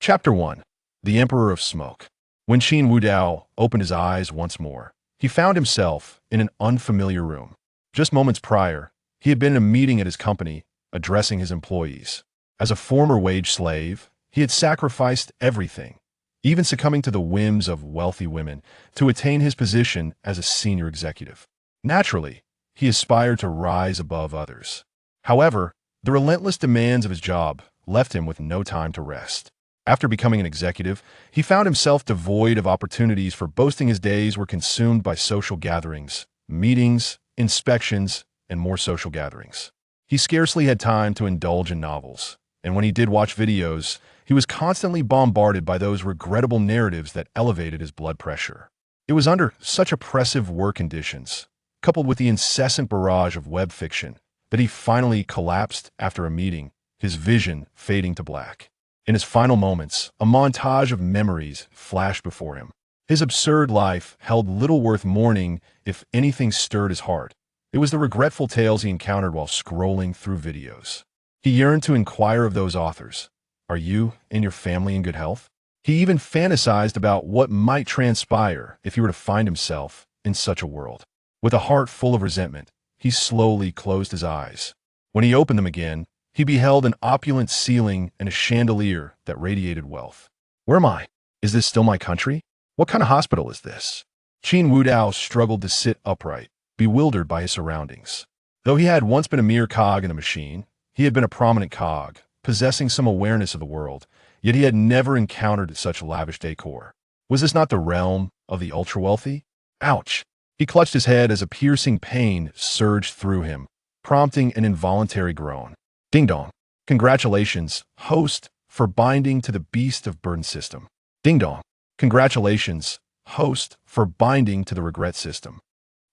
Chapter 1. The Emperor of Smoke. When Qin Wudao opened his eyes once more, he found himself in an unfamiliar room. Just moments prior, he had been in a meeting at his company, addressing his employees. As a former wage slave, he had sacrificed everything, even succumbing to the whims of wealthy women, to attain his position as a senior executive. Naturally, he aspired to rise above others. However, the relentless demands of his job left him with no time to rest. After becoming an executive, he found himself devoid of opportunities for boasting. His days were consumed by social gatherings, meetings, inspections, and more social gatherings. He scarcely had time to indulge in novels, and when he did watch videos, he was constantly bombarded by those regrettable narratives that elevated his blood pressure. It was under such oppressive work conditions, coupled with the incessant barrage of web fiction, that he finally collapsed after a meeting, his vision fading to black. In his final moments, a montage of memories flashed before him. His absurd life held little worth mourning if anything stirred his heart. It was the regretful tales he encountered while scrolling through videos. He yearned to inquire of those authors, "Are you and your family in good health?" He even fantasized about what might transpire if he were to find himself in such a world. With a heart full of resentment, he slowly closed his eyes. When he opened them again, he beheld an opulent ceiling and a chandelier that radiated wealth. Where am I? Is this still my country? What kind of hospital is this? Qin Wudao struggled to sit upright, bewildered by his surroundings. Though he had once been a mere cog in the machine, he had been a prominent cog, possessing some awareness of the world, yet he had never encountered such lavish decor. Was this not the realm of the ultra-wealthy? Ouch! He clutched his head as a piercing pain surged through him, prompting an involuntary groan. Ding dong. Congratulations, host, for binding to the beast of burden system. Ding dong. Congratulations, host, for binding to the regret system.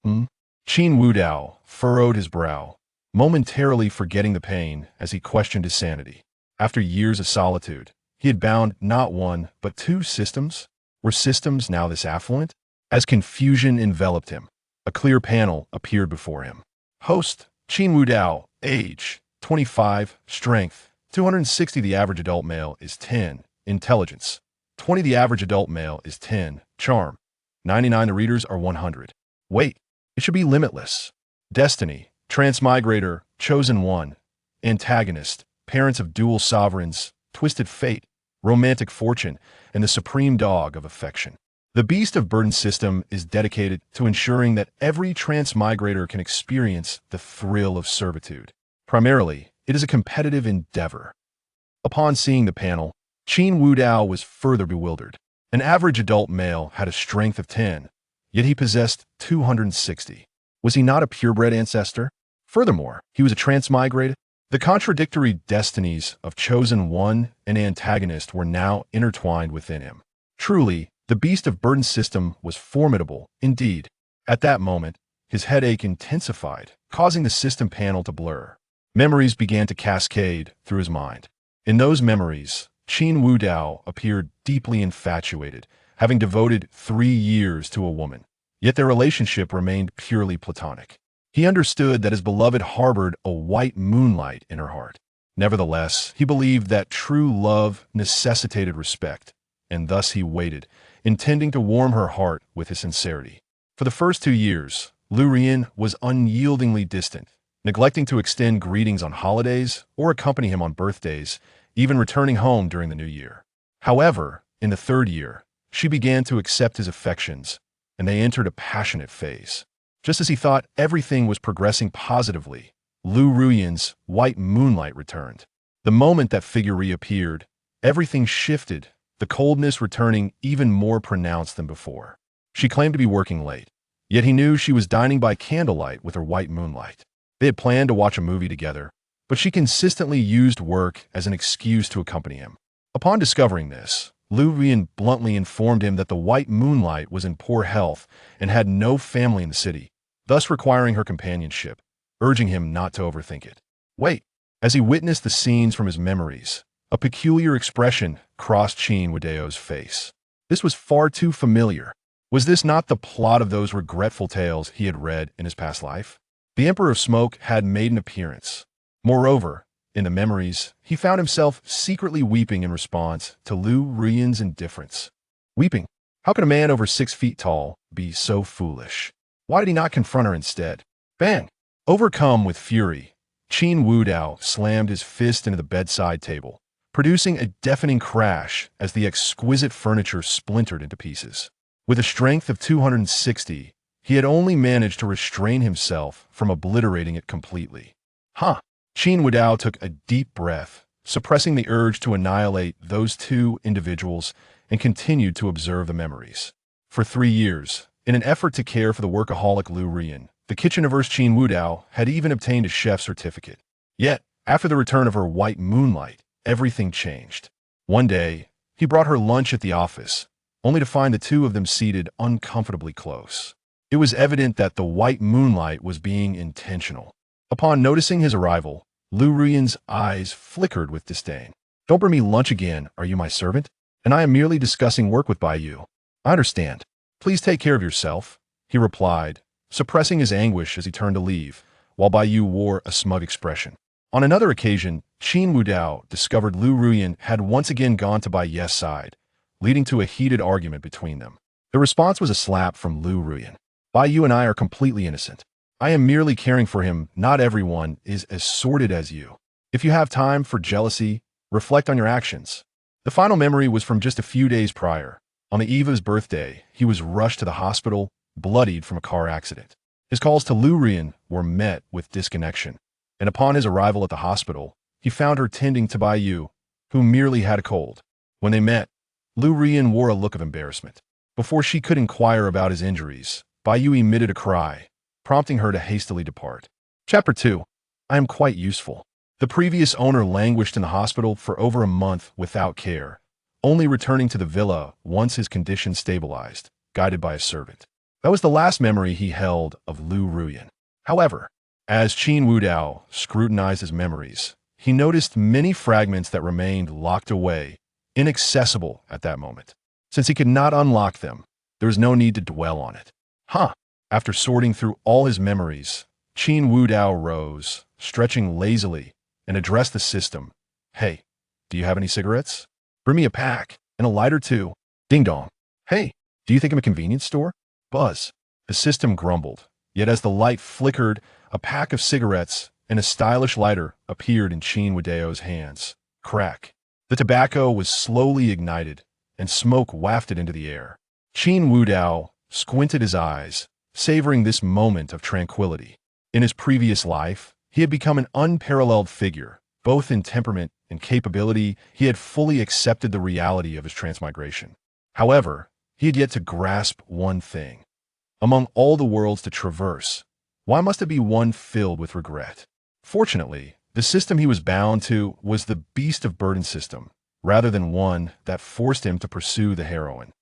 Qin Wudao furrowed his brow, momentarily forgetting the pain as he questioned his sanity. After years of solitude, he had bound not one, but two systems. Were systems now this affluent? As confusion enveloped him, a clear panel appeared before him. Host, Qin Wudao, age, 25, strength, 260. The average adult male is 10, intelligence, 20. The average adult male is 10, charm, 99. The readers are 100. Wait, it should be limitless. Destiny, transmigrator, chosen one, antagonist, parents of dual sovereigns, twisted fate, romantic fortune, and the supreme dog of affection. The beast of burden system is dedicated to ensuring that every transmigrator can experience the thrill of servitude. Primarily, it is a competitive endeavor. Upon seeing the panel, Qin Wudao was further bewildered. An average adult male had a strength of 10, yet he possessed 260. Was he not a purebred ancestor? Furthermore, he was a transmigrated. The contradictory destinies of chosen one and antagonist were now intertwined within him. Truly, the beast of burden system was formidable indeed. At that moment, his headache intensified, causing the system panel to blur. Memories began to cascade through his mind. In those memories, Qin Wudao appeared deeply infatuated, having devoted 3 years to a woman. Yet their relationship remained purely platonic. He understood that his beloved harbored a white moonlight in her heart. Nevertheless, he believed that true love necessitated respect, and thus he waited, intending to warm her heart with his sincerity. For the first 2 years, Lu Rian was unyieldingly distant, neglecting to extend greetings on holidays or accompany him on birthdays, even returning home during the new year. However, in the 3rd year, she began to accept his affections, and they entered a passionate phase. Just as he thought everything was progressing positively, Lu Ruyan's white moonlight returned. The moment that figure reappeared, everything shifted, the coldness returning even more pronounced than before. She claimed to be working late, yet he knew she was dining by candlelight with her white moonlight. They had planned to watch a movie together, but she consistently used work as an excuse to accompany him. Upon discovering this, Lu Ruyan bluntly informed him that the white moonlight was in poor health and had no family in the city, thus requiring her companionship, urging him not to overthink it. Wait, as he witnessed the scenes from his memories, a peculiar expression crossed Qin Wudao's face. This was far too familiar. Was this not the plot of those regretful tales he had read in his past life? The Emperor of Smoke had made an appearance. Moreover, In the memories, he found himself secretly weeping in response to Lu Ruyan's indifference. Weeping? How could a man over 6 feet tall be so foolish? Why did he not confront her instead? Bang! Overcome with fury, Qin Wudao slammed his fist into the bedside table, producing a deafening crash as the exquisite furniture splintered into pieces. With a strength of 260, he had only managed to restrain himself from obliterating it completely. Huh! Qin Wudao took a deep breath, suppressing the urge to annihilate those two individuals, and continued to observe the memories. For 3 years, in an effort to care for the workaholic Lu Ruyan, the kitchen-averse Qin Wudao had even obtained a chef's certificate. Yet, after the return of her white moonlight, everything changed. One day, he brought her lunch at the office, only to find the two of them seated uncomfortably close. It was evident that the white moonlight was being intentional. Upon noticing his arrival, Lu Ruyan's eyes flickered with disdain. "Don't bring me lunch again, are you my servant? And I am merely discussing work with Baiyu. I understand. Please take care of yourself," he replied, suppressing his anguish as he turned to leave, while Baiyu wore a smug expression. On another occasion, Qin Wudao discovered Lu Ruyan had once again gone to Baiyu's side, leading to a heated argument between them. The response was a slap from Lu Ruyan. "Baiyu and I are completely innocent. I am merely caring for him. Not everyone is as sordid as you. If you have time for jealousy, reflect on your actions." The final memory was from just a few days prior. On the eve of his birthday, he was rushed to the hospital, bloodied from a car accident. His calls to Lu Ruyan were met with disconnection, and upon his arrival at the hospital, he found her tending to Baiyu, who merely had a cold. When they met, Lu Ruyan wore a look of embarrassment. Before she could inquire about his injuries, Baiyu emitted a cry, prompting her to hastily depart. Chapter 2. I am quite useful. The previous owner languished in the hospital for over a month without care, only returning to the villa once his condition stabilized, guided by a servant. That was the last memory he held of Lu Ruyan. However, as Qin Wudao scrutinized his memories, he noticed many fragments that remained locked away, inaccessible at that moment. Since he could not unlock them, there was no need to dwell on it. After sorting through all his memories, Qin Wudao rose, stretching lazily, and addressed the system. "Hey, do you have any cigarettes? Bring me a pack, and a lighter too." Ding dong. "Hey, do you think I'm a convenience store?" Buzz. The system grumbled, yet as the light flickered, a pack of cigarettes and a stylish lighter appeared in Qin Wudao's hands. Crack. The tobacco was slowly ignited, and smoke wafted into the air. Qin Wudao squinted his eyes, savoring this moment of tranquility. In his previous life, he had become an unparalleled figure, both in temperament and capability. He had fully accepted the reality of his transmigration. However, he had yet to grasp one thing. Among all the worlds to traverse, why must it be one filled with regret? Fortunately, the system he was bound to was the beast of burden system, rather than one that forced him to pursue the heroine.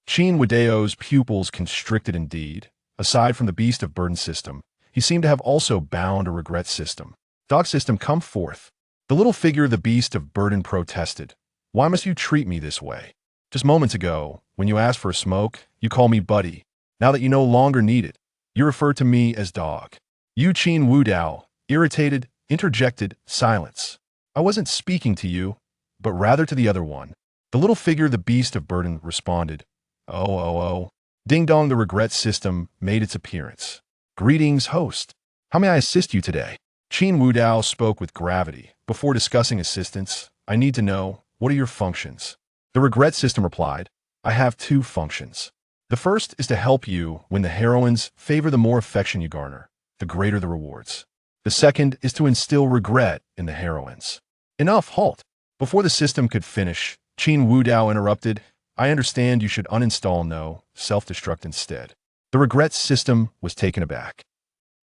Qin Wudao's pupils constricted indeed. Aside from the beast of burden system, he seemed to have also bound a regret system. "Dog system, come forth." The little figure of the beast of burden protested. "Why must you treat me this way? Just moments ago, when you asked for a smoke, you called me buddy. Now that you no longer need it, you refer to me as dog." Yu Qin Wudao, irritated, interjected, "Silence. I wasn't speaking to you, but rather to the other one." The little figure of the beast of burden responded. Oh. Ding dong, the regret system made its appearance. "Greetings, host. How may I assist you today?" Qin Wudao spoke with gravity. "Before discussing assistance, I need to know, what are your functions?" The regret system replied, "I have 2 functions. The first is to help you when the heroines favor. The more affection you garner, the greater the rewards. The second is to instill regret in the heroines." Enough, halt. Before the system could finish, Qin Wudao interrupted. "I understand you should uninstall no, self-destruct instead." The regret system was taken aback.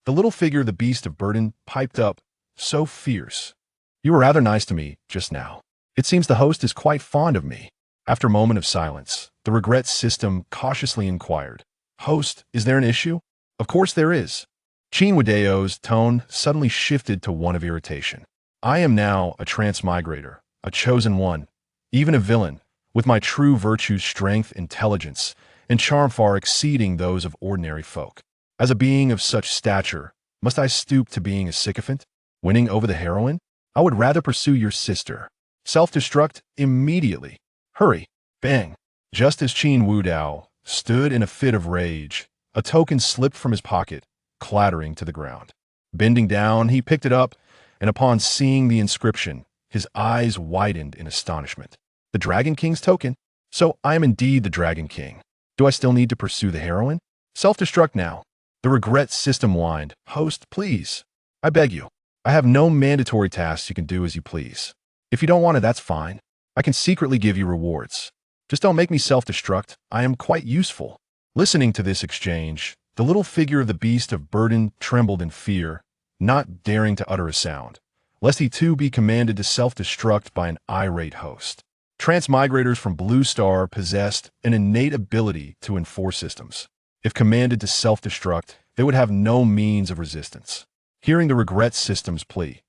The little figure of the beast of burden piped up, so fierce. "You were rather nice to me just now. It seems the host is quite fond of me." After a moment of silence, the regret system cautiously inquired, "Host, is there an issue?" "Of course there is." Qin Wudao's tone suddenly shifted to one of irritation. "I am now a transmigrator, a chosen one, even a villain, with my true virtues, strength, intelligence, and charm far exceeding those of ordinary folk. As a being of such stature, must I stoop to being a sycophant, winning over the heroine?" I would rather pursue your sister. Self-destruct immediately. Hurry. Bang. Just as Qin Wudao stood in a fit of rage, a token slipped from his pocket, clattering to the ground. Bending down, he picked it up, and upon seeing the inscription, his eyes widened in astonishment. The Dragon King's token? So I am indeed the Dragon King. Do I still need to pursue the heroine? Self-destruct now. The regret system whined. Host, please. I beg you. I have no mandatory tasks you can do as you please. If you don't want it, that's fine. I can secretly give you rewards. Just don't make me self-destruct. I am quite useful. Listening to this exchange, the little figure of the beast of burden trembled in fear, not daring to utter a sound, lest he too be commanded to self-destruct by an irate host. Transmigrators from Blue Star possessed an innate ability to enforce systems. If commanded to self-destruct, they would have no means of resistance. Hearing the regret system's plea,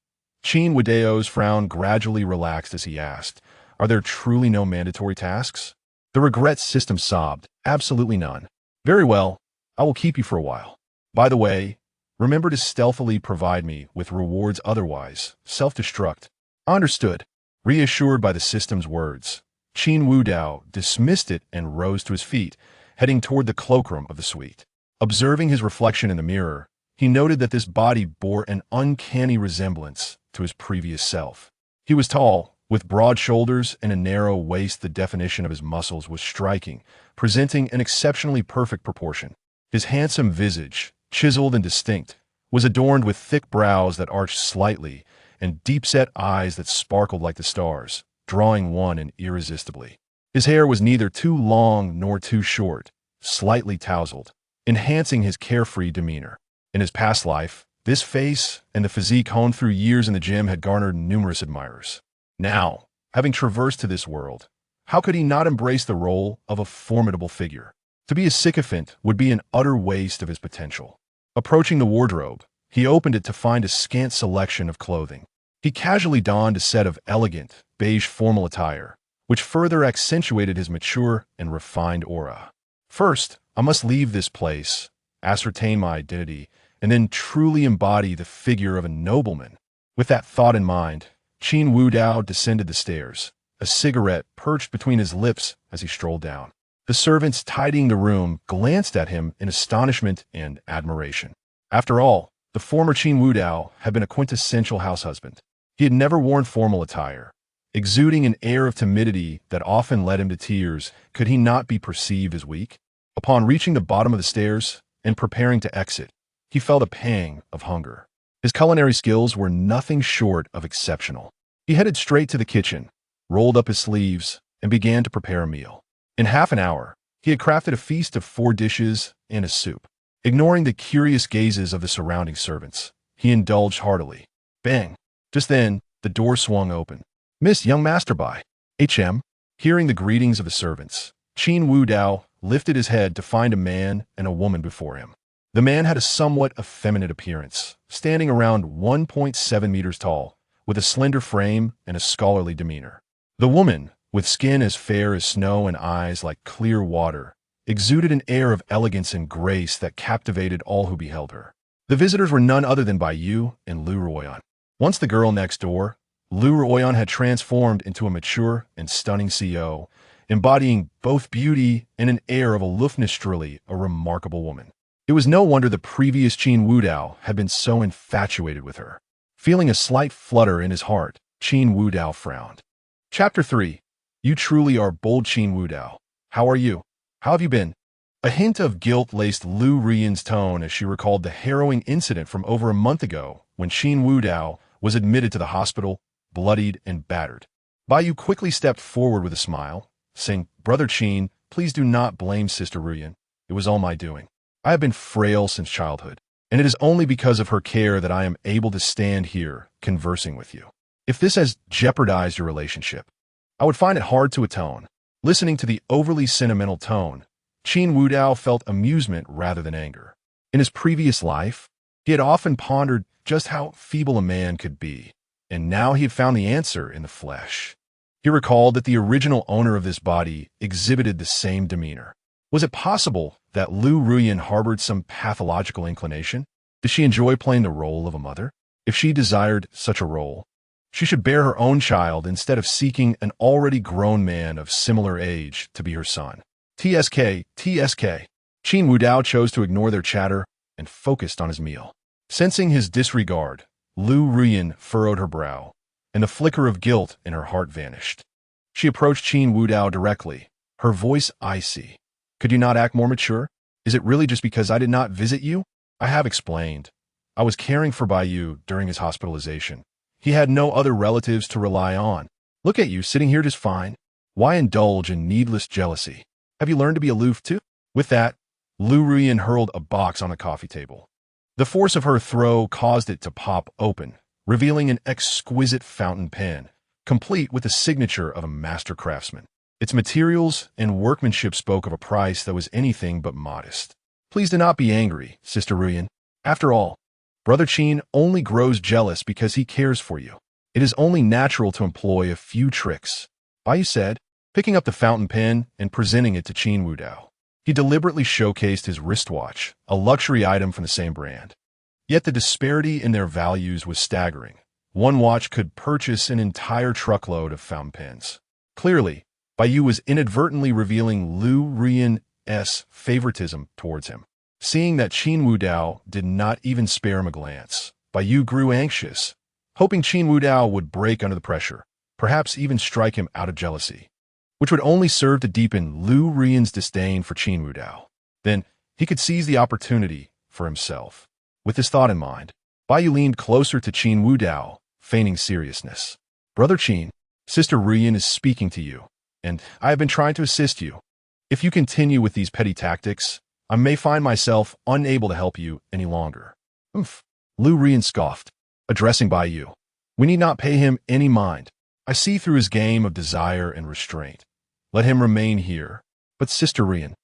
Qin Wudao's frown gradually relaxed as he asked, "Are there truly no mandatory tasks?" The regret system sobbed, "Absolutely none." "Very well, I will keep you for a while. By the way, remember to stealthily provide me with rewards, otherwise self-destruct." Understood. Reassured by the system's words, Qin Wudao dismissed it and rose to his feet, heading toward the cloakroom of the suite. Observing his reflection in the mirror, he noted that this body bore an uncanny resemblance to his previous self. He was tall, with broad shoulders and a narrow waist. The definition of his muscles was striking, presenting an exceptionally perfect proportion. His handsome visage, chiseled and distinct, was adorned with thick brows that arched slightly and deep-set eyes that sparkled like the stars, drawing one in irresistibly. His hair was neither too long nor too short, slightly tousled, enhancing his carefree demeanor. In his past life, this face and the physique honed through years in the gym had garnered numerous admirers. Now, having traversed to this world, how could he not embrace the role of a formidable figure? To be a sycophant would be an utter waste of his potential. Approaching the wardrobe, he opened it to find a scant selection of clothing. He casually donned a set of elegant, beige formal attire, which further accentuated his mature and refined aura. First, I must leave this place, ascertain my identity, and then truly embody the figure of a nobleman. With that thought in mind, Qin Wudao descended the stairs, a cigarette perched between his lips as he strolled down. The servants tidying the room glanced at him in astonishment and admiration. After all, the former Qin Wudao had been a quintessential house husband. He had never worn formal attire. Exuding an air of timidity that often led him to tears, could he not be perceived as weak? Upon reaching the bottom of the stairs and preparing to exit, he felt a pang of hunger. His culinary skills were nothing short of exceptional. He headed straight to the kitchen, rolled up his sleeves, and began to prepare a meal. In half an hour, he had crafted a feast of 4 dishes and a soup. Ignoring the curious gazes of the surrounding servants, he indulged heartily. Bang! Just then, the door swung open. "Miss Young Master by H.M." Hearing the greetings of the servants, Qin Wudao lifted his head to find a man and a woman before him. The man had a somewhat effeminate appearance, standing around 1.7 meters tall, with a slender frame and a scholarly demeanor. The woman, with skin as fair as snow and eyes like clear water, exuded an air of elegance and grace that captivated all who beheld her. The visitors were none other than Bai Yu and Lu Ruoyan. Once the girl next door, Lu Ruoyan had transformed into a mature and stunning CO, embodying both beauty and an air of aloofness, truly a remarkable woman. It was no wonder the previous Qin Wudao had been so infatuated with her. Feeling a slight flutter in his heart, Qin Wudao frowned. Chapter 3. You truly are bold, Qin Wudao. How are you? How have you been? A hint of guilt laced Lu Ruoyan's tone as she recalled the harrowing incident from over a month ago when Qin Wudao was admitted to the hospital, bloodied and battered. Bai Yu quickly stepped forward with a smile, saying, "Brother Qin, please do not blame Sister Ruoyan. It was all my doing. I have been frail since childhood, and it is only because of her care that I am able to stand here conversing with you. If this has jeopardized your relationship, I would find it hard to atone." Listening to the overly sentimental tone, Qin Wudao felt amusement rather than anger. In his previous life, he had often pondered just how feeble a man could be, and now he had found the answer in the flesh. He recalled that the original owner of this body exhibited the same demeanor. Was it possible that Lu Ruoyan harbored some pathological inclination? Did she enjoy playing the role of a mother? If she desired such a role, She should bear her own child instead of seeking an already grown man of similar age to be her son. TSK, TSK. Qin Wudao chose to ignore their chatter and focused on his meal. Sensing his disregard, Lu Ruyan furrowed her brow, and the flicker of guilt in her heart vanished. She approached Qin Wudao directly, her voice icy. Could you not act more mature? Is it really just because I did not visit you? I have explained. I was caring for Baiyu during his hospitalization. He had no other relatives to rely on. Look at you sitting here just fine. Why indulge in needless jealousy? Have you learned to be aloof too? With that, Lu Ruyan hurled a box on the coffee table. The force of her throw caused it to pop open, revealing an exquisite fountain pen, complete with the signature of a master craftsman. Its materials and workmanship spoke of a price that was anything but modest. Please do not be angry, Sister Ruyan. After all, Brother Qin only grows jealous because he cares for you. It is only natural to employ a few tricks. Baiyu said, picking up the fountain pen and presenting it to Qin Wudao. He deliberately showcased his wristwatch, a luxury item from the same brand. Yet the disparity in their values was staggering. One watch could purchase an entire truckload of fountain pens. Clearly, Baiyu was inadvertently revealing Lu Ruyan's favoritism towards him. Seeing that Qin Wudao did not even spare him a glance, Baiyu grew anxious, hoping Qin Wudao would break under the pressure, perhaps even strike him out of jealousy, which would only serve to deepen Lu Ruyan's disdain for Qin Wudao. Then he could seize the opportunity for himself. With this thought in mind, Baiyu leaned closer to Qin Wudao, feigning seriousness. Brother Qin, Sister Ruyan is speaking to you, and I have been trying to assist you. If you continue with these petty tactics, I may find myself unable to help you any longer. Oomph. Lu Ruyan scoffed, addressing Baiyu. We need not pay him any mind. I see through his game of desire and restraint. Let him remain here. But Sister Ruyan.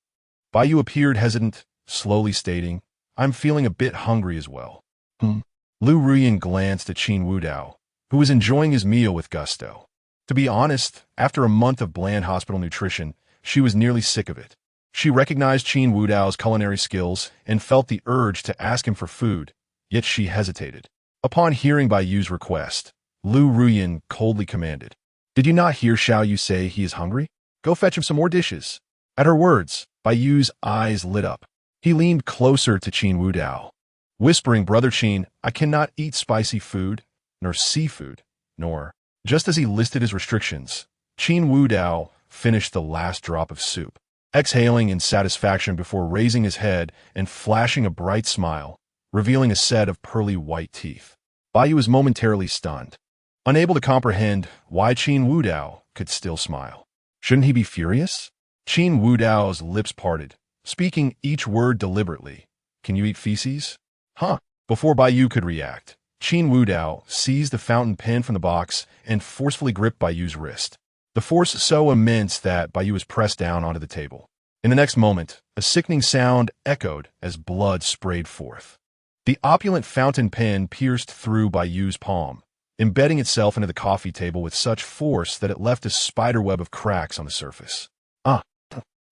Baiyu appeared hesitant, slowly stating, I'm feeling a bit hungry as well. Lu Ruyan glanced at Qin Wudao, who was enjoying his meal with gusto. To be honest, after a month of bland hospital nutrition, she was nearly sick of it. She recognized Qin Wudao's culinary skills and felt the urge to ask him for food, yet she hesitated. Upon hearing Baiyu's request, Lu Ruyan coldly commanded, Did you not hear Xiao Yu say he is hungry? Go fetch him some more dishes. At her words, Baiyu's eyes lit up. He leaned closer to Qin Wudao, whispering, Brother Qin, I cannot eat spicy food, nor seafood, nor... Just as he listed his restrictions, Qin Wudao finished the last drop of soup, exhaling in satisfaction before raising his head and flashing a bright smile, revealing a set of pearly white teeth. Baiyu was momentarily stunned, unable to comprehend why Qin Wudao could still smile. Shouldn't he be furious? Qin Wudao's lips parted, speaking each word deliberately. Can you eat feces? Huh. Before Baiyu could react, Qin Wudao seized the fountain pen from the box and forcefully gripped Baiyu's wrist. The force so immense that Baiyu was pressed down onto the table. In the next moment, a sickening sound echoed as blood sprayed forth. The opulent fountain pen pierced through Baiyu's palm, embedding itself into the coffee table with such force that it left a spiderweb of cracks on the surface.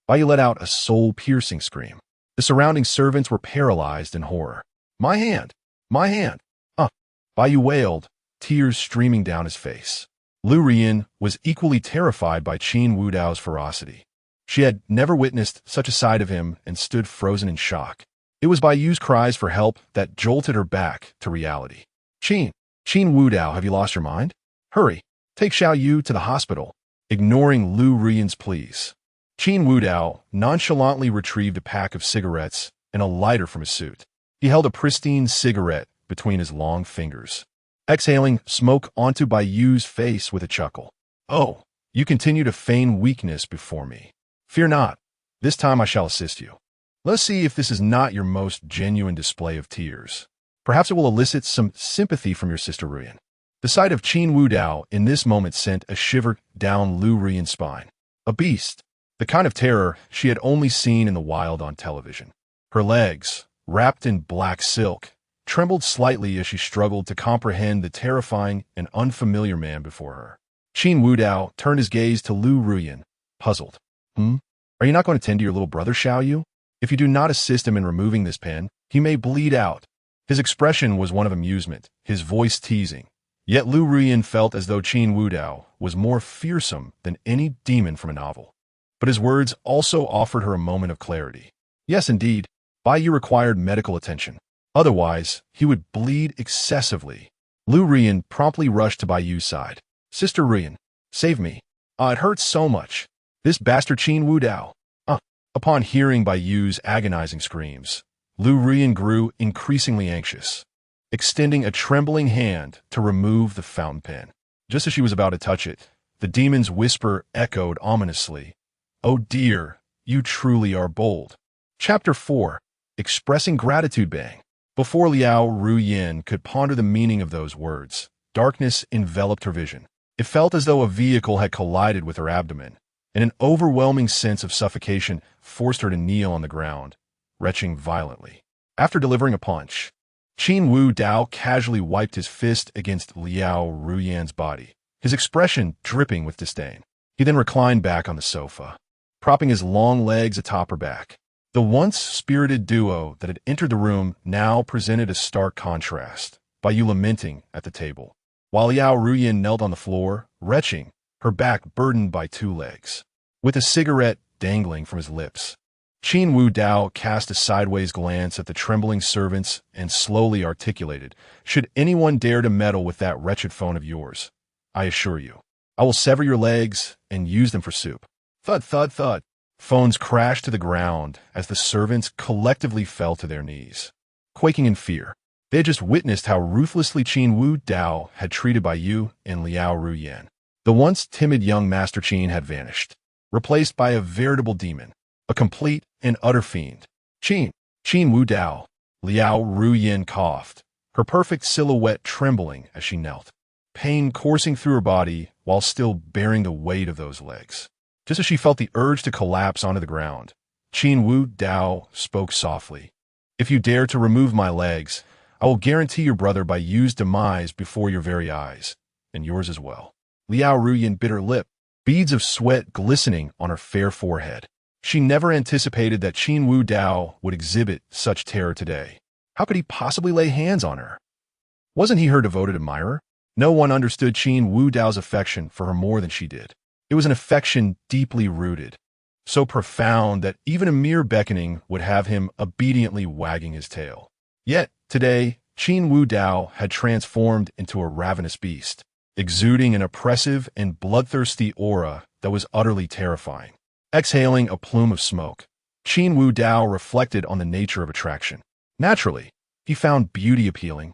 Baiyu let out a soul-piercing scream. The surrounding servants were paralyzed in horror. My hand! My hand! Baiyu wailed, tears streaming down his face. Lu Ruyan was equally terrified by Qin Wudao's ferocity. She had never witnessed such a side of him and stood frozen in shock. It was Baiyu's cries for help that jolted her back to reality. Qin Wudao, have you lost your mind? Hurry, take Xiao Yu to the hospital. Ignoring Lu Ruyan's pleas, Qin Wudao nonchalantly retrieved a pack of cigarettes and a lighter from his suit. He held a pristine cigarette between his long fingers, exhaling smoke onto Baiyu's face with a chuckle. Oh, you continue to feign weakness before me. Fear not, this time I shall assist you. Let's see if this is not your most genuine display of tears. Perhaps it will elicit some sympathy from your Sister Ruyan. The sight of Qin Wudao in this moment sent a shiver down Lu Ruyan's spine. A beast, the kind of terror she had only seen in the wild on television. Her legs, wrapped in black silk, trembled slightly as she struggled to comprehend the terrifying and unfamiliar man before her. Qin Wudao turned his gaze to Lu Ruyan, puzzled. Are you not going to tend to your little brother, Xiao Yu? If you do not assist him in removing this pen, he may bleed out. His expression was one of amusement, his voice teasing. Yet Lu Ruyin felt as though Qin Wudao was more fearsome than any demon from a novel. But his words also offered her a moment of clarity. Yes, indeed, Bai Yu required medical attention. Otherwise, he would bleed excessively. Lu Ruyin promptly rushed to Bai Yu's side. Sister Ruyin, save me. It hurts so much. This bastard Qin Wudao. Upon hearing Bai Yu's agonizing screams, Lu Ruyin grew increasingly anxious, extending a trembling hand to remove the fountain pen. Just as she was about to touch it, the demon's whisper echoed ominously. Oh dear, you truly are bold. Chapter 4. Expressing Gratitude. Bang. Before Liao Ruyin could ponder the meaning of those words, darkness enveloped her vision. It felt as though a vehicle had collided with her abdomen, and an overwhelming sense of suffocation forced her to kneel on the ground, retching violently. After delivering a punch, Qin Wudao casually wiped his fist against Liao Ruyin's body, his expression dripping with disdain. He then reclined back on the sofa, propping his long legs atop her back. The once spirited duo that had entered the room now presented a stark contrast, Bai Yu lamenting at the table, while Liao Ruyin knelt on the floor, retching, her back burdened by 2 legs. With a cigarette dangling from his lips, Qin Wudao cast a sideways glance at the trembling servants and slowly articulated, "Should anyone dare to meddle with that wretched phone of yours, I assure you, I will sever your legs and use them for soup." Thud, thud, thud. Phones crashed to the ground as the servants collectively fell to their knees, quaking in fear. They had just witnessed how ruthlessly Qin Wudao had treated Bai Yu and Liao Ruyin. The once timid young Master Qin had vanished, replaced by a veritable demon, a complete and utter fiend. Qin Wudao. Liao Ruyin coughed, her perfect silhouette trembling as she knelt, pain coursing through her body while still bearing the weight of those legs. Just as she felt the urge to collapse onto the ground, Qin Wudao spoke softly. "If you dare to remove my legs, I will guarantee your brother Bai Yu's demise before your very eyes, and yours as well." Liao Ruyin bit her lip, beads of sweat glistening on her fair forehead. She never anticipated that Qin Wudao would exhibit such terror today. How could he possibly lay hands on her? Wasn't he her devoted admirer? No one understood Qin Wudao's affection for her more than she did. It was an affection deeply rooted, so profound that even a mere beckoning would have him obediently wagging his tail. Yet, today, Qin Wudao had transformed into a ravenous beast, exuding an oppressive and bloodthirsty aura that was utterly terrifying. Exhaling a plume of smoke, Qin Wudao reflected on the nature of attraction. Naturally, he found beauty appealing.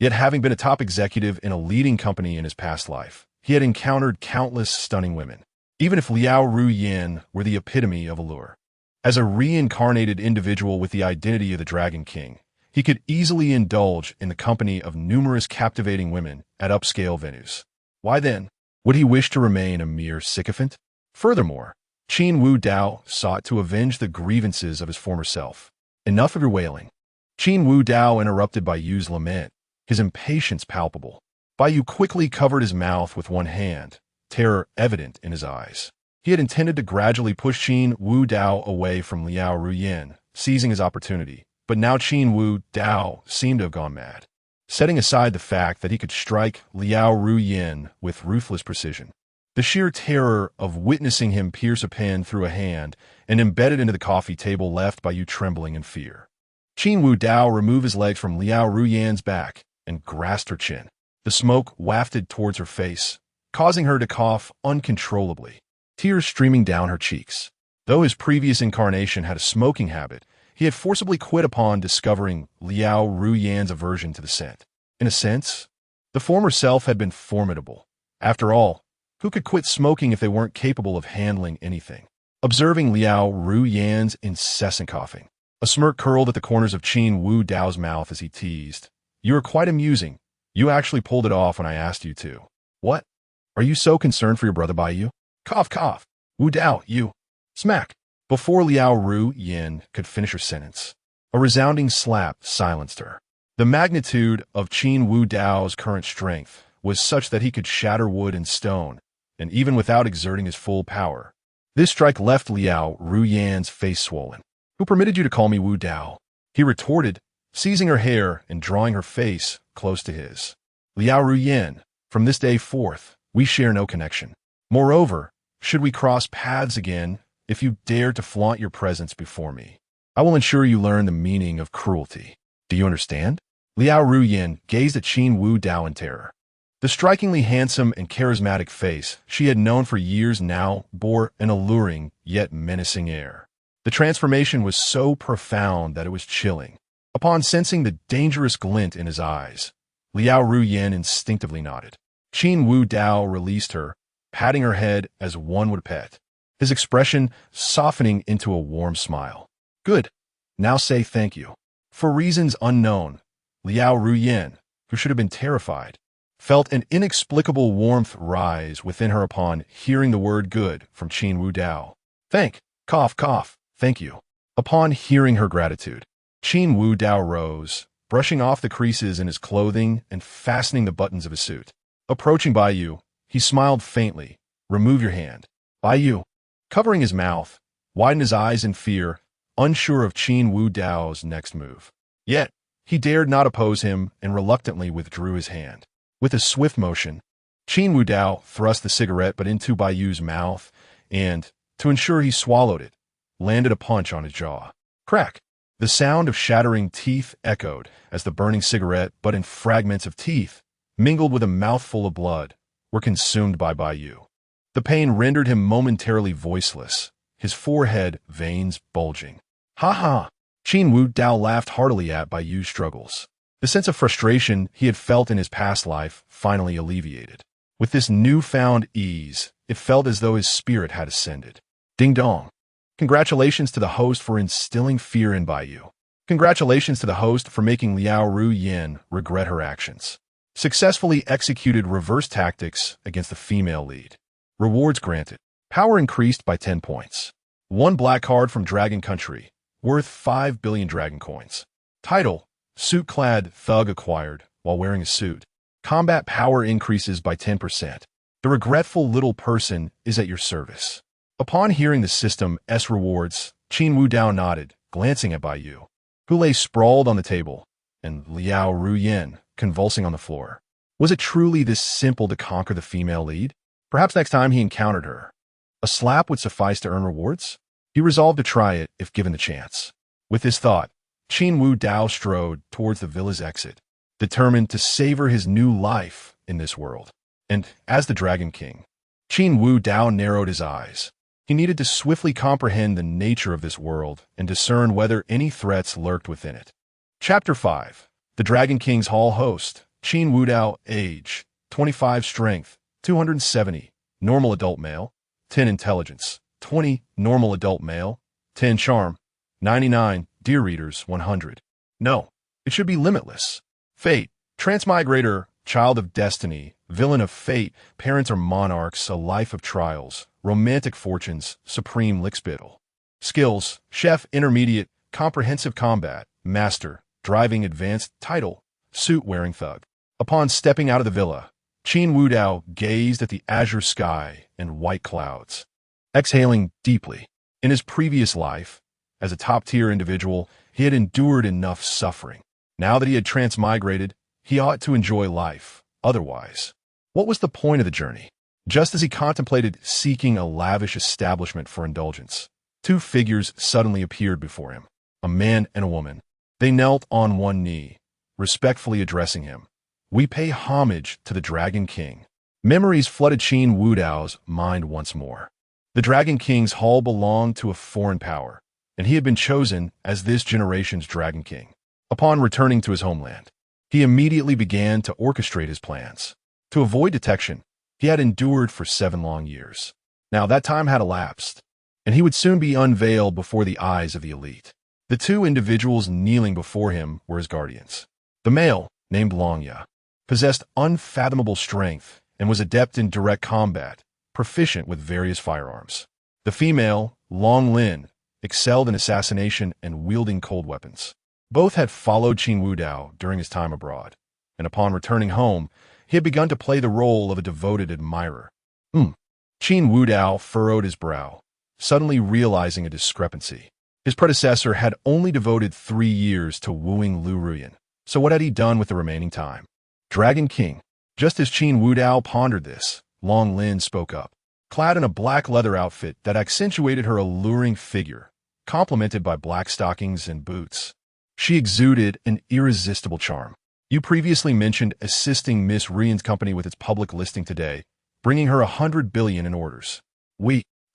Yet having been a top executive in a leading company in his past life, he had encountered countless stunning women, even if Liao Ruyin were the epitome of allure. As a reincarnated individual with the identity of the Dragon King, he could easily indulge in the company of numerous captivating women at upscale venues. Why then would he wish to remain a mere sycophant? Furthermore, Qin Wudao sought to avenge the grievances of his former self. Enough of your wailing. Qin Wudao interrupted Bai Yu's lament, his impatience palpable. Bai Yu quickly covered his mouth with one hand, terror evident in his eyes. He had intended to gradually push Qin Wudao away from Liao Ruyin, seizing his opportunity, but now Qin Wudao seemed to have gone mad, setting aside the fact that he could strike Liao Ruyin with ruthless precision. The sheer terror of witnessing him pierce a pen through a hand and embed it into the coffee table left Bai Yu trembling in fear. Qin Wudao removed his legs from Liao Ruyin's back and grasped her chin. The smoke wafted towards her face, causing her to cough uncontrollably, tears streaming down her cheeks. Though his previous incarnation had a smoking habit, he had forcibly quit upon discovering Liao Ruyin's aversion to the scent. In a sense, the former self had been formidable. After all, who could quit smoking if they weren't capable of handling anything? Observing Liao Ruyin's incessant coughing, a smirk curled at the corners of Qin Wudao's mouth as he teased, "You are quite amusing. You actually pulled it off when I asked you to. What? Are you so concerned for your brother Bai Yu? Cough, cough. Wudao, you." Smack. Before Liao Ruyin could finish her sentence, a resounding slap silenced her. The magnitude of Qin Wudao's current strength was such that he could shatter wood and stone, and even without exerting his full power. This strike left Liao Ruyin's face swollen. "Who permitted you to call me Wudao?" he retorted, seizing her hair and drawing her face close to his. "Liao Ruyin, From this day forth, we share no connection. Moreover, should we cross paths again, if you dare to flaunt your presence before me, I will ensure you learn the meaning of cruelty. Do you understand?" Liao Ruyin gazed at Qin Wu Dao in terror. The strikingly handsome and charismatic face she had known for years now bore an alluring yet menacing air. The transformation was so profound that it was chilling. Upon sensing the dangerous glint in his eyes, Liao Ruyin instinctively nodded. Qin Wu Dao released her, patting her head as one would pet, his expression softening into a warm smile. "Good. Now say thank you." For reasons unknown, Liao Ruyin, who should have been terrified, felt an inexplicable warmth rise within her upon hearing the word "good" from Qin Wu Dao. Thank you. Upon hearing her gratitude, Qin Wu Dao rose, brushing off the creases in his clothing and fastening the buttons of his suit. Approaching Bai Yu, he smiled faintly. "Remove your hand." Bai Yu, covering his mouth, widened his eyes in fear, unsure of Qin Wu Dao's next move. Yet, he dared not oppose him and reluctantly withdrew his hand. With a swift motion, Qin Wu Dao thrust the cigarette butt into Bai Yu's mouth and, to ensure he swallowed it, landed a punch on his jaw. Crack! The sound of shattering teeth echoed as the burning cigarette butt and fragments of teeth, mingled with a mouthful of blood, were consumed by Bai Yu. The pain rendered him momentarily voiceless, his forehead veins bulging. "Ha ha!" Qin Wu Dao laughed heartily at Bai Yu's struggles. The sense of frustration he had felt in his past life finally alleviated. With this newfound ease, it felt as though his spirit had ascended. Ding dong. Congratulations to the host for instilling fear in Bai Yu. Congratulations to the host for making Liao Ruyin regret her actions. Successfully executed reverse tactics against the female lead. Rewards granted. Power increased by 10 points. 1 black card from Dragon Country, worth 5 billion dragon coins. Title: Suit-clad thug acquired while wearing a suit. Combat power increases by 10%. The regretful little person is at your service. Upon hearing the system's rewards, Qin Wu Dao nodded, glancing at Bai Yu, who lay sprawled on the table, and Liao Ruyin, convulsing on the floor. Was it truly this simple to conquer the female lead? Perhaps next time he encountered her, a slap would suffice to earn rewards? He resolved to try it if given the chance. With this thought, Qin Wu Dao strode towards the villa's exit, determined to savor his new life in this world. And as the Dragon King, Qin Wu Dao narrowed his eyes. He needed to swiftly comprehend the nature of this world and discern whether any threats lurked within it. Chapter 5. The Dragon King's Hall Host. Qin Wu Dao. Age: 25. Strength: 270. Normal adult male. 10 intelligence. 20. Normal adult male. 10 charm. 99. Dear readers, 100. No, it should be limitless. Fate. Transmigrator. Child of destiny. Villain of fate. Parents are monarchs. A life of trials. Romantic fortunes. Supreme lickspittle. Skills: chef, intermediate, comprehensive combat, master, driving advanced. Title: suit-wearing thug. Upon stepping out of the villa, Qin Wu Dao gazed at the azure sky and white clouds, exhaling deeply. In his previous life, as a top-tier individual, he had endured enough suffering. Now that he had transmigrated, he ought to enjoy life. Otherwise, what was the point of the journey? Just as he contemplated seeking a lavish establishment for indulgence, 2 figures suddenly appeared before him, a man and a woman. They knelt on one knee, respectfully addressing him. "We pay homage to the Dragon King." Memories flooded Qin Wu Dao's mind once more. The Dragon King's hall belonged to a foreign power, and he had been chosen as this generation's Dragon King. Upon returning to his homeland, he immediately began to orchestrate his plans. To avoid detection, he had endured for 7 long years. Now that time had elapsed, and he would soon be unveiled before the eyes of the elite. The 2 individuals kneeling before him were his guardians. The male, named Longya, possessed unfathomable strength and was adept in direct combat, proficient with various firearms. The female, Long Lin, excelled in assassination and wielding cold weapons. Both had followed Qin Wu Dao during his time abroad, and upon returning home, he had begun to play the role of a devoted admirer. Qin Wu Dao furrowed his brow, suddenly realizing a discrepancy. His predecessor had only devoted 3 years to wooing Liu Ruyin, so what had he done with the remaining time? Dragon King, Just as Qin Wudao pondered this, Long Lin spoke up. Clad in a black leather outfit that accentuated her alluring figure, complemented by black stockings and boots, she exuded an irresistible charm. You previously mentioned assisting Miss Rian's company with its public listing today, bringing her 100 billion in orders.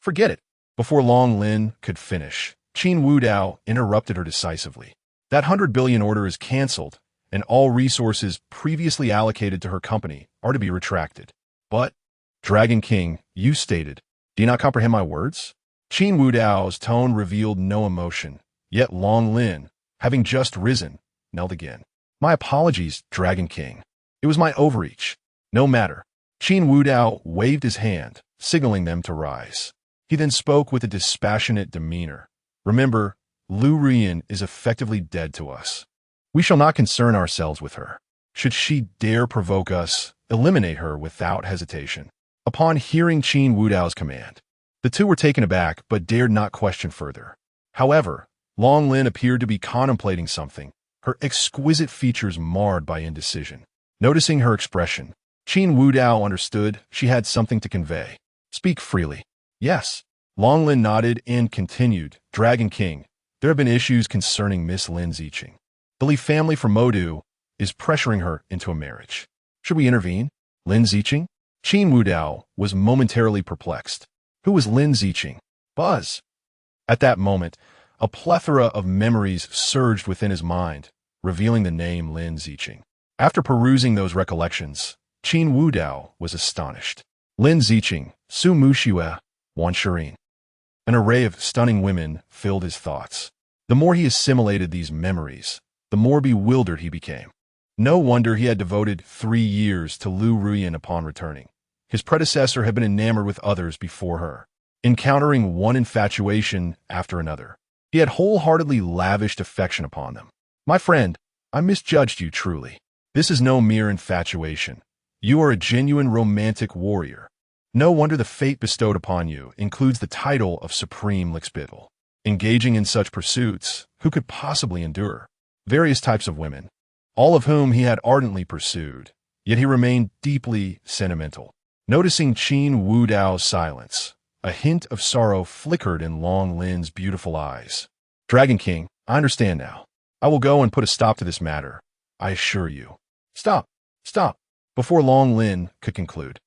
Forget it. Before Long Lin could finish, Qin Wudao interrupted her decisively. That 100 billion order is cancelled, and all resources previously allocated to her company are to be retracted. But, Dragon King, you stated, do you not comprehend my words? Qin Wudao's tone revealed no emotion, yet Long Lin, having just risen, knelt again. My apologies, Dragon King. It was my overreach. No matter. Qin Wudao waved his hand, signaling them to rise. He then spoke with a dispassionate demeanor. Remember, Lu Rian is effectively dead to us. We shall not concern ourselves with her. Should she dare provoke us, eliminate her without hesitation. Upon hearing Qin Wudao's command, the two were taken aback but dared not question further. However, Long Lin appeared to be contemplating something, her exquisite features marred by indecision. Noticing her expression, Qin Wudao understood she had something to convey. Speak freely. Yes. Long Lin nodded and continued, Dragon King, there have been issues concerning Miss Lin Ziqing. The Li family from Modu is pressuring her into a marriage. Should we intervene? Lin Ziqing? Qin Wudao was momentarily perplexed. Who was Lin Ziqing? Buzz. At that moment, a plethora of memories surged within his mind, revealing the name Lin Ziqing. After perusing those recollections, Qin Wudao was astonished. Lin Ziqing, Su Muxiue, Wan Shirin. An array of stunning women filled his thoughts. The more he assimilated these memories, the more bewildered he became. No wonder he had devoted 3 years to Lu Ruyan upon returning. His predecessor had been enamored with others before her, encountering one infatuation after another. He had wholeheartedly lavished affection upon them. My friend, I misjudged you truly. This is no mere infatuation. You are a genuine romantic warrior. No wonder the fate bestowed upon you includes the title of Supreme Lickspittle. Engaging in such pursuits, who could possibly endure? Various types of women, all of whom he had ardently pursued, yet he remained deeply sentimental. Noticing Qin Wudao's silence, a hint of sorrow flickered in Long Lin's beautiful eyes. Dragon King, I understand now. I will go and put a stop to this matter, I assure you. Stop. Before Long Lin could conclude,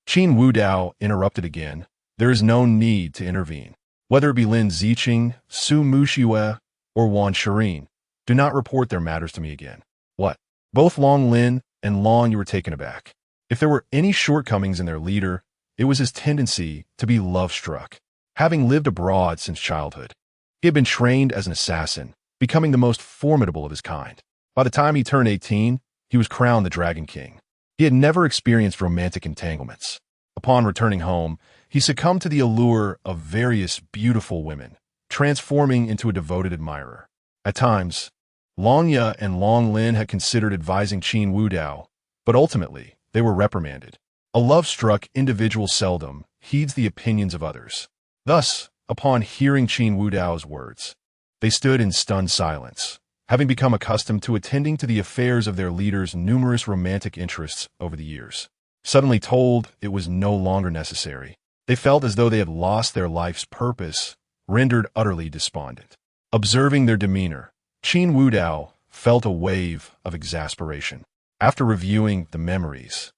Qin Wudao interrupted again. There is no need to intervene. Whether it be Lin Ziqing, Su Muxiue, or Wan Shirin, do not report their matters to me again. What? Both Long Lin and Long Yu were taken aback. If there were any shortcomings in their leader, it was his tendency to be love-struck. Having lived abroad since childhood, he had been trained as an assassin, becoming the most formidable of his kind. By the time he turned 18, he was crowned the Dragon King. He had never experienced romantic entanglements. Upon returning home, he succumbed to the allure of various beautiful women, transforming into a devoted admirer. At times, Long Yu and Long Lin had considered advising Qin Wudao, but ultimately, they were reprimanded. A love-struck individual seldom heeds the opinions of others. Thus, upon hearing Qin Wudao's words, they stood in stunned silence, having become accustomed to attending to the affairs of their leader's numerous romantic interests over the years. Suddenly told it was no longer necessary, they felt as though they had lost their life's purpose, rendered utterly despondent. Observing their demeanor, Qin Wudao felt a wave of exasperation. After reviewing the memories,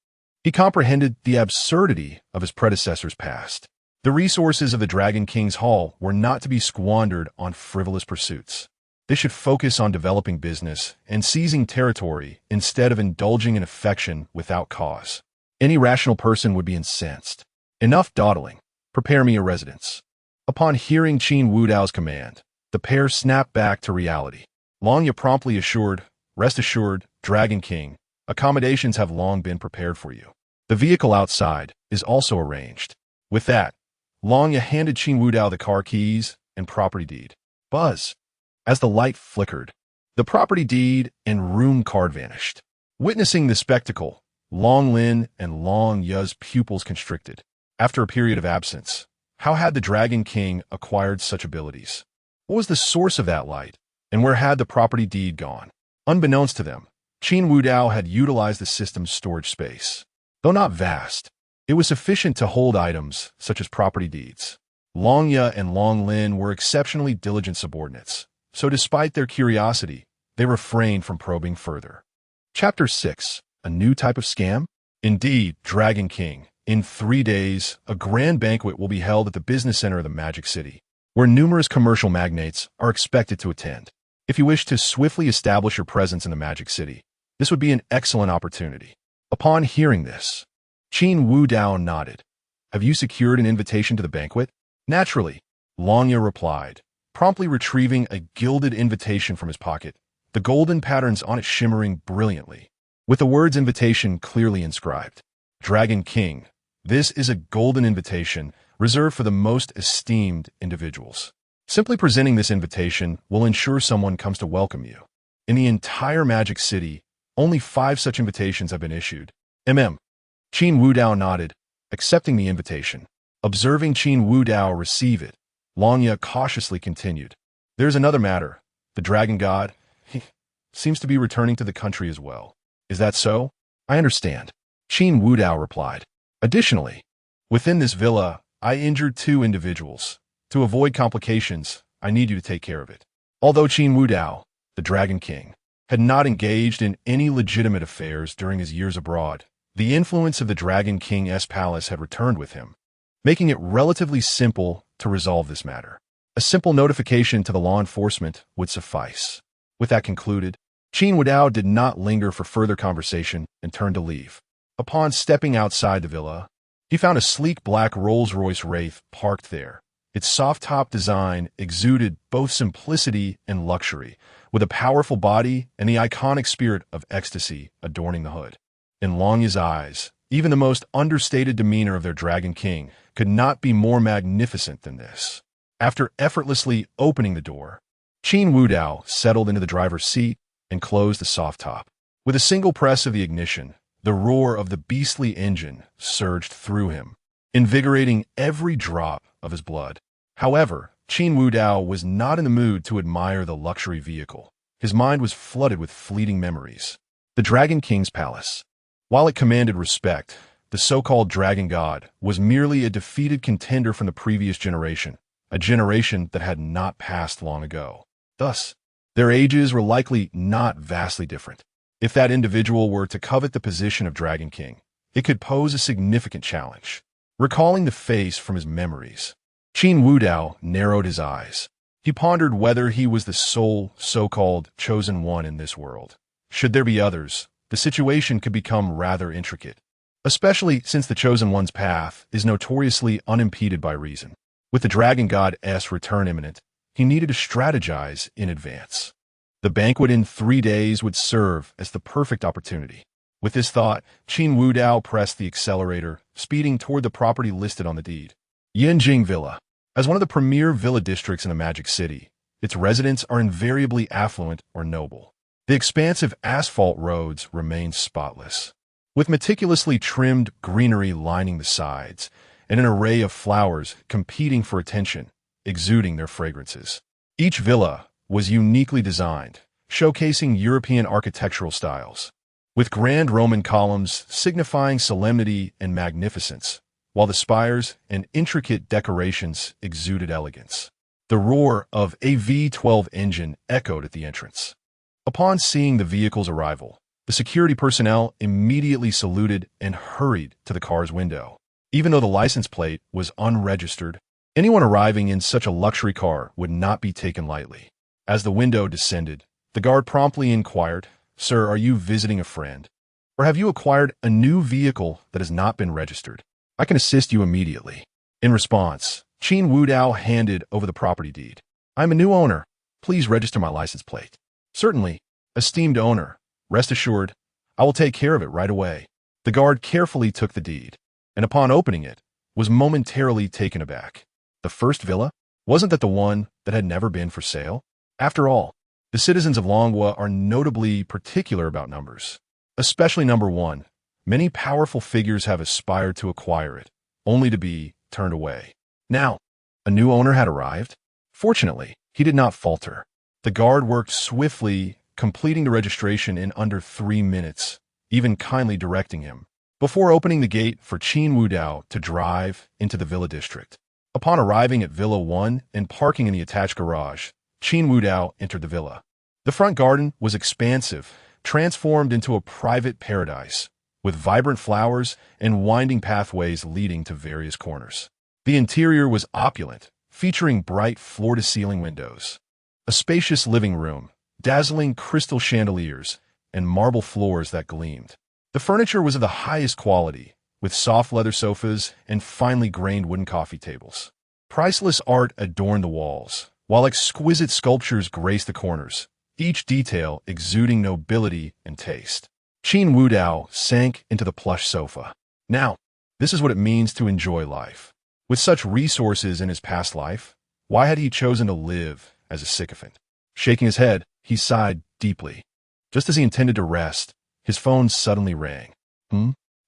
he comprehended the absurdity of his predecessor's past. The resources of the Dragon King's Hall were not to be squandered on frivolous pursuits. They should focus on developing business and seizing territory instead of indulging in affection without cause. Any rational person would be incensed. Enough dawdling. Prepare me a residence. Upon hearing Qin Wudao's command, the pair snapped back to reality. Long Yu promptly assured, rest assured, Dragon King, accommodations have long been prepared for you. The vehicle outside is also arranged. With that, Long Yu handed Qin Wudao the car keys and property deed. Buzz. As the light flickered, the property deed and room card vanished. Witnessing the spectacle, Long Lin and Long Yu's pupils constricted. After a period of absence, how had the Dragon King acquired such abilities? What was the source of that light, and where had the property deed gone? Unbeknownst to them, Qin Wudao had utilized the system's storage space. Though not vast, it was sufficient to hold items such as property deeds. Long Ye and Long Lin were exceptionally diligent subordinates, so despite their curiosity, they refrained from probing further. Chapter 6. A new type of scam? Indeed, Dragon King. In 3 days, a grand banquet will be held at the business center of the Magic City, where numerous commercial magnates are expected to attend. If you wish to swiftly establish your presence in the Magic City, this would be an excellent opportunity. Upon hearing this, Qin Wudao nodded. Have you secured an invitation to the banquet? Naturally, Long Ye replied, promptly retrieving a gilded invitation from his pocket, the golden patterns on it shimmering brilliantly, with the words invitation clearly inscribed. Dragon King, this is a golden invitation reserved for the most esteemed individuals. Simply presenting this invitation will ensure someone comes to welcome you. In the entire Magic City, only 5 such invitations have been issued. Qin Wudao nodded, accepting the invitation. Observing Qin Wudao receive it, Long Ye cautiously continued. There's another matter. The dragon god, he seems to be returning to the country as well. Is that so? I understand. Qin Wudao replied. Additionally, within this villa, I injured 2 individuals. To avoid complications, I need you to take care of it. Although Qin Wudao, the Dragon King, had not engaged in any legitimate affairs during his years abroad, the influence of the Dragon King's palace had returned with him, making it relatively simple to resolve this matter. A simple notification to the law enforcement would suffice. With that concluded, Qin Wudao did not linger for further conversation and turned to leave. Upon stepping outside the villa, he found a sleek black Rolls-Royce Wraith parked there. Its soft-top design exuded both simplicity and luxury, with a powerful body and the iconic spirit of ecstasy adorning the hood. In Long Ye's eyes, even the most understated demeanor of their Dragon King could not be more magnificent than this. After effortlessly opening the door, Qin Wudao settled into the driver's seat and closed the soft top. With a single press of the ignition, the roar of the beastly engine surged through him, invigorating every drop of his blood. However, Qin Wudao was not in the mood to admire the luxury vehicle. His mind was flooded with fleeting memories. The Dragon King's palace. While it commanded respect, the so-called Dragon God was merely a defeated contender from the previous generation, a generation that had not passed long ago. Thus, their ages were likely not vastly different. If that individual were to covet the position of Dragon King, it could pose a significant challenge. Recalling the face from his memories, Qin Wudao narrowed his eyes. He pondered whether he was the sole so-called chosen one in this world. Should there be others, the situation could become rather intricate, especially since the chosen one's path is notoriously unimpeded by reason. With the Dragon God's return imminent, he needed to strategize in advance. The banquet in 3 days would serve as the perfect opportunity. With this thought, Qin Wudao pressed the accelerator, speeding toward the property listed on the deed. Yanjing Villa. As one of the premier villa districts in the Magic City, its residents are invariably affluent or noble. The expansive asphalt roads remain spotless, with meticulously trimmed greenery lining the sides, and an array of flowers competing for attention, exuding their fragrances. Each villa was uniquely designed, showcasing European architectural styles, with grand Roman columns signifying solemnity and magnificence, while the spires and intricate decorations exuded elegance. The roar of a V12 engine echoed at the entrance. Upon seeing the vehicle's arrival, the security personnel immediately saluted and hurried to the car's window. Even though the license plate was unregistered, anyone arriving in such a luxury car would not be taken lightly. As the window descended, the guard promptly inquired, "Sir, are you visiting a friend? Or have you acquired a new vehicle that has not been registered? I can assist you immediately." In response, Qin Wudao handed over the property deed. "I'm a new owner. Please register my license plate." "Certainly, esteemed owner. Rest assured, I will take care of it right away." The guard carefully took the deed, and upon opening it, was momentarily taken aback. The first villa? Wasn't that the one that had never been for sale? After all, the citizens of Longhua are notably particular about numbers, especially number 1. Many powerful figures have aspired to acquire it, only to be turned away. Now, a new owner had arrived. Fortunately, he did not falter. The guard worked swiftly completing the registration in under 3 minutes, even kindly directing him, before opening the gate for Qin Wudao to drive into the villa district. Upon arriving at Villa 1 and parking in the attached garage, Qin Wudao entered the villa. The front garden was expansive, transformed into a private paradise, with vibrant flowers and winding pathways leading to various corners. The interior was opulent, featuring bright floor-to-ceiling windows, a spacious living room, dazzling crystal chandeliers, and marble floors that gleamed. The furniture was of the highest quality, with soft leather sofas and finely grained wooden coffee tables. Priceless art adorned the walls, while exquisite sculptures graced the corners, each detail exuding nobility and taste. Qin Wudao sank into the plush sofa. Now, this is what it means to enjoy life. With such resources in his past life, why had he chosen to live as a sycophant? Shaking his head, he sighed deeply. Just as he intended to rest, his phone suddenly rang.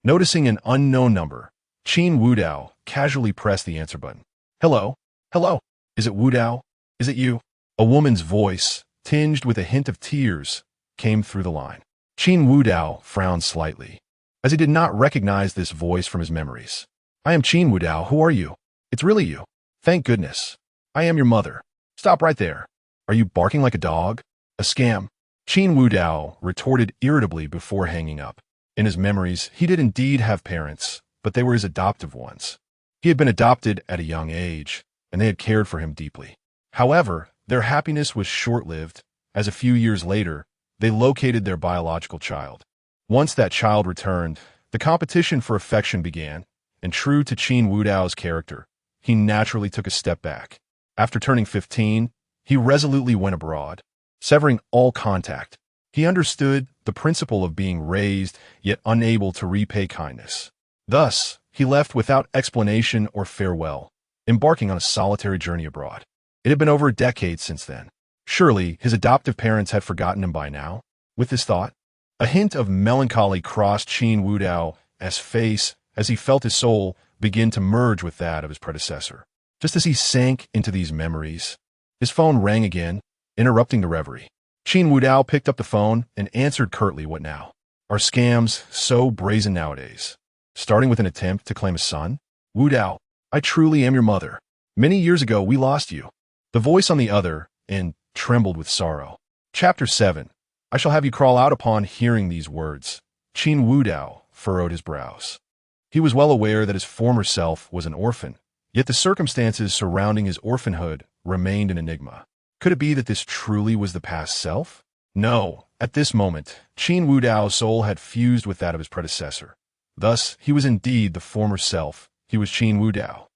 Noticing an unknown number, Qin Wudao casually pressed the answer button. Hello? Hello? Is it Wudao? Is it you? A woman's voice, tinged with a hint of tears, came through the line. Qin Wudao frowned slightly, as he did not recognize this voice from his memories. I am Qin Wudao. Who are you? It's really you. Thank goodness. I am your mother. Stop right there. Are you barking like a dog? A scam. Qin Wudao retorted irritably before hanging up. In his memories, he did indeed have parents, but they were his adoptive ones. He had been adopted at a young age, and they had cared for him deeply. However, their happiness was short-lived, as a few years later, they located their biological child. Once that child returned, the competition for affection began, and true to Qin Wudao's character, he naturally took a step back. After turning 15, he resolutely went abroad, severing all contact. He understood the principle of being raised, yet unable to repay kindness. Thus, he left without explanation or farewell, embarking on a solitary journey abroad. It had been over a decade since then. Surely, his adoptive parents had forgotten him by now. With this thought, a hint of melancholy crossed Qin Wudao's face as he felt his soul begin to merge with that of his predecessor. Just as he sank into these memories, his phone rang again, interrupting the reverie. Qin Wudao picked up the phone and answered curtly. What now? Are scams so brazen nowadays? Starting with an attempt to claim a son? Wudao, I truly am your mother. Many years ago, we lost you. The voice on the other end trembled with sorrow. Chapter 7. I shall have you crawl out. Upon hearing these words, Qin Wudao furrowed his brows. He was well aware that his former self was an orphan, yet the circumstances surrounding his orphanhood remained an enigma. Could it be that this truly was the past self? No. At this moment, Qin Wudao's soul had fused with that of his predecessor. Thus, he was indeed the former self. He was Qin Wudao.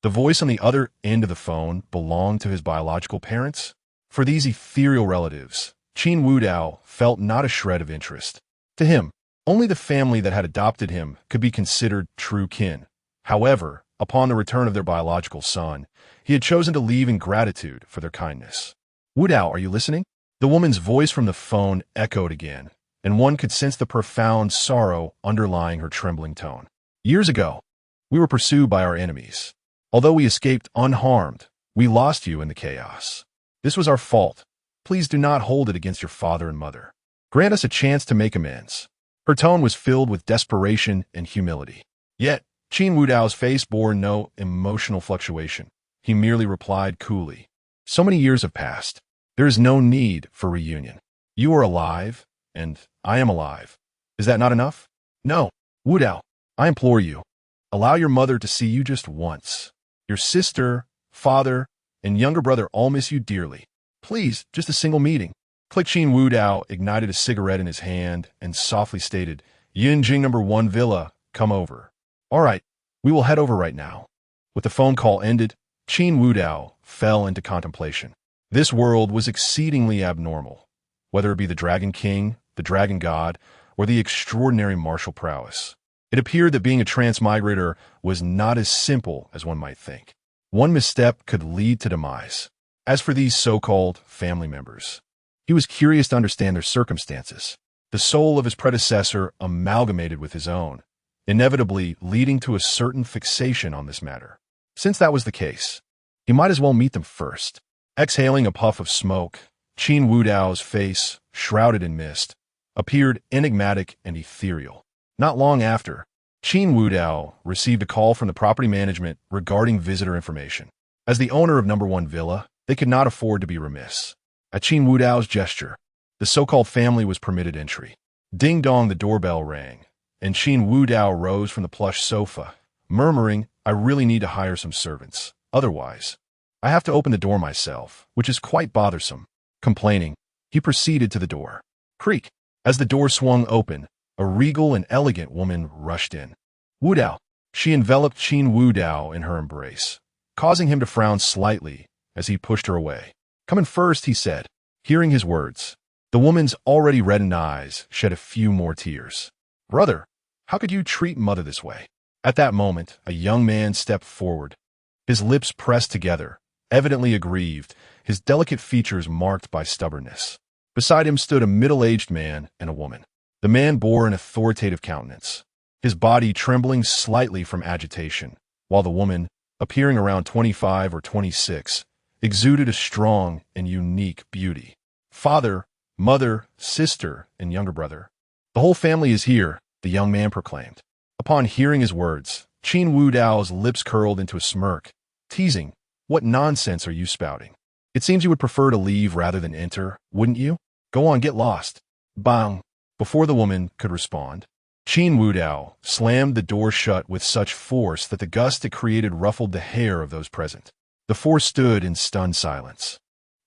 The voice on the other end of the phone belonged to his biological parents. For these ethereal relatives, Qin Wudao felt not a shred of interest. To him, only the family that had adopted him could be considered true kin. However, upon the return of their biological son, he had chosen to leave in gratitude for their kindness. Wudao, are you listening? The woman's voice from the phone echoed again, and one could sense the profound sorrow underlying her trembling tone. Years ago, we were pursued by our enemies. Although we escaped unharmed, we lost you in the chaos. This was our fault. Please do not hold it against your father and mother. Grant us a chance to make amends. Her tone was filled with desperation and humility. Yet, Qin Wudao's face bore no emotional fluctuation. He merely replied coolly, so many years have passed. There is no need for reunion. You are alive, and I am alive. Is that not enough? No. Wudao, I implore you, allow your mother to see you just once. Your sister, father, and younger brother all miss you dearly. Please, just a single meeting. Click. Qin Wudao ignited a cigarette in his hand and softly stated, Yinjing number 1 Villa, come over. All right, we will head over right now. With the phone call ended, Qin Wudao fell into contemplation. This world was exceedingly abnormal, whether it be the Dragon King, the Dragon God, or the extraordinary martial prowess. It appeared that being a transmigrator was not as simple as one might think. One misstep could lead to demise. As for these so-called family members, he was curious to understand their circumstances. The soul of his predecessor amalgamated with his own, inevitably leading to a certain fixation on this matter. Since that was the case, he might as well meet them first. Exhaling a puff of smoke, Qin Wudao's face shrouded in mist, appeared enigmatic and ethereal. Not long after, Qin Wudao received a call from the property management regarding visitor information. As the owner of number 1 villa, they could not afford to be remiss. At Qin Wudao's gesture, the so-called family was permitted entry. Ding-dong, the doorbell rang, and Qin Wudao rose from the plush sofa, murmuring, "I really need to hire some servants. Otherwise, I have to open the door myself, which is quite bothersome." Complaining, he proceeded to the door. Creak. As the door swung open, a regal and elegant woman rushed in. Wudao. She enveloped Qin Wudao in her embrace, causing him to frown slightly as he pushed her away. "Come in first," he said. Hearing his words, the woman's already reddened eyes shed a few more tears. "Brother, how could you treat mother this way?" At that moment, a young man stepped forward, his lips pressed together, evidently aggrieved, his delicate features marked by stubbornness. Beside him stood a middle-aged man and a woman. The man bore an authoritative countenance, his body trembling slightly from agitation, while the woman, appearing around 25 or 26, exuded a strong and unique beauty. "Father, mother, sister, and younger brother. The whole family is here," the young man proclaimed. Upon hearing his words, Qin Wudao's lips curled into a smirk, teasing, "What nonsense are you spouting? It seems you would prefer to leave rather than enter, wouldn't you? Go on, get lost." Bang! Before the woman could respond, Qin Wudao slammed the door shut with such force that the gust it created ruffled the hair of those present. The four stood in stunned silence,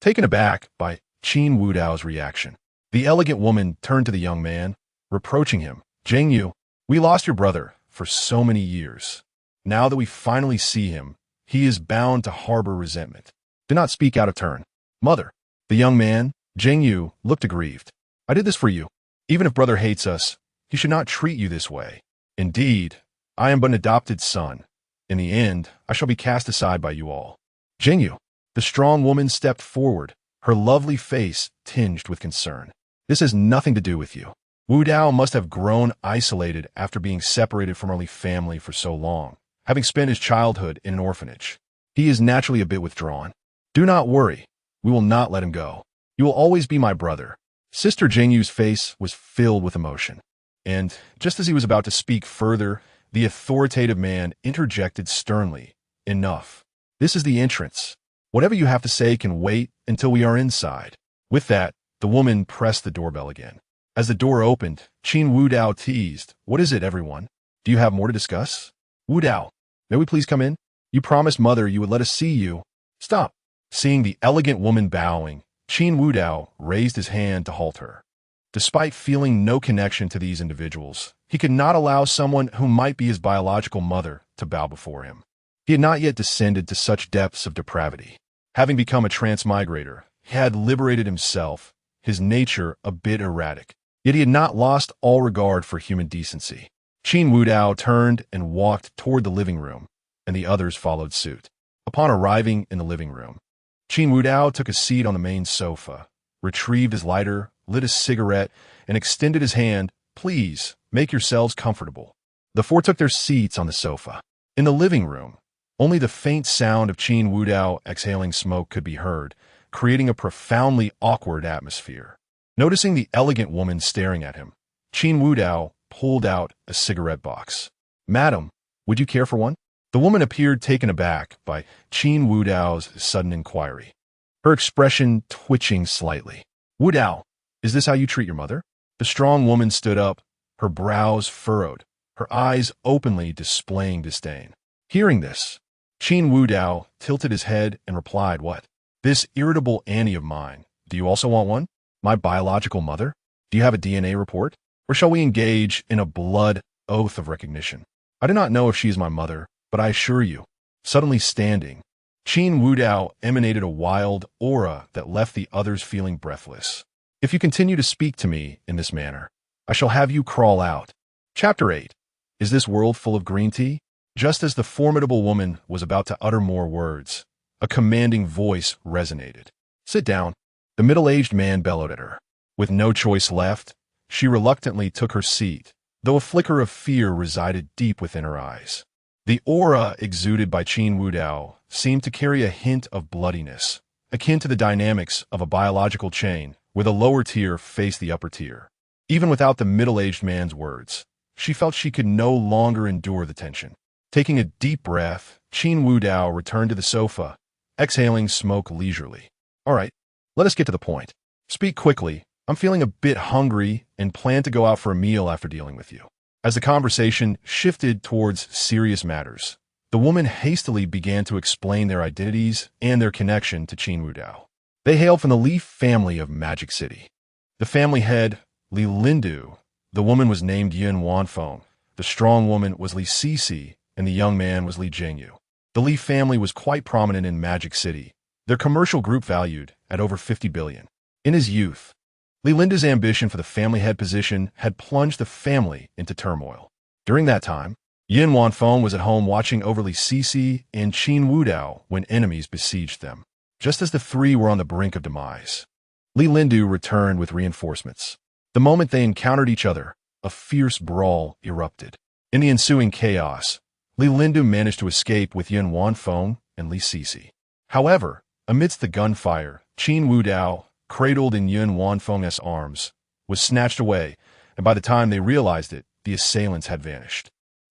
taken aback by Qin Wudao's reaction. The elegant woman turned to the young man, reproaching him. "Zheng Yu, we lost your brother for so many years. Now that we finally see him, he is bound to harbor resentment. Do not speak out of turn." "Mother." The young man, Zheng Yu, looked aggrieved. "I did this for you. Even if brother hates us, he should not treat you this way. Indeed, I am but an adopted son. In the end, I shall be cast aside by you all." "Zheng Yu." The strong woman stepped forward, her lovely face tinged with concern. "This has nothing to do with you. Wu Dao must have grown isolated after being separated from early family for so long, having spent his childhood in an orphanage. He is naturally a bit withdrawn. Do not worry. We will not let him go. You will always be my brother." Sister Zheng Yu's face was filled with emotion, and just as he was about to speak further, the authoritative man interjected sternly, "Enough. This is the entrance. Whatever you have to say can wait until we are inside." With that, the woman pressed the doorbell again. As the door opened, Qin Wudao teased, "What is it, everyone? Do you have more to discuss?" "Wudao, may we please come in? You promised mother you would let us see you." "Stop." Seeing the elegant woman bowing, Qin Wudao raised his hand to halt her. Despite feeling no connection to these individuals, he could not allow someone who might be his biological mother to bow before him. He had not yet descended to such depths of depravity. Having become a transmigrator, he had liberated himself, his nature a bit erratic. Yet he had not lost all regard for human decency. Qin Wudao turned and walked toward the living room, and the others followed suit. Upon arriving in the living room, Qin Wudao took a seat on the main sofa, retrieved his lighter, lit a cigarette, and extended his hand. "Please, make yourselves comfortable." The four took their seats on the sofa. In the living room, only the faint sound of Qin Wudao exhaling smoke could be heard, creating a profoundly awkward atmosphere. Noticing the elegant woman staring at him, Qin Wudao pulled out a cigarette box. "Madam, would you care for one?" The woman appeared taken aback by Qin Wudao's sudden inquiry, her expression twitching slightly. "Wudao, is this how you treat your mother?" The strong woman stood up, her brows furrowed, her eyes openly displaying disdain. Hearing this, Qin Wudao tilted his head and replied, "What? This irritable Annie of mine, do you also want one? My biological mother? Do you have a DNA report? Or shall we engage in a blood oath of recognition? I do not know if she is my mother, but I assure you." Suddenly standing, Qin Wudao emanated a wild aura that left the others feeling breathless. "If you continue to speak to me in this manner, I shall have you crawl out." Chapter 8. Is this world full of green tea? Just as the formidable woman was about to utter more words, a commanding voice resonated. "Sit down." The middle-aged man bellowed at her. With no choice left, she reluctantly took her seat, though a flicker of fear resided deep within her eyes. The aura exuded by Qin Wudao seemed to carry a hint of bloodiness, akin to the dynamics of a biological chain, where the lower tier faced the upper tier. Even without the middle-aged man's words, she felt she could no longer endure the tension. Taking a deep breath, Qin Wudao returned to the sofa, exhaling smoke leisurely. All right, let us get to the point. Speak quickly. I'm feeling a bit hungry and plan to go out for a meal after dealing with you. As the conversation shifted towards serious matters, the woman hastily began to explain their identities and their connection to Qin Wudao. They hailed from the Li family of Magic City. The family head, Li Lindu, the woman was named Yin Wanfeng, the strong woman was Li Sisi, and the young man was Li Jingyu. The Li family was quite prominent in Magic City, their commercial group valued at over 50 billion. In his youth, Li Lindu's ambition for the family head position had plunged the family into turmoil. During that time, Yin Wanfeng was at home watching over Li Sisi and Qin Wudao when enemies besieged them. Just as the three were on the brink of demise, Li Lindu returned with reinforcements. The moment they encountered each other, a fierce brawl erupted. In the ensuing chaos, Li Lindu managed to escape with Yin Wanfeng and Li Sisi. However, amidst the gunfire, Qin Wudao, cradled in Yin Wanfeng's arms, was snatched away, and by the time they realized it, the assailants had vanished.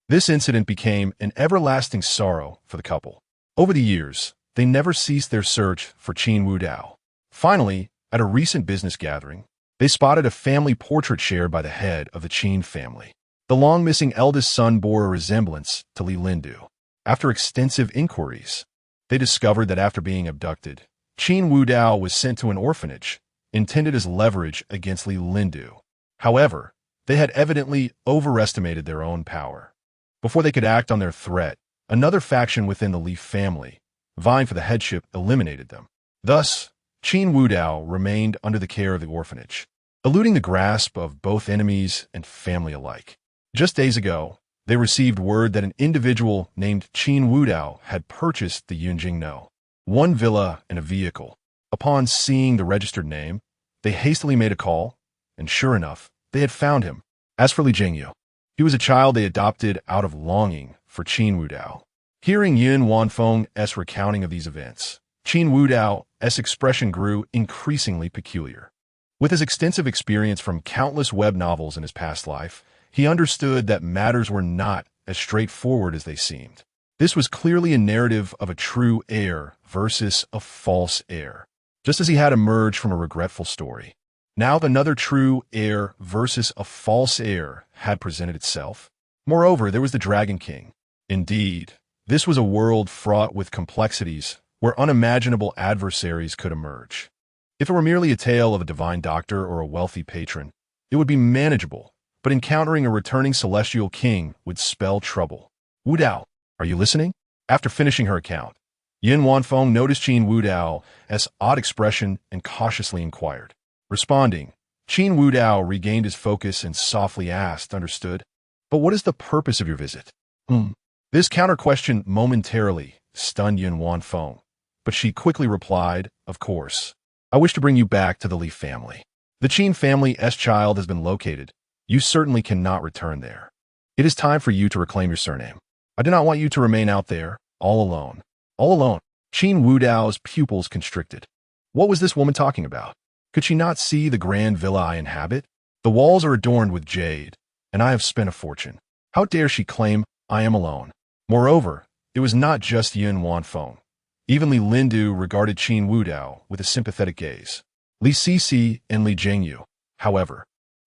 This incident became an everlasting sorrow for the couple. Over the years, they never ceased their search for Qin Wudao. Finally, at a recent business gathering, they spotted a family portrait shared by the head of the Qin family. The long-missing eldest son bore a resemblance to Li Lindu. After extensive inquiries, they discovered that after being abducted, Qin Wudao was sent to an orphanage, intended as leverage against Li Lindu. However, they had evidently overestimated their own power. Before they could act on their threat, another faction within the Li family, vying for the headship, eliminated them. Thus, Qin Wudao remained under the care of the orphanage, eluding the grasp of both enemies and family alike. Just days ago, they received word that an individual named Qin Wudao had purchased the Yunjingno, one villa and a vehicle. Upon seeing the registered name, they hastily made a call, and sure enough, they had found him. As for Li Jingyu, he was a child they adopted out of longing for Qin Wudao. Hearing Yin Wanfeng's recounting of these events, Qin Wudao's expression grew increasingly peculiar. With his extensive experience from countless web novels in his past life, he understood that matters were not as straightforward as they seemed. This was clearly a narrative of a true heir versus a false heir. Just as he had emerged from a regretful story, now another true heir versus a false heir had presented itself. Moreover, there was the Dragon King. Indeed, this was a world fraught with complexities where unimaginable adversaries could emerge. If it were merely a tale of a divine doctor or a wealthy patron, it would be manageable, but encountering a returning celestial king would spell trouble. Wudao, are you listening? After finishing her account, Yin Wanfeng noticed Qin Wudao's odd expression and cautiously inquired. Responding, Qin Wudao regained his focus and softly asked, "Understood. But what is the purpose of your visit?" This counter-question momentarily stunned Yin Wanfeng, but she quickly replied, "Of course. I wish to bring you back to the Li family. The Qin family's child has been located. You certainly cannot return there. It is time for you to reclaim your surname. I do not want you to remain out there, all alone." All alone. Qin Wudao's pupils constricted. What was this woman talking about? Could she not see the grand villa I inhabit? The walls are adorned with jade, and I have spent a fortune. How dare she claim I am alone? Moreover, it was not just Yin Wanfeng. Even Li Lindu regarded Qin Wudao with a sympathetic gaze. Li Sisi and Li Jingyu, however,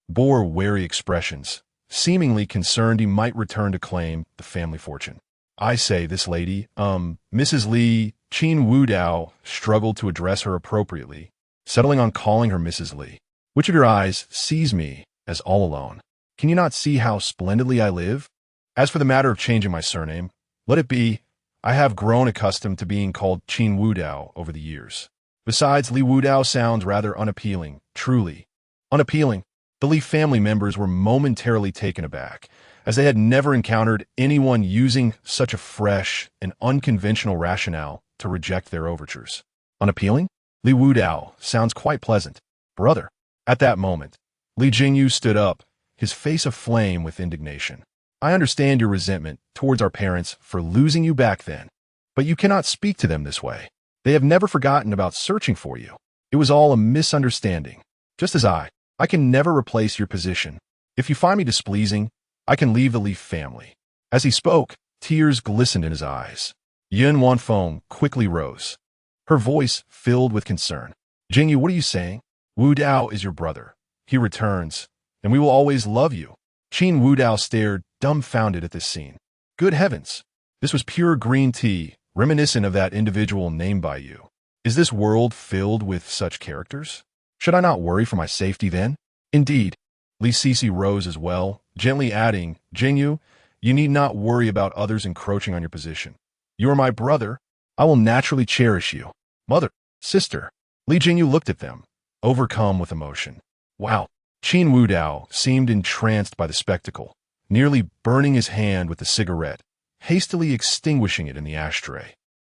bore wary expressions, seemingly concerned he might return to claim the family fortune. I say, this lady, Mrs. Li, Qin Wudao struggled to address her appropriately, settling on calling her Mrs. Li. Which of your eyes sees me as all alone? Can you not see how splendidly I live? As for the matter of changing my surname, let it be. I have grown accustomed to being called Qin Wudao over the years. Besides, Li Wudao sounds rather unappealing, truly. Unappealing. The Li family members were momentarily taken aback, as they had never encountered anyone using such a fresh and unconventional rationale to reject their overtures. Unappealing? Li Wudao sounds quite pleasant. Brother. At that moment, Li Jingyu stood up, his face aflame with indignation. I understand your resentment towards our parents for losing you back then, but you cannot speak to them this way. They have never forgotten about searching for you. It was all a misunderstanding. just as I can never replace your position. If you find me displeasing, I can leave the Leaf family." As he spoke, tears glistened in his eyes. Yun Wanfeng quickly rose, her voice filled with concern. "Jingyu, what are you saying? Wu Dao is your brother. He returns, and we will always love you." Qin Wu Dao stared, dumbfounded at this scene. Good heavens! This was pure green tea, reminiscent of that individual named by you. Is this world filled with such characters? Should I not worry for my safety then? Indeed. Li Sisi rose as well, gently adding, "Jingyu, you need not worry about others encroaching on your position. You are my brother. I will naturally cherish you." "Mother, sister." Li Jingyu looked at them, overcome with emotion. Wow. Qin Wu Dao seemed entranced by the spectacle, nearly burning his hand with the cigarette, hastily extinguishing it in the ashtray.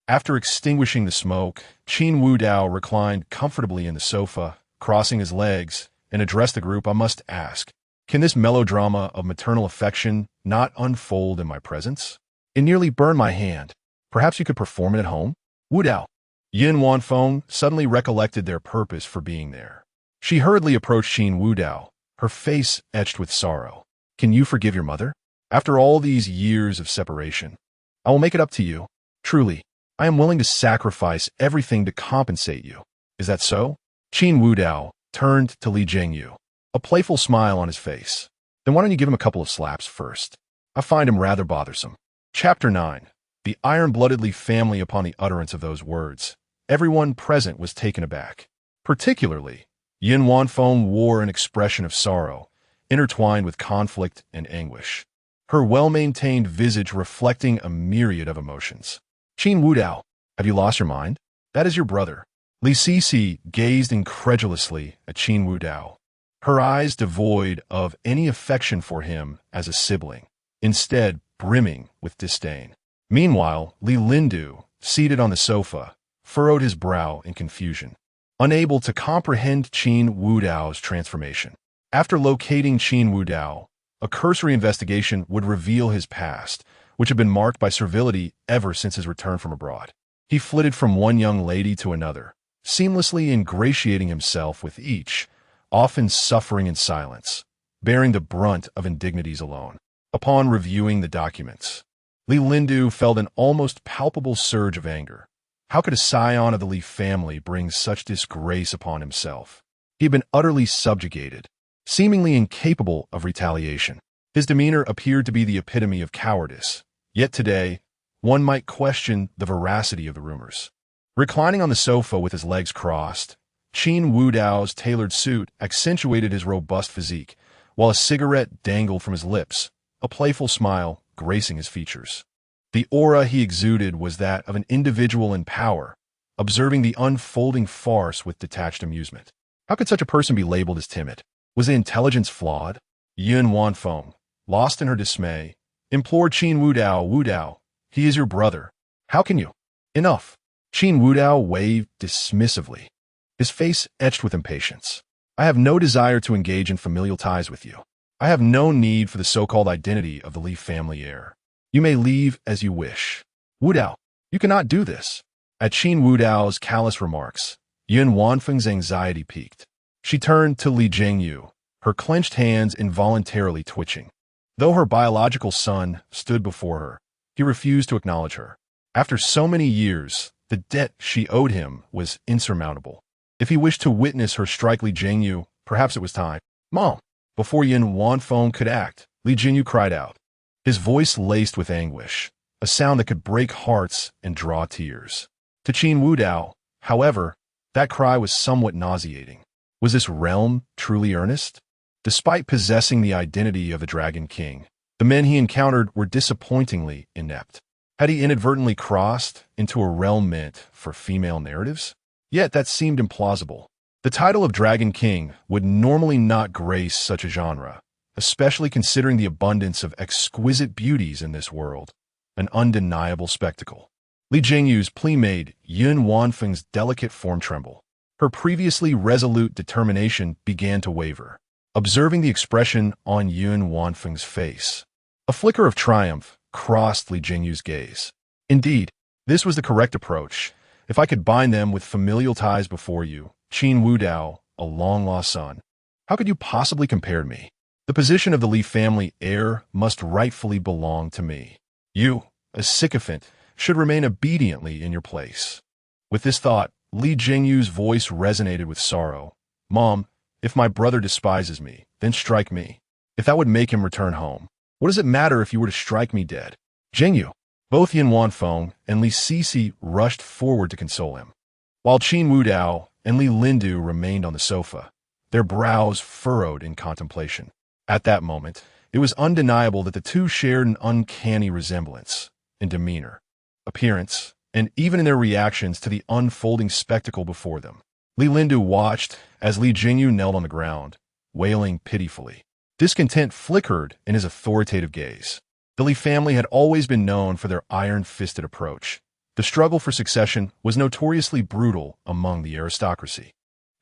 After extinguishing the smoke, Qin Wu Dao reclined comfortably in the sofa, crossing his legs, and addressed the group. "I must ask, can this melodrama of maternal affection not unfold in my presence? It nearly burned my hand. Perhaps you could perform it at home?" Wu Dao. Yin Wanfeng suddenly recollected their purpose for being there. She hurriedly approached Qin Wu Dao, her face etched with sorrow. "Can you forgive your mother? After all these years of separation, I will make it up to you. Truly, I am willing to sacrifice everything to compensate you. Is that so?" Qin Wu Dao turned to Li Jingyu, a playful smile on his face. "Then why don't you give him a couple of slaps first? I find him rather bothersome." Chapter 9. The iron-blooded Li family. Upon the utterance of those words, everyone present was taken aback. Particularly, Yin Wanfeng wore an expression of sorrow, intertwined with conflict and anguish, her well-maintained visage reflecting a myriad of emotions. "Qin Wu Dao, have you lost your mind? That is your brother." Li Sisi gazed incredulously at Qin Wu Dao, her eyes devoid of any affection for him as a sibling, instead brimming with disdain. Meanwhile, Li Lindu, seated on the sofa, furrowed his brow in confusion, unable to comprehend Qin Wu Dao's transformation. After locating Qin Wu Dao, a cursory investigation would reveal his past, which had been marked by servility ever since his return from abroad. He flitted from one young lady to another, seamlessly ingratiating himself with each, often suffering in silence, bearing the brunt of indignities alone. Upon reviewing the documents, Li Lindu felt an almost palpable surge of anger. How could a scion of the Li family bring such disgrace upon himself? He had been utterly subjugated, seemingly incapable of retaliation. His demeanor appeared to be the epitome of cowardice. Yet today, one might question the veracity of the rumors. Reclining on the sofa with his legs crossed, Qin Wu Dao's tailored suit accentuated his robust physique, while a cigarette dangled from his lips, a playful smile gracing his features. The aura he exuded was that of an individual in power, observing the unfolding farce with detached amusement. How could such a person be labeled as timid? Was his intelligence flawed? Yun Wanfeng, lost in her dismay, implored Qin Wu Dao. "Wu Dao, he is your brother. How can you?" "Enough." Qin Wu Dao waved dismissively, his face etched with impatience. "I have no desire to engage in familial ties with you. I have no need for the so-called identity of the Li family heir. You may leave as you wish." "Wu Dao, you cannot do this." At Qin Wu Dao's callous remarks, Yun Wanfeng's anxiety peaked. She turned to Li Jingyu, her clenched hands involuntarily twitching. Though her biological son stood before her, he refused to acknowledge her. After so many years, the debt she owed him was insurmountable. If he wished to witness her strike Li Jingyu, perhaps it was time. "Mom!" Before Yin Wanfeng could act, Li Jingyu cried out, his voice laced with anguish, a sound that could break hearts and draw tears. To Qin Wu Dao, however, that cry was somewhat nauseating. Was this realm truly earnest? Despite possessing the identity of the Dragon King, the men he encountered were disappointingly inept. Had he inadvertently crossed into a realm meant for female narratives? Yet that seemed implausible. The title of Dragon King would normally not grace such a genre, especially considering the abundance of exquisite beauties in this world, an undeniable spectacle. Li Jingyu's plea made Yun Wanfeng's delicate form tremble. Her previously resolute determination began to waver. Observing the expression on Yun Wanfeng's face, a flicker of triumph crossed Li Jingyu's gaze. Indeed, this was the correct approach. If I could bind them with familial ties before you, Qin Wu Dao, a long-lost son. How could you possibly compare to me? The position of the Li family heir must rightfully belong to me. You, a sycophant, should remain obediently in your place. With this thought, Li Jingyu's voice resonated with sorrow. Mom, if my brother despises me, then strike me. If that would make him return home, what does it matter if you were to strike me dead? Jingyu. Both Yin Wanfeng and Li Sisi rushed forward to console him, while Qin Wudao and Li Lindu remained on the sofa, their brows furrowed in contemplation. At that moment, it was undeniable that the two shared an uncanny resemblance in demeanor, appearance, and even in their reactions to the unfolding spectacle before them. Li Lindu watched as Li Jingyu knelt on the ground, wailing pitifully. Discontent flickered in his authoritative gaze. The Li family had always been known for their iron-fisted approach. The struggle for succession was notoriously brutal among the aristocracy.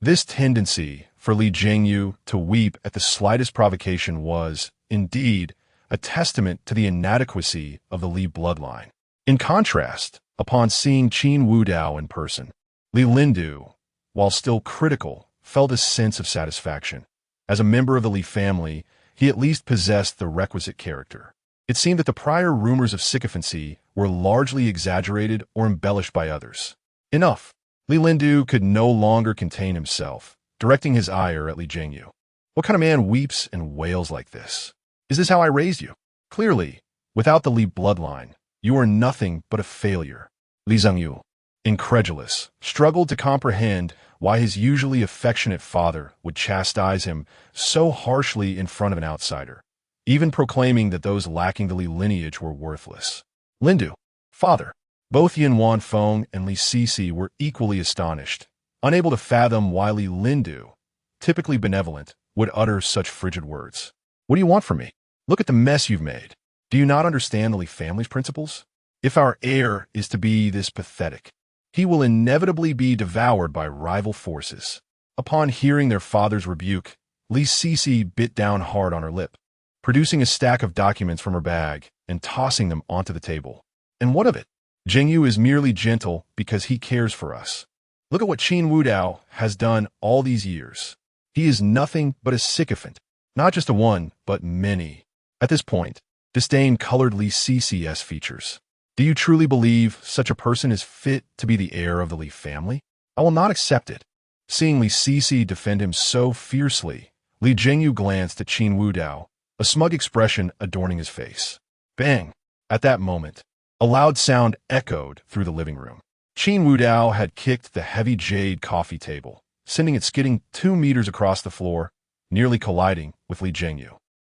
This tendency for Li Jingyu to weep at the slightest provocation was, indeed, a testament to the inadequacy of the Li bloodline. In contrast, upon seeing Qin Wudao in person, Li Lindu, while still critical, felt a sense of satisfaction. As a member of the Li family, he at least possessed the requisite character. It seemed that the prior rumors of sycophancy were largely exaggerated or embellished by others. Enough. Li Lindu could no longer contain himself, directing his ire at Li Jingyu. What kind of man weeps and wails like this? Is this how I raised you? Clearly, without the Li bloodline, you are nothing but a failure. Li Zhengyu, incredulous, struggled to comprehend why his usually affectionate father would chastise him so harshly in front of an outsider, even proclaiming that those lacking the Li lineage were worthless. Lindu, father. Both Yin Wanfeng and Li Sisi were equally astonished, unable to fathom why Li Lindu, typically benevolent, would utter such frigid words. What do you want from me? Look at the mess you've made. Do you not understand the Li family's principles? If our heir is to be this pathetic, he will inevitably be devoured by rival forces. Upon hearing their father's rebuke, Li Sisi bit down hard on her lip, producing a stack of documents from her bag and tossing them onto the table. And what of it? Jingyu is merely gentle because he cares for us. Look at what Qin Wudao has done all these years. He is nothing but a sycophant, not just a one, but many. At this point, disdain colored Li Sisi's features. Do you truly believe such a person is fit to be the heir of the Li family? I will not accept it. Seeing Li Sisi defend him so fiercely, Li Jingyu glanced at Qin Wudao, a smug expression adorning his face. Bang! At that moment, a loud sound echoed through the living room. Qin Wudao had kicked the heavy jade coffee table, sending it skidding 2 meters across the floor, nearly colliding with Li Jingyu.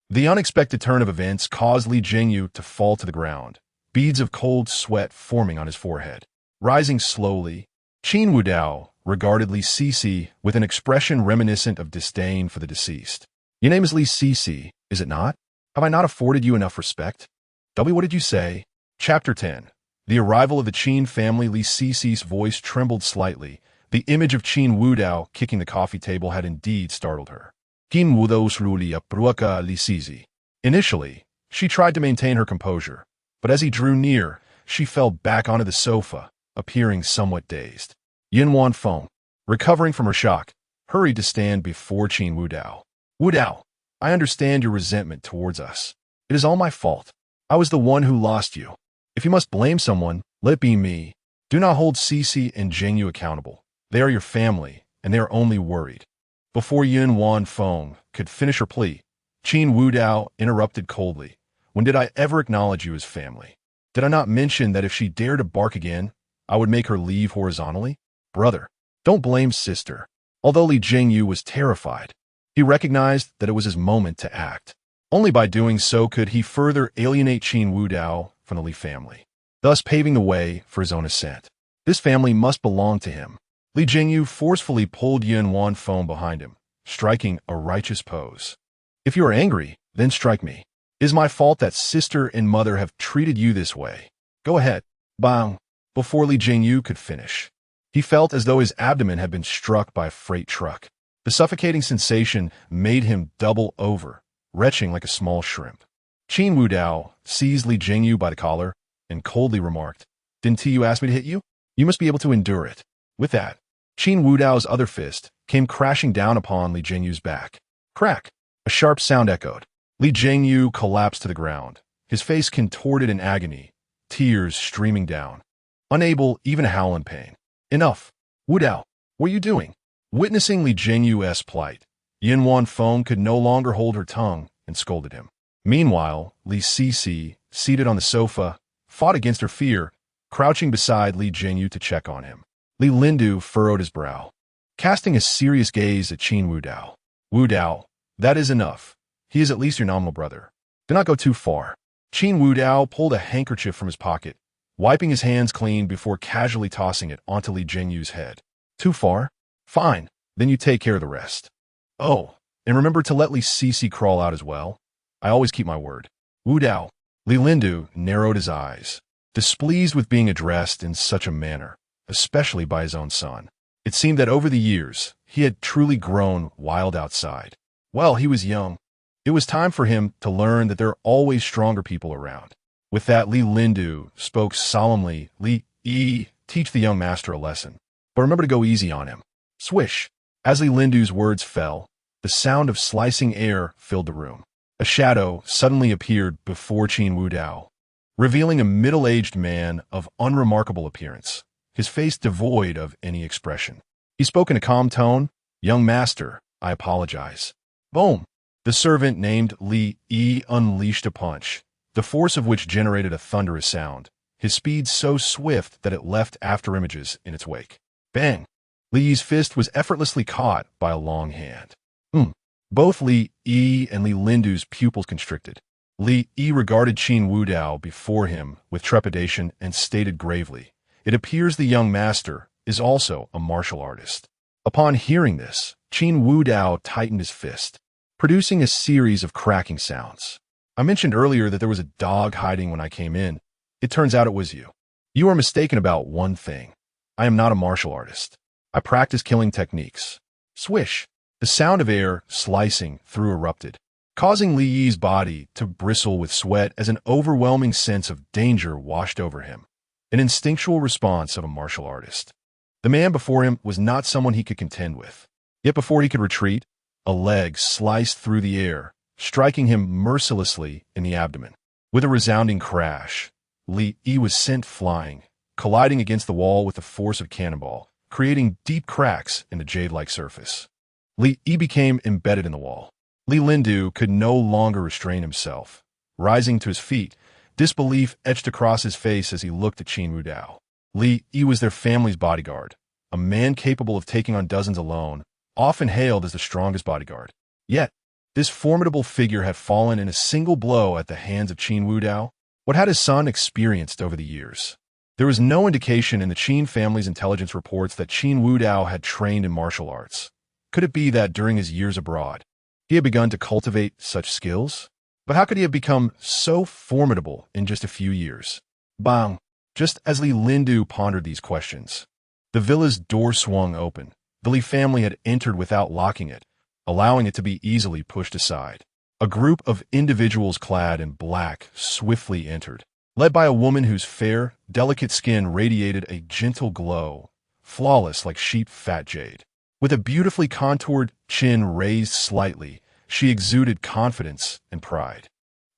The unexpected turn of events caused Li Jingyu to fall to the ground, beads of cold sweat forming on his forehead. Rising slowly, Qin Wudao regarded Li Sisi with an expression reminiscent of disdain for the deceased. Your name is Li Sisi, is it not? Have I not afforded you enough respect? W, what did you say? Chapter 10. The arrival of the Qin family. Li Sisi's voice trembled slightly. The image of Qin Wudao kicking the coffee table had indeed startled her. Qin Wudao's ruli apruaka Li Sisi. Initially, she tried to maintain her composure, but as he drew near, she fell back onto the sofa, appearing somewhat dazed. Yin Wanfeng, recovering from her shock, hurried to stand before Qin Wudao. Wudao, I understand your resentment towards us. It is all my fault. I was the one who lost you. If you must blame someone, let it be me. Do not hold Sisi and Jingyu accountable. They are your family, and they are only worried. Before Yin Wanfeng could finish her plea, Qin Wudao interrupted coldly. When did I ever acknowledge you as family? Did I not mention that if she dared to bark again, I would make her leave horizontally? Brother, don't blame sister. Although Li Jingyu was terrified, he recognized that it was his moment to act. Only by doing so could he further alienate Qin Wudao from the Li family, thus paving the way for his own ascent. This family must belong to him. Li Jingyu forcefully pulled Yin Wanfeng behind him, striking a righteous pose. If you are angry, then strike me. It is my fault that sister and mother have treated you this way. Go ahead. Bang! Before Li Jingyu could finish, he felt as though his abdomen had been struck by a freight truck. The suffocating sensation made him double over, retching like a small shrimp. Qin Wudao seized Li Jingyu by the collar and coldly remarked, Didn't you ask me to hit you? You must be able to endure it. With that, Qin Wudao's other fist came crashing down upon Li Jingyu's back. Crack! A sharp sound echoed. Li Jingyu collapsed to the ground, his face contorted in agony, tears streaming down. Unable even to howl in pain. Enough! Wu Dao, what are you doing? Witnessing Li Jingyu's plight, Yin Wanfeng could no longer hold her tongue and scolded him. Meanwhile, Li Sisi, seated on the sofa, fought against her fear, crouching beside Li Jingyu to check on him. Li Lindu furrowed his brow, casting a serious gaze at Qin Wu Dao. Wu Dao, that is enough. He is at least your nominal brother. Do not go too far. Qin Wu Dao pulled a handkerchief from his pocket, wiping his hands clean before casually tossing it onto Li Jingyu's head. Too far? Fine, then you take care of the rest. Oh, and remember to let Li Sisi crawl out as well. I always keep my word. Wu Dao. Li Lindu narrowed his eyes, displeased with being addressed in such a manner, especially by his own son. It seemed that over the years, he had truly grown wild outside. Well, he was young. It was time for him to learn that there are always stronger people around. With that, Li Lindu spoke solemnly. Li, teach the young master a lesson. But remember to go easy on him. Swish. As Li Lindu's words fell, the sound of slicing air filled the room. A shadow suddenly appeared before Qin Wu Dao, revealing a middle-aged man of unremarkable appearance, his face devoid of any expression. He spoke in a calm tone. Young master, I apologize. Boom! The servant named Li unleashed a punch, the force of which generated a thunderous sound, his speed so swift that it left afterimages in its wake. Bang! Li's fist was effortlessly caught by a long hand. Both Li and Li Lindu's pupils constricted. Li regarded Qin Wu Dao before him with trepidation and stated gravely, "It appears the young master is also a martial artist." Upon hearing this, Qin Wu Dao tightened his fist, producing a series of cracking sounds. I mentioned earlier that there was a dog hiding when I came in. It turns out it was you. You are mistaken about one thing. I am not a martial artist. I practice killing techniques. Swish! The sound of air slicing through erupted, causing Li Yi's body to bristle with sweat as an overwhelming sense of danger washed over him, an instinctual response of a martial artist. The man before him was not someone he could contend with. Yet before he could retreat, a leg sliced through the air, striking him mercilessly in the abdomen. With a resounding crash, Li Yi was sent flying, colliding against the wall with the force of cannonball, creating deep cracks in the jade-like surface. Li Yi became embedded in the wall. Li Lindu could no longer restrain himself. Rising to his feet, disbelief etched across his face as he looked at Qin Wu Dao. Li Yi was their family's bodyguard, a man capable of taking on dozens alone, often hailed as the strongest bodyguard. Yet, this formidable figure had fallen in a single blow at the hands of Qin Wu Dao. What had his son experienced over the years? There was no indication in the Qin family's intelligence reports that Qin Wu Dao had trained in martial arts. Could it be that during his years abroad, he had begun to cultivate such skills? But how could he have become so formidable in just a few years? Bang! Just as Li Lindu pondered these questions, the villa's door swung open. The Li family had entered without locking it, allowing it to be easily pushed aside. A group of individuals clad in black swiftly entered, led by a woman whose fair, delicate skin radiated a gentle glow, flawless like sheep fat jade. With a beautifully contoured chin raised slightly, she exuded confidence and pride.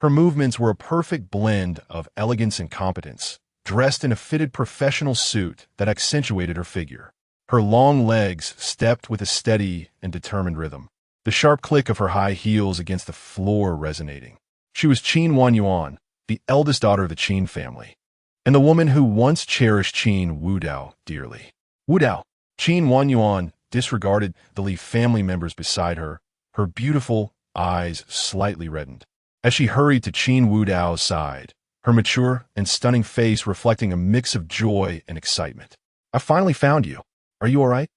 Her movements were a perfect blend of elegance and competence, dressed in a fitted professional suit that accentuated her figure. Her long legs stepped with a steady and determined rhythm, the sharp click of her high heels against the floor resonating. She was Qin Wanyuan, the eldest daughter of the Qin family, and the woman who once cherished Qin Wu Dao dearly. Wu Dao, Qin Wanyuan disregarded the Li family members beside her, her beautiful eyes slightly reddened. As she hurried to Qin Wu Dao's side, her mature and stunning face reflecting a mix of joy and excitement. I finally found you. Are you all right?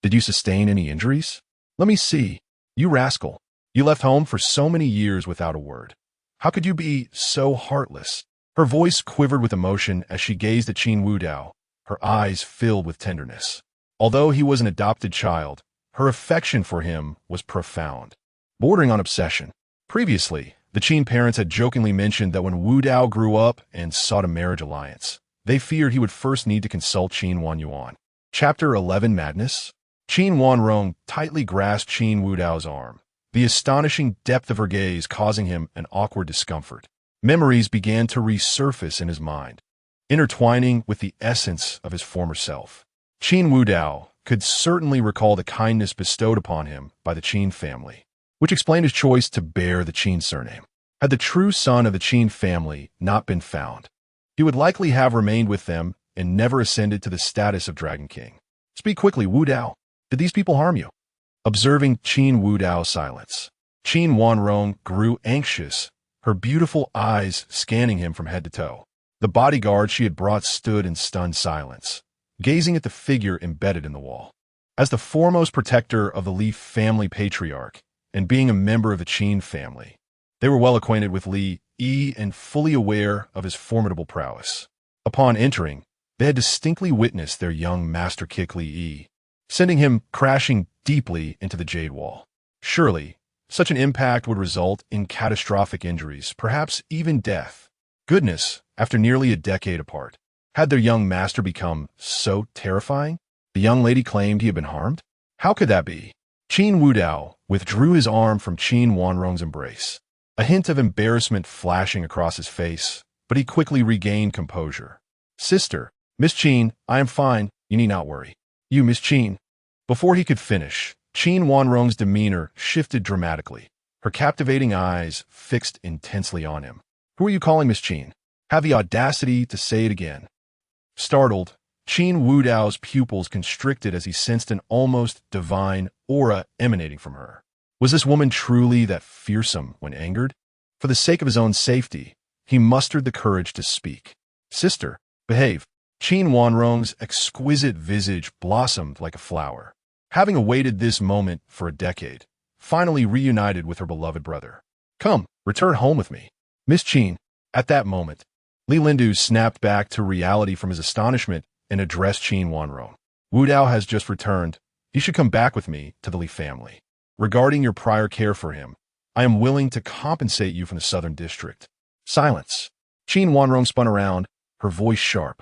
Did you sustain any injuries? Let me see. You rascal. You left home for so many years without a word. How could you be so heartless? Her voice quivered with emotion as she gazed at Qin Wu Dao, her eyes filled with tenderness. Although he was an adopted child, her affection for him was profound, bordering on obsession. Previously, the Qin parents had jokingly mentioned that when Wu Dao grew up and sought a marriage alliance, they feared he would first need to consult Qin Wanyuan. Chapter 11 Madness? Qin Wanrong tightly grasped Qin Wudao's arm, the astonishing depth of her gaze causing him an awkward discomfort. Memories began to resurface in his mind, intertwining with the essence of his former self. Qin Wudao could certainly recall the kindness bestowed upon him by the Qin family, which explained his choice to bear the Qin surname. Had the true son of the Qin family not been found, he would likely have remained with them and never ascended to the status of Dragon King. Speak quickly, Wudao. Did these people harm you? Observing Qin Wudao's silence, Qin Wanrong grew anxious, her beautiful eyes scanning him from head to toe. The bodyguard she had brought stood in stunned silence, gazing at the figure embedded in the wall. As the foremost protector of the Li family patriarch, and being a member of the Qin family, they were well acquainted with Li Yi and fully aware of his formidable prowess. Upon entering, they had distinctly witnessed their young master kick Li Yi, sending him crashing deeply into the jade wall. Surely, such an impact would result in catastrophic injuries, perhaps even death. Goodness, after nearly a decade apart, had their young master become so terrifying? The young lady claimed he had been harmed? How could that be? Qin Wudao withdrew his arm from Qin Wanrong's embrace, a hint of embarrassment flashing across his face, but he quickly regained composure. Sister, Miss Qin, I am fine, you need not worry. You, Miss Qin. Before he could finish, Qin Wanrong's demeanor shifted dramatically, her captivating eyes fixed intensely on him. Who are you calling Miss Qin? Have the audacity to say it again. Startled, Qin Wudao's pupils constricted as he sensed an almost divine aura emanating from her. Was this woman truly that fearsome when angered? For the sake of his own safety, he mustered the courage to speak. Sister, behave. Qin Wanrong's exquisite visage blossomed like a flower, having awaited this moment for a decade, finally reunited with her beloved brother. Come, return home with me. Miss Qin. At that moment, Li Lindu snapped back to reality from his astonishment and addressed Qin Wanrong. Wudao has just returned. He should come back with me to the Li family. Regarding your prior care for him, I am willing to compensate you from the southern district. Silence. Qin Wanrong spun around, her voice sharp.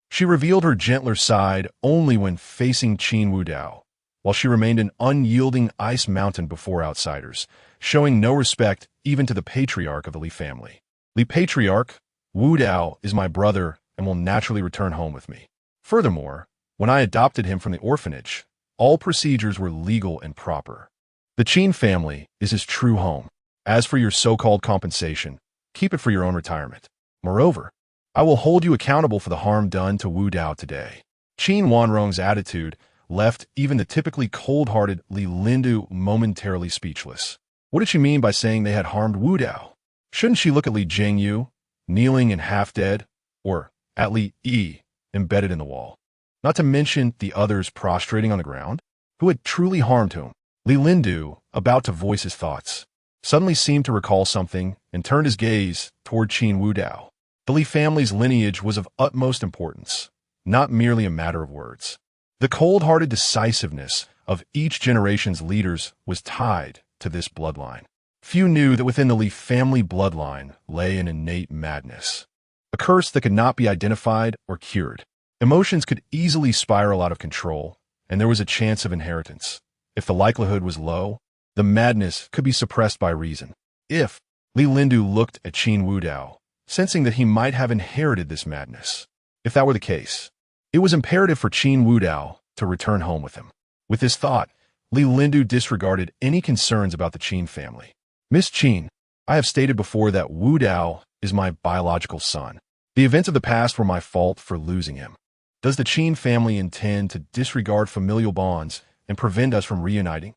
She revealed her gentler side only when facing Qin Wudao, while she remained an unyielding ice mountain before outsiders, showing no respect even to the patriarch of the Li family. Li patriarch, Wudao is my brother and will naturally return home with me. Furthermore, when I adopted him from the orphanage, all procedures were legal and proper. The Qin family is his true home. As for your so-called compensation, keep it for your own retirement. Moreover, I will hold you accountable for the harm done to Wudao today. Qin Wanrong's attitude left even the typically cold-hearted Li Lindu momentarily speechless. What did she mean by saying they had harmed Wudao? Shouldn't she look at Li Jingyu, kneeling and half-dead, or at Li Yi, embedded in the wall? Not to mention the others prostrating on the ground? Who had truly harmed whom? Li Lindu, about to voice his thoughts, suddenly seemed to recall something and turned his gaze toward Qin Wudao. The Li family's lineage was of utmost importance, not merely a matter of words. The cold-hearted decisiveness of each generation's leaders was tied to this bloodline. Few knew that within the Li family bloodline lay an innate madness, a curse that could not be identified or cured. Emotions could easily spiral out of control, and there was a chance of inheritance. If the likelihood was low, the madness could be suppressed by reason. If Li Lindu looked at Qin Wudao, sensing that he might have inherited this madness. If that were the case, it was imperative for Qin Wudao to return home with him. With this thought, Li Lindu disregarded any concerns about the Qin family. Miss Qin, I have stated before that Wudao is my biological son. The events of the past were my fault for losing him. Does the Qin family intend to disregard familial bonds and prevent us from reuniting?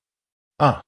Qin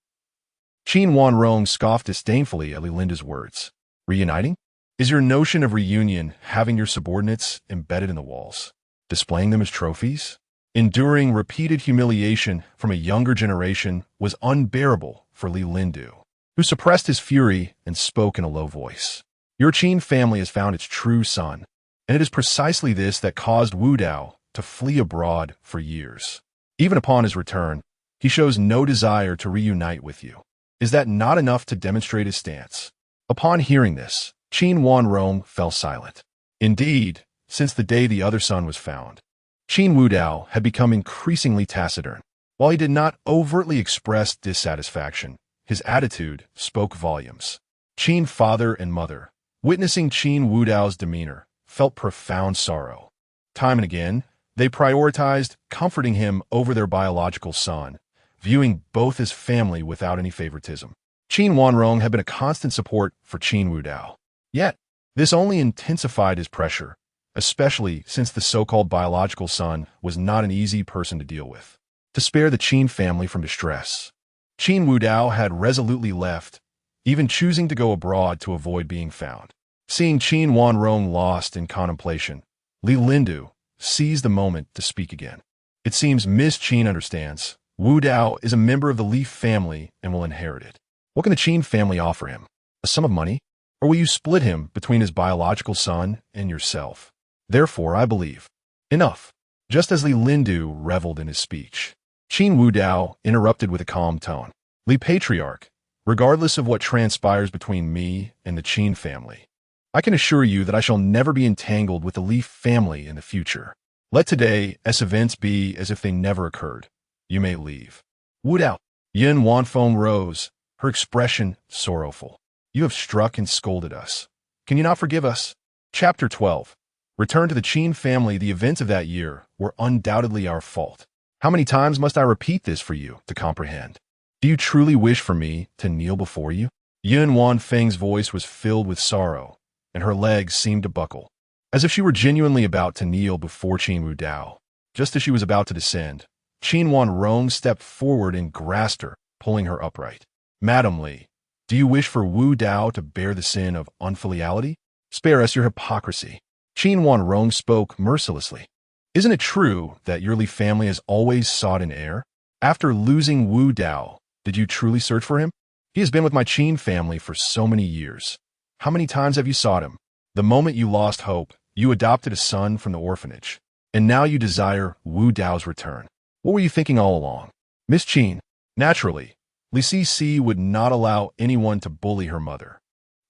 Wanrong scoffed disdainfully at Li Lindu's words. Reuniting? Is your notion of reunion having your subordinates embedded in the walls, displaying them as trophies? Enduring repeated humiliation from a younger generation was unbearable for Li Lindu, who suppressed his fury and spoke in a low voice. Your Qin family has found its true son, and it is precisely this that caused Wudao to flee abroad for years. Even upon his return, he shows no desire to reunite with you. Is that not enough to demonstrate his stance? Upon hearing this, Qin Wanrong fell silent. Indeed, since the day the other son was found, Qin Wudao had become increasingly taciturn. While he did not overtly express dissatisfaction, his attitude spoke volumes. Qin father and mother, witnessing Qin Wudao's demeanor, felt profound sorrow. Time and again, they prioritized comforting him over their biological son, viewing both as family without any favoritism. Qin Wanrong had been a constant support for Qin Wudao. Yet, this only intensified his pressure, especially since the so-called biological son was not an easy person to deal with. To spare the Qin family from distress, Qin Wudao had resolutely left, even choosing to go abroad to avoid being found. Seeing Qin Wanrong lost in contemplation, Li Lindu seized the moment to speak again. It seems Miss Qin understands. Wu Dao is a member of the Li family and will inherit it. What can the Qin family offer him? A sum of money? Or will you split him between his biological son and yourself? Therefore, I believe. Enough. Just as Li Lindu reveled in his speech, Qin Wu Dao interrupted with a calm tone. Li Patriarch, regardless of what transpires between me and the Qin family, I can assure you that I shall never be entangled with the Li family in the future. Let today as events be as if they never occurred. You may leave. Wu Dao. Yin Wanfeng rose, her expression sorrowful. You have struck and scolded us. Can you not forgive us? Chapter 12. Return to the Qin family. The events of that year were undoubtedly our fault. How many times must I repeat this for you to comprehend? Do you truly wish for me to kneel before you? Yin Wanfeng's voice was filled with sorrow, and her legs seemed to buckle, as if she were genuinely about to kneel before Qin Wu Dao. Just as she was about to descend, Qin Wanrong stepped forward and grasped her, pulling her upright. Madam Li, do you wish for Wu Dao to bear the sin of unfiliality? Spare us your hypocrisy. Qin Wanrong spoke mercilessly. Isn't it true that your Li family has always sought an heir? After losing Wu Dao, did you truly search for him? He has been with my Qin family for so many years. How many times have you sought him? The moment you lost hope, you adopted a son from the orphanage, and now you desire Wu Dao's return. What were you thinking all along? Miss Qin, naturally, Li Sisi would not allow anyone to bully her mother.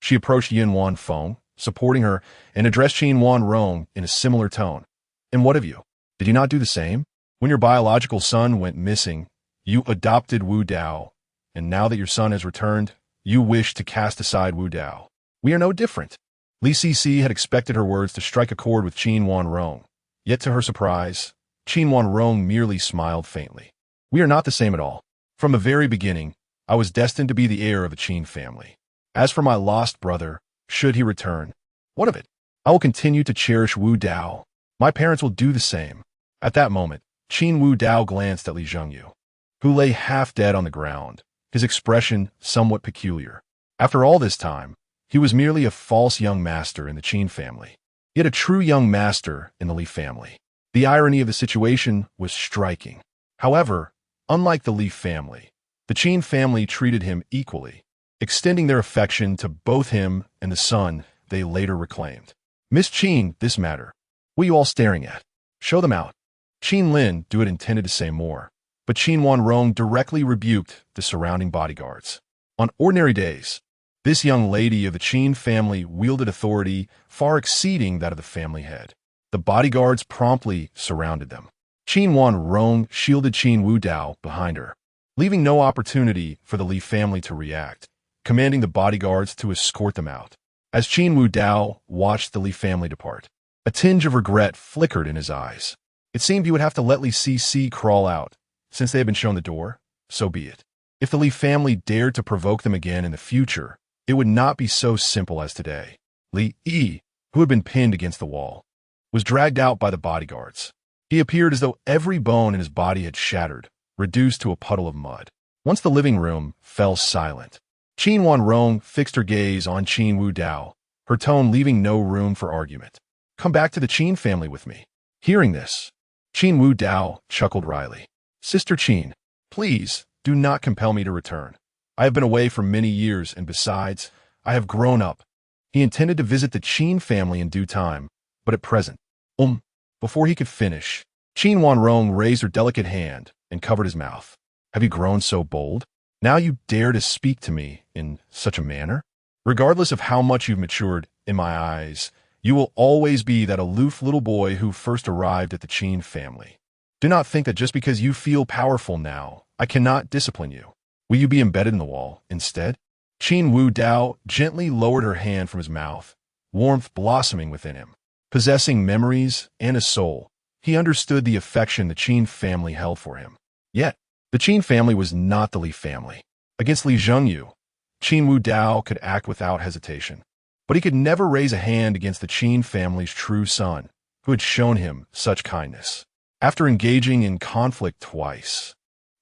She approached Yin Wanfeng, supporting her, and addressed Qin Wanrong in a similar tone. And what of you? Did you not do the same? When your biological son went missing, you adopted Wu Dao, and now that your son has returned, you wish to cast aside Wu Dao. We are no different. Li Sisi had expected her words to strike a chord with Qin Wanrong, yet to her surprise, Qin Wanrong merely smiled faintly. We are not the same at all. From the very beginning, I was destined to be the heir of the Qin family. As for my lost brother, should he return, what of it? I will continue to cherish Wu Dao. My parents will do the same. At that moment, Qin Wu Dao glanced at Li Zhengyu, who lay half dead on the ground, his expression somewhat peculiar. After all this time, he was merely a false young master in the Qin family, yet a true young master in the Li family. The irony of the situation was striking. However, unlike the Li family, the Qin family treated him equally, extending their affection to both him and the son they later reclaimed. Miss Qin, this matter. What are you all staring at? Show them out. Qin Lin had intended to say more, but Qin Wanrong directly rebuked the surrounding bodyguards. On ordinary days, this young lady of the Qin family wielded authority far exceeding that of the family head. The bodyguards promptly surrounded them. Qin Wanrong shielded Qin Wu Dao behind her, leaving no opportunity for the Li family to react, commanding the bodyguards to escort them out. As Qin Wu Dao watched the Li family depart, a tinge of regret flickered in his eyes. It seemed he would have to let Li Sisi crawl out. Since they had been shown the door, so be it. If the Li family dared to provoke them again in the future, it would not be so simple as today. Li Yi, who had been pinned against the wall, was dragged out by the bodyguards. He appeared as though every bone in his body had shattered, reduced to a puddle of mud. Once the living room fell silent, Qin Wanrong fixed her gaze on Qin Wu Dao, her tone leaving no room for argument. Come back to the Qin family with me. Hearing this, Qin Wu Dao chuckled wryly. Sister Qin, please do not compel me to return. I have been away for many years, and besides, I have grown up. He intended to visit the Qin family in due time, but at present, before he could finish, Qin Wanrong raised her delicate hand and covered his mouth. Have you grown so bold? Now you dare to speak to me in such a manner? Regardless of how much you've matured, in my eyes, you will always be that aloof little boy who first arrived at the Qin family. Do not think that just because you feel powerful now, I cannot discipline you. Will you be embedded in the wall instead? Qin Wu Dao gently lowered her hand from his mouth, warmth blossoming within him. Possessing memories and a soul, he understood the affection the Qin family held for him. Yet, the Qin family was not the Li family. Against Li Zhengyu, Qin Wu Dao could act without hesitation. But he could never raise a hand against the Qin family's true son, who had shown him such kindness. After engaging in conflict twice,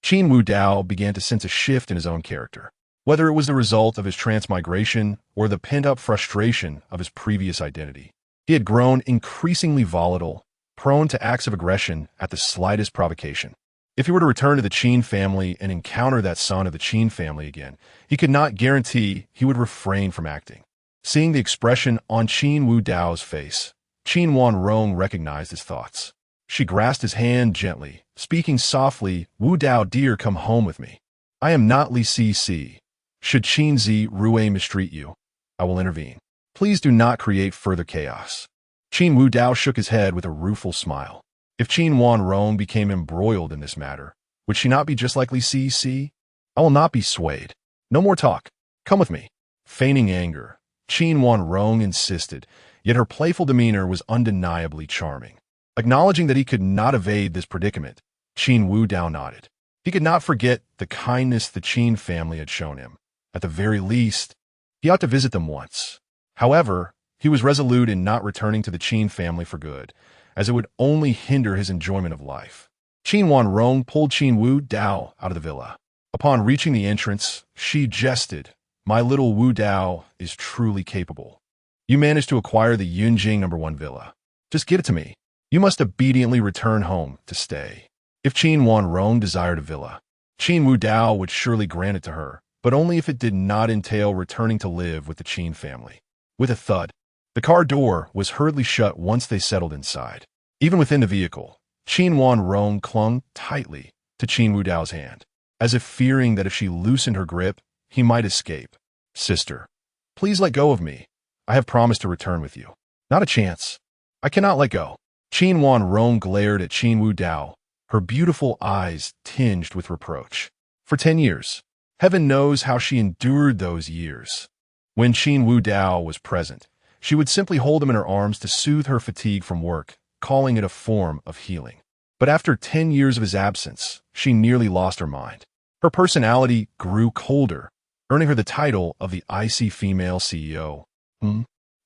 Qin Wu Dao began to sense a shift in his own character. Whether it was the result of his transmigration or the pent-up frustration of his previous identity, he had grown increasingly volatile, prone to acts of aggression at the slightest provocation. If he were to return to the Qin family and encounter that son of the Qin family again, he could not guarantee he would refrain from acting. Seeing the expression on Qin Wu Dao's face, Qin Wanrong recognized his thoughts. She grasped his hand gently, speaking softly, "Wu Dao dear, come home with me. I am not Li Si. Should Qin Zi Rue mistreat you, I will intervene. Please do not create further chaos." Qin Wu Dao shook his head with a rueful smile. If Qin Wanrong became embroiled in this matter, would she not be just like Li Si? I will not be swayed. No more talk. Come with me. Feigning anger, Qin Wanrong insisted, yet her playful demeanor was undeniably charming. Acknowledging that he could not evade this predicament, Qin Wu Dao nodded. He could not forget the kindness the Qin family had shown him. At the very least, he ought to visit them once. However, he was resolute in not returning to the Qin family for good, as it would only hinder his enjoyment of life. Qin Wanrong pulled Qin Wu Dao out of the villa. Upon reaching the entrance, she jested, "My little Wu Dao is truly capable. You managed to acquire the Yunjing No. 1 villa. Just give it to me. You must obediently return home to stay." If Qin Wanrong desired a villa, Qin Wu Dao would surely grant it to her, but only if it did not entail returning to live with the Qin family. With a thud, the car door was hurriedly shut once they settled inside. Even within the vehicle, Qin Wanrong clung tightly to Qin Wu Dao's hand, as if fearing that if she loosened her grip, he might escape. "Sister, please let go of me. I have promised to return with you." "Not a chance. I cannot let go." Qin Wanrong glared at Qin Wu Dao, her beautiful eyes tinged with reproach. For 10 years, heaven knows how she endured those years. When Qin Wu Dao was present, she would simply hold him in her arms to soothe her fatigue from work, calling it a form of healing. But after 10 years of his absence, she nearly lost her mind. Her personality grew colder, earning her the title of the icy female CEO.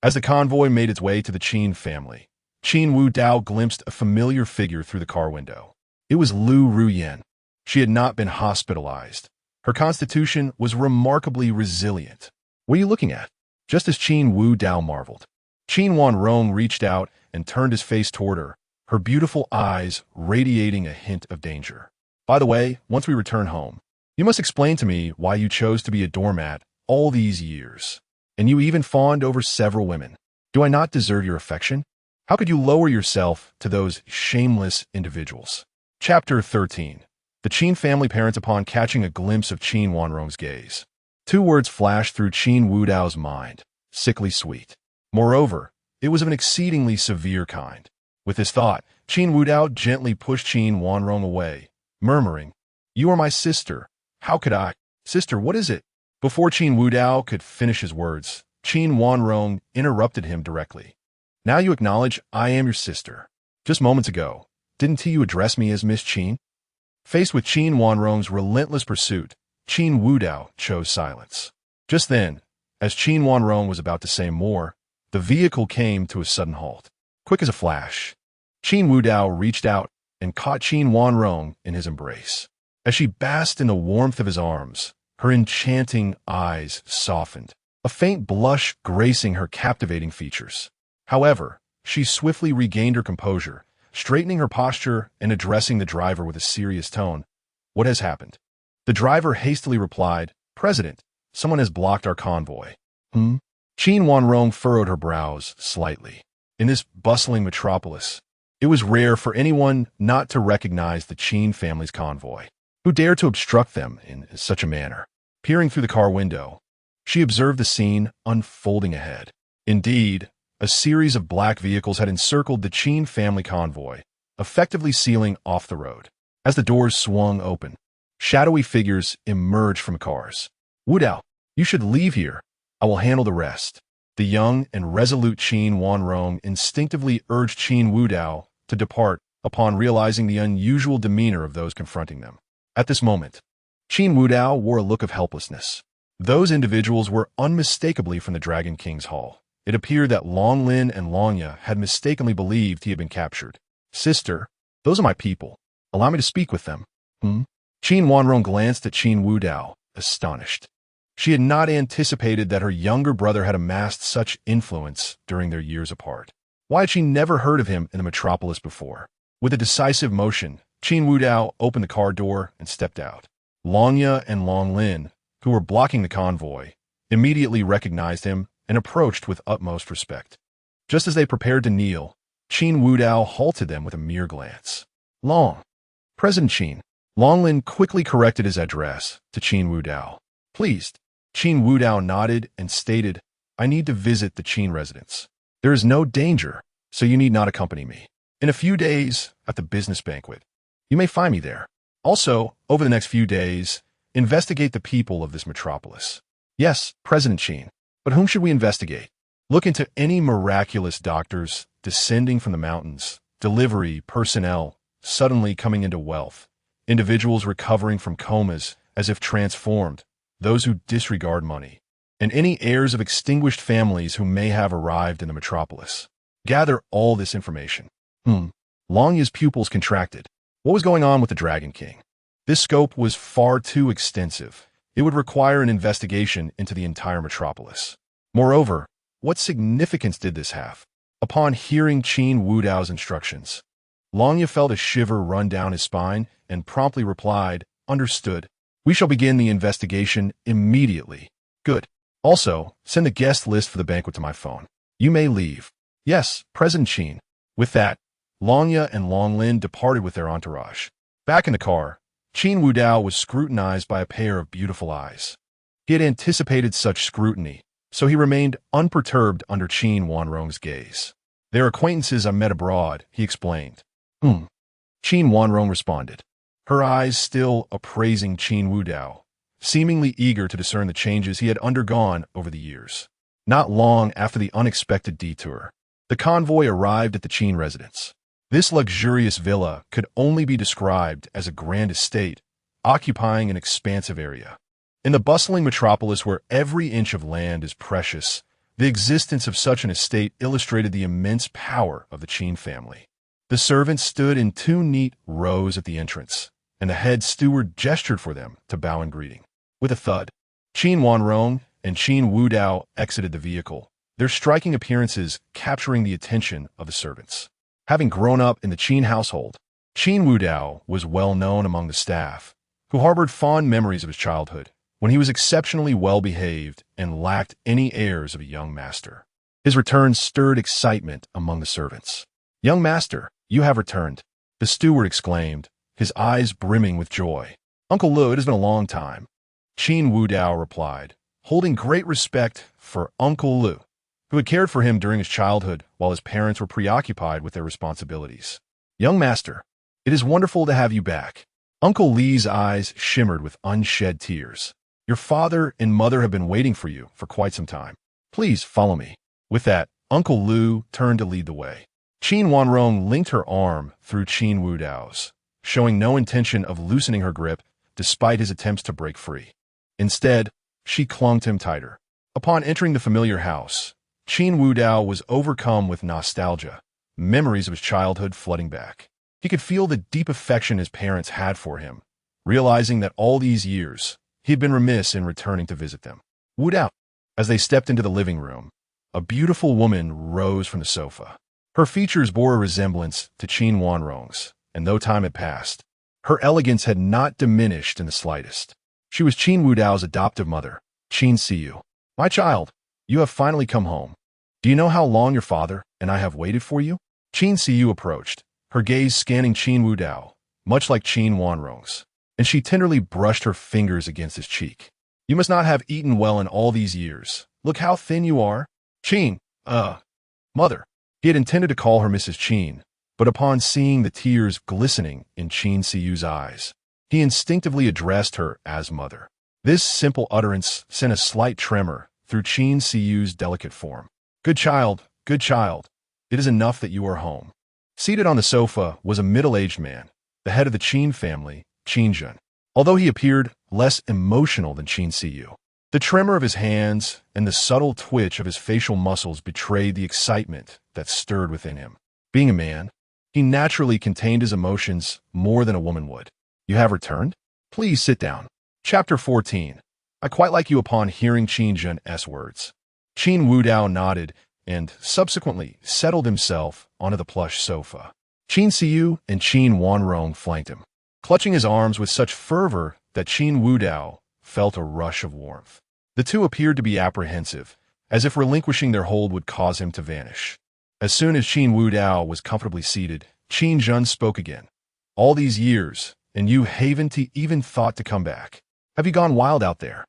As the convoy made its way to the Qin family, Qin Wu Dao glimpsed a familiar figure through the car window. It was Lu Ruyan. She had not been hospitalized. Her constitution was remarkably resilient. "What are you looking at?" Just as Qin Wu Dao marveled, Qin Wanrong reached out and turned his face toward her, her beautiful eyes radiating a hint of danger. "By the way, once we return home, you must explain to me why you chose to be a doormat all these years. And you even fawned over several women. Do I not deserve your affection? How could you lower yourself to those shameless individuals?" Chapter 13. The Qin family parents upon catching a glimpse of Qin Wanrong's gaze. Two words flashed through Qin Wu Dao's mind: sickly sweet. Moreover, it was of an exceedingly severe kind. With this thought, Qin Wu Dao gently pushed Qin Wanrong away, murmuring, "You are my sister. How could I?" "Sister, what is it?" Before Qin Wu Dao could finish his words, Qin Wanrong interrupted him directly. "Now you acknowledge I am your sister. Just moments ago, didn't you address me as Miss Qin?" Faced with Qin Wanrong's relentless pursuit, Qin Wu Dao chose silence. Just then, as Qin Wanrong was about to say more, the vehicle came to a sudden halt. Quick as a flash, Qin Wu Dao reached out and caught Qin Wanrong in his embrace. As she basked in the warmth of his arms, her enchanting eyes softened, a faint blush gracing her captivating features. However, she swiftly regained her composure, straightening her posture and addressing the driver with a serious tone. "What has happened?" The driver hastily replied, "President, someone has blocked our convoy." Qin Wanrong furrowed her brows slightly. In this bustling metropolis, it was rare for anyone not to recognize the Qin family's convoy. Who dared to obstruct them in such a manner? Peering through the car window, she observed the scene unfolding ahead. Indeed, a series of black vehicles had encircled the Qin family convoy, effectively sealing off the road. As the doors swung open, shadowy figures emerged from cars. "Wu Dao, you should leave here. I will handle the rest." The young and resolute Qin Wanrong instinctively urged Qin Wu Dao to depart upon realizing the unusual demeanor of those confronting them. At this moment, Qin Wu Dao wore a look of helplessness. Those individuals were unmistakably from the Dragon King's hall. It appeared that Long Lin and Longya had mistakenly believed he had been captured. "Sister, those are my people. Allow me to speak with them." Qin Wanrong glanced at Qin Wu Dao, astonished. She had not anticipated that her younger brother had amassed such influence during their years apart. Why had she never heard of him in the metropolis before? With a decisive motion, Qin Wu Dao opened the car door and stepped out. Longya and Long Lin, who were blocking the convoy, immediately recognized him and approached with utmost respect. Just as they prepared to kneel, Qin Wu Dao halted them with a mere glance. President Qin." Long Lin quickly corrected his address to Qin Wu Dao. Pleased, Qin Wu Dao nodded and stated, "I need to visit the Qin residence. There is no danger, so you need not accompany me. In a few days, at the business banquet, you may find me there. Also, over the next few days, investigate the people of this metropolis." "Yes, President Qin, but whom should we investigate?" "Look into any miraculous doctors descending from the mountains, delivery personnel suddenly coming into wealth, individuals recovering from comas as if transformed, those who disregard money, and any heirs of extinguished families who may have arrived in the metropolis. Gather all this information." Longya's pupils contracted. What was going on with the Dragon King? This scope was far too extensive. It would require an investigation into the entire metropolis. Moreover, what significance did this have? Upon hearing Qin Wu Dao's instructions, Longya felt a shiver run down his spine and promptly replied, "Understood. We shall begin the investigation immediately." "Good. Also, send the guest list for the banquet to my phone. You may leave." "Yes, President Qin." With that, Longya and Long Lin departed with their entourage. Back in the car, Qin Wu Dao was scrutinized by a pair of beautiful eyes. He had anticipated such scrutiny, so he remained unperturbed under Qin Wanrong's gaze. "Their acquaintances I met abroad," he explained. Qin Wanrong responded, her eyes still appraising Qin Wu Dao, seemingly eager to discern the changes he had undergone over the years. Not long after the unexpected detour, the convoy arrived at the Qin residence. This luxurious villa could only be described as a grand estate, occupying an expansive area. In the bustling metropolis where every inch of land is precious, the existence of such an estate illustrated the immense power of the Qin family. The servants stood in 2 neat rows at the entrance, and the head steward gestured for them to bow in greeting. With a thud, Qin Wanrong and Qin Wu Dao exited the vehicle, their striking appearances capturing the attention of the servants. Having grown up in the Qin household, Qin Wu Dao was well known among the staff, who harbored fond memories of his childhood, when he was exceptionally well-behaved and lacked any airs of a young master. His return stirred excitement among the servants. "Young master, you have returned," the steward exclaimed, his eyes brimming with joy. "Uncle Lu, it has been a long time." Qin Wu Dao replied, holding great respect for Uncle Lu, who had cared for him during his childhood while his parents were preoccupied with their responsibilities. "Young master, it is wonderful to have you back." Uncle Li's eyes shimmered with unshed tears. "Your father and mother have been waiting for you for quite some time. Please follow me." With that, Uncle Lu turned to lead the way. Qin Wanrong linked her arm through Qin Wu Dao's, showing no intention of loosening her grip despite his attempts to break free. Instead, she clung to him tighter. Upon entering the familiar house, Qin Wu Dao was overcome with nostalgia, memories of his childhood flooding back. He could feel the deep affection his parents had for him, realizing that all these years, he had been remiss in returning to visit them. "Wu Dao." As they stepped into the living room, a beautiful woman rose from the sofa. Her features bore a resemblance to Qin Wanrong's, and though time had passed, her elegance had not diminished in the slightest. She was Qin Wu Dao's adoptive mother, Qin Siyu. "My child, you have finally come home. Do you know how long your father and I have waited for you?" Qin Siyu approached, her gaze scanning Qin Wu Dao, much like Qin Wanrong's, and she tenderly brushed her fingers against his cheek. "You must not have eaten well in all these years. Look how thin you are." "Qin, mother." He had intended to call her Mrs. Qin, But upon seeing the tears glistening in Qin Siyu's eyes, he instinctively addressed her as mother. This simple utterance sent a slight tremor through Qin Siyu's delicate form. Good child, it is enough that you are home. Seated on the sofa was a middle-aged man, the head of the Qin family, Qin Jun. Although he appeared less emotional than Qin Siyu, the tremor of his hands and the subtle twitch of his facial muscles betrayed the excitement that stirred within him. Being a man, he naturally contained his emotions more than a woman would. You have returned? Please sit down. Chapter 14. I quite like you. Upon hearing Qin Jun's words, Qin Wudao nodded and subsequently settled himself onto the plush sofa. Qin Siyu and Qin Wanrong flanked him, clutching his arms with such fervor that Qin Wudao felt a rush of warmth. The two appeared to be apprehensive, as if relinquishing their hold would cause him to vanish. As soon as Qin Wudao was comfortably seated, Qin Jun spoke again. All these years, and you haven't even thought to come back. Have you gone wild out there?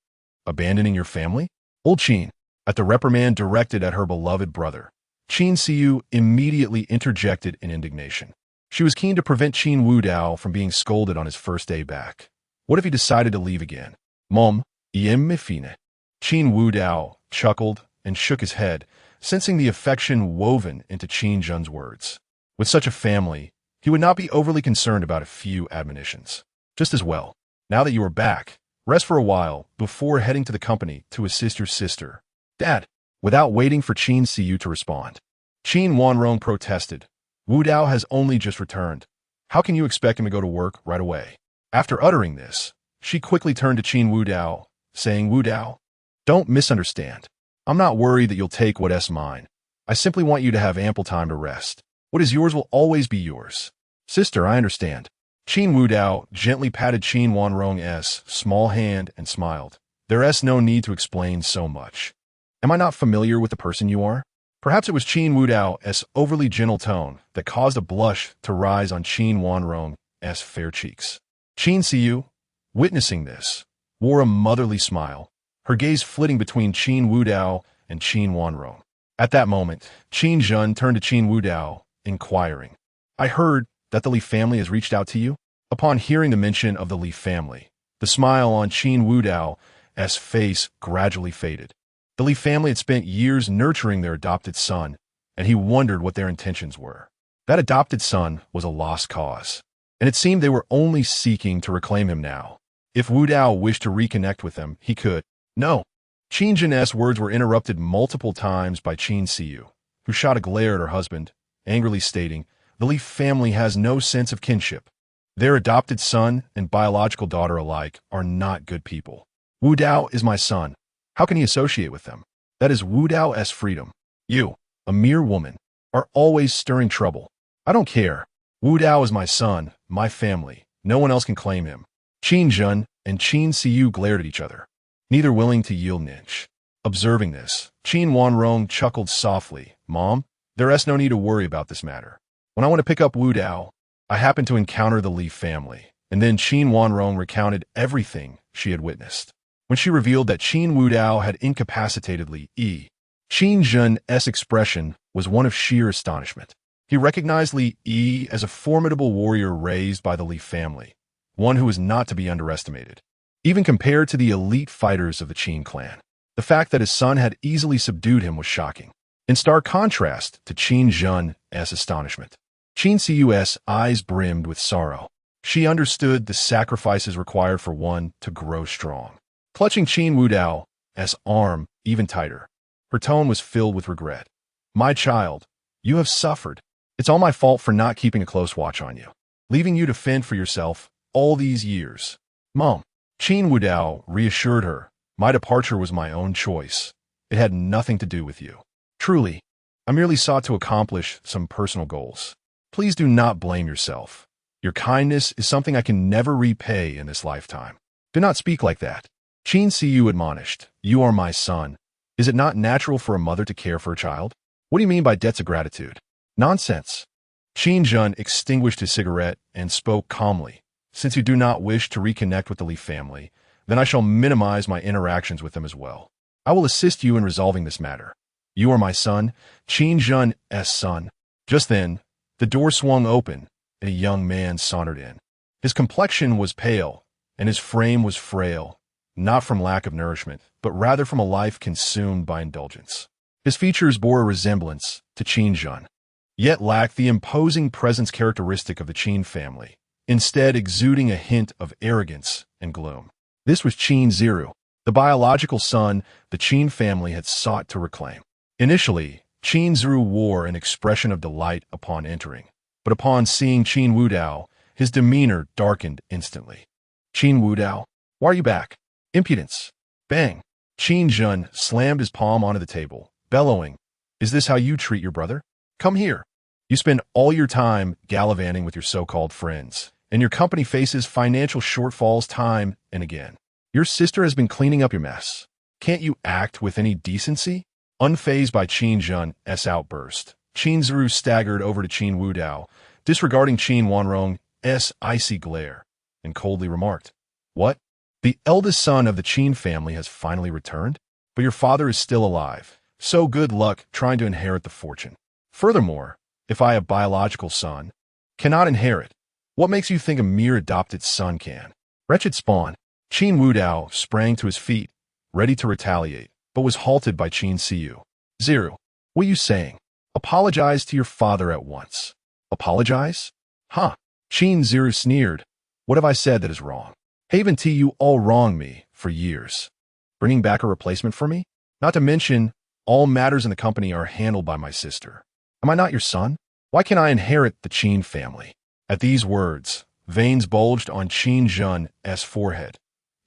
Abandoning your family? Old Qin, at the reprimand directed at her beloved brother, Qin Siyu immediately interjected in indignation. She was keen to prevent Qin Wudao from being scolded on his first day back. What if he decided to leave again? Mom, me fine. Qin Wudao chuckled and shook his head, sensing the affection woven into Qin Jun's words. With such a family, he would not be overly concerned about a few admonitions. Just as well. Now that you are back, rest for a while before heading to the company to assist your sister. Dad, without waiting for Qin Siyu to respond, Qin Wanrong protested. Wudao has only just returned. How can you expect him to go to work right away? After uttering this, she quickly turned to Qin Wudao, saying, Wudao, don't misunderstand. I'm not worried that you'll take what's mine. I simply want you to have ample time to rest. What is yours will always be yours. Sister, I understand. Qin Wudao gently patted Qin Wanrong's small hand and smiled. There's no need to explain so much. Am I not familiar with the person you are? Perhaps it was Qin Wudao's overly gentle tone that caused a blush to rise on Qin Wanrong's fair cheeks. Qin Siyu, witnessing this, wore a motherly smile, her gaze flitting between Qin Wudao and Qin Wanrong. At that moment, Qin Jun turned to Qin Wudao, inquiring, I heard that the Li family has reached out to you? Upon hearing the mention of the Li family, the smile on Qin Wudao's face gradually faded. The Li family had spent years nurturing their adopted son, and he wondered what their intentions were. That adopted son was a lost cause, and it seemed they were only seeking to reclaim him now. If Wudao wished to reconnect with them, he could. No. Qin Jun's words were interrupted multiple times by Qin Siyu, who shot a glare at her husband, angrily stating, the Li family has no sense of kinship. Their adopted son and biological daughter alike are not good people. Wudao is my son. How can he associate with them? That is Wudao's freedom. You, a mere woman, are always stirring trouble. I don't care. Wudao is my son, my family. No one else can claim him. Qin Jun and Qin Siyu glared at each other, neither willing to yield an inch. Observing this, Qin Wanrong chuckled softly. Mom, there's no need to worry about this matter. When I want to pick up Wudao, I happen to encounter the Li family. And then Qin Wanrong recounted everything she had witnessed. When she revealed that Qin Wudao had incapacitated Li, Qin Jun's expression was one of sheer astonishment. He recognized Li as a formidable warrior raised by the Li family, one who was not to be underestimated. Even compared to the elite fighters of the Qin clan, the fact that his son had easily subdued him was shocking. In stark contrast to Qin Jun's astonishment, Qin Siyu's eyes brimmed with sorrow. She understood the sacrifices required for one to grow strong. Clutching Qin Wudao's arm even tighter, her tone was filled with regret. My child, you have suffered. It's all my fault for not keeping a close watch on you, leaving you to fend for yourself all these years. Mom, Qin Wudao reassured her, my departure was my own choice. It had nothing to do with you. Truly, I merely sought to accomplish some personal goals. Please do not blame yourself. Your kindness is something I can never repay in this lifetime. Do not speak like that. Qin Siyu admonished, you are my son. Is it not natural for a mother to care for a child? What do you mean by debts of gratitude? Nonsense. Qin Jun extinguished his cigarette and spoke calmly. Since you do not wish to reconnect with the Li family, then I shall minimize my interactions with them as well. I will assist you in resolving this matter. You are my son, Qin Jun's son. Just then, The door swung open, and a young man sauntered in. His complexion was pale, and his frame was frail, not from lack of nourishment, but rather from a life consumed by indulgence. His features bore a resemblance to Qin Jun, yet lacked the imposing presence characteristic of the Qin family, instead exuding a hint of arrogance and gloom. This was Qin Ziru, the biological son the Qin family had sought to reclaim. Initially, Qin Ziru wore an expression of delight upon entering, but upon seeing Qin Wudao, his demeanor darkened instantly. Qin Wudao, why are you back? Impudence. Bang. Qin Jun slammed his palm onto the table, bellowing, is this how you treat your brother? Come here. You spend all your time gallivanting with your so-called friends, and your company faces financial shortfalls time and again. Your sister has been cleaning up your mess. Can't you act with any decency? Unfazed by Qin Jun's outburst, Qin Ziru staggered over to Qin Wudao, disregarding Qin Wanrong's icy glare, and coldly remarked, what? The eldest son of the Qin family has finally returned? But your father is still alive, so good luck trying to inherit the fortune. Furthermore, if I, a biological son, cannot inherit, what makes you think a mere adopted son can? Wretched spawn. Qin Wudao sprang to his feet, ready to retaliate, but was halted by Qin Siyu. Ziru, what are you saying? Apologize to your father at once. Apologize? Huh. Qin Ziru sneered. What have I said that is wrong? Haven't you all wronged me for years? Bringing back a replacement for me? Not to mention, all matters in the company are handled by my sister. Am I not your son? Why can't I inherit the Qin family? At these words, veins bulged on Qin Jun's forehead.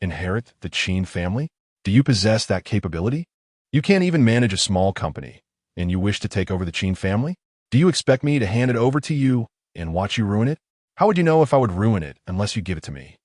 Inherit the Qin family? Do you possess that capability? You can't even manage a small company, and you wish to take over the Qin family? Do you expect me to hand it over to you and watch you ruin it? How would you know if I would ruin it unless you give it to me?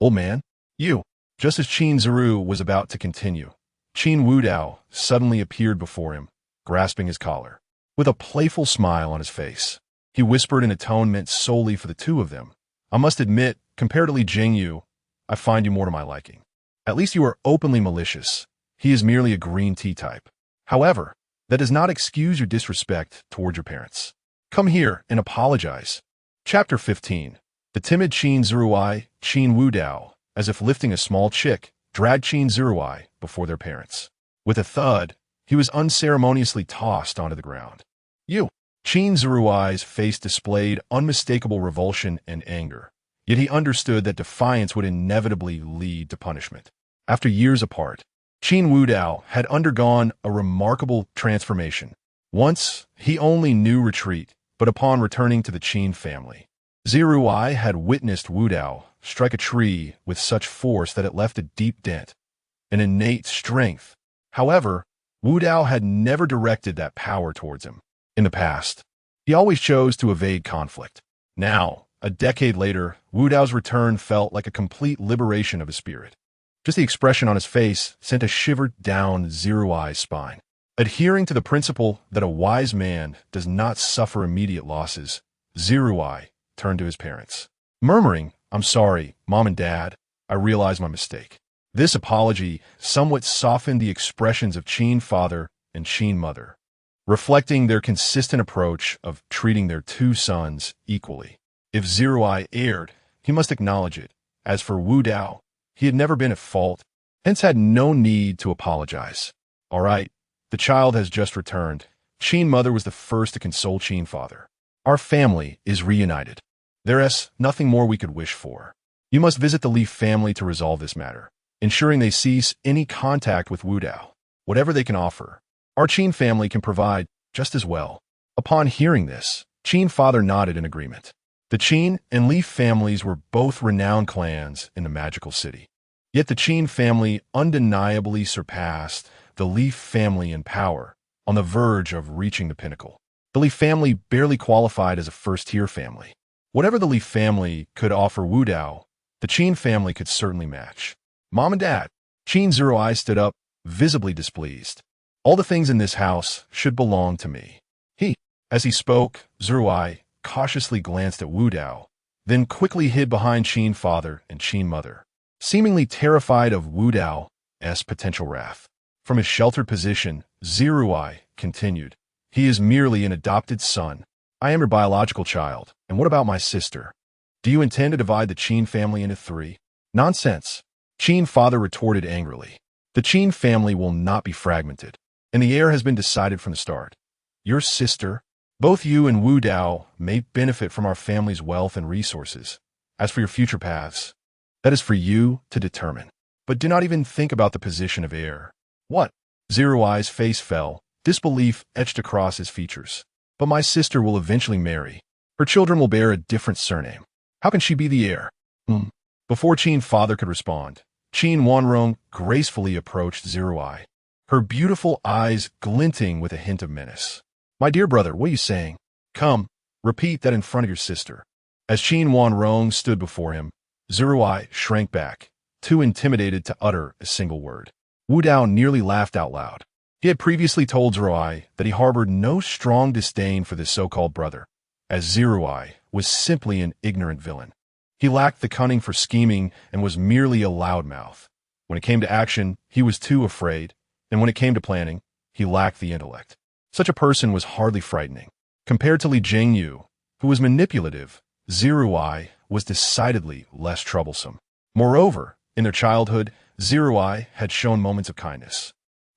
Old man, you. Just as Qin Ziru was about to continue, Qin Wudao suddenly appeared before him, grasping his collar. With a playful smile on his face, he whispered in a tone meant solely for the two of them, I must admit, comparatively Jingyu, I find you more to my liking. At least you are openly malicious. He is merely a green tea type. However, that does not excuse your disrespect toward your parents. Come here and apologize. Chapter 15. The timid Qin Ziruai, Qin Wudao, as if lifting a small chick, dragged Qin Ziruai before their parents. With a thud, he was unceremoniously tossed onto the ground. You. Qin Ziruai's face displayed unmistakable revulsion and anger, yet he understood that defiance would inevitably lead to punishment. After years apart, Qin Wudao had undergone a remarkable transformation. Once, he only knew retreat, but upon returning to the Qin family, Ziruai had witnessed Wudao strike a tree with such force that it left a deep dent, an innate strength. However, Wudao had never directed that power towards him. In the past, he always chose to evade conflict. Now, a decade later, Wudao's return felt like a complete liberation of his spirit. Just the expression on his face sent a shiver down Ziruai's spine. Adhering to the principle that a wise man does not suffer immediate losses, Ziruai turned to his parents. Murmuring, I'm sorry, Mom and Dad, I realize my mistake. This apology somewhat softened the expressions of Qin father and Qin mother, reflecting their consistent approach of treating their two sons equally. If Ziruai erred, he must acknowledge it. As for Wudao, he had never been at fault, hence had no need to apologize. All right, the child has just returned. Qin mother was the first to console Qin father. Our family is reunited. There is nothing more we could wish for. You must visit the Li family to resolve this matter, ensuring they cease any contact with Wudao. Whatever they can offer, our Qin family can provide just as well. Upon hearing this, Qin father nodded in agreement. The Qin and Li families were both renowned clans in the magical city. Yet the Qin family undeniably surpassed the Li family in power, on the verge of reaching the pinnacle. The Li family barely qualified as a first-tier family. Whatever the Li family could offer Wudao, the Qin family could certainly match. Mom and Dad, Qin Ziruai stood up, visibly displeased. All the things in this house should belong to me. As he spoke, Ziruai cautiously glanced at Wudao, then quickly hid behind Qin father and Qin mother, seemingly terrified of Wudao's potential wrath. From his sheltered position, Ziruai continued, he is merely an adopted son, I am your biological child. And what about my sister? Do you intend to divide the Qin family into three? Nonsense. Qin father retorted angrily. The Qin family will not be fragmented, and the heir has been decided from the start. Your sister, both you and Wu Dao may benefit from our family's wealth and resources. As for your future paths, that is for you to determine. But do not even think about the position of heir. What? Zero Eye's face fell, disbelief etched across his features. But my sister will eventually marry. Her children will bear a different surname. How can she be the heir? Before Qin father could respond, Qin Wanrong gracefully approached Zero Eye, her beautiful eyes glinting with a hint of menace. My dear brother, what are you saying? Come, repeat that in front of your sister. As Qin Wanrong stood before him, Zero Eye shrank back, too intimidated to utter a single word. Wu Dao nearly laughed out loud. He had previously told Zero Eye that he harbored no strong disdain for this so-called brother, as Zero Eye was simply an ignorant villain. He lacked the cunning for scheming and was merely a loudmouth. When it came to action, he was too afraid, and when it came to planning, he lacked the intellect. Such a person was hardly frightening. Compared to Li Jingyu, who was manipulative, Zero Eye was decidedly less troublesome. Moreover, in their childhood, Zero Eye had shown moments of kindness.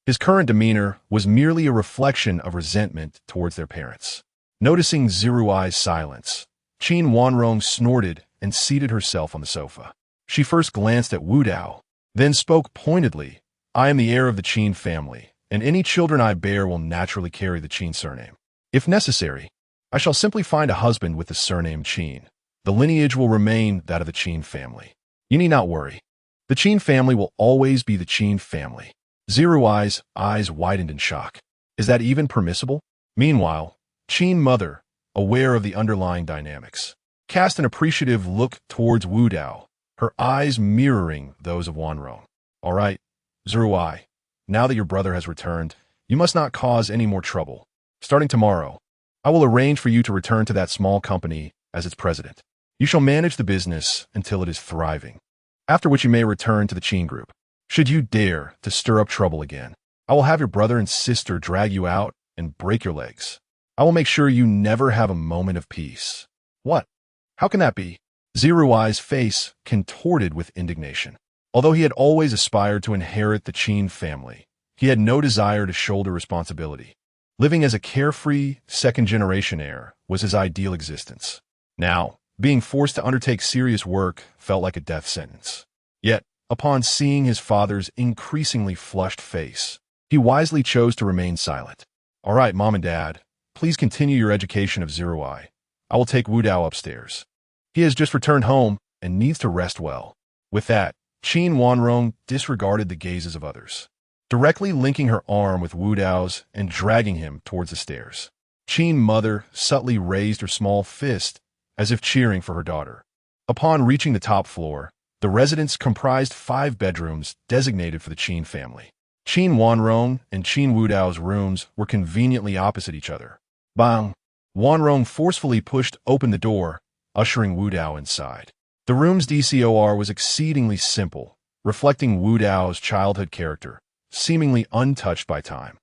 His current demeanor was merely a reflection of resentment towards their parents. Noticing Zero Eye's silence, Qin Wanrong snorted and seated herself on the sofa. She first glanced at Wu Dao, then spoke pointedly, I am the heir of the Qin family, and any children I bear will naturally carry the Qin surname. If necessary, I shall simply find a husband with the surname Qin. The lineage will remain that of the Qin family. You need not worry. The Qin family will always be the Qin family. Zero Eye's eyes widened in shock. Is that even permissible? Meanwhile, Qin mother, aware of the underlying dynamics, cast an appreciative look towards Wu Dao, her eyes mirroring those of Wanrong. All right, Zero Eye, now that your brother has returned, you must not cause any more trouble. Starting tomorrow, I will arrange for you to return to that small company as its president. You shall manage the business until it is thriving, after which you may return to the Qin group. Should you dare to stir up trouble again, I will have your brother and sister drag you out and break your legs. I will make sure you never have a moment of peace. What? How can that be? Zero Eye's face contorted with indignation. Although he had always aspired to inherit the Qin family, he had no desire to shoulder responsibility. Living as a carefree, second-generation heir was his ideal existence. Now, being forced to undertake serious work felt like a death sentence. Yet, upon seeing his father's increasingly flushed face, he wisely chose to remain silent. All right, Mom and Dad, please continue your education of Zero Eye. I will take Wu Dao upstairs. He has just returned home and needs to rest well. With that, Qin Wanrong disregarded the gazes of others, directly linking her arm with Wu Dao's and dragging him towards the stairs. Qin mother subtly raised her small fist as if cheering for her daughter. Upon reaching the top floor, the residence comprised 5 bedrooms designated for the Qin family. Qin Wanrong and Qin Wu Dao's rooms were conveniently opposite each other. Bang! Wanrong forcefully pushed open the door, ushering Wu Dao inside. The room's decor was exceedingly simple, reflecting Wu Dao's childhood character, seemingly untouched by time.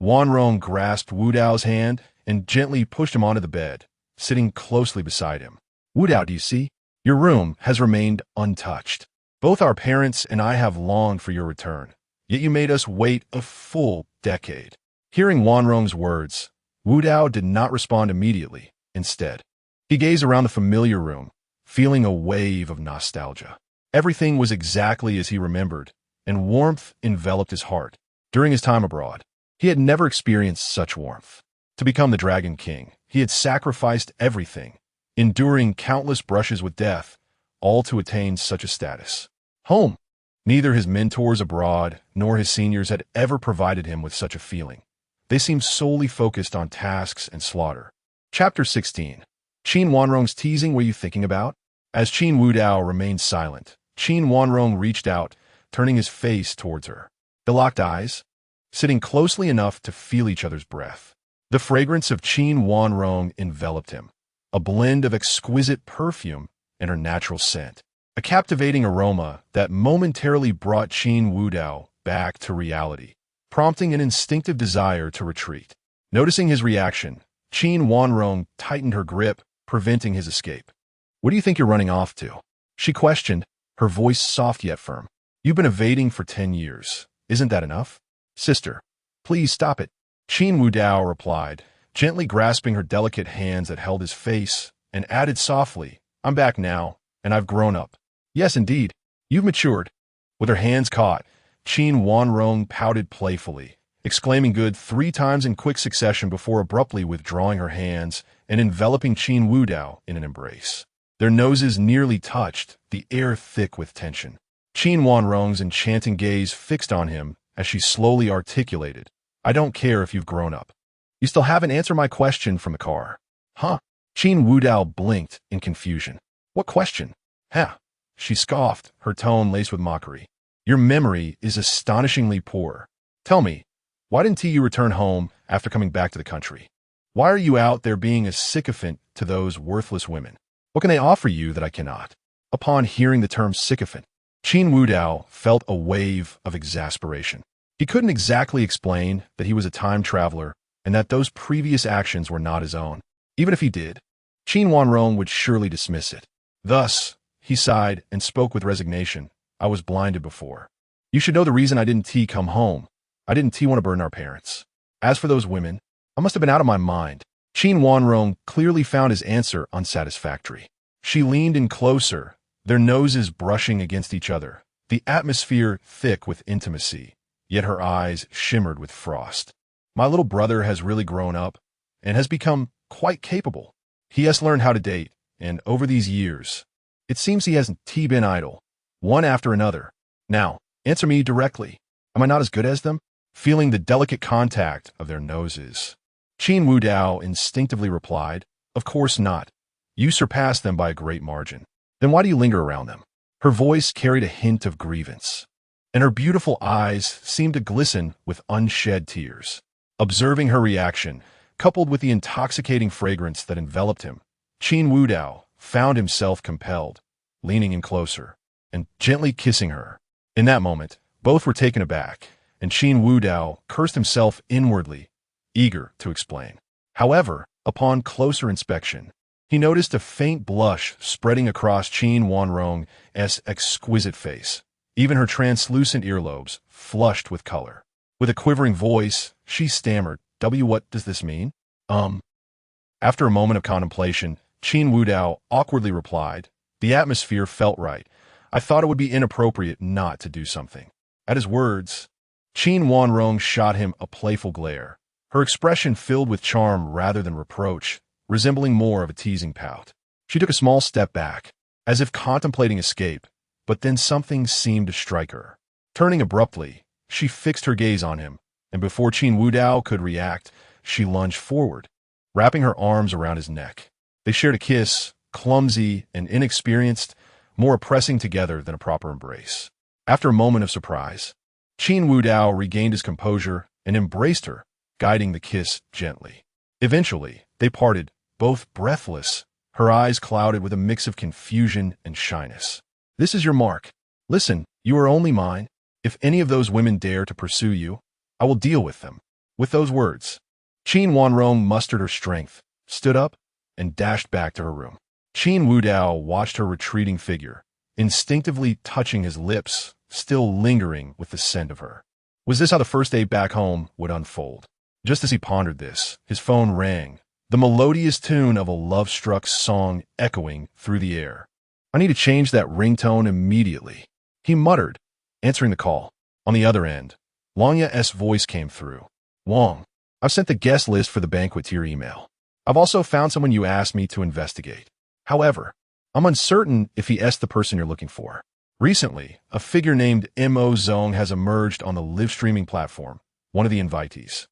Wanrong grasped Wu Dao's hand and gently pushed him onto the bed, sitting closely beside him. Wu Dao, do you see? Your room has remained untouched. Both our parents and I have longed for your return, yet you made us wait a full decade. Hearing Wanrong's words, Wu Dao did not respond immediately. Instead, he gazed around the familiar room, feeling a wave of nostalgia. Everything was exactly as he remembered, and warmth enveloped his heart. During his time abroad, he had never experienced such warmth. To become the Dragon King, he had sacrificed everything, enduring countless brushes with death, all to attain such a status. Home. Neither his mentors abroad nor his seniors had ever provided him with such a feeling. They seemed solely focused on tasks and slaughter. Chapter 16. Qin Wanrong's teasing, were you thinking about? As Qin Wu Dao remained silent, Qin Wanrong reached out, turning his face towards her. They locked eyes, sitting closely enough to feel each other's breath. The fragrance of Qin Wanrong enveloped him, a blend of exquisite perfume and her natural scent. A captivating aroma that momentarily brought Qin Wu Dao back to reality, prompting an instinctive desire to retreat. Noticing his reaction, Qin Wanrong tightened her grip, preventing his escape. "What do you think you're running off to?" she questioned, her voice soft yet firm. "You've been evading for 10 years. Isn't that enough?" "Sister, please stop it," Qin Wudao replied, gently grasping her delicate hands that held his face, and added softly, "I'm back now, and I've grown up." "Yes, indeed. You've matured." With her hands caught, Qin Wanrong pouted playfully, exclaiming good 3 times in quick succession before abruptly withdrawing her hands and enveloping Qin Wudao in an embrace. Their noses nearly touched, the air thick with tension. Qin Wanrong's enchanting gaze fixed on him as she slowly articulated, "I don't care if you've grown up. You still haven't answered my question from the car." "Huh?" Qin Wudao blinked in confusion. "What question?" "Huh?" She scoffed, her tone laced with mockery. "Your memory is astonishingly poor. Tell me, why didn't you return home after coming back to the country? Why are you out there being a sycophant to those worthless women? What can they offer you that I cannot?" Upon hearing the term sycophant, Qin Wudao felt a wave of exasperation. He couldn't exactly explain that he was a time traveler and that those previous actions were not his own. Even if he did, Qin Wanrong would surely dismiss it. Thus, he sighed and spoke with resignation. "I was blinded before. You should know the reason I didn't come home. I didn't want to burden our parents. As for those women, I must have been out of my mind." Qin Wanrong clearly found his answer unsatisfactory. She leaned in closer, their noses brushing against each other, the atmosphere thick with intimacy, yet her eyes shimmered with frost. "My little brother has really grown up and has become quite capable. He has learned how to date, and over these years, it seems he hasn't been idle, one after another. Now, answer me directly. Am I not as good as them?" Feeling the delicate contact of their noses, Qin Wudao instinctively replied, "Of course not. You surpass them by a great margin. Then why do you linger around them?" Her voice carried a hint of grievance, and her beautiful eyes seemed to glisten with unshed tears. Observing her reaction, coupled with the intoxicating fragrance that enveloped him, Qin Wudao found himself compelled, leaning in closer, and gently kissing her. In that moment, both were taken aback, and Qin Wudao cursed himself inwardly, eager to explain. However, upon closer inspection, he noticed a faint blush spreading across Qin Wanrong's exquisite face. Even her translucent earlobes flushed with color. With a quivering voice, she stammered, What does this mean?" After a moment of contemplation, Qin Wudao awkwardly replied, "The atmosphere felt right. I thought it would be inappropriate not to do something." At his words, Qin Wanrong shot him a playful glare, her expression filled with charm rather than reproach, resembling more of a teasing pout. She took a small step back, as if contemplating escape, but then something seemed to strike her. Turning abruptly, she fixed her gaze on him, and before Qin Wudao could react, she lunged forward, wrapping her arms around his neck. They shared a kiss, clumsy and inexperienced, more pressing together than a proper embrace. After a moment of surprise, Qin Wudao regained his composure and embraced her, guiding the kiss gently. Eventually, they parted, both breathless, her eyes clouded with a mix of confusion and shyness. "This is your mark. Listen, you are only mine. If any of those women dare to pursue you, I will deal with them." With those words, Qin Wanrong mustered her strength, stood up, and dashed back to her room. Qin Wudao watched her retreating figure, instinctively touching his lips, still lingering with the scent of her. Was this how the first day back home would unfold? Just as he pondered this, his phone rang, the melodious tune of a love-struck song echoing through the air. "I need to change that ringtone immediately," he muttered, answering the call. On the other end, Wangya's voice came through. "Wang, I've sent the guest list for the banquet to your email. I've also found someone you asked me to investigate. However, I'm uncertain if he's the person you're looking for. Recently, a figure named Mo Zong has emerged on the live streaming platform, one of the invitees.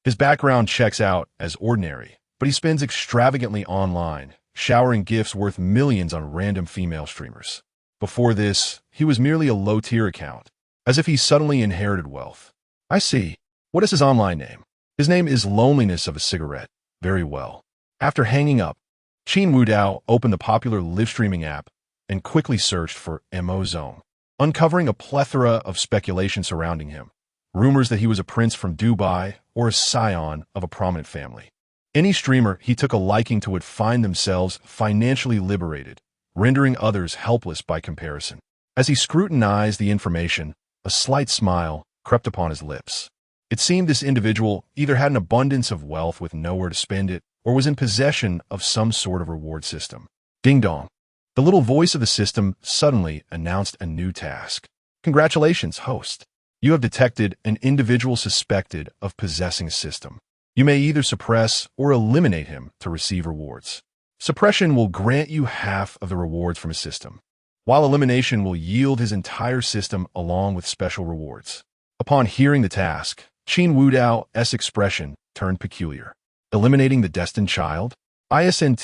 His background checks out as ordinary, but he spends extravagantly online, showering gifts worth millions on random female streamers. Before this, he was merely a low-tier account, as if he suddenly inherited wealth. I see. What is his online name? His name is Loneliness of a Cigarette. Very well." After hanging up, Qin Wudao opened the popular live streaming app and quickly searched for Mo Zong, uncovering a plethora of speculation surrounding him. Rumors that he was a prince from Dubai or a scion of a prominent family. Any streamer he took a liking to would find themselves financially liberated, rendering others helpless by comparison. As he scrutinized the information, a slight smile crept upon his lips. It seemed this individual either had an abundance of wealth with nowhere to spend it, or was in possession of some sort of reward system. Ding dong. The little voice of the system suddenly announced a new task. Congratulations, host. You have detected an individual suspected of possessing a system. You may either suppress or eliminate him to receive rewards. Suppression will grant you half of the rewards from a system, while elimination will yield his entire system along with special rewards. Upon hearing the task, Qin Wudao's expression turned peculiar. Eliminating the destined child? Isn't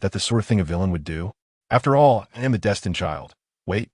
that the sort of thing a villain would do? After all, I am the destined child. Wait,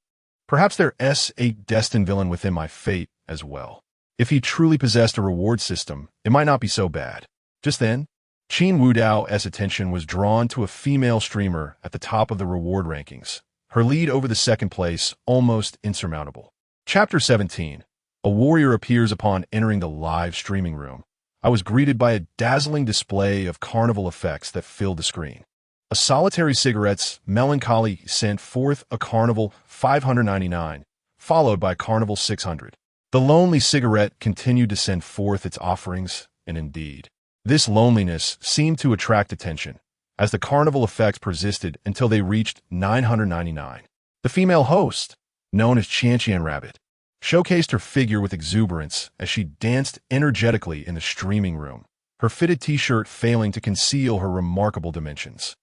perhaps there's a destined villain within my fate as well. If he truly possessed a reward system, it might not be so bad. Just then, Qin Wudao's attention was drawn to a female streamer at the top of the reward rankings, her lead over the second place almost insurmountable. Chapter 17. A warrior appears upon entering the live streaming room. I was greeted by a dazzling display of carnival effects that filled the screen. A solitary cigarette's melancholy sent forth a carnival 599, followed by carnival 600. The lonely cigarette continued to send forth its offerings, and indeed, this loneliness seemed to attract attention, as the carnival effects persisted until they reached 999. The female host, known as Qian Rabbit, showcased her figure with exuberance as she danced energetically in the streaming room, her fitted t-shirt failing to conceal her remarkable dimensions.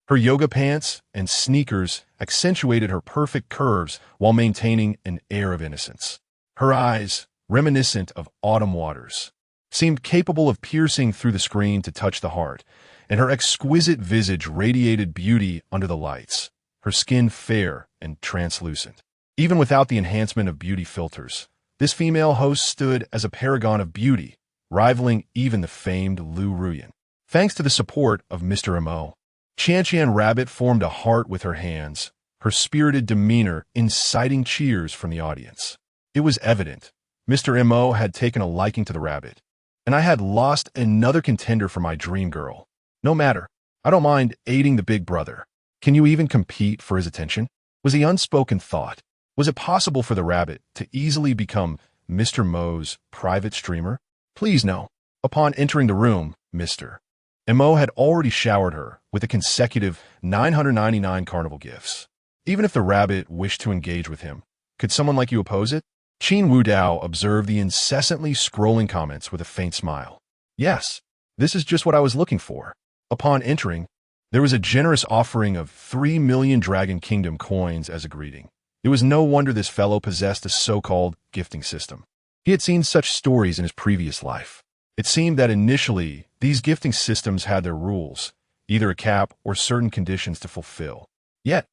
Her yoga pants and sneakers accentuated her perfect curves while maintaining an air of innocence. Her eyes, reminiscent of autumn waters, seemed capable of piercing through the screen to touch the heart, and her exquisite visage radiated beauty under the lights, her skin fair and translucent. Even without the enhancement of beauty filters, this female host stood as a paragon of beauty, rivaling even the famed Lu Ruyan. Thanks to the support of Mr. Mo, Qian Rabbit formed a heart with her hands, her spirited demeanor inciting cheers from the audience. It was evident Mr. Mo had taken a liking to the rabbit, and I had lost another contender for my dream girl. No matter, I don't mind aiding the big brother. Can you even compete for his attention? Was the unspoken thought. Was it possible for the rabbit to easily become Mr. Mo's private streamer? Please no. Upon entering the room, Mr. Mo had already showered her with a consecutive 999 carnival gifts. Even if the rabbit wished to engage with him, could someone like you oppose it? Qin Wudao observed the incessantly scrolling comments with a faint smile. Yes, this is just what I was looking for. Upon entering, there was a generous offering of 3 million Dragon Kingdom coins as a greeting. It was no wonder this fellow possessed a so-called gifting system. He had seen such stories in his previous life. It seemed that initially, these gifting systems had their rules, either a cap or certain conditions to fulfill. Yet,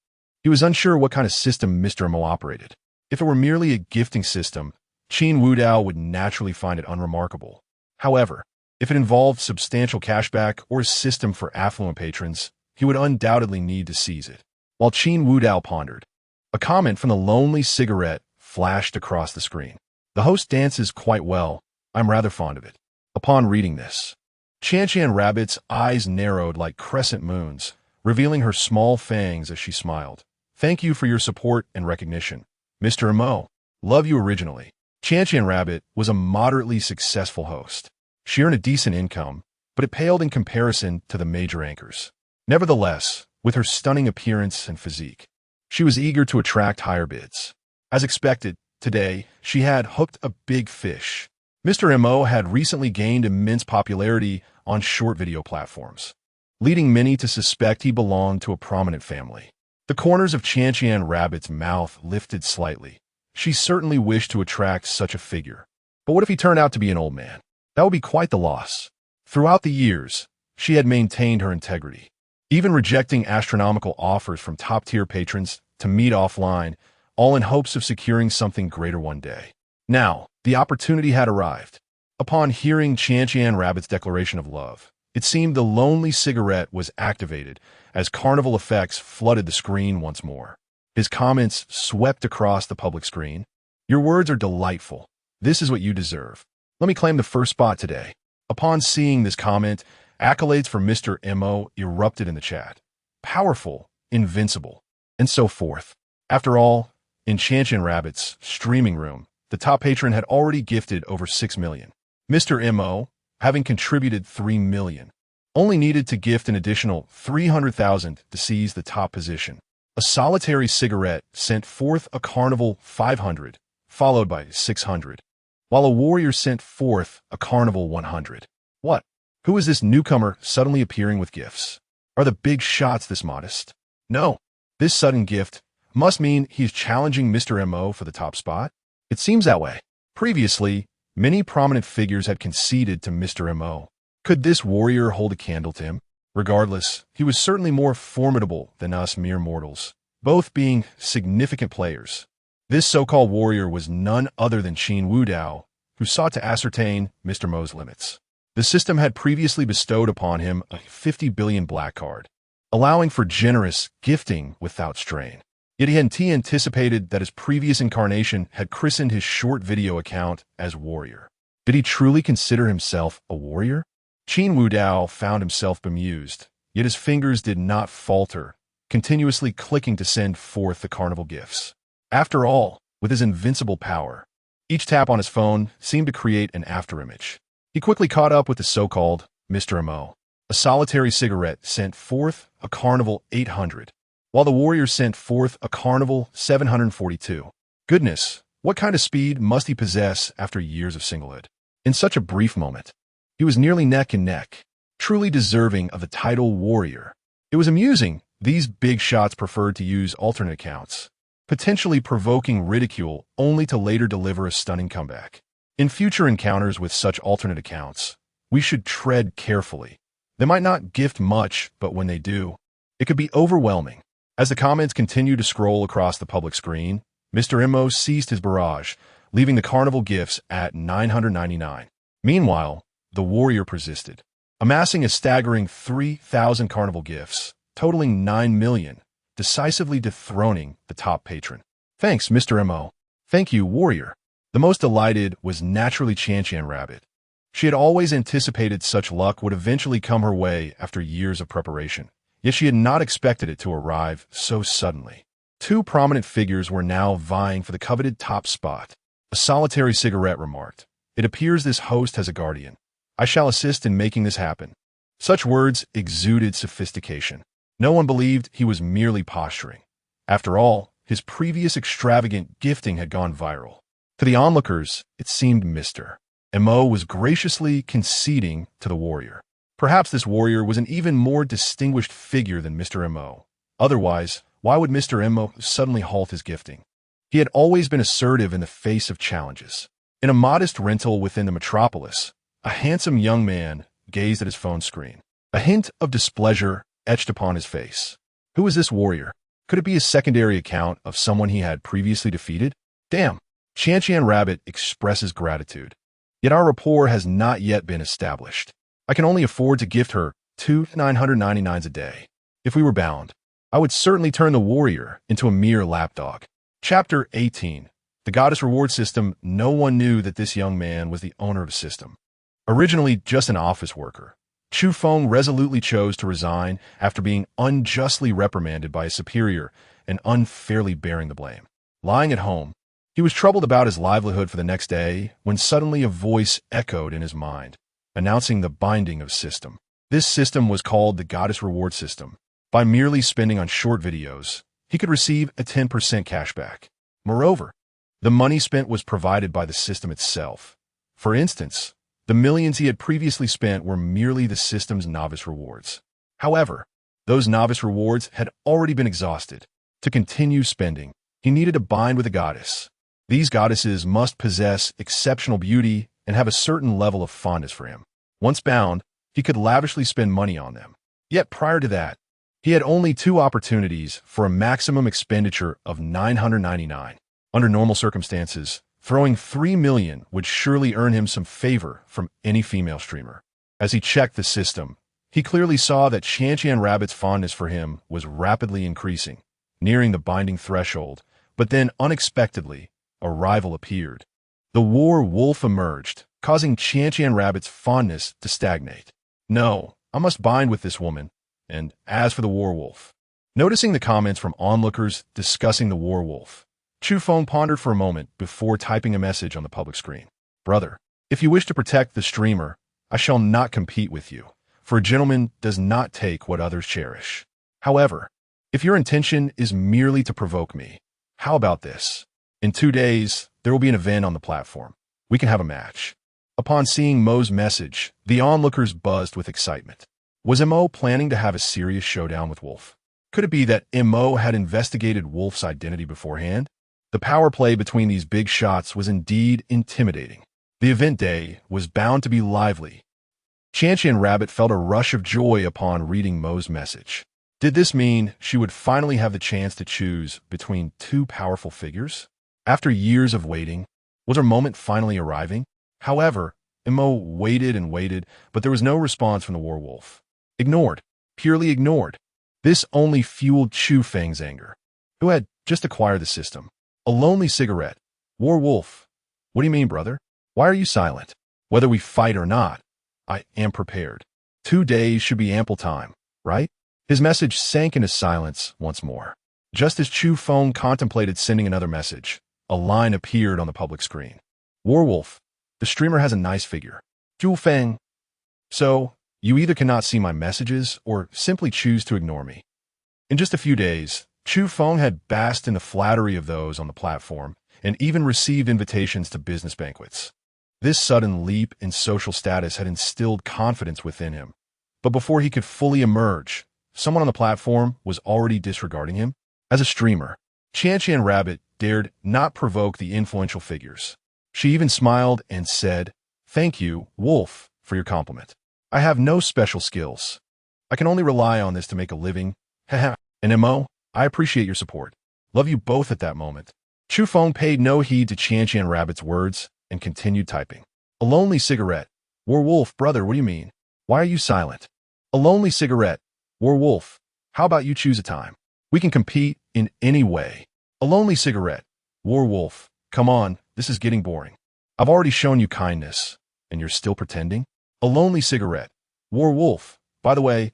he was unsure what kind of system Mr. Mo operated. If it were merely a gifting system, Qin Wudao would naturally find it unremarkable. However, if it involved substantial cashback or a system for affluent patrons, he would undoubtedly need to seize it. While Qin Wudao pondered, a comment from the lonely cigarette flashed across the screen. The host dances quite well. I'm rather fond of it. Upon reading this, Qian Rabbit's eyes narrowed like crescent moons, revealing her small fangs as she smiled. Thank you for your support and recognition, Mr. Mo. Love you originally. Qian Rabbit was a moderately successful host. She earned a decent income, but it paled in comparison to the major anchors. Nevertheless, with her stunning appearance and physique, she was eager to attract higher bids. As expected, today, she had hooked a big fish. Mr. Mo had recently gained immense popularity on short video platforms, leading many to suspect he belonged to a prominent family. The corners of Qian Rabbit's mouth lifted slightly. She certainly wished to attract such a figure. But what if he turned out to be an old man? That would be quite the loss. Throughout the years, she had maintained her integrity, even rejecting astronomical offers from top-tier patrons to meet offline, all in hopes of securing something greater one day. Now, the opportunity had arrived. Upon hearing Qian Rabbit's declaration of love, it seemed the lonely cigarette was activated as carnival effects flooded the screen once more. His comments swept across the public screen. Your words are delightful. This is what you deserve. Let me claim the first spot today. Upon seeing this comment, Accolades for Mr. Mo erupted in the chat. Powerful, invincible, and so forth. After all, in Chanchan Rabbit's streaming room, the top patron had already gifted over 6 million. Mr. Mo, having contributed 3 million, only needed to gift an additional 300,000 to seize the top position. A solitary cigarette sent forth a carnival 500, followed by 600, while a warrior sent forth a carnival 100. What? Who is this newcomer suddenly appearing with gifts? Are the big shots this modest? No. This sudden gift must mean he's challenging Mr. Mo for the top spot? It seems that way. Previously, many prominent figures had conceded to Mr. Mo. Could this warrior hold a candle to him? Regardless, he was certainly more formidable than us mere mortals, both being significant players. This so-called warrior was none other than Qin Wudao, who sought to ascertain Mr. Mo's limits. The system had previously bestowed upon him a 50 billion black card, allowing for generous gifting without strain. Yet he had anticipated that his previous incarnation had christened his short video account as Warrior. Did he truly consider himself a warrior? Qin Wudao found himself bemused, yet his fingers did not falter, continuously clicking to send forth the carnival gifts. After all, with his invincible power, each tap on his phone seemed to create an afterimage. He quickly caught up with the so-called Mr. Mo. A solitary cigarette sent forth a carnival 800, while the warrior sent forth a carnival 742. Goodness, what kind of speed must he possess after years of singlehood? In such a brief moment, he was nearly neck and neck, truly deserving of the title warrior. It was amusing these big shots preferred to use alternate accounts, potentially provoking ridicule only to later deliver a stunning comeback. In future encounters with such alternate accounts, we should tread carefully. They might not gift much, but when they do, it could be overwhelming. As the comments continued to scroll across the public screen, Mr. Mo ceased his barrage, leaving the carnival gifts at 999. Meanwhile, the warrior persisted, amassing a staggering 3,000 carnival gifts, totaling 9 million, decisively dethroning the top patron. Thanks, Mr. Mo. Thank you, warrior. The most delighted was naturally Chanchan Rabbit. She had always anticipated such luck would eventually come her way after years of preparation, yet she had not expected it to arrive so suddenly. Two prominent figures were now vying for the coveted top spot. A solitary cigarette remarked, "It appears this host has a guardian. I shall assist in making this happen." Such words exuded sophistication. No one believed he was merely posturing. After all, his previous extravagant gifting had gone viral. To the onlookers, it seemed Mr. Mo was graciously conceding to the warrior. Perhaps this warrior was an even more distinguished figure than Mr. Mo. Otherwise, why would Mr. Mo suddenly halt his gifting? He had always been assertive in the face of challenges. In a modest rental within the metropolis, a handsome young man gazed at his phone screen, a hint of displeasure etched upon his face. Who was this warrior? Could it be a secondary account of someone he had previously defeated? Damn. Chanchan Rabbit expresses gratitude. Yet our rapport has not yet been established. I can only afford to gift her 2,999s a day. If we were bound, I would certainly turn the warrior into a mere lapdog. Chapter 18. The Goddess Reward System. No one knew that this young man was the owner of a system. Originally just an office worker, Chu Feng resolutely chose to resign after being unjustly reprimanded by a superior and unfairly bearing the blame. Lying at home, he was troubled about his livelihood for the next day when suddenly a voice echoed in his mind, announcing the binding of system. This system was called the Goddess Reward System. By merely spending on short videos, he could receive a 10% cashback. Moreover, the money spent was provided by the system itself. For instance, the millions he had previously spent were merely the system's novice rewards. However, those novice rewards had already been exhausted. To continue spending, he needed to bind with a goddess. These goddesses must possess exceptional beauty and have a certain level of fondness for him. Once bound, he could lavishly spend money on them. Yet prior to that, he had only 2 opportunities for a maximum expenditure of 999. Under normal circumstances, throwing 3 million would surely earn him some favor from any female streamer. As he checked the system, he clearly saw that Chanchan Rabbit's fondness for him was rapidly increasing, nearing the binding threshold, but then unexpectedly, a rival appeared. The war wolf emerged, causing Chanchan Rabbit's fondness to stagnate. No, I must bind with this woman. And as for the werewolf. Noticing the comments from onlookers discussing the werewolf, Chu Feng pondered for a moment before typing a message on the public screen. Brother, if you wish to protect the streamer, I shall not compete with you, for a gentleman does not take what others cherish. However, if your intention is merely to provoke me, how about this? In 2 days, there will be an event on the platform. We can have a match. Upon seeing Mo's message, the onlookers buzzed with excitement. Was Mo planning to have a serious showdown with Wolf? Could it be that Mo had investigated Wolf's identity beforehand? The power play between these big shots was indeed intimidating. The event day was bound to be lively. Qianqian Rabbit felt a rush of joy upon reading Mo's message. Did this mean she would finally have the chance to choose between two powerful figures? After years of waiting, was her moment finally arriving? However, Mo waited and waited, but there was no response from the werewolf. Ignored. Purely ignored. This only fueled Chu Feng's anger, who had just acquired the system. A lonely cigarette. Werewolf. What do you mean, brother? Why are you silent? Whether we fight or not, I am prepared. 2 days should be ample time, right? His message sank into silence once more. Just as Chu Feng contemplated sending another message, a line appeared on the public screen. Werewolf. The streamer has a nice figure. Chu Feng. So, you either cannot see my messages or simply choose to ignore me. In just a few days, Chu Feng had basked in the flattery of those on the platform and even received invitations to business banquets. This sudden leap in social status had instilled confidence within him. But before he could fully emerge, someone on the platform was already disregarding him. As a streamer, Qianqian Rabbit dared not provoke the influential figures. She even smiled and said, "Thank you, Wolf, for your compliment. I have no special skills. I can only rely on this to make a living. Haha. And Mo, I appreciate your support. Love you both." At that moment, Chu Feng paid no heed to Qianqian Rabbit's words and continued typing. A lonely cigarette. Werewolf, brother, what do you mean? Why are you silent? A lonely cigarette. Werewolf, how about you choose a time? We can compete in any way. A lonely cigarette. Werewolf, come on, this is getting boring. I've already shown you kindness, and you're still pretending? A lonely cigarette. Werewolf, by the way,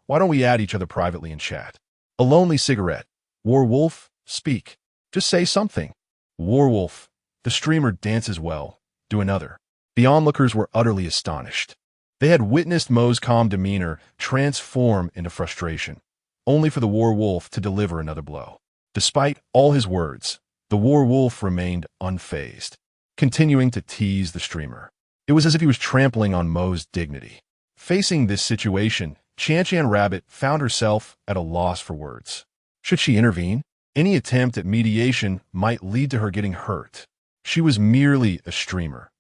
why don't we add each other privately in chat? A lonely cigarette. Werewolf, speak. Just say something. Werewolf, the streamer dances well. Do another. The onlookers were utterly astonished. They had witnessed Mo's calm demeanor transform into frustration, only for the werewolf to deliver another blow. Despite all his words, the werewolf remained unfazed, continuing to tease the streamer. It was as if he was trampling on Mo's dignity. Facing this situation, Qianqian Rabbit found herself at a loss for words. Should she intervene? Any attempt at mediation might lead to her getting hurt. She was merely a streamer,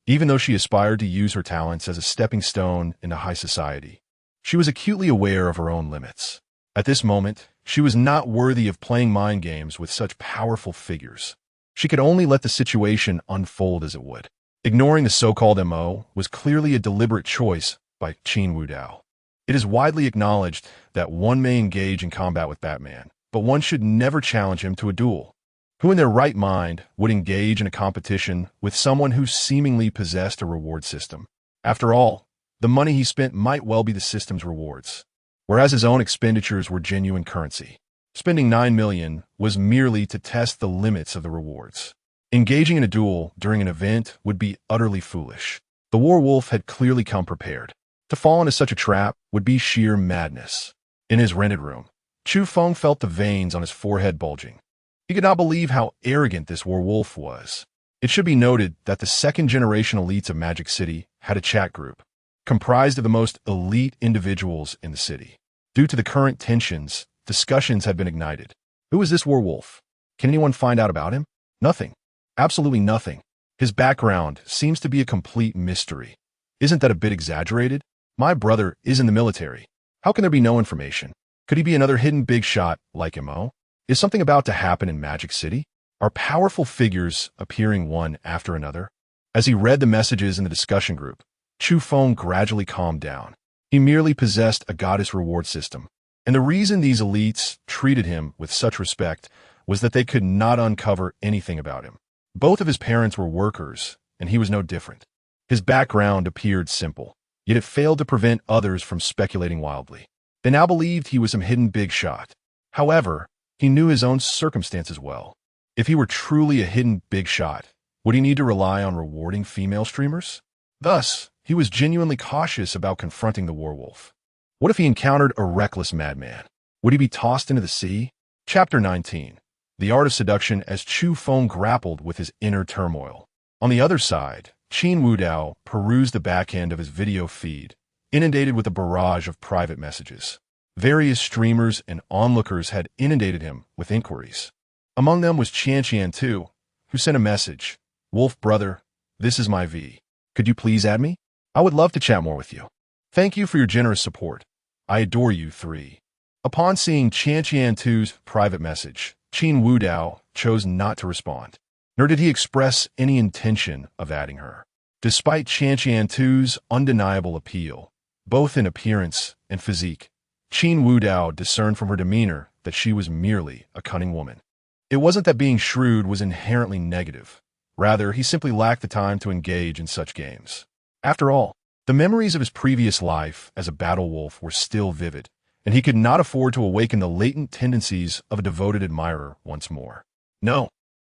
even though she aspired to use her talents as a stepping stone into high society. She was acutely aware of her own limits. At this moment, she was not worthy of playing mind games with such powerful figures. She could only let the situation unfold as it would. Ignoring the so-called MO was clearly a deliberate choice by Qin Wudao. It is widely acknowledged that one may engage in combat with Batman, but one should never challenge him to a duel. Who in their right mind would engage in a competition with someone who seemingly possessed a reward system? After all, the money he spent might well be the system's rewards, whereas his own expenditures were genuine currency. Spending 9 million was merely to test the limits of the rewards. Engaging in a duel during an event would be utterly foolish. The werewolf had clearly come prepared. To fall into such a trap would be sheer madness. In his rented room, Chu Feng felt the veins on his forehead bulging. He could not believe how arrogant this werewolf was. It should be noted that the second-generation elites of Magic City had a chat group, comprised of the most elite individuals in the city. Due to the current tensions, discussions had been ignited. Who is this werewolf? Can anyone find out about him? Nothing. Absolutely nothing. His background seems to be a complete mystery. Isn't that a bit exaggerated? My brother is in the military. How can there be no information? Could he be another hidden big shot like Mo? Is something about to happen in Magic City? Are powerful figures appearing one after another? As he read the messages in the discussion group, Chu Feng gradually calmed down. He merely possessed a goddess reward system, and the reason these elites treated him with such respect was that they could not uncover anything about him. Both of his parents were workers, and he was no different. His background appeared simple. yet it failed to prevent others from speculating wildly. They now believed he was some hidden big shot. However, he knew his own circumstances well. If he were truly a hidden big shot, would he need to rely on rewarding female streamers? Thus, he was genuinely cautious about confronting the werewolf. What if he encountered a reckless madman? Would he be tossed into the sea? Chapter 19. The Art of Seduction as Chu Feng grappled with his inner turmoil. On the other side, Qin Wudao perused the back end of his video feed, inundated with a barrage of private messages. Various streamers and onlookers had inundated him with inquiries. Among them was Qian too, who sent a message. "Wolf brother, this is my V. Could you please add me? I would love to chat more with you. Thank you for your generous support. I adore you 3. Upon seeing Qian 2's private message, Qin Wudao chose not to respond, nor did he express any intention of adding her. Despite Qian 2's undeniable appeal, both in appearance and physique, Qin Wudao discerned from her demeanor that she was merely a cunning woman. It wasn't that being shrewd was inherently negative. Rather, he simply lacked the time to engage in such games. After all, the memories of his previous life as a battle wolf were still vivid, and he could not afford to awaken the latent tendencies of a devoted admirer once more. No,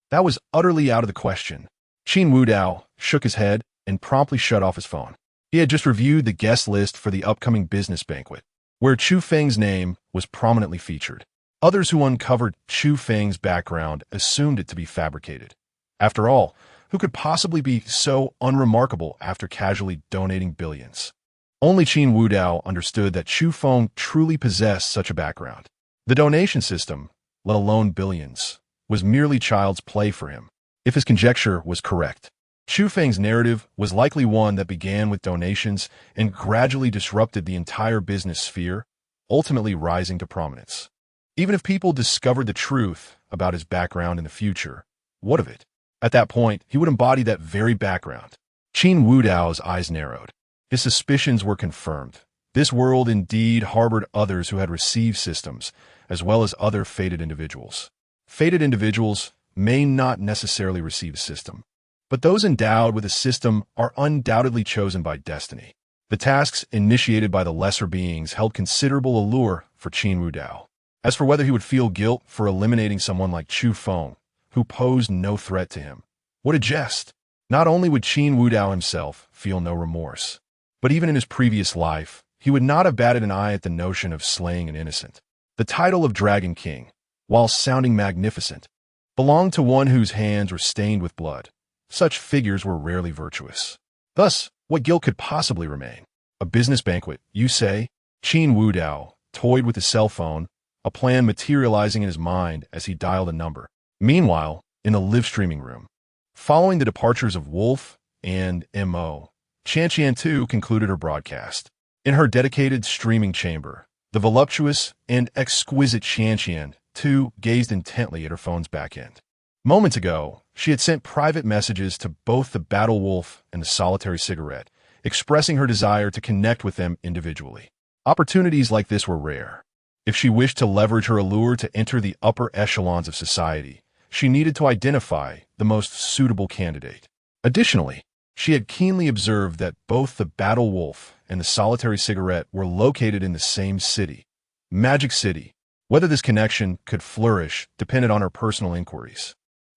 that was utterly out of the question. Qin Wudao shook his head and promptly shut off his phone. He had just reviewed the guest list for the upcoming business banquet, where Chu Feng's name was prominently featured. Others who uncovered Chu Feng's background assumed it to be fabricated. After all, who could possibly be so unremarkable after casually donating billions? Only Qin Wudao understood that Chu Feng truly possessed such a background. The donation system, let alone billions, was merely child's play for him. If his conjecture was correct, Chu Feng's narrative was likely one that began with donations and gradually disrupted the entire business sphere, ultimately rising to prominence. Even if people discovered the truth about his background in the future, what of it? At that point, he would embody that very background. Qin Wudao's eyes narrowed. His suspicions were confirmed. This world indeed harbored others who had received systems, as well as other fated individuals. Fated individuals may not necessarily receive a system, but those endowed with a system are undoubtedly chosen by destiny. The tasks initiated by the lesser beings held considerable allure for Qin Wudao. As for whether he would feel guilt for eliminating someone like Chu Feng, who posed no threat to him, what a jest! Not only would Qin Wudao himself feel no remorse, but even in his previous life, he would not have batted an eye at the notion of slaying an innocent. The title of Dragon King, while sounding magnificent, belonged to one whose hands were stained with blood. Such figures were rarely virtuous. Thus, what guilt could possibly remain? A business banquet, you say? Qin Wudao toyed with his cell phone, a plan materializing in his mind as he dialed a number. Meanwhile, in the live-streaming room, following the departures of Wolf and M.O., Qian too concluded her broadcast. In her dedicated streaming chamber, the voluptuous and exquisite Qian too gazed intently at her phone's back end. Moments ago, she had sent private messages to both the battle wolf and the solitary cigarette, expressing her desire to connect with them individually. Opportunities like this were rare. If she wished to leverage her allure to enter the upper echelons of society, she needed to identify the most suitable candidate. Additionally, she had keenly observed that both the battle wolf and the solitary cigarette were located in the same city, Magic City. Whether this connection could flourish depended on her personal inquiries.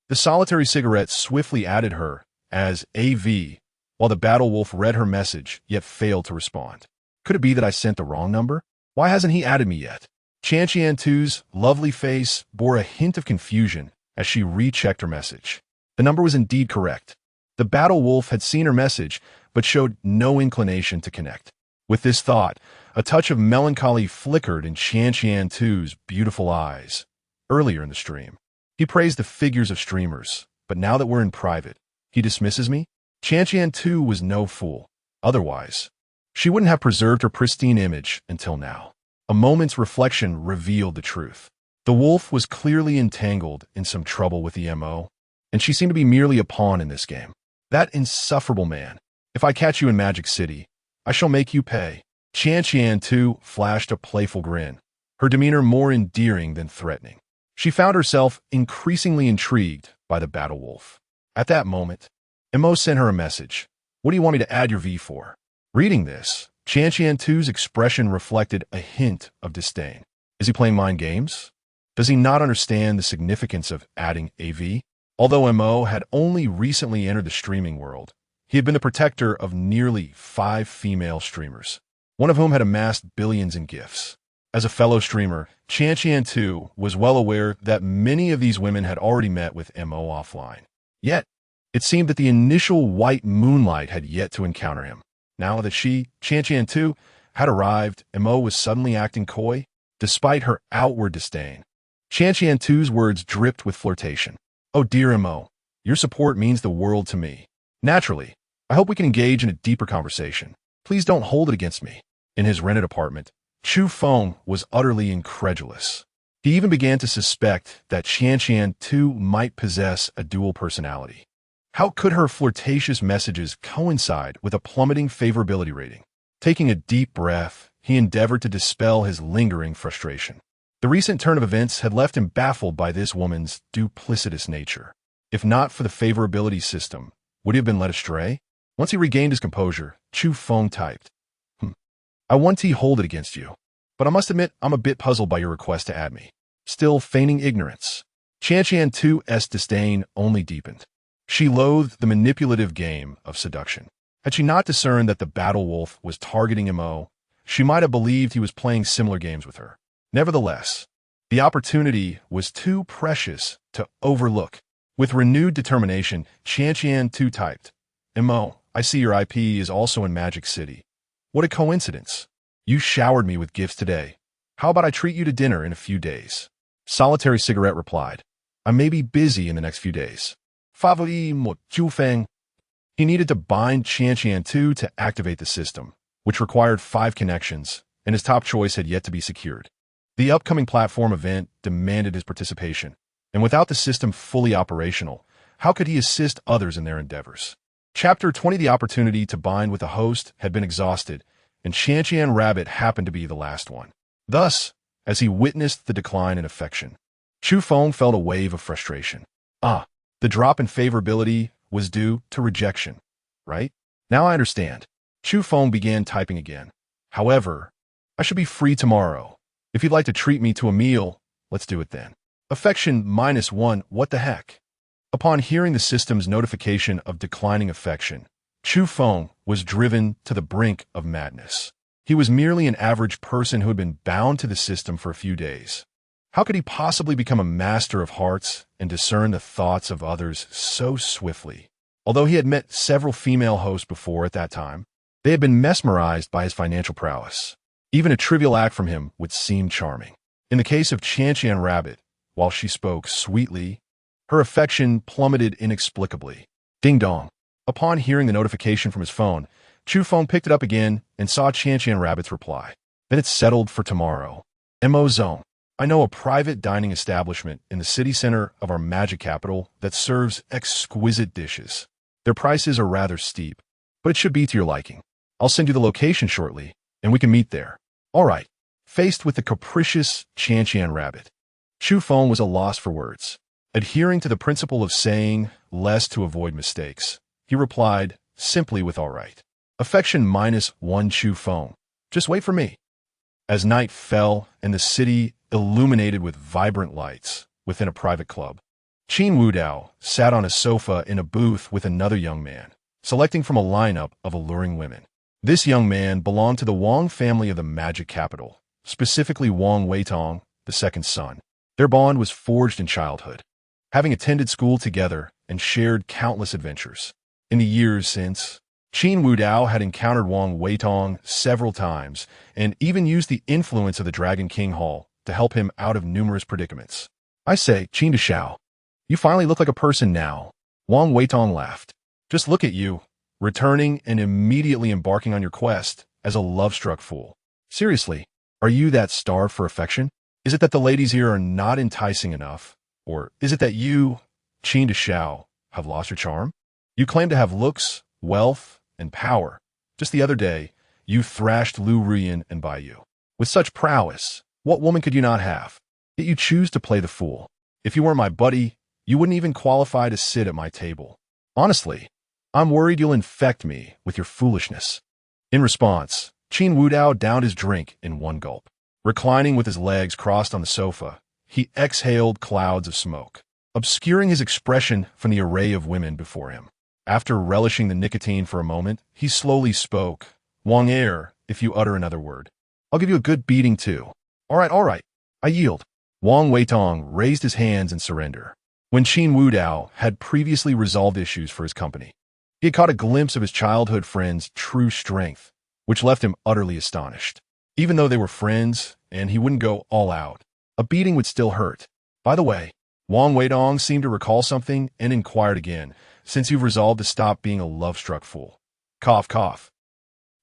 The solitary cigarette swiftly added her as AV, while the battle wolf read her message yet failed to respond. Could it be that I sent the wrong number? Why hasn't he added me yet? Qian Tu's lovely face bore a hint of confusion as she rechecked her message. The number was indeed correct. The battle wolf had seen her message, but showed no inclination to connect. With this thought, a touch of melancholy flickered in Qian Tu's beautiful eyes. Earlier in the stream, he praised the figures of streamers, but now that we're in private, he dismisses me? Qian Tu was no fool. Otherwise, she wouldn't have preserved her pristine image until now. A moment's reflection revealed the truth. The wolf was clearly entangled in some trouble with the M.O., and she seemed to be merely a pawn in this game. That insufferable man. If I catch you in Magic City, I shall make you pay. Qian Tu flashed a playful grin, her demeanor more endearing than threatening. She found herself increasingly intrigued by the battle wolf. At that moment, M.O. sent her a message. What do you want me to add your V for? Reading this, Qianqian-2's expression reflected a hint of disdain. Is he playing mind games? Does he not understand the significance of adding AV? Although Mo had only recently entered the streaming world, he had been the protector of nearly 5 female streamers, one of whom had amassed billions in gifts. As a fellow streamer, Qianqian-2 was well aware that many of these women had already met with Mo offline. Yet, it seemed that the initial white moonlight had yet to encounter him. Now that Qianqian-2, had arrived, Mo was suddenly acting coy, despite her outward disdain. Qianqian-2's words dripped with flirtation. "Oh dear Mo, your support means the world to me. Naturally, I hope we can engage in a deeper conversation. Please don't hold it against me." In his rented apartment, Chu Feng was utterly incredulous. He even began to suspect that Qianqian-2 might possess a dual personality. How could her flirtatious messages coincide with a plummeting favorability rating? Taking a deep breath, he endeavored to dispel his lingering frustration. The recent turn of events had left him baffled by this woman's duplicitous nature. If not for the favorability system, would he have been led astray? Once he regained his composure, Chu Feng typed, "I want to hold it against you, but I must admit I'm a bit puzzled by your request to add me." Still feigning ignorance, Qianqian-2's disdain only deepened. She loathed the manipulative game of seduction. Had she not discerned that the battle wolf was targeting Mo, she might have believed he was playing similar games with her. Nevertheless, the opportunity was too precious to overlook. With renewed determination, Qianqian-2 typed, "Mo, I see your IP is also in Magic City. What a coincidence. You showered me with gifts today. How about I treat you to dinner in a few days?" Solitary Cigarette replied, "I may be busy in the next few days." Favori mo Jufeng. He needed to bind Qianqian-2 to activate the system, which required 5 connections, and his top choice had yet to be secured. The upcoming platform event demanded his participation, and without the system fully operational, how could he assist others in their endeavors? Chapter 20. The opportunity to bind with a host had been exhausted, and Qianqian Rabbit happened to be the last one. Thus, as he witnessed the decline in affection, Chu Feng felt a wave of frustration. The drop in favorability was due to rejection, right? Now I understand. Chu Feng began typing again. "However, I should be free tomorrow. If you'd like to treat me to a meal, let's do it then." Affection -1, what the heck? Upon hearing the system's notification of declining affection, Chu Feng was driven to the brink of madness. He was merely an average person who had been bound to the system for a few days. How could he possibly become a master of hearts and discern the thoughts of others so swiftly? Although he had met several female hosts before at that time, they had been mesmerized by his financial prowess. Even a trivial act from him would seem charming. In the case of Qianqian Rabbit, while she spoke sweetly, her affection plummeted inexplicably. Ding dong. Upon hearing the notification from his phone, Chu Feng picked it up again and saw Qianqian Rabbit's reply. "Then it's settled for tomorrow. Mo Zone. I know a private dining establishment in the city center of our magic capital that serves exquisite dishes. Their prices are rather steep, but it should be to your liking. I'll send you the location shortly, and we can meet there." All right. Faced with the capricious Qianqian Rabbit, Chu Feng was a loss for words. Adhering to the principle of saying less to avoid mistakes, he replied simply with "all right." Affection -1 Chu Feng. Just wait for me. As night fell and the city illuminated with vibrant lights within a private club, Qin Wudao sat on a sofa in a booth with another young man, selecting from a lineup of alluring women. This young man belonged to the Wang family of the magic capital, specifically Wang Weitong, the second son. Their bond was forged in childhood, having attended school together and shared countless adventures. In the years since, Qin Wudao had encountered Wang Weitong several times and even used the influence of the Dragon King Hall to help him out of numerous predicaments. "I say, Qin Deshao, you finally look like a person now." Wang Weitong laughed. "Just look at you, returning and immediately embarking on your quest as a love-struck fool. Seriously, are you that starved for affection? Is it that the ladies here are not enticing enough? Or is it that you, Qin Deshao, have lost your charm? You claim to have looks, wealth, and power. Just the other day, you thrashed Lu Ruyan and Baiyu. With such prowess, what woman could you not have? Yet you choose to play the fool. If you weren't my buddy, you wouldn't even qualify to sit at my table. Honestly, I'm worried you'll infect me with your foolishness." In response, Qin Wudao downed his drink in one gulp. Reclining with his legs crossed on the sofa, he exhaled clouds of smoke, obscuring his expression from the array of women before him. After relishing the nicotine for a moment, he slowly spoke. Wang Er, if you utter another word, I'll give you a good beating too. All right, I yield. Wang Weitong raised his hands in surrender. When Qin Wudao had previously resolved issues for his company, he had caught a glimpse of his childhood friend's true strength, which left him utterly astonished. Even though they were friends and he wouldn't go all out, a beating would still hurt. By the way, Wang Weidong seemed to recall something and inquired again, since you've resolved to stop being a love-struck fool. Cough, cough.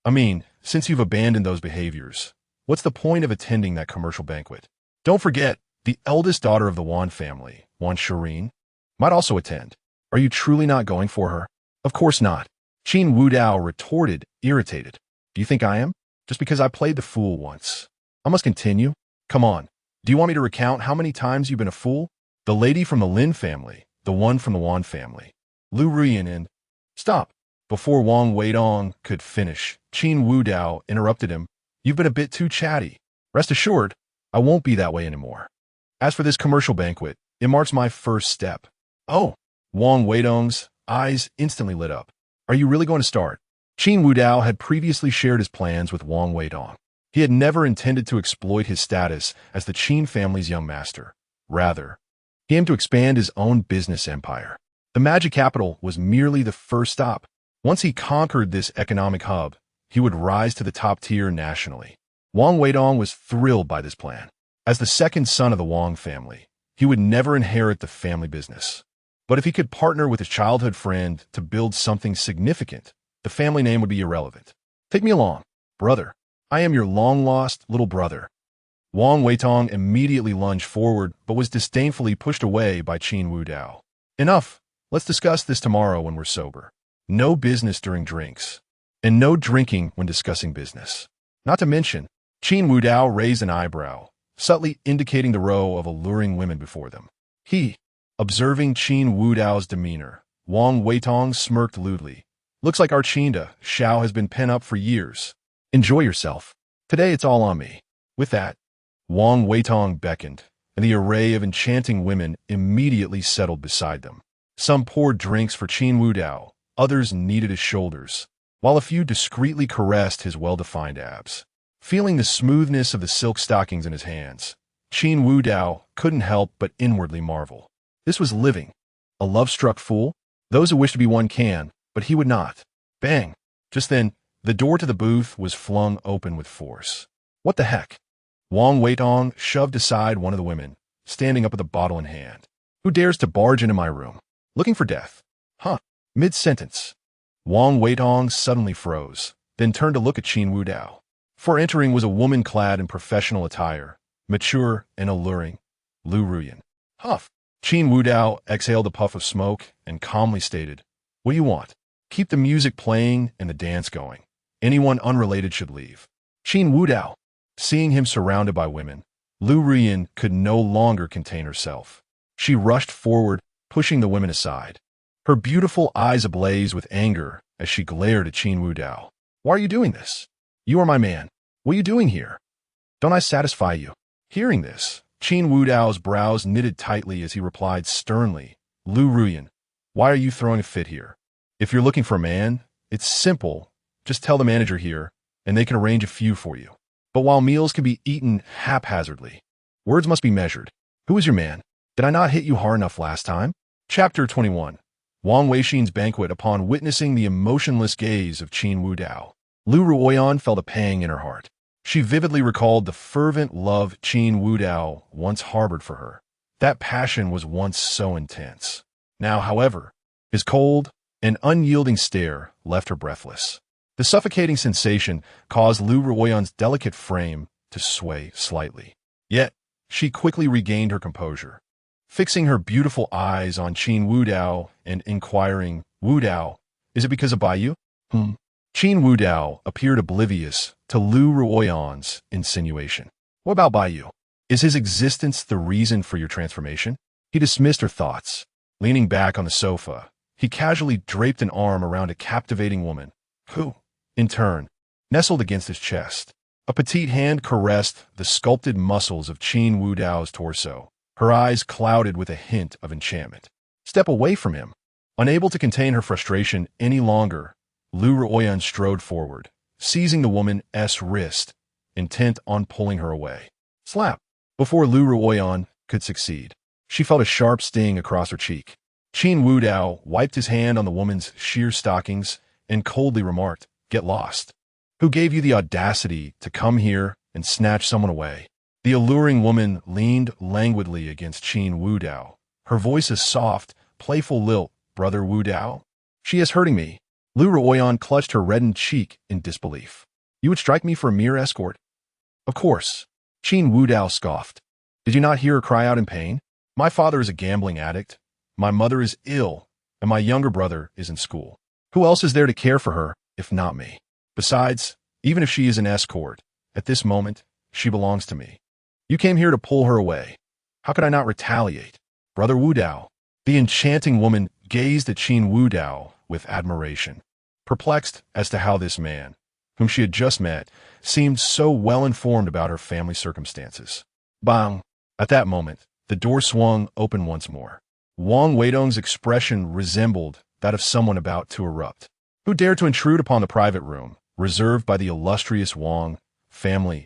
I mean, since you've abandoned those behaviors, what's the point of attending that commercial banquet? Don't forget, the eldest daughter of the Wan family, Wan Shireen, might also attend. Are you truly not going for her? Of course not. Qin Wudao retorted, irritated. Do you think I am? Just because I played the fool once. I must continue? Come on. Do you want me to recount how many times you've been a fool? The lady from the Lin family, the one from the Wan family, Lu Ruyan and... Stop. Before Wang Weidong could finish, Qin Wudao interrupted him. You've been a bit too chatty. Rest assured, I won't be that way anymore. As for this commercial banquet, it marks my first step. Oh, Wang Weidong's eyes instantly lit up. Are you really going to start? Qin Wudao had previously shared his plans with Wang Weidong. He had never intended to exploit his status as the Qin family's young master. Rather, he aimed to expand his own business empire. The magic capital was merely the first stop. Once he conquered this economic hub, he would rise to the top tier nationally. Wang Weidong was thrilled by this plan. As the second son of the Wang family, he would never inherit the family business. But if he could partner with his childhood friend to build something significant, the family name would be irrelevant. Take me along, brother. I am your long-lost little brother. Wang Weitong immediately lunged forward, but was disdainfully pushed away by Qin Wudao. Enough. Let's discuss this tomorrow when we're sober. No business during drinks, and no drinking when discussing business. Not to mention, Qin Wudao raised an eyebrow, subtly indicating the row of alluring women before them. Observing Qin Wudao's demeanor, Wang Weitong smirked lewdly. Looks like our Qinda, Xiao, has been pent up for years. Enjoy yourself. Today it's all on me. With that, Wang Weitong beckoned, and the array of enchanting women immediately settled beside them. Some poured drinks for Qin Wudao, others kneaded his shoulders, while a few discreetly caressed his well-defined abs. Feeling the smoothness of the silk stockings in his hands, Qin Wudao couldn't help but inwardly marvel. This was living. A love-struck fool? Those who wish to be one can, but he would not. Bang! Just then, the door to the booth was flung open with force. What the heck? Wang Weitong shoved aside one of the women, standing up with a bottle in hand. Who dares to barge into my room? Looking for death? Huh. Mid-sentence. Wang Weitong suddenly froze, then turned to look at Qin Wudao. For entering was a woman clad in professional attire, mature and alluring, Lu Ruyan. Huff. Qin Wudao exhaled a puff of smoke and calmly stated, What do you want? Keep the music playing and the dance going. Anyone unrelated should leave. Qin Wudao. Seeing him surrounded by women, Lu Ruyan could no longer contain herself. She rushed forward, pushing the women aside. Her beautiful eyes ablaze with anger as she glared at Qin Wudao. Why are you doing this? You are my man. What are you doing here? Don't I satisfy you? Hearing this, Qin Wudao's brows knitted tightly as he replied sternly, Lu Ruyan, why are you throwing a fit here? If you're looking for a man, it's simple. Just tell the manager here, and they can arrange a few for you. But while meals can be eaten haphazardly, words must be measured. Who is your man? Did I not hit you hard enough last time? Chapter 21. Wang Weixin's banquet. Upon witnessing the emotionless gaze of Qin Wudao, Lu Ruoyan felt a pang in her heart. She vividly recalled the fervent love Qin Wudao once harbored for her. That passion was once so intense. Now, however, his cold and unyielding stare left her breathless. The suffocating sensation caused Lu Ruoyan's delicate frame to sway slightly. Yet, she quickly regained her composure. Fixing her beautiful eyes on Qin Wudao and inquiring, Wudao, is it because of Baiyu? Qin Wudao appeared oblivious to Lu Ruoyan's insinuation. What about Baiyu? Is his existence the reason for your transformation? He dismissed her thoughts. Leaning back on the sofa, he casually draped an arm around a captivating woman, who, in turn, nestled against his chest. A petite hand caressed the sculpted muscles of Qin Wudao's torso. Her eyes clouded with a hint of enchantment. Step away from him. Unable to contain her frustration any longer, Lu Ruoyan strode forward, seizing the woman's wrist, intent on pulling her away. Slap! Before Lu Ruoyan could succeed, she felt a sharp sting across her cheek. Qin Wudao wiped his hand on the woman's sheer stockings and coldly remarked, "Get lost. Who gave you the audacity to come here and snatch someone away?" The alluring woman leaned languidly against Qin Wudao, her voice a soft, playful lilt. "Brother Wudao? She is hurting me." Lu Ruoyan clutched her reddened cheek in disbelief. "You would strike me for a mere escort?" "Of course." Qin Wudao scoffed. "Did you not hear her cry out in pain? My father is a gambling addict, my mother is ill, and my younger brother is in school. Who else is there to care for her, if not me? Besides, even if she is an escort, at this moment, she belongs to me. You came here to pull her away. How could I not retaliate? Brother Wudao." The enchanting woman gazed at Qin Wudao with admiration, perplexed as to how this man, whom she had just met, seemed so well informed about her family circumstances. Bang! At that moment, the door swung open once more. Wang Weidong's expression resembled that of someone about to erupt. Who dared to intrude upon the private room, reserved by the illustrious Wang family's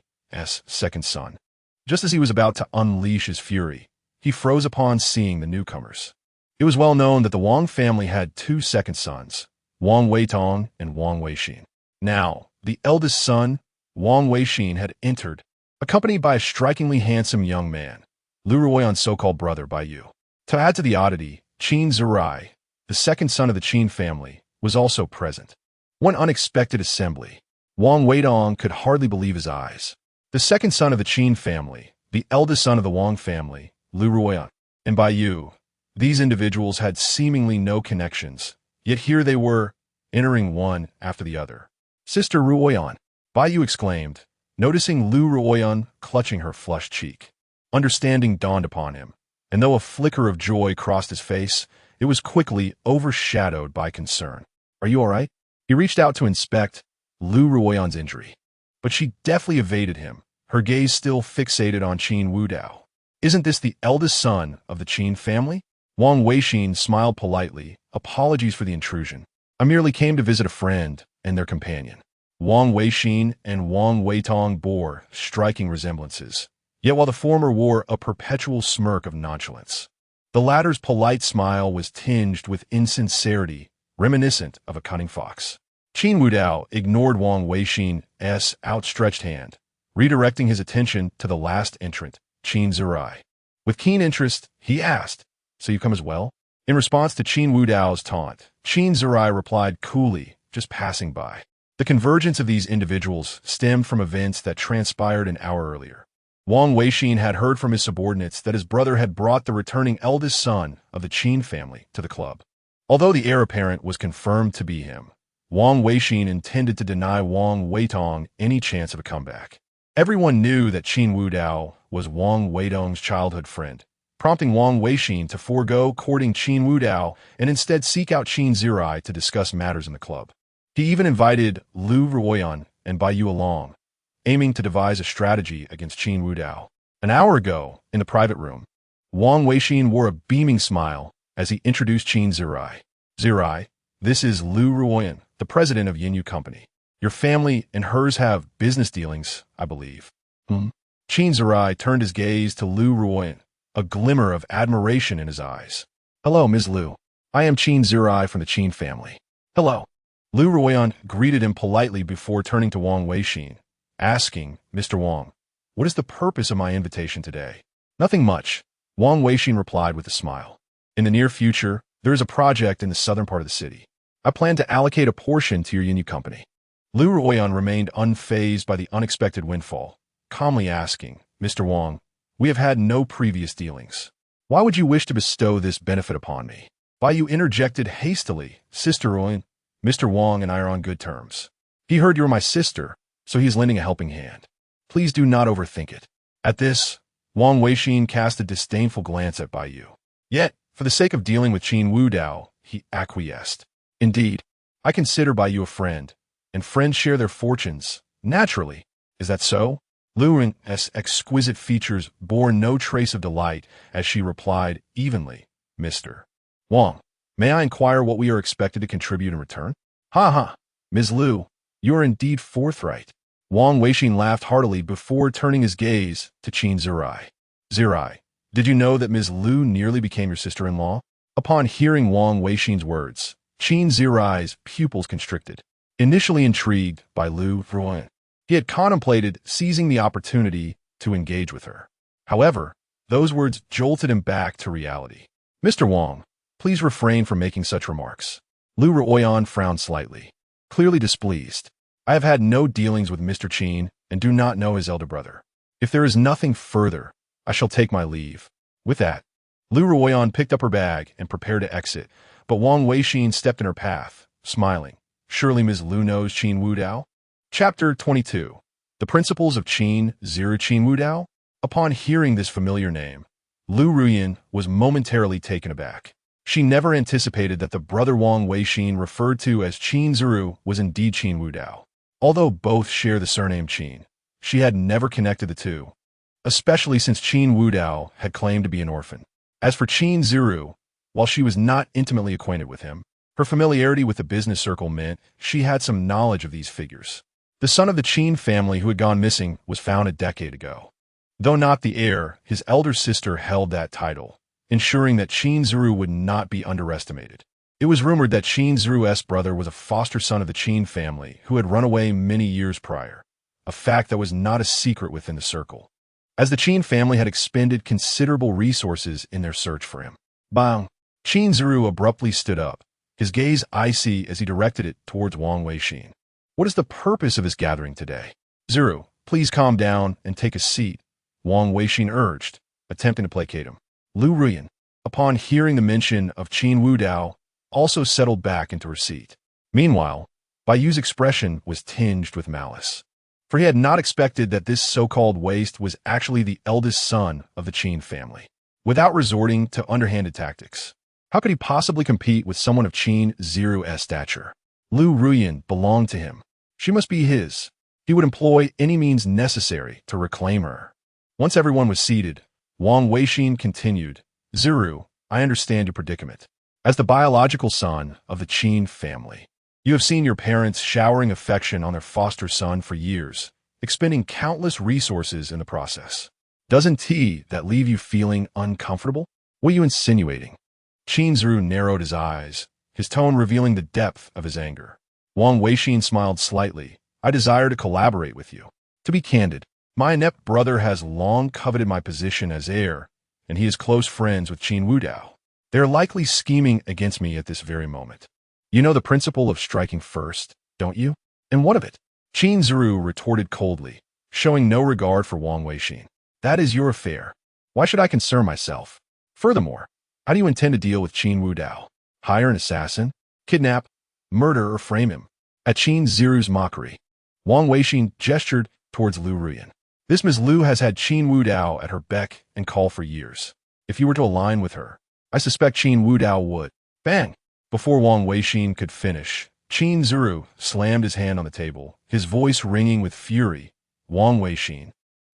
second son? Just as he was about to unleash his fury, he froze upon seeing the newcomers. It was well known that the Wang family had two second sons, Wang Weitong and Wang Weixin. Now, the eldest son, Wang Weixin, had entered, accompanied by a strikingly handsome young man, Lu Ruoyan's so-called brother by you. To add to the oddity, Qin Zirai, the second son of the Qin family, was also present. One unexpected assembly. Wang Weidong could hardly believe his eyes. The second son of the Qin family, the eldest son of the Wang family, Lu Ruoyan, and by you. These individuals had seemingly no connections, yet here they were, entering one after the other. "Sister Ruoyan," Baiyu exclaimed, noticing Lu Ruoyan clutching her flushed cheek. Understanding dawned upon him, and though a flicker of joy crossed his face, it was quickly overshadowed by concern. "Are you all right?" He reached out to inspect Lu Ruoyan's injury, but she deftly evaded him, her gaze still fixated on Qin Wudao. "Isn't this the eldest son of the Qin family?" Wang Weixin smiled politely. "Apologies for the intrusion. I merely came to visit a friend and their companion." Wang Weixin and Wang Weitong bore striking resemblances, yet while the former wore a perpetual smirk of nonchalance, the latter's polite smile was tinged with insincerity, reminiscent of a cunning fox. Qin Wudao ignored Wang Weixin's outstretched hand, redirecting his attention to the last entrant, Qin Zirai. With keen interest, he asked, "So you come as well?" In response to Qin Wudao's taunt, Qin Zirai replied coolly, "Just passing by." The convergence of these individuals stemmed from events that transpired an hour earlier. Wang Weixin had heard from his subordinates that his brother had brought the returning eldest son of the Qin family to the club. Although the heir apparent was confirmed to be him, Wang Weixin intended to deny Wang Weitong any chance of a comeback. Everyone knew that Qin Wudao was Wang Weidong's childhood friend, prompting Wang Weixin to forego courting Qin Wudao and instead seek out Qin Zirai to discuss matters in the club. He even invited Lu Ruoyan and Baiyu along, aiming to devise a strategy against Qin Wudao. An hour ago, in the private room, Wang Weixin wore a beaming smile as he introduced Qin Zirai. "Zirai, this is Lu Ruoyan, the president of Yinyu Company. Your family and hers have business dealings, I believe." Qin Zirai turned his gaze to Lu Ruoyan, a glimmer of admiration in his eyes. "Hello, Ms. Lu. I am Qin Zirai from the Qin family." "Hello." Lu Ruoyan greeted him politely before turning to Wang Weixin, asking, "Mr. Wang, what is the purpose of my invitation today?" "Nothing much," Wang Weixin replied with a smile. "In the near future, there is a project in the southern part of the city. I plan to allocate a portion to your Yinyu company." Lu Ruoyan remained unfazed by the unexpected windfall, calmly asking, "Mr. Wang, we have had no previous dealings. Why would you wish to bestow this benefit upon me?" Baiyu interjected hastily, "Sister Ruoyan, Mr. Wang and I are on good terms. He heard you were my sister, so he is lending a helping hand. Please do not overthink it." At this, Wang Weixin cast a disdainful glance at Baiyu. Yet, for the sake of dealing with Qin Wudao, he acquiesced. "Indeed, I consider Baiyu a friend, and friends share their fortunes, naturally. Is that so? Lu Yin's exquisite features bore no trace of delight as she replied evenly, Mr. Wang, may I inquire what we are expected to contribute in return? Ha ha, Ms. Lu, you are indeed forthright. Wang Weixin laughed heartily before turning his gaze to Qin Zirai. Zirai, did you know that Ms. Lu nearly became your sister-in-law? Upon hearing Wang Weixin's words, Qin Zirai's pupils constricted. Initially intrigued by Lu Ruan, he had contemplated seizing the opportunity to engage with her. However, those words jolted him back to reality. Mr. Wang, please refrain from making such remarks. Lu Ruoyan frowned slightly, clearly displeased. I have had no dealings with Mr. Qin and do not know his elder brother. If there is nothing further, I shall take my leave. With that, Lu Ruoyan picked up her bag and prepared to exit, but Wang Weixin stepped in her path, smiling. Surely Ms. Lu knows Qin Wudao? Chapter 22. The Principles of Qin Wudao? Upon hearing this familiar name, Lu Ruyan was momentarily taken aback. She never anticipated that the brother Wang Weixin referred to as Qin Ziru was indeed Qin Wudao. Although both share the surname Qin, she had never connected the two, especially since Qin Wudao had claimed to be an orphan. As for Qin Ziru, while she was not intimately acquainted with him, her familiarity with the business circle meant she had some knowledge of these figures. The son of the Qin family who had gone missing was found a decade ago. Though not the heir, his elder sister held that title, ensuring that Qin Ziru would not be underestimated. It was rumored that Qin Ziru's brother was a foster son of the Qin family who had run away many years prior, a fact that was not a secret within the circle, as the Qin family had expended considerable resources in their search for him. Bang! Qin Ziru abruptly stood up, his gaze icy as he directed it towards Wang Weixin. What is the purpose of this gathering today? Ziru, please calm down and take a seat, Wang Weixin urged, attempting to placate him. Lu Ruyan, upon hearing the mention of Qin Wudao, also settled back into her seat. Meanwhile, Baiyu's expression was tinged with malice, for he had not expected that this so-called waste was actually the eldest son of the Qin family. Without resorting to underhanded tactics, how could he possibly compete with someone of Qin Ziru's stature? Lu Ruyan belonged to him. She must be his. He would employ any means necessary to reclaim her. Once everyone was seated, Wang Weixin continued, Ziru, I understand your predicament. As the biological son of the Qin family, you have seen your parents showering affection on their foster son for years, expending countless resources in the process. Doesn't that leave you feeling uncomfortable? What are you insinuating? Qin Ziru narrowed his eyes, his tone revealing the depth of his anger. Wang Weixin smiled slightly. I desire to collaborate with you. To be candid, my inept brother has long coveted my position as heir, and he is close friends with Qin Wudao. They are likely scheming against me at this very moment. You know the principle of striking first, don't you? And what of it? Qin Ziru retorted coldly, showing no regard for Wang Weixin. That is your affair. Why should I concern myself? Furthermore, how do you intend to deal with Qin Wudao? Hire an assassin? Kidnap? Murder or frame him? At Qin Ziru's mockery, Wang Weixin gestured towards Lu Ruyan. This Ms. Lu has had Qin Wudao at her beck and call for years. If you were to align with her, I suspect Qin Wudao would. Bang! Before Wang Weixin could finish, Qin Ziru slammed his hand on the table, his voice ringing with fury. Wang Weixin,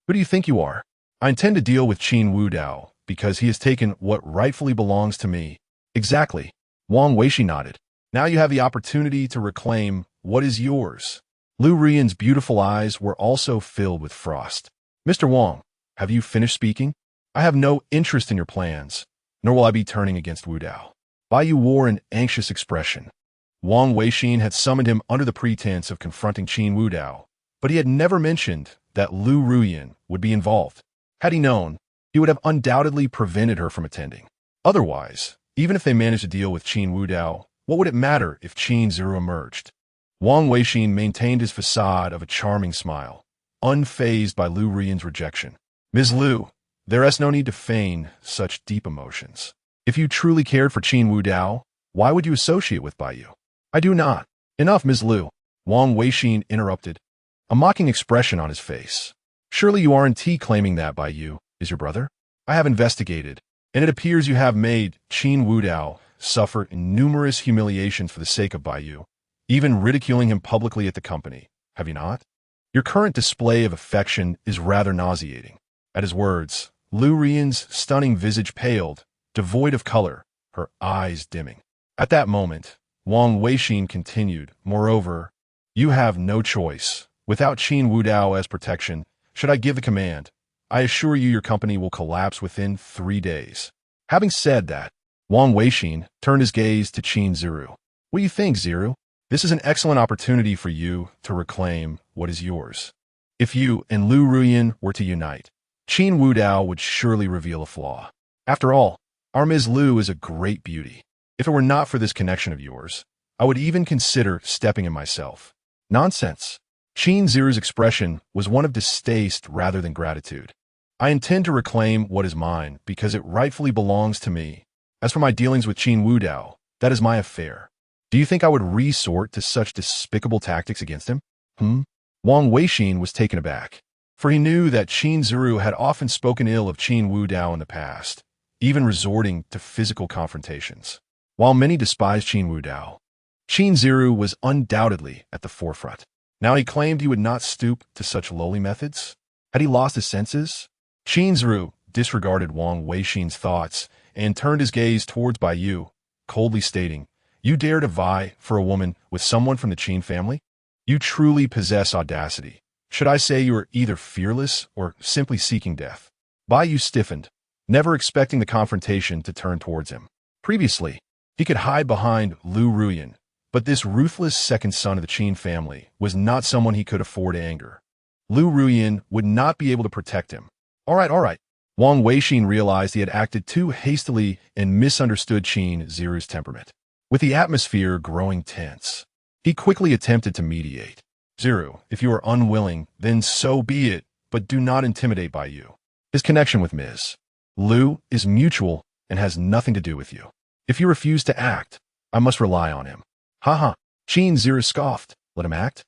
who do you think you are? I intend to deal with Qin Wudao because he has taken what rightfully belongs to me. Exactly. Wang Weixin nodded. Now you have the opportunity to reclaim what is yours. Lu Ruyan's beautiful eyes were also filled with frost. Mr. Wang, have you finished speaking? I have no interest in your plans, nor will I be turning against Wudao. Baiyu wore an anxious expression. Wang Weixin had summoned him under the pretense of confronting Qin Wudao, but he had never mentioned that Lu Ruyan would be involved. Had he known, he would have undoubtedly prevented her from attending. Otherwise, even if they managed to deal with Qin Wudao, what would it matter if Qin Ziru emerged? Wang Weixin maintained his facade of a charming smile, unfazed by Lu Ruyan's rejection. Ms. Lu, there is no need to feign such deep emotions. If you truly cared for Qin Wudao, why would you associate with Baiyu? I do not. Enough, Ms. Lu, Wang Weixin interrupted, a mocking expression on his face. Surely you aren't claiming that Baiyu is your brother? I have investigated, and it appears you have made Qin Wudao suffer numerous humiliations for the sake of Baiyu, even ridiculing him publicly at the company, have you not? Your current display of affection is rather nauseating. At his words, Lu Rian's stunning visage paled, devoid of color, her eyes dimming. At that moment, Wang Weixin continued, moreover, you have no choice. Without Qin Wudao as protection, should I give the command, I assure you your company will collapse within 3 days. Having said that, Wang Weixin turned his gaze to Qin Ziru. What do you think, Ziru? This is an excellent opportunity for you to reclaim what is yours. If you and Lu Ruyan were to unite, Qin Wudao would surely reveal a flaw. After all, our Ms. Lu is a great beauty. If it were not for this connection of yours, I would even consider stepping in myself. Nonsense. Qin Ziru's expression was one of distaste rather than gratitude. I intend to reclaim what is mine because it rightfully belongs to me. As for my dealings with Qin Wudao, that is my affair. Do you think I would resort to such despicable tactics against him? Wang Weixin was taken aback, for he knew that Qin Ziru had often spoken ill of Qin Wudao in the past, even resorting to physical confrontations. While many despised Qin Wudao, Qin Ziru was undoubtedly at the forefront. Now he claimed he would not stoop to such lowly methods? Had he lost his senses? Qin Ziru disregarded Wang Weixin's thoughts and turned his gaze towards Bai Yu, coldly stating, you dare to vie for a woman with someone from the Qin family? You truly possess audacity. Should I say you are either fearless or simply seeking death? Bai Yu stiffened, never expecting the confrontation to turn towards him. Previously, he could hide behind Lu Ruyan, but this ruthless second son of the Qin family was not someone he could afford to anger. Lu Ruyan would not be able to protect him. All right. Wang Weixin realized he had acted too hastily and misunderstood Qin Ziru's temperament. With the atmosphere growing tense, he quickly attempted to mediate. Ziru, if you are unwilling, then so be it, but do not intimidate Bai Yu. His connection with Ms. Lu is mutual and has nothing to do with you. If you refuse to act, I must rely on him. Haha, Qin Ziru scoffed. Let him act?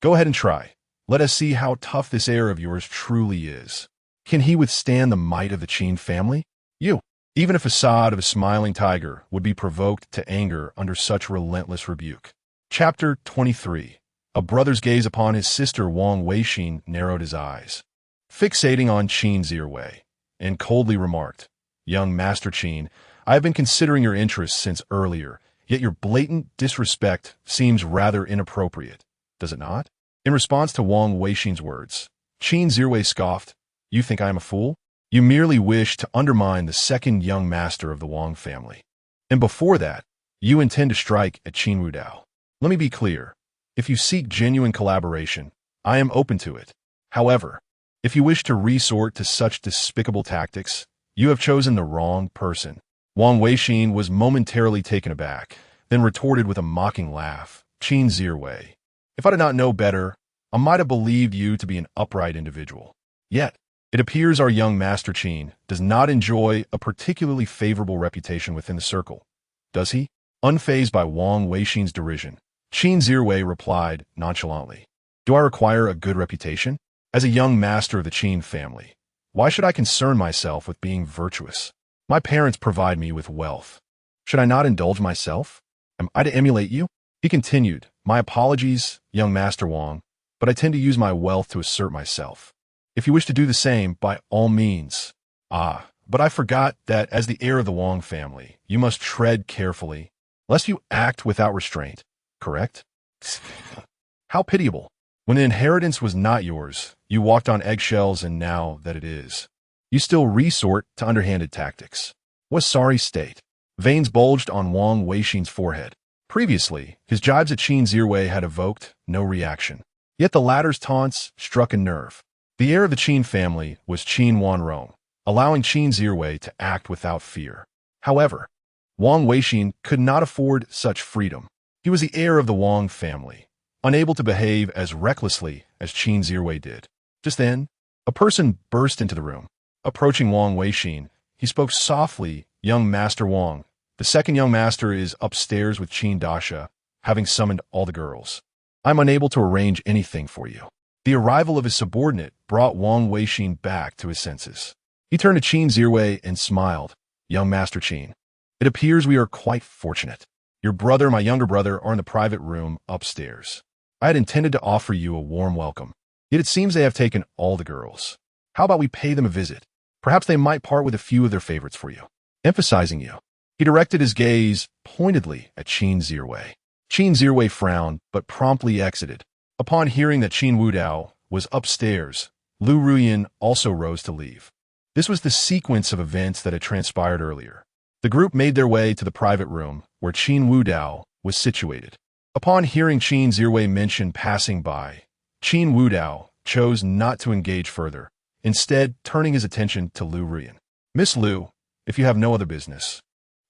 Go ahead and try. Let us see how tough this heir of yours truly is. Can he withstand the might of the Qin family? You. Even a facade of a smiling tiger would be provoked to anger under such relentless rebuke. Chapter 23. A brother's gaze upon his sister Wang Weixin narrowed his eyes, fixating on Qin Ziru, and coldly remarked, young Master Qin, I have been considering your interests since earlier, yet your blatant disrespect seems rather inappropriate, does it not? In response to Wang Weixin's words, Qin Ziru scoffed, you think I am a fool? You merely wish to undermine the second young master of the Wang family. And before that, you intend to strike at Qin Wudao. Let me be clear. If you seek genuine collaboration, I am open to it. However, if you wish to resort to such despicable tactics, you have chosen the wrong person. Wang Weixin was momentarily taken aback, then retorted with a mocking laugh, Qin Ziru, if I did not know better, I might have believed you to be an upright individual. Yet, it appears our young Master Qin does not enjoy a particularly favorable reputation within the circle, does he? Unfazed by Wang Weixin's derision, Qin Ziru replied nonchalantly, do I require a good reputation? As a young master of the Qin family, why should I concern myself with being virtuous? My parents provide me with wealth. Should I not indulge myself? Am I to emulate you? He continued, my apologies, young Master Wang, but I tend to use my wealth to assert myself. If you wish to do the same, by all means. But I forgot that as the heir of the Wang family, you must tread carefully, lest you act without restraint, correct? How pitiable. When the inheritance was not yours, you walked on eggshells, and now that it is, you still resort to underhanded tactics. What sorry state. Veins bulged on Wang Weixin's forehead. Previously, his jibes at Qin Ziru had evoked no reaction. Yet the latter's taunts struck a nerve. The heir of the Qin family was Qin Wanrong, allowing Qin Ziru to act without fear. However, Wang Weixin could not afford such freedom. He was the heir of the Wang family, unable to behave as recklessly as Qin Ziru did. Just then, a person burst into the room. Approaching Wang Weixin, he spoke softly, young Master Wang, the second young master is upstairs with Qin Dasha, having summoned all the girls. I'm unable to arrange anything for you. The arrival of his subordinate brought Wang Weixin back to his senses. He turned to Qin Ziru and smiled, young Master Qin. It appears we are quite fortunate. Your brother and my younger brother are in the private room upstairs. I had intended to offer you a warm welcome, yet it seems they have taken all the girls. How about we pay them a visit? Perhaps they might part with a few of their favorites for you. Emphasizing you. He directed his gaze pointedly at Qin Zirwei. Qin Zirwei frowned, but promptly exited. Upon hearing that Qin Wudao was upstairs, Lu Ruyin also rose to leave. This was the sequence of events that had transpired earlier. The group made their way to the private room where Qin Wudao was situated. Upon hearing Qin Zirwei mention passing by, Qin Wudao chose not to engage further, instead turning his attention to Lu Ruyin. Miss Lu, if you have no other business,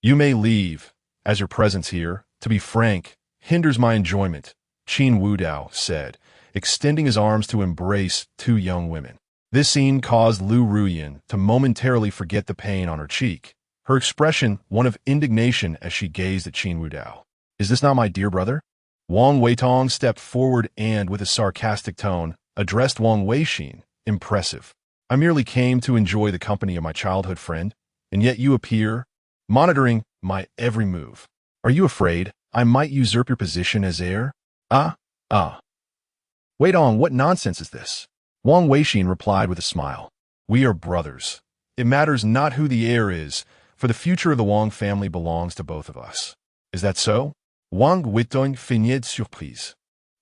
you may leave, as your presence here, to be frank, hinders my enjoyment, Qin Wudao said, extending his arms to embrace two young women. This scene caused Lu Ruyin to momentarily forget the pain on her cheek, her expression one of indignation as she gazed at Qin Wudao. Is this not my dear brother? Wang Weitong stepped forward and, with a sarcastic tone, addressed Wang Weixin. Impressive. I merely came to enjoy the company of my childhood friend, and yet you appear, monitoring my every move. Are you afraid I might usurp your position as heir? Weitong, what nonsense is this? Wang Weixin replied with a smile. We are brothers. It matters not who the heir is, for the future of the Wang family belongs to both of us. Is that so? Wang Weitong feigned surprise.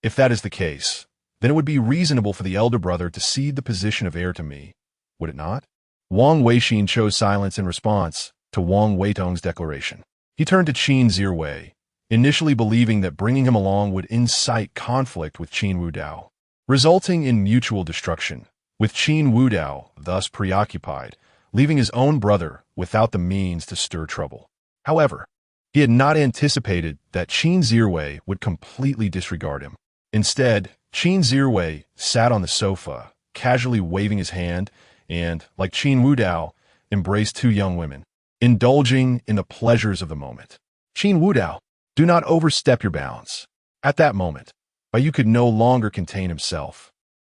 If that is the case, then it would be reasonable for the elder brother to cede the position of heir to me, would it not? Wang Weixin chose silence in response to Wang Weitong's declaration. He turned to Qin Zirwei, initially believing that bringing him along would incite conflict with Qin Wudao, resulting in mutual destruction, with Qin Wudao thus preoccupied, leaving his own brother without the means to stir trouble. However, he had not anticipated that Qin Zirwei would completely disregard him. Instead, Qin Zirwei sat on the sofa, casually waving his hand, and, like Qin Wudao, embraced two young women, indulging in the pleasures of the moment. Qin Wudao, do not overstep your bounds. At that moment, Baiyu could no longer contain himself,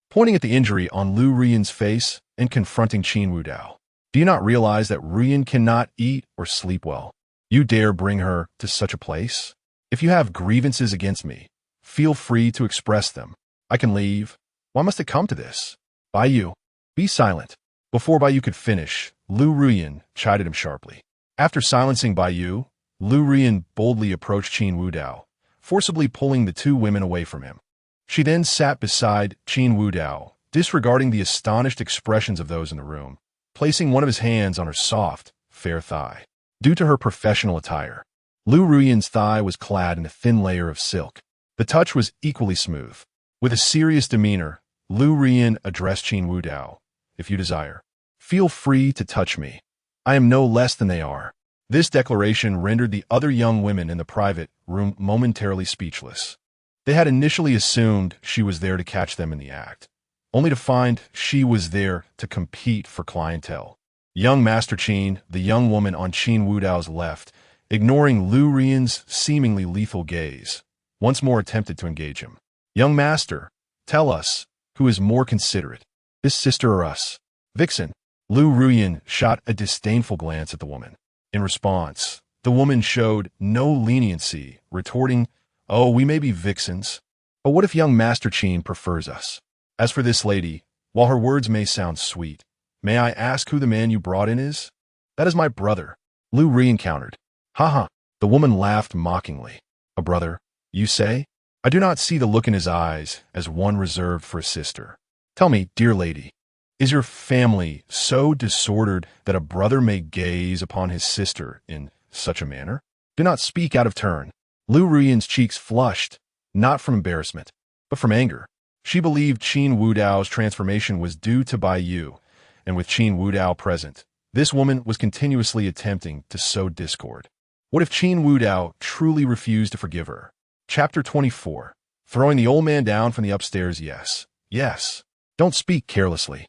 pointing at the injury on Lu Ruyin's face and confronting Qin Wudao. Do you not realize that Ruyin cannot eat or sleep well? You dare bring her to such a place? If you have grievances against me, feel free to express them. I can leave. Why must it come to this? Baiyu, be silent. Before Baiyu could finish, Lu Ruyin chided him sharply. After silencing Baiyu, Lu Ruyin boldly approached Qin Wudao, forcibly pulling the two women away from him. She then sat beside Qin Wudao, disregarding the astonished expressions of those in the room, placing one of his hands on her soft, fair thigh. Due to her professional attire, Lu Ruyin's thigh was clad in a thin layer of silk. The touch was equally smooth. With a serious demeanor, Lu Ruyin addressed Qin Wudao. If you desire, feel free to touch me. I am no less than they are. This declaration rendered the other young women in the private room momentarily speechless. They had initially assumed she was there to catch them in the act, only to find she was there to compete for clientele. Young Master Qin, the young woman on Qin Wudao's left, ignoring Lu Ruyin's seemingly lethal gaze, once more attempted to engage him. Young Master, tell us, who is more considerate, his sister or us? Vixen. Lu Ruyin shot a disdainful glance at the woman. In response, the woman showed no leniency, retorting, Oh, we may be vixens, but what if young Master Qin prefers us? As for this lady, while her words may sound sweet, may I ask who the man you brought in is? That is my brother. Lu Ruyin countered. Ha. The woman laughed mockingly. A brother, you say? I do not see the look in his eyes as one reserved for a sister. Tell me, dear lady, is your family so disordered that a brother may gaze upon his sister in such a manner? Do not speak out of turn. Lu Ruyin's cheeks flushed, not from embarrassment, but from anger. She believed Qin Wudao's transformation was due to Baiyu, and with Qin Wudao present, this woman was continuously attempting to sow discord. What if Qin Wudao truly refused to forgive her? Chapter 24. Throwing the old man down from the upstairs, yes. Yes. Don't speak carelessly.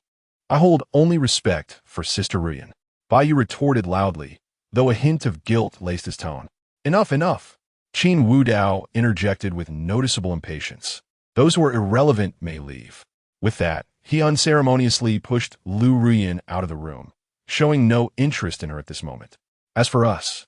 I hold only respect for Sister Ruyin. Baiyu retorted loudly, though a hint of guilt laced his tone. Enough. Qin Wudao interjected with noticeable impatience. Those who are irrelevant may leave. With that, he unceremoniously pushed Lu Ruyin out of the room, showing no interest in her at this moment. As for us,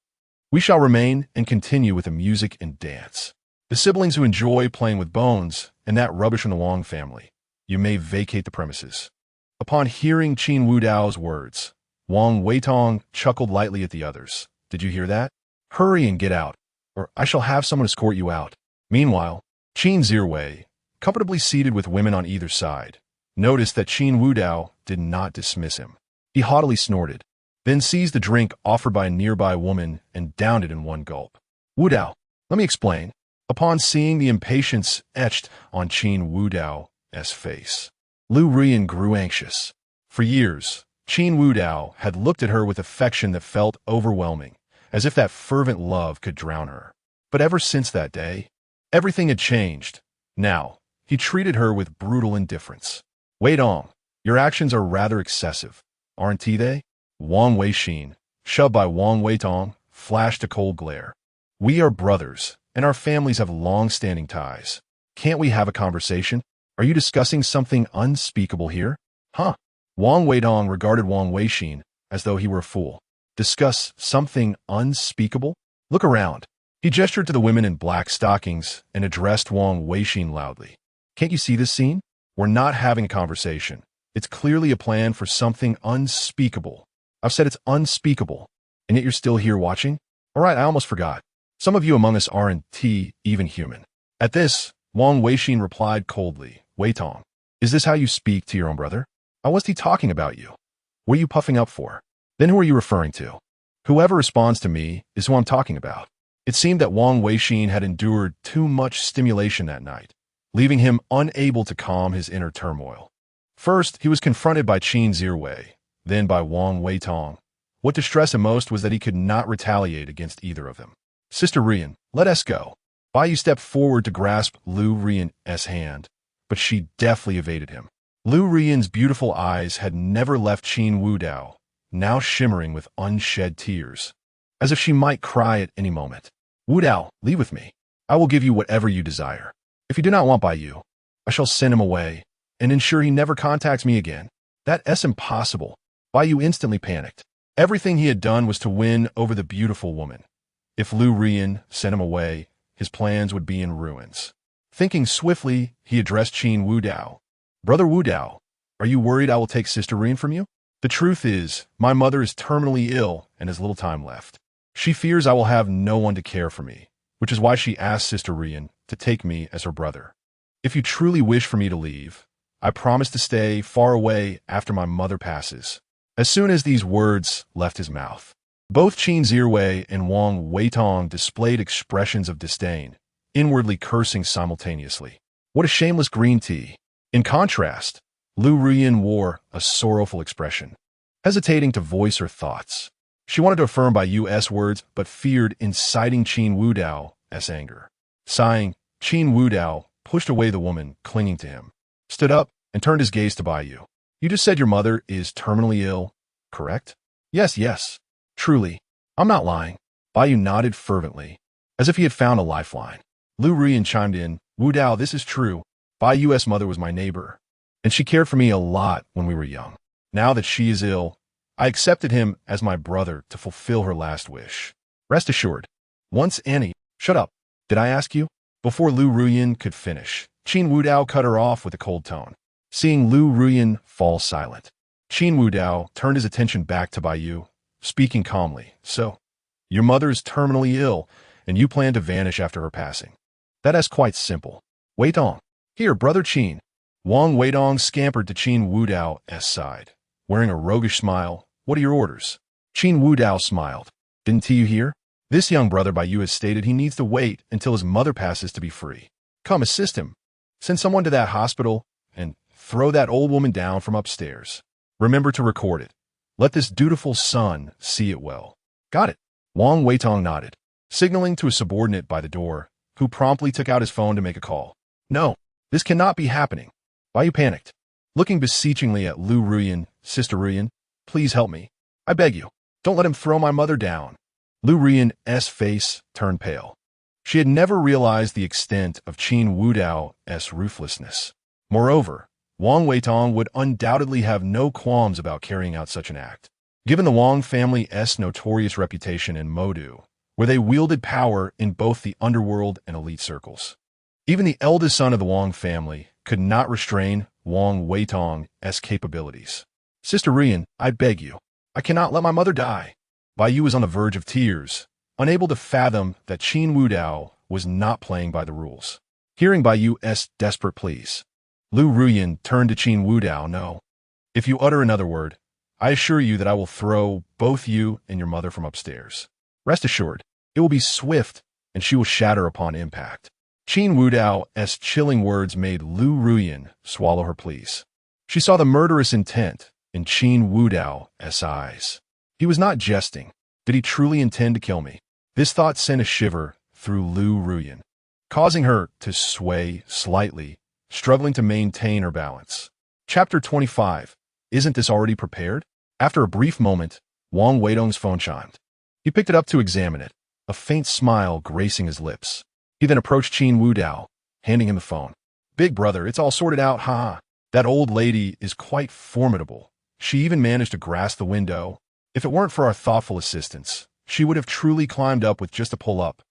We shall remain and continue with the music and dance. The siblings who enjoy playing with bones and that rubbish in the Wong family, you may vacate the premises. Upon hearing Qin Wudao's words, Wang Weitong chuckled lightly at the others. Did you hear that? Hurry and get out, or I shall have someone escort you out. Meanwhile, Qin Zhiwei, comfortably seated with women on either side, noticed that Qin Wudao did not dismiss him. He haughtily snorted, then seized the drink offered by a nearby woman and downed it in one gulp. Wudao, let me explain. Upon seeing the impatience etched on Qin Wudao's face, Lu Rian grew anxious. For years, Qin Wudao had looked at her with affection that felt overwhelming, as if that fervent love could drown her. But ever since that day, everything had changed. Now, he treated her with brutal indifference. Weidong, your actions are rather excessive, aren't they? Wang Weixin, shoved by Wang Weitong, flashed a cold glare. We are brothers, and our families have long-standing ties. Can't we have a conversation? Are you discussing something unspeakable here? Huh? Wang Weidong regarded Wang Weixin as though he were a fool. Discuss something unspeakable? Look around. He gestured to the women in black stockings and addressed Wang Weixin loudly. Can't you see this scene? We're not having a conversation. It's clearly a plan for something unspeakable. I've said it's unspeakable, and yet you're still here watching? All right, I almost forgot. Some of you among us aren't even human. At this, Wang Weixin replied coldly, Weitong, is this how you speak to your own brother? How was he talking about you? What are you puffing up for? Then who are you referring to? Whoever responds to me is who I'm talking about. It seemed that Wang Weixin had endured too much stimulation that night, leaving him unable to calm his inner turmoil. First, he was confronted by Qin Zhiwei, then by Wang Weitong. What distressed him most was that he could not retaliate against either of them. Sister Rian, let us go. Bai Yu stepped forward to grasp Lu Rian's hand, but she deftly evaded him. Lu Rian's beautiful eyes had never left Qin Wudao, now shimmering with unshed tears, as if she might cry at any moment. Wudao, leave with me. I will give you whatever you desire. If you do not want Bai Yu, I shall send him away and ensure he never contacts me again. That's impossible. Bai Yu instantly panicked. Everything he had done was to win over the beautiful woman. If Lu Rian sent him away, his plans would be in ruins. Thinking swiftly, he addressed Qin Wudao. Brother Wudao, are you worried I will take Sister Rian from you? The truth is, my mother is terminally ill and has little time left. She fears I will have no one to care for me, which is why she asked Sister Rian to take me as her brother. If you truly wish for me to leave, I promise to stay far away after my mother passes. As soon as these words left his mouth, both Qin Zhiwei and Wang Weitong displayed expressions of disdain, inwardly cursing simultaneously. What a shameless green tea. In contrast, Lu Rian wore a sorrowful expression, hesitating to voice her thoughts. She wanted to affirm Bai Yu's words, but feared inciting Qin Wudao's anger. Sighing, Qin Wudao pushed away the woman clinging to him, stood up, and turned his gaze to Bai Yu. You just said your mother is terminally ill, correct? Yes. Truly, I'm not lying. Bai Yu nodded fervently, as if he had found a lifeline. Lu Rian chimed in, Wudao, this is true. Bai Yu's mother was my neighbor, and she cared for me a lot when we were young. Now that she is ill, I accepted him as my brother to fulfill her last wish. Rest assured, once Annie, shut up, did I ask you? Before Lu Rian could finish, Qin Wudao cut her off with a cold tone. Seeing Lu Rian fall silent, Qin Wudao turned his attention back to Bai Yu, speaking calmly. So, your mother is terminally ill, and you plan to vanish after her passing. That's quite simple. Weitong. Here, Brother Qin. Wang Weitong scampered to Qin Wudao's side, wearing a roguish smile. What are your orders? Qin Wudao smiled. Didn't you hear? This young brother Bai Yu has stated he needs to wait until his mother passes to be free. Come, assist him. Send someone to that hospital and throw that old woman down from upstairs. Remember to record it. Let this dutiful son see it well. Got it. Wang Weitong nodded, signaling to a subordinate by the door, who promptly took out his phone to make a call. No, this cannot be happening. Bai Yu panicked, looking beseechingly at Lu Rian. Sister Rian, please help me. I beg you, don't let him throw my mother down. Lu Rian's face turned pale. She had never realized the extent of Qin Wudao's ruthlessness. Moreover, Wang Weitong would undoubtedly have no qualms about carrying out such an act. Given the Wang family's notorious reputation in Modu, where they wielded power in both the underworld and elite circles. Even the eldest son of the Wang family could not restrain Wang Weitong's capabilities. Sister Rian, I beg you, I cannot let my mother die. Bai Yu was on the verge of tears, unable to fathom that Qin Wudao was not playing by the rules. Hearing Bai Yu's desperate pleas, Lu Ruyan turned to Qin Wudao. No. If you utter another word, I assure you that I will throw both you and your mother from upstairs. Rest assured, it will be swift, and she will shatter upon impact. Qin Wudao's chilling words made Lu Ruyan swallow her pleas. She saw the murderous intent in Qin Wudao's eyes. He was not jesting. Did he truly intend to kill me? This thought sent a shiver through Lu Ruyan, causing her to sway slightly, struggling to maintain her balance. Chapter 25. Isn't this already prepared? After a brief moment, Wang Weidong's phone chimed. He picked it up to examine it, a faint smile gracing his lips. He then approached Qin Wudao, handing him the phone. Big brother, it's all sorted out, haha. That old lady is quite formidable. She even managed to grasp the window. If it weren't for our thoughtful assistance, she would have truly climbed up with just a pull-up.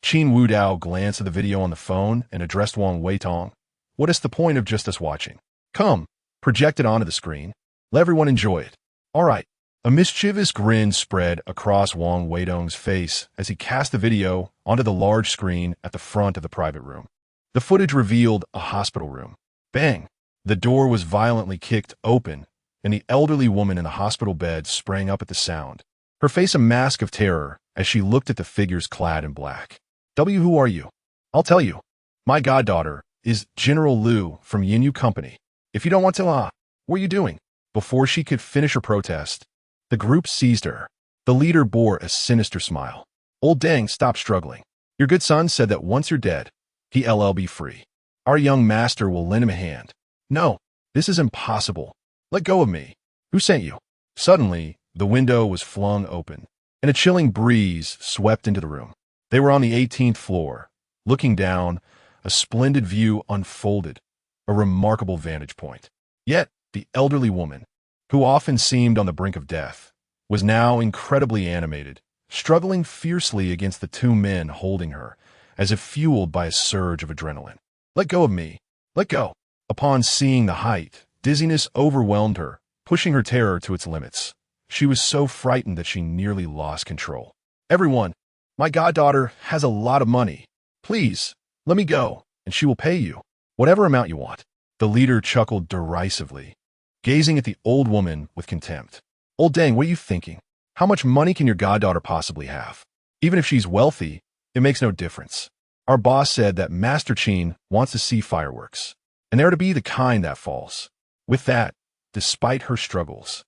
Qin Wudao glanced at the video on the phone and addressed Wang Weitong. What is the point of just us watching? Come, project it onto the screen. Let everyone enjoy it. All right. A mischievous grin spread across Wang Weidong's face as he cast the video onto the large screen at the front of the private room. The footage revealed a hospital room. Bang! The door was violently kicked open, and the elderly woman in the hospital bed sprang up at the sound, her face a mask of terror as she looked at the figures clad in black. Who are you? I'll tell you. My goddaughter is General Liu from Yinyu Company. If you don't want to, what are you doing? Before she could finish her protest, the group seized her. The leader bore a sinister smile. Old Deng, stop struggling. Your good son said that once you're dead, he'll be free. Our young master will lend him a hand. No, this is impossible. Let go of me. Who sent you? Suddenly, the window was flung open, and a chilling breeze swept into the room. They were on the 18th floor. Looking down, a splendid view unfolded, a remarkable vantage point. Yet, the elderly woman, who often seemed on the brink of death, was now incredibly animated, struggling fiercely against the two men holding her, as if fueled by a surge of adrenaline. Let go of me. Let go. Upon seeing the height, dizziness overwhelmed her, pushing her terror to its limits. She was so frightened that she nearly lost control. Everyone, my goddaughter has a lot of money. Please, let me go, and she will pay you whatever amount you want. The leader chuckled derisively, gazing at the old woman with contempt. Old Deng, what are you thinking? How much money can your goddaughter possibly have? Even if she's wealthy, it makes no difference. Our boss said that Master Qin wants to see fireworks, and they're to be the kind that falls. With that, despite her struggles,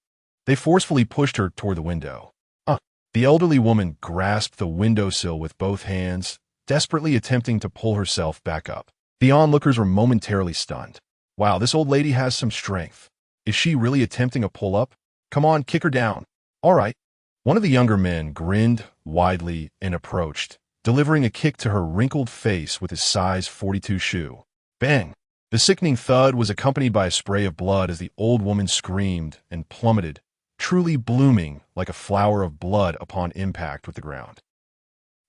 they forcefully pushed her toward the window. The elderly woman grasped the windowsill with both hands, desperately attempting to pull herself back up. The onlookers were momentarily stunned. Wow, this old lady has some strength. Is she really attempting a pull-up? Come on, kick her down. All right. One of the younger men grinned widely and approached, delivering a kick to her wrinkled face with his size 42 shoe. Bang! The sickening thud was accompanied by a spray of blood as the old woman screamed and plummeted, truly blooming like a flower of blood upon impact with the ground.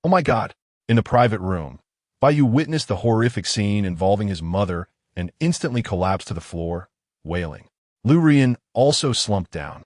Oh my God! In the private room, Bai Yu witnessed the horrific scene involving his mother and instantly collapsed to the floor, wailing. Lu Rian also slumped down,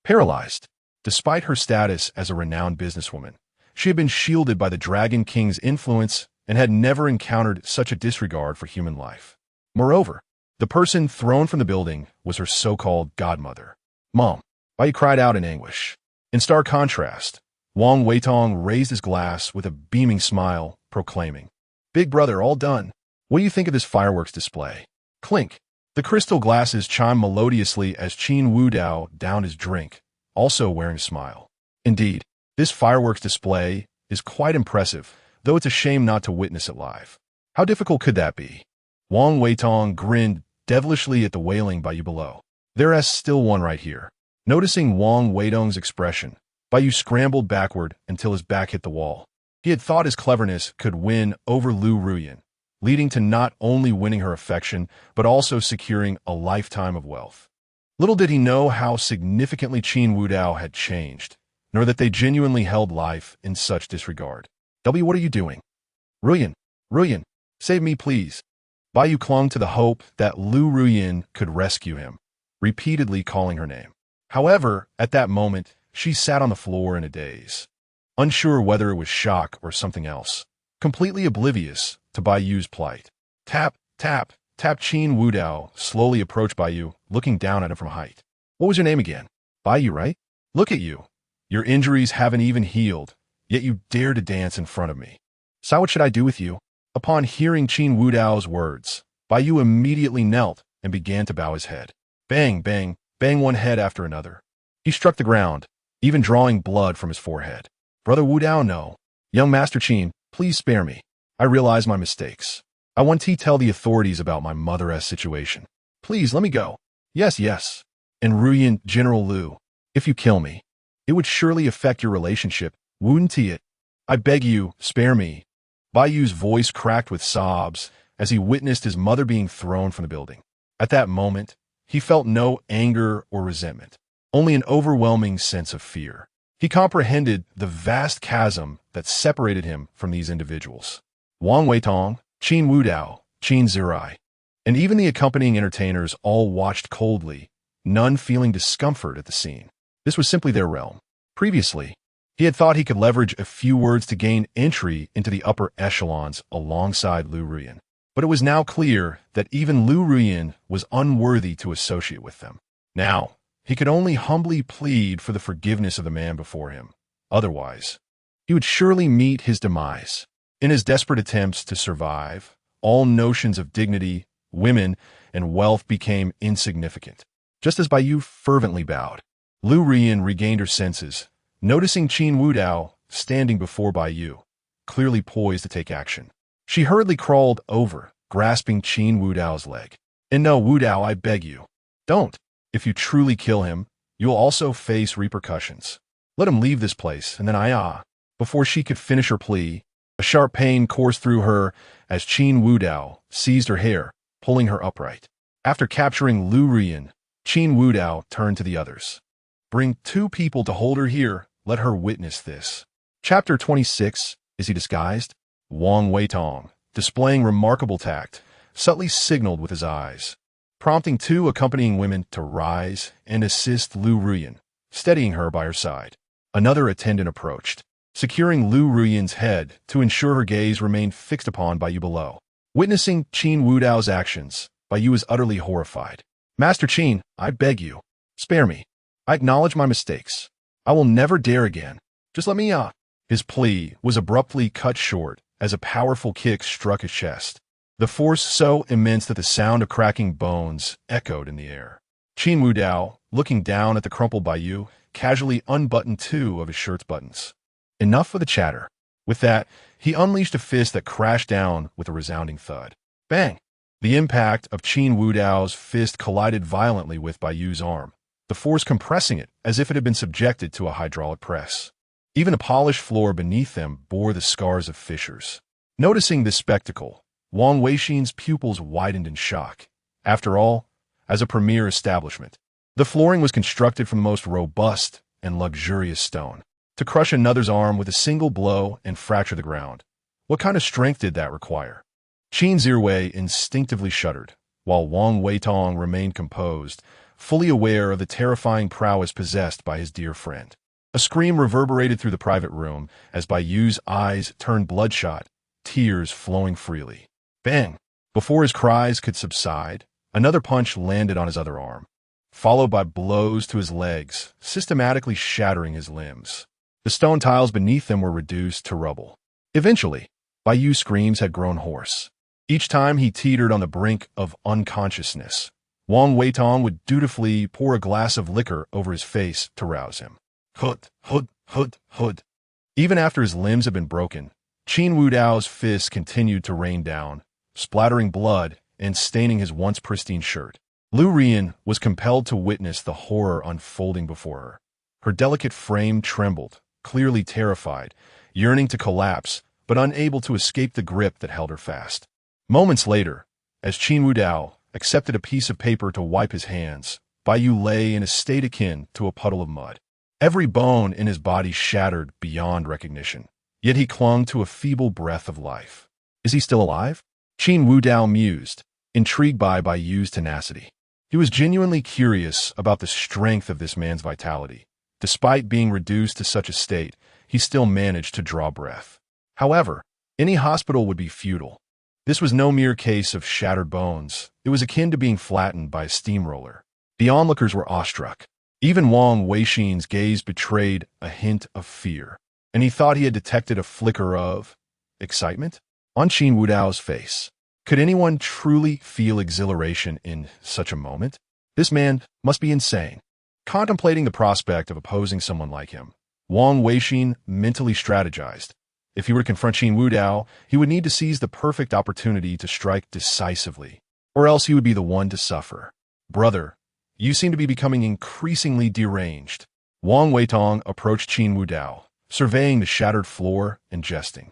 paralyzed. Despite her status as a renowned businesswoman, she had been shielded by the Dragon King's influence and had never encountered such a disregard for human life. Moreover, the person thrown from the building was her so-called godmother. Mom, Bai Yu cried out in anguish. In stark contrast, Wang Weitong raised his glass with a beaming smile, proclaiming, Big brother, all done. What do you think of this fireworks display? Clink. The crystal glasses chimed melodiously as Qin Wudao downed his drink, also wearing a smile. Indeed, this fireworks display is quite impressive, though it's a shame not to witness it live. How difficult could that be? Wang Weitong grinned devilishly at the wailing Bai Yu below. There's still one right here. Noticing Wang Weidong's expression, Bai Yu scrambled backward until his back hit the wall. He had thought his cleverness could win over Lu Ruyan, leading to not only winning her affection, but also securing a lifetime of wealth. Little did he know how significantly Qin Wudao had changed. nor that they genuinely held life in such disregard. W, what are you doing? Ruyin, Ruyin, save me please. Bai clung to the hope that Lu Ruyin could rescue him, repeatedly calling her name. However, at that moment, she sat on the floor in a daze, unsure whether it was shock or something else, completely oblivious to Bai's plight. Tap, tap, tap. Qin Wudao slowly approached Bai, looking down at him from height. What was your name again? Bai, right? Look at you. Your injuries haven't even healed, yet you dare to dance in front of me. So what should I do with you? Upon hearing Qin Wudao's words, Bai immediately knelt and began to bow his head. Bang, bang, bang, one head after another. He struck the ground, even drawing blood from his forehead. Brother Wudao, no. Young Master Qin, please spare me. I realize my mistakes. I want to tell the authorities about my mother's situation. Please, let me go. Yes, yes. And Ruyin, General Lu, if you kill me, it would surely affect your relationship, wouldn't it? I beg you, spare me. Bai's voice cracked with sobs as he witnessed his mother being thrown from the building. At that moment, he felt no anger or resentment, only an overwhelming sense of fear. He comprehended the vast chasm that separated him from these individuals. Wang Weitong, Qin Wudao, Qin Zirai, and even the accompanying entertainers all watched coldly, none feeling discomfort at the scene. This was simply their realm. Previously, he had thought he could leverage a few words to gain entry into the upper echelons alongside Lu Ruyin. But it was now clear that even Lu Ruyin was unworthy to associate with them. Now, he could only humbly plead for the forgiveness of the man before him. Otherwise, he would surely meet his demise. In his desperate attempts to survive, all notions of dignity, women, and wealth became insignificant. Just as Bai fervently bowed, Lu Ruyin regained her senses, noticing Qin Wudao standing before Bai, clearly poised to take action. She hurriedly crawled over, grasping Qin Wudao's leg. And no, Wudao, I beg you, don't. If you truly kill him, you'll also face repercussions. Let him leave this place, and then Before she could finish her plea, a sharp pain coursed through her as Qin Wudao seized her hair, pulling her upright. After capturing Lu Ruyin, Qin Wudao turned to the others. Bring 2 people to hold her here. Let her witness this. Chapter 26. Is he disguised? Wang Weitong, displaying remarkable tact, subtly signaled with his eyes, prompting 2 accompanying women to rise and assist Lu Ruyin, steadying her by her side. Another attendant approached, securing Lu Ruyin's head to ensure her gaze remained fixed upon Bai below. Witnessing Qin Wudao's actions, Bai was utterly horrified. Master Qin, I beg you, spare me. I acknowledge my mistakes. I will never dare again. Just let me His plea was abruptly cut short as a powerful kick struck his chest, the force so immense that the sound of cracking bones echoed in the air. Qin Wudao, looking down at the crumpled Bai, casually unbuttoned 2 of his shirt's buttons. Enough for the chatter. With that, he unleashed a fist that crashed down with a resounding thud. Bang! The impact of Qin Wudao's fist collided violently with Bai's arm, the force compressing it as if it had been subjected to a hydraulic press. Even the polished floor beneath them bore the scars of fissures. Noticing this spectacle, Wang Weishin's pupils widened in shock. After all, as a premier establishment, the flooring was constructed from the most robust and luxurious stone. To crush another's arm with a single blow and fracture the ground, what kind of strength did that require? Qin Zirwei instinctively shuddered, while Wang Weitong remained composed, fully aware of the terrifying prowess possessed by his dear friend. A scream reverberated through the private room as Bai's eyes turned bloodshot, tears flowing freely. Bang! Before his cries could subside, another punch landed on his other arm, followed by blows to his legs, systematically shattering his limbs. The stone tiles beneath them were reduced to rubble. Eventually, Bai's screams had grown hoarse. Each time he teetered on the brink of unconsciousness, Wang Weitong would dutifully pour a glass of liquor over his face to rouse him. Hud, hud, hud, hud. Even after his limbs had been broken, Qin Wudao's fists continued to rain down, splattering blood and staining his once pristine shirt. Lu Ruyin was compelled to witness the horror unfolding before her. Her delicate frame trembled, clearly terrified, yearning to collapse, but unable to escape the grip that held her fast. Moments later, as Qin Wudao accepted a piece of paper to wipe his hands, Bai lay in a state akin to a puddle of mud. Every bone in his body shattered beyond recognition, yet he clung to a feeble breath of life. Is he still alive? Qin Wudao mused, intrigued by Yu's tenacity. He was genuinely curious about the strength of this man's vitality. Despite being reduced to such a state, he still managed to draw breath. However, any hospital would be futile. This was no mere case of shattered bones. It was akin to being flattened by a steamroller. The onlookers were awestruck. Even Wang Weishin's gaze betrayed a hint of fear, and he thought he had detected a flicker of excitement on Qin Wudao's face. Could anyone truly feel exhilaration in such a moment? This man must be insane. Contemplating the prospect of opposing someone like him, Wang Weishin mentally strategized. If he were to confront Qin Wudao, he would need to seize the perfect opportunity to strike decisively, or else he would be the one to suffer. Brother, you seem to be becoming increasingly deranged. Wang Weitong approached Qin Wudao, surveying the shattered floor and jesting.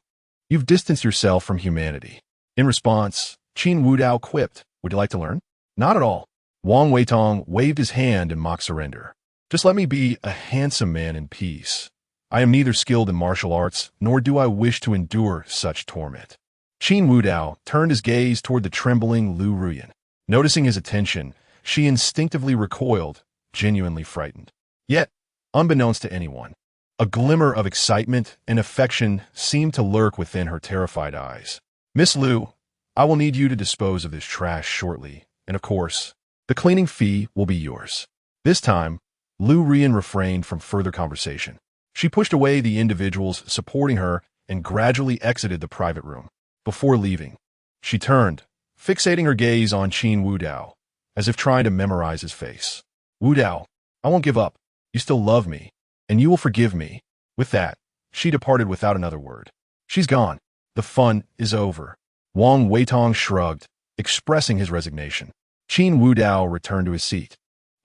You've distanced yourself from humanity. In response, Qin Wudao quipped, would you like to learn? Not at all. Wang Weitong waved his hand in mock surrender. Just let me be a handsome man in peace. I am neither skilled in martial arts, nor do I wish to endure such torment. Qin Wudao turned his gaze toward the trembling Lu Ruyan. Noticing his attention, she instinctively recoiled, genuinely frightened. Yet, unbeknownst to anyone, a glimmer of excitement and affection seemed to lurk within her terrified eyes. Miss Lu, I will need you to dispose of this trash shortly, and of course, the cleaning fee will be yours. This time, Lu Ruyan refrained from further conversation. She pushed away the individuals supporting her and gradually exited the private room. Before leaving, she turned, fixating her gaze on Qin Wudao, as if trying to memorize his face. Wudao, I won't give up. You still love me, and you will forgive me. With that, she departed without another word. She's gone. The fun is over. Wang Weitong shrugged, expressing his resignation. Qin Wudao returned to his seat,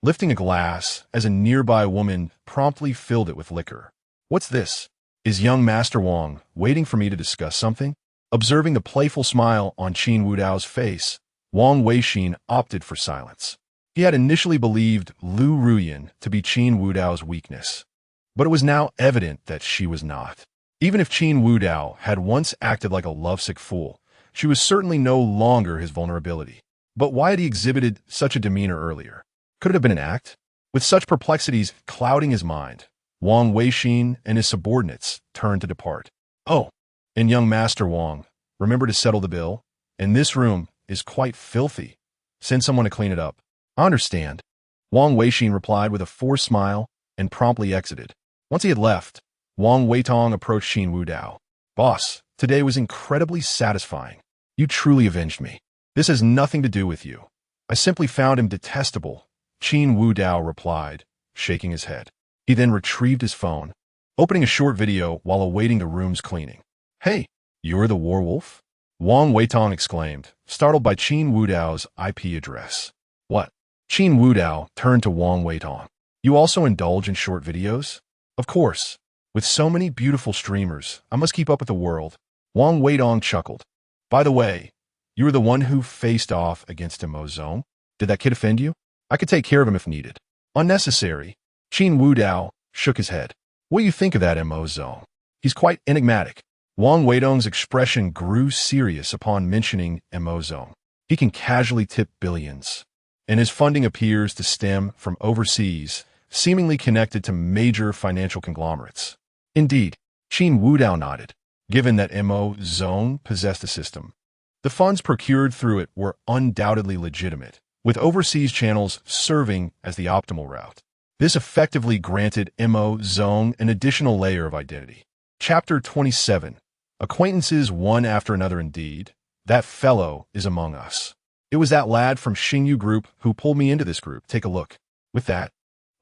lifting a glass as a nearby woman promptly filled it with liquor. What's this? Is young Master Wang waiting for me to discuss something? Observing the playful smile on Qin Wudao's face, Wang Weishin opted for silence. He had initially believed Lu Ruyan to be Qin Wudao's weakness, but it was now evident that she was not. Even if Qin Wudao had once acted like a lovesick fool, she was certainly no longer his vulnerability. But why had he exhibited such a demeanor earlier? Could it have been an act? With such perplexities clouding his mind, Wang Weishin and his subordinates turned to depart. Oh, and young Master Wang, remember to settle the bill? And this room is quite filthy. Send someone to clean it up. I understand. Wang Weishin replied with a forced smile and promptly exited. Once he had left, Wang Weitong approached Qin Wudao. Boss, today was incredibly satisfying. You truly avenged me. This has nothing to do with you. I simply found him detestable, Qin Wudao replied, shaking his head. He then retrieved his phone, opening a short video while awaiting the room's cleaning. Hey, you're the werewolf? Wang Weitong exclaimed, startled by Qin Wudao's IP address. What? Qin Wudao turned to Wang Weitong. You also indulge in short videos? Of course. With so many beautiful streamers, I must keep up with the world. Wang Weitong chuckled. By the way, you were the one who faced off against Mo Zong? Did that kid offend you? I could take care of him if needed. Unnecessary. Qin Wudao shook his head. What do you think of that Mo Zong? He's quite enigmatic. Wang Weitong's expression grew serious upon mentioning Mo Zong. He can casually tip billions, and his funding appears to stem from overseas, seemingly connected to major financial conglomerates. Indeed, Qin Wudao nodded. Given that Mo Zong possessed a system, the funds procured through it were undoubtedly legitimate, with overseas channels serving as the optimal route. This effectively granted Mo Zong an additional layer of identity. Chapter 27. Acquaintances one after another indeed. That fellow is among us. It was that lad from Xingyu Group who pulled me into this group. Take a look. With that,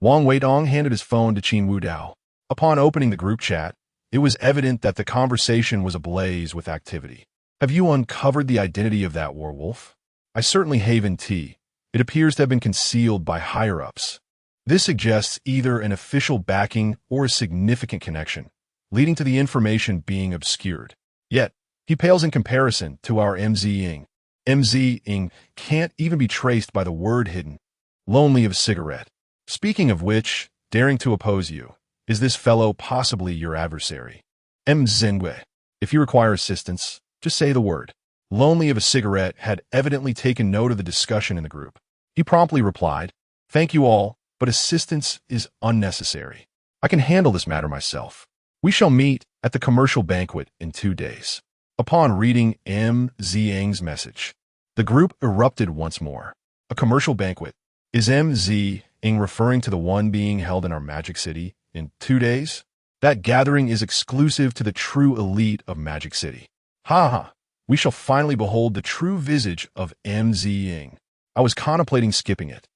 Wang Weitong handed his phone to Qin Wudao. Upon opening the group chat, it was evident that the conversation was ablaze with activity. Have you uncovered the identity of that werewolf? I certainly haven't. It appears to have been concealed by higher-ups. This suggests either an official backing or a significant connection, leading to the information being obscured. Yet, he pales in comparison to our MZ Ing. MZ Ing can't even be traced by the word hidden. Lonely of a cigarette. Speaking of which, daring to oppose you, Is this fellow possibly your adversary? Zengwe. If you require assistance, just say the word. Lonely of a cigarette had evidently taken note of the discussion in the group. He promptly replied, "Thank you all, but assistance is unnecessary. I can handle this matter myself. We shall meet at the commercial banquet in 2 days." Upon reading Zeng's message, the group erupted once more. A commercial banquet. Is Zeng referring to the one being held in our Magic City in 2 days? That gathering is exclusive to the true elite of Magic City. Ha ha! We shall finally behold the true visage of Zeng. I was contemplating skipping it.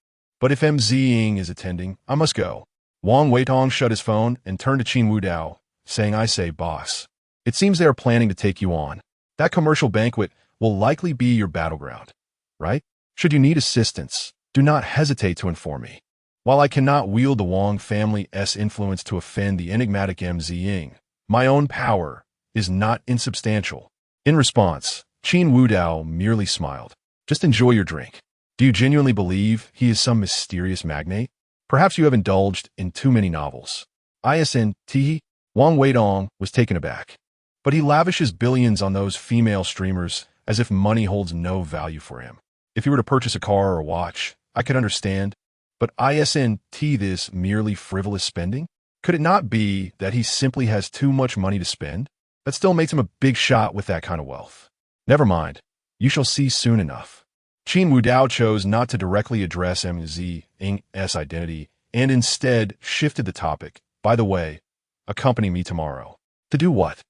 But if Zeng is attending, I must go. Wang Weitong shut his phone and turned to Qin Wudao, saying, "I say, boss. It seems they are planning to take you on. That commercial banquet will likely be your battleground, right? Should you need assistance, do not hesitate to inform me. While I cannot wield the Wang family's influence to offend the enigmatic Zeng, my own power is not insubstantial." In response, Qin Wudao merely smiled. "Just enjoy your drink. Do you genuinely believe he is some mysterious magnate? Perhaps you have indulged in too many novels." ISNT, Wang Weidong was taken aback. But he lavishes billions on those female streamers as if money holds no value for him. If he were to purchase a car or a watch, I could understand. But ISNT, this merely frivolous spending? Could it not be that he simply has too much money to spend? That still makes him a big shot with that kind of wealth. Never mind. You shall see soon enough. Qin Wudao chose not to directly address Zeng's identity and instead shifted the topic. "By the way, accompany me tomorrow." "To do what?"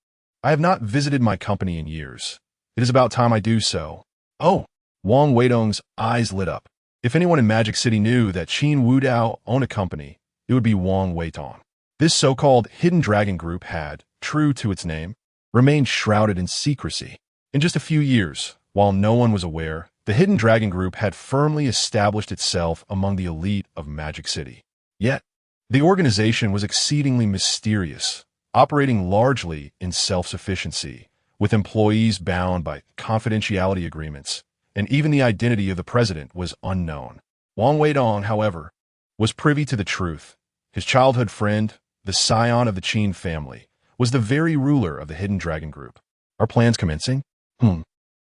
"I have not visited my company in years. It is about time I do so." "Oh!" Wang Weidong's eyes lit up. If anyone in Magic City knew that Qin Wudao owned a company, it would be Wang Weitong. This so-called Hidden Dragon Group had, true to its name, remained shrouded in secrecy. In just a few years, while no one was aware, the Hidden Dragon Group had firmly established itself among the elite of Magic City. Yet, the organization was exceedingly mysterious, operating largely in self-sufficiency, with employees bound by confidentiality agreements, and even the identity of the president was unknown. Wang Weidong, however, was privy to the truth. His childhood friend, the scion of the Qin family, was the very ruler of the Hidden Dragon Group. "Are plans commencing?"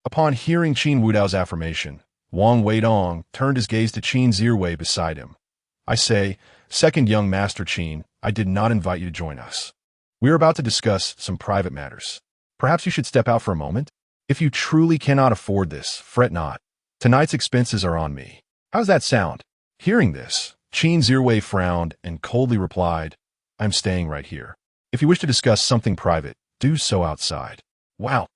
Upon hearing Qin Wudao's affirmation, Wang Weidong turned his gaze to Qin Zirwei beside him. "I say, second young master Qin, I did not invite you to join us. We are about to discuss some private matters. Perhaps you should step out for a moment? If you truly cannot afford this, fret not. Tonight's expenses are on me. How's that sound?" Hearing this, Qin Zirwei frowned and coldly replied, "I'm staying right here. If you wish to discuss something private, do so outside." Wow!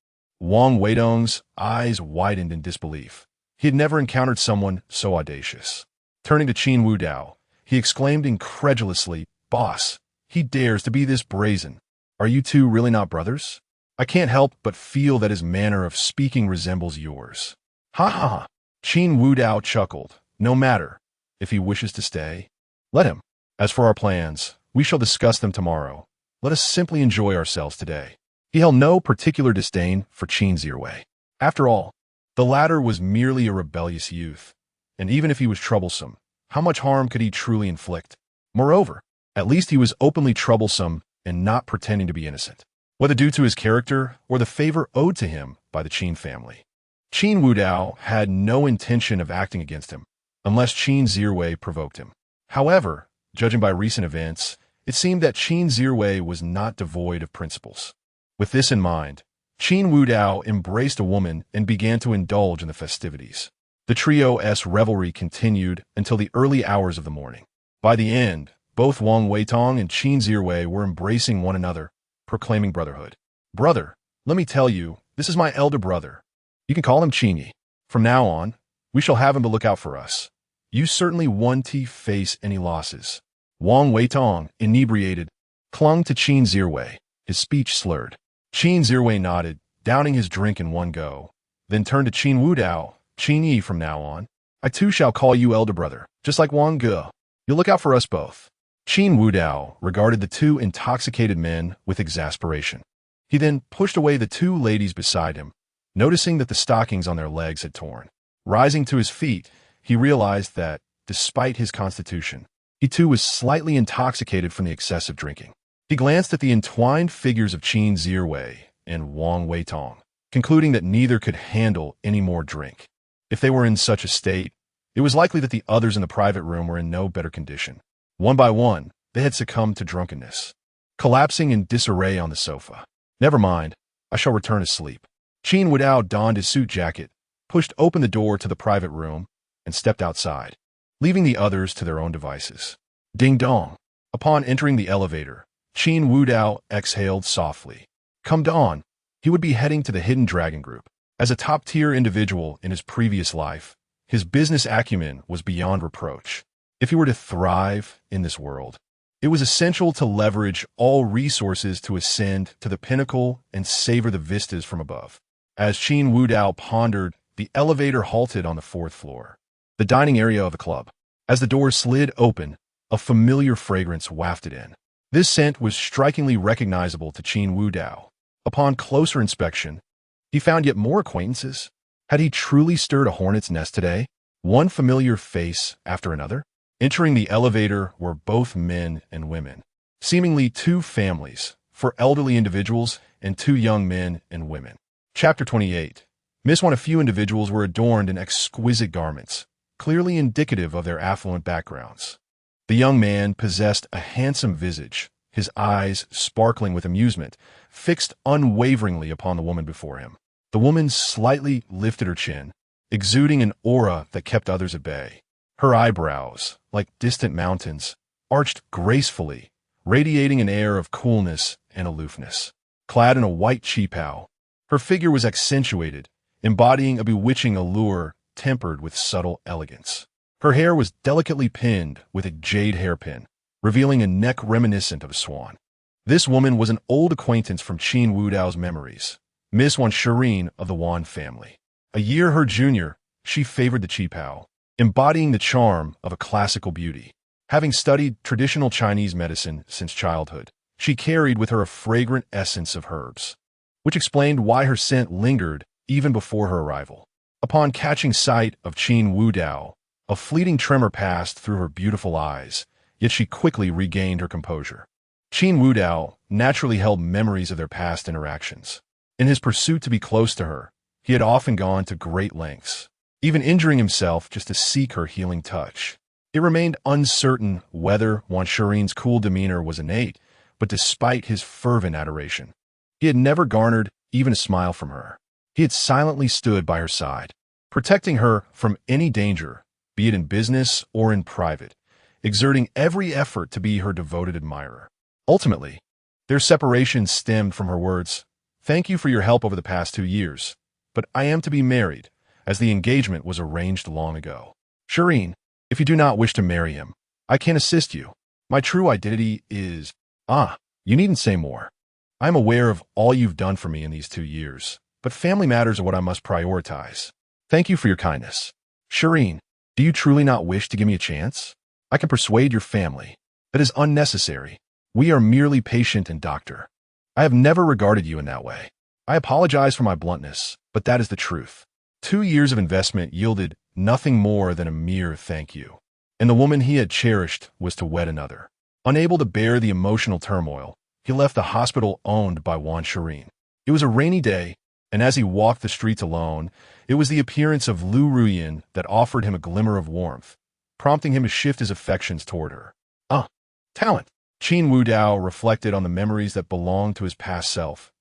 Wang Weidong's eyes widened in disbelief. He had never encountered someone so audacious. Turning to Qin Wudao, he exclaimed incredulously, "Boss, he dares to be this brazen. Are you two really not brothers? I can't help but feel that his manner of speaking resembles yours." "Ha ha ha!" Qin Wudao chuckled. "No matter. If he wishes to stay, let him. As for our plans, we shall discuss them tomorrow. Let us simply enjoy ourselves today." He held no particular disdain for Qin Zirwei. After all, the latter was merely a rebellious youth, and even if he was troublesome, how much harm could he truly inflict? Moreover, at least he was openly troublesome and not pretending to be innocent, whether due to his character or the favor owed to him by the Qin family. Qin Wudao had no intention of acting against him, unless Qin Zirwei provoked him. However, judging by recent events, it seemed that Qin Zirwei was not devoid of principles. With this in mind, Qin Wudao embraced a woman and began to indulge in the festivities. The trio's revelry continued until the early hours of the morning. By the end, both Wang Weitong and Qin Zirwei were embracing one another, proclaiming brotherhood. "Brother, let me tell you, this is my elder brother. You can call him Qinyi. From now on, we shall have him to look out for us. You certainly won't face any losses." Wang Weitong, inebriated, clung to Qin Zirwei, his speech slurred. Qin Zirwei nodded, downing his drink in one go, then turned to Qin Wudao. "Qinyi, from now on, I too shall call you elder brother, just like Wang Ge. You'll look out for us both." Qin Wudao regarded the two intoxicated men with exasperation. He then pushed away the two ladies beside him, noticing that the stockings on their legs had torn. Rising to his feet, he realized that, despite his constitution, He too was slightly intoxicated from the excessive drinking. He glanced at the entwined figures of Qin Zhiwei and Wang Weitong, concluding that neither could handle any more drink. If they were in such a state, it was likely that the others in the private room were in no better condition. One by one, they had succumbed to drunkenness, collapsing in disarray on the sofa. Never mind, I shall return to sleep. Qin Wudao donned his suit jacket, pushed open the door to the private room, and stepped outside, leaving the others to their own devices. Ding dong. Upon entering the elevator, Qin Wudao exhaled softly. Come dawn, he would be heading to the Hidden Dragon Group. As a top-tier individual in his previous life, his business acumen was beyond reproach. If he were to thrive in this world, it was essential to leverage all resources to ascend to the pinnacle and savor the vistas from above. As Qin Wudao pondered, the elevator halted on the 4th floor, the dining area of the club. As the door slid open, a familiar fragrance wafted in. This scent was strikingly recognizable to Qin Wudao. Upon closer inspection, he found yet more acquaintances. Had he truly stirred a hornet's nest today? One familiar face after another? Entering the elevator were both men and women, seemingly two families, for elderly individuals and two young men and women. Chapter 28. A few individuals were adorned in exquisite garments, clearly indicative of their affluent backgrounds. The young man possessed a handsome visage, his eyes sparkling with amusement, fixed unwaveringly upon the woman before him. The woman slightly lifted her chin, exuding an aura that kept others at bay. Her eyebrows, like distant mountains, arched gracefully, radiating an air of coolness and aloofness. Clad in a white qipao, her figure was accentuated, embodying a bewitching allure tempered with subtle elegance. Her hair was delicately pinned with a jade hairpin, revealing a neck reminiscent of a swan. This woman was an old acquaintance from Qin Wudao's memories, Miss Wan Shireen of the Wan family. A year her junior, she favored the qipao, embodying the charm of a classical beauty. Having studied traditional Chinese medicine since childhood, she carried with her a fragrant essence of herbs, which explained why her scent lingered even before her arrival. Upon catching sight of Qin Wudao, a fleeting tremor passed through her beautiful eyes, yet she quickly regained her composure. Qin Wudao naturally held memories of their past interactions. In his pursuit to be close to her, he had often gone to great lengths, even injuring himself just to seek her healing touch. It remained uncertain whether Wan Shireen's cool demeanor was innate, but despite his fervent adoration, he had never garnered even a smile from her. He had silently stood by her side, protecting her from any danger, be it in business or in private, exerting every effort to be her devoted admirer. Ultimately, their separation stemmed from her words, "Thank you for your help over the past 2 years, but I am to be married, as the engagement was arranged long ago. Shireen, if you do not wish to marry him, I can assist you. My true identity is—" You needn't say more. I am aware of all you've done for me in these 2 years, but family matters are what I must prioritize. Thank you for your kindness. Shireen, do you truly not wish to give me a chance? I can persuade your family. That is unnecessary. We are merely patient and doctor. I have never regarded you in that way. I apologize for my bluntness, but that is the truth. 2 years of investment yielded nothing more than a mere thank you. And the woman he had cherished was to wed another. Unable to bear the emotional turmoil, he left the hospital owned by Wan Shireen. It was a rainy day, and as he walked the streets alone, it was the appearance of Lu Ruyin that offered him a glimmer of warmth, prompting him to shift his affections toward her. Talent! Qin Wudao reflected on the memories that belonged to his past self.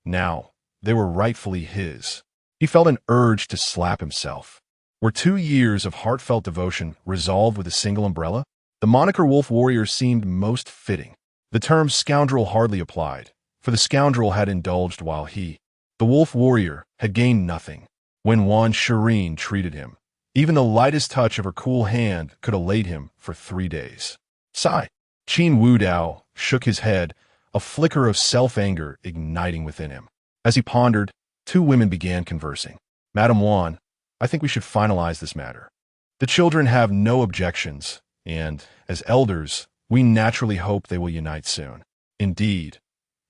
Now, they were rightfully his. He felt an urge to slap himself. Were 2 years of heartfelt devotion resolved with a single umbrella? The moniker Wolf Warrior seemed most fitting. The term scoundrel hardly applied, for the scoundrel had indulged while he, the Wolf Warrior, had gained nothing. When Wan Shireen treated him, even the lightest touch of her cool hand could elate him for 3 days. Sigh. Qin Wudao shook his head, a flicker of self-anger igniting within him. As he pondered, 2 women began conversing. Madame Wan, I think we should finalize this matter. The children have no objections, and, as elders, we naturally hope they will unite soon. Indeed,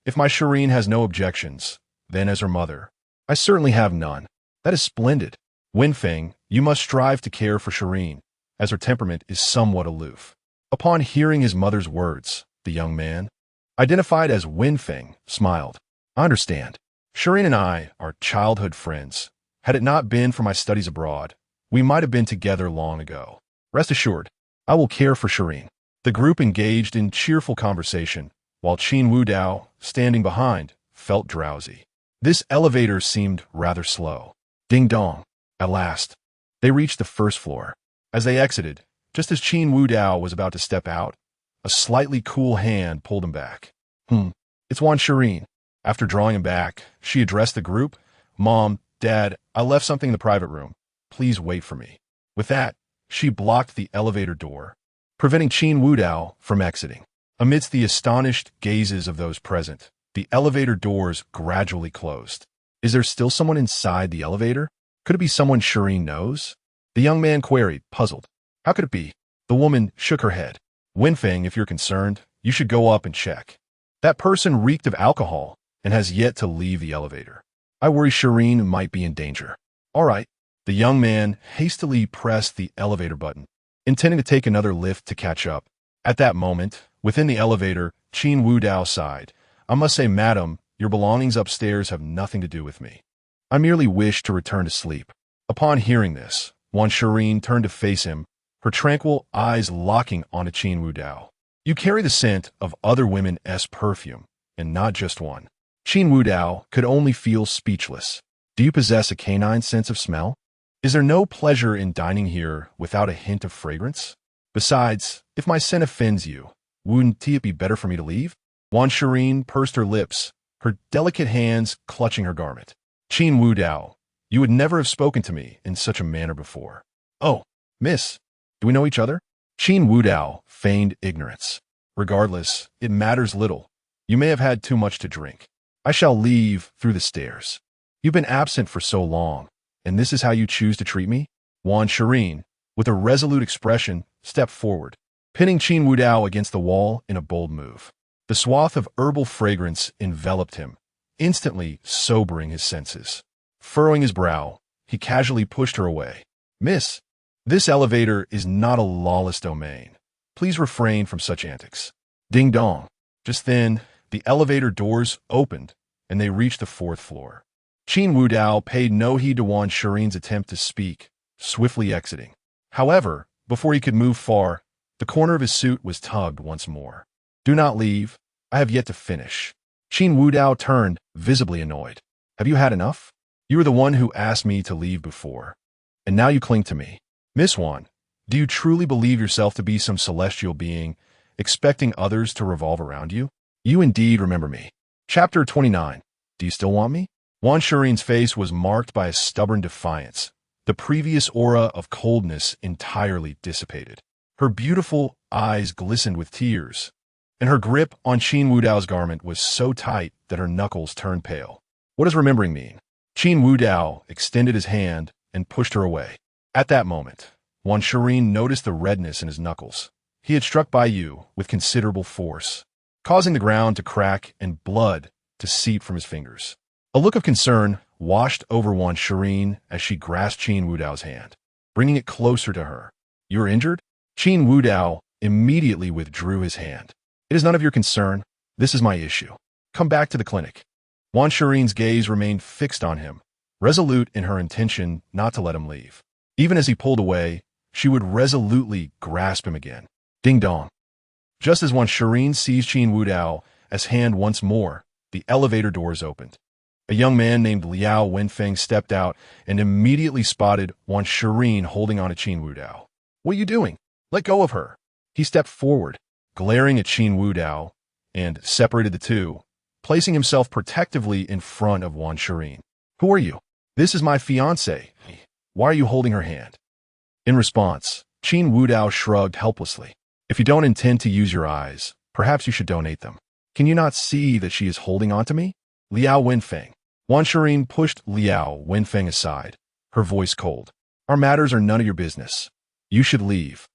if my Shireen has no objections, then as her mother, I certainly have none. That is splendid. Wenfeng, you must strive to care for Shireen, as her temperament is somewhat aloof. Upon hearing his mother's words, the young man, identified as Wenfeng, smiled. I understand. Shireen and I are childhood friends. Had it not been for my studies abroad, we might have been together long ago. Rest assured, I will care for Shireen. The group engaged in cheerful conversation, while Qin Wudao, standing behind, felt drowsy. This elevator seemed rather slow. Ding dong. At last, they reached the first floor. As they exited, just as Qin Wudao was about to step out, a slightly cool hand pulled him back. It's Wan Shireen. After drawing him back, she addressed the group. Mom, Dad, I left something in the private room. Please wait for me. With that, she blocked the elevator door, preventing Qin Wudao from exiting. Amidst the astonished gazes of those present, the elevator doors gradually closed. Is there still someone inside the elevator? Could it be someone Shireen knows? The young man queried, puzzled. How could it be? The woman shook her head. Wenfeng, if you're concerned, you should go up and check. That person reeked of alcohol and has yet to leave the elevator. I worry Shireen might be in danger. All right. The young man hastily pressed the elevator button, intending to take another lift to catch up. At that moment, within the elevator, Qin Wudao sighed. I must say, madam, your belongings upstairs have nothing to do with me. I merely wish to return to sleep. Upon hearing this, Wan Shireen turned to face him, her tranquil eyes locking onto Qin Wudao. You carry the scent of other women's perfume, and not just one. Qin Wudao could only feel speechless. Do you possess a canine sense of smell? Is there no pleasure in dining here without a hint of fragrance? Besides, if my scent offends you, wouldn't it be better for me to leave? Wan Shireen pursed her lips, her delicate hands clutching her garment. Qin Wudao, you would never have spoken to me in such a manner before. Oh, miss, do we know each other? Qin Wudao feigned ignorance. Regardless, it matters little. You may have had too much to drink. I shall leave through the stairs. You've been absent for so long, and this is how you choose to treat me? Wan Shireen, with a resolute expression, stepped forward, pinning Qin Wudao against the wall in a bold move. The swath of herbal fragrance enveloped him, instantly sobering his senses. Furrowing his brow, he casually pushed her away. Miss, this elevator is not a lawless domain. Please refrain from such antics. Ding dong. Just then, the elevator doors opened, and they reached the fourth floor. Qin Wudao paid no heed to Wan Shireen's attempt to speak, swiftly exiting. However, before he could move far, the corner of his suit was tugged once more. Do not leave. I have yet to finish. Qin Wudao turned, visibly annoyed. Have you had enough? You were the one who asked me to leave before, and now you cling to me. Miss Wan, do you truly believe yourself to be some celestial being, expecting others to revolve around you? You indeed remember me. Chapter 29. Do you still want me? Wan Shireen's face was marked by a stubborn defiance. The previous aura of coldness entirely dissipated. Her beautiful eyes glistened with tears, and her grip on Qin Wudao's garment was so tight that her knuckles turned pale. What does remembering mean? Qin Wudao extended his hand and pushed her away. At that moment, Wan Shireen noticed the redness in his knuckles. He had struck Bai Yu with considerable force, causing the ground to crack and blood to seep from his fingers. A look of concern washed over Wan Shireen as she grasped Qin Wudao's hand, bringing it closer to her. You are injured? Qin Wudao immediately withdrew his hand. It is none of your concern. This is my issue. Come back to the clinic. Wan Shireen's gaze remained fixed on him, resolute in her intention not to let him leave. Even as he pulled away, she would resolutely grasp him again. Ding dong. Just as Wan Shireen seized Qin Wudao's hand once more, the elevator doors opened. A young man named Liao Wenfeng stepped out and immediately spotted Wan Shireen holding on to Qin Wudao. What are you doing? Let go of her. He stepped forward, glaring at Qin Wudao, and separated the two, placing himself protectively in front of Wan Shireen. Who are you? This is my fiancée. Why are you holding her hand? In response, Qin Wudao shrugged helplessly. If you don't intend to use your eyes, perhaps you should donate them. Can you not see that she is holding on to me? Liao Wenfeng. Wan Shireen pushed Liao Wenfeng aside, her voice cold. Our matters are none of your business. You should leave.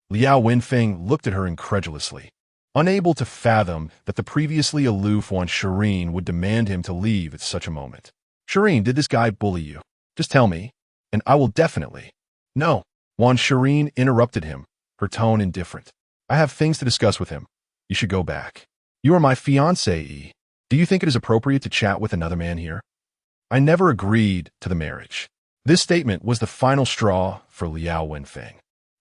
Liao Wenfeng looked at her incredulously, unable to fathom that the previously aloof Wan Shireen would demand him to leave at such a moment. Shireen, did this guy bully you? Just tell me, and I will definitely. No. Wan Shireen interrupted him, her tone indifferent. I have things to discuss with him. You should go back. You are my fiancée. Do you think it is appropriate to chat with another man here? I never agreed to the marriage. This statement was the final straw for Liao Wenfeng.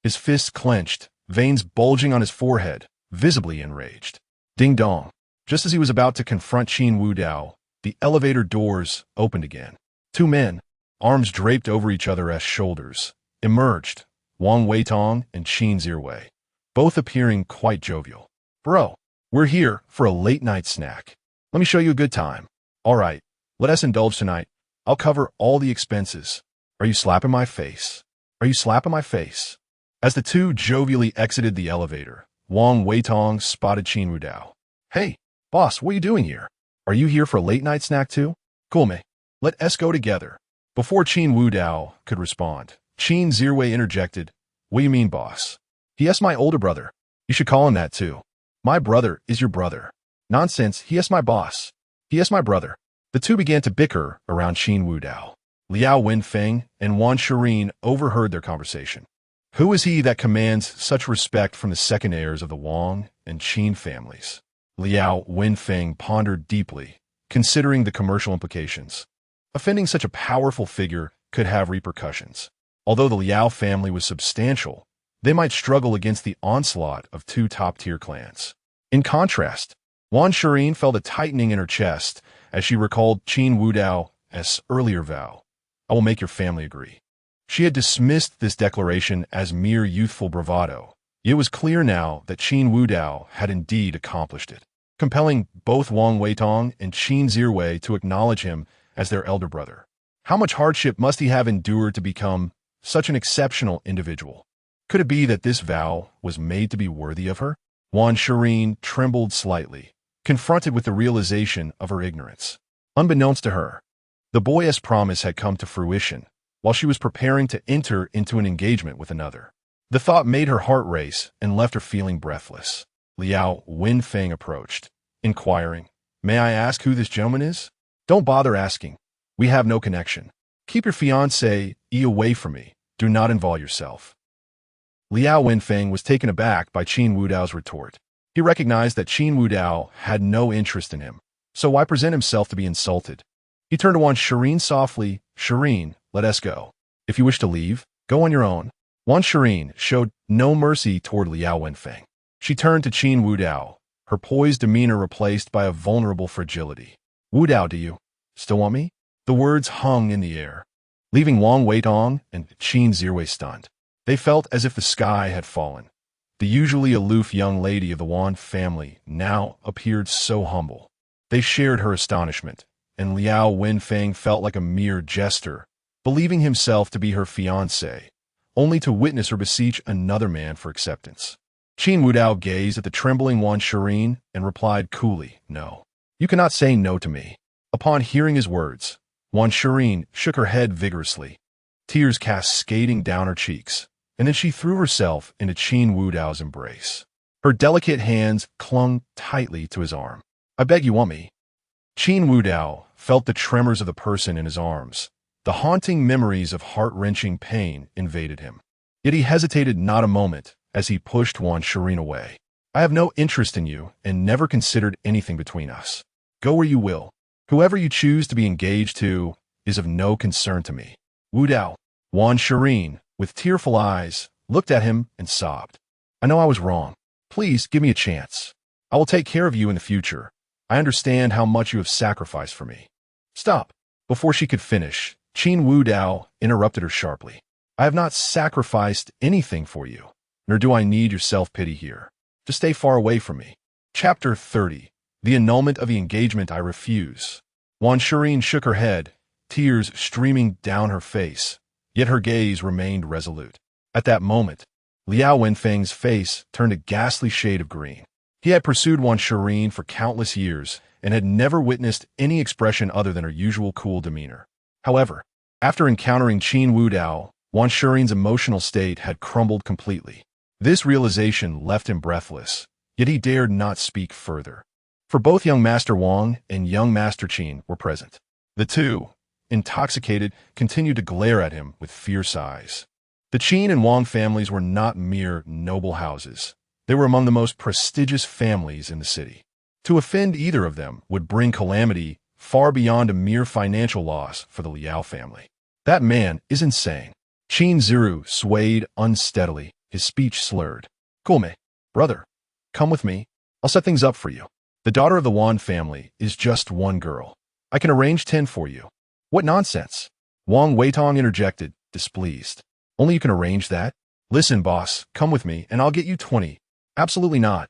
His fists clenched, veins bulging on his forehead, visibly enraged. Ding dong. Just as he was about to confront Qin Wudao, the elevator doors opened again. Two men, arms draped over each other as shoulders, emerged, Wang Weitong and Qin Zhiwei, both appearing quite jovial. Bro, we're here for a late-night snack. Let me show you a good time. All right, let us indulge tonight. I'll cover all the expenses. Are you slapping my face? Are you slapping my face? As the two jovially exited the elevator, Wang Weitong spotted Qin Wudao. Hey, boss, what are you doing here? Are you here for a late-night snack too? Cool, mate. Let us go together. Before Qin Wudao could respond, Qin Zhiwei interjected. What do you mean, boss? He is my older brother. You should call him that too. My brother is your brother. Nonsense, he is my boss. He is my brother. The two began to bicker around Qin Wudao. Liao Wenfeng and Wan Shirin overheard their conversation. Who is he that commands such respect from the second heirs of the Wang and Qin families? Liao Wenfeng pondered deeply, considering the commercial implications. Offending such a powerful figure could have repercussions. Although the Liao family was substantial, they might struggle against the onslaught of two top-tier clans. In contrast, Wan Shirin felt a tightening in her chest as she recalled Qin Wudao's earlier vow. I will make your family agree. She had dismissed this declaration as mere youthful bravado. It was clear now that Qin Wudao had indeed accomplished it, compelling both Wang Weitong and Qin Zhiwei to acknowledge him as their elder brother. How much hardship must he have endured to become such an exceptional individual? Could it be that this vow was made to be worthy of her? Wan Shirin trembled slightly, confronted with the realization of her ignorance. Unbeknownst to her, the boy's promise had come to fruition while she was preparing to enter into an engagement with another. The thought made her heart race and left her feeling breathless. Liao Wenfeng approached, inquiring, May I ask who this gentleman is? Don't bother asking. We have no connection. Keep your fiancé away from me. Do not involve yourself. Liao Wenfeng was taken aback by Qin Wudao's retort. He recognized that Qin Wudao had no interest in him, so why present himself to be insulted? He turned to Wan Shirin softly. Shirin, let us go. If you wish to leave, go on your own. Wan Shirin showed no mercy toward Liao Wenfeng. She turned to Qin Wudao, her poised demeanor replaced by a vulnerable fragility. Wudao, do you still want me? The words hung in the air, leaving Wang Weitong and Qin Zhiwei stunned. They felt as if the sky had fallen. The usually aloof young lady of the Wan family now appeared so humble. They shared her astonishment, and Liao Wenfeng felt like a mere jester, believing himself to be her fiancé, only to witness her beseech another man for acceptance. Qin Wudao gazed at the trembling Wan Shirin and replied coolly, No. You cannot say no to me. Upon hearing his words, Wan Shirin shook her head vigorously, tears cascading down her cheeks, and then she threw herself into Qin Wudao's embrace. Her delicate hands clung tightly to his arm. I beg you want me. Qin Wudao felt the tremors of the person in his arms. The haunting memories of heart-wrenching pain invaded him. Yet he hesitated not a moment as he pushed Wan Shirin away. I have no interest in you and never considered anything between us. Go where you will. Whoever you choose to be engaged to is of no concern to me. Wudao. Wan Shirin, with tearful eyes, looked at him and sobbed. I know I was wrong. Please give me a chance. I will take care of you in the future. I understand how much you have sacrificed for me. Stop. Before she could finish, Qin Wudao interrupted her sharply. I have not sacrificed anything for you, nor do I need your self-pity here. Just stay far away from me. Chapter 30. The annulment of the engagement I refuse. Wan Shirin shook her head, tears streaming down her face, yet her gaze remained resolute. At that moment, Liao Wenfeng's face turned a ghastly shade of green. He had pursued Wan Shirin for countless years and had never witnessed any expression other than her usual cool demeanor. However, after encountering Qin Wudao, Wan Shirin's emotional state had crumbled completely. This realization left him breathless, yet he dared not speak further. For both young Master Wang and young Master Qin were present. The two, intoxicated, continued to glare at him with fierce eyes. The Qin and Wang families were not mere noble houses. They were among the most prestigious families in the city. To offend either of them would bring calamity far beyond a mere financial loss for the Liao family. That man is insane. Qin Ziru swayed unsteadily, his speech slurred. Gulme, brother, come with me. I'll set things up for you. The daughter of the Wan family is just one girl. I can arrange 10 for you. What nonsense? Wang Weitong interjected, displeased. Only you can arrange that? Listen, boss, come with me and I'll get you 20. Absolutely not.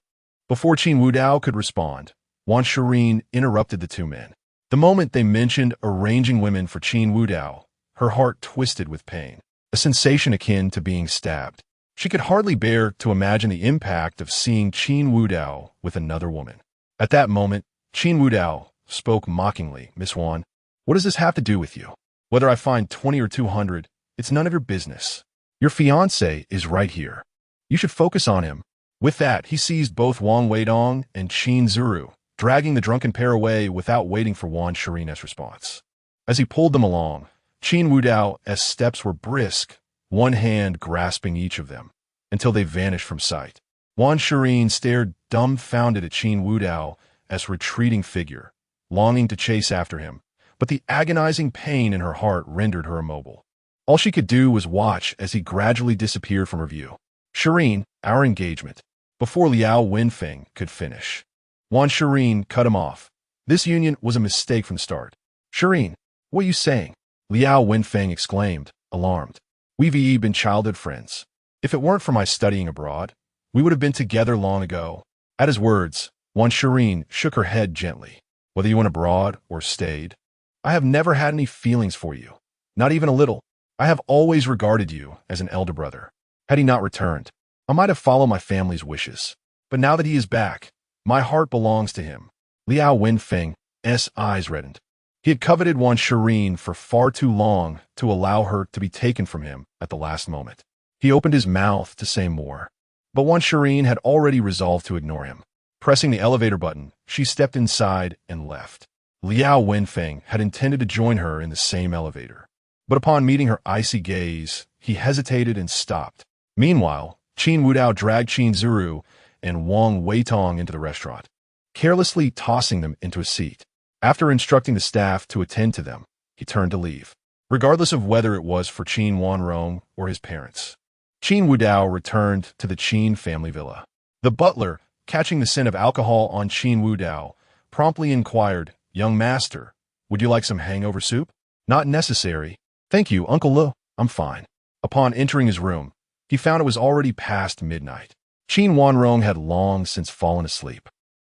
Before Qin Wudao could respond, Wan Shirin interrupted the two men. The moment they mentioned arranging women for Qin Wudao, her heart twisted with pain, a sensation akin to being stabbed. She could hardly bear to imagine the impact of seeing Qin Wudao with another woman. At that moment, Qin Wudao spoke mockingly, Miss Wan, what does this have to do with you? Whether I find 20 or 200, it's none of your business. Your fiancé is right here. You should focus on him. With that, he seized both Wang Weidong and Qin Ziru, dragging the drunken pair away without waiting for Wan Shirin's response. As he pulled them along, Qin Wudao's steps were brisk, one hand grasping each of them, until they vanished from sight. Wan Shirin stared dumbfounded at Qin Wudao's retreating figure, longing to chase after him, but the agonizing pain in her heart rendered her immobile. All she could do was watch as he gradually disappeared from her view. Shirin, our engagement. Before Liao Wenfeng could finish, Wan Shirin cut him off. This union was a mistake from the start. Shirin, what are you saying? Liao Wenfeng exclaimed, alarmed. We've been childhood friends. If it weren't for my studying abroad, we would have been together long ago. At his words, Wan Shirin shook her head gently. Whether you went abroad or stayed, I have never had any feelings for you. Not even a little. I have always regarded you as an elder brother. Had he not returned, I might have followed my family's wishes. But now that he is back, my heart belongs to him. Liao Wenfeng's eyes reddened. He had coveted Wan Shirin for far too long to allow her to be taken from him at the last moment. He opened his mouth to say more, but Wan Shirin had already resolved to ignore him. Pressing the elevator button, she stepped inside and left. Liao Wenfeng had intended to join her in the same elevator, but upon meeting her icy gaze, he hesitated and stopped. Meanwhile, Qin Wudao dragged Qin Ziru and Wang Weitong into the restaurant, carelessly tossing them into a seat. After instructing the staff to attend to them, he turned to leave, regardless of whether it was for Qin Wanrong or his parents. Qin Wudao returned to the Qin family villa. The butler, catching the scent of alcohol on Qin Wudao, promptly inquired, Young master, would you like some hangover soup? Not necessary. Thank you, Uncle Lo. I'm fine. Upon entering his room, he found it was already past midnight. Qin Wanrong had long since fallen asleep,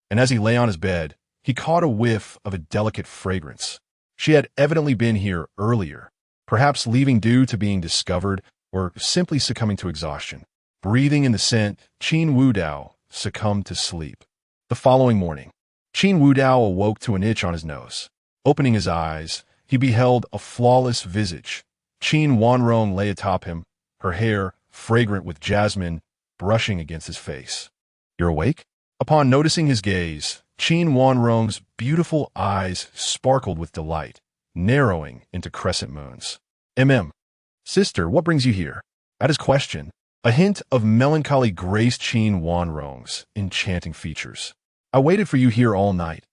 and as he lay on his bed, he caught a whiff of a delicate fragrance. She had evidently been here earlier, perhaps leaving due to being discovered or simply succumbing to exhaustion. Breathing in the scent, Qin Wudao succumbed to sleep. The following morning, Qin Wudao awoke to an itch on his nose. Opening his eyes, he beheld a flawless visage. Qin Wanrong lay atop him, her hair, fragrant with jasmine, brushing against his face. You're awake? Upon noticing his gaze, Qin Wanrong's beautiful eyes sparkled with delight, narrowing into crescent moons. Sister, what brings you here? At his question, a hint of melancholy graced Qin Wanrong's enchanting features. I waited for you here all night.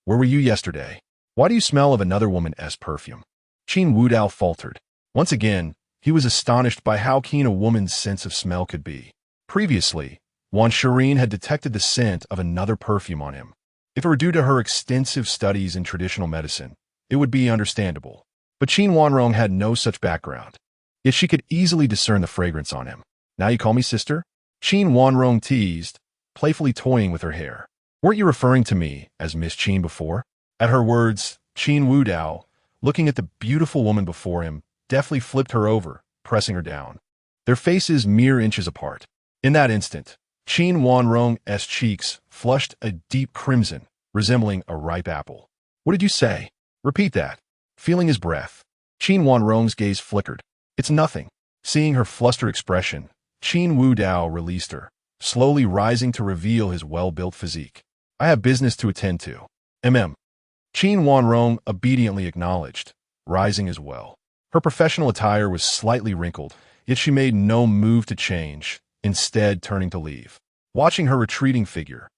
Where were you yesterday? Why do you smell of another woman's perfume? Qin Wudao faltered. Once again, he was astonished by how keen a woman's sense of smell could be. Previously, Wan Shirin had detected the scent of another perfume on him. If it were due to her extensive studies in traditional medicine, it would be understandable. But Qin Wanrong had no such background. Yet she could easily discern the fragrance on him. Now you call me sister? Qin Wanrong teased, playfully toying with her hair. Weren't you referring to me as Miss Qin before? At her words, Qin Wudao, looking at the beautiful woman before him, deftly flipped her over, pressing her down. Their faces mere inches apart. In that instant, Qin Wanrong's cheeks flushed a deep crimson, resembling a ripe apple. What did you say? Repeat that. Feeling his breath, Qin Wanrong's gaze flickered. It's nothing. Seeing her flustered expression, Qin Wudao released her, slowly rising to reveal his well-built physique. I have business to attend to. Qin Wanrong obediently acknowledged, rising as well. Her professional attire was slightly wrinkled, yet she made no move to change, instead turning to leave. watching her retreating figure.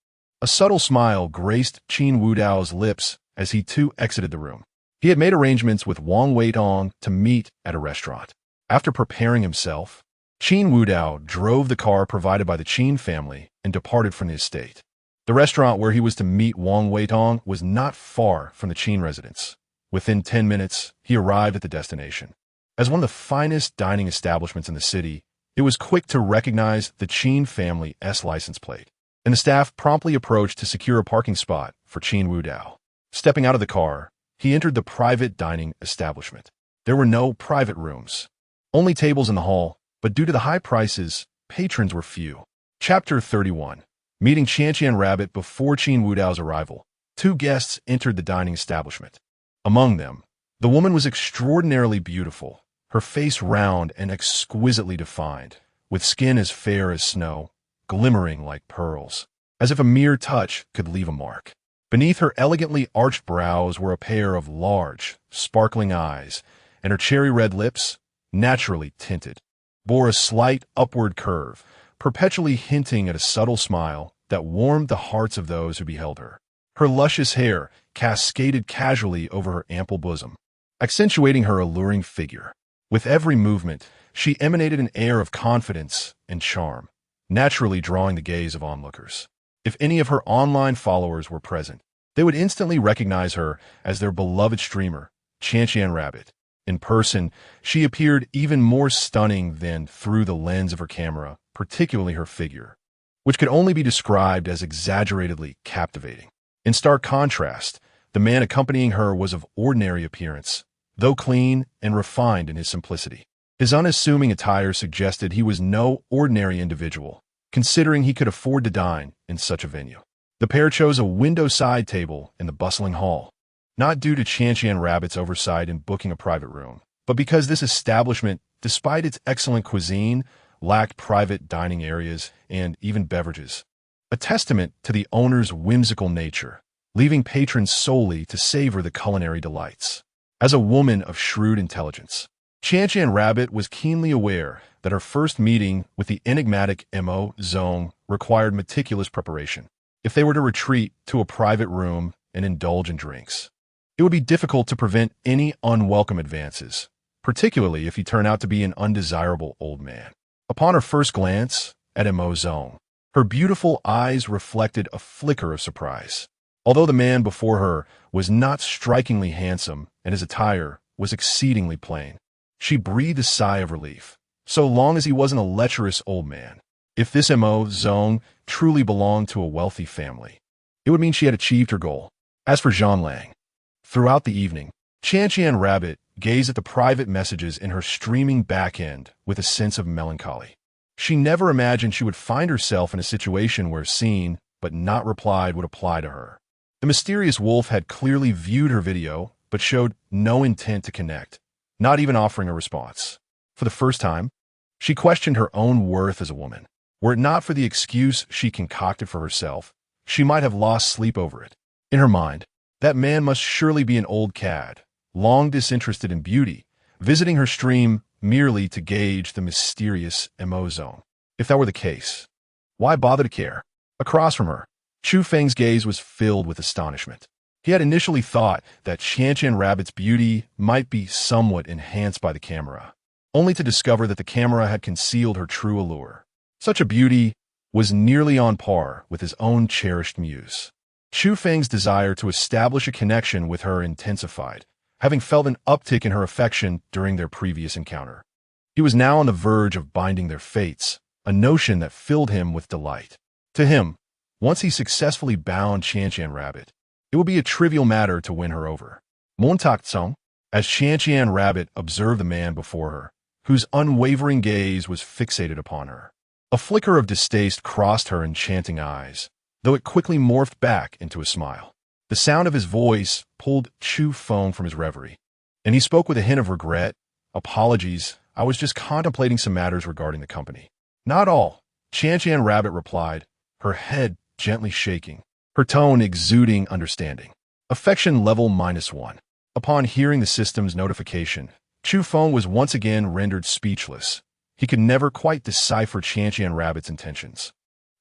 A subtle smile graced Qin Wudao's lips as he too exited the room. He had made arrangements with Wang Weitong to meet at a restaurant. After preparing himself, Qin Wudao drove the car provided by the Qin family and departed from the estate. The restaurant where he was to meet Wang Weitong was not far from the Qin residence. Within 10 minutes, he arrived at the destination. As one of the finest dining establishments in the city, it was quick to recognize the Qin family's license plate, and the staff promptly approached to secure a parking spot for Qin Wudao. Stepping out of the car, he entered the private dining establishment. There were no private rooms, only tables in the hall, but due to the high prices, patrons were few. Chapter 31. Meeting Qianqian Rabbit before Qin Wudao's arrival, two guests entered the dining establishment. Among them, the woman was extraordinarily beautiful, her face round and exquisitely defined, with skin as fair as snow, glimmering like pearls, as if a mere touch could leave a mark. Beneath her elegantly arched brows were a pair of large, sparkling eyes, and her cherry-red lips, naturally tinted, bore a slight upward curve, perpetually hinting at a subtle smile that warmed the hearts of those who beheld her. Her luscious hair cascaded casually over her ample bosom, accentuating her alluring figure. With every movement, she emanated an air of confidence and charm, naturally drawing the gaze of onlookers. If any of her online followers were present, they would instantly recognize her as their beloved streamer, Qianqian Rabbit. In person, she appeared even more stunning than through the lens of her camera, particularly her figure, which could only be described as exaggeratedly captivating. In stark contrast, the man accompanying her was of ordinary appearance, though clean and refined in his simplicity. His unassuming attire suggested he was no ordinary individual, considering he could afford to dine in such a venue. The pair chose a window-side table in the bustling hall, not due to Qianqian Rabbit's oversight in booking a private room, but because this establishment, despite its excellent cuisine, lacked private dining areas and even beverages, a testament to the owner's whimsical nature, leaving patrons solely to savor the culinary delights. As a woman of shrewd intelligence, Qianqian Rabbit was keenly aware that her first meeting with the enigmatic Mo Zong required meticulous preparation. If they were to retreat to a private room and indulge in drinks, it would be difficult to prevent any unwelcome advances, particularly if he turned out to be an undesirable old man. Upon her first glance at Mo Zong, her beautiful eyes reflected a flicker of surprise. Although the man before her was not strikingly handsome and his attire was exceedingly plain, she breathed a sigh of relief, so long as he wasn't a lecherous old man. If this Mo Zong truly belonged to a wealthy family, it would mean she had achieved her goal. As for Zhang Lang, throughout the evening, Qianqian Rabbit gazed at the private messages in her streaming back end with a sense of melancholy. She never imagined she would find herself in a situation where seen but not replied would apply to her. The mysterious wolf had clearly viewed her video but showed no intent to connect, not even offering a response. For the first time, she questioned her own worth as a woman. Were it not for the excuse she concocted for herself, she might have lost sleep over it. In her mind, that man must surely be an old cad, long disinterested in beauty, visiting her stream merely to gauge the mysterious Mo Zong. If that were the case, why bother to care? Across from her, Chu Feng's gaze was filled with astonishment. He had initially thought that Qianqian Rabbit's beauty might be somewhat enhanced by the camera, only to discover that the camera had concealed her true allure. Such a beauty was nearly on par with his own cherished muse. Chu Feng's desire to establish a connection with her intensified, having felt an uptick in her affection during their previous encounter. He was now on the verge of binding their fates, a notion that filled him with delight. To him, once he successfully bound Qianqian Rabbit, it would be a trivial matter to win her over. Montak Tsong, as Qianqian Rabbit observed the man before her, whose unwavering gaze was fixated upon her. A flicker of distaste crossed her enchanting eyes, though it quickly morphed back into a smile. The sound of his voice pulled Chu Feng from his reverie, and he spoke with a hint of regret. "Apologies, I was just contemplating some matters regarding the company." "Not all," Qianqian Rabbit replied, her head gently shaking, her tone exuding understanding. Affection level -1. Upon hearing the system's notification, Chu Feng was once again rendered speechless. He could never quite decipher Qianqian Rabbit's intentions.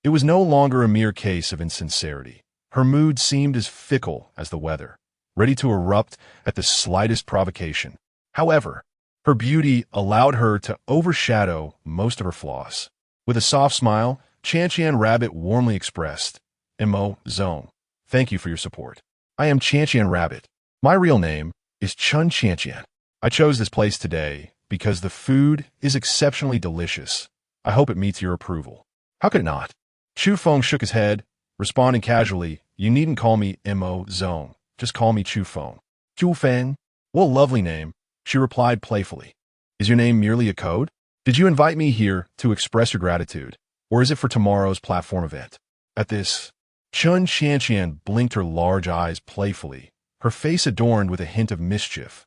It was no longer a mere case of insincerity. Her mood seemed as fickle as the weather, ready to erupt at the slightest provocation. However, her beauty allowed her to overshadow most of her flaws. With a soft smile, Chanchian Rabbit warmly expressed, "Mo Zone, thank you for your support. I am Chanchian Rabbit. My real name is Chun Chanchian. I chose this place today because the food is exceptionally delicious. I hope it meets your approval." "How could it not?" Chu Feng shook his head, responding casually, "You needn't call me Mo Zone. Just call me Chu Feng." "Chu Feng? What a lovely name," she replied playfully. "Is your name merely a code? Did you invite me here to express your gratitude, or is it for tomorrow's platform event?" At this, Chun Chanchian blinked her large eyes playfully, her face adorned with a hint of mischief.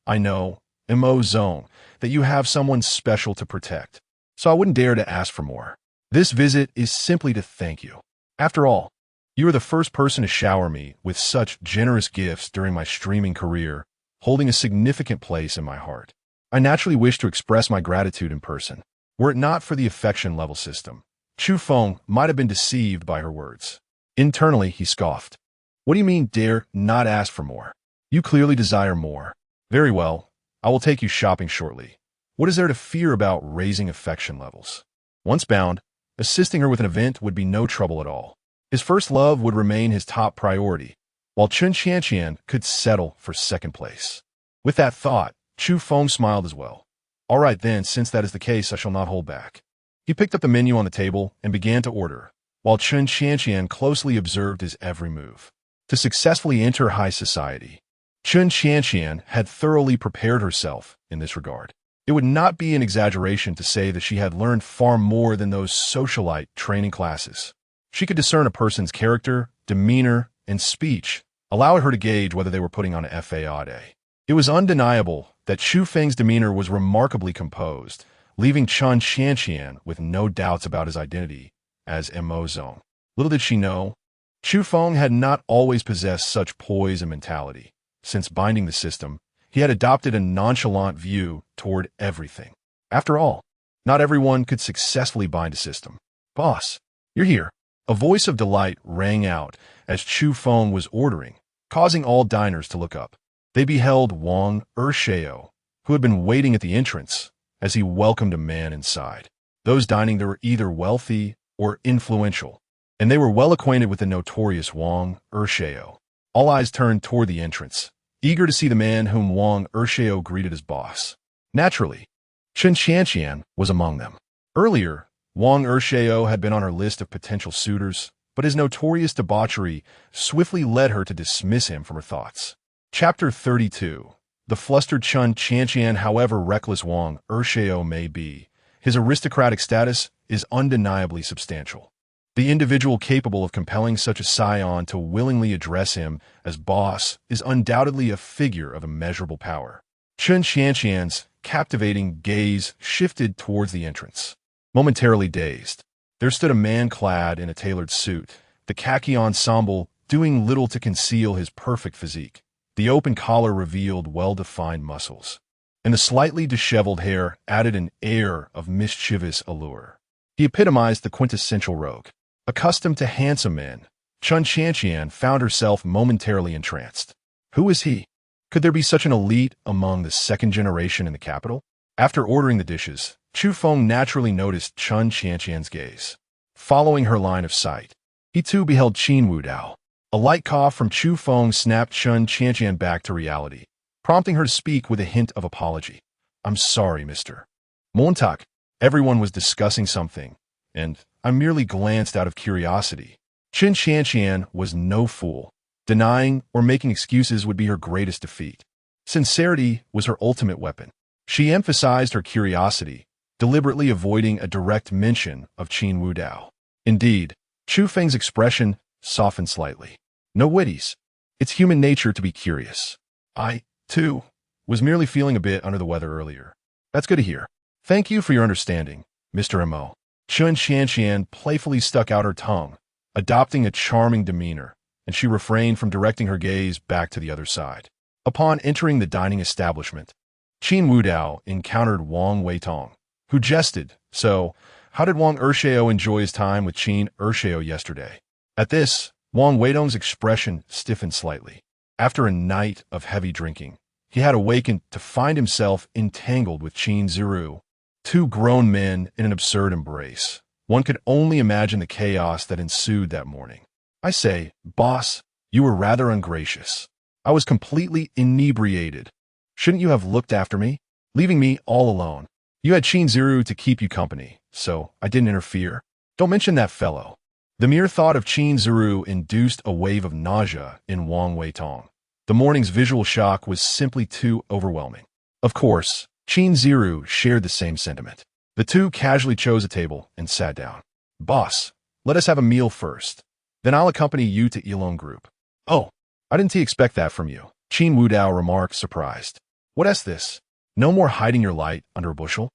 "I know, Mo Zone, that you have someone special to protect, so I wouldn't dare to ask for more. This visit is simply to thank you. After all, you are the first person to shower me with such generous gifts during my streaming career, holding a significant place in my heart. I naturally wish to express my gratitude in person. Were it not for the affection level system." Chu Feng might have been deceived by her words. Internally, he scoffed. "What do you mean, dare not ask for more? You clearly desire more. Very well, I will take you shopping shortly. What is there to fear about raising affection levels? Once bound, assisting her with an event would be no trouble at all. His first love would remain his top priority, while Chun Chanchian could settle for second place." With that thought, Chu Feng smiled as well. "All right then, since that is the case, I shall not hold back." He picked up the menu on the table and began to order, while Chun Chanchian closely observed his every move. To successfully enter high society, Chun Chanchian had thoroughly prepared herself in this regard. It would not be an exaggeration to say that she had learned far more than those socialite training classes. She could discern a person's character, demeanor, and speech, allowing her to gauge whether they were putting on a facade. It was undeniable that Chu Feng's demeanor was remarkably composed, leaving Chun Chanchian with no doubts about his identity as Mo Zone. Little did she know, Chu Feng had not always possessed such poise and mentality. Since binding the system, he had adopted a nonchalant view toward everything. After all, not everyone could successfully bind a system. "Boss, you're here." A voice of delight rang out as Chu Feng was ordering, causing all diners to look up. They beheld Wang Ershao, who had been waiting at the entrance, as he welcomed a man inside. Those dining there were either wealthy or influential, and they were well acquainted with the notorious Wang Ershao. All eyes turned toward the entrance, eager to see the man whom Wang Ershao greeted as boss. Naturally, Chun Chanchian was among them. Earlier, Wang Ershao had been on her list of potential suitors, but his notorious debauchery swiftly led her to dismiss him from her thoughts. Chapter 32. The flustered Chun Chanchian. However reckless Wang Ershao may be, his aristocratic status is undeniably substantial. The individual capable of compelling such a scion to willingly address him as boss is undoubtedly a figure of immeasurable power. Chun Chanchian's captivating gaze shifted towards the entrance. Momentarily dazed, there stood a man clad in a tailored suit, the khaki ensemble doing little to conceal his perfect physique. The open collar revealed well-defined muscles, and the slightly disheveled hair added an air of mischievous allure. He epitomized the quintessential rogue. Accustomed to handsome men, Chun Chanchian found herself momentarily entranced. Who is he? Could there be such an elite among the second generation in the capital? After ordering the dishes, Chu Feng naturally noticed Chun Chanchian's gaze. Following her line of sight, he too beheld Qin Wudao. A light cough from Chu Feng snapped Chun Chanchian back to reality, prompting her to speak with a hint of apology. "I'm sorry, Mr. Montauk." Everyone was discussing something, and I merely glanced out of curiosity. Chun Chanchian was no fool. Denying or making excuses would be her greatest defeat. Sincerity was her ultimate weapon. She emphasized her curiosity, deliberately avoiding a direct mention of Qin Wudao. Indeed, Chu Feng's expression softened slightly. "No witties. It's human nature to be curious. I, too, was merely feeling a bit under the weather earlier." "That's good to hear. Thank you for your understanding, Mr. Mo." Chun Chanchian playfully stuck out her tongue, adopting a charming demeanor, and she refrained from directing her gaze back to the other side. Upon entering the dining establishment, Qin Wudao encountered Wang Weitong, who jested, so, How did Wang Ershao enjoy his time with Qin Ershao yesterday? At this, Wang Weidong's expression stiffened slightly. After a night of heavy drinking, he had awakened to find himself entangled with Qin Ziru, two grown men in an absurd embrace. One could only imagine the chaos that ensued that morning. I say, boss, you were rather ungracious. I was completely inebriated. Shouldn't you have looked after me, leaving me all alone? You had Qin Ziru to keep you company, so I didn't interfere. Don't mention that fellow. The mere thought of Qin Ziru induced a wave of nausea in Wang Weitong. The morning's visual shock was simply too overwhelming. Of course, Qin Ziru shared the same sentiment. The two casually chose a table and sat down. Boss, let us have a meal first. Then I'll accompany you to Elong Group. Oh, I didn't expect that from you, Qin Wudao remarked, surprised. What's this? No more hiding your light under a bushel?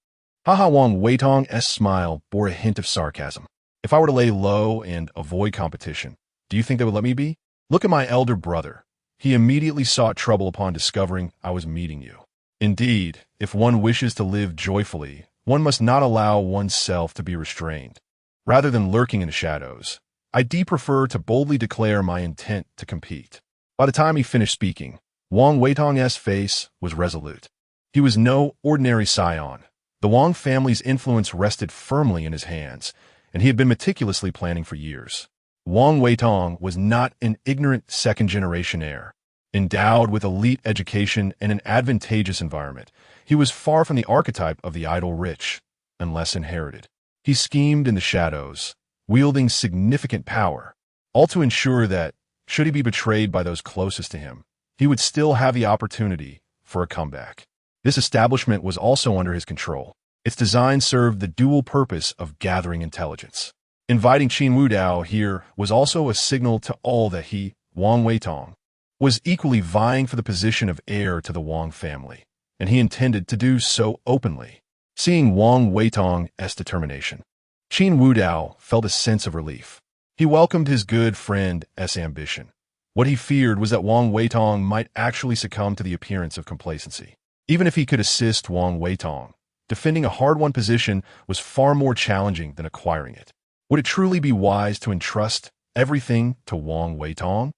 Haha. Wang Weitong's smile bore a hint of sarcasm. If I were to lay low and avoid competition, do you think they would let me be? Look at my elder brother. He immediately sought trouble upon discovering I was meeting you. Indeed, if one wishes to live joyfully, one must not allow oneself to be restrained. Rather than lurking in the shadows, I prefer to boldly declare my intent to compete. By the time he finished speaking, Wang Weitong's face was resolute. He was no ordinary scion. The Wang family's influence rested firmly in his hands, and he had been meticulously planning for years. Wang Weitong was not an ignorant second-generation heir. Endowed with elite education and an advantageous environment, he was far from the archetype of the idle rich, unless inherited. He schemed in the shadows, wielding significant power, all to ensure that, should he be betrayed by those closest to him, he would still have the opportunity for a comeback. This establishment was also under his control. Its design served the dual purpose of gathering intelligence. Inviting Qin Wudao here was also a signal to all that he, Wang Weitong, was equally vying for the position of heir to the Wang family, and he intended to do so openly. Seeing Wang Weitong's determination, Qin Wudao felt a sense of relief. He welcomed his good friend's ambition. What he feared was that Wang Weitong might actually succumb to the appearance of complacency. Even if he could assist Wang Weitong, defending a hard-won position was far more challenging than acquiring it. Would it truly be wise to entrust everything to Wang Weitong?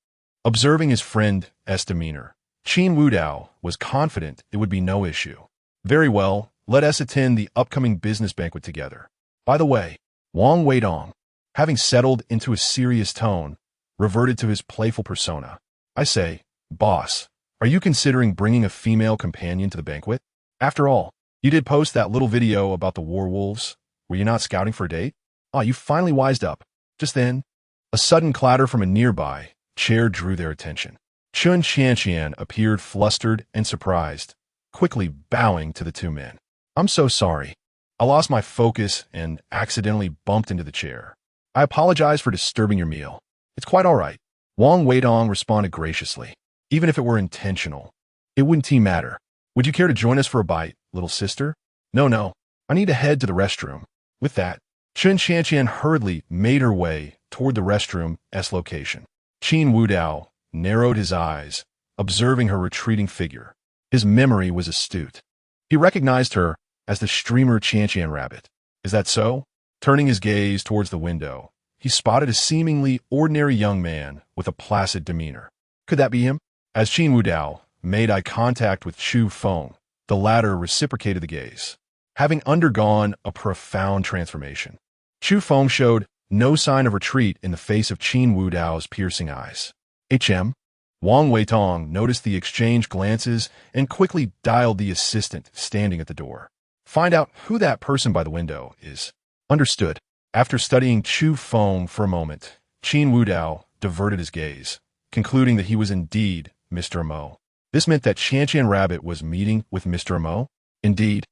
Observing his friend's demeanor, Qin Wudao was confident it would be no issue. Very well, let us attend the upcoming business banquet together. By the way, Wang Weitong, having settled into a serious tone, reverted to his playful persona. I say, boss, are you considering bringing a female companion to the banquet? After all, you did post that little video about the werewolves. Were you not scouting for a date? Ah, you finally wised up. Just then, a sudden clatter from a nearby chair drew their attention. Chun Qianqian appeared flustered and surprised, quickly bowing to the two men. I'm so sorry. I lost my focus and accidentally bumped into the chair. I apologize for disturbing your meal. It's quite all right. Wang Weidong responded graciously. Even if it were intentional, it wouldn't matter. Would you care to join us for a bite, little sister? No. I need to head to the restroom. With that, Chun Qianqian hurriedly made her way toward the restroom's location. Qin Wudao narrowed his eyes, observing her retreating figure. His memory was astute. He recognized her as the streamer Qianqian rabbit. Is that so? Turning his gaze towards the window, he spotted a seemingly ordinary young man with a placid demeanor. Could that be him? As Qin Wudao made eye contact with Chu Feng, the latter reciprocated the gaze. Having undergone a profound transformation, Chu Feng showed no sign of retreat in the face of Qin Wudao's piercing eyes. HM? Wang Weitong noticed the exchanged glances and quickly dialed the assistant standing at the door. Find out who that person by the window is. Understood. After studying Chu Feng for a moment, Qin Wudao diverted his gaze, concluding that he was indeed Mr. Mo. This meant that Qianqian Rabbit was meeting with Mr. Mo? Indeed.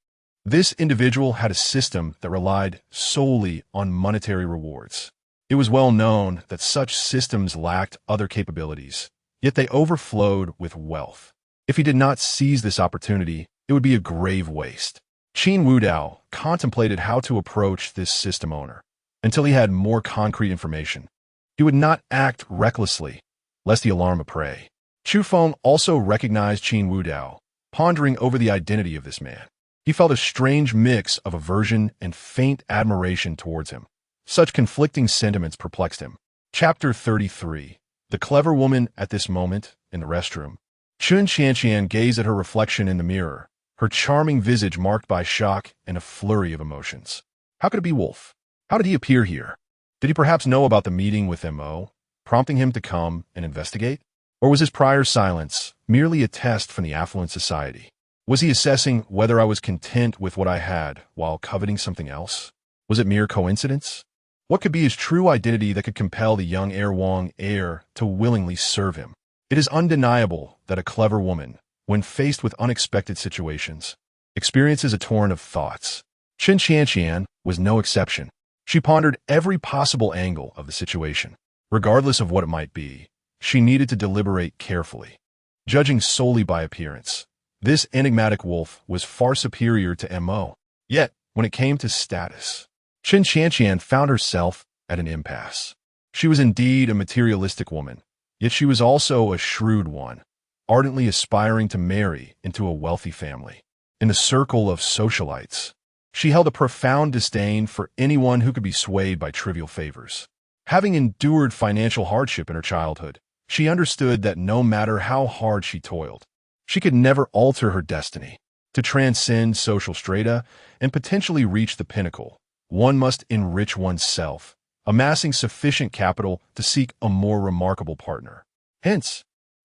This individual had a system that relied solely on monetary rewards. It was well known that such systems lacked other capabilities, yet they overflowed with wealth. If he did not seize this opportunity, it would be a grave waste. Qin Wudao contemplated how to approach this system owner until he had more concrete information. He would not act recklessly, lest he alarm a prey. Chu Feng also recognized Qin Wudao, pondering over the identity of this man. He felt a strange mix of aversion and faint admiration towards him. Such conflicting sentiments perplexed him. Chapter 33. The clever woman at this moment, in the restroom. Chun Qianqian gazed at her reflection in the mirror, her charming visage marked by shock and a flurry of emotions. How could it be Wolf? How did he appear here? Did he perhaps know about the meeting with M.O., prompting him to come and investigate? Or was his prior silence merely a test from the affluent society? Was he assessing whether I was content with what I had while coveting something else? Was it mere coincidence? What could be his true identity that could compel the young Wang heir to willingly serve him? It is undeniable that a clever woman, when faced with unexpected situations, experiences a torrent of thoughts. Chun Qianqian was no exception. She pondered every possible angle of the situation. Regardless of what it might be, she needed to deliberate carefully. Judging solely by appearance, this enigmatic Wolf was far superior to M.O. Yet, when it came to status, Chun Qianqian found herself at an impasse. She was indeed a materialistic woman, yet she was also a shrewd one, ardently aspiring to marry into a wealthy family. In the circle of socialites, she held a profound disdain for anyone who could be swayed by trivial favors. Having endured financial hardship in her childhood, she understood that no matter how hard she toiled, she could never alter her destiny. To transcend social strata and potentially reach the pinnacle, one must enrich oneself, amassing sufficient capital to seek a more remarkable partner. Hence,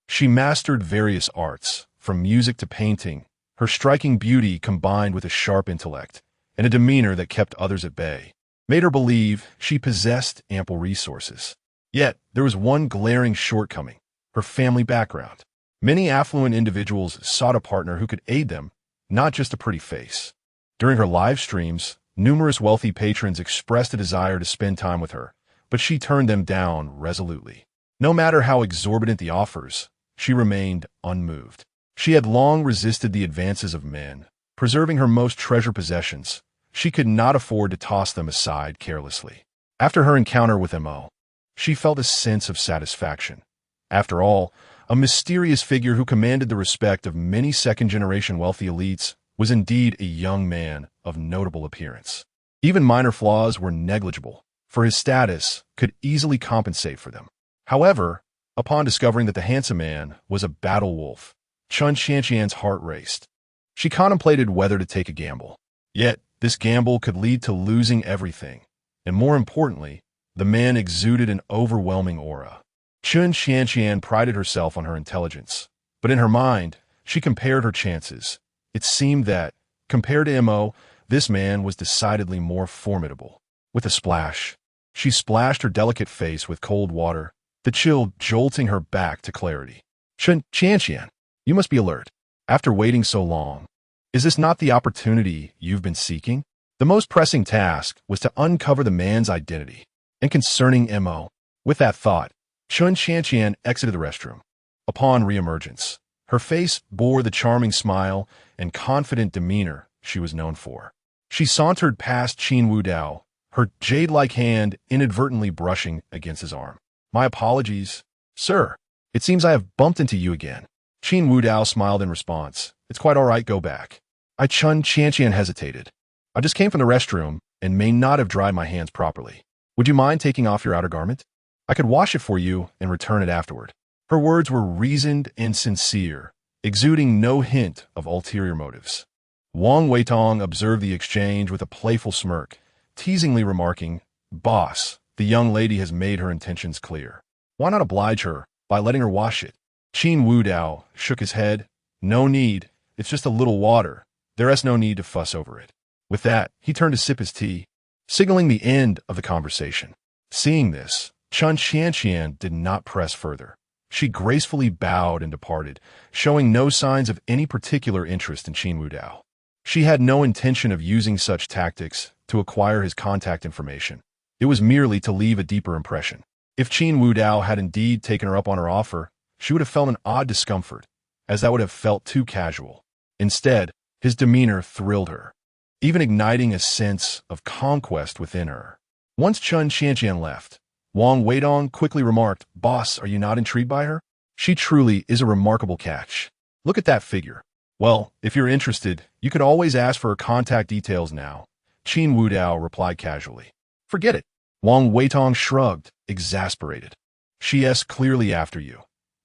she mastered various arts, from music to painting. Her striking beauty, combined with a sharp intellect and a demeanor that kept others at bay, made her believe she possessed ample resources. Yet, there was one glaring shortcoming: her family background. Many affluent individuals sought a partner who could aid them, not just a pretty face. During her live streams, numerous wealthy patrons expressed a desire to spend time with her, but she turned them down resolutely. No matter how exorbitant the offers, she remained unmoved. She had long resisted the advances of men, preserving her most treasured possessions. She could not afford to toss them aside carelessly. After her encounter with M.O., she felt a sense of satisfaction. After all, a mysterious figure who commanded the respect of many second-generation wealthy elites was indeed a young man of notable appearance. Even minor flaws were negligible, for his status could easily compensate for them. However, upon discovering that the handsome man was a battle wolf, Chun Qianqian's heart raced. She contemplated whether to take a gamble. Yet, this gamble could lead to losing everything, and more importantly, the man exuded an overwhelming aura. Chun Qianqian prided herself on her intelligence, but in her mind, she compared her chances. It seemed that, compared to M.O., this man was decidedly more formidable. With a splash, she splashed her delicate face with cold water, the chill jolting her back to clarity. Chun Qianqian, you must be alert. After waiting so long, is this not the opportunity you've been seeking? The most pressing task was to uncover the man's identity. And concerning M.O., with that thought, Chun Qianqian exited the restroom. Upon reemergence, her face bore the charming smile and confident demeanor she was known for. She sauntered past Qin Wudao, her jade-like hand inadvertently brushing against his arm. My apologies, sir. It seems I have bumped into you again. Qin Wudao smiled in response. It's quite all right, go back. Chun Qianqian hesitated. I just came from the restroom and may not have dried my hands properly. Would you mind taking off your outer garment? I could wash it for you and return it afterward. Her words were reasoned and sincere, exuding no hint of ulterior motives. Wang Weitong observed the exchange with a playful smirk, teasingly remarking, Boss, the young lady has made her intentions clear. Why not oblige her by letting her wash it? Qin Wudao shook his head. No need. It's just a little water. There's no need to fuss over it. With that, he turned to sip his tea, signaling the end of the conversation. Seeing this, Chun Qianqian did not press further. She gracefully bowed and departed, showing no signs of any particular interest in Qin Wudao. She had no intention of using such tactics to acquire his contact information. It was merely to leave a deeper impression. If Qin Wudao had indeed taken her up on her offer, she would have felt an odd discomfort, as that would have felt too casual. Instead, his demeanor thrilled her, even igniting a sense of conquest within her. Once Chun Qianqian left, Wang Weidong quickly remarked, Boss, are you not intrigued by her? She truly is a remarkable catch. Look at that figure. Well, if you're interested, you could always ask for her contact details now. Qin Wudao replied casually. Forget it. Wang Weitong shrugged, exasperated. She's clearly after you.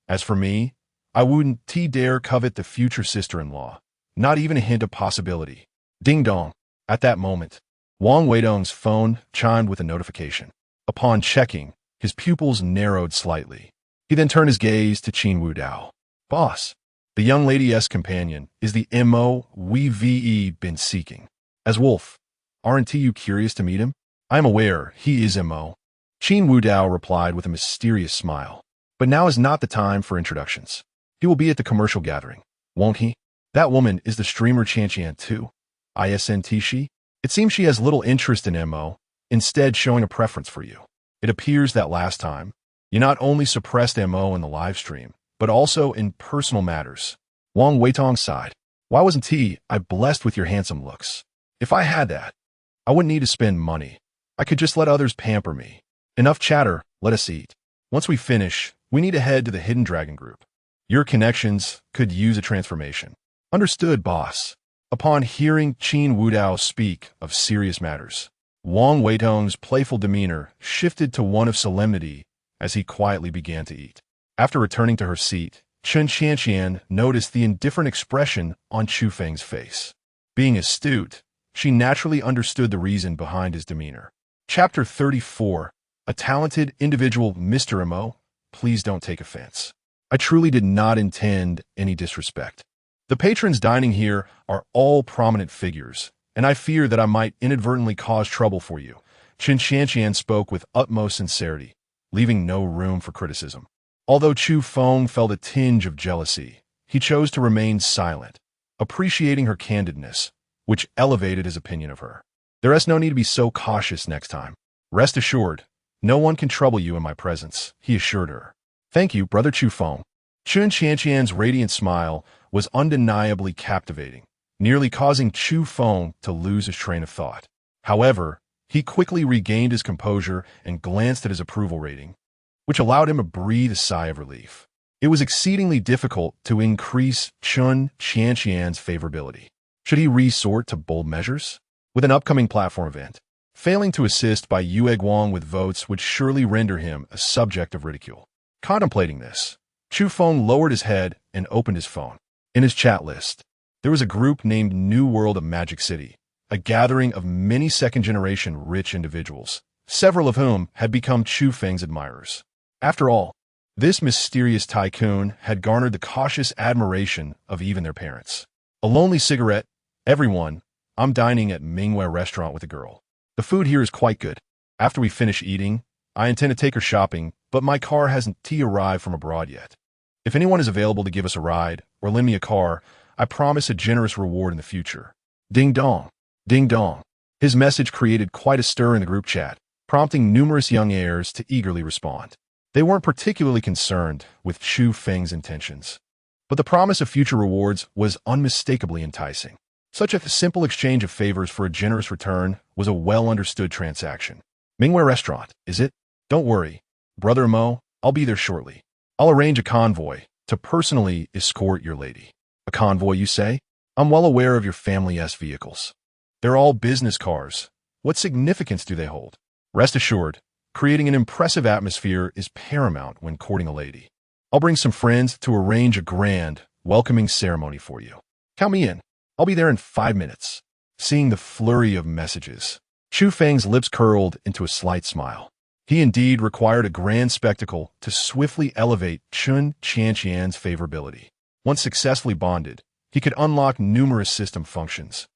As for me, I wouldn't dare covet the future sister-in-law. Not even a hint of possibility. Ding dong. At that moment, Wang Weitong's phone chimed with a notification. Upon checking, his pupils narrowed slightly. He then turned his gaze to Qin Wudao. Boss, the young lady's companion is the MO we've been seeking. As Wolf, aren't you curious to meet him? I am aware he is MO. Qin Wudao replied with a mysterious smile. But now is not the time for introductions. He will be at the commercial gathering, won't he? That woman is the streamer Chanchian too. Isn't she? It seems she has little interest in MO, instead showing a preference for you. It appears that last time, you not only suppressed MO in the live stream, but also in personal matters. Wang Weitong sighed. Why wasn't I blessed with your handsome looks? If I had that, I wouldn't need to spend money. I could just let others pamper me. Enough chatter, let us eat. Once we finish, we need to head to the Hidden Dragon Group. Your connections could use a transformation. Understood, boss. Upon hearing Qin Wudao speak of serious matters, Wang Weitong's playful demeanor shifted to one of solemnity as he quietly began to eat. After returning to her seat, Chen Qianqian noticed the indifferent expression on Chu Feng's face. Being astute, she naturally understood the reason behind his demeanor. Chapter 34. A talented individual, Mr. Mo. Please don't take offense. I truly did not intend any disrespect. The patrons dining here are all prominent figures, and I fear that I might inadvertently cause trouble for you. Chen Qianqian spoke with utmost sincerity, leaving no room for criticism. Although Chu Feng felt a tinge of jealousy, he chose to remain silent, appreciating her candidness, which elevated his opinion of her. There is no need to be so cautious next time. Rest assured, no one can trouble you in my presence, he assured her. Thank you, Brother Chu Feng. Chen Qianqian's radiant smile was undeniably captivating, nearly causing Chu Feng to lose his train of thought. However, he quickly regained his composure and glanced at his approval rating, which allowed him to breathe a sigh of relief. It was exceedingly difficult to increase Chen Qianqian's favorability. Should he resort to bold measures? With an upcoming platform event, failing to assist by Yue Guang with votes would surely render him a subject of ridicule. Contemplating this, Chu Feng lowered his head and opened his phone. In his chat list, there was a group named New World of Magic City, a gathering of many second-generation rich individuals, several of whom had become Chu Feng's admirers. After all, this mysterious tycoon had garnered the cautious admiration of even their parents. A lonely cigarette, everyone. I'm dining at Mingwei restaurant with a girl. The food here is quite good. After we finish eating, I intend to take her shopping, but my car hasn't arrived from abroad yet. If anyone is available to give us a ride or lend me a car, I promise a generous reward in the future. Ding dong. Ding dong. His message created quite a stir in the group chat, prompting numerous young heirs to eagerly respond. They weren't particularly concerned with Chu Feng's intentions, but the promise of future rewards was unmistakably enticing. Such a simple exchange of favors for a generous return was a well-understood transaction. Mingwei restaurant, is it? Don't worry, Brother Mo, I'll be there shortly. I'll arrange a convoy to personally escort your lady. A convoy, you say? I'm well aware of your family's vehicles. They're all business cars. What significance do they hold? Rest assured, creating an impressive atmosphere is paramount when courting a lady. I'll bring some friends to arrange a grand, welcoming ceremony for you. Count me in. I'll be there in 5 minutes. Seeing the flurry of messages, Chu Feng's lips curled into a slight smile. He indeed required a grand spectacle to swiftly elevate Chen Qianqian's favorability. Once successfully bonded, he could unlock numerous system functions,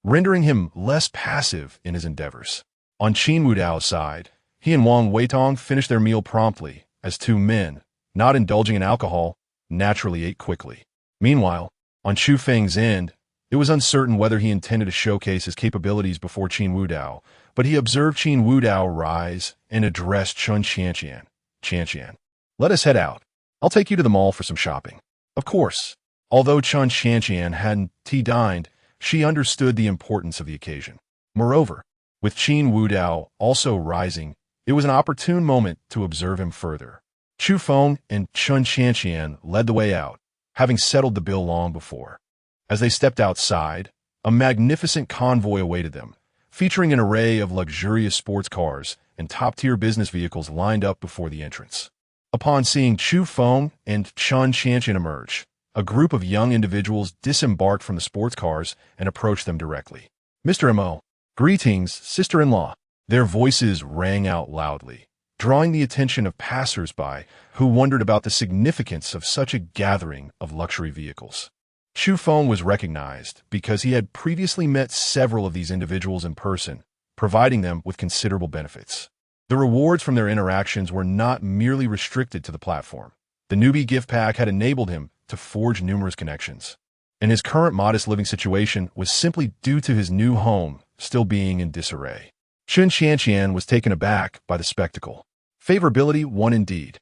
rendering him less passive in his endeavors. On Qin Wudao's side, he and Wang Weitong finished their meal promptly, as two men, not indulging in alcohol, naturally ate quickly. Meanwhile, on Chu Feng's end, it was uncertain whether he intended to showcase his capabilities before Qin Wudao, but he observed Qin Wudao rise and addressed Chen Qianqian. Qianqian, let us head out. I'll take you to the mall for some shopping. Of course. Although Chen Qianqian hadn't dined, she understood the importance of the occasion. Moreover, with Qin Wudao also rising, it was an opportune moment to observe him further. Chu Feng and Chen Qianqian led the way out, having settled the bill long before. As they stepped outside, a magnificent convoy awaited them, featuring an array of luxurious sports cars and top-tier business vehicles lined up before the entrance. Upon seeing Chu Feng and Chun Qianqian emerge, a group of young individuals disembarked from the sports cars and approached them directly. "Mr. Mo, greetings, sister-in-law." Their voices rang out loudly, drawing the attention of passers-by who wondered about the significance of such a gathering of luxury vehicles. Chu Feng was recognized because he had previously met several of these individuals in person, providing them with considerable benefits. The rewards from their interactions were not merely restricted to the platform. The newbie gift pack had enabled him to forge numerous connections, and his current modest living situation was simply due to his new home still being in disarray. Chun Qianqian was taken aback by the spectacle. Favorability won indeed.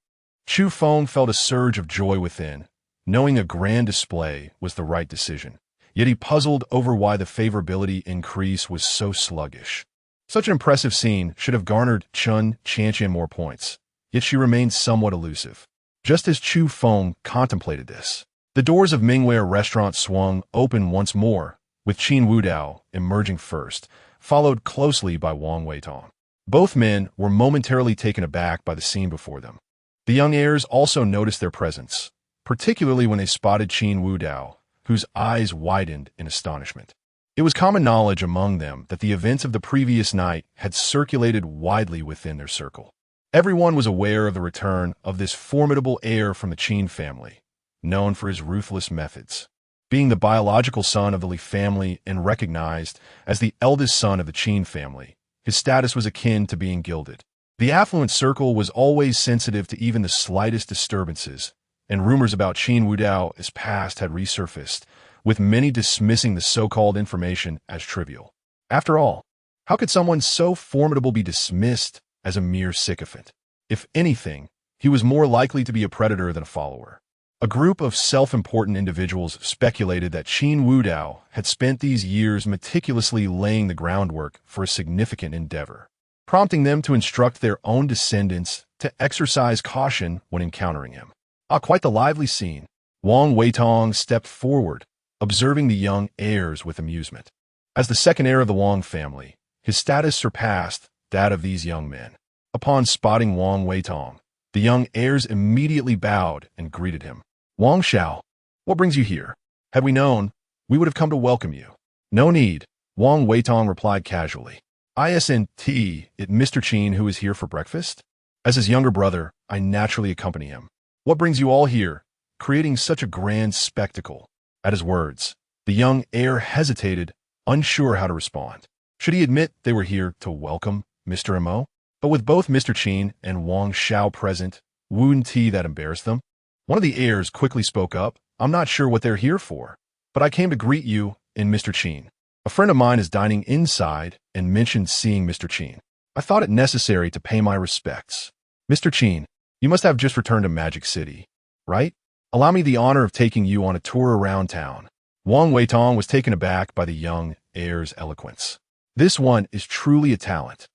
Chu Feng felt a surge of joy within, knowing a grand display was the right decision. Yet he puzzled over why the favorability increase was so sluggish. Such an impressive scene should have garnered Chun Qianqian more points, yet she remained somewhat elusive. Just as Chu Feng contemplated this, the doors of Mingware restaurant swung open once more, with Qin Wudao emerging first, followed closely by Wang Weitong. Both men were momentarily taken aback by the scene before them. The young heirs also noticed their presence, particularly when they spotted Qin Wudao, whose eyes widened in astonishment. It was common knowledge among them that the events of the previous night had circulated widely within their circle. Everyone was aware of the return of this formidable heir from the Qin family, known for his ruthless methods. Being the biological son of the Li family and recognized as the eldest son of the Qin family, his status was akin to being gilded. The affluent circle was always sensitive to even the slightest disturbances, and rumors about Qin Wudao's past had resurfaced, with many dismissing the so-called information as trivial. After all, how could someone so formidable be dismissed as a mere sycophant? If anything, he was more likely to be a predator than a follower. A group of self-important individuals speculated that Qin Wudao had spent these years meticulously laying the groundwork for a significant endeavor, prompting them to instruct their own descendants to exercise caution when encountering him. Quite the lively scene. Wang Weitong stepped forward, observing the young heirs with amusement. As the second heir of the Wang family, his status surpassed that of these young men. Upon spotting Wang Weitong, the young heirs immediately bowed and greeted him. "Wang Xiao, what brings you here? Had we known, we would have come to welcome you." "No need," Wang Weitong replied casually. "Isn't it Mr. Qin who is here for breakfast? As his younger brother, I naturally accompany him. What brings you all here, creating such a grand spectacle?" At his words, the young heir hesitated, unsure how to respond. Should he admit they were here to welcome Mr. Mo? But with both Mr. Qin and Wang Xiao present, wouldn't that embarrass them? One of the heirs quickly spoke up. "I'm not sure what they're here for, but I came to greet you and Mr. Qin. A friend of mine is dining inside and mentioned seeing Mr. Qin. I thought it necessary to pay my respects. Mr. Qin, you must have just returned to Magic City, right? Allow me the honor of taking you on a tour around town." Wang Weitong was taken aback by the young heir's eloquence. This one is truly a talent.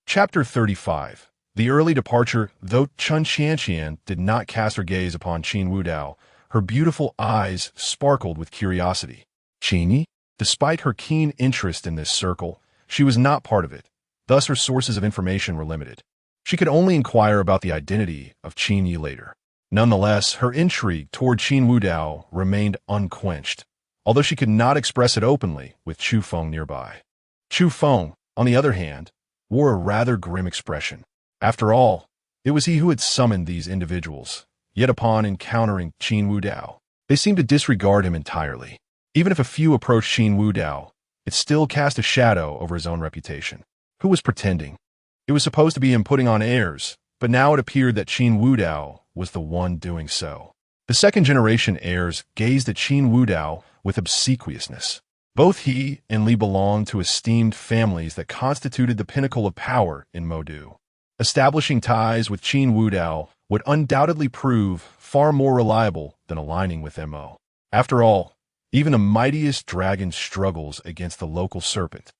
Chapter 35. The early departure. Though Chun Qianqian did not cast her gaze upon Qin Wudao, her beautiful eyes sparkled with curiosity. Qin? Despite her keen interest in this circle, she was not part of it, thus her sources of information were limited. She could only inquire about the identity of Qin Yi later. Nonetheless, her intrigue toward Qin Wudao remained unquenched, although she could not express it openly with Chu Feng nearby. Chu Feng, on the other hand, wore a rather grim expression. After all, it was he who had summoned these individuals, yet upon encountering Qin Wudao, they seemed to disregard him entirely. Even if a few approached Qin Wudao, it still cast a shadow over his own reputation. Who was pretending? It was supposed to be him putting on airs, but now it appeared that Qin Wudao was the one doing so. The second-generation heirs gazed at Qin Wudao with obsequiousness. Both he and Li belonged to esteemed families that constituted the pinnacle of power in Modu. Establishing ties with Qin Wudao would undoubtedly prove far more reliable than aligning with Mo. After all, even the mightiest dragon struggles against the local serpent,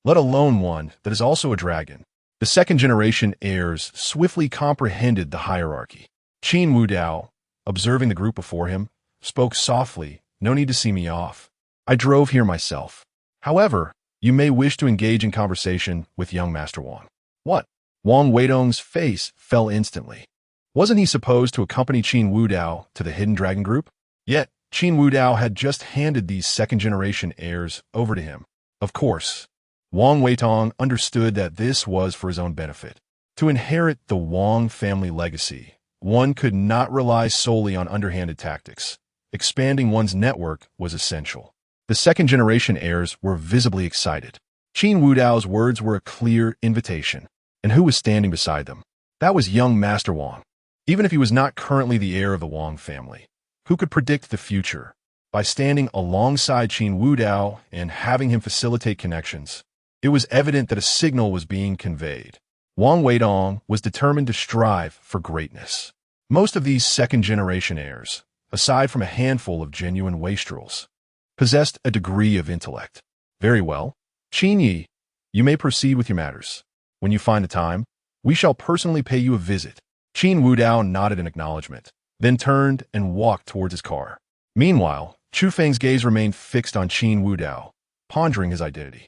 let alone one that is also a dragon. The second-generation heirs swiftly comprehended the hierarchy. Qin Wudao, observing the group before him, spoke softly. "No need to see me off. I drove here myself. However, you may wish to engage in conversation with young Master Wang. What? Wang Weidong's face fell instantly. Wasn't he supposed to accompany Qin Wudao to the Hidden Dragon Group? Yet, Qin Wudao had just handed these second-generation heirs over to him. Of course, Wang Weitong understood that this was for his own benefit. To inherit the Wang family legacy, one could not rely solely on underhanded tactics. Expanding one's network was essential. The second-generation heirs were visibly excited. Qin Wudao's words were a clear invitation. And who was standing beside them? That was young Master Wang. Even if he was not currently the heir of the Wang family, who could predict the future? By standing alongside Qin Wudao and having him facilitate connections, it was evident that a signal was being conveyed. Wang Weidong was determined to strive for greatness. Most of these second-generation heirs, aside from a handful of genuine wastrels, possessed a degree of intellect. Very well. Qin Yi, you may proceed with your matters. When you find the time, we shall personally pay you a visit. Qin Wudao nodded in acknowledgement, then turned and walked towards his car. Meanwhile, Chu Feng's gaze remained fixed on Qin Wudao, pondering his identity.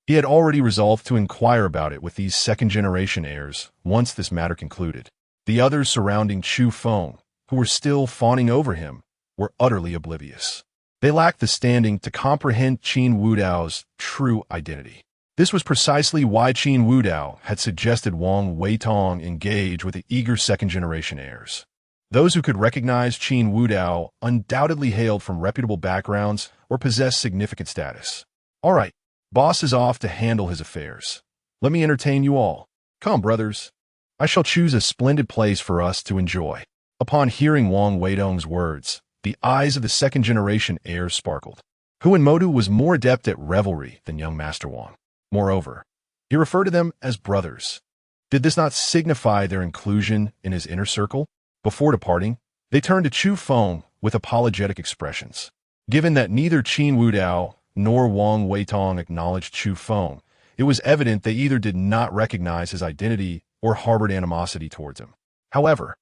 He had already resolved to inquire about it with these second-generation heirs once this matter concluded. The others surrounding Chu Feng, who were still fawning over him, were utterly oblivious. They lacked the standing to comprehend Qin Wudao's true identity. This was precisely why Qin Wudao had suggested Wang Weitong engage with the eager second-generation heirs. Those who could recognize Qin Wudao undoubtedly hailed from reputable backgrounds or possessed significant status. All right, boss is off to handle his affairs. Let me entertain you all. Come, brothers. I shall choose a splendid place for us to enjoy. Upon hearing Wang Weidong's words, the eyes of the second-generation heirs sparkled. Hu Modu was more adept at revelry than young Master Wang. Moreover, he referred to them as brothers. Did this not signify their inclusion in his inner circle? Before departing, they turned to Chu Feng with apologetic expressions. Given that neither Qin Wudao nor Wang Weitong acknowledged Chu Feng, it was evident they either did not recognize his identity or harbored animosity towards him. However,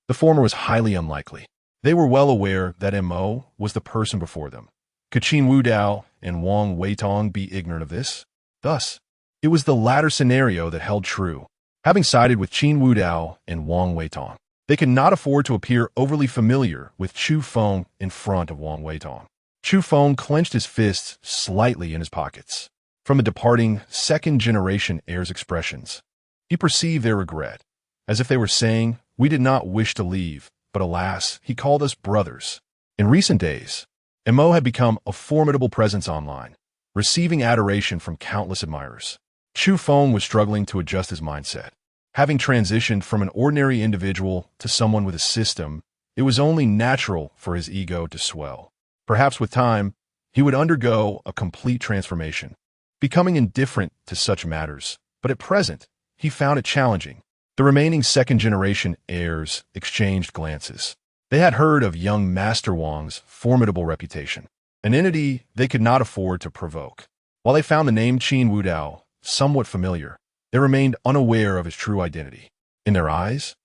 the former was highly unlikely. They were well aware that Mo was the person before them. Could Qin Wudao and Wang Weitong be ignorant of this? Thus, it was the latter scenario that held true. Having sided with Qin Wudao and Wang Weitong, they could not afford to appear overly familiar with Chu Feng in front of Wang Weitong. Chu Feng clenched his fists slightly in his pockets. From the departing second-generation heir's expressions, he perceived their regret, as if they were saying, "We did not wish to leave, but alas, he called us brothers." In recent days, Mo had become a formidable presence online, receiving adoration from countless admirers. Chu Feng was struggling to adjust his mindset. Having transitioned from an ordinary individual to someone with a system, it was only natural for his ego to swell. Perhaps with time, he would undergo a complete transformation, becoming indifferent to such matters. But at present, he found it challenging. The remaining second-generation heirs exchanged glances. They had heard of young Master Wang's formidable reputation, an entity they could not afford to provoke. While they found the name Qin Wudao somewhat familiar, they remained unaware of his true identity. In their eyes,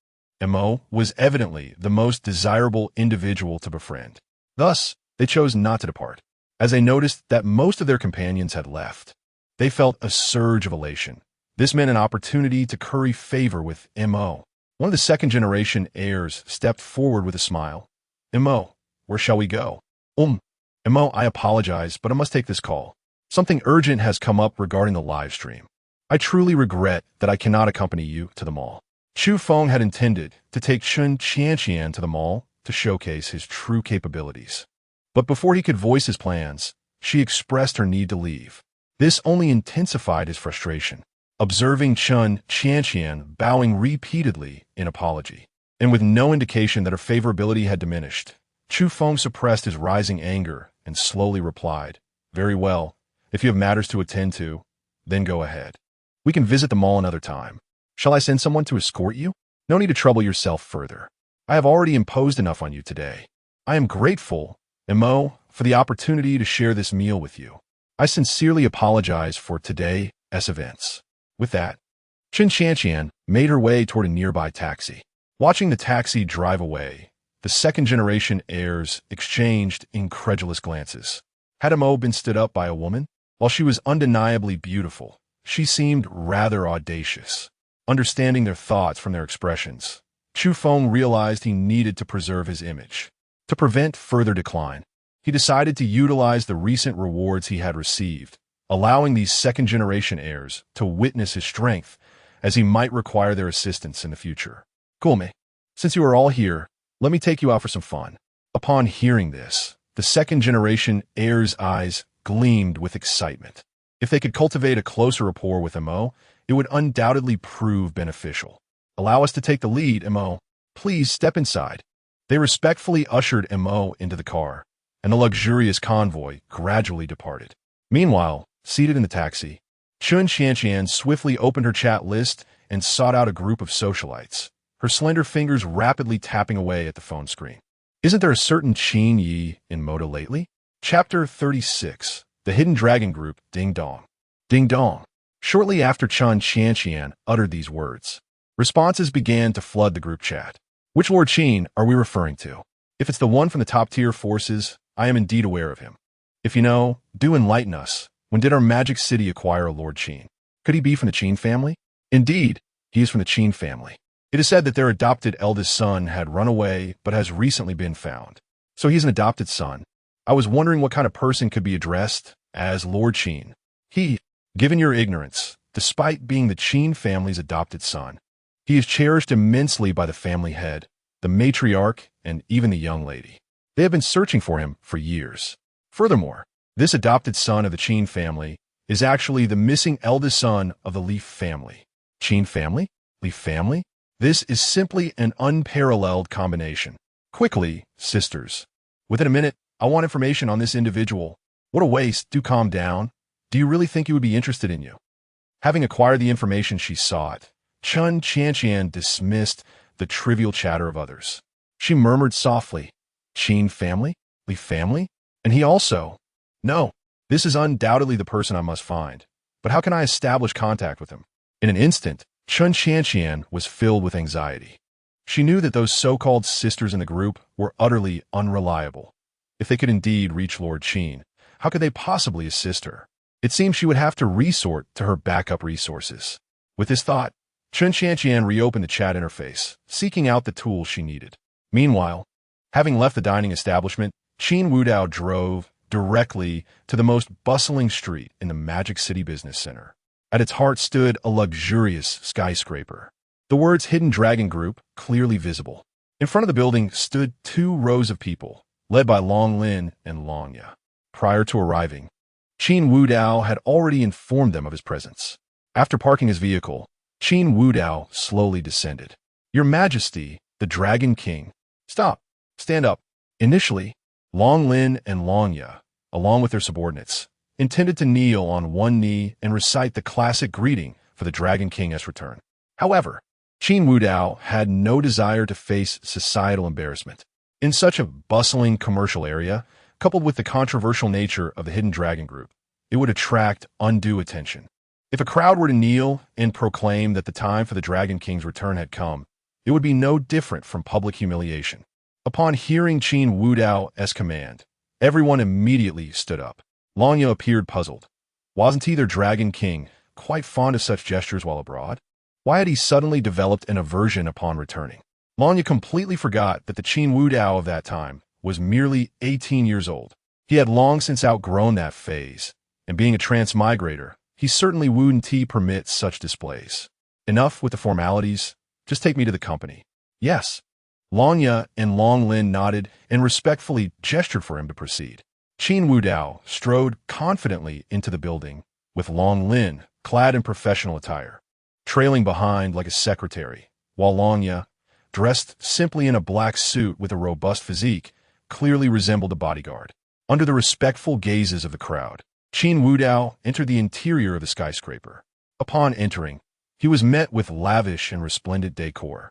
Mo was evidently the most desirable individual to befriend. Thus, they chose not to depart. As they noticed that most of their companions had left, they felt a surge of elation. This meant an opportunity to curry favor with Mo. One of the second-generation heirs stepped forward with a smile. Mo, where shall we go? Mo, I apologize, but I must take this call. Something urgent has come up regarding the live stream. I truly regret that I cannot accompany you to the mall. Chu Feng had intended to take Chun Qianqian to the mall to showcase his true capabilities. But before he could voice his plans, she expressed her need to leave. This only intensified his frustration. Observing Chun Qianqian bowing repeatedly in apology, and with no indication that her favorability had diminished, Chu Feng suppressed his rising anger and slowly replied, "Very well. If you have matters to attend to, then go ahead. We can visit the mall another time. Shall I send someone to escort you? No need to trouble yourself further. I have already imposed enough on you today. I am grateful, Mo, for the opportunity to share this meal with you. I sincerely apologize for today's events." With that, Chun Qianqian made her way toward a nearby taxi. Watching the taxi drive away, the second-generation heirs exchanged incredulous glances. Had Mo been stood up by a woman? While she was undeniably beautiful, she seemed rather audacious. Understanding their thoughts from their expressions, Chu Feng realized he needed to preserve his image. To prevent further decline, he decided to utilize the recent rewards he had received, allowing these second-generation heirs to witness his strength as he might require their assistance in the future. Cool, since you are all here, let me take you out for some fun. Upon hearing this, the second-generation heir's eyes gleamed with excitement. If they could cultivate a closer rapport with Mo, it would undoubtedly prove beneficial. Allow us to take the lead, Mo. Please step inside. They respectfully ushered Mo into the car, and the luxurious convoy gradually departed. Meanwhile, seated in the taxi, Chun Qianqian swiftly opened her chat list and sought out a group of socialites, her slender fingers rapidly tapping away at the phone screen. Isn't there a certain Qin Yi in Moda lately? Chapter 36. The Hidden Dragon Group, Ding Dong. Ding Dong. Shortly after Chun Qianqian uttered these words, responses began to flood the group chat. Which Lord Qin are we referring to? If it's the one from the top-tier forces, I am indeed aware of him. If you know, do enlighten us. When did our magic city acquire a Lord Qin? Could he be from the Qin family? Indeed, he is from the Qin family. It is said that their adopted eldest son had run away but has recently been found. So he's an adopted son. I was wondering what kind of person could be addressed as Lord Qin. He, given your ignorance, despite being the Qin family's adopted son, he is cherished immensely by the family head, the matriarch, and even the young lady. They have been searching for him for years. Furthermore, this adopted son of the Qin family is actually the missing eldest son of the Leaf family. Qin family? Leaf family? This is simply an unparalleled combination. Quickly, sisters. Within a minute, I want information on this individual. What a waste. Do calm down. Do you really think he would be interested in you? Having acquired the information she sought, Chun Qianqian dismissed the trivial chatter of others. She murmured softly, Qin family? Leaf family? And he also? No, this is undoubtedly the person I must find. But how can I establish contact with him? In an instant, Chun Qianqian was filled with anxiety. She knew that those so-called sisters in the group were utterly unreliable. If they could indeed reach Lord Qin, how could they possibly assist her? It seemed she would have to resort to her backup resources. With this thought, Chun Qianqian reopened the chat interface, seeking out the tools she needed. Meanwhile, having left the dining establishment, Qin Wudao drove directly to the most bustling street in the Magic City Business Center. At its heart stood a luxurious skyscraper. The words Hidden Dragon Group clearly visible. In front of the building stood 2 rows of people, led by Long Lin and Long Ya. Prior to arriving, Qin Wudao had already informed them of his presence. After parking his vehicle, Qin Wudao slowly descended. Your Majesty, the Dragon King. Stop. Stand up. Initially, Long Lin and Long Ya, along with their subordinates, intended to kneel on one knee and recite the classic greeting for the Dragon King's return. However, Qin Wudao had no desire to face societal embarrassment. In such a bustling commercial area, coupled with the controversial nature of the Hidden Dragon Group, it would attract undue attention. If a crowd were to kneel and proclaim that the time for the Dragon King's return had come, it would be no different from public humiliation. Upon hearing Qin Wudao's command, everyone immediately stood up. Long Ya appeared puzzled. Wasn't he their Dragon King, quite fond of such gestures while abroad? Why had he suddenly developed an aversion upon returning? Long Ya completely forgot that the Qin Wudao of that time was merely 18 years old. He had long since outgrown that phase, and being a transmigrator, he certainly wouldn't permit such displays. Enough with the formalities. Just take me to the company. Yes. Long Ya and Long Lin nodded and respectfully gestured for him to proceed. Qin Wudao strode confidently into the building, with Long Lin clad in professional attire, trailing behind like a secretary, while Long Ya, dressed simply in a black suit with a robust physique, clearly resembled a bodyguard. Under the respectful gazes of the crowd, Qin Wudao entered the interior of the skyscraper. Upon entering, he was met with lavish and resplendent decor.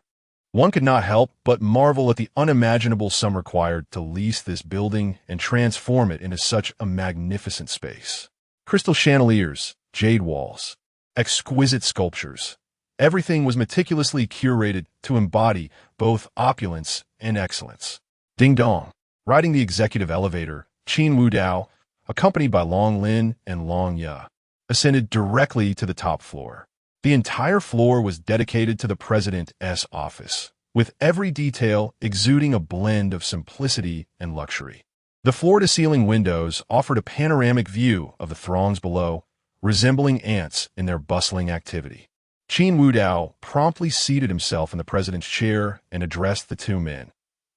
One could not help but marvel at the unimaginable sum required to lease this building and transform it into such a magnificent space. Crystal chandeliers, jade walls, exquisite sculptures. Everything was meticulously curated to embody both opulence and excellence. Ding dong. Riding the executive elevator, Qin Wudao, accompanied by Long Lin and Long Ya, ascended directly to the top floor. The entire floor was dedicated to the president's office, with every detail exuding a blend of simplicity and luxury. The floor-to-ceiling windows offered a panoramic view of the throngs below, resembling ants in their bustling activity. Qin Wudao promptly seated himself in the president's chair and addressed the two men.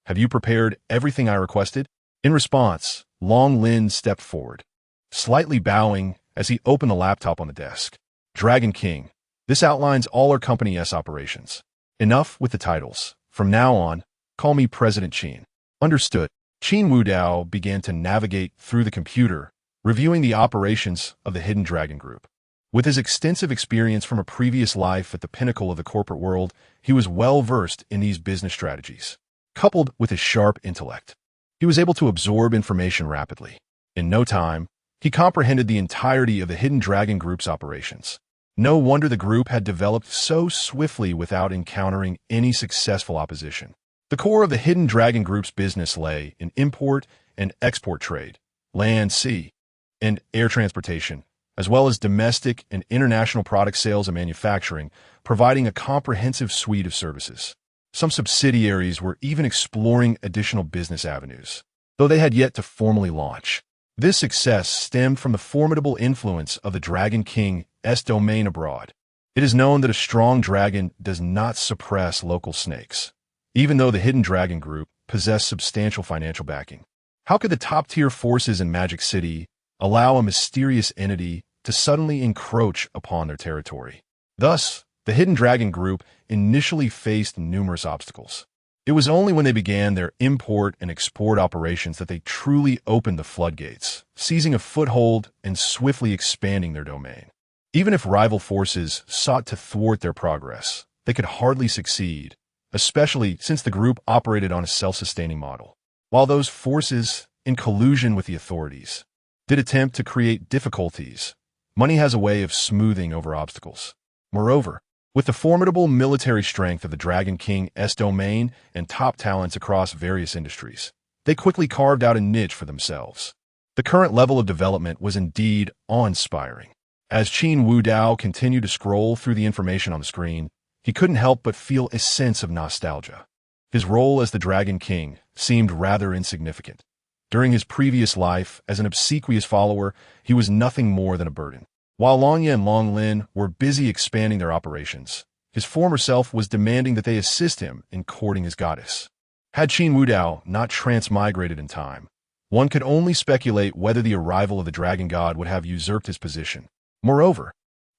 "Have you prepared everything I requested?" In response, Long Lin stepped forward, slightly bowing as he opened the laptop on the desk. "Dragon King, this outlines all our company's operations. Enough with the titles. From now on, call me President Qin." "Understood." Qin Wudao began to navigate through the computer, reviewing the operations of the Hidden Dragon Group. With his extensive experience from a previous life at the pinnacle of the corporate world, he was well-versed in these business strategies. Coupled with his sharp intellect, he was able to absorb information rapidly. In no time, he comprehended the entirety of the Hidden Dragon Group's operations. No wonder the group had developed so swiftly without encountering any successful opposition. The core of the Hidden Dragon Group's business lay in import and export trade, land, sea, and air transportation, as well as domestic and international product sales and manufacturing, providing a comprehensive suite of services. Some subsidiaries were even exploring additional business avenues, though they had yet to formally launch. This success stemmed from the formidable influence of the Dragon King's domain abroad. It is known that a strong dragon does not suppress local snakes, even though the Hidden Dragon Group possessed substantial financial backing. How could the top-tier forces in Magic City allow a mysterious entity to suddenly encroach upon their territory? Thus, the Hidden Dragon Group initially faced numerous obstacles. It was only when they began their import and export operations that they truly opened the floodgates, seizing a foothold and swiftly expanding their domain. Even if rival forces sought to thwart their progress, they could hardly succeed, especially since the group operated on a self-sustaining model. While those forces, in collusion with the authorities, did attempt to create difficulties, money has a way of smoothing over obstacles. Moreover, with the formidable military strength of the Dragon King's domain and top talents across various industries, they quickly carved out a niche for themselves. The current level of development was indeed awe-inspiring. As Qin Wudao continued to scroll through the information on the screen, he couldn't help but feel a sense of nostalgia. His role as the Dragon King seemed rather insignificant. During his previous life, as an obsequious follower, he was nothing more than a burden. While Long Ye and Long Lin were busy expanding their operations, his former self was demanding that they assist him in courting his goddess. Had Qin Wudao not transmigrated in time, one could only speculate whether the arrival of the Dragon God would have usurped his position. Moreover,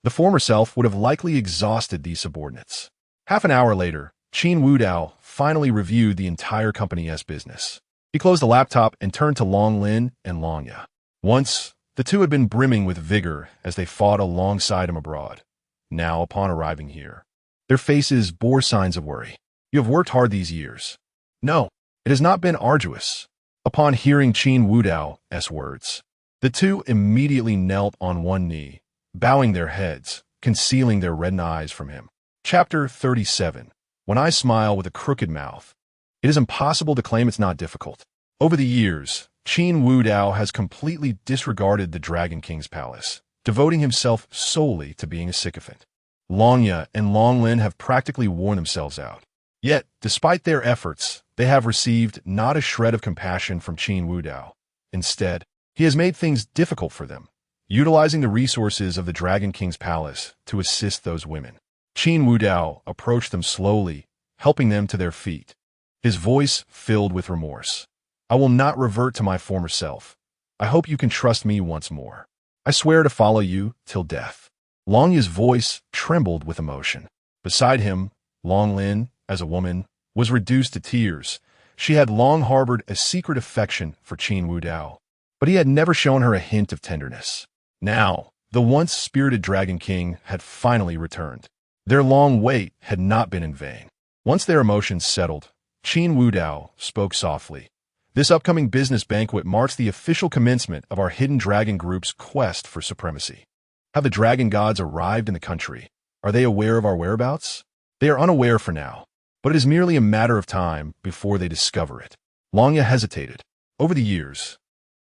the former self would have likely exhausted these subordinates. Half an hour later, Qin Wudao finally reviewed the entire company's business. He closed the laptop and turned to Long Lin and Long Ya. Once, the two had been brimming with vigor as they fought alongside him abroad. Now, upon arriving here, their faces bore signs of worry. "You have worked hard these years." "No, it has not been arduous." Upon hearing Qin Wudao's words, the two immediately knelt on one knee, bowing their heads, concealing their reddened eyes from him. Chapter 37. When I smile with a crooked mouth. It is impossible to claim it's not difficult. Over the years, Qin Wudao has completely disregarded the Dragon King's palace, devoting himself solely to being a sycophant. Long Ye and Long Lin have practically worn themselves out. Yet, despite their efforts, they have received not a shred of compassion from Qin Wudao. Instead, he has made things difficult for them, utilizing the resources of the Dragon King's palace to assist those women. Qin Wudao approached them slowly, helping them to their feet, his voice filled with remorse. "I will not revert to my former self. I hope you can trust me once more. I swear to follow you till death." Long Ye's voice trembled with emotion. Beside him, Long Lin, as a woman, was reduced to tears. She had long harbored a secret affection for Qin Wudao, but he had never shown her a hint of tenderness. Now, the once spirited Dragon King had finally returned. Their long wait had not been in vain. Once their emotions settled, Qin Wudao spoke softly. "This upcoming business banquet marks the official commencement of our Hidden Dragon Group's quest for supremacy. Have the dragon gods arrived in the country? Are they aware of our whereabouts?" "They are unaware for now, but it is merely a matter of time before they discover it." Long Ye hesitated. Over the years,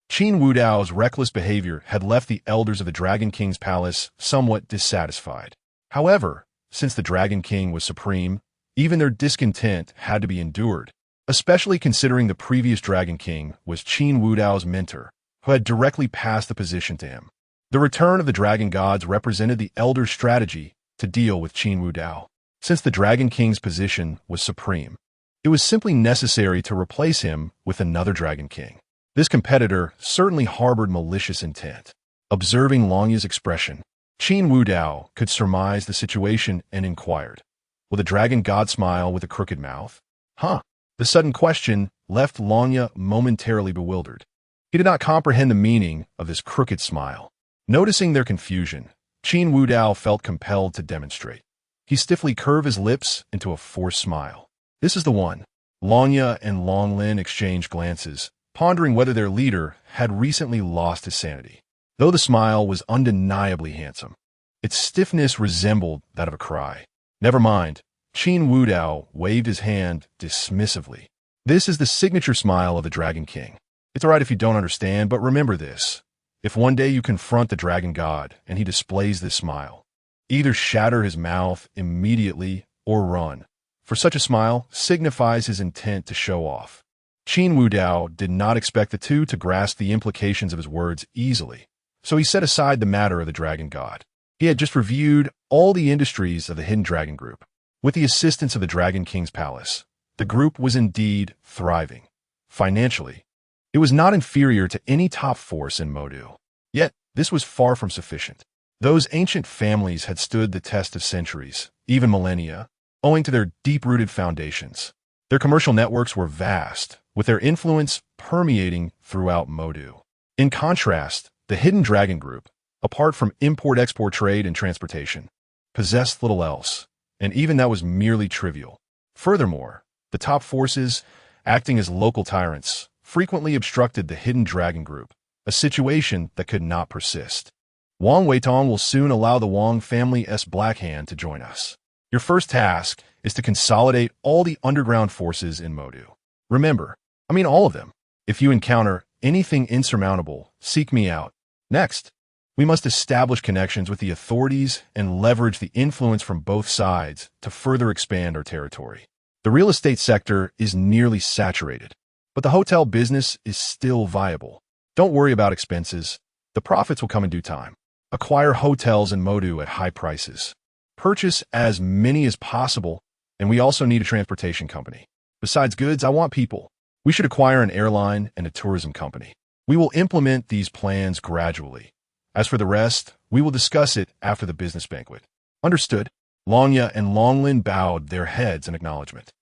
Qin Wudao's reckless behavior had left the elders of the Dragon King's palace somewhat dissatisfied. However, since the Dragon King was supreme, even their discontent had to be endured, especially considering the previous Dragon King was Qin Wudao's mentor, who had directly passed the position to him. The return of the Dragon Gods represented the elders' strategy to deal with Qin Wudao. Since the Dragon King's position was supreme, it was simply necessary to replace him with another Dragon King. This competitor certainly harbored malicious intent. Observing Longya's expression, Qin Wudao could surmise the situation and inquired, "Will the Dragon God smile with a crooked mouth?" Huh? The sudden question left Longya momentarily bewildered. He did not comprehend the meaning of this crooked smile. Noticing their confusion, Qin Wudao felt compelled to demonstrate. He stiffly curved his lips into a forced smile. "This is the one." Longya and Longlin exchanged glances, pondering whether their leader had recently lost his sanity. Though the smile was undeniably handsome, its stiffness resembled that of a cry. "Never mind." Qin Wudao waved his hand dismissively. "This is the signature smile of the Dragon King. It's all right if you don't understand, but remember this. If one day you confront the Dragon God and he displays this smile, either shatter his mouth immediately or run, for such a smile signifies his intent to show off." Qin Wudao did not expect the two to grasp the implications of his words easily, so he set aside the matter of the Dragon God. He had just reviewed all the industries of the Hidden Dragon Group. With the assistance of the Dragon King's palace, the group was indeed thriving. Financially, it was not inferior to any top force in Modu. Yet, this was far from sufficient. Those ancient families had stood the test of centuries, even millennia, owing to their deep-rooted foundations. Their commercial networks were vast, with their influence permeating throughout Modu. In contrast, the Hidden Dragon Group, apart from import-export trade and transportation, possessed little else, and even that was merely trivial. Furthermore, the top forces, acting as local tyrants, frequently obstructed the Hidden Dragon Group, a situation that could not persist. "Wang Weitong will soon allow the Wang family's Black Hand to join us. Your first task is to consolidate all the underground forces in Modu. Remember, all of them. If you encounter anything insurmountable, seek me out. Next, we must establish connections with the authorities and leverage the influence from both sides to further expand our territory. The real estate sector is nearly saturated, but the hotel business is still viable. Don't worry about expenses. The profits will come in due time. Acquire hotels in Modu at high prices. Purchase as many as possible, and we also need a transportation company. Besides goods, I want people. We should acquire an airline and a tourism company. We will implement these plans gradually. As for the rest, we will discuss it after the business banquet." "Understood." Longya and Longlin bowed their heads in acknowledgement.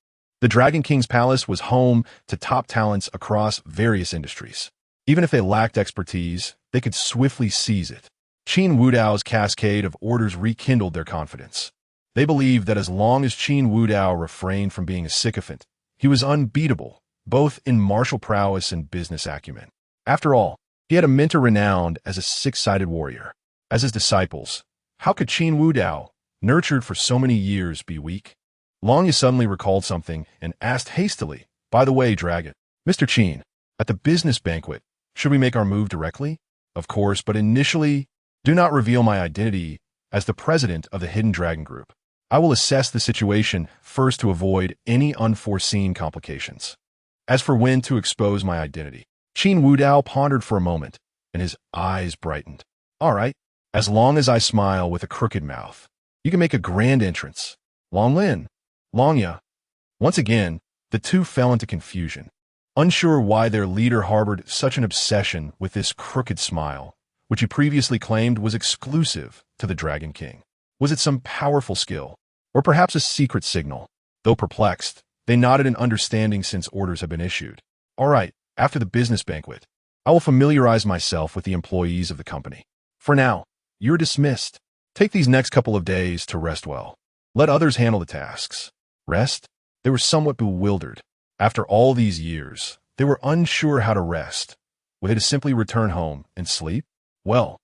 The Dragon King's palace was home to top talents across various industries. Even if they lacked expertise, they could swiftly seize it. Qin Wudao's cascade of orders rekindled their confidence. They believed that as long as Qin Wudao refrained from being a sycophant, he was unbeatable, both in martial prowess and business acumen. After all, he had a mentor renowned as a six-sided warrior. As his disciples, how could Qin Wudao, nurtured for so many years, be weak? Longya suddenly recalled something and asked hastily, "By the way, Dragon, Mr. Qin, at the business banquet, should we make our move directly?" "Of course, but initially, do not reveal my identity as the president of the Hidden Dragon Group. I will assess the situation first to avoid any unforeseen complications. As for when to expose my identity." Qin Wudao pondered for a moment, and his eyes brightened. "All right, as long as I smile with a crooked mouth, you can make a grand entrance. Longlin, Longya." Once again, the two fell into confusion, unsure why their leader harbored such an obsession with this crooked smile, which he previously claimed was exclusive to the Dragon King. Was it some powerful skill, or perhaps a secret signal? Though perplexed, they nodded in understanding since orders had been issued. "All right, after the business banquet, I will familiarize myself with the employees of the company. For now, you're dismissed. Take these next couple of days to rest well. Let others handle the tasks." Rest? They were somewhat bewildered. After all these years, they were unsure how to rest. Were they to simply return home and sleep? Well,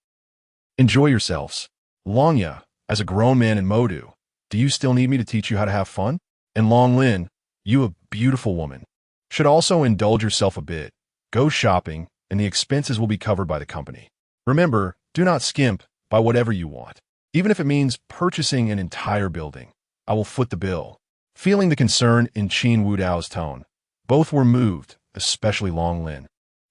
enjoy yourselves. Longya, as a grown man in Modu, do you still need me to teach you how to have fun? And Longlin, you a beautiful woman, should also indulge yourself a bit. Go shopping, and the expenses will be covered by the company. Remember, do not skimp by whatever you want. Even if it means purchasing an entire building, I will foot the bill. Feeling the concern in Qin Wudao's tone, both were moved, especially Long Lin,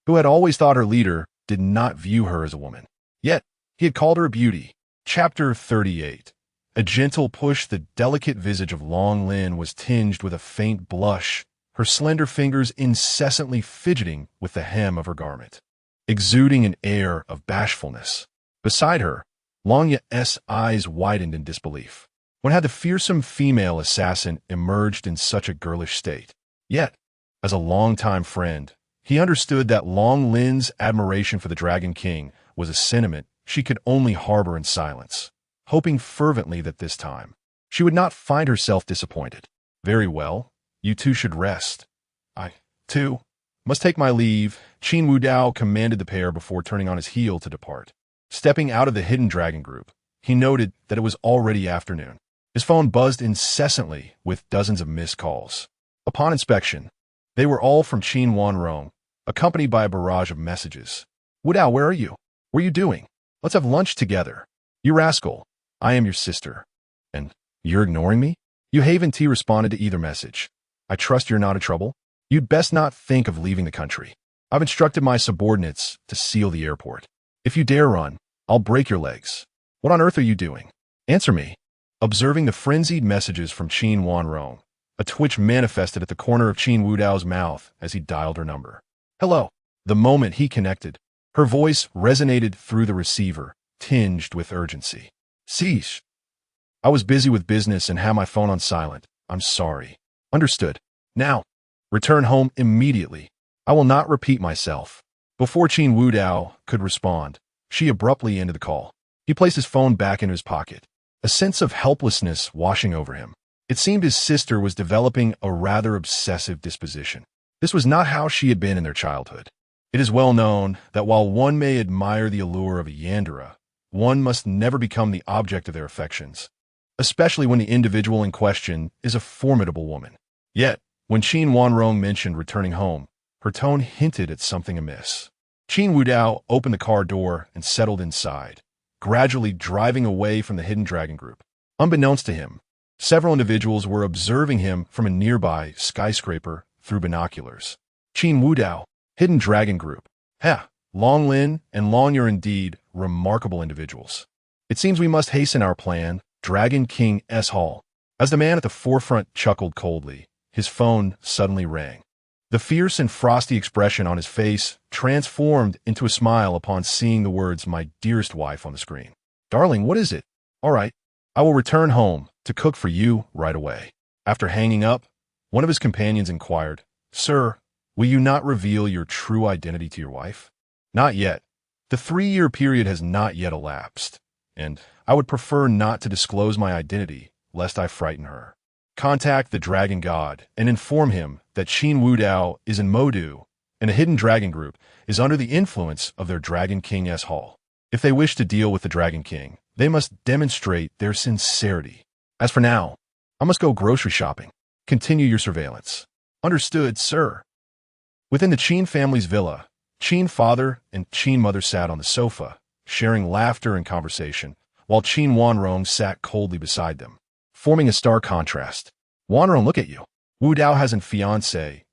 who had always thought her leader did not view her as a woman. Yet, he had called her a beauty. Chapter 38. A gentle push. The delicate visage of Long Lin was tinged with a faint blush, her slender fingers incessantly fidgeting with the hem of her garment, exuding an air of bashfulness. Beside her, Long Ye's eyes widened in disbelief. When had the fearsome female assassin emerged in such a girlish state? Yet, as a longtime friend, he understood that Long Lin's admiration for the Dragon King was a sentiment she could only harbor in silence, hoping fervently that this time she would not find herself disappointed. Very well, you two should rest. I, too, must take my leave, Qin Wudao commanded the pair before turning on his heel to depart. Stepping out of the hidden dragon group, he noted that it was already afternoon. His phone buzzed incessantly with dozens of missed calls. Upon inspection, they were all from Qin Wanrong, accompanied by a barrage of messages. Wudao, where are you? What are you doing? Let's have lunch together. You rascal, I am your sister. And you're ignoring me? Yu Haven T responded to either message. I trust you're not in trouble. You'd best not think of leaving the country. I've instructed my subordinates to seal the airport. If you dare run, I'll break your legs. What on earth are you doing? Answer me. Observing the frenzied messages from Qin Wanrong, a twitch manifested at the corner of Qin Wudao's mouth as he dialed her number. Hello. The moment he connected, her voice resonated through the receiver, tinged with urgency. Cease. I was busy with business and had my phone on silent. I'm sorry. Understood. Now, return home immediately. I will not repeat myself. Before Qin Wudao could respond, she abruptly ended the call. He placed his phone back into his pocket, a sense of helplessness washing over him. It seemed his sister was developing a rather obsessive disposition. This was not how she had been in their childhood. It is well known that while one may admire the allure of a yandere, one must never become the object of their affections, especially when the individual in question is a formidable woman. Yet, when Qin Wanrong mentioned returning home, her tone hinted at something amiss. Qin Wudao opened the car door and settled inside, gradually driving away from the hidden dragon group. Unbeknownst to him, several individuals were observing him from a nearby skyscraper through binoculars. Qin Wudao, hidden dragon group. Long Lin and Long are indeed remarkable individuals. It seems we must hasten our plan, Dragon King S. Hall. As the man at the forefront chuckled coldly, his phone suddenly rang. The fierce and frosty expression on his face transformed into a smile upon seeing the words "my dearest wife" on the screen. Darling, what is it? All right, I will return home to cook for you right away. After hanging up, one of his companions inquired, Sir, will you not reveal your true identity to your wife? Not yet. The 3-year period has not yet elapsed, and I would prefer not to disclose my identity, lest I frighten her. Contact the Dragon God and inform him that Qin Wudao is in Modu, and a hidden dragon group is under the influence of their Dragon King S. Hall. If they wish to deal with the Dragon King, they must demonstrate their sincerity. As for now, I must go grocery shopping. Continue your surveillance. Understood, sir. Within the Qin family's villa, Qin father and Qin mother sat on the sofa, sharing laughter and conversation, while Qin Wanrong sat coldly beside them, forming a stark contrast. Wanrong, look at you. Wudao hasn't fiancé.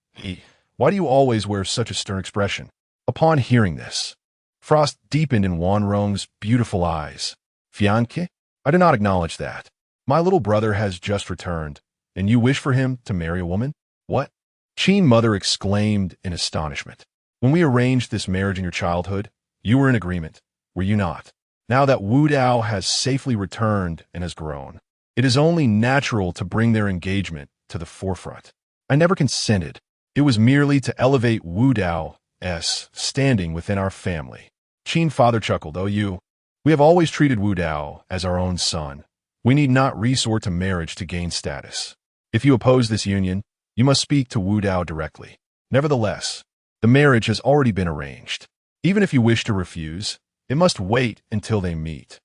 Why do you always wear such a stern expression? Upon hearing this, frost deepened in Wanrong's beautiful eyes. Fiancé? I do not acknowledge that. My little brother has just returned, and you wish for him to marry a woman? What? Qin mother exclaimed in astonishment. When we arranged this marriage in your childhood, you were in agreement, were you not? Now that Wudao has safely returned and has grown, it is only natural to bring their engagement to the forefront. I never consented. It was merely to elevate Wudao's standing within our family. Qin father chuckled, we have always treated Wudao as our own son. We need not resort to marriage to gain status. If you oppose this union, you must speak to Wudao directly. Nevertheless, the marriage has already been arranged. Even if you wish to refuse, it must wait until they meet.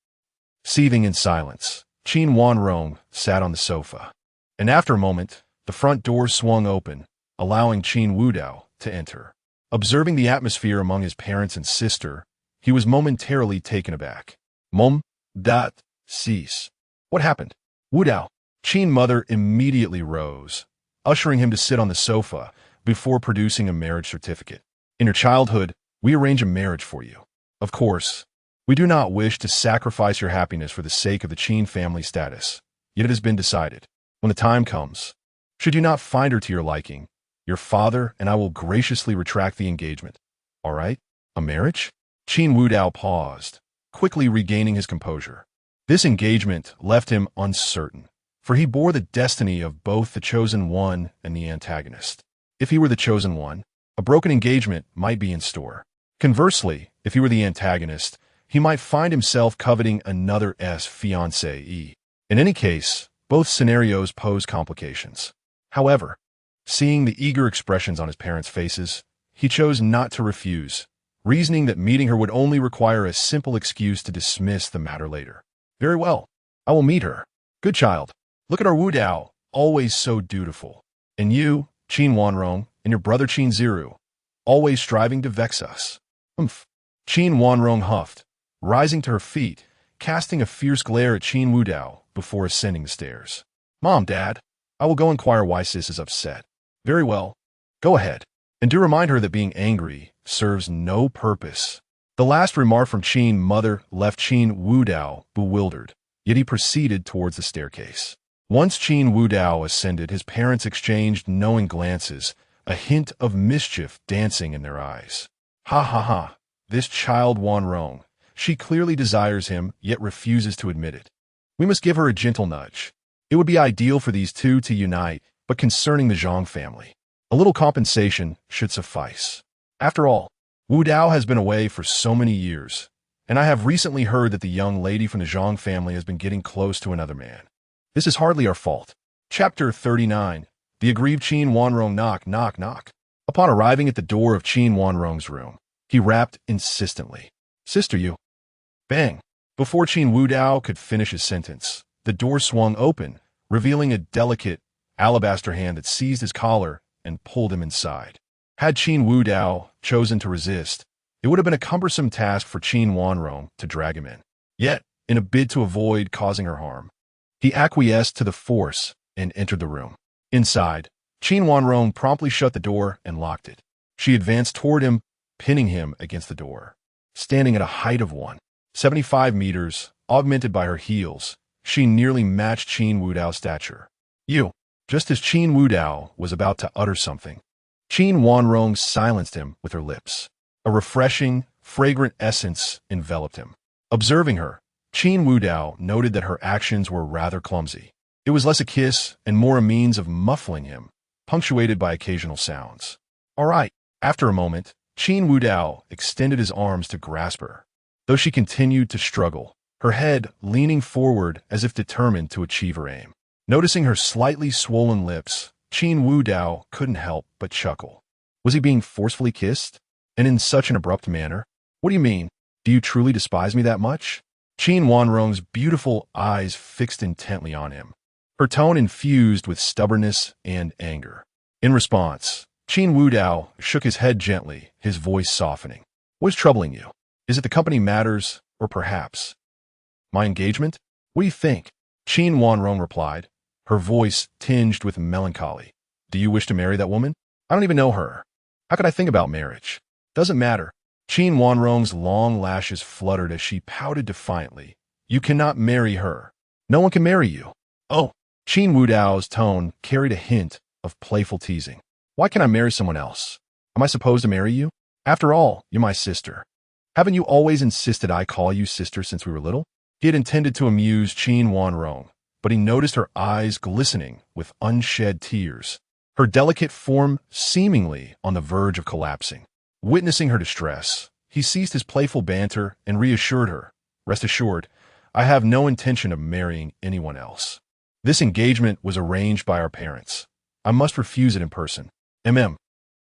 Seething in silence, Qin Wanrong sat on the sofa, and after a moment, the front door swung open, allowing Qin Wudao to enter. Observing the atmosphere among his parents and sister, he was momentarily taken aback. Mom, Dad, cease. What happened? Wudao. Qin mother immediately rose, ushering him to sit on the sofa before producing a marriage certificate. In your childhood, we arrange a marriage for you. Of course, we do not wish to sacrifice your happiness for the sake of the Qin family status, yet it has been decided. When the time comes, should you not find her to your liking, your father and I will graciously retract the engagement. All right? A marriage? Qin Wudao paused, quickly regaining his composure. This engagement left him uncertain, for he bore the destiny of both the chosen one and the antagonist. If he were the chosen one, a broken engagement might be in store. Conversely, if he were the antagonist, he might find himself coveting another fiancée. In any case, both scenarios pose complications. However, seeing the eager expressions on his parents' faces, he chose not to refuse, reasoning that meeting her would only require a simple excuse to dismiss the matter later. Very well, I will meet her. Good child. Look at our Wudao, always so dutiful. And you, Qin Wanrong, and your brother Qin Ziru, always striving to vex us. Humph. Qin Wanrong huffed, rising to her feet, casting a fierce glare at Qin Wudao before ascending the stairs. Mom, Dad, I will go inquire why Sis is upset. Very well. Go ahead. And do remind her that being angry serves no purpose. The last remark from Qin mother left Qin Wudao bewildered, yet he proceeded towards the staircase. Once Qin Wudao ascended, his parents exchanged knowing glances, a hint of mischief dancing in their eyes. Ha ha ha, this child Wanrong. She clearly desires him, yet refuses to admit it. We must give her a gentle nudge. It would be ideal for these two to unite, but concerning the Zhang family, a little compensation should suffice. After all, Wu Dao has been away for so many years, and I have recently heard that the young lady from the Zhang family has been getting close to another man. This is hardly our fault. Chapter 39. The aggrieved Qin Wanrong knock, knock, knock. Upon arriving at the door of Qin Wanrong's room, he rapped insistently. Sister, you. Bang. Before Qin Wudao could finish his sentence, the door swung open, revealing a delicate alabaster hand that seized his collar and pulled him inside. Had Qin Wudao chosen to resist, it would have been a cumbersome task for Qin Wanrong to drag him in. Yet, in a bid to avoid causing her harm, he acquiesced to the force and entered the room. Inside, Qin Wanrong promptly shut the door and locked it. She advanced toward him, pinning him against the door. Standing at a height of 175 meters, augmented by her heels, she nearly matched Qin Wudao's stature. You. Just as Qin Wudao was about to utter something, Qin Wanrong silenced him with her lips. A refreshing, fragrant essence enveloped him. Observing her, Qin Wudao noted that her actions were rather clumsy. It was less a kiss and more a means of muffling him, punctuated by occasional sounds. All right. After a moment, Qin Wudao extended his arms to grasp her, though she continued to struggle, her head leaning forward as if determined to achieve her aim. Noticing her slightly swollen lips, Qin Wudao couldn't help but chuckle. Was he being forcefully kissed? And in such an abrupt manner? What do you mean? Do you truly despise me that much? Qin Wanrong's beautiful eyes fixed intently on him, her tone infused with stubbornness and anger. In response, Qin Wudao shook his head gently, his voice softening. What is troubling you? Is it the company matters, or perhaps my engagement? What do you think? Qin Wanrong replied, her voice tinged with melancholy. Do you wish to marry that woman? I don't even know her. How could I think about marriage? Doesn't matter. Qin Wanrong's long lashes fluttered as she pouted defiantly. You cannot marry her. No one can marry you. Oh, Qin Wudao's tone carried a hint of playful teasing. Why can't I marry someone else? Am I supposed to marry you? After all, you're my sister. Haven't you always insisted I call you sister since we were little? He had intended to amuse Qin Wanrong, but he noticed her eyes glistening with unshed tears, her delicate form seemingly on the verge of collapsing. Witnessing her distress, he ceased his playful banter and reassured her, Rest assured, I have no intention of marrying anyone else. This engagement was arranged by our parents. I must refuse it in person. Qin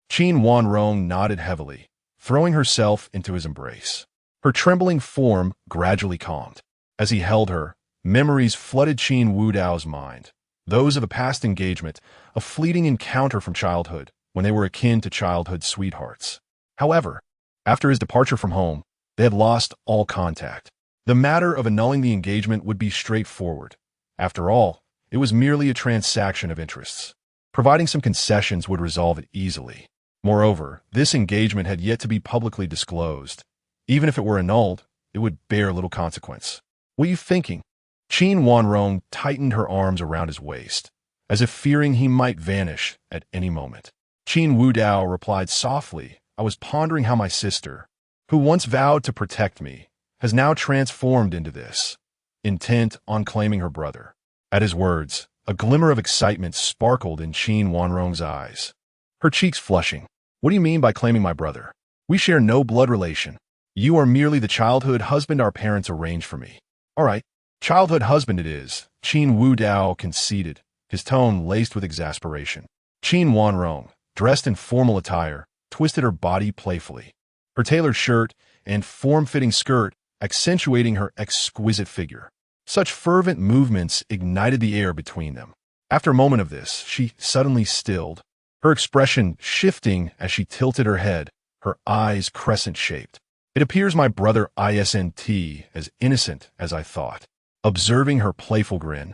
Wanrong nodded heavily, throwing herself into his embrace. Her trembling form gradually calmed. As he held her, memories flooded Qin Wudao's mind, those of a past engagement, a fleeting encounter from childhood, when they were akin to childhood sweethearts. However, after his departure from home, they had lost all contact. The matter of annulling the engagement would be straightforward. After all, it was merely a transaction of interests. Providing some concessions would resolve it easily. Moreover, this engagement had yet to be publicly disclosed. Even if it were annulled, it would bear little consequence. What are you thinking? Qin Wanrong tightened her arms around his waist, as if fearing he might vanish at any moment. Qin Wudao replied softly, I was pondering how my sister, who once vowed to protect me, has now transformed into this, intent on claiming her brother. At his words, a glimmer of excitement sparkled in Qin Wanrong's eyes, her cheeks flushing. What do you mean by claiming my brother? We share no blood relation. You are merely the childhood husband our parents arranged for me. All right, childhood husband it is, Qin Wudao conceded, his tone laced with exasperation. Qin Wanrong, dressed in formal attire, twisted her body playfully, her tailored shirt and form-fitting skirt accentuating her exquisite figure. Such fervent movements ignited the air between them. After a moment of this, she suddenly stilled, her expression shifting as she tilted her head, her eyes crescent-shaped. It appears my brother isn't as innocent as I thought. Observing her playful grin,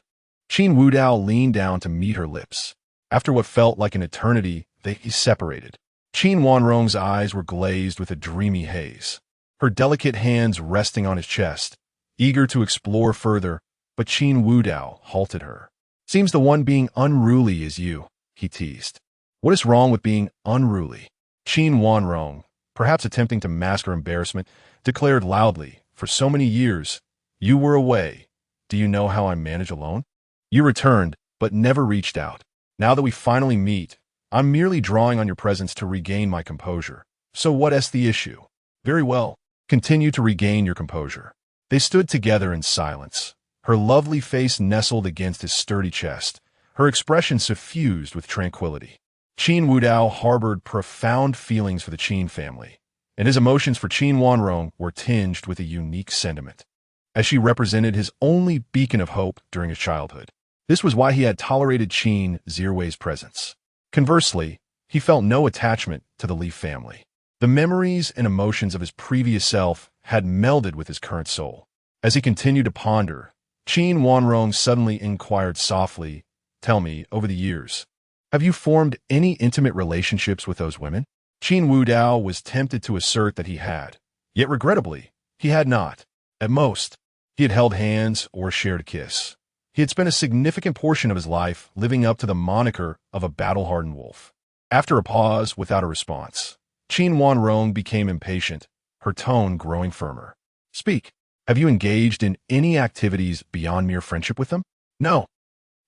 Qin Wudao leaned down to meet her lips. After what felt like an eternity, they separated. Qin Wanrong's eyes were glazed with a dreamy haze, her delicate hands resting on his chest, eager to explore further, but Qin Wudao halted her. Seems the one being unruly is you, he teased. What is wrong with being unruly? Qin Wanrong, perhaps attempting to mask her embarrassment, declared loudly, for so many years, you were away. Do you know how I manage alone? You returned, but never reached out. Now that we finally meet, I'm merely drawing on your presence to regain my composure. So what's the issue? Very well. Continue to regain your composure. They stood together in silence, her lovely face nestled against his sturdy chest, her expression suffused with tranquility. Qin Wudao harbored profound feelings for the Qin family, and his emotions for Qin Wanrong were tinged with a unique sentiment, as she represented his only beacon of hope during his childhood. This was why he had tolerated Qin Zirwei's presence. Conversely, he felt no attachment to the Li family. The memories and emotions of his previous self had melded with his current soul. As he continued to ponder, Qin Wanrong suddenly inquired softly, Tell me, over the years, have you formed any intimate relationships with those women? Qin Wudao was tempted to assert that he had, yet regrettably, he had not. At most, he had held hands or shared a kiss. He had spent a significant portion of his life living up to the moniker of a battle-hardened wolf. After a pause without a response, Qin Wanrong became impatient, her tone growing firmer. Speak. Have you engaged in any activities beyond mere friendship with them? No.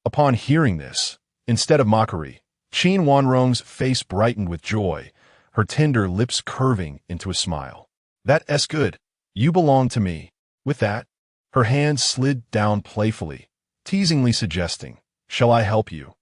Upon hearing this, instead of mockery, Qin Wanrong's face brightened with joy, her tender lips curving into a smile. That's good. You belong to me. With that, her hand slid down playfully, teasingly suggesting, Shall I help you,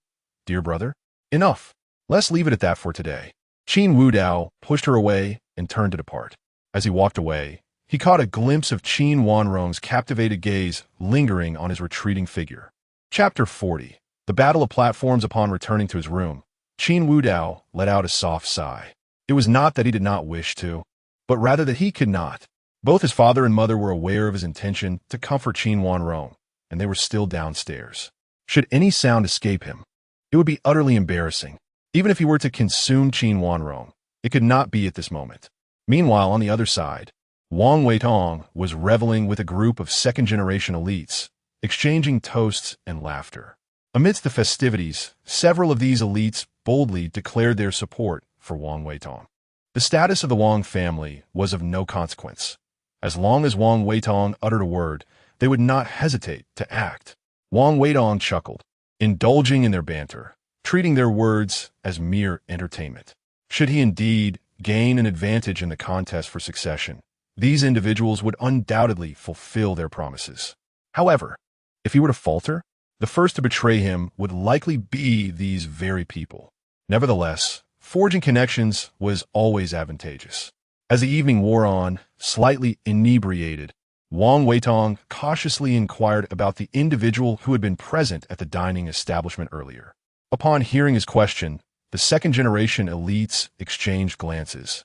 dear brother? Enough. Let's leave it at that for today. Qin Wudao pushed her away and turned to depart. As he walked away, he caught a glimpse of Qin Wanrong's captivated gaze lingering on his retreating figure. Chapter 40. The Battle of Platforms. Upon returning to his room, Qin Wudao let out a soft sigh. It was not that he did not wish to, but rather that he could not. Both his father and mother were aware of his intention to comfort Qin Wanrong, and they were still downstairs. Should any sound escape him, it would be utterly embarrassing. Even if he were to consume Qin Wanrong, it could not be at this moment. Meanwhile, on the other side, Wang Weitong was reveling with a group of second-generation elites, exchanging toasts and laughter. Amidst the festivities, several of these elites boldly declared their support for Wang Weitong. The status of the Wang family was of no consequence. As long as Wang Weitong uttered a word, they would not hesitate to act. Wang Weitong chuckled, indulging in their banter, treating their words as mere entertainment. Should he indeed gain an advantage in the contest for succession, these individuals would undoubtedly fulfill their promises. However, if he were to falter, the first to betray him would likely be these very people. Nevertheless, forging connections was always advantageous. As the evening wore on, slightly inebriated, Wang Weitong cautiously inquired about the individual who had been present at the dining establishment earlier. Upon hearing his question, the second-generation elites exchanged glances.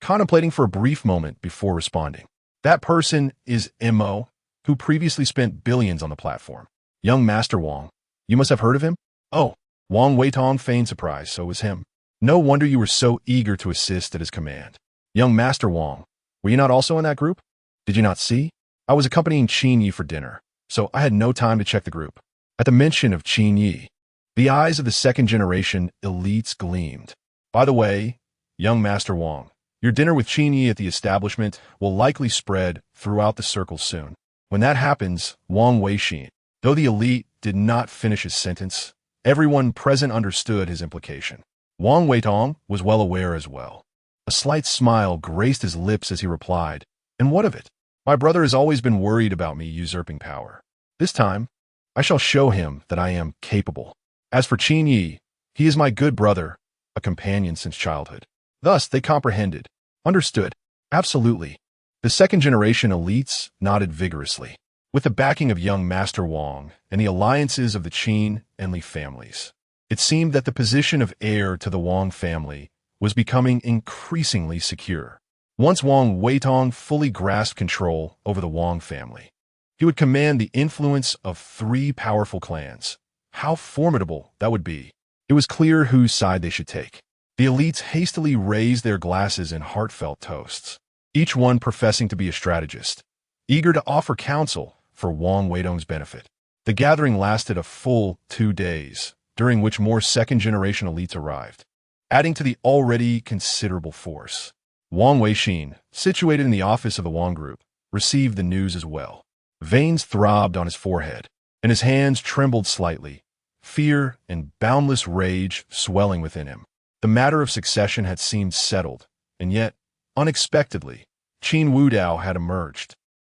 contemplating for a brief moment before responding. That person is Mo, who previously spent billions on the platform. Young Master Wang. You must have heard of him? Oh, Wang Weitong feigned surprise, so was him. No wonder you were so eager to assist at his command. Young Master Wang, were you not also in that group? Did you not see? I was accompanying Qin Yi for dinner, so I had no time to check the group. At the mention of Qin Yi, the eyes of the second-generation elites gleamed. By the way, young Master Wang, your dinner with Qin Yi at the establishment will likely spread throughout the circle soon. When that happens, Wang Weixin, though the elite did not finish his sentence, everyone present understood his implication. Wang Weitong was well aware as well. A slight smile graced his lips as he replied, "And what of it? My brother has always been worried about me usurping power. This time, I shall show him that I am capable. As for Qin Yi, he is my good brother, a companion since childhood." Thus, they comprehended. Understood. Absolutely. The second-generation elites nodded vigorously. With the backing of young Master Wang and the alliances of the Qin and Li families, it seemed that the position of heir to the Wang family was becoming increasingly secure. Once Wang Weitong fully grasped control over the Wang family, he would command the influence of 3 powerful clans. How formidable that would be. It was clear whose side they should take. The elites hastily raised their glasses in heartfelt toasts, each one professing to be a strategist, eager to offer counsel for Wang Weitong's benefit. The gathering lasted a full 2 days, during which more second-generation elites arrived, adding to the already considerable force. Wang Weixin, situated in the office of the Wang Group, received the news as well. Veins throbbed on his forehead, and his hands trembled slightly, fear and boundless rage swelling within him. The matter of succession had seemed settled, and yet, unexpectedly, Qin Wudao had emerged.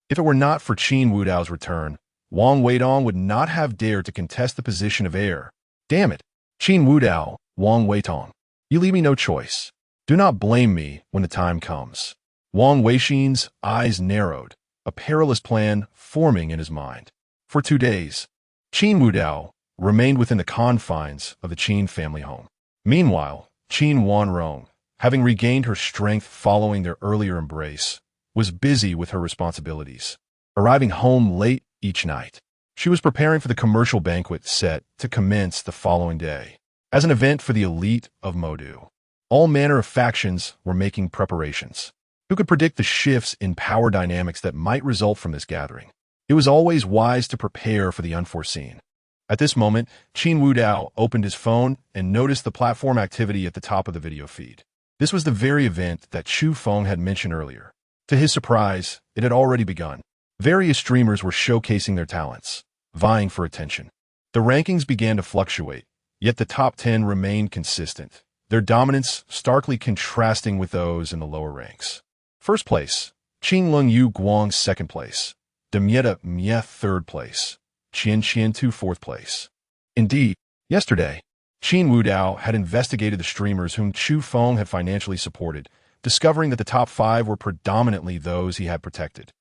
If it were not for Qin Wudao's return, Wang Weitong would not have dared to contest the position of heir. Damn it! Qin Wudao, Wang Weitong, you leave me no choice. Do not blame me when the time comes. Wang Weixin's eyes narrowed, a perilous plan forming in his mind. For 2 days, Qin Wudao remained within the confines of the Qin family home. Meanwhile, Qin Wanrong, having regained her strength following their earlier embrace, was busy with her responsibilities, arriving home late each night. She was preparing for the commercial banquet set to commence the following day. As an event for the elite of Modu, all manner of factions were making preparations. Who could predict the shifts in power dynamics that might result from this gathering? It was always wise to prepare for the unforeseen. At this moment, Qin Wudao opened his phone and noticed the platform activity at the top of the video feed. This was the very event that Chu Feng had mentioned earlier. To his surprise, it had already begun. Various streamers were showcasing their talents, vying for attention. The rankings began to fluctuate, yet the top 10 remained consistent, their dominance starkly contrasting with those in the lower ranks. First place, Qinglong Yu Guang 2nd place, Demieta Mie 3rd place, Qian Qian 2 4th place. Indeed, yesterday, Qin Wudao had investigated the streamers whom Chu Feng had financially supported, discovering that the top 5 were predominantly those he had protected.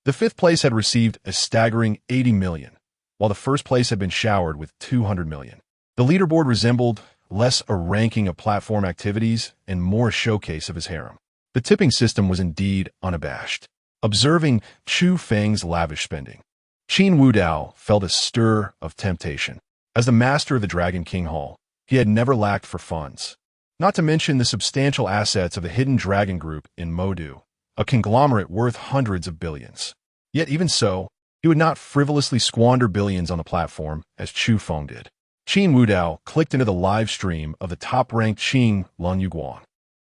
The 5th place had received a staggering 80 million, while the 1st place had been showered with 200 million. The leaderboard resembled less a ranking of platform activities and more a showcase of his harem. The tipping system was indeed unabashed. Observing Chu Feng's lavish spending, Qin Wudao felt a stir of temptation. As the master of the Dragon King Hall, he had never lacked for funds. Not to mention the substantial assets of the Hidden Dragon Group in Modu, a conglomerate worth hundreds of billions. Yet even so, he would not frivolously squander billions on the platform as Chu Feng did. Qin Wudao clicked into the live stream of the top-ranked Qing Lunyuguang.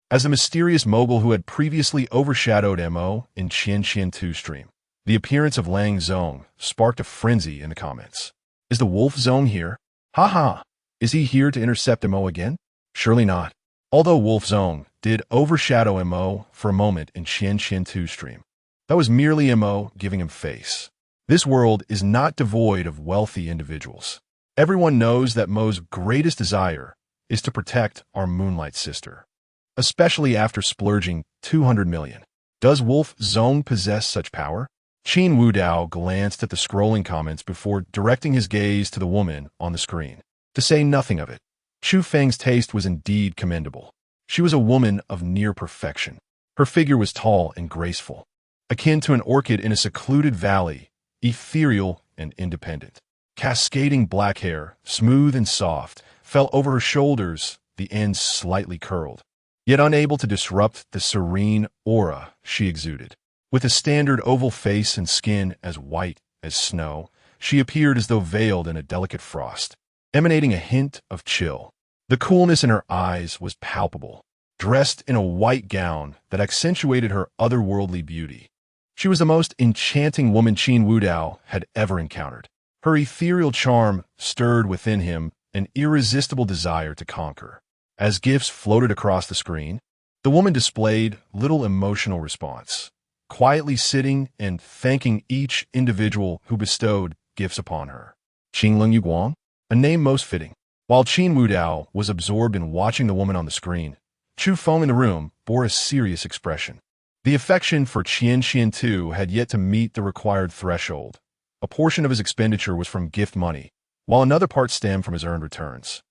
As the mysterious mogul who had previously overshadowed Mo in Qian Qian 2 stream, the appearance of Lang Zong sparked a frenzy in the comments. Is the Wolf Zong here? Ha! Is he here to intercept Mo again? Surely not. Although Wolf Zong did overshadow Mo for a moment in Qian Qian 2 stream, that was merely Mo giving him face. This world is not devoid of wealthy individuals. Everyone knows that Mo's greatest desire is to protect our Moonlight sister, especially after splurging 200 million. Does Wolf Zong possess such power? Qin Wudao glanced at the scrolling comments before directing his gaze to the woman on the screen. To say nothing of it, Chu Feng's taste was indeed commendable. She was a woman of near perfection. Her figure was tall and graceful, akin to an orchid in a secluded valley, ethereal and independent. Cascading black hair, smooth and soft, fell over her shoulders, the ends slightly curled, yet unable to disrupt the serene aura she exuded. With a standard oval face and skin as white as snow, she appeared as though veiled in a delicate frost, emanating a hint of chill. The coolness in her eyes was palpable, dressed in a white gown that accentuated her otherworldly beauty. She was the most enchanting woman Qin Wudao had ever encountered. Her ethereal charm stirred within him an irresistible desire to conquer. As gifts floated across the screen, the woman displayed little emotional response, quietly sitting and thanking each individual who bestowed gifts upon her. Qinglong Yuguang, a name most fitting. While Qin Wudao was absorbed in watching the woman on the screen, Chu Feng in the room bore a serious expression. The affection for Qian Tu had yet to meet the required threshold. A portion of his expenditure was from gift money, while another part stemmed from his earned returns.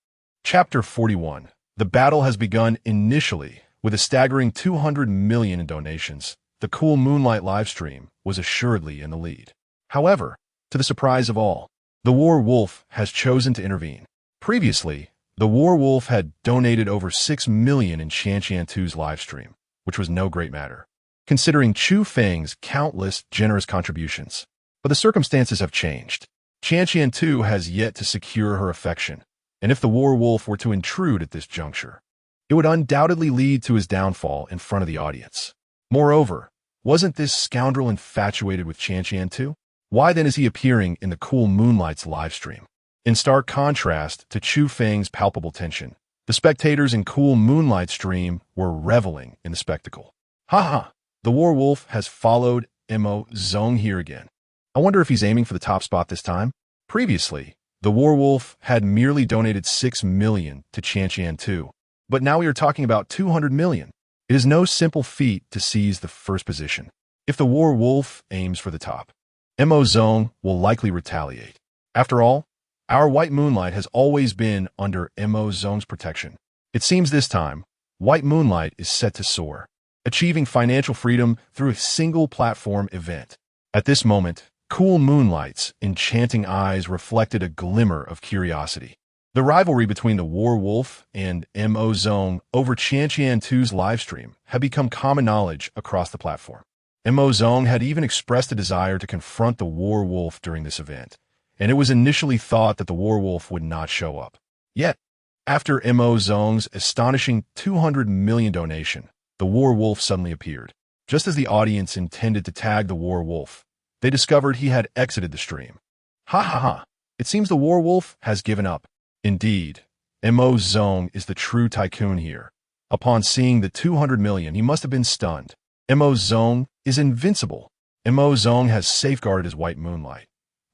Chapter 41. The battle has begun initially with a staggering 200 million in donations. The Cool Moonlight livestream was assuredly in the lead. However, to the surprise of all, the War Wolf has chosen to intervene. Previously, the War Wolf had donated over 6 million in Qian Tu's livestream, which was no great matter, considering Chu Feng's countless generous contributions. But the circumstances have changed. Qian Tu has yet to secure her affection, and if the War Wolf were to intrude at this juncture, it would undoubtedly lead to his downfall in front of the audience. Moreover, wasn't this scoundrel infatuated with Qian Tu? Why then is he appearing in the Cool Moonlight's livestream? In stark contrast to Chu Feng's palpable tension, the spectators in Cool Moonlight's stream were reveling in the spectacle. Ha! The War Wolf has followed Mo Zong here again. I wonder if he's aiming for the top spot this time? Previously, the War Wolf had merely donated 6 million to Qian Tu, but now we are talking about 200 million. It is no simple feat to seize the first position. If the War Wolf aims for the top, Mo Zong will likely retaliate. After all, our White Moonlight has always been under Mo Zong's protection. It seems this time, White Moonlight is set to soar, achieving financial freedom through a single platform event. At this moment, Cool Moonlight's enchanting eyes reflected a glimmer of curiosity. The rivalry between the War Wolf and Mo Zong over Qian Tu's livestream had become common knowledge across the platform. Mo Zong had even expressed a desire to confront the War Wolf during this event, and it was initially thought that the War Wolf would not show up. Yet, after Mo Zong's astonishing 200 million donation, the War Wolf suddenly appeared. Just as the audience intended to tag the War Wolf, they discovered he had exited the stream. Ha! It seems the War Wolf has given up. Indeed, Mo Zong is the true tycoon here. Upon seeing the 200 million, he must have been stunned. Mo Zong is invincible. Mo Zong has safeguarded his White Moonlight.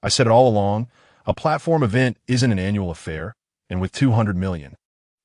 I said it all along, a platform event isn't an annual affair, and with 200 million,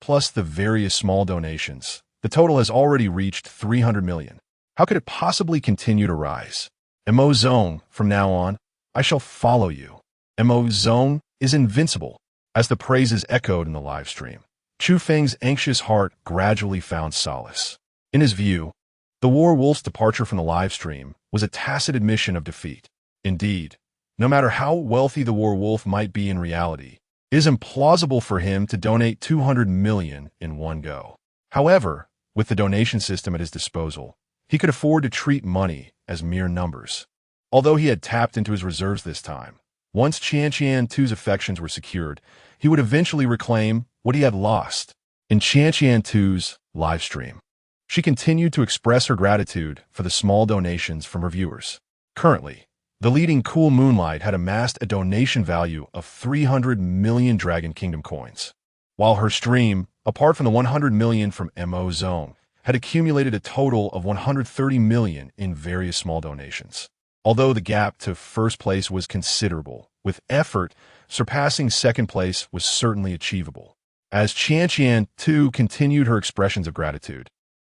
plus the various small donations, the total has already reached 300 million. How could it possibly continue to rise? Mo Zong, from now on, I shall follow you. Mo Zong is invincible. As the praises echoed in the live stream, Chu Feng's anxious heart gradually found solace. In his view, the War Wolf's departure from the live stream was a tacit admission of defeat. Indeed, no matter how wealthy the War Wolf might be in reality, it is implausible for him to donate 200 million in one go. However, with the donation system at his disposal, he could afford to treat money as mere numbers. Although he had tapped into his reserves this time, once Qian Tu's affections were secured, he would eventually reclaim what he had lost. In Qian Tu's live stream, she continued to express her gratitude for the small donations from her viewers. Currently, the leading Cool Moonlight had amassed a donation value of 300 million Dragon Kingdom coins, while her stream, apart from the 100 million from Mo Zong, had accumulated a total of 130 million in various small donations. Although the gap to first place was considerable, with effort, surpassing second place was certainly achievable. As Qian Tu continued her expressions of gratitude,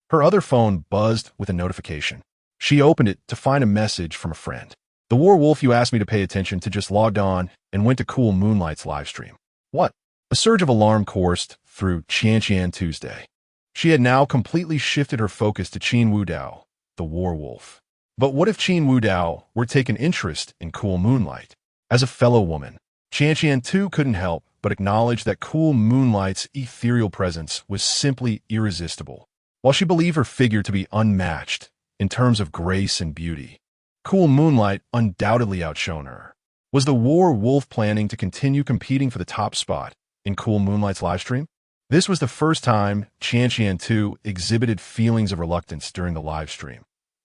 her other phone buzzed with a notification. She opened it to find a message from a friend. The War Wolf you asked me to pay attention to just logged on and went to Cool Moonlight's livestream. What? A surge of alarm coursed through Qian Tu's day. She had now completely shifted her focus to Qin Wudao, the war wolf. But what if Qin Wudao were to take an interest in Cool Moonlight? As a fellow woman, Qianqian too couldn't help but acknowledge that Cool Moonlight's ethereal presence was simply irresistible. While she believed her figure to be unmatched in terms of grace and beauty, Cool Moonlight undoubtedly outshone her. Was the war wolf planning to continue competing for the top spot in Cool Moonlight's livestream? This was the first time Qianqian too exhibited feelings of reluctance during the livestream.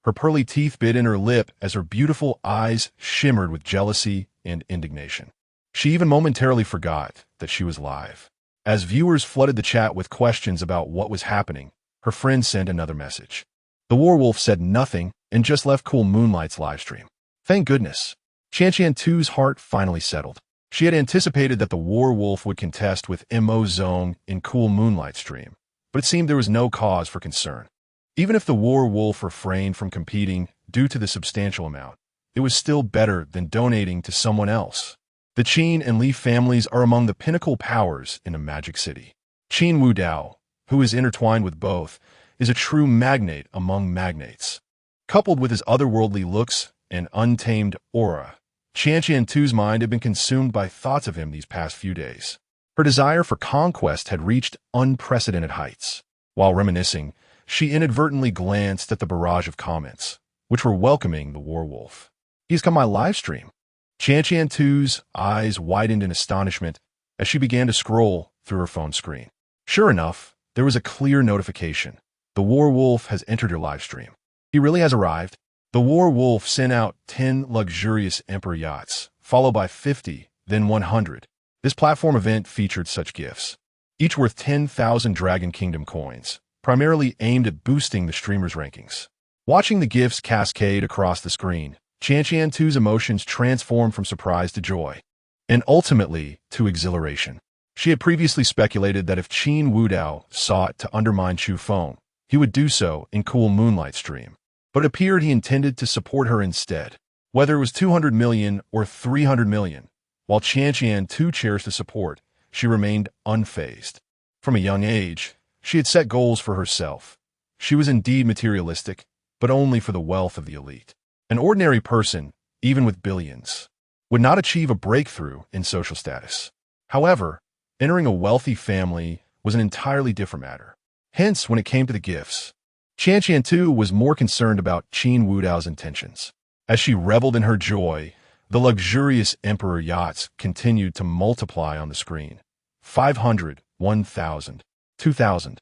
Her pearly teeth bit in her lip as her beautiful eyes shimmered with jealousy and indignation. She even momentarily forgot that she was live. As viewers flooded the chat with questions about what was happening, her friend sent another message. The warwolf said nothing and just left Cool Moonlight's livestream. Thank goodness. Qianqian 2's heart finally settled. She had anticipated that the warwolf would contest with Mo Zong in Cool Moonlight's stream, but it seemed there was no cause for concern. Even if the warwolf refrained from competing due to the substantial amount, it was still better than donating to someone else. The Qin and Li families are among the pinnacle powers in a magic city. Qin Wudao, who is intertwined with both, is a true magnate among magnates. Coupled with his otherworldly looks and untamed aura, Qianqian 2's mind had been consumed by thoughts of him these past few days. Her desire for conquest had reached unprecedented heights. While reminiscing, she inadvertently glanced at the barrage of comments, which were welcoming the warwolf. He's come my live stream. Qianqian 2's eyes widened in astonishment as she began to scroll through her phone screen. Sure enough, there was a clear notification. The warwolf has entered your live stream. He really has arrived. The warwolf sent out 10 luxurious emperor yachts, followed by 50, then 100. This platform event featured such gifts, each worth 10,000 Dragon Kingdom coins, primarily aimed at boosting the streamer's rankings. Watching the gifts cascade across the screen, Qianqian 2's emotions transformed from surprise to joy, and ultimately to exhilaration. She had previously speculated that if Qin Wudao sought to undermine Chu Feng, he would do so in Cool Moonlight's stream. But it appeared he intended to support her instead. Whether it was 200 million or 300 million, while Qianqian 2 cherished the support, she remained unfazed. From a young age, she had set goals for herself. She was indeed materialistic, but only for the wealth of the elite. An ordinary person, even with billions, would not achieve a breakthrough in social status. However, entering a wealthy family was an entirely different matter. Hence, when it came to the gifts, Qianqian 2 was more concerned about Qin Wudao's intentions. As she reveled in her joy, the luxurious emperor yachts continued to multiply on the screen. 500, 1,000, 2,000,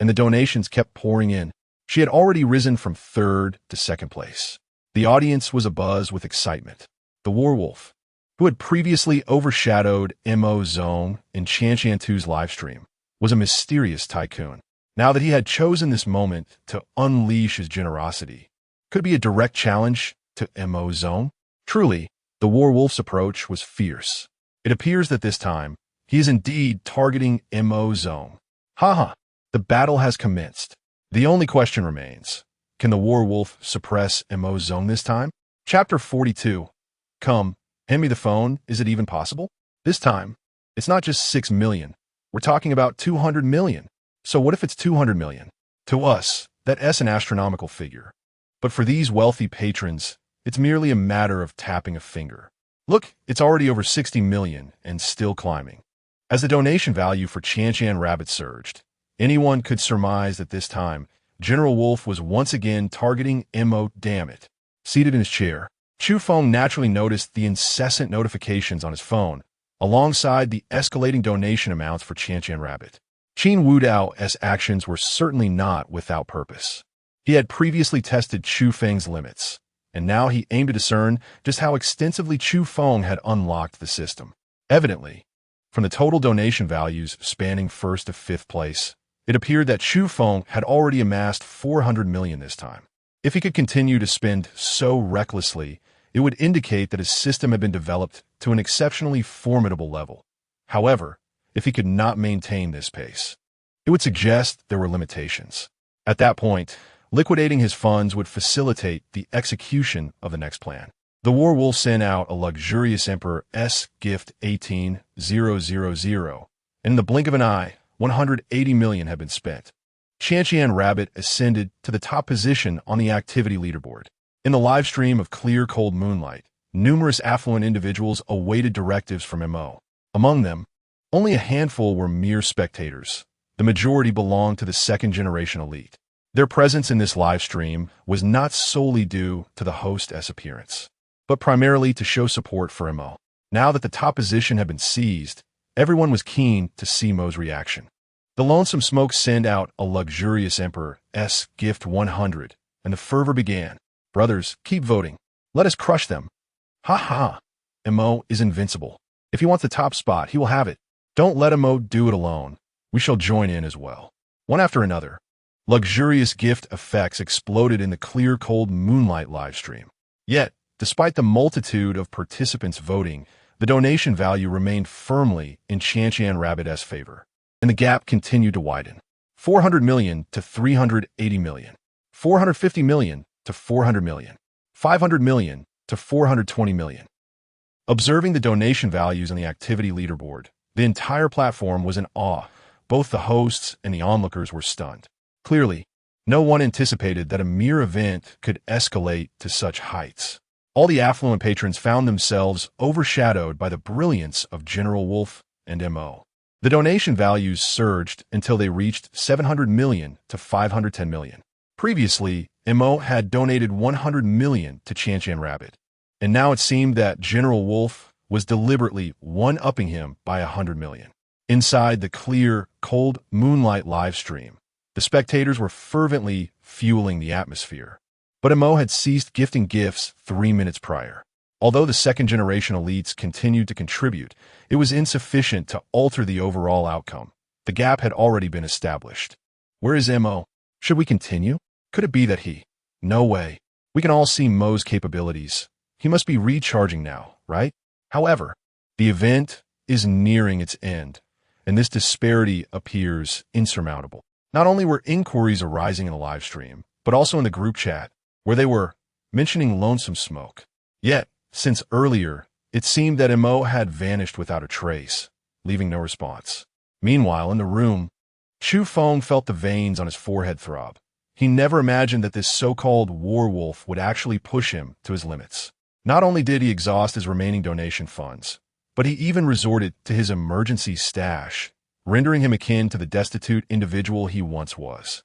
and the donations kept pouring in. She had already risen from third to second place. The audience was abuzz with excitement. The warwolf, who had previously overshadowed Mo Zong in Qianqian 2's livestream, was a mysterious tycoon. Now that he had chosen this moment to unleash his generosity, could it be a direct challenge to Mo Zong? Truly, the warwolf's approach was fierce. It appears that this time, he is indeed targeting Mo Zong. Haha, the battle has commenced. The only question remains, can the warwolf suppress Mo Zong this time? Chapter 42. Come, hand me the phone, is it even possible? This time, it's not just 6 million. We're talking about 200 million. So what if it's 200 million? To us, that's an astronomical figure. But for these wealthy patrons, it's merely a matter of tapping a finger. Look, it's already over 60 million and still climbing. As the donation value for Qianqian Rabbit surged, anyone could surmise that this time, General Wolf was once again targeting Mo. Damn it. Seated in his chair, Chu Feng naturally noticed the incessant notifications on his phone, alongside the escalating donation amounts for Qianqian Rabbit. Qin Wudao's actions were certainly not without purpose. He had previously tested Chu Feng's limits, and now he aimed to discern just how extensively Chu Feng had unlocked the system. Evidently, from the total donation values spanning first to fifth place, it appeared that Chu Feng had already amassed 400 million this time. If he could continue to spend so recklessly, it would indicate that his system had been developed to an exceptionally formidable level. However, if he could not maintain this pace, it would suggest there were limitations. At that point, liquidating his funds would facilitate the execution of the next plan. The warwolf sent out a luxurious Emperor's gift 18,000, and in the blink of an eye, 180 million had been spent. Qian Rabbit ascended to the top position on the activity leaderboard. In the live stream of clear, cold moonlight, numerous affluent individuals awaited directives from MO. Among them, only a handful were mere spectators. The majority belonged to the second-generation elite. Their presence in this live stream was not solely due to the host's appearance, but primarily to show support for MO. Now that the top position had been seized, everyone was keen to see Mo's reaction. The Lonesome Smoke sent out a luxurious Emperor's gift 100, and the fervor began. Brothers, keep voting. Let us crush them. Ha ha. Mo is invincible. If he wants the top spot, he will have it. Don't let Mo do it alone. We shall join in as well. One after another, luxurious gift effects exploded in the clear, cold moonlight live stream. Yet, despite the multitude of participants voting, the donation value remained firmly in Qian Rabbit's favor, and the gap continued to widen. 400 million to 380 million. 450 million to 400 million. 500 million to 420 million. Observing the donation values on the activity leaderboard, the entire platform was in awe. Both the hosts and the onlookers were stunned. Clearly, no one anticipated that a mere event could escalate to such heights. All the affluent patrons found themselves overshadowed by the brilliance of General Wolf and MO. The donation values surged until they reached 700 million to 510 million. Previously, MO had donated 100 million to Qian Rabbit, and now it seemed that General Wolf was deliberately one-upping him by 100 million. Inside the clear, cold moonlight live stream, the spectators were fervently fueling the atmosphere. But MO had ceased gifting gifts 3 minutes prior. Although the second-generation elites continued to contribute, it was insufficient to alter the overall outcome. The gap had already been established. Where is MO? Should we continue? Could it be that he? No way. We can all see Mo's capabilities. He must be recharging now, right? However, the event is nearing its end, and this disparity appears insurmountable. Not only were inquiries arising in the live stream, but also in the group chat, where they were mentioning Lonesome Smoke. Yet, since earlier, it seemed that MO had vanished without a trace, leaving no response. Meanwhile, in the room, Chu Feng felt the veins on his forehead throb. He never imagined that this so-called werewolf would actually push him to his limits. Not only did he exhaust his remaining donation funds, but he even resorted to his emergency stash, rendering him akin to the destitute individual he once was.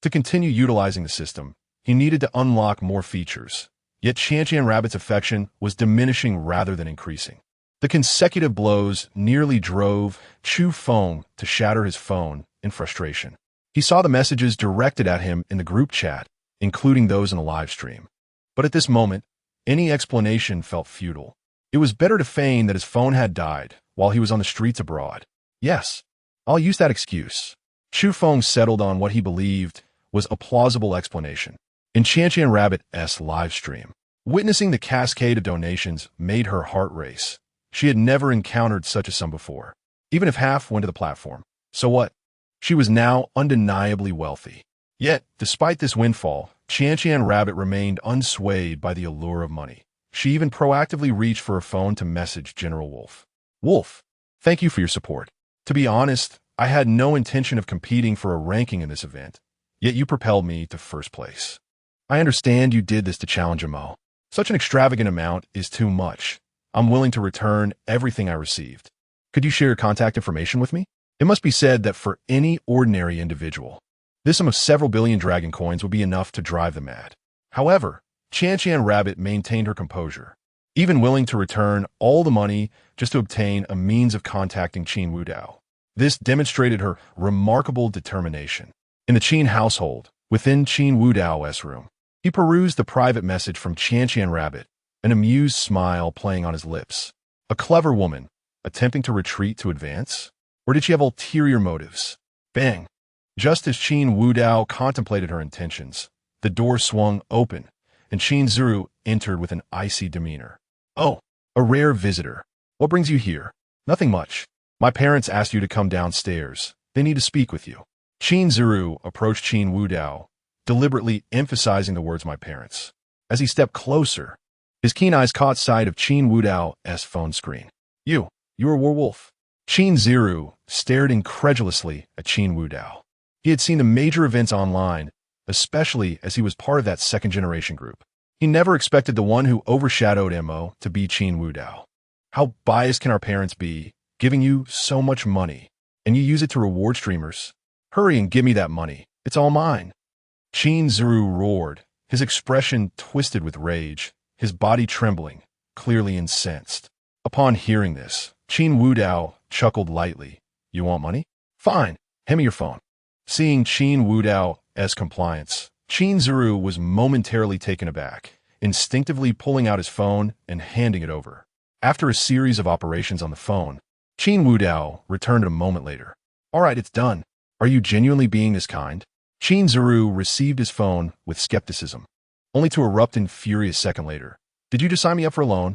To continue utilizing the system, he needed to unlock more features, yet Qian Rabbit's affection was diminishing rather than increasing. The consecutive blows nearly drove Chu Feng to shatter his phone in frustration. He saw the messages directed at him in the group chat, including those in the live stream. But at this moment, any explanation felt futile. It was better to feign that his phone had died while he was on the streets abroad. Yes, I'll use that excuse. Chu Feng settled on what he believed was a plausible explanation. In Qian Rabbit's live stream, witnessing the cascade of donations made her heart race. She had never encountered such a sum before, even if half went to the platform. So what? She was now undeniably wealthy. Yet, despite this windfall, Qian Rabbit remained unswayed by the allure of money. She even proactively reached for her phone to message General Wolf. Wolf, thank you for your support. To be honest, I had no intention of competing for a ranking in this event, yet you propelled me to first place. I understand you did this to challenge Mo. Such an extravagant amount is too much. I'm willing to return everything I received. Could you share your contact information with me? It must be said that for any ordinary individual, this sum of several billion dragon coins would be enough to drive them mad. However, Qian Rabbit maintained her composure, even willing to return all the money just to obtain a means of contacting Qin Wudao. This demonstrated her remarkable determination. In the Qin household, within Qin Wudao's room, he perused the private message from Qian Rabbit, an amused smile playing on his lips. A clever woman, attempting to retreat to advance? Or did she have ulterior motives? Bang! Just as Qin Wudao contemplated her intentions, the door swung open, and Qin Zuru entered with an icy demeanor. Oh, a rare visitor. What brings you here? Nothing much. My parents asked you to come downstairs. They need to speak with you. Qin Zuru approached Qin Wudao, deliberately emphasizing the words my parents. As he stepped closer, his keen eyes caught sight of Qin Wudao's phone screen. You're a werewolf. Qin Zuru stared incredulously at Qin Wudao. He had seen the major events online, especially as he was part of that second-generation group. He never expected the one who overshadowed Mo to be Qin Wudao. How biased can our parents be, giving you so much money, and you use it to reward streamers? Hurry and give me that money. It's all mine. Qin Zuru roared, his expression twisted with rage, his body trembling, clearly incensed. Upon hearing this, Qin Wudao chuckled lightly. You want money? Fine, hand me your phone. Seeing Qin Wudao's compliance, Qin Zuru was momentarily taken aback, instinctively pulling out his phone and handing it over. After a series of operations on the phone, Qin Wudao returned a moment later. All right, it's done. Are you genuinely being this kind? Qin Zuru received his phone with skepticism, only to erupt in fury a second later. Did you just sign me up for a loan?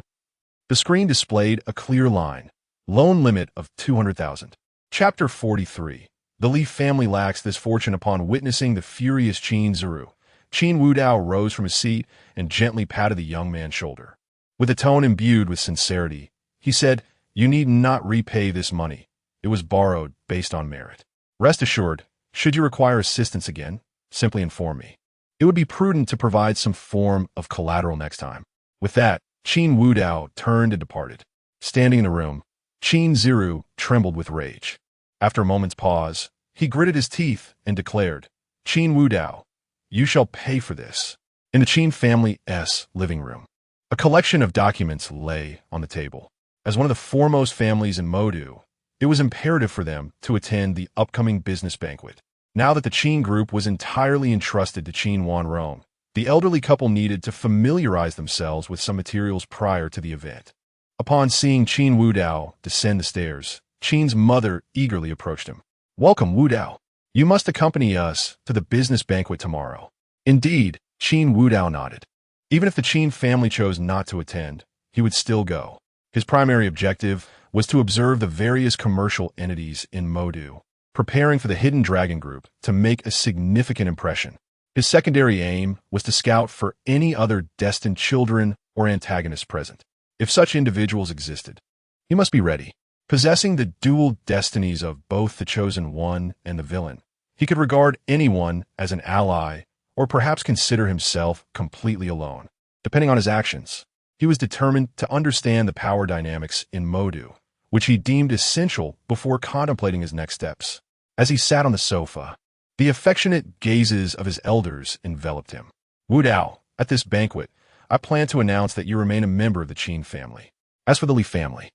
The screen displayed a clear line. Loan limit of 200,000. Chapter 43. The Li family lacks this fortune. Upon witnessing the furious Qin Zuru, Qin Wudao rose from his seat and gently patted the young man's shoulder. With a tone imbued with sincerity, he said, You need not repay this money. It was borrowed based on merit. Rest assured, should you require assistance again, simply inform me. It would be prudent to provide some form of collateral next time. With that, Qin Wudao turned and departed. Standing in the room, Qin Zuru trembled with rage. After a moment's pause, he gritted his teeth and declared, Qin Wudao, you shall pay for this. In the Qin family's living room, a collection of documents lay on the table. As one of the foremost families in Modu, it was imperative for them to attend the upcoming business banquet. Now that the Qin group was entirely entrusted to Qin Wanrong, the elderly couple needed to familiarize themselves with some materials prior to the event. Upon seeing Qin Wudao descend the stairs, Qin's mother eagerly approached him. Welcome, Wudao. You must accompany us to the business banquet tomorrow. Indeed, Qin Wudao nodded. Even if the Qin family chose not to attend, he would still go. His primary objective was to observe the various commercial entities in Modu, preparing for the Hidden Dragon Group to make a significant impression. His secondary aim was to scout for any other destined children or antagonists present. If such individuals existed, he must be ready. Possessing the dual destinies of both the Chosen One and the villain, he could regard anyone as an ally or perhaps consider himself completely alone. Depending on his actions, he was determined to understand the power dynamics in Modu, which he deemed essential before contemplating his next steps. As he sat on the sofa, the affectionate gazes of his elders enveloped him. Wudao, at this banquet, I plan to announce that you remain a member of the Qin family. As for the Li family,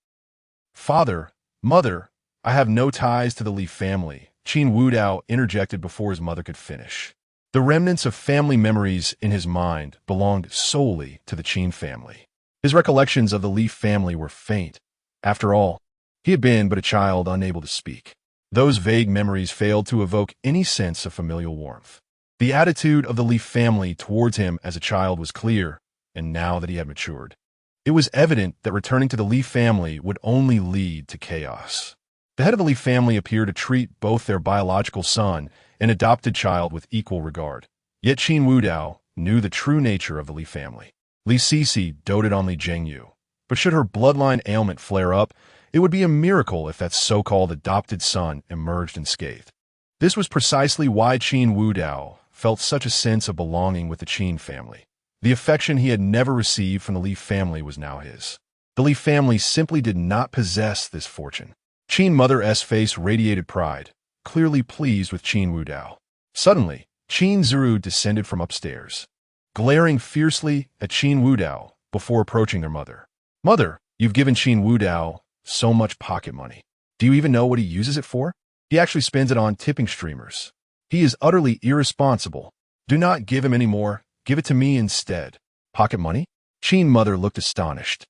Father, Mother, I have no ties to the Li family, Qin Wudao interjected before his mother could finish. The remnants of family memories in his mind belonged solely to the Qin family. His recollections of the Li family were faint. After all, he had been but a child unable to speak. Those vague memories failed to evoke any sense of familial warmth. The attitude of the Li family towards him as a child was clear, and now that he had matured, it was evident that returning to the Li family would only lead to chaos. The head of the Li family appeared to treat both their biological son and adopted child with equal regard. Yet Qin Wudao knew the true nature of the Li family. Li Sisi doted on Li Zhengyu, but should her bloodline ailment flare up, it would be a miracle if that so-called adopted son emerged unscathed. This was precisely why Qin Wudao felt such a sense of belonging with the Qin family. The affection he had never received from the Li family was now his. The Li family simply did not possess this fortune. Qin Mother's face radiated pride, clearly pleased with Qin Wudao. Suddenly, Qin Zuru descended from upstairs, glaring fiercely at Qin Wudao before approaching their mother. Mother, you've given Qin Wudao so much pocket money. Do you even know what he uses it for? He actually spends it on tipping streamers. He is utterly irresponsible. Do not give him any more. Give it to me instead. Pocket money? Qin Mother looked astonished,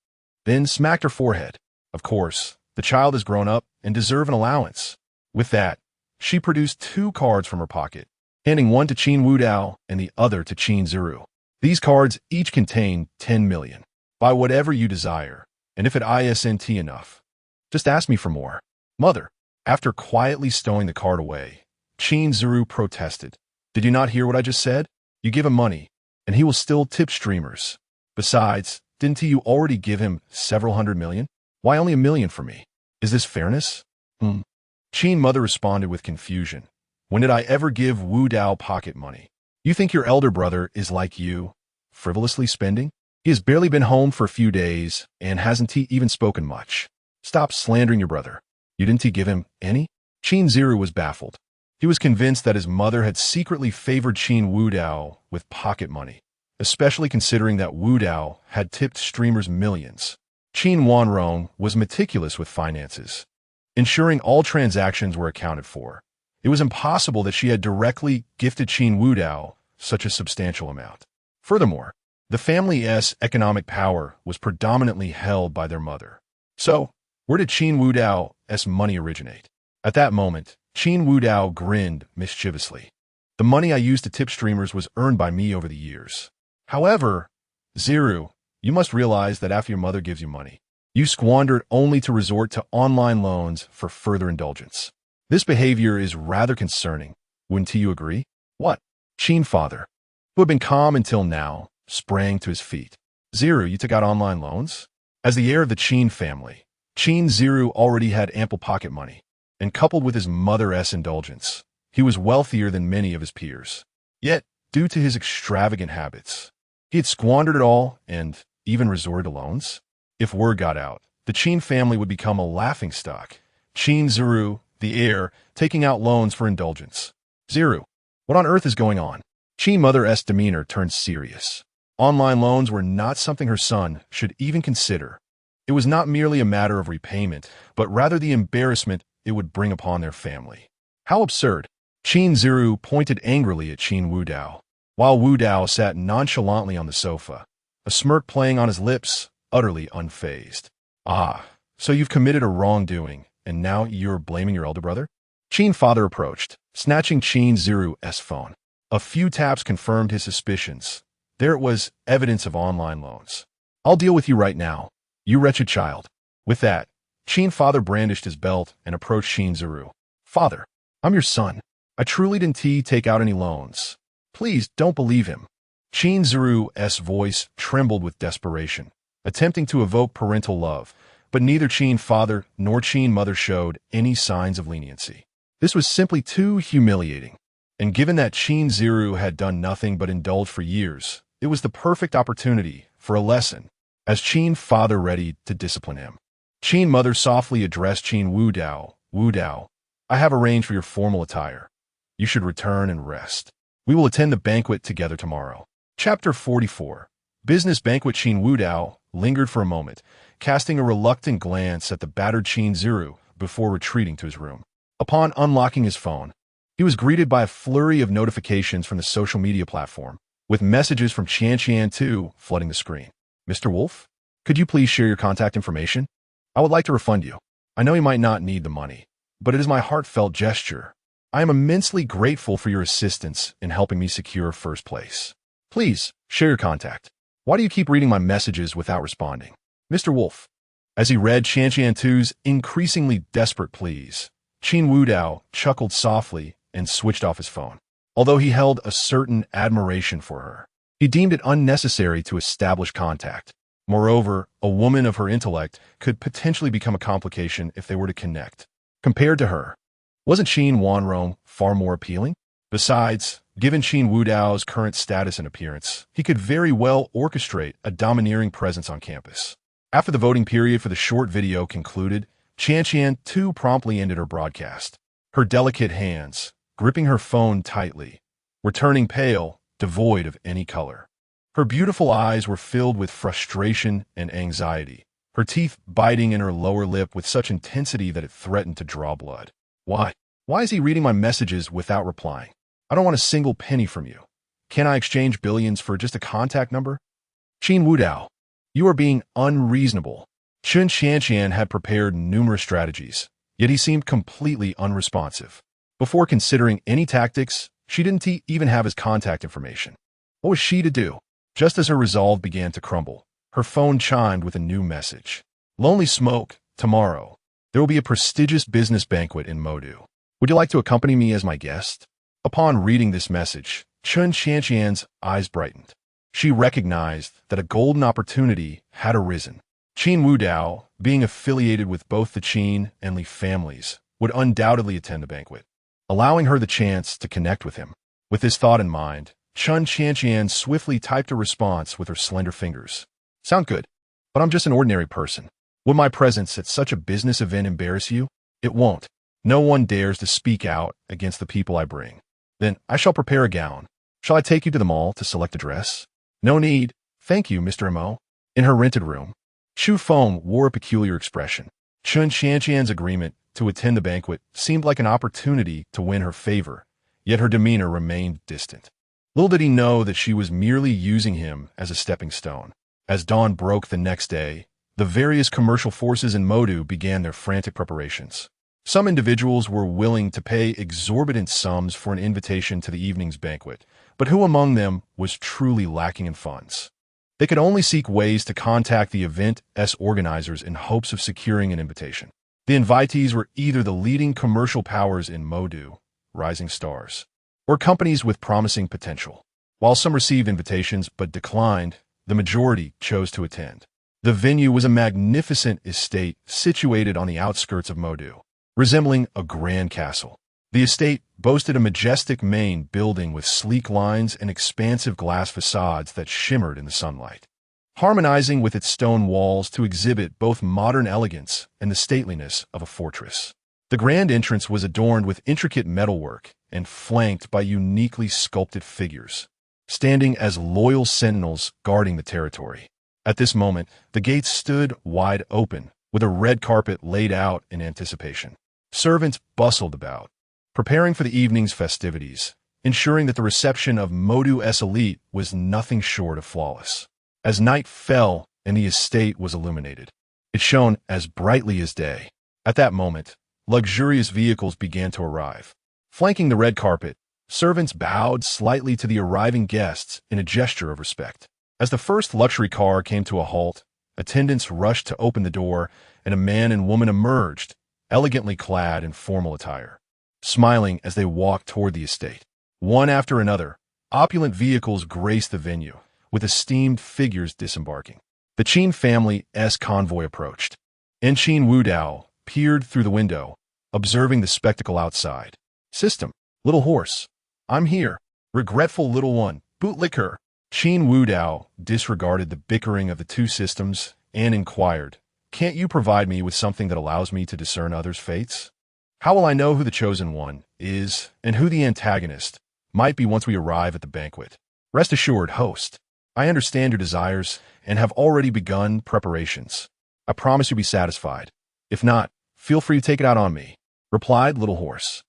then smacked her forehead. Of course, the child has grown up and deserves an allowance. With that, she produced 2 cards from her pocket, handing one to Qin Wudao and the other to Qin Zuru. These cards each contain 10 million. Buy whatever you desire, and if it isn't enough, just ask me for more. Mother, after quietly stowing the card away, Qin Zuru protested. Did you not hear what I just said? You give him money, and he will still tip streamers. Besides, didn't you already give him several hundred million? Why only 1 million for me? Is this fairness? Qin Mother responded with confusion. When did I ever give Wu Dao pocket money? You think your elder brother is like you, frivolously spending? He has barely been home for a few days, and hasn't he even spoken much? Stop slandering your brother. You didn't he give him any? Qin Ziru was baffled. He was convinced that his mother had secretly favored Qin Wu Dao with pocket money, especially considering that Wu Dao had tipped streamers millions. Qin Wanrong was meticulous with finances, ensuring all transactions were accounted for. It was impossible that she had directly gifted Qin Wu Dao such a substantial amount. Furthermore, the family's economic power was predominantly held by their mother. So, where did Qin Wu Dao's money originate? At that moment, Qin Wu Dao grinned mischievously. The money I used to tip streamers was earned by me over the years. However, Ziru, you must realize that after your mother gives you money, you squander it only to resort to online loans for further indulgence. This behavior is rather concerning. Wouldn't you agree? What? Qin father, who had been calm until now, sprang to his feet. Ziru, you took out online loans? As the heir of the Qin family, Qin Ziru already had ample pocket money, and coupled with his mother's indulgence, he was wealthier than many of his peers. Yet, due to his extravagant habits, he had squandered it all and even resorted to loans. If word got out, the Qin family would become a laughingstock. Qin Ziru, the heir, taking out loans for indulgence. Ziru, what on earth is going on? Qin mother's demeanor turned serious. Online loans were not something her son should even consider. It was not merely a matter of repayment, but rather the embarrassment it would bring upon their family. How absurd! Qin Ziru pointed angrily at Qin Wu Dao, while Wu Dao sat nonchalantly on the sofa, a smirk playing on his lips, utterly unfazed. Ah, so you've committed a wrongdoing, and now you're blaming your elder brother? Qin father approached, snatching Qin Ziru's phone. A few taps confirmed his suspicions. There it was, evidence of online loans. I'll deal with you right now, you wretched child. With that, Qin father brandished his belt and approached Qin Ziru. Father, I'm your son. I truly didn't take out any loans. Please don't believe him. Qin Ziru's voice trembled with desperation, attempting to evoke parental love, but neither Qin father nor Qin mother showed any signs of leniency. This was simply too humiliating, and given that Qin Ziru had done nothing but indulge for years, it was the perfect opportunity for a lesson, as Qin father readied to discipline him. Qin mother softly addressed Qin Wu Dao. Wu Dao, I have arranged for your formal attire. You should return and rest. We will attend the banquet together tomorrow. Chapter 44. Business banquet. Qin Wu Dao lingered for a moment, casting a reluctant glance at the battered Qin Ziru before retreating to his room. Upon unlocking his phone, he was greeted by a flurry of notifications from the social media platform, with messages from Qianqian 2 flooding the screen. Mr. Wolf, could you please share your contact information? I would like to refund you. I know you might not need the money, but it is my heartfelt gesture. I am immensely grateful for your assistance in helping me secure first place. Please, share your contact. Why do you keep reading my messages without responding? Mr. Wolf. As he read Qianqian 2's increasingly desperate pleas, Qin Wu Dao chuckled softly and switched off his phone. Although he held a certain admiration for her, he deemed it unnecessary to establish contact. Moreover, a woman of her intellect could potentially become a complication if they were to connect. Compared to her, wasn't Qin Wanrong far more appealing? Besides, given Qin Wu Dao's current status and appearance, he could very well orchestrate a domineering presence on campus. After the voting period for the short video concluded, Qianqian 2 promptly ended her broadcast. Her delicate hands, gripping her phone tightly, were turning pale, devoid of any color. Her beautiful eyes were filled with frustration and anxiety, her teeth biting in her lower lip with such intensity that it threatened to draw blood. Why? Why is he reading my messages without replying? I don't want a single penny from you. Can I exchange billions for just a contact number? Qin Wu Dao, you are being unreasonable. Chun Qianqian had prepared numerous strategies, yet he seemed completely unresponsive. Before considering any tactics, she didn't even have his contact information. What was she to do? Just as her resolve began to crumble, her phone chimed with a new message. Lonely Smoke, tomorrow. There will be a prestigious business banquet in Modu. Would you like to accompany me as my guest? Upon reading this message, Chun Qianqian's eyes brightened. She recognized that a golden opportunity had arisen. Qin Wu Dao, being affiliated with both the Qin and Li families, would undoubtedly attend the banquet. allowing her the chance to connect with him. With this thought in mind, Chun Tiantian swiftly typed a response with her slender fingers. Sound good, but I'm just an ordinary person. Would my presence at such a business event embarrass you? It won't. No one dares to speak out against the people I bring. Then I shall prepare a gown. Shall I take you to the mall to select a dress? No need. Thank you, Mr. Mo. In her rented room, Chu Feng wore a peculiar expression. Chun Tiantian's agreement to attend the banquet seemed like an opportunity to win her favor, yet her demeanor remained distant. Little did he know that she was merely using him as a stepping stone. As dawn broke the next day, the various commercial forces in Modu began their frantic preparations. Some individuals were willing to pay exorbitant sums for an invitation to the evening's banquet, but who among them was truly lacking in funds? They could only seek ways to contact the event's organizers in hopes of securing an invitation. The invitees were either the leading commercial powers in Modu, rising stars, or companies with promising potential. While some received invitations but declined, the majority chose to attend. The venue was a magnificent estate situated on the outskirts of Modu, resembling a grand castle. The estate boasted a majestic main building with sleek lines and expansive glass facades that shimmered in the sunlight, harmonizing with its stone walls to exhibit both modern elegance and the stateliness of a fortress. The grand entrance was adorned with intricate metalwork and flanked by uniquely sculpted figures, standing as loyal sentinels guarding the territory. At this moment, the gates stood wide open, with a red carpet laid out in anticipation. Servants bustled about, preparing for the evening's festivities, ensuring that the reception of Modu's elite was nothing short of flawless. As night fell and the estate was illuminated, it shone as brightly as day. At that moment, luxurious vehicles began to arrive. Flanking the red carpet, servants bowed slightly to the arriving guests in a gesture of respect. As the first luxury car came to a halt, attendants rushed to open the door, and a man and woman emerged, elegantly clad in formal attire, smiling as they walked toward the estate. One after another, opulent vehicles graced the venue, with esteemed figures disembarking. The Qin family's convoy approached. Qin Wudao peered through the window, observing the spectacle outside. System, little horse. I'm here. Regretful little one. Bootlicker. Qin Wudao disregarded the bickering of the two systems and inquired, Can't you provide me with something that allows me to discern others' fates? How will I know who the chosen one is and who the antagonist might be once we arrive at the banquet? Rest assured, host, I understand your desires and have already begun preparations. I promise you'll be satisfied. If not, feel free to take it out on me, replied Little Horse.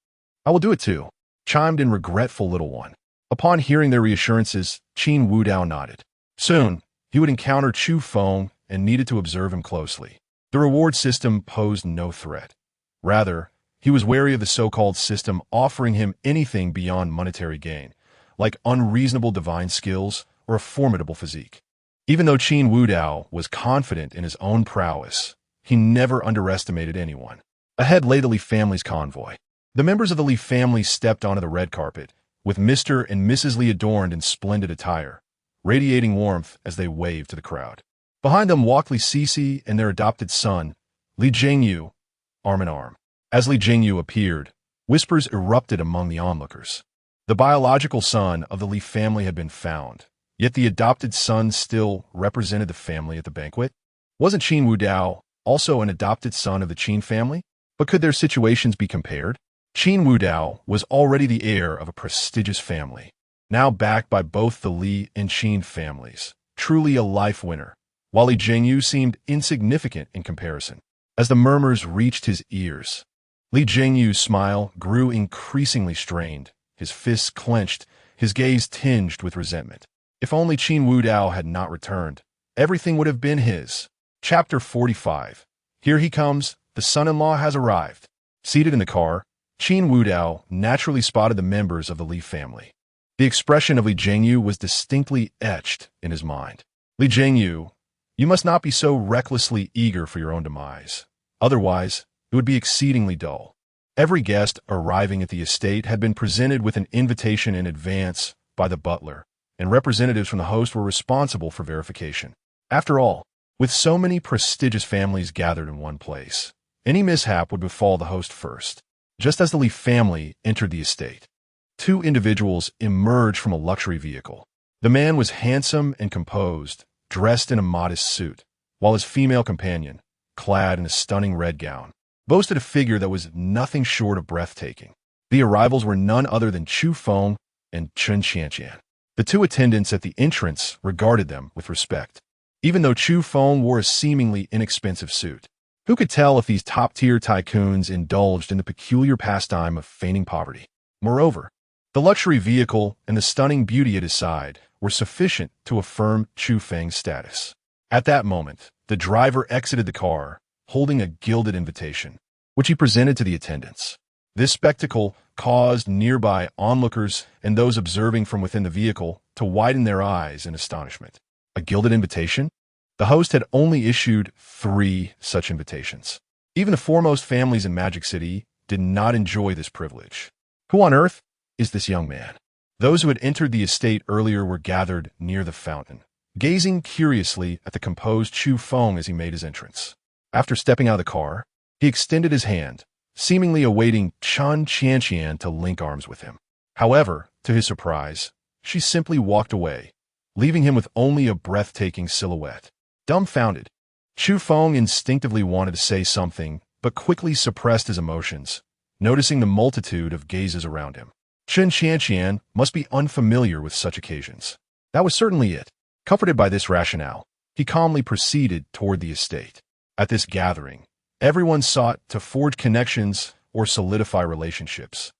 I will do it too, chimed in Regretful Little One. Upon hearing their reassurances, Qin Wudao nodded. Soon, he would encounter Chu Feng and needed to observe him closely. The reward system posed no threat. Rather, he was wary of the so-called system offering him anything beyond monetary gain, like unreasonable divine skills or a formidable physique. Even though Qin Wudao was confident in his own prowess, he never underestimated anyone. Ahead lay the Li family's convoy. The members of the Li family stepped onto the red carpet, with Mr. and Mrs. Li adorned in splendid attire, radiating warmth as they waved to the crowd. Behind them walked Li Sisi and their adopted son, Li Jingyu, arm in arm. As Li Jingyu appeared, whispers erupted among the onlookers. The biological son of the Li family had been found, yet the adopted son still represented the family at the banquet. Wasn't Qin Wudao also an adopted son of the Qin family? But could their situations be compared? Qin Wudao was already the heir of a prestigious family, now backed by both the Li and Qin families, truly a life winner, while Li Jingyu seemed insignificant in comparison. As the murmurs reached his ears, Li Jingyu's smile grew increasingly strained, his fists clenched, his gaze tinged with resentment. If only Qin Wudao had not returned, everything would have been his. Chapter 45. Here he comes, the son-in-law has arrived. Seated in the car, Qin Wudao naturally spotted the members of the Li family. The expression of Li Jingyu was distinctly etched in his mind. Li Jingyu, you must not be so recklessly eager for your own demise. Otherwise, it would be exceedingly dull. Every guest arriving at the estate had been presented with an invitation in advance by the butler, and representatives from the host were responsible for verification. After all, with so many prestigious families gathered in one place, any mishap would befall the host first. Just as the Li family entered the estate, two individuals emerged from a luxury vehicle. The man was handsome and composed, dressed in a modest suit, while his female companion, clad in a stunning red gown, boasted a figure that was nothing short of breathtaking. The arrivals were none other than Chu Feng and Chen Qianqian. The two attendants at the entrance regarded them with respect, even though Chu Feng wore a seemingly inexpensive suit. Who could tell if these top-tier tycoons indulged in the peculiar pastime of feigning poverty? Moreover, the luxury vehicle and the stunning beauty at his side were sufficient to affirm Chu Feng's status. At that moment, the driver exited the car, holding a gilded invitation, which he presented to the attendants. This spectacle caused nearby onlookers and those observing from within the vehicle to widen their eyes in astonishment. A gilded invitation? The host had only issued 3 such invitations. Even the foremost families in Magic City did not enjoy this privilege. Who on earth is this young man? Those who had entered the estate earlier were gathered near the fountain, gazing curiously at the composed Chu Feng as he made his entrance. After stepping out of the car, he extended his hand, seemingly awaiting Chen Qianqian to link arms with him. However, to his surprise, she simply walked away, leaving him with only a breathtaking silhouette. Dumbfounded, Chu Feng instinctively wanted to say something, but quickly suppressed his emotions, noticing the multitude of gazes around him. Chen Qianqian must be unfamiliar with such occasions. That was certainly it. Comforted by this rationale, he calmly proceeded toward the estate. At this gathering, everyone sought to forge connections or solidify relationships.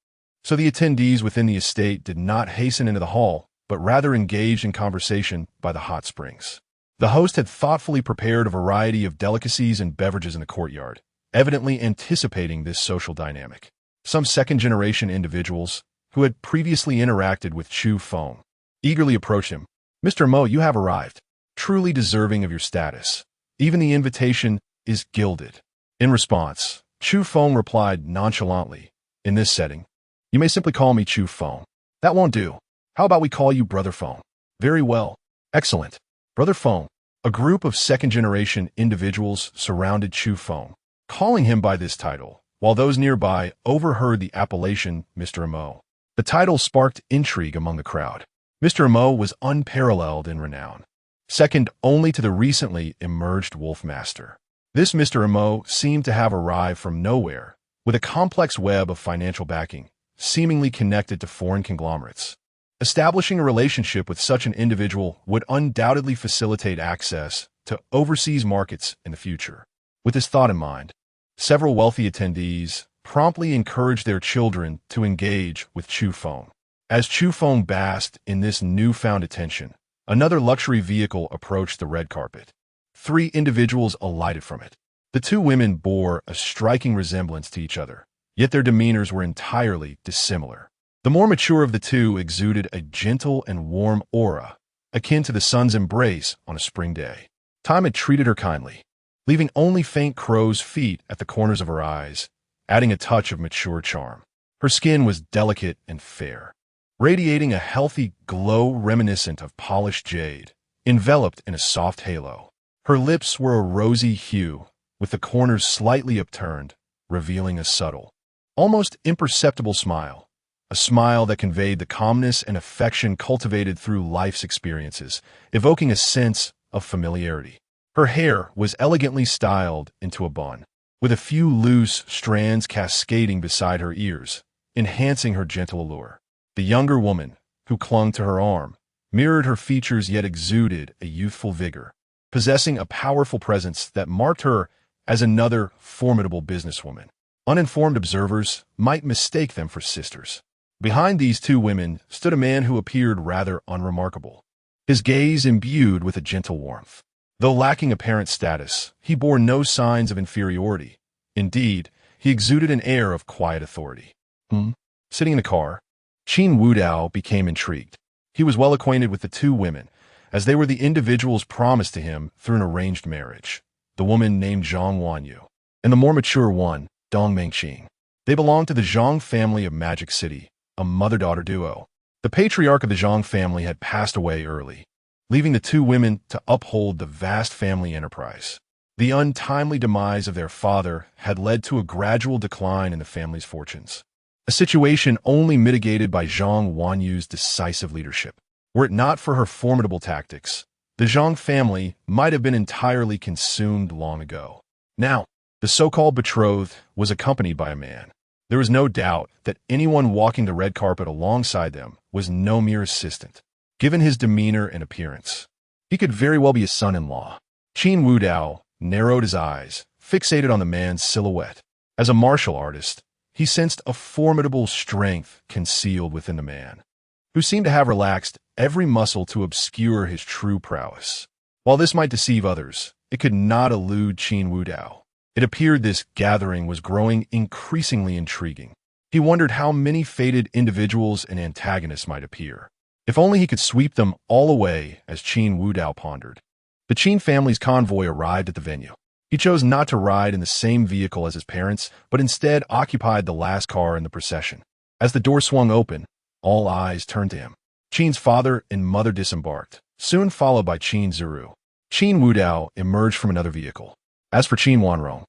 So the attendees within the estate did not hasten into the hall, but rather engaged in conversation by the hot springs. The host had thoughtfully prepared a variety of delicacies and beverages in the courtyard, evidently anticipating this social dynamic. Some second-generation individuals, who had previously interacted with Chu Feng, eagerly approached him. "Mr. Mo, you have arrived, truly deserving of your status. Even the invitation is gilded." In response, Chu Feng replied nonchalantly, "In this setting, you may simply call me Chu Feng." "That won't do. How about we call you Brother Feng?" "Very well. Excellent. Brother Feng." A group of second-generation individuals surrounded Chu Feng, calling him by this title, while those nearby overheard the appellation Mr. Mo. The title sparked intrigue among the crowd. Mr. Mo was unparalleled in renown, second only to the recently emerged Wolf Master. This Mr. Mo seemed to have arrived from nowhere, with a complex web of financial backing, seemingly connected to foreign conglomerates. Establishing a relationship with such an individual would undoubtedly facilitate access to overseas markets in the future. With this thought in mind, several wealthy attendees promptly encouraged their children to engage with Chu Feng. As Chu Feng basked in this newfound attention, another luxury vehicle approached the red carpet. 3 individuals alighted from it. The 2 women bore a striking resemblance to each other, yet their demeanors were entirely dissimilar. The more mature of the 2 exuded a gentle and warm aura, akin to the sun's embrace on a spring day. Time had treated her kindly, leaving only faint crow's feet at the corners of her eyes, adding a touch of mature charm. Her skin was delicate and fair, radiating a healthy glow reminiscent of polished jade, enveloped in a soft halo. Her lips were a rosy hue, with the corners slightly upturned, revealing a subtle, almost imperceptible smile. A smile that conveyed the calmness and affection cultivated through life's experiences, evoking a sense of familiarity. Her hair was elegantly styled into a bun, with a few loose strands cascading beside her ears, enhancing her gentle allure. The younger woman, who clung to her arm, mirrored her features yet exuded a youthful vigor, possessing a powerful presence that marked her as another formidable businesswoman. Uninformed observers might mistake them for sisters. Behind these 2 women stood a man who appeared rather unremarkable, his gaze imbued with a gentle warmth. Though lacking apparent status, he bore no signs of inferiority. Indeed, he exuded an air of quiet authority. Sitting in a car, Qin Wudao became intrigued. He was well acquainted with the 2 women, as they were the individuals promised to him through an arranged marriage, the woman named Zhang Wanyu, and the more mature one, Dong Mengqing. They belonged to the Zhang family of Magic City, a mother-daughter duo. The patriarch of the Zhang family had passed away early, leaving the 2 women to uphold the vast family enterprise. The untimely demise of their father had led to a gradual decline in the family's fortunes, a situation only mitigated by Zhang Wanyu's decisive leadership. Were it not for her formidable tactics, the Zhang family might have been entirely consumed long ago. Now, the so-called betrothed was accompanied by a man. There was no doubt that anyone walking the red carpet alongside them was no mere assistant. Given his demeanor and appearance, he could very well be a son-in-law. Qin Wudao narrowed his eyes, fixated on the man's silhouette. As a martial artist, he sensed a formidable strength concealed within the man, who seemed to have relaxed every muscle to obscure his true prowess. While this might deceive others, it could not elude Qin Wudao. It appeared this gathering was growing increasingly intriguing. He wondered how many fated individuals and antagonists might appear. If only he could sweep them all away, as Qin Wudao pondered. The Qin family's convoy arrived at the venue. He chose not to ride in the same vehicle as his parents, but instead occupied the last car in the procession. As the door swung open, all eyes turned to him. Qin's father and mother disembarked, soon followed by Qin Zuru. Qin Wudao emerged from another vehicle. As for Qin Wanrong,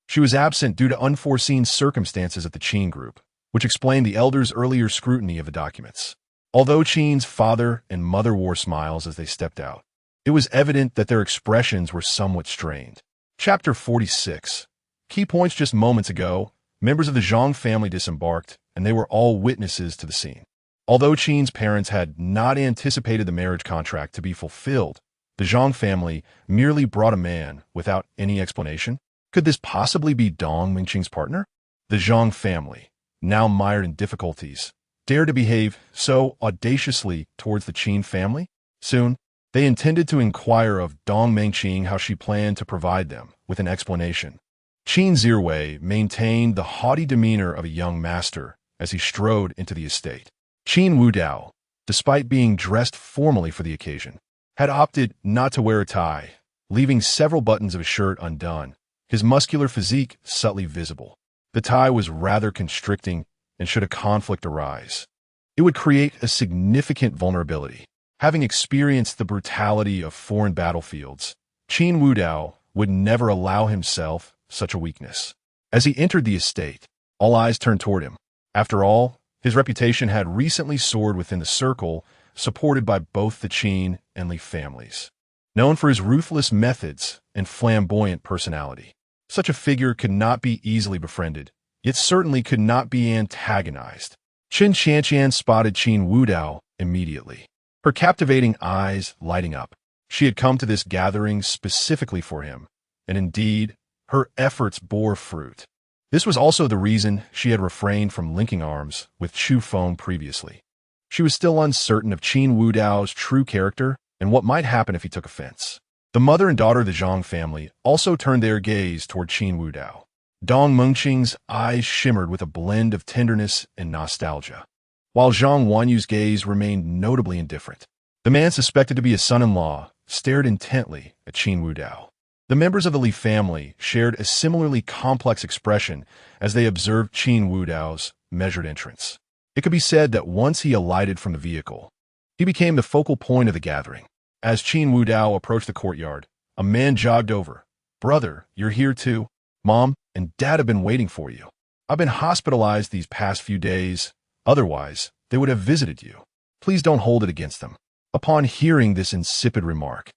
she was absent due to unforeseen circumstances at the Qin group, which explained the elders' earlier scrutiny of the documents. Although Qin's father and mother wore smiles as they stepped out, it was evident that their expressions were somewhat strained. Chapter 46. Key points. Just moments ago, members of the Zhang family disembarked, and they were all witnesses to the scene. Although Qin's parents had not anticipated the marriage contract to be fulfilled, the Zhang family merely brought a man without any explanation. Could this possibly be Dong Mingqing's partner? The Zhang family, now mired in difficulties, dared to behave so audaciously towards the Qin family? Soon, they intended to inquire of Dong Mingqing how she planned to provide them with an explanation. Qin Zirwei maintained the haughty demeanor of a young master as he strode into the estate. Qin Wudao, despite being dressed formally for the occasion, had opted not to wear a tie, leaving several buttons of his shirt undone, his muscular physique subtly visible. The tie was rather constricting, and should a conflict arise, it would create a significant vulnerability. Having experienced the brutality of foreign battlefields, Qin Wudao would never allow himself such a weakness. As he entered the estate, all eyes turned toward him. After all, his reputation had recently soared within the circle, supported by both the Qin and Li families. Known for his ruthless methods and flamboyant personality, such a figure could not be easily befriended, yet certainly could not be antagonized. Qin Qianqian spotted Qin Wudao immediately, her captivating eyes lighting up. She had come to this gathering specifically for him, and indeed, her efforts bore fruit. This was also the reason she had refrained from linking arms with Chu Feng previously. She was still uncertain of Qin Wudao's true character and what might happen if he took offense. The mother and daughter of the Zhang family also turned their gaze toward Qin Wudao. Dong Mingqing's eyes shimmered with a blend of tenderness and nostalgia, while Zhang Wanyu's gaze remained notably indifferent. The man suspected to be a son-in-law stared intently at Qin Wudao. The members of the Li family shared a similarly complex expression as they observed Qin Wudao's measured entrance. It could be said that once he alighted from the vehicle, he became the focal point of the gathering. As Qin Wudao approached the courtyard, a man jogged over. "Brother, you're here too? Mom and Dad have been waiting for you. I've been hospitalized these past few days. Otherwise, they would have visited you. Please don't hold it against them." Upon hearing this insipid remark,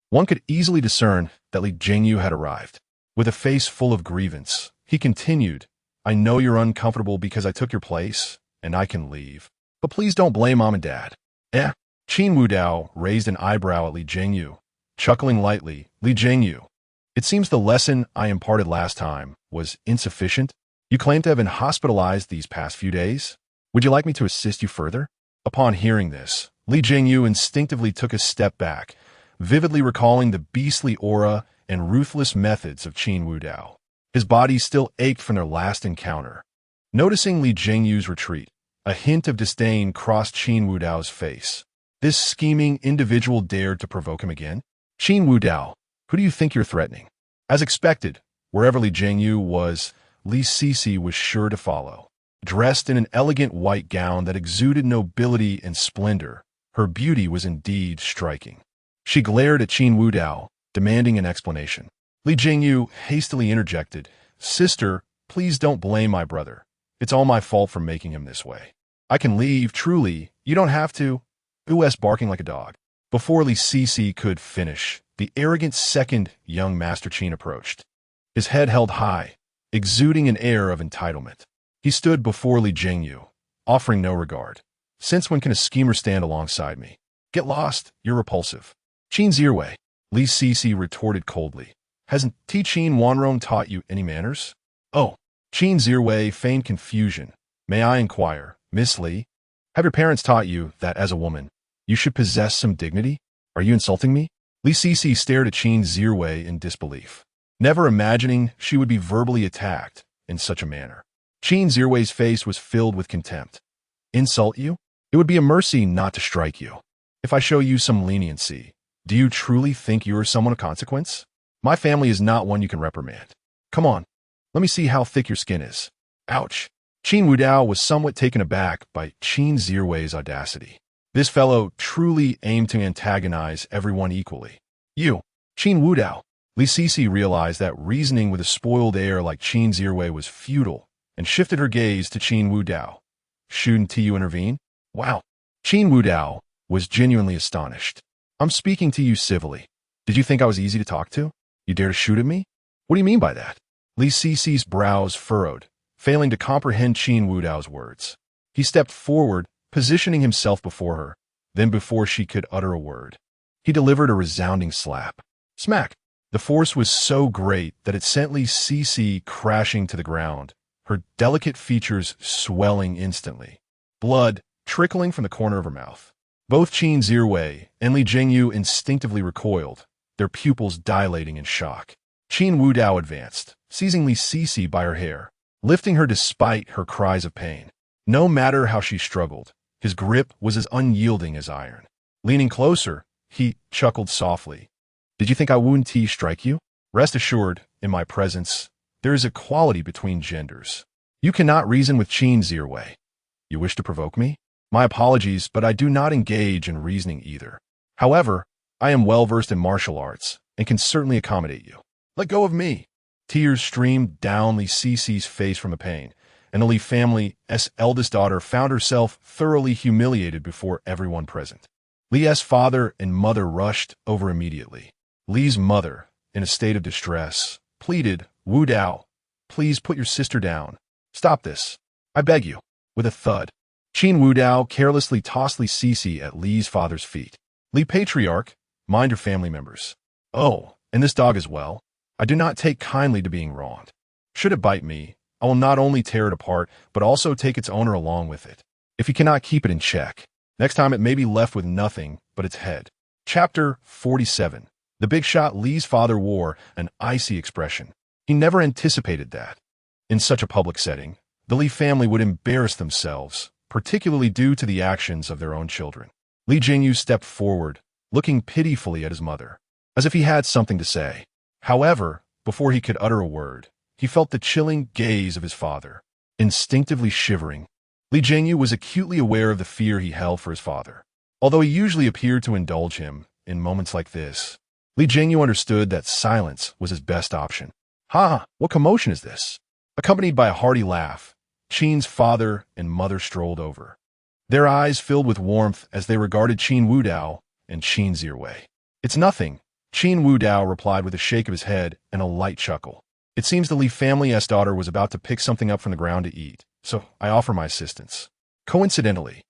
one could easily discern that Li Jingyu had arrived. With a face full of grievance, he continued, "I know you're uncomfortable because I took your place, and I can leave. But please don't blame Mom and Dad." Qin Wudao raised an eyebrow at Li Jingyu, chuckling lightly. "Li Jingyu, it seems the lesson I imparted last time was insufficient. You claim to have been hospitalized these past few days. Would you like me to assist you further?" Upon hearing this, Li Jingyu instinctively took a step back, vividly recalling the beastly aura and ruthless methods of Qin Wudao. His body still ached from their last encounter. Noticing Li Jingyu's retreat, a hint of disdain crossed Qin Wudao's face. This scheming individual dared to provoke him again? "Qin Wudao, who do you think you're threatening?" As expected, wherever Li Jingyu was, Li Sisi was sure to follow. Dressed in an elegant white gown that exuded nobility and splendor, her beauty was indeed striking. She glared at Qin Wudao, demanding an explanation. Li Jingyu hastily interjected, "Sister, please don't blame my brother. It's all my fault for making him this way. I can leave, truly. You don't have to." US barking like a dog. Before Li Sisi could finish, the arrogant second young Master Qin approached. His head held high, exuding an air of entitlement. He stood before Li Jingyu, offering no regard. "Since when can a schemer stand alongside me? Get lost, you're repulsive." "Qin Zirwei," Li Sisi retorted coldly. "Hasn't Qin Wanrong taught you any manners?" "Oh." Qin Zirwei feigned confusion. "May I inquire, Miss Li, have your parents taught you that as a woman, you should possess some dignity? Are you insulting me?" Li Sisi stared at Qin Zirwei in disbelief, never imagining she would be verbally attacked in such a manner. Qin Zirwei's face was filled with contempt. "Insult you? It would be a mercy not to strike you. If I show you some leniency, do you truly think you are someone of consequence? My family is not one you can reprimand. Come on, let me see how thick your skin is." Ouch. Qin Wudao was somewhat taken aback by Qin Zirwei's audacity. This fellow truly aimed to antagonize everyone equally. "You, Qin Wudao." Li Sisi realized that reasoning with a spoiled air like Qin Zirwei was futile and shifted her gaze to Qin Wudao. "Shouldn't you intervene?" "Wow." Qin Wudao was genuinely astonished. "I'm speaking to you civilly. Did you think I was easy to talk to? You dare to shoot at me? What do you mean by that?" Li Sisi's brows furrowed, failing to comprehend Qin Wudao's words. He stepped forward, positioning himself before her. Then before she could utter a word, he delivered a resounding slap. Smack! The force was so great that it sent Li Sisi crashing to the ground, her delicate features swelling instantly, blood trickling from the corner of her mouth. Both Qin Zirwei and Li Jingyu instinctively recoiled, their pupils dilating in shock. Qin Wudao advanced, seizing Li Sisi by her hair, lifting her despite her cries of pain. No matter how she struggled, his grip was as unyielding as iron. Leaning closer, he chuckled softly. "Did you think I wouldn't strike you? Rest assured, in my presence, there is equality between genders. You cannot reason with Qin Zirwei. You wish to provoke me? My apologies, but I do not engage in reasoning either. However, I am well versed in martial arts and can certainly accommodate you. Let go of me." Tears streamed down Li Sisi's face from the pain, and the Li family's eldest daughter found herself thoroughly humiliated before everyone present. Li's father and mother rushed over immediately. Li's mother, in a state of distress, pleaded, "Wudao, please put your sister down. Stop this, I beg you." With a thud, Qin Wudao carelessly tossed Li Sisi at Li's father's feet. "Li Patriarch, mind your family members. Oh, and this dog as well. I do not take kindly to being wronged. Should it bite me, I will not only tear it apart, but also take its owner along with it. If you cannot keep it in check, next time it may be left with nothing but its head." Chapter 47. The big shot Li's father wore an icy expression. He never anticipated that, in such a public setting, the Li family would embarrass themselves, particularly due to the actions of their own children. Li Jingyu stepped forward, looking pitifully at his mother, as if he had something to say. However, before he could utter a word, he felt the chilling gaze of his father. Instinctively shivering, Li Jingyu was acutely aware of the fear he held for his father. Although he usually appeared to indulge him in moments like this, Li Jingyu understood that silence was his best option. "Ha! What commotion is this?" Accompanied by a hearty laugh, Qin's father and mother strolled over. Their eyes filled with warmth as they regarded Qin Wudao and Qin Zirwei. "It's nothing," Qin Wudao replied with a shake of his head and a light chuckle. "It seems the Li family's daughter was about to pick something up from the ground to eat, so I offer my assistance. Coincidentally,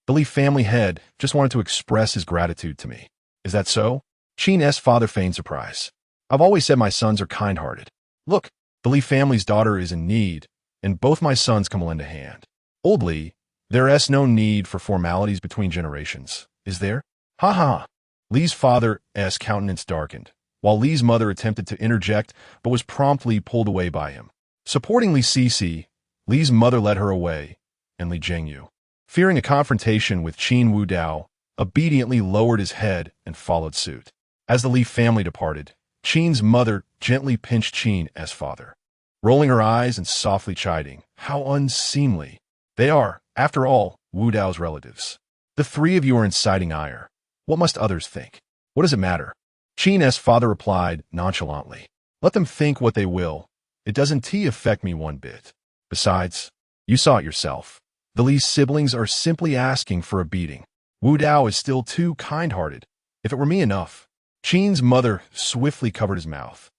the Li family head just wanted to express his gratitude to me. Is that so?" Qin's father feigned surprise. "I've always said my sons are kind-hearted. Look, the Li family's daughter is in need, and both my sons can lend a hand. Old Li, there is no need for formalities between generations, is there?" "Ha ha." Li's father's countenance darkened, while Li's mother attempted to interject but was promptly pulled away by him. Supporting Li Sisi, Li's mother led her away, and Li Jingyu, fearing a confrontation with Qin Wudao, obediently lowered his head and followed suit. As the Li family departed, Qin's mother gently pinched Qin's father, rolling her eyes and softly chiding, "How unseemly. They are, after all, Wudao's relatives. The three of you are inciting ire. What must others think? What does it matter?" Qin's father replied nonchalantly, Let them think what they will. It doesn't affect me one bit. Besides, you saw it yourself. The Lee's siblings are simply asking for a beating. Wu Dao is still too kind-hearted. If it were me enough. Qin's mother swiftly covered his mouth,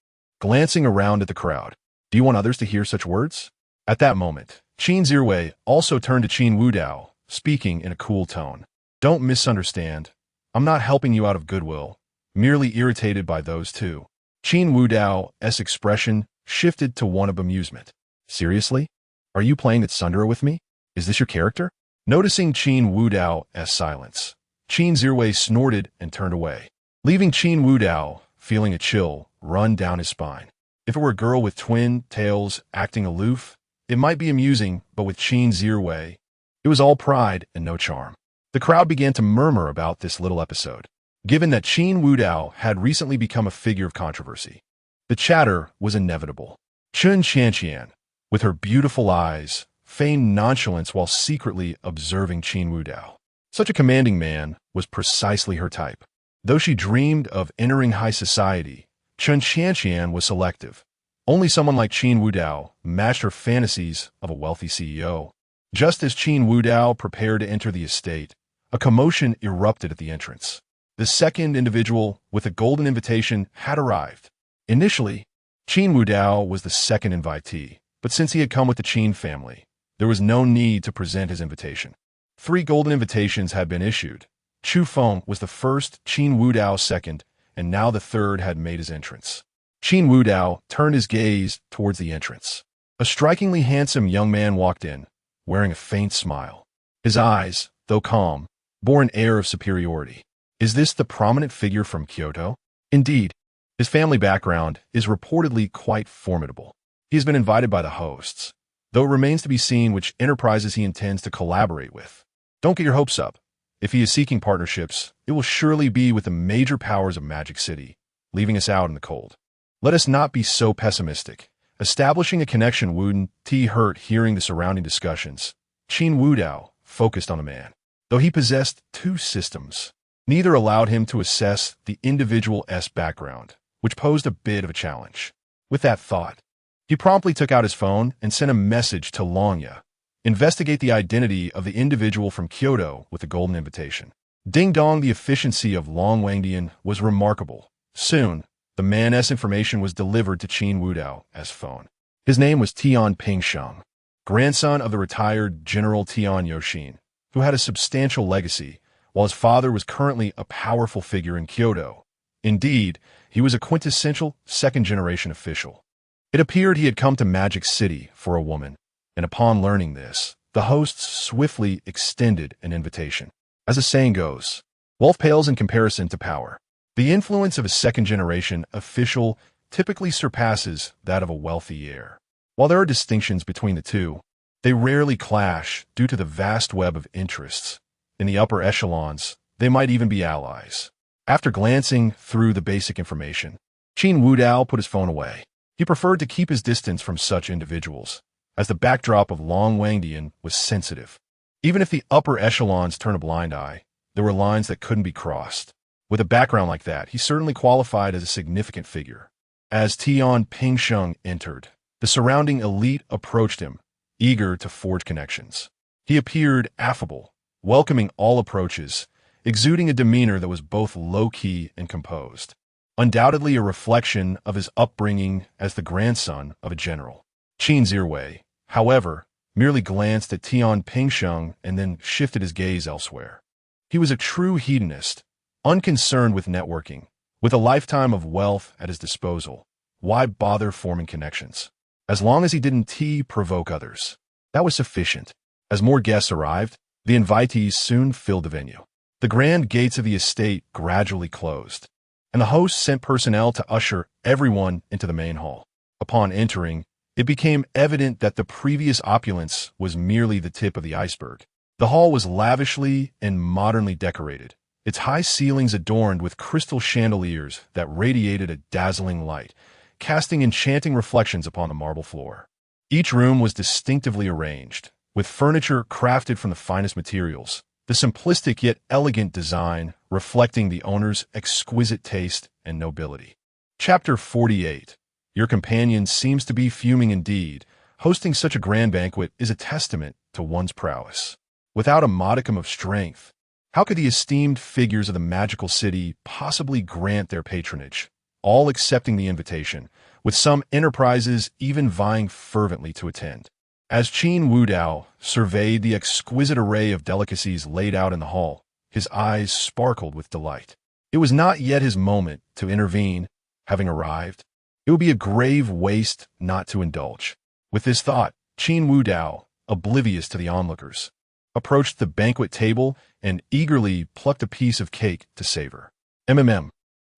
glancing around at the crowd. Do you want others to hear such words? At that moment, Qin Zirwei also turned to Qin Wu Dao, speaking in a cool tone. Don't misunderstand. I'm not helping you out of goodwill, merely irritated by those two. Qin Wu Dao's expression shifted to one of amusement. Seriously? Are you playing at Sundara with me? Is this your character? Noticing Qin Wu Dao's silence, Qin Zirwei snorted and turned away, leaving Qin Wu Dao feeling a chill run down his spine. If it were a girl with twin tails acting aloof, it might be amusing, but with Qin Zirwei, it was all pride and no charm. The crowd began to murmur about this little episode. Given that Qin Wu Dao had recently become a figure of controversy, the chatter was inevitable. Chun Qianqian, with her beautiful eyes, feigned nonchalance while secretly observing Qin Wu Dao. Such a commanding man was precisely her type. Though she dreamed of entering high society, Chun Qianqian was selective. Only someone like Qin Wu Dao matched her fantasies of a wealthy CEO. Just as Qin Wu Dao prepared to enter the estate, a commotion erupted at the entrance. The second individual with a golden invitation had arrived. Initially, Qin Wu Dao was the second invitee, but since he had come with the Qin family, there was no need to present his invitation. 3 golden invitations had been issued. Chu Feng was the first, Qin Wu Dao second, and now the third had made his entrance. Qin Wu Dao turned his gaze towards the entrance. A strikingly handsome young man walked in, wearing a faint smile. His eyes, though calm, bore an air of superiority. Is this the prominent figure from Kyoto? Indeed, his family background is reportedly quite formidable. He has been invited by the hosts, though it remains to be seen which enterprises he intends to collaborate with. Don't get your hopes up. If he is seeking partnerships, it will surely be with the major powers of Magic City, leaving us out in the cold. Let us not be so pessimistic. Establishing a connection wouldn't hurt. Hearing the surrounding discussions, Qin Wu Dao focused on a man. Though he possessed 2 systems, neither allowed him to assess the individual's background, which posed a bit of a challenge. With that thought, he promptly took out his phone and sent a message to Longya. Investigate the identity of the individual from Kyoto with the golden invitation. Ding dong, the efficiency of Long Wangdian was remarkable. Soon, the man's information was delivered to Qin Wu Dao's phone. His name was Tian Pingsheng, grandson of the retired General Tian Yoshin, who had a substantial legacy, while his father was currently a powerful figure in Kyoto. Indeed, he was a quintessential second-generation official. It appeared he had come to Magic City for a woman, and upon learning this, the hosts swiftly extended an invitation. As the saying goes, wealth pales in comparison to power. The influence of a second-generation official typically surpasses that of a wealthy heir. While there are distinctions between the two, they rarely clash due to the vast web of interests. In the upper echelons, they might even be allies. After glancing through the basic information, Qin Wu Dao put his phone away. He preferred to keep his distance from such individuals, as the backdrop of Long Wangdian was sensitive. Even if the upper echelons turn a blind eye, there were lines that couldn't be crossed. With a background like that, he certainly qualified as a significant figure. As Tian Pingsheng entered, the surrounding elite approached him, eager to forge connections. He appeared affable, welcoming all approaches, exuding a demeanor that was both low-key and composed, undoubtedly a reflection of his upbringing as the grandson of a general. Qin Zirwei, however, merely glanced at Tian Pingsheng and then shifted his gaze elsewhere. He was a true hedonist, unconcerned with networking. With a lifetime of wealth at his disposal, why bother forming connections? As long as he didn't provoke others, that was sufficient. As more guests arrived, the invitees soon filled the venue. The grand gates of the estate gradually closed, and the host sent personnel to usher everyone into the main hall. Upon entering, it became evident that the previous opulence was merely the tip of the iceberg. The hall was lavishly and modernly decorated, its high ceilings adorned with crystal chandeliers that radiated a dazzling light, casting enchanting reflections upon the marble floor. Each room was distinctively arranged, with furniture crafted from the finest materials, the simplistic yet elegant design reflecting the owner's exquisite taste and nobility. Chapter 48. Your companion seems to be fuming indeed. Hosting such a grand banquet is a testament to one's prowess. Without a modicum of strength, how could the esteemed figures of the magical city possibly grant their patronage, all accepting the invitation, with some enterprises even vying fervently to attend? As Qin Wudao surveyed the exquisite array of delicacies laid out in the hall, his eyes sparkled with delight. It was not yet his moment to intervene. Having arrived, it would be a grave waste not to indulge. With this thought, Qin Wudao, oblivious to the onlookers, approached the banquet table and eagerly plucked a piece of cake to savor.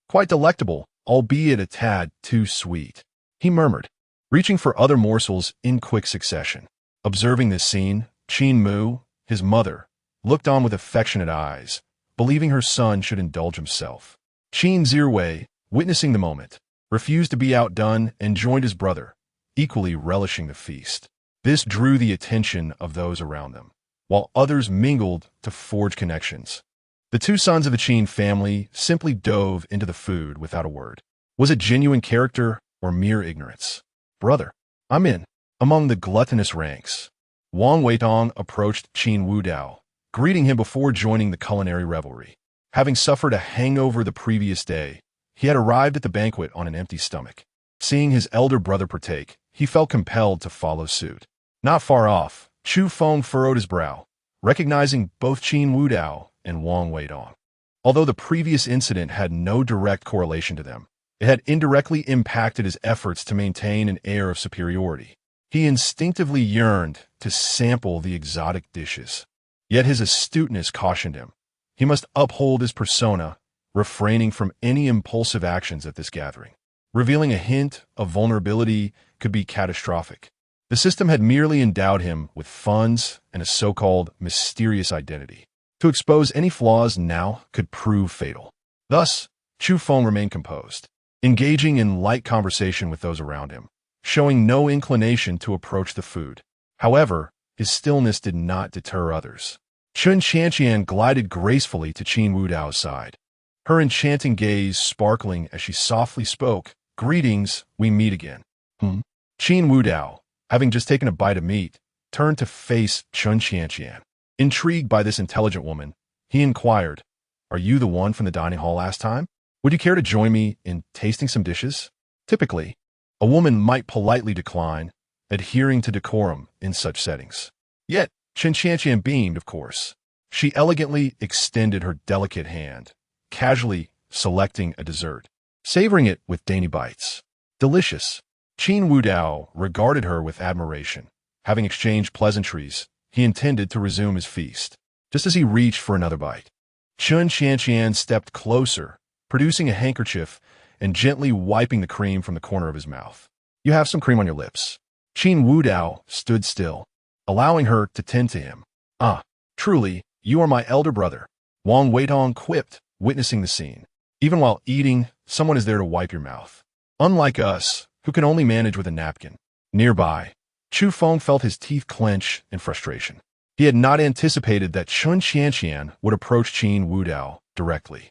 Quite delectable, albeit a tad too sweet, he murmured, reaching for other morsels in quick succession. Observing this scene, Qin Mu, his mother, looked on with affectionate eyes, believing her son should indulge himself. Qin Zhiwei, witnessing the moment, refused to be outdone and joined his brother, equally relishing the feast. This drew the attention of those around them, while others mingled to forge connections. The two sons of the Qin family simply dove into the food without a word. Was it genuine character or mere ignorance? "Brother, I'm in." Among the gluttonous ranks, Wang Weitong approached Qin Wudao, greeting him before joining the culinary revelry. Having suffered a hangover the previous day, he had arrived at the banquet on an empty stomach. Seeing his elder brother partake, he felt compelled to follow suit. Not far off, Chu Feng furrowed his brow, recognizing both Qin Wudao and Wang Weitong. Although the previous incident had no direct correlation to them, it had indirectly impacted his efforts to maintain an air of superiority. He instinctively yearned to sample the exotic dishes. Yet his astuteness cautioned him. He must uphold his persona, refraining from any impulsive actions at this gathering. Revealing a hint of vulnerability could be catastrophic. The system had merely endowed him with funds and a so-called mysterious identity. To expose any flaws now could prove fatal. Thus, Chu Feng remained composed, engaging in light conversation with those around him, showing no inclination to approach the food. However, his stillness did not deter others. Chun Qianqian glided gracefully to Qin Wudao's side, her enchanting gaze sparkling as she softly spoke, "Greetings, we meet again." Qin Wudao, having just taken a bite of meat, turned to face Chun Qianqian. Intrigued by this intelligent woman, he inquired, "Are you the one from the dining hall last time? Would you care to join me in tasting some dishes?" Typically, a woman might politely decline, adhering to decorum in such settings. Yet, Chun Qianqian beamed, of course. She elegantly extended her delicate hand, casually selecting a dessert, savoring it with dainty bites. Delicious. Qin Wudao regarded her with admiration. Having exchanged pleasantries, he intended to resume his feast. Just as he reached for another bite, Chun Qianqian stepped closer, producing a handkerchief and gently wiping the cream from the corner of his mouth. "You have some cream on your lips." Qin Wudao stood still, allowing her to tend to him. "Ah, truly, you are my elder brother," Wang Weitong quipped, witnessing the scene. "Even while eating, someone is there to wipe your mouth. Unlike us, who can only manage with a napkin." Nearby, Chu Feng felt his teeth clench in frustration. He had not anticipated that Chun Qianqian would approach Qin Wudao directly.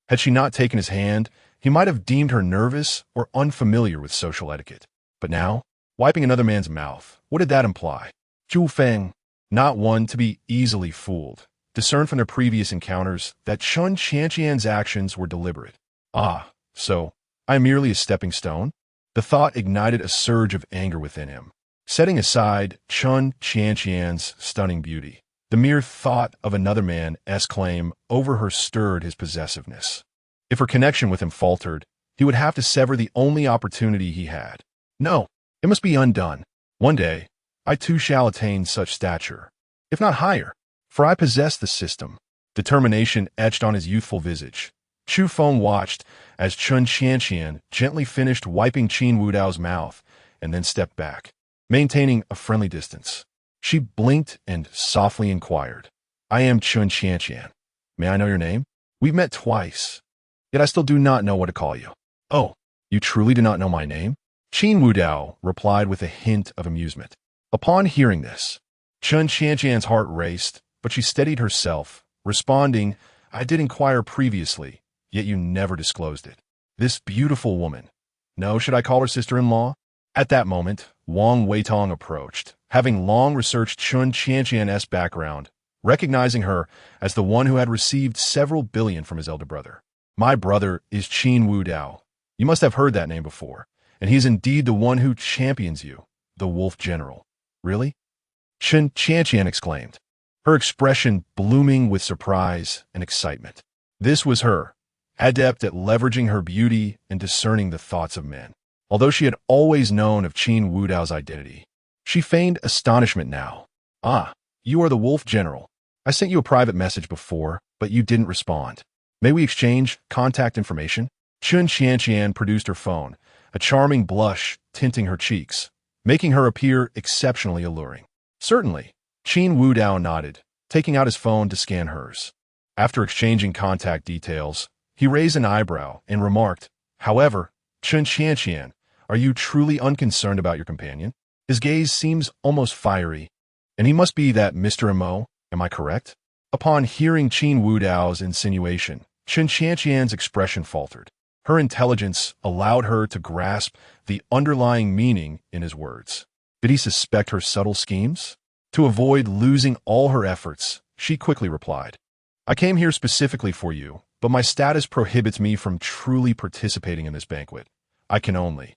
Had she not taken his hand, he might have deemed her nervous or unfamiliar with social etiquette. But now, wiping another man's mouth, what did that imply? Chu Feng, not one to be easily fooled, discerned from their previous encounters that Chun Qianqian's actions were deliberate. "Ah, so I am merely a stepping stone?" The thought ignited a surge of anger within him. Setting aside Chun Qianqian's stunning beauty, the mere thought of another man's claim over her stirred his possessiveness. If her connection with him faltered, he would have to sever the only opportunity he had. No, it must be undone. One day, I too shall attain such stature, if not higher, for I possess the system. Determination etched on his youthful visage. Chu Feng watched as Chun Qianqian gently finished wiping Qin Wudao's mouth and then stepped back, maintaining a friendly distance. She blinked and softly inquired, "I am Chun Qianqian. May I know your name? We've met twice, yet I still do not know what to call you." "Oh, you truly do not know my name?" Qin Wudao replied with a hint of amusement. Upon hearing this, Chun Qianqian's heart raced, but she steadied herself, responding, "I did inquire previously, yet you never disclosed it." This beautiful woman, No, should I call her sister-in-law? At that moment, Wang Weitong approached, having long researched Chun Qianqian's background, recognizing her as the one who had received several billion from his elder brother. My brother is Qin Wu Dao. You must have heard that name before, and he is indeed the one who champions you, the Wolf General. Really? Chun Qianqian exclaimed, her expression blooming with surprise and excitement. This was her, adept at leveraging her beauty and discerning the thoughts of men. Although she had always known of Qin Wu Dao's identity, she feigned astonishment now. Ah, you are the Wolf General. I sent you a private message before, but you didn't respond. May we exchange contact information? Chun Qianqian produced her phone, a charming blush tinting her cheeks, making her appear exceptionally alluring. Certainly, Qin Wu Dao nodded, taking out his phone to scan hers. After exchanging contact details, he raised an eyebrow and remarked, however, Chun Qianqian, are you truly unconcerned about your companion? His gaze seems almost fiery, and he must be that Mr. Mo, am I correct? Upon hearing Qin Wu Dao's insinuation, Chun Qianqian's expression faltered. Her intelligence allowed her to grasp the underlying meaning in his words. Did he suspect her subtle schemes? To avoid losing all her efforts, she quickly replied, I came here specifically for you, but my status prohibits me from truly participating in this banquet. I can only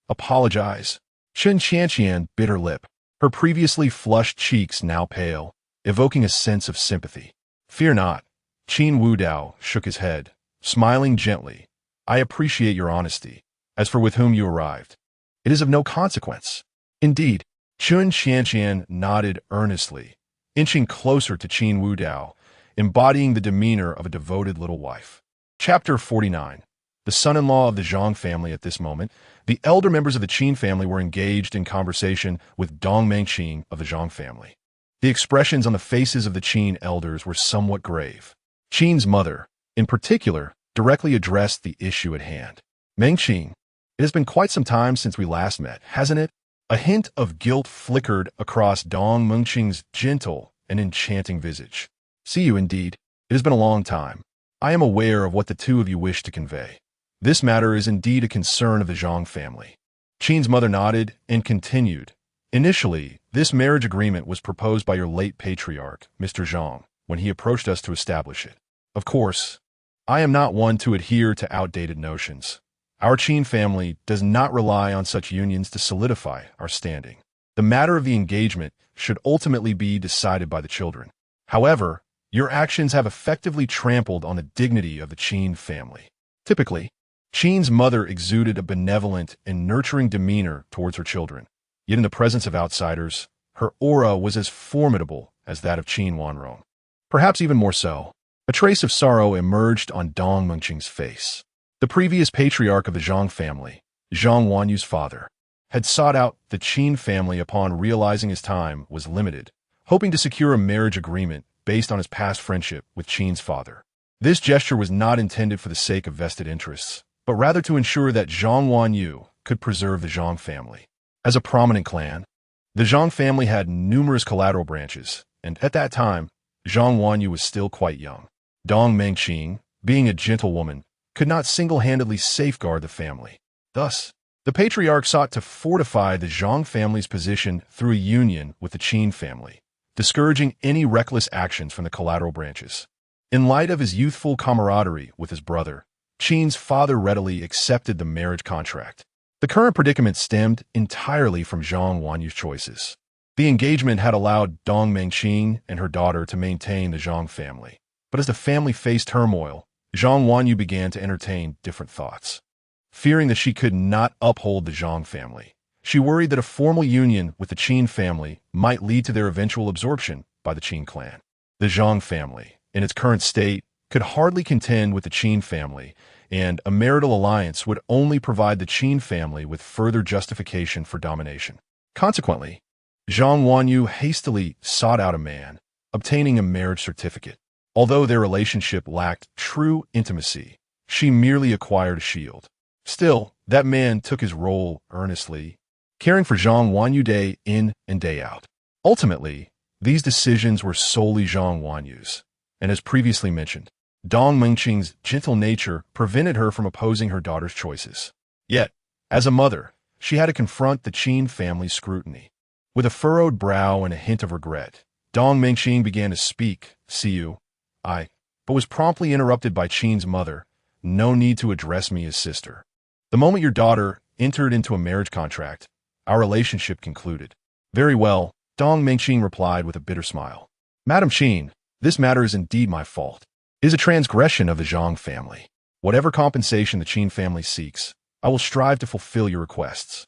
apologize. Chun Qianqian bit her lip, her previously flushed cheeks now pale, evoking a sense of sympathy. Fear not. Qin Wu Dao shook his head, smiling gently. I appreciate your honesty. As for with whom you arrived, it is of no consequence. Indeed, Chun Qianqian nodded earnestly, inching closer to Qin Wu Dao, embodying the demeanor of a devoted little wife. Chapter 49. The son-in-law of the Zhang family. At this moment, the elder members of the Qin family were engaged in conversation with Dong Mengqing of the Zhang family. The expressions on the faces of the Qin elders were somewhat grave. Qin's mother, in particular, directly addressed the issue at hand. Mengqing, it has been quite some time since we last met, hasn't it? A hint of guilt flickered across Dong Mengqing's gentle and enchanting visage. See you indeed. It has been a long time. I am aware of what the two of you wish to convey. This matter is indeed a concern of the Zhang family. Qin's mother nodded and continued. Initially, this marriage agreement was proposed by your late patriarch, Mr. Zhang, when he approached us to establish it. Of course, I am not one to adhere to outdated notions. Our Qin family does not rely on such unions to solidify our standing. The matter of the engagement should ultimately be decided by the children. However, your actions have effectively trampled on the dignity of the Qin family. Typically, Qin's mother exuded a benevolent and nurturing demeanor towards her children. Yet in the presence of outsiders, her aura was as formidable as that of Qin Wanrong. Perhaps even more so. A trace of sorrow emerged on Dong Mengqing's face. The previous patriarch of the Zhang family, Zhang Wanyu's father, had sought out the Qin family upon realizing his time was limited, hoping to secure a marriage agreement based on his past friendship with Qin's father. This gesture was not intended for the sake of vested interests, but rather to ensure that Zhang Wanyu could preserve the Zhang family. As a prominent clan, the Zhang family had numerous collateral branches, and at that time, Zhang Wanyu was still quite young. Dong Mengqing, being a gentlewoman, could not single-handedly safeguard the family. Thus, the patriarch sought to fortify the Zhang family's position through a union with the Qin family, discouraging any reckless actions from the collateral branches. In light of his youthful camaraderie with his brother, Qin's father readily accepted the marriage contract. The current predicament stemmed entirely from Zhang Wanyu's choices. The engagement had allowed Dong Mengqing and her daughter to maintain the Zhang family. But as the family faced turmoil, Zhang Wanyu began to entertain different thoughts. Fearing that she could not uphold the Zhang family, she worried that a formal union with the Qin family might lead to their eventual absorption by the Qin clan. The Zhang family, in its current state, could hardly contend with the Qin family, and a marital alliance would only provide the Qin family with further justification for domination. Consequently, Zhang Wanyu hastily sought out a man, obtaining a marriage certificate. Although their relationship lacked true intimacy, she merely acquired a shield. Still, that man took his role earnestly, caring for Zhang Wanyu day in and day out. Ultimately, these decisions were solely Zhang Wanyu's, and as previously mentioned, Dong Mengqing's gentle nature prevented her from opposing her daughter's choices. Yet, As a mother, she had to confront the Qin family's scrutiny. With a furrowed brow and a hint of regret, Dong Mingxing began to speak, "See you, but was promptly interrupted by Qin's mother. "No need to address me as sister. The moment your daughter entered into a marriage contract, our relationship concluded." "Very well," Dong Mingxing replied with a bitter smile. "Madam Qin, this matter is indeed my fault. It is a transgression of the Zhang family. Whatever compensation the Qin family seeks, I will strive to fulfill your requests."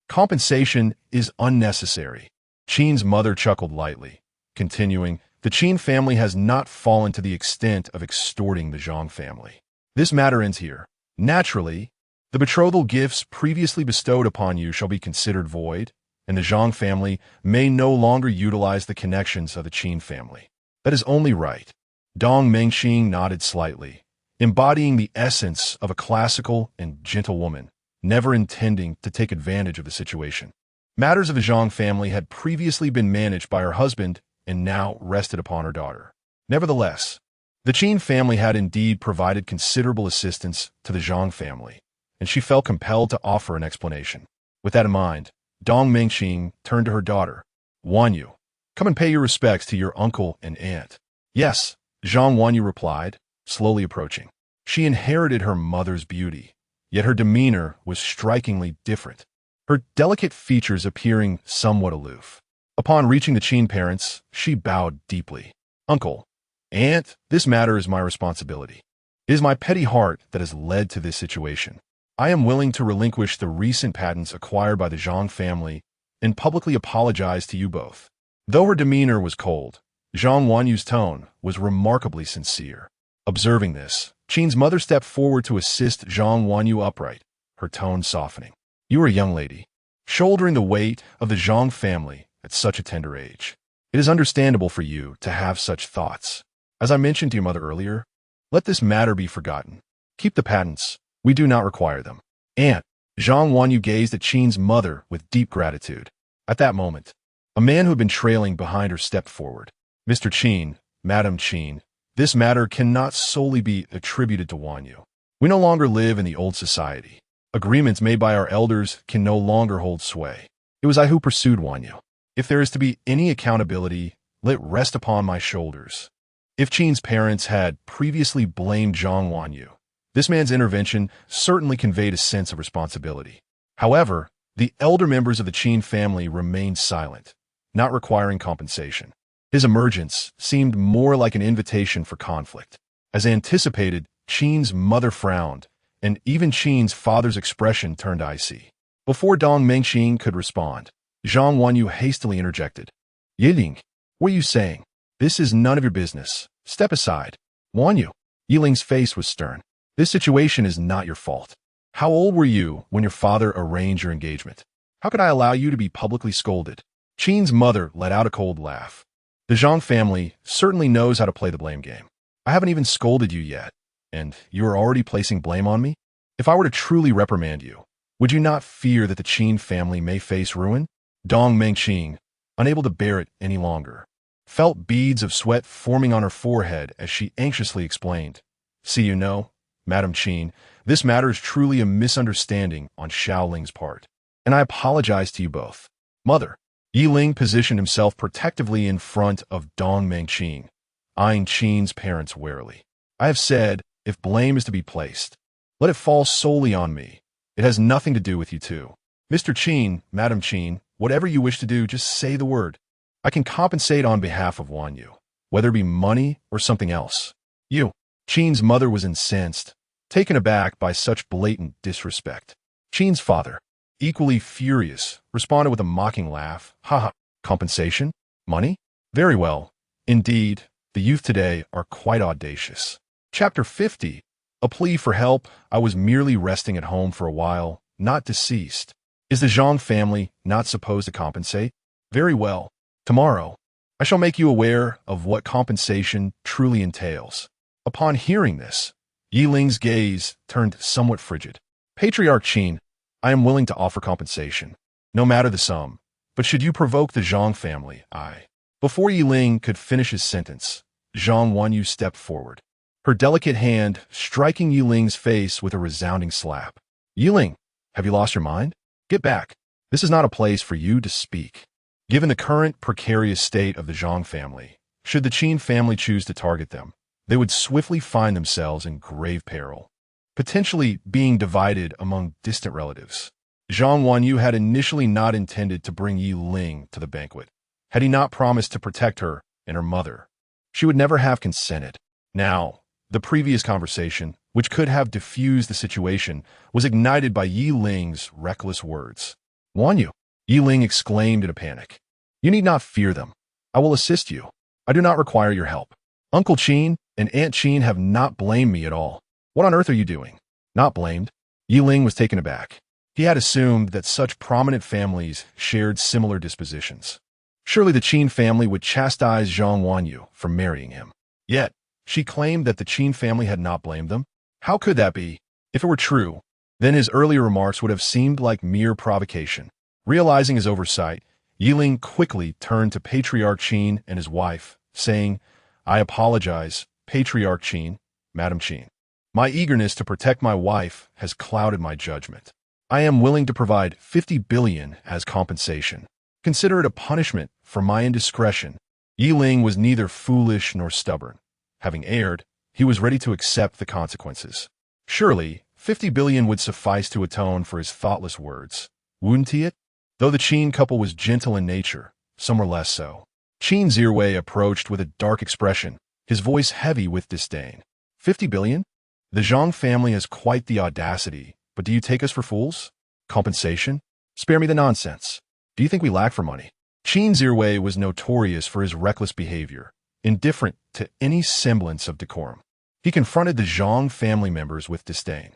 Compensation is unnecessary." Qin's mother chuckled lightly, continuing, "The Qin family has not fallen to the extent of extorting the Zhang family. This matter ends here. Naturally, the betrothal gifts previously bestowed upon you shall be considered void, and the Zhang family may no longer utilize the connections of the Qin family. That is only right." Dong Mingxing nodded slightly, embodying the essence of a classical and gentle woman, never intending to take advantage of the situation. Matters of the Zhang family had previously been managed by her husband and now rested upon her daughter. Nevertheless, the Qin family had indeed provided considerable assistance to the Zhang family, and she felt compelled to offer an explanation. With that in mind, Dong Mingxing turned to her daughter. "Wanyu, come and pay your respects to your uncle and aunt." "Yes," Zhang Wanyu replied, slowly approaching. She inherited her mother's beauty, yet her demeanor was strikingly different, her delicate features appearing somewhat aloof. Upon reaching the Qin parents, she bowed deeply. "Uncle, aunt, this matter is my responsibility. It is my petty heart that has led to this situation. I am willing to relinquish the recent patents acquired by the Zhang family and publicly apologize to you both." Though her demeanor was cold, Zhang Wanyu's tone was remarkably sincere. Observing this, Qin's mother stepped forward to assist Zhang Wanyu upright, her tone softening. "You are a young lady, shouldering the weight of the Zhang family at such a tender age. It is understandable for you to have such thoughts. As I mentioned to your mother earlier, let this matter be forgotten. Keep the patents. We do not require them." "Aunt," Zhang Wanyu gazed at Qin's mother with deep gratitude. At that moment, a man who had been trailing behind her stepped forward. "Mr. Qin, Madam Qin, this matter cannot solely be attributed to Wanyu. We no longer live in the old society. Agreements made by our elders can no longer hold sway. It was I who pursued Wanyu. If there is to be any accountability, let it rest upon my shoulders." If Qin's parents had previously blamed Zhang Wanyu, this man's intervention certainly conveyed a sense of responsibility. However, the elder members of the Qin family remained silent, not requiring compensation. His emergence seemed more like an invitation for conflict. As anticipated, Qin's mother frowned, and even Qin's father's expression turned icy. Before Dong Mingxing could respond, Zhang Wanyu hastily interjected. "Yiling, what are you saying? This is none of your business. Step aside." "Wanyu." Yiling's face was stern. "This situation is not your fault. How old were you when your father arranged your engagement? How could I allow you to be publicly scolded?" Qin's mother let out a cold laugh. "The Zhang family certainly knows how to play the blame game. I haven't even scolded you yet, and you are already placing blame on me? If I were to truly reprimand you, would you not fear that the Qin family may face ruin?" Dong Mingxing, unable to bear it any longer, felt beads of sweat forming on her forehead as she anxiously explained. "See, you know, Madam Qin, this matter is truly a misunderstanding on Xiaoling's part, and I apologize to you both." "Mother." Yiling positioned himself protectively in front of Dong Mingxing, eyeing Qin's parents warily. "I have said, if blame is to be placed, let it fall solely on me. It has nothing to do with you two. Mr. Qin, Madam Qin, whatever you wish to do, just say the word. I can compensate on behalf of Wanyu, whether it be money or something else." "You." Qin's mother was incensed, taken aback by such blatant disrespect. Qin's father, equally furious, responded with a mocking laugh. "Ha! Compensation? Money? Very well. Indeed, the youth today are quite audacious." Chapter 50. A plea for help. "I was merely resting at home for a while, not deceased. Is the Zhang family not supposed to compensate? Very well. Tomorrow, I shall make you aware of what compensation truly entails." Upon hearing this, Yiling's gaze turned somewhat frigid. "Patriarch Qin, I am willing to offer compensation, no matter the sum, but should you provoke the Zhang family, I—" Before Yiling could finish his sentence, Zhang Wanyu stepped forward, her delicate hand striking Yiling's face with a resounding slap. "Yiling, Have you lost your mind? Get back. This is not a place for you to speak. Given the current precarious state of the Zhang family, should the Qin family choose to target them, they would swiftly find themselves in grave peril, potentially being divided among distant relatives. Zhang Wanyu had initially not intended to bring Yi Ling to the banquet. Had he not promised to protect her and her mother, she would never have consented. Now, the previous conversation, which could have diffused the situation, was ignited by Yi Ling's reckless words. Wanyu, Yi Ling exclaimed in a panic. You need not fear them. I will assist you. I do not require your help. Uncle Qin and Aunt Qin have not blamed me at all. What on earth are you doing? Not blamed. Yi Ling was taken aback. He had assumed that such prominent families shared similar dispositions. Surely the Qin family would chastise Zhang Wanyu for marrying him. Yet, she claimed that the Qin family had not blamed them. How could that be? If it were true, then his earlier remarks would have seemed like mere provocation. Realizing his oversight, Yi Ling quickly turned to Patriarch Qin and his wife, saying, I apologize, Patriarch Qin, Madam Qin. My eagerness to protect my wife has clouded my judgment. I am willing to provide 50 billion as compensation. Consider it a punishment for my indiscretion. Yi Ling was neither foolish nor stubborn. Having erred, he was ready to accept the consequences. Surely, 50 billion would suffice to atone for his thoughtless words. Wouldn't he it? Though the Qin couple was gentle in nature, some were less so. Qin Zirwei approached with a dark expression, his voice heavy with disdain. 50 billion? The Zhang family has quite the audacity, but do you take us for fools? Compensation? Spare me the nonsense. Do you think we lack for money? Qin Zirwei was notorious for his reckless behavior, indifferent to any semblance of decorum. He confronted the Zhang family members with disdain.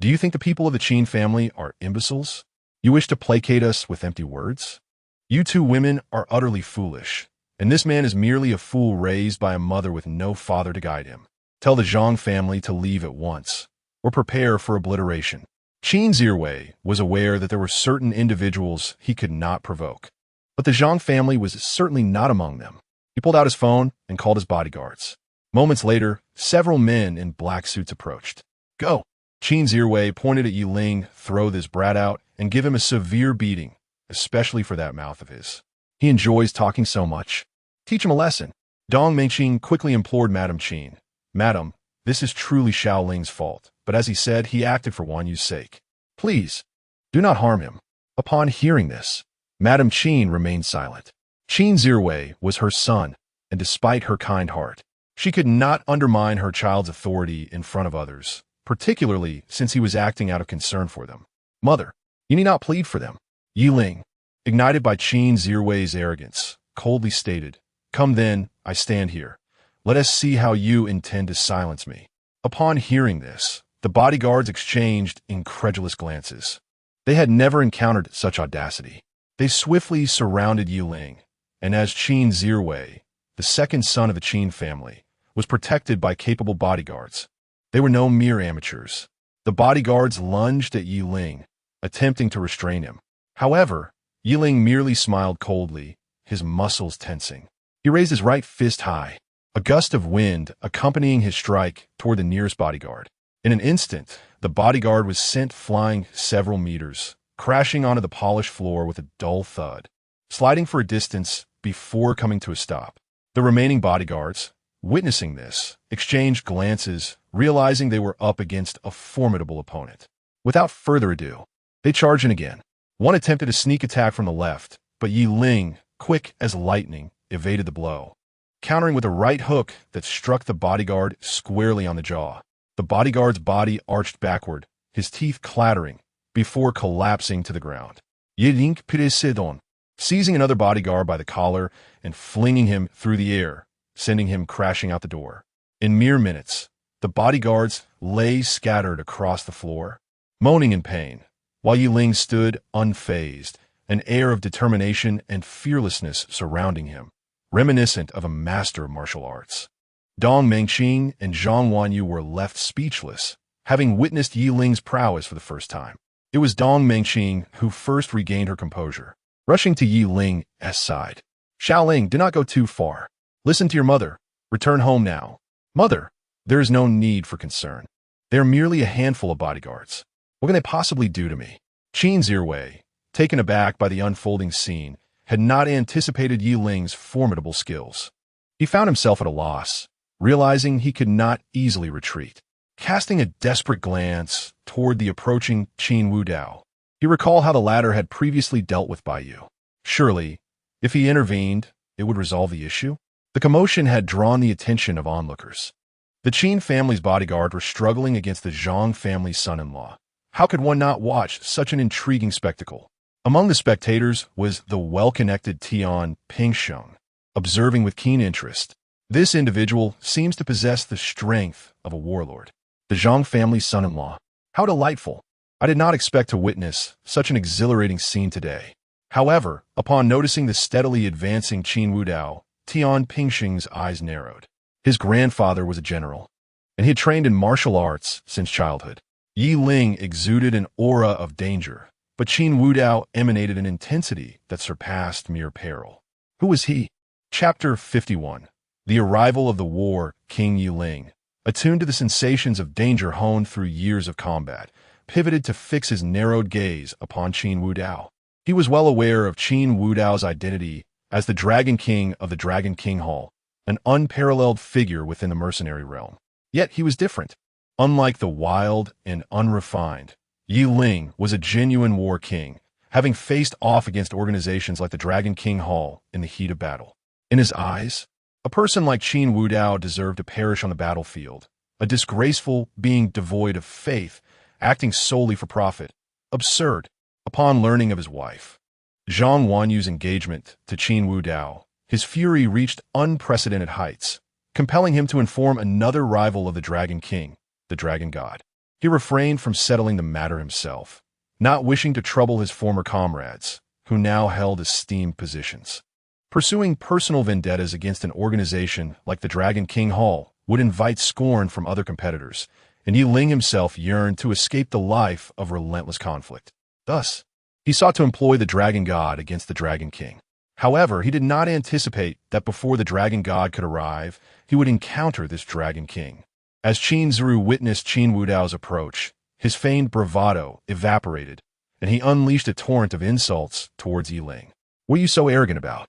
Do you think the people of the Qin family are imbeciles? You wish to placate us with empty words? You two women are utterly foolish, and this man is merely a fool raised by a mother with no father to guide him. Tell the Zhang family to leave at once, or prepare for obliteration. Qin Zirwei was aware that there were certain individuals he could not provoke, but the Zhang family was certainly not among them. He pulled out his phone and called his bodyguards. Moments later, several men in black suits approached. Go! Qin Zirwei pointed at Yi Ling, throw this brat out, and give him a severe beating, especially for that mouth of his. He enjoys talking so much. Teach him a lesson. Dong Mengqing quickly implored Madam Qin. Madam, this is truly Xiao Ling's fault, but as he said, he acted for Wanyu's sake. Please, do not harm him. Upon hearing this, Madam Qin remained silent. Qin Zirwei was her son, and despite her kind heart, she could not undermine her child's authority in front of others, particularly since he was acting out of concern for them. Mother, you need not plead for them. Yi Ling, ignited by Qin Zirwei's arrogance, coldly stated, Come then, I stand here. Let us see how you intend to silence me. Upon hearing this, the bodyguards exchanged incredulous glances. They had never encountered such audacity. They swiftly surrounded Yi Ling, and as Qin Zirwei, the second son of the Qin family, was protected by capable bodyguards, they were no mere amateurs. The bodyguards lunged at Yi Ling, attempting to restrain him. However, Yi Ling merely smiled coldly, his muscles tensing. He raised his right fist high, a gust of wind accompanying his strike toward the nearest bodyguard. In an instant, the bodyguard was sent flying several meters, crashing onto the polished floor with a dull thud, sliding for a distance before coming to a stop. The remaining bodyguards, witnessing this, exchanged glances, realizing they were up against a formidable opponent. Without further ado, they charged in again. One attempted a sneak attack from the left, but Yi Ling, quick as lightning, evaded the blow, countering with a right hook that struck the bodyguard squarely on the jaw. The bodyguard's body arched backward, his teeth clattering, before collapsing to the ground. Yi Ling pitiful, seizing another bodyguard by the collar and flinging him through the air, sending him crashing out the door. In mere minutes, the bodyguards lay scattered across the floor, moaning in pain, while Yi Ling stood unfazed, an air of determination and fearlessness surrounding him, reminiscent of a master of martial arts. Dong Mengqing and Zhang Wanyu were left speechless, having witnessed Yi Ling's prowess for the first time. It was Dong Mengqing who first regained her composure, rushing to Yi Ling's side. Xiao Ling, do not go too far. Listen to your mother. Return home now. Mother, there is no need for concern. They are merely a handful of bodyguards. What can they possibly do to me? Qin Zirwei, taken aback by the unfolding scene, had not anticipated Yi Ling's formidable skills. He found himself at a loss, realizing he could not easily retreat. Casting a desperate glance toward the approaching Qin Wudao, he recalled how the latter had previously dealt with Bai Yu. Surely, if he intervened, it would resolve the issue? The commotion had drawn the attention of onlookers. The Qin family's bodyguard were struggling against the Zhang family's son-in-law. How could one not watch such an intriguing spectacle? Among the spectators was the well-connected Tian Pingsheng, observing with keen interest. This individual seems to possess the strength of a warlord. The Zhang family's son-in-law. How delightful. I did not expect to witness such an exhilarating scene today. However, upon noticing the steadily advancing Qin Wudao, Tian Pingsheng's eyes narrowed. His grandfather was a general, and he had trained in martial arts since childhood. Yi Ling exuded an aura of danger, but Qin Wudao emanated an intensity that surpassed mere peril. Who was he? Chapter 51. The arrival of the war King Yi Ling, attuned to the sensations of danger honed through years of combat, pivoted to fix his narrowed gaze upon Qin Wudao. He was well aware of Qin Wudao's identity as the Dragon King of the Dragon King Hall, an unparalleled figure within the mercenary realm. Yet he was different. Unlike the wild and unrefined, Yi Ling was a genuine war king, having faced off against organizations like the Dragon King Hall in the heat of battle. In his eyes, a person like Qin Wudao deserved to perish on the battlefield, a disgraceful being devoid of faith, acting solely for profit. Absurd. Upon learning of his wife, Zhang Wanyu's engagement to Qin Wudao, his fury reached unprecedented heights, compelling him to inform another rival of the Dragon King, the Dragon God. He refrained from settling the matter himself, not wishing to trouble his former comrades, who now held esteemed positions. Pursuing personal vendettas against an organization like the Dragon King Hall would invite scorn from other competitors, and Yi Ling himself yearned to escape the life of relentless conflict. Thus, he sought to employ the Dragon God against the Dragon King. However, he did not anticipate that before the Dragon God could arrive, he would encounter this Dragon King. As Qin Zhiru witnessed Qin Wudao's approach, his feigned bravado evaporated, and he unleashed a torrent of insults towards Yi Ling. What are you so arrogant about?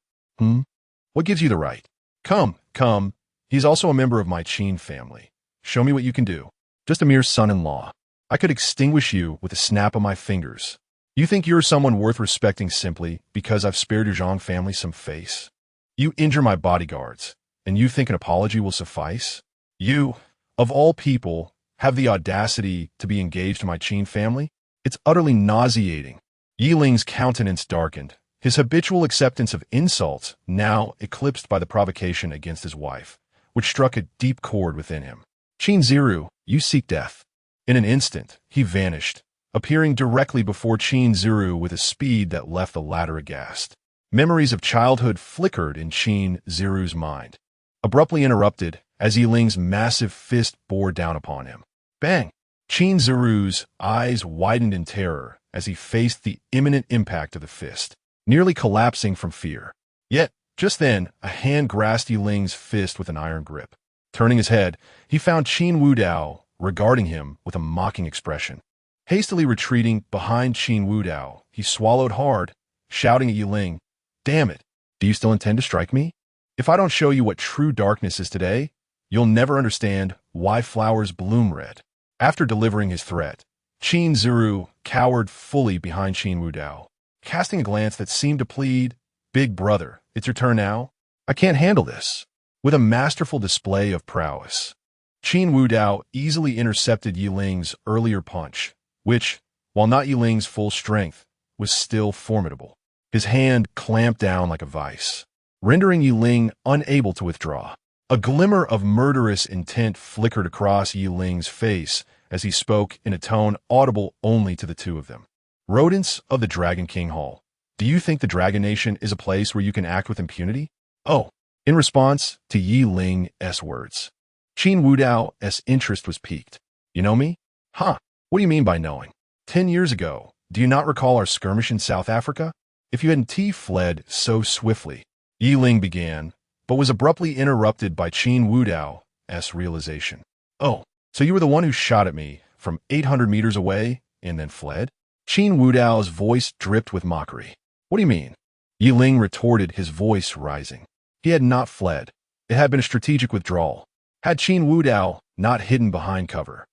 What gives you the right? Come. He's also a member of my Qin family. Show me what you can do. Just a mere son-in-law. I could extinguish you with a snap of my fingers. You think you're someone worth respecting simply because I've spared your Zhang family some face? You injure my bodyguards, and you think an apology will suffice? You, of all people, have the audacity to be engaged to my Qin family? It's utterly nauseating. Yi Ling's countenance darkened, his habitual acceptance of insults now eclipsed by the provocation against his wife, which struck a deep chord within him. Qin Zhiru, you seek death. In an instant, he vanished, appearing directly before Qin Zhiru with a speed that left the latter aghast. Memories of childhood flickered in Qin Zhiru's mind, abruptly interrupted as Yi Ling's massive fist bore down upon him. Bang! Qin Zhiru's eyes widened in terror as he faced the imminent impact of the fist, nearly collapsing from fear. Yet, just then, a hand grasped Yi Ling's fist with an iron grip. Turning his head, he found Qin Wudao regarding him with a mocking expression. Hastily retreating behind Qin Wudao, he swallowed hard, shouting at Yi Ling, "Damn it, do you still intend to strike me? If I don't show you what true darkness is today, you'll never understand why flowers bloom red." After delivering his threat, Qin Zhiru cowered fully behind Qin Wudao, casting a glance that seemed to plead, "Big brother, it's your turn now? I can't handle this." With a masterful display of prowess, Qin Wudao easily intercepted Yi Ling's earlier punch, which, while not Yi Ling's full strength, was still formidable. His hand clamped down like a vice, rendering Yi Ling unable to withdraw. A glimmer of murderous intent flickered across Yi Ling's face as he spoke in a tone audible only to the two of them. "Rodents of the Dragon King Hall, do you think the Dragon Nation is a place where you can act with impunity?" "Oh." In response to Yi Ling's words, Qin Wudao's interest was piqued. "You know me?" "Huh. What do you mean by knowing? 10 years ago, do you not recall our skirmish in South Africa? If you hadn't fled so swiftly," Yi Ling began, but was abruptly interrupted by Qin Wudao's realization. "Oh, so you were the one who shot at me from 800 meters away and then fled?" Qin Wudao's voice dripped with mockery. What do you mean? Yi Ling retorted, his voice rising. He had not fled. It had been a strategic withdrawal. Had Qin Wudao not hidden behind cover,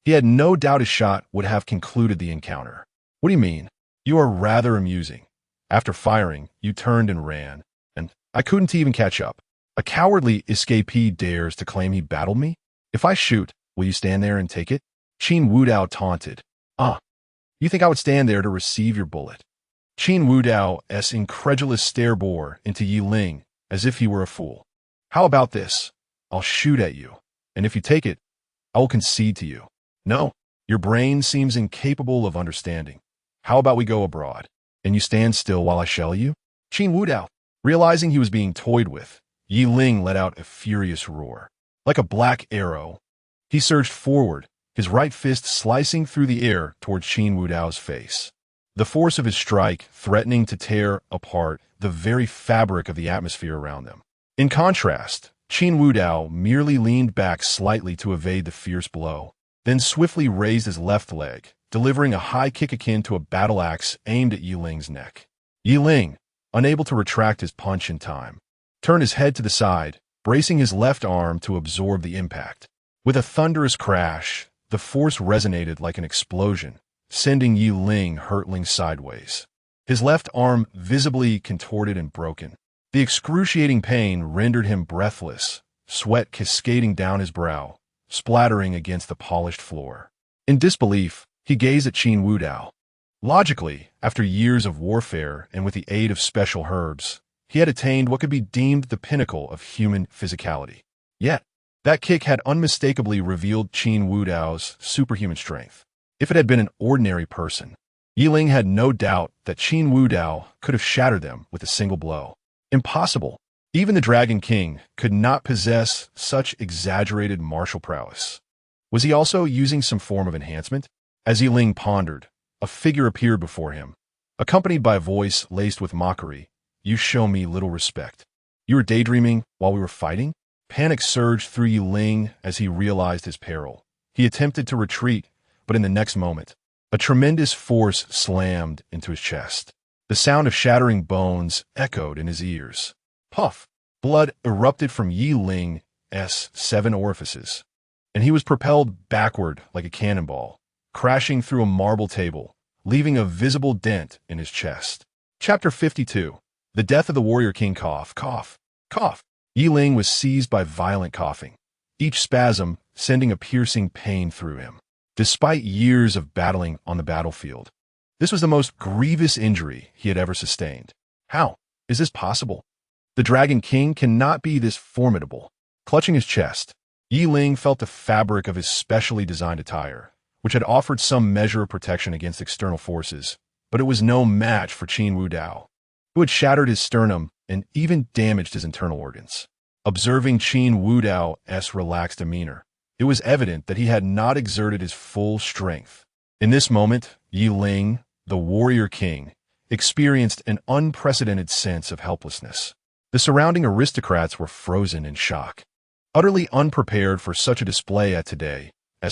he had no doubt his shot would have concluded the encounter. What do you mean? You are rather amusing. After firing, you turned and ran, and I couldn't even catch up. A cowardly escapee dares to claim he battled me? If I shoot, will you stand there and take it? Qin Wudao taunted. You think I would stand there to receive your bullet? Qin Wudao's incredulous stare bore into Yi Ling as if he were a fool. How about this? I'll shoot at you, and if you take it, I will concede to you. No, your brain seems incapable of understanding. How about we go abroad, and you stand still while I shell you? Qin Wudao, realizing he was being toyed with, Yi Ling let out a furious roar. Like a black arrow, he surged forward, his right fist slicing through the air towards Qin Wudao's face. The force of his strike threatening to tear apart the very fabric of the atmosphere around them. In contrast, Qin Wudao merely leaned back slightly to evade the fierce blow, then swiftly raised his left leg, delivering a high kick akin to a battle axe aimed at Yi Ling's neck. Yi Ling, unable to retract his punch in time, turned his head to the side, bracing his left arm to absorb the impact. With a thunderous crash, the force resonated like an explosion, sending Yi Ling hurtling sideways. His left arm visibly contorted and broken. The excruciating pain rendered him breathless, sweat cascading down his brow, splattering against the polished floor. In disbelief, he gazed at Qin Wudao. Logically, after years of warfare and with the aid of special herbs, he had attained what could be deemed the pinnacle of human physicality. Yet, that kick had unmistakably revealed Qin Wudao's superhuman strength. If it had been an ordinary person, Yi Ling had no doubt that Qin Wudao could have shattered them with a single blow. Impossible. Even the Dragon King could not possess such exaggerated martial prowess. Was he also using some form of enhancement? As Yi Ling pondered, a figure appeared before him, accompanied by a voice laced with mockery. You show me little respect. You were daydreaming while we were fighting? Panic surged through Yi Ling as he realized his peril. He attempted to retreat, but in the next moment, a tremendous force slammed into his chest. The sound of shattering bones echoed in his ears. Puff! Blood erupted from Yi Ling's 7 orifices, and he was propelled backward like a cannonball, crashing through a marble table, leaving a visible dent in his chest. Chapter 52. The Death of the Warrior King. Cough, cough, cough. Yi Ling was seized by violent coughing, each spasm sending a piercing pain through him. Despite years of battling on the battlefield, this was the most grievous injury he had ever sustained. How is this possible? The Dragon King cannot be this formidable. Clutching his chest, Yi Ling felt the fabric of his specially designed attire, which had offered some measure of protection against external forces, but it was no match for Qin Wudao, who had shattered his sternum and even damaged his internal organs. Observing Qin Wudao's relaxed demeanor, it was evident that he had not exerted his full strength. In this moment, Yi Ling, the Warrior King, experienced an unprecedented sense of helplessness. The surrounding aristocrats were frozen in shock, utterly unprepared for such a display at today's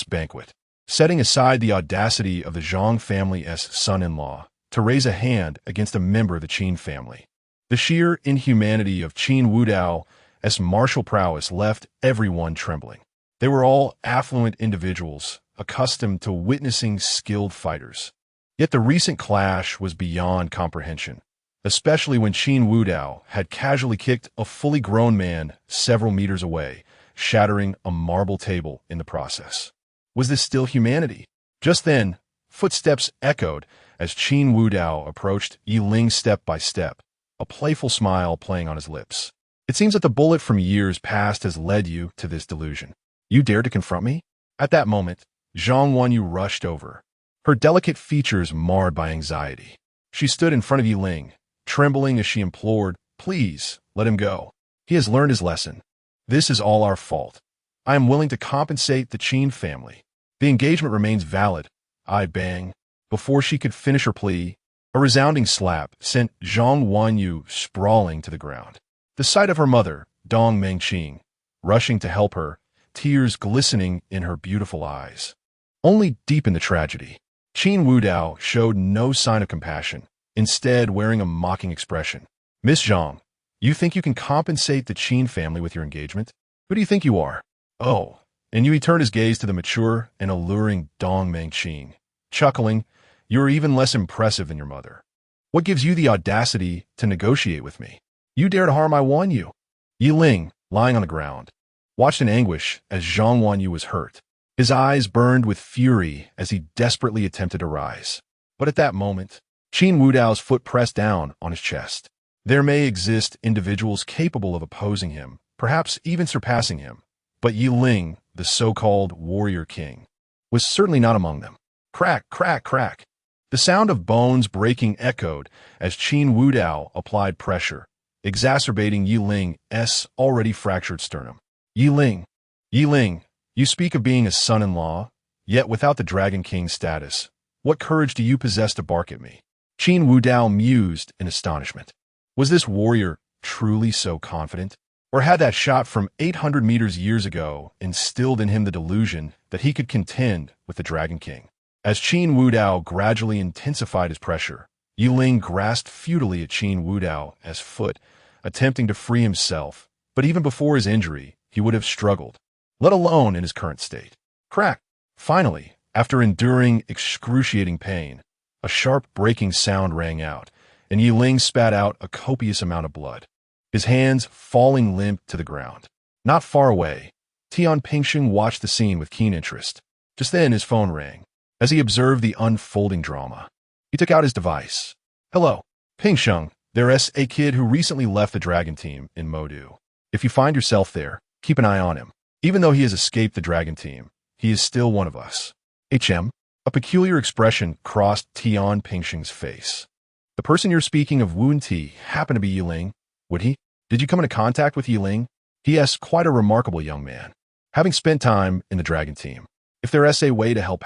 banquet. Setting aside the audacity of the Zhang family's son-in-law to raise a hand against a member of the Qin family, the sheer inhumanity of Qin Wudao's martial prowess left everyone trembling. They were all affluent individuals, accustomed to witnessing skilled fighters. Yet the recent clash was beyond comprehension, especially when Qin Wudao had casually kicked a fully grown man several meters away, shattering a marble table in the process. Was this still humanity? Just then, footsteps echoed as Qin Wudao approached Yi Ling step by step, a playful smile playing on his lips. It seems that the bullet from years past has led you to this delusion. You dare to confront me? At that moment, Zhang Wanyu rushed over, her delicate features marred by anxiety. She stood in front of Yi Ling, trembling as she implored, "Please, let him go. He has learned his lesson. This is all our fault. I am willing to compensate the Qin family. The engagement remains valid." I bang. Before she could finish her plea, a resounding slap sent Zhang Wanyu sprawling to the ground. The sight of her mother, Dong Mengqing, rushing to help her, tears glistening in her beautiful eyes, only deepened the tragedy. Qin Wudao showed no sign of compassion, instead wearing a mocking expression. Miss Zhang, you think you can compensate the Qin family with your engagement? Who do you think you are? Oh, and Yui turned his gaze to the mature and alluring Dongmeng Qin, chuckling, you are even less impressive than your mother. What gives you the audacity to negotiate with me? You dare to harm I won you. Yi Ling, lying on the ground, watched in anguish as Zhang Wanyu was hurt. His eyes burned with fury as he desperately attempted to rise. But at that moment, Qin Wudao's foot pressed down on his chest. There may exist individuals capable of opposing him, perhaps even surpassing him, but Yi Ling, the so-called warrior king, was certainly not among them. Crack, crack, crack. The sound of bones breaking echoed as Qin Wudao applied pressure, exacerbating Yi Ling's already fractured sternum. Yi Ling, you speak of being a son-in-law, yet without the Dragon King's status. What courage do you possess to bark at me? Qin Wudao mused in astonishment. Was this warrior truly so confident? Or had that shot from 800 meters years ago instilled in him the delusion that he could contend with the Dragon King? As Qin Wudao gradually intensified his pressure, Yi Ling grasped futilely at Qin Wudao's foot, attempting to free himself, but even before his injury, he would have struggled, let alone in his current state. Crack! Finally, after enduring excruciating pain, a sharp breaking sound rang out, and Yi Ling spat out a copious amount of blood, his hands falling limp to the ground. Not far away, Tian Pingsheng watched the scene with keen interest. Just then his phone rang. As he observed the unfolding drama, he took out his device. Hello, Pingsheng, there's a kid who recently left the Dragon Team in Modu. If you find yourself there, keep an eye on him. Even though he has escaped the Dragon Team, he is still one of us. HM, a peculiar expression crossed Tian Pingsheng's face. The person you're speaking of Wu Ti happened to be Yi Ling, would he? Did you come into contact with Yi Ling? He is quite a remarkable young man, having spent time in the Dragon Team. If there is a way to help,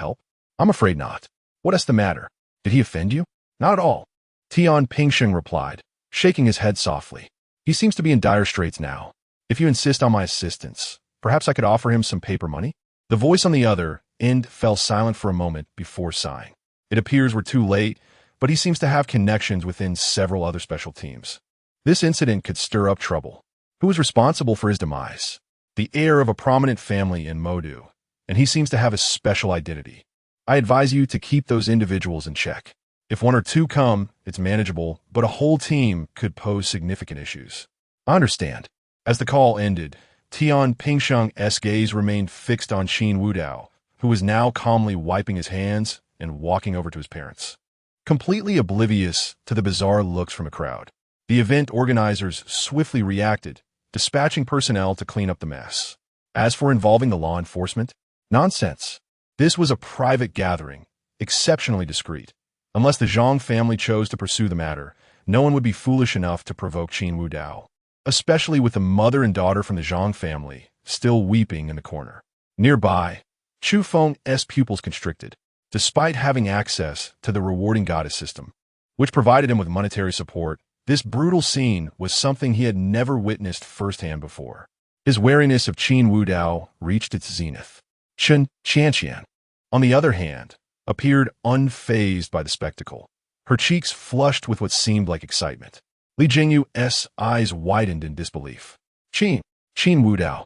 I'm afraid not. What is the matter? Did he offend you? Not at all. Tian Pingsheng replied, shaking his head softly. He seems to be in dire straits now. If you insist on my assistance, perhaps I could offer him some paper money? The voice on the other end fell silent for a moment before sighing. It appears we're too late, but he seems to have connections within several other special teams. This incident could stir up trouble. Who is responsible for his demise? The heir of a prominent family in Modu, and he seems to have a special identity. I advise you to keep those individuals in check. If one or two come, it's manageable, but a whole team could pose significant issues. I understand. As the call ended, Tian Pingsheng's gaze remained fixed on Qin Wudao, who was now calmly wiping his hands and walking over to his parents. Completely oblivious to the bizarre looks from a crowd, the event organizers swiftly reacted, dispatching personnel to clean up the mess. As for involving the law enforcement, nonsense. This was a private gathering, exceptionally discreet. Unless the Zhang family chose to pursue the matter, no one would be foolish enough to provoke Qin Wudao, especially with the mother and daughter from the Zhang family still weeping in the corner. Nearby, Chu Feng's pupils constricted, despite having access to the rewarding goddess system, which provided him with monetary support. This brutal scene was something he had never witnessed firsthand before. His wariness of Qin Wudao reached its zenith. Chen Qianqian, on the other hand, appeared unfazed by the spectacle, her cheeks flushed with what seemed like excitement. Li Jingyu's eyes widened in disbelief. Qin Wudao.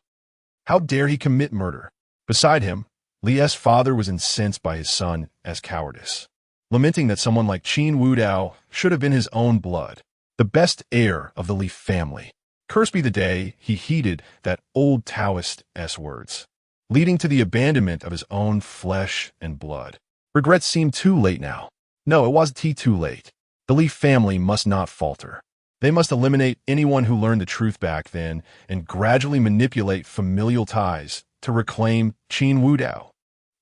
How dare he commit murder? Beside him, Li's father was incensed by his son as cowardice, lamenting that someone like Qin Wudao should have been his own blood, the best heir of the Li family. Cursed be the day he heeded that old Taoist-esque words, leading to the abandonment of his own flesh and blood. Regrets seemed too late now. No, it wasn't too late. The Li family must not falter. They must eliminate anyone who learned the truth back then and gradually manipulate familial ties to reclaim Qin Wudao.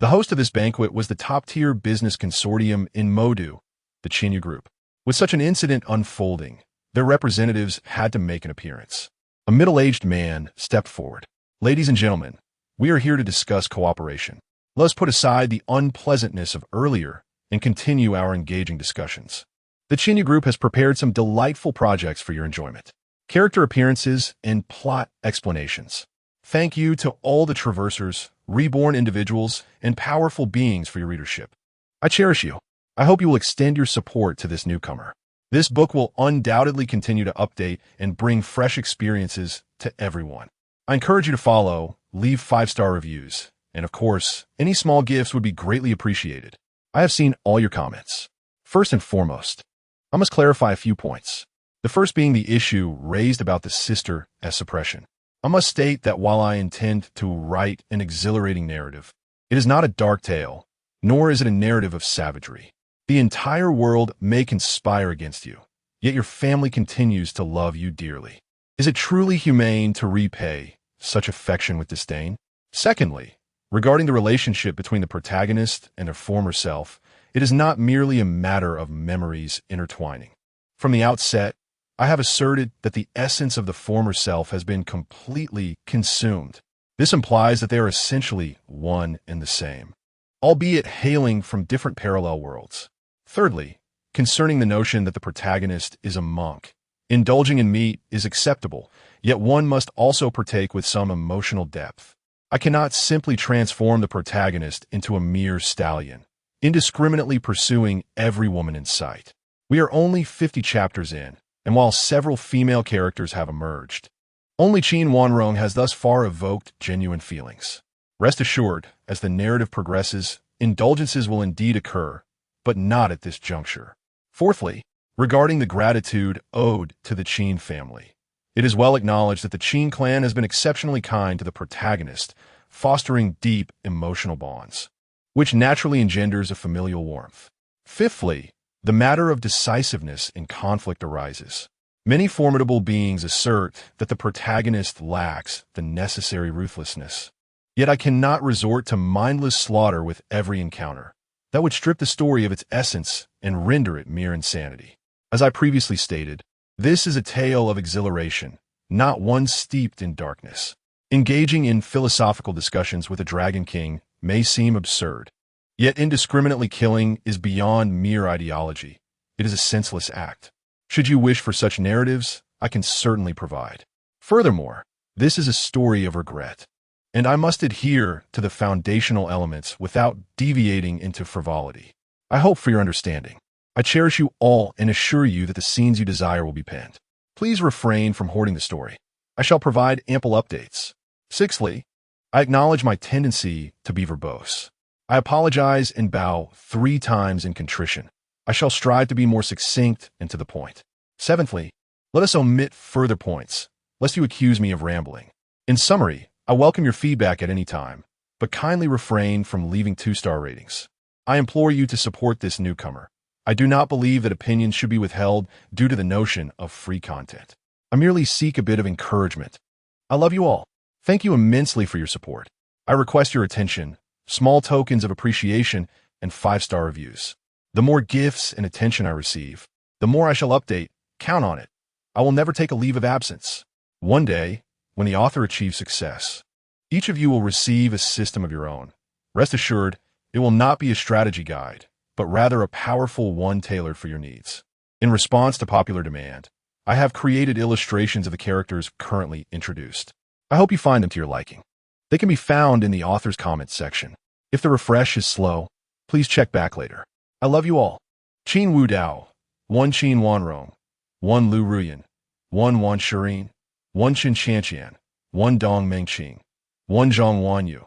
The host of this banquet was the top-tier business consortium in Modu, the Qinyu Group. With such an incident unfolding, their representatives had to make an appearance. A middle-aged man stepped forward. Ladies and gentlemen, we are here to discuss cooperation. Let us put aside the unpleasantness of earlier and continue our engaging discussions. The Qinyu Group has prepared some delightful projects for your enjoyment. Character appearances and plot explanations. Thank you to all the traversers, reborn individuals, and powerful beings for your readership. I cherish you. I hope you will extend your support to this newcomer. This book will undoubtedly continue to update and bring fresh experiences to everyone. I encourage you to follow, leave 5-star reviews, and of course, any small gifts would be greatly appreciated. I have seen all your comments. First and foremost, I must clarify a few points. The first being the issue raised about the sister as suppression. I must state that while I intend to write an exhilarating narrative, it is not a dark tale, nor is it a narrative of savagery. The entire world may conspire against you, yet your family continues to love you dearly. Is it truly humane to repay such affection with disdain? Secondly, regarding the relationship between the protagonist and their former self, it is not merely a matter of memories intertwining. From the outset, I have asserted that the essence of the former self has been completely consumed. This implies that they are essentially one and the same, albeit hailing from different parallel worlds. Thirdly, concerning the notion that the protagonist is a monk, indulging in meat is acceptable, yet one must also partake with some emotional depth. I cannot simply transform the protagonist into a mere stallion, indiscriminately pursuing every woman in sight. We are only 50 chapters in, and while several female characters have emerged, only Qin Wanrong has thus far evoked genuine feelings. Rest assured, as the narrative progresses, indulgences will indeed occur, but not at this juncture. Fourthly, regarding the gratitude owed to the Qin family, it is well acknowledged that the Qin clan has been exceptionally kind to the protagonist, fostering deep emotional bonds, which naturally engenders a familial warmth. Fifthly, the matter of decisiveness in conflict arises. Many formidable beings assert that the protagonist lacks the necessary ruthlessness. Yet I cannot resort to mindless slaughter with every encounter. That would strip the story of its essence and render it mere insanity. As I previously stated, this is a tale of exhilaration, not one steeped in darkness. Engaging in philosophical discussions with a Dragon King may seem absurd, yet indiscriminately killing is beyond mere ideology. It is a senseless act. Should you wish for such narratives, I can certainly provide. Furthermore, this is a story of regret, and I must adhere to the foundational elements without deviating into frivolity. I hope for your understanding. I cherish you all and assure you that the scenes you desire will be penned. Please refrain from hoarding the story. I shall provide ample updates. Sixthly, I acknowledge my tendency to be verbose. I apologize and bow 3 times in contrition. I shall strive to be more succinct and to the point. Seventhly, let us omit further points, lest you accuse me of rambling. In summary, I welcome your feedback at any time, but kindly refrain from leaving 2-star ratings. I implore you to support this newcomer. I do not believe that opinions should be withheld due to the notion of free content. I merely seek a bit of encouragement. I love you all. Thank you immensely for your support. I request your attention, small tokens of appreciation, and 5-star reviews. The more gifts and attention I receive, the more I shall update. Count on it. I will never take a leave of absence. One day, when the author achieves success, each of you will receive a system of your own. Rest assured, it will not be a strategy guide, but rather a powerful one tailored for your needs. In response to popular demand, I have created illustrations of the characters currently introduced. I hope you find them to your liking. They can be found in the author's comments section. If the refresh is slow, please check back later. I love you all. Qin Wu Dao, 1 Qin Wanrong, 1 Lu Ruyan, 1 Wan Shirin, 1 Qin Chanqian, 1 Dong Mengqing, 1 Zhang Wanyu,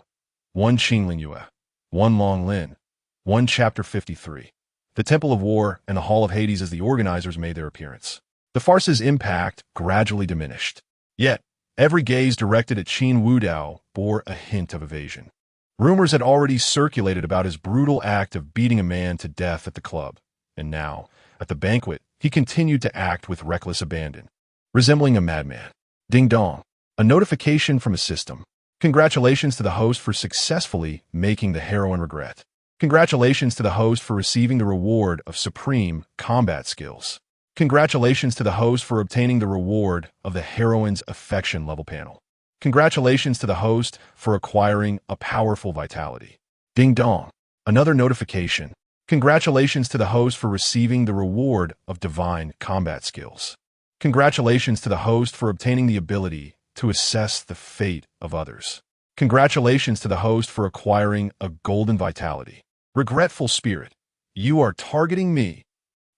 1 Qing Lingyue, 1 Long Lin, 1 Chapter 53. The Temple of War and the Hall of Hades as the organizers made their appearance. The farce's impact gradually diminished. Yet, every gaze directed at Qin Wu Dao bore a hint of evasion. Rumors had already circulated about his brutal act of beating a man to death at the club, and now, at the banquet, he continued to act with reckless abandon, resembling a madman. Ding dong. A notification from a system. Congratulations to the host for successfully making the heroine regret. Congratulations to the host for receiving the reward of supreme combat skills. Congratulations to the host for obtaining the reward of the heroine's affection level panel. Congratulations to the host for acquiring a powerful vitality. Ding dong. Another notification. Congratulations to the host for receiving the reward of divine combat skills. Congratulations to the host for obtaining the ability to assess the fate of others. Congratulations to the host for acquiring a golden vitality. Regretful spirit. You are targeting me.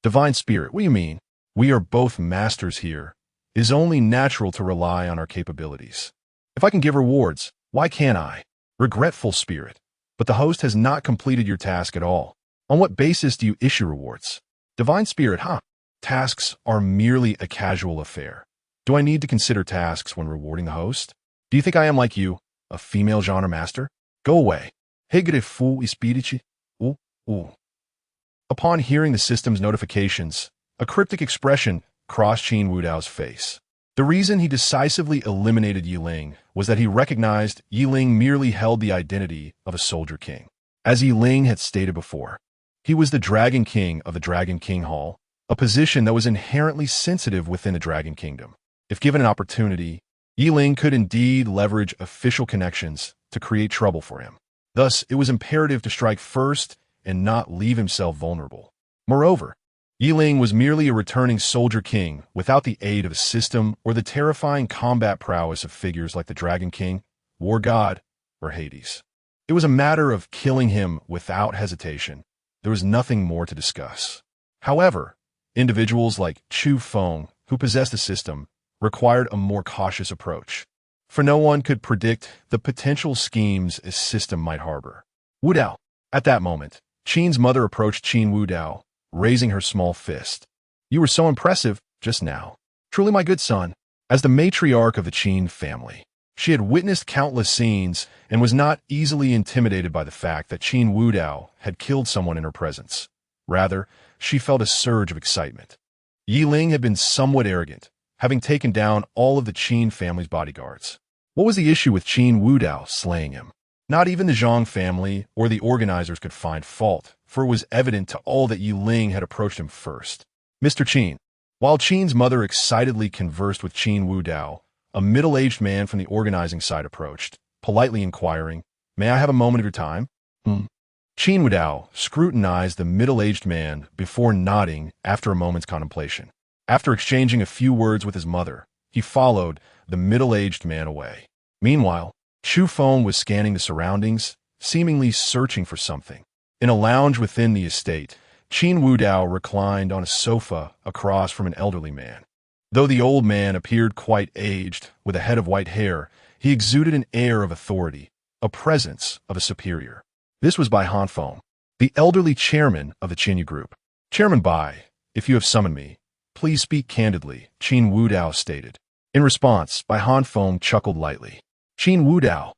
Divine Spirit, what do you mean? We are both masters here. It is only natural to rely on our capabilities. If I can give rewards, why can't I? Regretful Spirit. But the host has not completed your task at all. On what basis do you issue rewards? Divine Spirit, Tasks are merely a casual affair. Do I need to consider tasks when rewarding the host? Do you think I am like you, a female genre master? Go away. Regretful espírito. Ooh. Upon hearing the system's notifications, a cryptic expression crossed Qin Wudao's face. The reason he decisively eliminated Yiling was that he recognized Yiling merely held the identity of a soldier king. As Yiling had stated before, he was the Dragon King of the Dragon King Hall, a position that was inherently sensitive within the Dragon Kingdom. If given an opportunity, Yiling could indeed leverage official connections to create trouble for him. Thus, it was imperative to strike first and not leave himself vulnerable. Moreover, Yiling was merely a returning soldier king without the aid of a system or the terrifying combat prowess of figures like the Dragon King, War God, or Hades. It was a matter of killing him without hesitation. There was nothing more to discuss. However, individuals like Chu Feng, who possessed the system, required a more cautious approach, for no one could predict the potential schemes a system might harbor. Wudao. At that moment, Qin's mother approached Qin Wudao, raising her small fist. You were so impressive just now. Truly, my good son. As the matriarch of the Qin family, she had witnessed countless scenes and was not easily intimidated by the fact that Qin Wudao had killed someone in her presence. Rather, she felt a surge of excitement. Yiling had been somewhat arrogant, having taken down all of the Qin family's bodyguards. What was the issue with Qin Wudao slaying him? Not even the Zhang family or the organizers could find fault, for it was evident to all that Yiling had approached him first. Mr. Qin. While Qin's mother excitedly conversed with Qin Wudao, a middle-aged man from the organizing side approached, politely inquiring, "May I have a moment of your time?" Qin Wudao scrutinized the middle-aged man before nodding after a moment's contemplation. After exchanging a few words with his mother, he followed the middle-aged man away. Meanwhile, Chu Feng was scanning the surroundings, seemingly searching for something. In a lounge within the estate, Qin Wudao reclined on a sofa across from an elderly man. Though the old man appeared quite aged, with a head of white hair, he exuded an air of authority, a presence of a superior. This was Bai Hanfeng, the elderly chairman of the Qinyu group. "Chairman Bai, if you have summoned me, please speak candidly," Qin Wudao stated. In response, Bai Hanfeng chuckled lightly. Qin Wudao,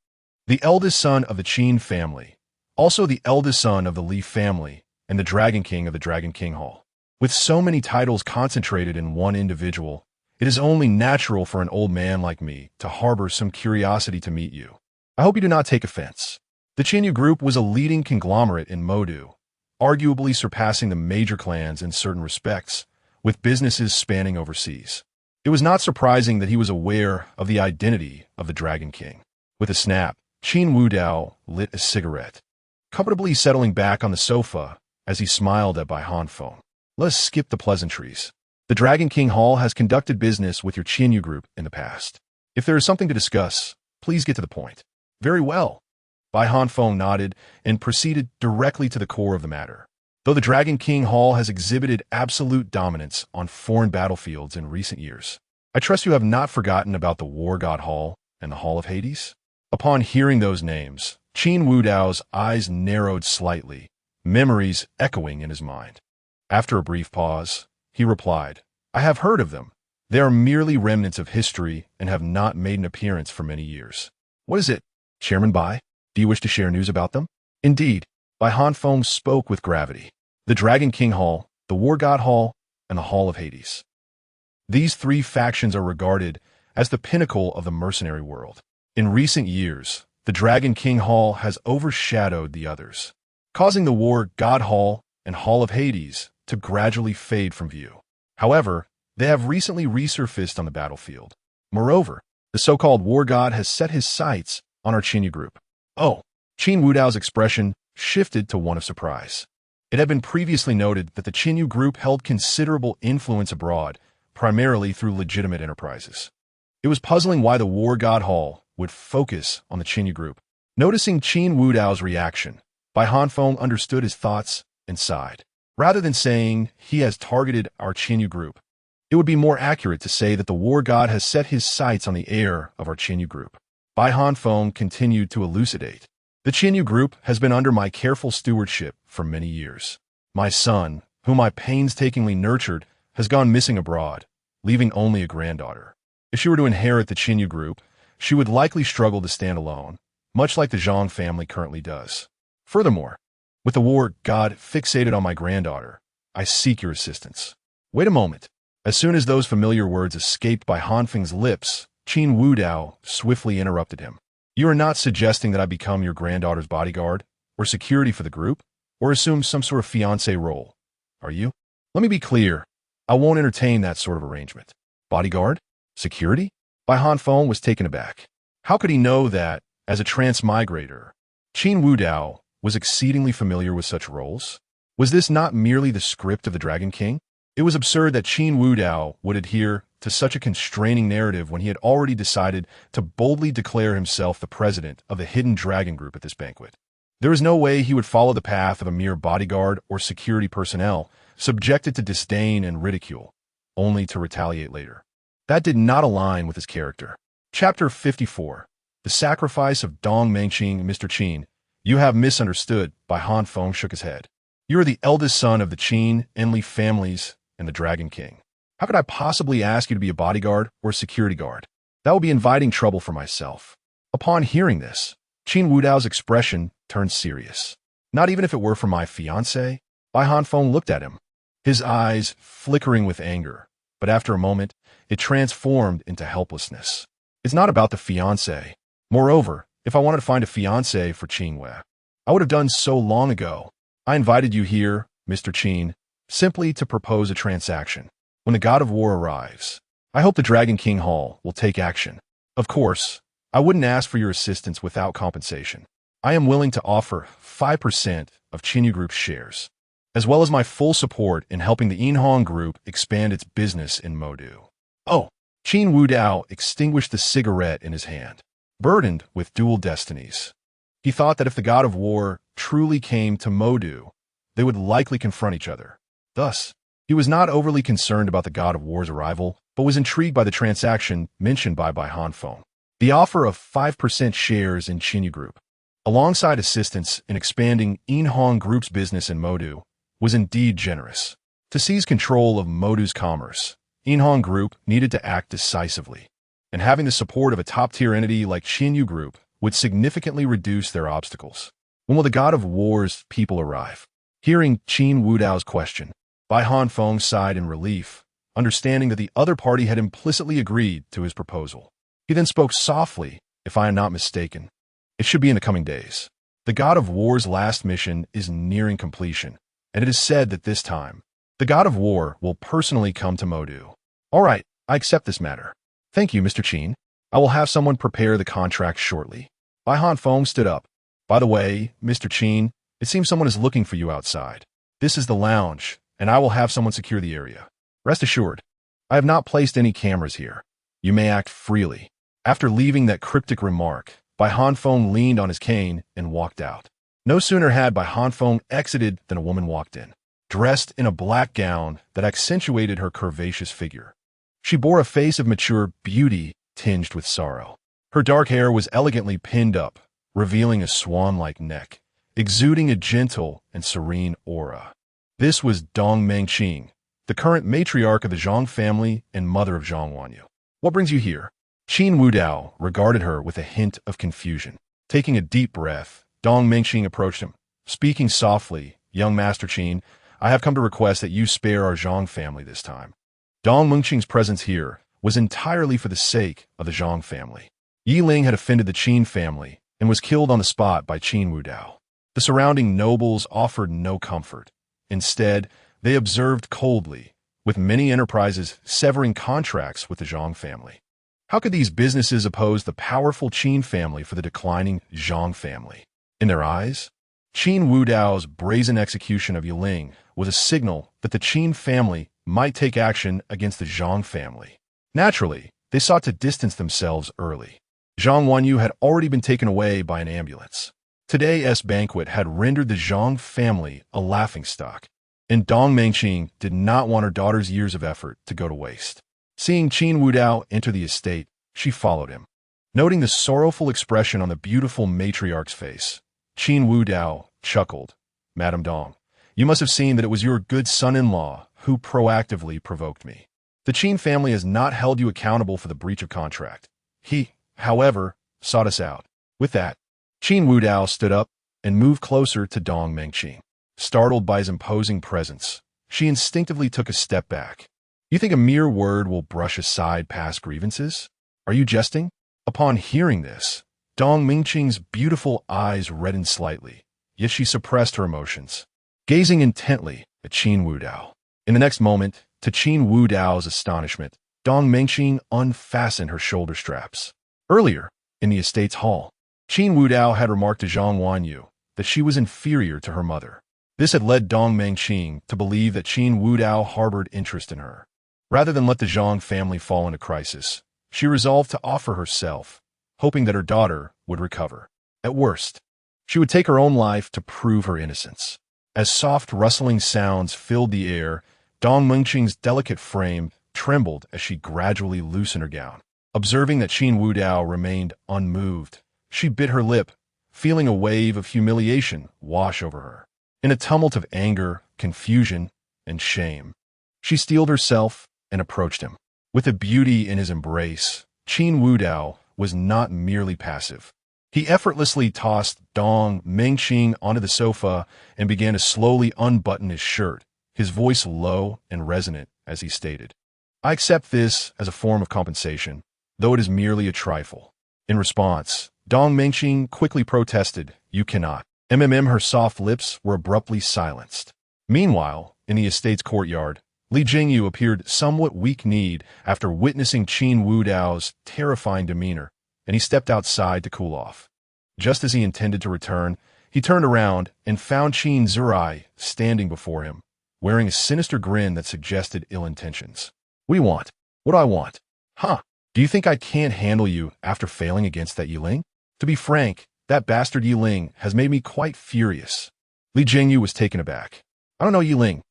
the eldest son of the Qin family, also the eldest son of the Li family, and the Dragon King of the Dragon King Hall. With so many titles concentrated in one individual, it is only natural for an old man like me to harbor some curiosity to meet you. I hope you do not take offense. The Qinyu group was a leading conglomerate in Modu, arguably surpassing the major clans in certain respects, with businesses spanning overseas. It was not surprising that he was aware of the identity of the Dragon King. With a snap, Qin Wudao lit a cigarette, comfortably settling back on the sofa as he smiled at Bai Hanfeng. Let's skip the pleasantries. The Dragon King Hall has conducted business with your Qinyu group in the past. If there is something to discuss, please get to the point. Very well. Bai Hanfeng nodded and proceeded directly to the core of the matter. Though the Dragon King Hall has exhibited absolute dominance on foreign battlefields in recent years, I trust you have not forgotten about the War God Hall and the Hall of Hades? Upon hearing those names, Qin Wudao's eyes narrowed slightly, memories echoing in his mind. After a brief pause, he replied, I have heard of them. They are merely remnants of history and have not made an appearance for many years. What is it, Chairman Bai? Do you wish to share news about them? Indeed, Bai Hanfeng spoke with gravity. The Dragon King Hall, the War God Hall, and the Hall of Hades. These three factions are regarded as the pinnacle of the mercenary world. In recent years, the Dragon King Hall has overshadowed the others, causing the War God Hall and Hall of Hades to gradually fade from view. However, they have recently resurfaced on the battlefield. Moreover, the so-called War God has set his sights on our Qinyu group. Oh, Qin Wudao's expression shifted to one of surprise. It had been previously noted that the Qinyu group held considerable influence abroad, primarily through legitimate enterprises. It was puzzling why the War God Hall would focus on the Qinyu group. Noticing Qin Wudao's reaction, Bai Hanfeng understood his thoughts and sighed. Rather than saying he has targeted our Qinyu group, it would be more accurate to say that the war god has set his sights on the heir of our Qinyu group. Bai Hanfeng continued to elucidate. The Qinyu group has been under my careful stewardship for many years. My son, whom I painstakingly nurtured, has gone missing abroad, leaving only a granddaughter. If she were to inherit the Qinyu group, she would likely struggle to stand alone, much like the Zhang family currently does. Furthermore, with the war god fixated on my granddaughter, I seek your assistance. Wait a moment. As soon as those familiar words escaped by Hanfeng's lips, Qin Wudao swiftly interrupted him. You are not suggesting that I become your granddaughter's bodyguard, or security for the group, or assume some sort of fiancé role, are you? Let me be clear. I won't entertain that sort of arrangement. Bodyguard? Security? Bai Hanfeng was taken aback. How could he know that, as a transmigrator, Qin Wudao was exceedingly familiar with such roles? Was this not merely the script of the Dragon King? It was absurd that Qin Wudao would adhere to such a constraining narrative when he had already decided to boldly declare himself the president of the hidden dragon group at this banquet. There was no way he would follow the path of a mere bodyguard or security personnel, subjected to disdain and ridicule, only to retaliate later. That did not align with his character. Chapter 54. The Sacrifice of Dong Mengqing. Mr. Qin, you have misunderstood. Bai Hanfeng shook his head. You are the eldest son of the Qin, Enli families, and the Dragon King. How could I possibly ask you to be a bodyguard or a security guard? That would be inviting trouble for myself. Upon hearing this, Qin Wudao's expression turned serious. Not even if it were for my fiancé? Bai Hanfeng looked at him, his eyes flickering with anger, but after a moment, it transformed into helplessness. It's not about the fiancé. Moreover, if I wanted to find a fiancé for Qinwei, I would have done so long ago. I invited you here, Mr. Qin, simply to propose a transaction. When the god of war arrives, I hope the Dragon King Hall will take action. Of course, I wouldn't ask for your assistance without compensation. I am willing to offer 5% of Qinyu Group's shares, as well as my full support in helping the Yinhong Group expand its business in Modu. Oh, Qin Wudao extinguished the cigarette in his hand, burdened with dual destinies. He thought that if the god of war truly came to Modu, they would likely confront each other. Thus, he was not overly concerned about the god of war's arrival, but was intrigued by the transaction mentioned by Bai Hanfeng. The offer of 5% shares in Qinyu Group, alongside assistance in expanding Yinhong Group's business in Modu, was indeed generous. To seize control of Modu's commerce, Yinhong Group needed to act decisively, and having the support of a top-tier entity like Qinyu Group would significantly reduce their obstacles. When will the god of war's people arrive? Hearing Qin Wudao's question, Bai Hanfeng sighed in relief, understanding that the other party had implicitly agreed to his proposal. He then spoke softly, if I am not mistaken. It should be in the coming days. The god of war's last mission is nearing completion, and it is said that this time, the god of war will personally come to Modu. All right, I accept this matter. Thank you, Mr. Qin. I will have someone prepare the contract shortly. Bai Hanfeng stood up. By the way, Mr. Qin, it seems someone is looking for you outside. This is the lounge, and I will have someone secure the area. Rest assured, I have not placed any cameras here. You may act freely. After leaving that cryptic remark, Bai Hanfeng leaned on his cane and walked out. No sooner had Bai Hanfeng exited than a woman walked in, dressed in a black gown that accentuated her curvaceous figure. She bore a face of mature beauty tinged with sorrow. Her dark hair was elegantly pinned up, revealing a swan-like neck, exuding a gentle and serene aura. This was Dong Mengqing, the current matriarch of the Zhang family and mother of Zhang Wanyu. What brings you here? Qin Wudao regarded her with a hint of confusion. Taking a deep breath, Dong Mengqing approached him, speaking softly, Young Master Qin, I have come to request that you spare our Zhang family this time. Dong Mengqing's presence here was entirely for the sake of the Zhang family. Yi Ling had offended the Qin family and was killed on the spot by Qin Wudao. The surrounding nobles offered no comfort. Instead, they observed coldly, with many enterprises severing contracts with the Zhang family. How could these businesses oppose the powerful Qin family for the declining Zhang family? In their eyes, Qin Wudao's brazen execution of Yi Ling was a signal that the Qin family might take action against the Zhang family. Naturally, they sought to distance themselves early. Zhang Wanyu had already been taken away by an ambulance. Today's banquet had rendered the Zhang family a laughingstock. and Dong Mengqing did not want her daughter's years of effort to go to waste. Seeing Qin Wudao enter the estate, she followed him. Noting the sorrowful expression on the beautiful matriarch's face, Qin Wudao chuckled. Madame Dong, you must have seen that it was your good son-in-law who proactively provoked me. The Qin family has not held you accountable for the breach of contract. He, however, sought us out. With that, Qin Wudao stood up and moved closer to Dong Mengqing. Startled by his imposing presence, she instinctively took a step back. You think a mere word will brush aside past grievances? Are you jesting? Upon hearing this, Dong Mengqing's beautiful eyes reddened slightly, yet she suppressed her emotions, gazing intently at Qin Wudao. In the next moment, to Qin Wudao's astonishment, Dong Mengqing unfastened her shoulder straps. Earlier, in the estate's hall, Qin Wudao had remarked to Zhang Wanyu that she was inferior to her mother. This had led Dong Mengqing to believe that Qin Wudao harbored interest in her. Rather than let the Zhang family fall into crisis, she resolved to offer herself, hoping that her daughter would recover. At worst, she would take her own life to prove her innocence. As soft rustling sounds filled the air, Dong Mengqing's delicate frame trembled as she gradually loosened her gown. Observing that Qin Wudao remained unmoved, she bit her lip, feeling a wave of humiliation wash over her. In a tumult of anger, confusion, and shame, she steeled herself and approached him. With a beauty in his embrace, Qin Wudao was not merely passive. He effortlessly tossed Dong Mengqing onto the sofa and began to slowly unbutton his shirt, his voice low and resonant as he stated, I accept this as a form of compensation, though it is merely a trifle. In response, Dong Mengqing quickly protested, You cannot. Her soft lips were abruptly silenced. Meanwhile, in the estate's courtyard, Li Jingyu appeared somewhat weak-kneed after witnessing Qin Wudao's terrifying demeanor, and he stepped outside to cool off. Just as he intended to return, he turned around and found Qin Zurai standing before him, wearing a sinister grin that suggested ill intentions. What do you want? What do I want? Huh? Do you think I can't handle you after failing against that Yiling? To be frank, that bastard Yiling has made me quite furious. Li Jingyu was taken aback. I don't know Yiling.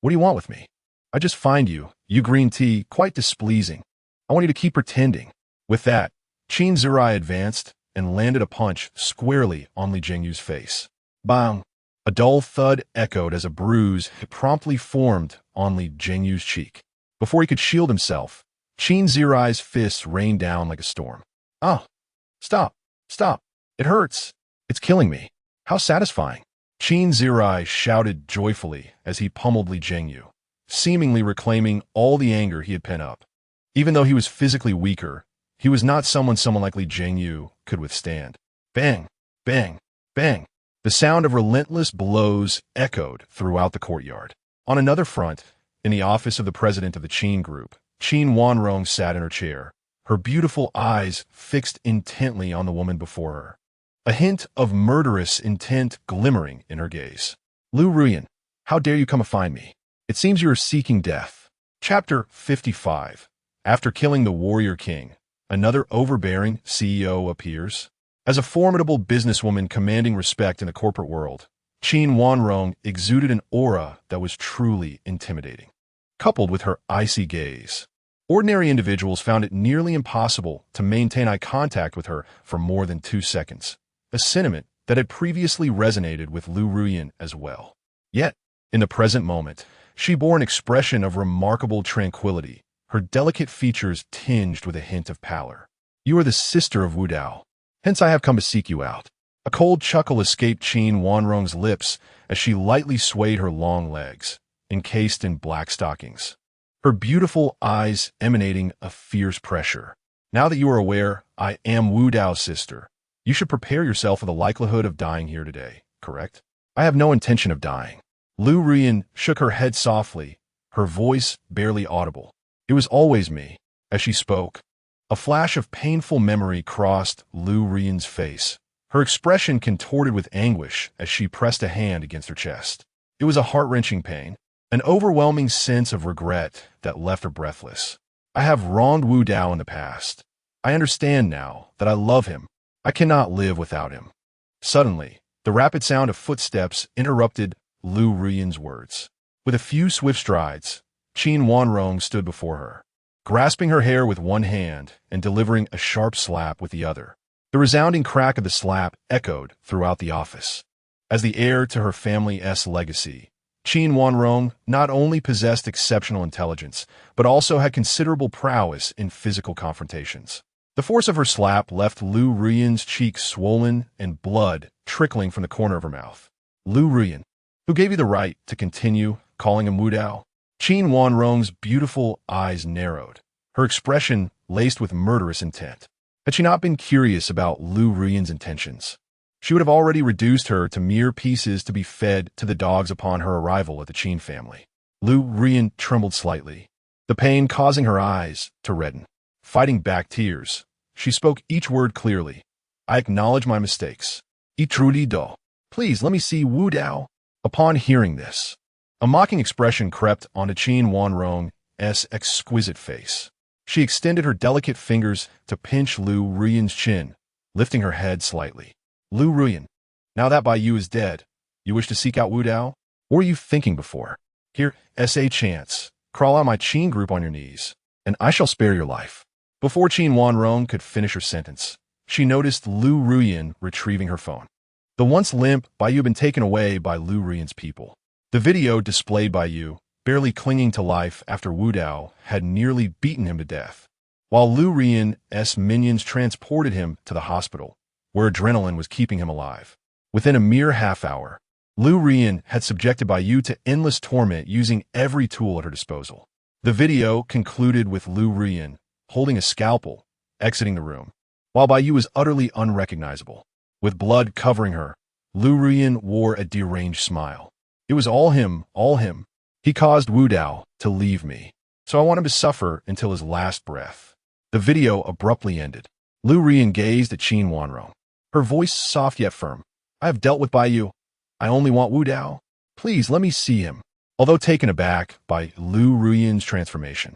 What do you want with me? I just find you green tea, quite displeasing. I want you to keep pretending. With that, Qin Zurai advanced and landed a punch squarely on Li Jingyu's face. Bang! A dull thud echoed as a bruise promptly formed on Li Jingyu's cheek. Before he could shield himself, Qin Zurai's fists rained down like a storm. Oh! Stop! Stop! It hurts! It's killing me! How satisfying! Qin Zurai shouted joyfully as he pummeled Li Jingyu, seemingly reclaiming all the anger he had pent up. Even though he was physically weaker, he was not someone like Li Jingyu could withstand. Bang! Bang! Bang! The sound of relentless blows echoed throughout the courtyard. On another front, in the office of the president of the Qin group, Qin Wanrong sat in her chair, her beautiful eyes fixed intently on the woman before her, a hint of murderous intent glimmering in her gaze. Lu Ruyan, how dare you come to find me? It seems you are seeking death. Chapter 55. After killing the warrior king, another overbearing CEO appears. As a formidable businesswoman commanding respect in the corporate world, Qin Wanrong exuded an aura that was truly intimidating. Coupled with her icy gaze, ordinary individuals found it nearly impossible to maintain eye contact with her for more than 2 seconds, a sentiment that had previously resonated with Lu Ruyan as well. Yet, in the present moment, she bore an expression of remarkable tranquility, her delicate features tinged with a hint of pallor. You are the sister of Wudao. Hence I have come to seek you out. A cold chuckle escaped Qin Wanrong's lips as she lightly swayed her long legs, encased in black stockings, her beautiful eyes emanating a fierce pressure. Now that you are aware I am Wudao's sister, you should prepare yourself for the likelihood of dying here today, correct? I have no intention of dying. Lu Ruyan shook her head softly, her voice barely audible. It was always me. As she spoke, a flash of painful memory crossed Lu Ruyan's face. Her expression contorted with anguish as she pressed a hand against her chest. It was a heart-wrenching pain, an overwhelming sense of regret that left her breathless. I have wronged Wudao in the past. I understand now that I love him. I cannot live without him. Suddenly, the rapid sound of footsteps interrupted Lu Ruyan's words. With a few swift strides, Qin Wanrong stood before her, grasping her hair with one hand and delivering a sharp slap with the other. The resounding crack of the slap echoed throughout the office. As the heir to her family's legacy, Qin Wanrong not only possessed exceptional intelligence, but also had considerable prowess in physical confrontations. The force of her slap left Lu Ruyan's cheeks swollen and blood trickling from the corner of her mouth. Lu Ruyan, who gave you the right to continue calling him Wu Dao? Qin Wanrong's beautiful eyes narrowed, her expression laced with murderous intent. Had she not been curious about Lu Ruyan's intentions, she would have already reduced her to mere pieces to be fed to the dogs upon her arrival at the Qin family. Lu Ruyan trembled slightly, the pain causing her eyes to redden. Fighting back tears, she spoke each word clearly. I acknowledge my mistakes. Truly do. Please let me see Wu Dao. Upon hearing this, a mocking expression crept onto Qin Wanrong's exquisite face. She extended her delicate fingers to pinch Lu Ruyan's chin, lifting her head slightly. Lu Ruyan, now that Bai Yu is dead, you wish to seek out Wu Dao? What were you thinking before? Here, a chance. Crawl out my Qin group on your knees, and I shall spare your life. Before Qin Wanrong could finish her sentence, she noticed Lu Ruyan retrieving her phone. The once limp Bai Yu had been taken away by Lu Ruyan's people. The video displayed Bai Yu, barely clinging to life after Wu Dao had nearly beaten him to death, while Lu Ruyan's minions transported him to the hospital, where adrenaline was keeping him alive. Within a mere half hour, Lu Ruyan had subjected Bai Yu to endless torment using every tool at her disposal. The video concluded with Lu Ruyan holding a scalpel, exiting the room, while Bai Yu was utterly unrecognizable. With blood covering her, Lu Ruyan wore a deranged smile. It was all him, all him. He caused Wu Dao to leave me, so I want him to suffer until his last breath. The video abruptly ended. Lu Ruyan gazed at Qin Wanrong, her voice soft yet firm. I have dealt with Bai Yu. I only want Wu Dao. Please let me see him. Although taken aback by Lu Ruyan's transformation,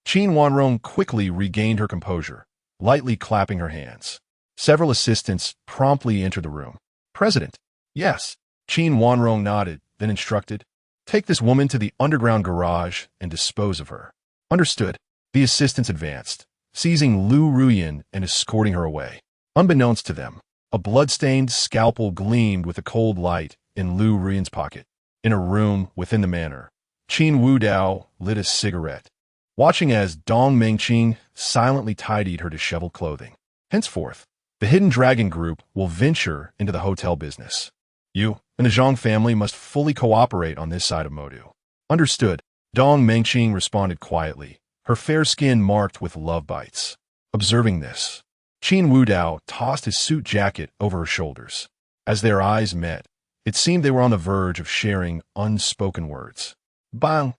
Qin Wanrong quickly regained her composure, lightly clapping her hands. Several assistants promptly entered the room. President. Yes. Qin Wanrong nodded, then instructed, take this woman to the underground garage and dispose of her. Understood. The assistants advanced, seizing Lu Ruyan and escorting her away. Unbeknownst to them, a blood-stained scalpel gleamed with a cold light in Lu Ruyan's pocket. In a room within the manor, Qin Wu Dao lit a cigarette, watching as Dong Mengqing silently tidied her disheveled clothing. Henceforth, the Hidden Dragon Group will venture into the hotel business. You and the Zhang family must fully cooperate on this side of Modu. Understood. Dong Mengqing responded quietly, her fair skin marked with love bites. Observing this, Qin Wu Dao tossed his suit jacket over her shoulders. As their eyes met, it seemed they were on the verge of sharing unspoken words. Bang!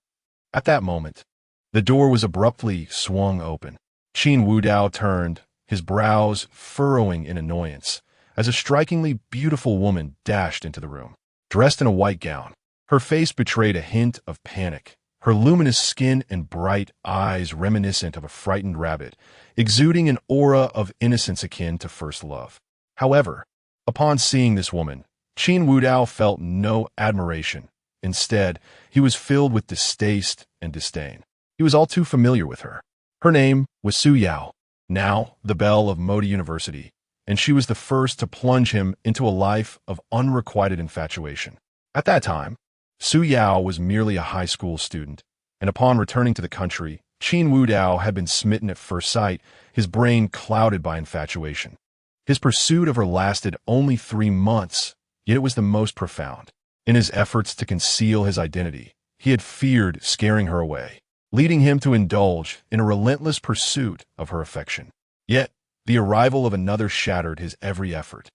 At that moment, the door was abruptly swung open. Qin Wu Dao turned, his brows furrowing in annoyance, as a strikingly beautiful woman dashed into the room. Dressed in a white gown, her face betrayed a hint of panic, her luminous skin and bright eyes reminiscent of a frightened rabbit, exuding an aura of innocence akin to first love. However, upon seeing this woman, Qin Wu Dao felt no admiration. Instead, he was filled with distaste and disdain. He was all too familiar with her. Her name was Su Yao, now the belle of Modi University, and she was the first to plunge him into a life of unrequited infatuation. At that time, Su Yao was merely a high school student, and upon returning to the country, Qin Wu Dao had been smitten at first sight, his brain clouded by infatuation. His pursuit of her lasted only 3 months, yet it was the most profound. In his efforts to conceal his identity, he had feared scaring her away, leading him to indulge in a relentless pursuit of her affection. Yet, the arrival of another shattered his every effort.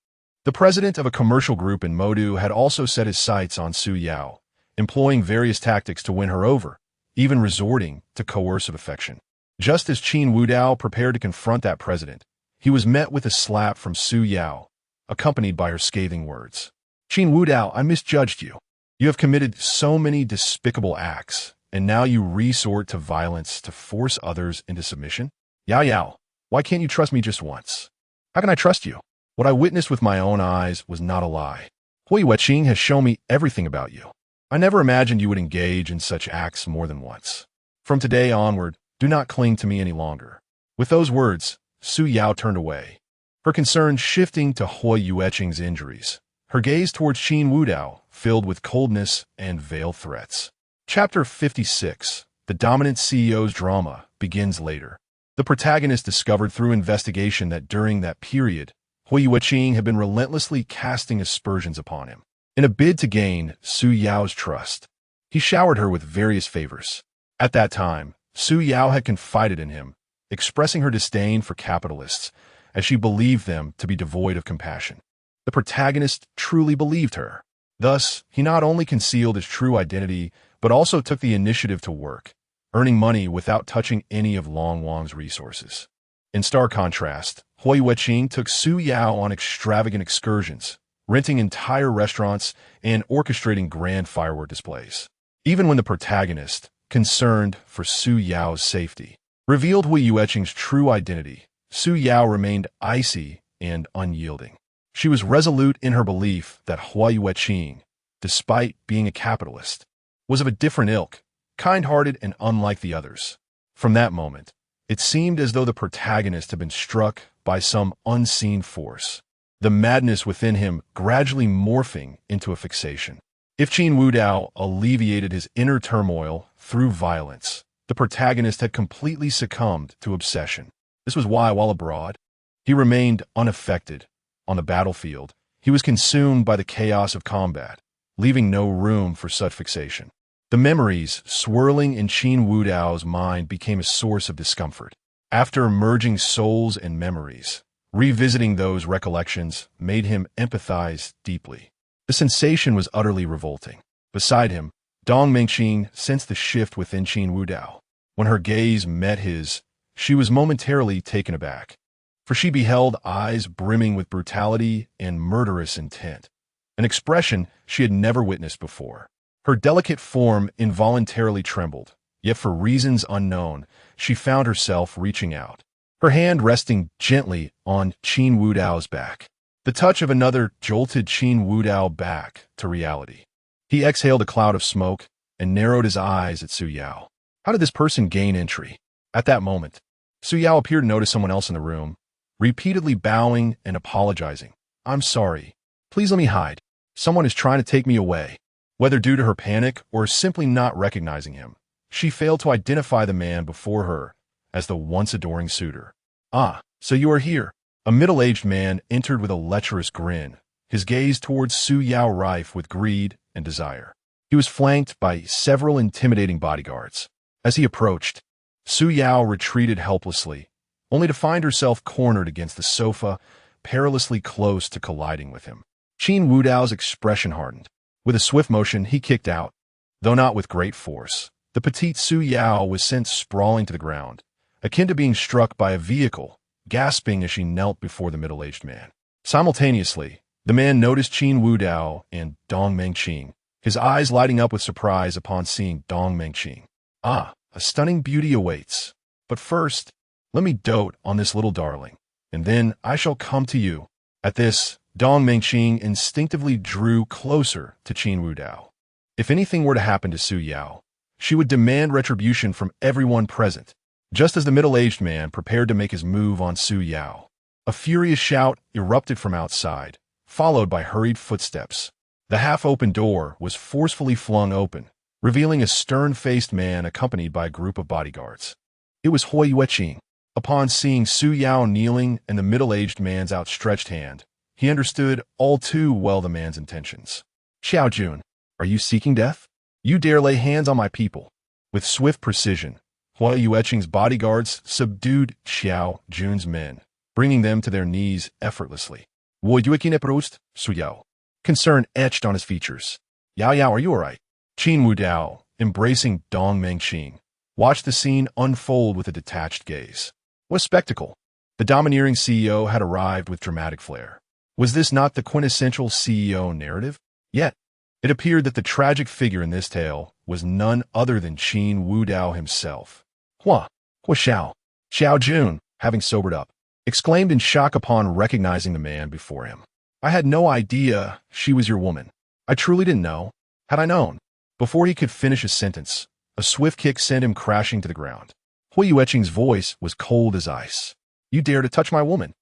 The president of a commercial group in Modu had also set his sights on Su Yao, employing various tactics to win her over, even resorting to coercive affection. Just as Qin Wu Dao prepared to confront that president, he was met with a slap from Su Yao, accompanied by her scathing words. Qin Wu Dao, I misjudged you. You have committed so many despicable acts, and now you resort to violence to force others into submission? Yao Yao, why can't you trust me just once? How can I trust you? What I witnessed with my own eyes was not a lie. Hui Weqing has shown me everything about you. I never imagined you would engage in such acts more than once. From today onward, do not cling to me any longer." With those words, Su Yao turned away, her concern shifting to Hui Yueqing's injuries, her gaze towards Qin Wudao filled with coldness and veiled threats. Chapter 56, The Dominant CEO's Drama, begins later. The protagonist discovered through investigation that during that period, Hui Yueqing had been relentlessly casting aspersions upon him. In a bid to gain Su Yao's trust, he showered her with various favors. At that time, Su Yao had confided in him, expressing her disdain for capitalists, as she believed them to be devoid of compassion. The protagonist truly believed her. Thus, he not only concealed his true identity, but also took the initiative to work, earning money without touching any of Long Wang's resources. In stark contrast, Hui Yueqing took Su Yao on extravagant excursions, renting entire restaurants and orchestrating grand firework displays. Even when the protagonist, concerned for Su Yao's safety, revealed Hui Yueqing's true identity, Su Yao remained icy and unyielding. She was resolute in her belief that Hui Yueqing, despite being a capitalist, was of a different ilk, kind-hearted and unlike the others. From that moment, it seemed as though the protagonist had been struck by some unseen force, the madness within him gradually morphing into a fixation. If Qin Wudao alleviated his inner turmoil through violence, the protagonist had completely succumbed to obsession. This was why, while abroad, he remained unaffected. On the battlefield, he was consumed by the chaos of combat, leaving no room for such fixation. The memories swirling in Qin Wudao's mind became a source of discomfort. After merging souls and memories, revisiting those recollections made him empathize deeply. The sensation was utterly revolting. Beside him, Dong Mengqing sensed the shift within Qin Wudao. When her gaze met his, she was momentarily taken aback, for she beheld eyes brimming with brutality and murderous intent, an expression she had never witnessed before. Her delicate form involuntarily trembled, yet for reasons unknown, she found herself reaching out, her hand resting gently on Qin Wudao's back. The touch of another jolted Qin Wudao back to reality. He exhaled a cloud of smoke and narrowed his eyes at Su Yao. How did this person gain entry? At that moment, Su Yao appeared to notice someone else in the room, repeatedly bowing and apologizing. "I'm sorry. Please let me hide. Someone is trying to take me away." Whether due to her panic or simply not recognizing him, she failed to identify the man before her as the once adoring suitor. "Ah, so you are here." A middle-aged man entered with a lecherous grin, his gaze towards Su Yao rife with greed and desire. He was flanked by several intimidating bodyguards. As he approached, Su Yao retreated helplessly, only to find herself cornered against the sofa, perilously close to colliding with him. Qin Wudao's expression hardened. With a swift motion, he kicked out, though not with great force. The petite Su Yao was sent sprawling to the ground, akin to being struck by a vehicle, gasping as she knelt before the middle-aged man. Simultaneously, the man noticed Qin Wudao and Dong Mengqing, his eyes lighting up with surprise upon seeing Dong Mengqing. "Ah, a stunning beauty awaits. But first, let me dote on this little darling, and then I shall come to you." At this, Dong Mengqing instinctively drew closer to Qin Wudao. If anything were to happen to Su Yao, she would demand retribution from everyone present. Just as the middle-aged man prepared to make his move on Su Yao, a furious shout erupted from outside, followed by hurried footsteps. The half-open door was forcefully flung open, revealing a stern-faced man accompanied by a group of bodyguards. It was Hui Yueqing. Upon seeing Su Yao kneeling and the middle-aged man's outstretched hand, he understood all too well the man's intentions. "Xiao Jun, are you seeking death? You dare lay hands on my people." With swift precision, Hui Yueqing's bodyguards subdued Xiao Jun's men, bringing them to their knees effortlessly. "Wo Yueqing ne proust, Su Yao." Concern etched on his features. "Yao Yao, are you all right?" Qin Wudao, embracing Dong Mengqing, watched the scene unfold with a detached gaze. What a spectacle! The domineering CEO had arrived with dramatic flair. Was this not the quintessential CEO narrative? Yet, it appeared that the tragic figure in this tale was none other than Qin Wudao himself. Hua Xiao. Xiao Jun, having sobered up, exclaimed in shock upon recognizing the man before him. "I had no idea she was your woman. I truly didn't know. Had I known, Before he could finish his sentence, a swift kick sent him crashing to the ground. Hui Yueqing's voice was cold as ice. You dare to touch my woman?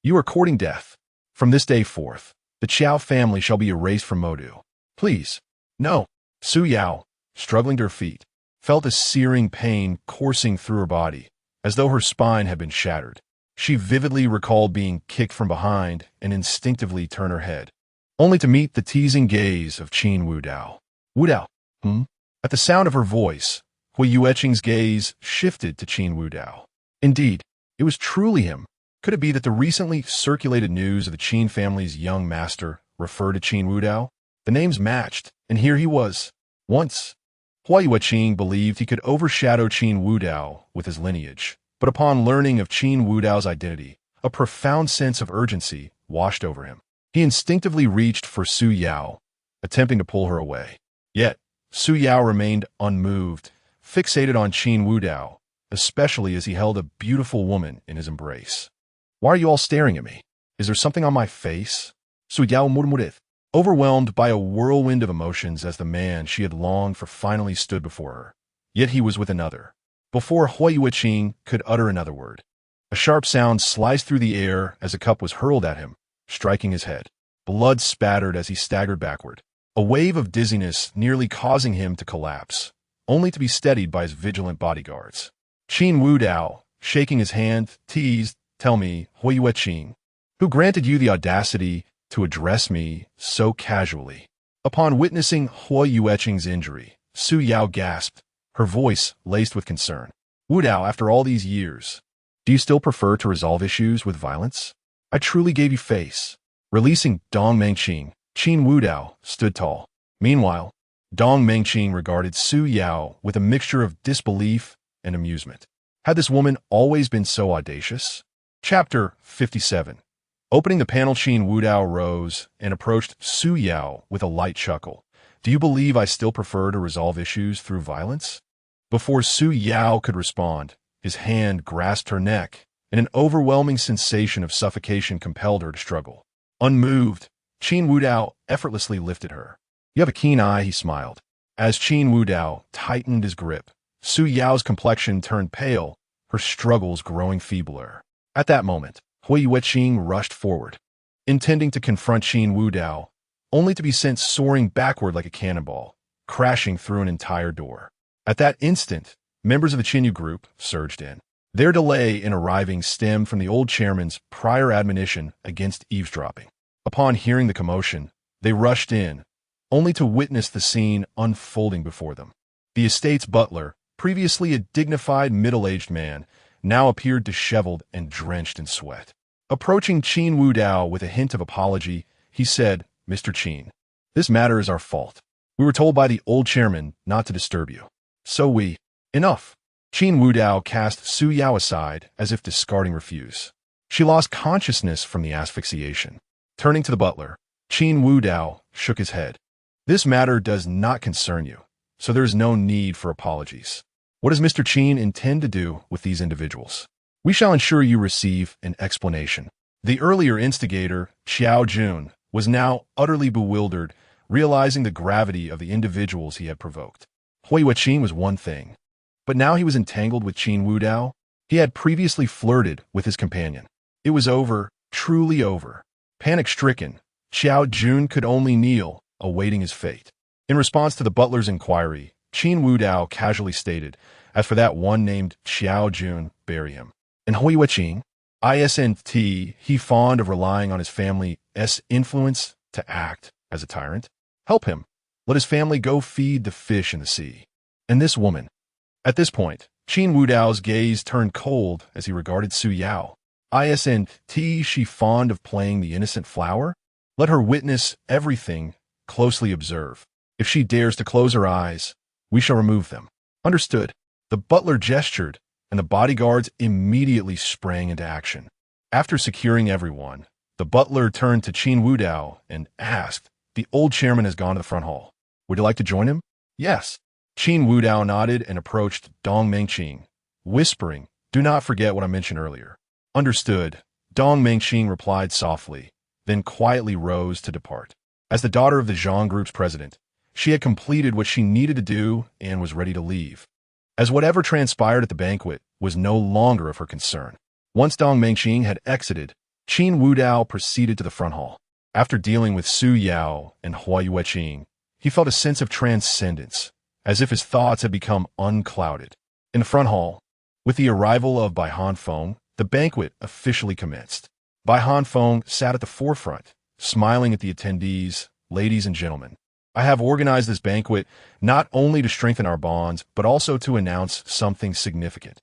You are courting death. From this day forth, the Qiao family shall be erased from Modu. Please. No. Su Yao, struggling to her feet, felt a searing pain coursing through her body, as though her spine had been shattered. She vividly recalled being kicked from behind and instinctively turned her head, only to meet the teasing gaze of Qin Wudao. Wudao, At the sound of her voice, Hui Yueqing's gaze shifted to Qin Wudao. Indeed, it was truly him. Could it be that the recently circulated news of the Qin family's young master referred to Qin Wudao? The names matched, and here he was. Once, Hui Yueqing believed he could overshadow Qin Wudao with his lineage, but upon learning of Qin Wudao's identity, a profound sense of urgency washed over him. He instinctively reached for Su Yao, attempting to pull her away. Yet, Su Yao remained unmoved, fixated on Qin Wudao, especially as he held a beautiful woman in his embrace. Why are you all staring at me? Is there something on my face? Su Yao murmured, overwhelmed by a whirlwind of emotions as the man she had longed for finally stood before her. Yet he was with another. Before Hui Yueqing could utter another word, a sharp sound sliced through the air as a cup was hurled at him, striking his head. Blood spattered as he staggered backward, a wave of dizziness nearly causing him to collapse, only to be steadied by his vigilant bodyguards. Qin Wudao, shaking his hand, teased, Tell me, Hui Yueqing, who granted you the audacity to address me so casually? Upon witnessing Hui Yueqing's injury, Su Yao gasped, her voice laced with concern. Wudao, after all these years, do you still prefer to resolve issues with violence? I truly gave you face. Releasing Dong Mengqing, Qin Wudao stood tall. Meanwhile, Dong Mengqing regarded Su Yao with a mixture of disbelief and amusement. Had this woman always been so audacious? Chapter 57. Opening the panel, Qin Wudao rose and approached Su Yao with a light chuckle. Do you believe I still prefer to resolve issues through violence? Before Su Yao could respond, his hand grasped her neck, and an overwhelming sensation of suffocation compelled her to struggle. Unmoved, Qin Wudao effortlessly lifted her. You have a keen eye, he smiled. As Qin Wudao tightened his grip, Su Yao's complexion turned pale, her struggles growing feebler. At that moment, Hui Yueqing rushed forward, intending to confront Qin Wudao, only to be sent soaring backward like a cannonball, crashing through an entire door. At that instant, members of the Qinyu group surged in. Their delay in arriving stemmed from the old chairman's prior admonition against eavesdropping. Upon hearing the commotion, they rushed in, only to witness the scene unfolding before them. The estate's butler, previously a dignified middle-aged man, now appeared disheveled and drenched in sweat. Approaching Qin Wudao with a hint of apology, he said, Mr. Qin, this matter is our fault. We were told by the old chairman not to disturb you. So we... Enough. Qin Wudao cast Su Yao aside as if discarding refuse. She lost consciousness from the asphyxiation. Turning to the butler, Qin Wudao shook his head. This matter does not concern you, so there is no need for apologies. What does Mr. Qin intend to do with these individuals? We shall ensure you receive an explanation. The earlier instigator, Xiao Jun, was now utterly bewildered, realizing the gravity of the individuals he had provoked. Hui Yueqing was one thing, but now he was entangled with Qin Wudao. He had previously flirted with his companion. It was over, truly over. Panic-stricken, Xiao Jun could only kneel, awaiting his fate. In response to the butler's inquiry, Qin Wudao casually stated, as for that one named Xiao Jun, bury him. And Hui Yueqing, isn't he fond of relying on his family's influence to act as a tyrant? Help him. Let his family go feed the fish in the sea. And this woman. At this point, Qin Wudao's gaze turned cold as he regarded Su Yao. Isn't she fond of playing the innocent flower? Let her witness everything, closely observe. If she dares to close her eyes, we shall remove them. Understood. The butler gestured, and the bodyguards immediately sprang into action. After securing everyone, the butler turned to Qin Wudao and asked, The old chairman has gone to the front hall. Would you like to join him? Yes. Qin Wudao nodded and approached Dong Mengqing, whispering, Do not forget what I mentioned earlier. Understood. Dong Mengqing replied softly, then quietly rose to depart. As the daughter of the Zhang Group's president, She had completed what she needed to do and was ready to leave, as whatever transpired at the banquet was no longer of her concern. Once Dong Mengqing had exited, Qin Wudao proceeded to the front hall. After dealing with Su Yao and Hua Yueqing, he felt a sense of transcendence, as if his thoughts had become unclouded. In the front hall, with the arrival of Bai Hanfeng, the banquet officially commenced. Bai Hanfeng sat at the forefront, smiling at the attendees. Ladies and gentlemen, I have organized this banquet not only to strengthen our bonds, but also to announce something significant.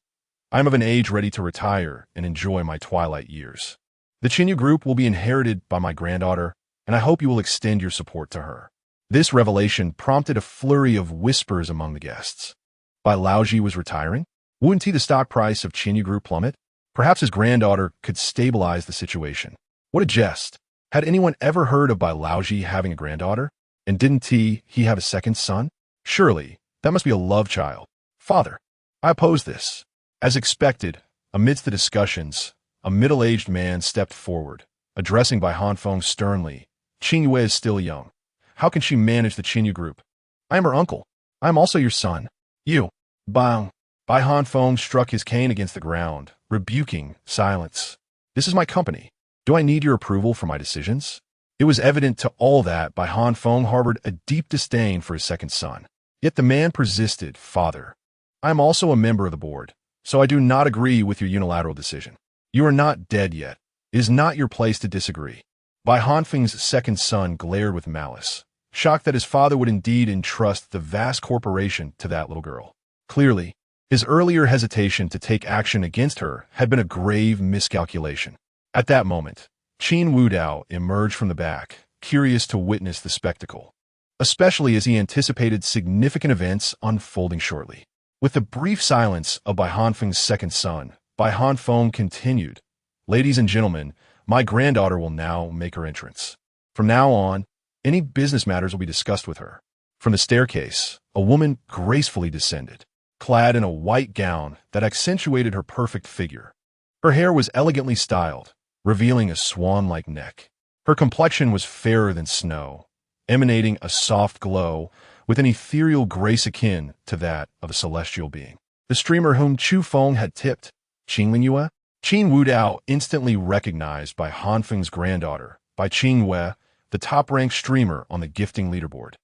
I am of an age ready to retire and enjoy my twilight years. The Qinyu Group will be inherited by my granddaughter, and I hope you will extend your support to her. This revelation prompted a flurry of whispers among the guests. Bai Laoji was retiring? Wouldn't the stock price of Qinyu Group plummet? Perhaps his granddaughter could stabilize the situation. What a jest! Had anyone ever heard of Bai Laoji having a granddaughter? And didn't he have a second son? Surely, that must be a love child. Father, I oppose this. As expected, amidst the discussions, a middle-aged man stepped forward, addressing Bai Hanfeng sternly. Qin Yue is still young. How can she manage the Qinyu Group? I am her uncle. I am also your son. You. Bang. Bai Hanfeng struck his cane against the ground, rebuking silence. This is my company. Do I need your approval for my decisions? It was evident to all that Bai Hanfeng harbored a deep disdain for his second son. Yet the man persisted. Father, I am also a member of the board, so I do not agree with your unilateral decision. You are not dead yet. It is not your place to disagree. Bai Hanfeng's second son glared with malice, shocked that his father would indeed entrust the vast corporation to that little girl. Clearly, his earlier hesitation to take action against her had been a grave miscalculation. At that moment, Qin Wudao emerged from the back, curious to witness the spectacle, especially as he anticipated significant events unfolding shortly. With the brief silence of Bai Hanfeng's second son, Bai Hanfeng continued, Ladies and gentlemen, my granddaughter will now make her entrance. From now on, any business matters will be discussed with her. From the staircase, a woman gracefully descended, clad in a white gown that accentuated her perfect figure. Her hair was elegantly styled, revealing a swan-like neck. Her complexion was fairer than snow, emanating a soft glow with an ethereal grace akin to that of a celestial being. The streamer whom Chu Feng had tipped, Qin Yue? Qin Wudao instantly recognized Bai Hanfeng's granddaughter, Bai Qingyue, the top-ranked streamer on the gifting leaderboard.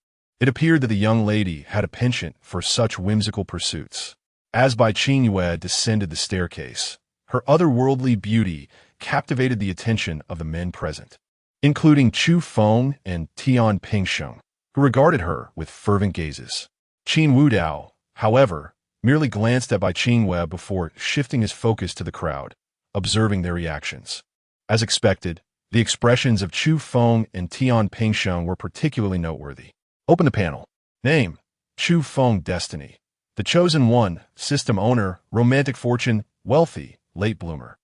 It appeared that the young lady had a penchant for such whimsical pursuits. As Bai Qingyue descended the staircase, her otherworldly beauty captivated the attention of the men present, including Chu Feng and Tian Pingsheng, who regarded her with fervent gazes. Qin Wudao, however, merely glanced at Bai Qingyue before shifting his focus to the crowd, observing their reactions. As expected, the expressions of Chu Feng and Tian Pingsheng were particularly noteworthy. Open the panel. Name: Chu Feng, destiny. The chosen one, system owner, romantic fortune, wealthy, late bloomer.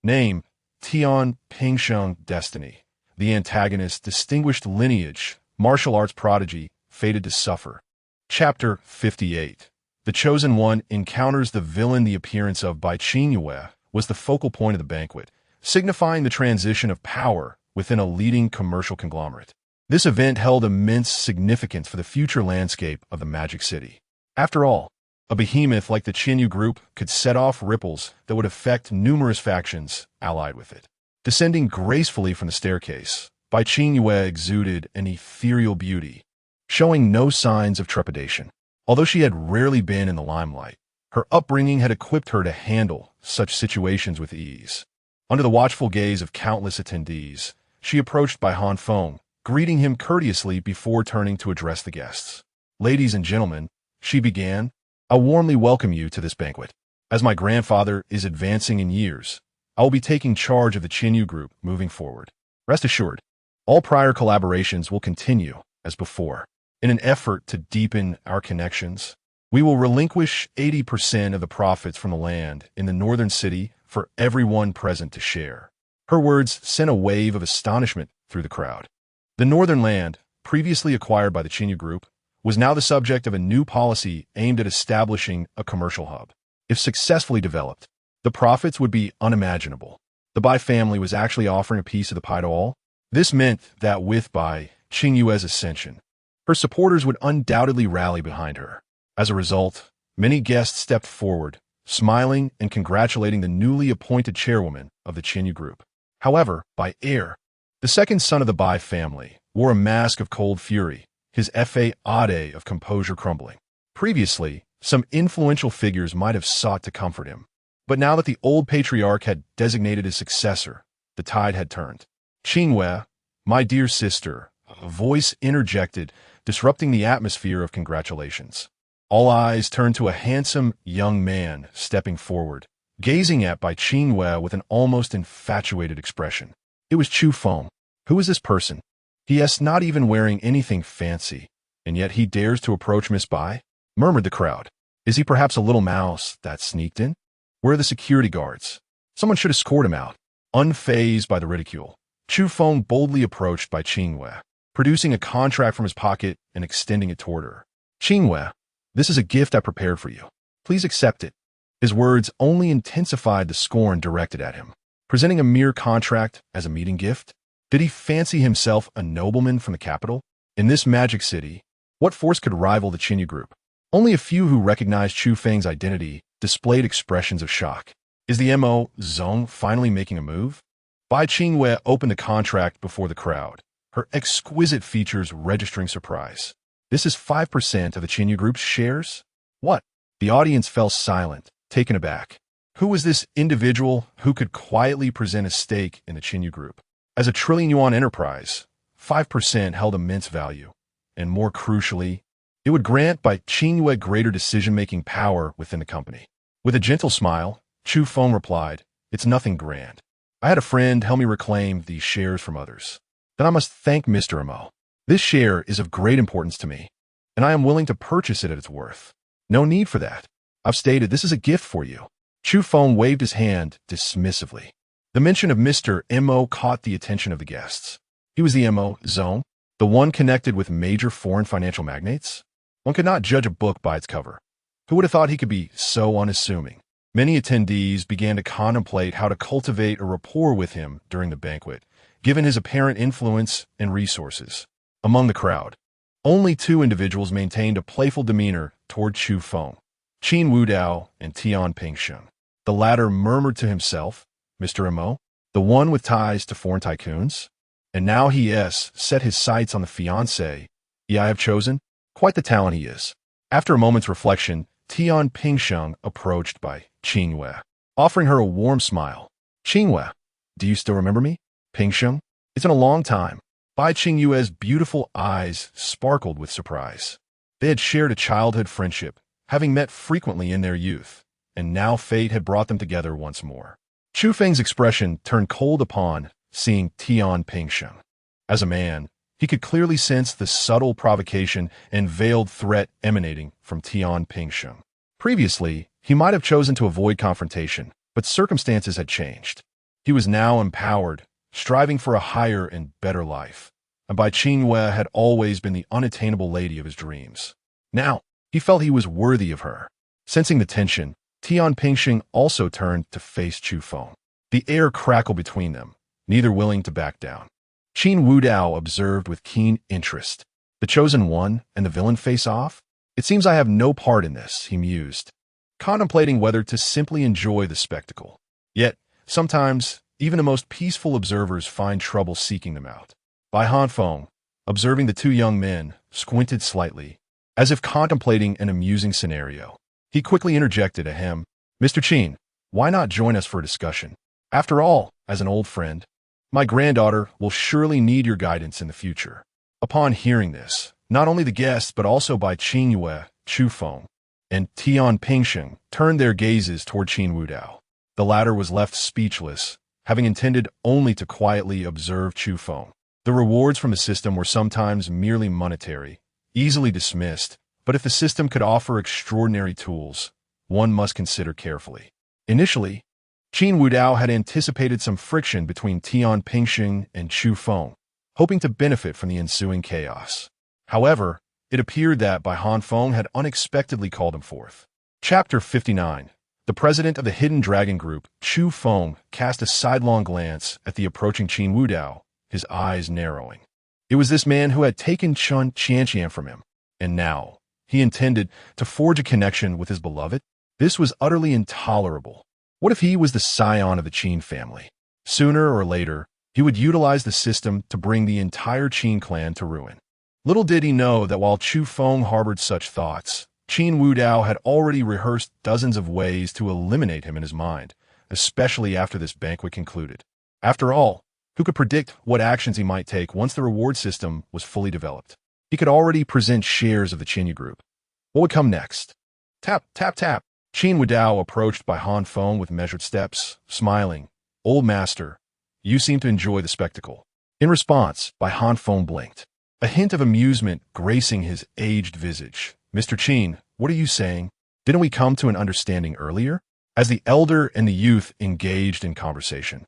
Name: Tian Pingsheng, destiny. The antagonist, distinguished lineage, martial arts prodigy, fated to suffer. Chapter 58. The chosen one encounters the villain. The appearance of Bai Qingyue was the focal point of the banquet, signifying the transition of power within a leading commercial conglomerate. This event held immense significance for the future landscape of the Magic City. After all, a behemoth like the Qinyu Group could set off ripples that would affect numerous factions allied with it. Descending gracefully from the staircase, Bai Qingyue exuded an ethereal beauty, showing no signs of trepidation. Although she had rarely been in the limelight, her upbringing had equipped her to handle such situations with ease. Under the watchful gaze of countless attendees, she approached Bai Hanfeng, greeting him courteously before turning to address the guests. Ladies and gentlemen, she began, I warmly welcome you to this banquet. As my grandfather is advancing in years, I will be taking charge of the Qinyu Group moving forward. Rest assured, all prior collaborations will continue as before. In an effort to deepen our connections, we will relinquish 80% of the profits from the land in the northern city for everyone present to share. Her words sent a wave of astonishment through the crowd. The northern land, previously acquired by the Qinyu Group, was now the subject of a new policy aimed at establishing a commercial hub. If successfully developed, the profits would be unimaginable. The Bai family was actually offering a piece of the pie to all. This meant that with Bai Qingyue's ascension, her supporters would undoubtedly rally behind her. As a result, many guests stepped forward, smiling and congratulating the newly appointed chairwoman of the Chinyu group. However, by air, the second son of the Bai family wore a mask of cold fury, his fade of composure crumbling. Previously, some influential figures might have sought to comfort him. But now that the old patriarch had designated his successor, the tide had turned. Qingwei, my dear sister, a voice interjected, disrupting the atmosphere of congratulations. All eyes turned to a handsome young man stepping forward, gazing at by Qingwei with an almost infatuated expression. It was Chu Feng. Who is this person? He is not even wearing anything fancy, and yet he dares to approach Miss Bai? Murmured the crowd. Is he perhaps a little mouse that sneaked in? Where are the security guards? Someone should escort him out. Unfazed by the ridicule, Chu Feng boldly approached by Qingwei, producing a contract from his pocket and extending it toward her. Qingwei, this is a gift I prepared for you. Please accept it. His words only intensified the scorn directed at him. Presenting a mere contract as a meeting gift? Did he fancy himself a nobleman from the capital? In this magic city, what force could rival the Chinyu group? Only a few who recognized Chu Feng's identity displayed expressions of shock. Is the M.O. Zong finally making a move? Bai Qingwei opened the contract before the crowd, her exquisite features registering surprise. This is 5% of the Chinyu group's shares? What? The audience fell silent, taken aback. Who was this individual who could quietly present a stake in the Chinyu group? As a trillion-yuan enterprise, 5% held immense value, and more crucially, it would grant Bai Qingwei greater decision-making power within the company. With a gentle smile, Chu Feng replied, "It's nothing grand. I had a friend help me reclaim these shares from others. Then I must thank Mr. Mo. This share is of great importance to me, and I am willing to purchase it at its worth. No need for that. I've stated this is a gift for you." Chu Feng waved his hand dismissively. The mention of Mr. Mo caught the attention of the guests. He was the M.O. Zong, the one connected with major foreign financial magnates? One could not judge a book by its cover. Who would have thought he could be so unassuming? Many attendees began to contemplate how to cultivate a rapport with him during the banquet, given his apparent influence and resources. Among the crowd, only two individuals maintained a playful demeanor toward Chu Feng, Qin Wudao and Tian Pingsheng. The latter murmured to himself, "Mr. Mo, the one with ties to foreign tycoons? And now he has set his sights on the fiancée I have chosen? Quite the talent he is." After a moment's reflection, Tian Pingsheng approached by Qingwei, offering her a warm smile. "Qingwei, do you still remember me?" "Pingsheng, it's been a long time." Bai Qingyue's beautiful eyes sparkled with surprise. They had shared a childhood friendship, having met frequently in their youth, and now fate had brought them together once more. Chu Feng's expression turned cold upon seeing Tian Pingsheng. As a man, he could clearly sense the subtle provocation and veiled threat emanating from Tian Pingsheng. Previously, he might have chosen to avoid confrontation, but circumstances had changed. He was now empowered, striving for a higher and better life, and Bai Qingwei had always been the unattainable lady of his dreams. Now, he felt he was worthy of her. Sensing the tension, Tian Pingsheng also turned to face Chu Feng. The air crackled between them, neither willing to back down. Qin Wudao observed with keen interest. The chosen one and the villain face off? It seems I have no part in this, he mused, contemplating whether to simply enjoy the spectacle. Yet, sometimes, even the most peaceful observers find trouble seeking them out. Bai Hanfeng, observing the two young men, squinted slightly, as if contemplating an amusing scenario. He quickly interjected ahem, "Mr. Qin, why not join us for a discussion? After all, as an old friend, my granddaughter will surely need your guidance in the future." Upon hearing this, not only the guests but also Bai Qingyue, Chu Feng, and Tian Pingsheng turned their gazes toward Qin Wudao. The latter was left speechless, having intended only to quietly observe Chu Feng. The rewards from the system were sometimes merely monetary, easily dismissed, but if the system could offer extraordinary tools, one must consider carefully. Initially, Qin Wudao had anticipated some friction between Tian Pingsheng and Chu Feng, hoping to benefit from the ensuing chaos. However, it appeared that Bai Hanfeng had unexpectedly called him forth. Chapter 59. The president of the Hidden Dragon Group, Chu Feng, cast a sidelong glance at the approaching Qin Wudao, his eyes narrowing. It was this man who had taken Chun Qianqian from him, and now he intended to forge a connection with his beloved? This was utterly intolerable. What if he was the scion of the Qin family? Sooner or later, he would utilize the system to bring the entire Qin clan to ruin. Little did he know that while Chu Feng harbored such thoughts, Qin Wudao had already rehearsed dozens of ways to eliminate him in his mind, especially after this banquet concluded. After all, who could predict what actions he might take once the reward system was fully developed? He could already present shares of the Qinyu group. What would come next? Tap, tap, tap. Qin Wudao approached by Han Feng with measured steps, smiling. Old master, you seem to enjoy the spectacle. In response, Bai Han Feng blinked, a hint of amusement gracing his aged visage. Mr. Qin, what are you saying? Didn't we come to an understanding earlier? As the elder and the youth engaged in conversation,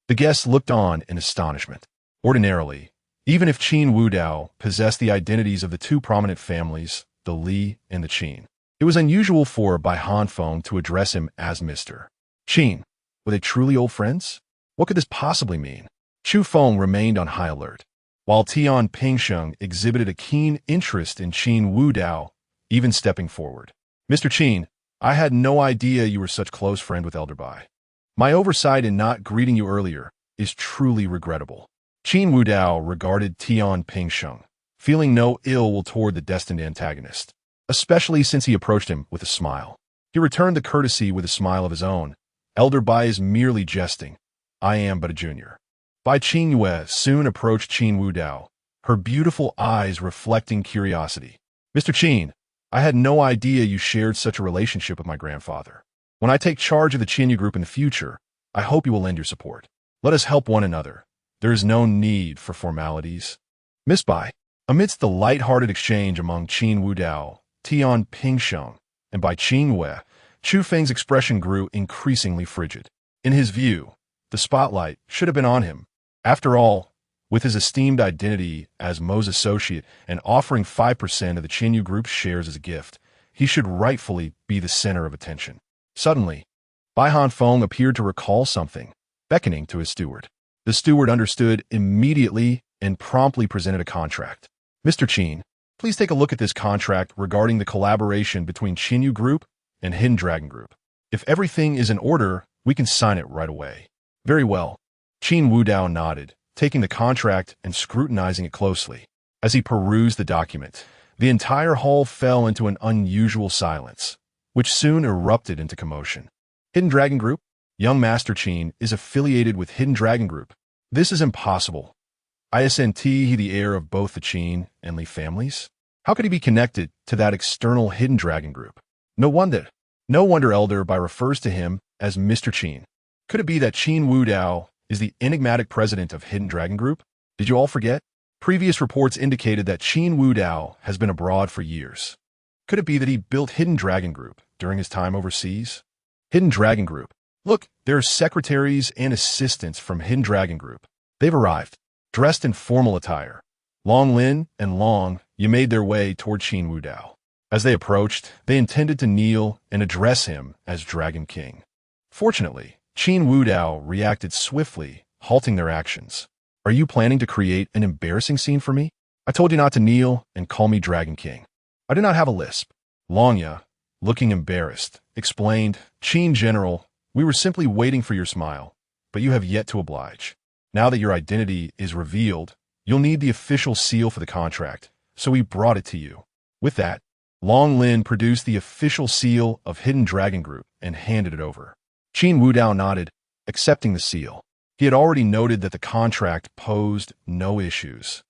the guests looked on in astonishment. Ordinarily, even if Qin Wudao possessed the identities of the two prominent families, the Li and the Qin, it was unusual for Bai Han Feng to address him as Mr. Qin. Were they truly old friends? What could this possibly mean? Chu Feng remained on high alert, while Tian Pingsheng exhibited a keen interest in Qin Wudao, even stepping forward. Mr. Qin, I had no idea you were such close friend with Elder Bai. My oversight in not greeting you earlier is truly regrettable. Qin Wudao regarded Tian Pingsheng, feeling no ill will toward the destined antagonist, especially since he approached him with a smile. He returned the courtesy with a smile of his own. Elder Bai is merely jesting. I am but a junior. Bai Qingyue soon approached Qin Wudao, her beautiful eyes reflecting curiosity. Mr. Qin, I had no idea you shared such a relationship with my grandfather. When I take charge of the Qinyu group in the future, I hope you will lend your support. Let us help one another. There is no need for formalities. Miss Bai, amidst the light-hearted exchange among Qin Wudao, Tian Pingsheng, and Bai Qingyue, Chu Feng's expression grew increasingly frigid. In his view, the spotlight should have been on him. After all, with his esteemed identity as Mo's associate and offering 5% of the Qinyu group's shares as a gift, he should rightfully be the center of attention. Suddenly, Bai Han Feng appeared to recall something, beckoning to his steward. The steward understood immediately and promptly presented a contract. Mr. Qin, please take a look at this contract regarding the collaboration between Qinyu Group and Hidden Dragon Group. If everything is in order, we can sign it right away. Very well. Qin Wudao nodded, taking the contract and scrutinizing it closely. As he perused the document, the entire hall fell into an unusual silence, which soon erupted into commotion. Hidden Dragon Group? Young Master Qin is affiliated with Hidden Dragon Group. This is impossible. Isn't he the heir of both the Qin and Li families? How could he be connected to that external Hidden Dragon Group? No wonder Elder Bai refers to him as Mr. Qin. Could it be that Qin Wudao is the enigmatic president of Hidden Dragon Group? Did you all forget? Previous reports indicated that Qin Wudao has been abroad for years. Could it be that he built Hidden Dragon Group during his time overseas? Hidden Dragon Group. Look, there are secretaries and assistants from Hidden Dragon Group. They've arrived, dressed in formal attire. Long Lin and Long Yu made their way toward Qin Wudao. As they approached, they intended to kneel and address him as Dragon King. Fortunately, Qin Wudao reacted swiftly, halting their actions. Are you planning to create an embarrassing scene for me? I told you not to kneel and call me Dragon King. I do not have a lisp. Long Yu, looking embarrassed, explained, Qin General, we were simply waiting for your smile, but you have yet to oblige. Now that your identity is revealed, you'll need the official seal for the contract, so we brought it to you. With that, Long Lin produced the official seal of Hidden Dragon Group and handed it over. Qin Wudao nodded, accepting the seal. He had already noted that the contract posed no issues.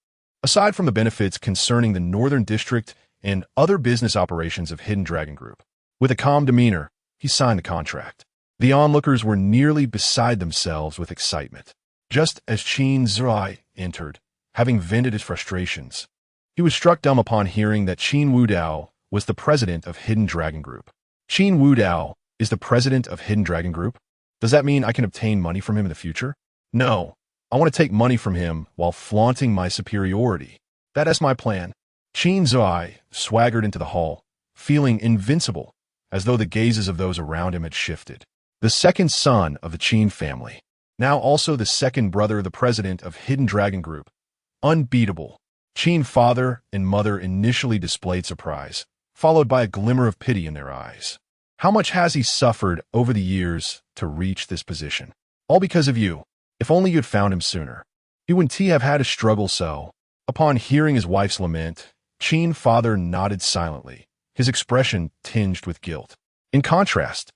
Aside from the benefits concerning the Northern District and other business operations of Hidden Dragon Group, with a calm demeanor, he signed the contract. The onlookers were nearly beside themselves with excitement. Just as Qin Zhuai entered, having vented his frustrations, he was struck dumb upon hearing that Qin Wudao was the president of Hidden Dragon Group. Qin Wudao is the president of Hidden Dragon Group? Does that mean I can obtain money from him in the future? No, I want to take money from him while flaunting my superiority. That is my plan. Qin Zhuai swaggered into the hall, feeling invincible, as though the gazes of those around him had shifted. The second son of the Qin family, now also the second brother of the president of Hidden Dragon Group, unbeatable, Qin father and mother initially displayed surprise, followed by a glimmer of pity in their eyes. How much has he suffered over the years to reach this position? All because of you. If only you'd found him sooner. He wouldn't have had to struggle so. Upon hearing his wife's lament, Qin father nodded silently, his expression tinged with guilt. In contrast,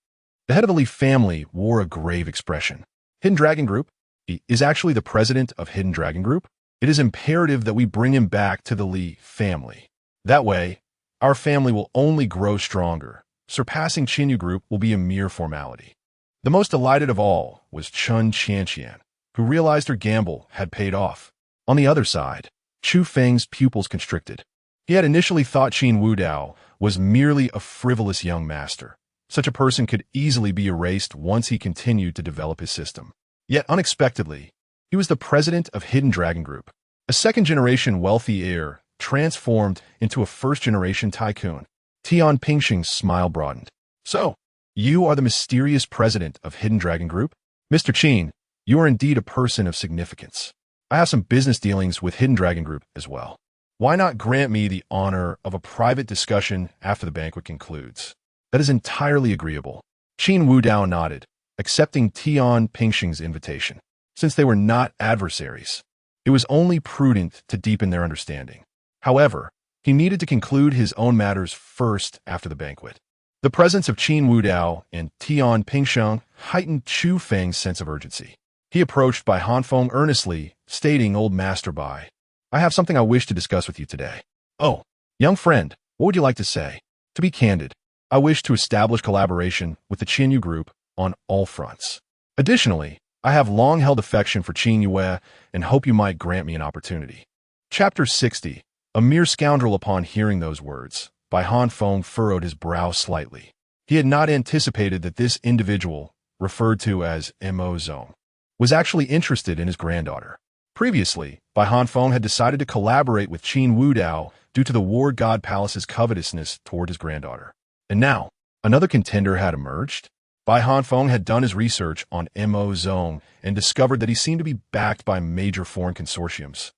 the head of the Li family wore a grave expression. Hidden Dragon Group? He is actually the president of Hidden Dragon Group? It is imperative that we bring him back to the Li family. That way, our family will only grow stronger. Surpassing Qinyu Group will be a mere formality. The most delighted of all was Chun Qianqian, who realized her gamble had paid off. On the other side, Chu Feng's pupils constricted. He had initially thought Qin Wudao was merely a frivolous young master. Such a person could easily be erased once he continued to develop his system. Yet unexpectedly, he was the president of Hidden Dragon Group, a second-generation wealthy heir transformed into a first-generation tycoon. Tian Pingxing's smile broadened. So, you are the mysterious president of Hidden Dragon Group? Mr. Qin, you are indeed a person of significance. I have some business dealings with Hidden Dragon Group as well. Why not grant me the honor of a private discussion after the banquet concludes? That is entirely agreeable. Qin Wudao nodded, accepting Tian Pingxing's invitation. Since they were not adversaries, it was only prudent to deepen their understanding. However, he needed to conclude his own matters first after the banquet. The presence of Qin Wudao and Tian Pingxing heightened Chu Feng's sense of urgency. He approached Bai Hanfeng earnestly, stating, "Old Master Bai, I have something I wish to discuss with you today." "Oh, young friend, what would you like to say?" "To be candid, I wish to establish collaboration with the Qinyu Group on all fronts. Additionally, I have long held affection for Qin Yue and hope you might grant me an opportunity." Chapter 60. A mere scoundrel. Upon hearing those words, Bai Hanfeng furrowed his brow slightly. He had not anticipated that this individual, referred to as Mo Zong, was actually interested in his granddaughter. Previously, Bai Hanfeng had decided to collaborate with Qin Wudao due to the War God Palace's covetousness toward his granddaughter. And now, another contender had emerged? Bai Hanfeng had done his research on Mo Zong and discovered that he seemed to be backed by major foreign consortiums,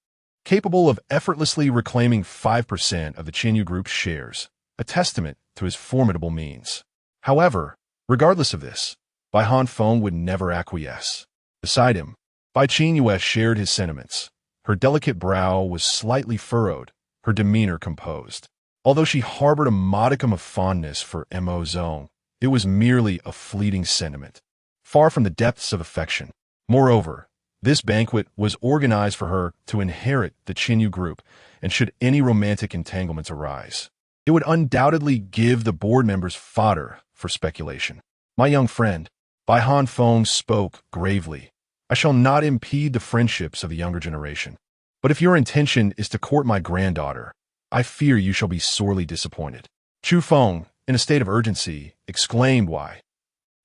capable of effortlessly reclaiming 5% of the Qinyu Group's shares, a testament to his formidable means. However, regardless of this, Bai Hanfeng would never acquiesce. Beside him, Bai Qingyue shared his sentiments. Her delicate brow was slightly furrowed, her demeanor composed. Although she harbored a modicum of fondness for Mo Zong, it was merely a fleeting sentiment, far from the depths of affection. Moreover, this banquet was organized for her to inherit the Qinyu Group, and should any romantic entanglements arise, it would undoubtedly give the board members fodder for speculation. "My young friend," Bai Hanfeng spoke gravely, "I shall not impede the friendships of the younger generation. But if your intention is to court my granddaughter, I fear you shall be sorely disappointed." Chu Feng, in a state of urgency, exclaimed, "Why?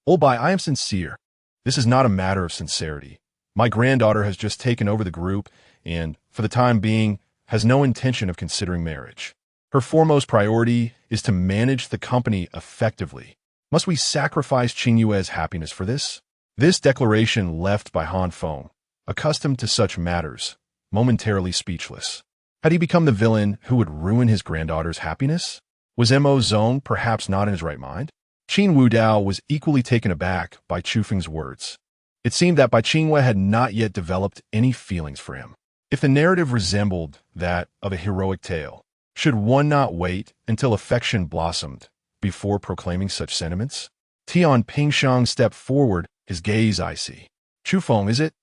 Old Bai, I am sincere. This is not a matter of sincerity. My granddaughter has just taken over the group and, for the time being, has no intention of considering marriage. Her foremost priority is to manage the company effectively. Must we sacrifice Qingyue's happiness for this?" This declaration left Bai Hanfeng, accustomed to such matters, momentarily speechless. Had he become the villain who would ruin his granddaughter's happiness? Was Mo Zong perhaps not in his right mind? Qin Wudao was equally taken aback by Chu Feng's words. It seemed that Bai Qingyue had not yet developed any feelings for him. If the narrative resembled that of a heroic tale, should one not wait until affection blossomed before proclaiming such sentiments? Tian Pingxing stepped forward, his gaze icy. "Chu Feng, is it?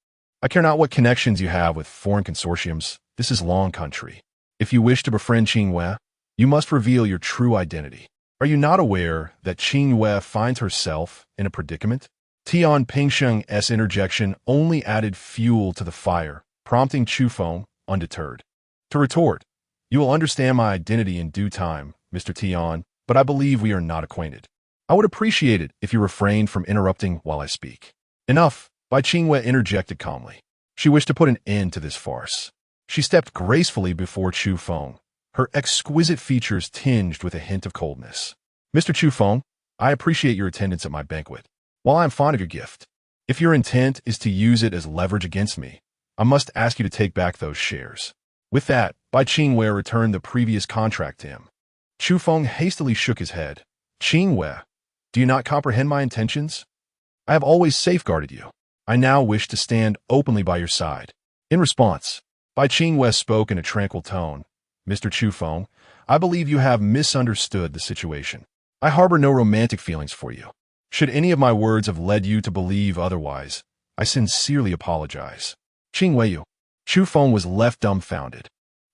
I care not what connections you have with foreign consortiums. This is Long Country. If you wish to befriend Qingyue, you must reveal your true identity. Are you not aware that Qingyue finds herself in a predicament?" Tian Pingxing's interjection only added fuel to the fire, prompting Chu Feng, undeterred, to retort, "You will understand my identity in due time, Mr. Tian, but I believe we are not acquainted. I would appreciate it if you refrained from interrupting while I speak." "Enough," Bai Qingyue interjected calmly. She wished to put an end to this farce. She stepped gracefully before Chu Feng, her exquisite features tinged with a hint of coldness. "Mr. Chu Feng, I appreciate your attendance at my banquet. While I am fond of your gift, if your intent is to use it as leverage against me, I must ask you to take back those shares." With that, Bai Qingwei returned the previous contract to him. Chu Feng hastily shook his head. Qingwei, do you not comprehend my intentions? I have always safeguarded you. I now wish to stand openly by your side. In response, Bai Qingwei spoke in a tranquil tone. Mr. Chu Feng, I believe you have misunderstood the situation. I harbor no romantic feelings for you. Should any of my words have led you to believe otherwise, I sincerely apologize. Qingwei, Chu Feng was left dumbfounded,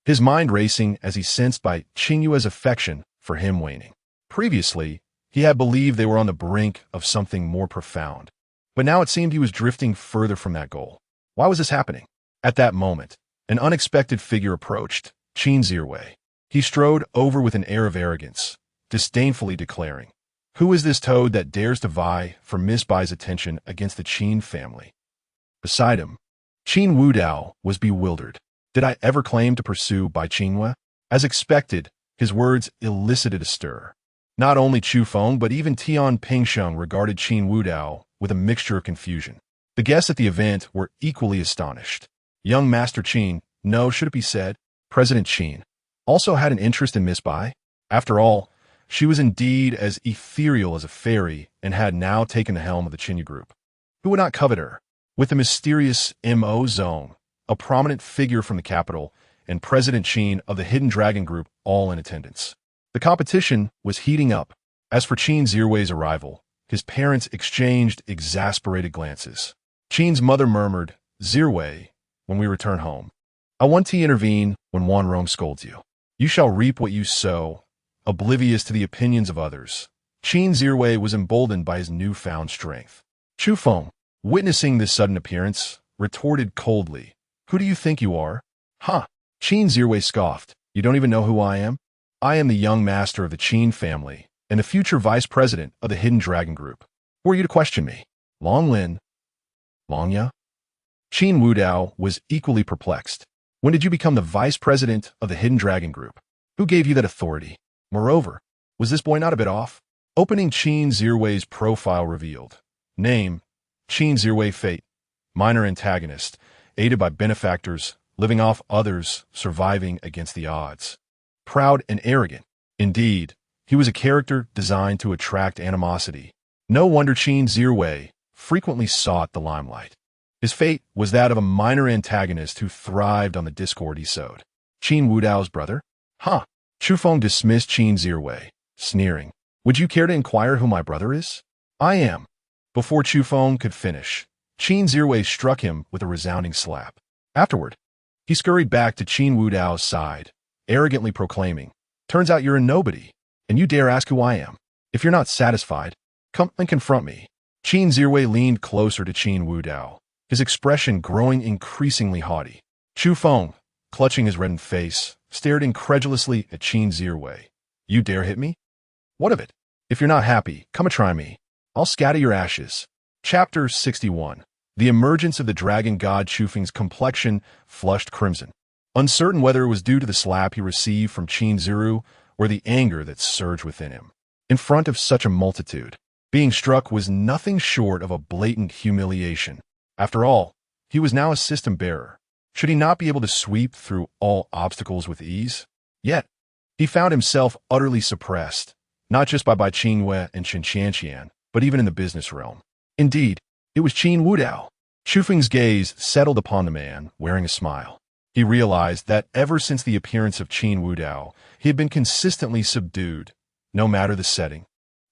his mind racing as he sensed Bai Qingyue's affection for him waning. Previously, he had believed they were on the brink of something more profound, but now it seemed he was drifting further from that goal. Why was this happening? At that moment, an unexpected figure approached, Qin Zhiwei. He strode over with an air of arrogance, disdainfully declaring, "Who is this toad that dares to vie for Miss Bai's attention against the Qin family?" Beside him, Qin Wudao was bewildered. Did I ever claim to pursue Bai Qingwei? As expected, his words elicited a stir. Not only Chu Feng but even Tian Pingsheng regarded Qin Wudao with a mixture of confusion. The guests at the event were equally astonished. Young Master Qin, no, should it be said, President Qin, also had an interest in Miss Bai. After all, she was indeed as ethereal as a fairy and had now taken the helm of the Qinyu group. Who would not covet her? With the mysterious M.O. Zone, a prominent figure from the capital, and President Qin of the Hidden Dragon Group all in attendance. The competition was heating up. As for Qin Zhiwei's arrival, his parents exchanged exasperated glances. Qin's mother murmured, "Zhiwei, when we return home, I want to intervene when Wan Rong scolds you. You shall reap what you sow, oblivious to the opinions of others." Qin Zhiwei was emboldened by his newfound strength. Chu Feng, witnessing this sudden appearance, retorted coldly, "Who do you think you are?" "Huh." Qin Zhiwei scoffed. "You don't even know who I am? I am the young master of the Qin family and the future vice president of the Hidden Dragon Group. Who are you to question me? Long Lin? Long Ya?" Qin Wudao was equally perplexed. "When did you become the vice president of the Hidden Dragon Group? Who gave you that authority? Moreover, was this boy not a bit off?" Opening Qin Zhiwei's profile revealed. Name, Qin Zhiwei. Fate, minor antagonist, aided by benefactors, living off others, surviving against the odds. Proud and arrogant. Indeed, he was a character designed to attract animosity. No wonder Qin Zhiwei frequently sought the limelight. His fate was that of a minor antagonist who thrived on the discord he sowed. Qin Wudao's brother? Huh. Chu Feng dismissed Qin Zhiwei, sneering. "Would you care to inquire who my brother is?" "I am." Before Chu Feng could finish, Qin Zhiwei struck him with a resounding slap. Afterward, he scurried back to Qin Wudao's side, arrogantly proclaiming, "Turns out you're a nobody, and you dare ask who I am. If you're not satisfied, come and confront me." Qin Zhiwei leaned closer to Qin Wudao, his expression growing increasingly haughty. Chu Feng, clutching his reddened face, stared incredulously at Qin Zhiwei. "You dare hit me? What of it? If you're not happy, come and try me. I'll scatter your ashes." Chapter 61. The emergence of the dragon god. Chu Feng's complexion flushed crimson, uncertain whether it was due to the slap he received from Qin Zhiru or the anger that surged within him. In front of such a multitude, being struck was nothing short of a blatant humiliation. After all, he was now a system bearer. Should he not be able to sweep through all obstacles with ease? Yet, he found himself utterly suppressed, not just by Bai Qingwei and Chen Qianqian, but even in the business realm. Indeed, it was Qin Wudao. Chu Feng's gaze settled upon the man, wearing a smile. He realized that ever since the appearance of Qin Wudao, he had been consistently subdued, no matter the setting.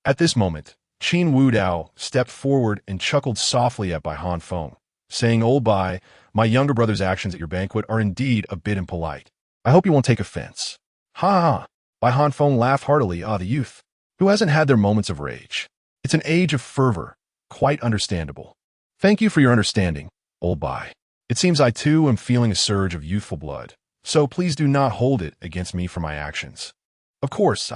At this moment, Qin Wudao stepped forward and chuckled softly at Bai Hanfeng, saying, "Old Bai, my younger brother's actions at your banquet are indeed a bit impolite. I hope you won't take offense." "Ha ha!" Bai Hanfeng laughed heartily. "Ah, the youth. Who hasn't had their moments of rage? It's an age of fervor, quite understandable. Thank you for your understanding, old Bai. It seems I too am feeling a surge of youthful blood, so please do not hold it against me for my actions." "Of course,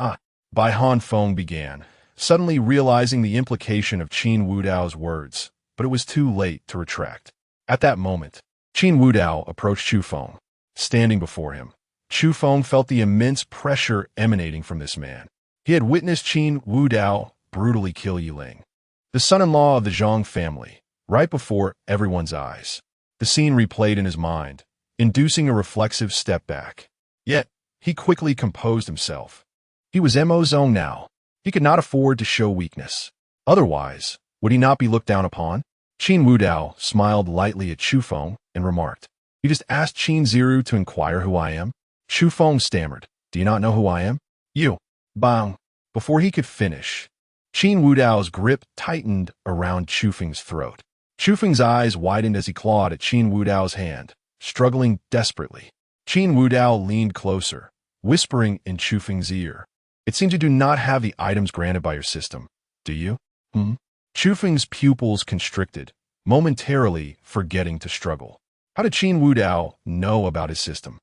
Bai Hanfeng began, suddenly realizing the implication of Qin Wudao's words, but it was too late to retract. At that moment, Qin Wudao approached Chu Feng. Standing before him, Chu Feng felt the immense pressure emanating from this man. He had witnessed Qin Wudao brutally kill Yiling, the son-in-law of the Zhang family, right before everyone's eyes. The scene replayed in his mind, inducing a reflexive step back. Yet, he quickly composed himself. He was Mo's own now. He could not afford to show weakness. Otherwise, would he not be looked down upon? Qin Wudao smiled lightly at Chu Feng and remarked, "You just asked Qin Ziru to inquire who I am?" Chu Feng stammered, "Do you not know who I am?" "You." Bang. Before he could finish, Qin Wudao's grip tightened around Chu Feng's throat. Chu Feng's eyes widened as he clawed at Qin Wudao's hand, struggling desperately. Qin Wudao leaned closer, whispering in Chu Feng's ear, "It seems you do not have the items granted by your system, do you?" Chu Feng's pupils constricted, momentarily forgetting to struggle. How did Qin Wudao know about his system?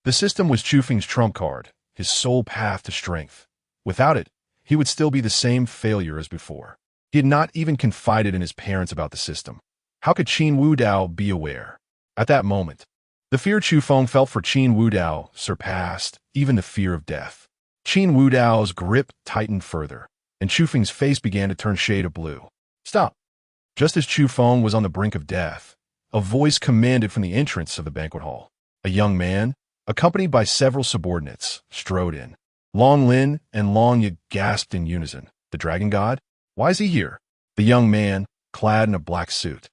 The system was Chu Feng's trump card, his sole path to strength. Without it, he would still be the same failure as before. He had not even confided in his parents about the system. How could Qin Wudao be aware? At that moment, the fear Chu Feng felt for Qin Wudao surpassed even the fear of death. Qin Wudao's grip tightened further, and Chu Feng's face began to turn shade of blue. "Stop!" Just as Chu Feng was on the brink of death, a voice commanded from the entrance of the banquet hall. A young man, accompanied by several subordinates, strode in. Long Lin and Long Yi gasped in unison. "The dragon god? Why is he here?" The young man, clad in a black suit,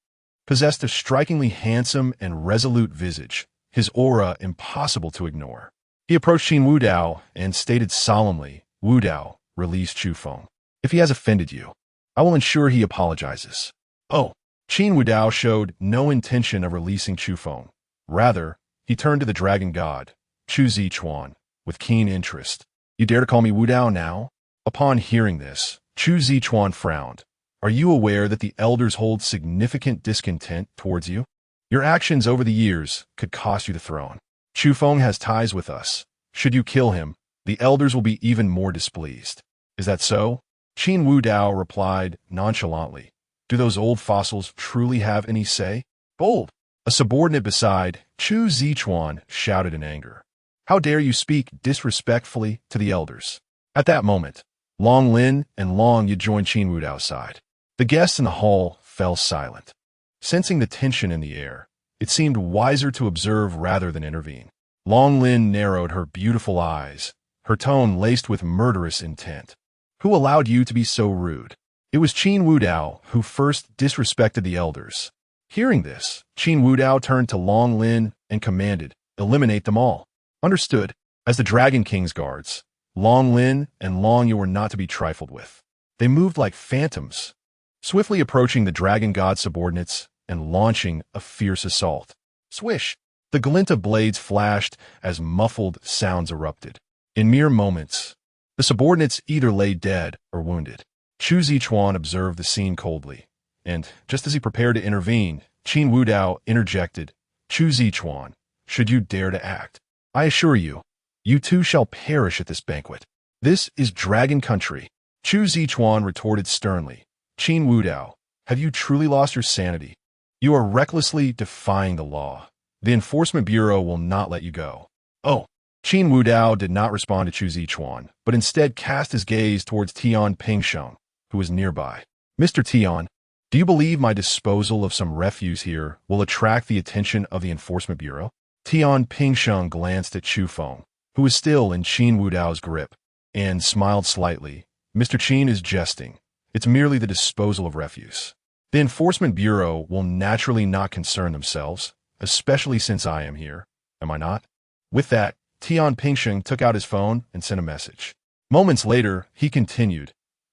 possessed a strikingly handsome and resolute visage, his aura impossible to ignore. He approached Qin Wudao and stated solemnly, "Wudao, release Chu Feng. If he has offended you, I will ensure he apologizes." Oh, Qin Wudao showed no intention of releasing Chu Feng. Rather, he turned to the dragon god, Chu Zichuan, with keen interest. "You dare to call me Wudao now?" Upon hearing this, Chu Zichuan frowned. "Are you aware that the elders hold significant discontent towards you? Your actions over the years could cost you the throne. Chu Feng has ties with us. Should you kill him, the elders will be even more displeased." "Is that so?" Qin Wudao replied nonchalantly. "Do those old fossils truly have any say?" "Bold!" A subordinate beside Chu Zichuan shouted in anger. "How dare you speak disrespectfully to the elders?" At that moment, Long Lin and Long Yi joined Qin Wudao's side. The guests in the hall fell silent. Sensing the tension in the air, it seemed wiser to observe rather than intervene. Long Lin narrowed her beautiful eyes, her tone laced with murderous intent. "Who allowed you to be so rude?" It was Qin Wudao who first disrespected the elders. Hearing this, Qin Wudao turned to Long Lin and commanded, "Eliminate them all." Understood. As the Dragon King's guards, Long Lin and Long Yi were not to be trifled with. They moved like phantoms, swiftly approaching the Dragon God subordinates and launching a fierce assault. Swish! The glint of blades flashed as muffled sounds erupted. In mere moments, the subordinates either lay dead or wounded. Chu Zichuan observed the scene coldly, and just as he prepared to intervene, Qin Wudao interjected, "Chu Zichuan, should you dare to act, I assure you, you too shall perish at this banquet. This is dragon country." Chu Zichuan retorted sternly, "Qin Wudao, have you truly lost your sanity? You are recklessly defying the law. The Enforcement Bureau will not let you go." Oh, Qin Wudao did not respond to Chu Zichuan, but instead cast his gaze towards Tian Pingsheng, who was nearby. "Mr. Tian, do you believe my disposal of some refuse here will attract the attention of the Enforcement Bureau?" Tian Pingsheng glanced at Chu Feng, who was still in Qin Wudao's grip, and smiled slightly. "Mr. Qin is jesting. It's merely the disposal of refuse. The Enforcement Bureau will naturally not concern themselves, especially since I am here. Am I not?" With that, Tian Pingsheng took out his phone and sent a message. Moments later, he continued,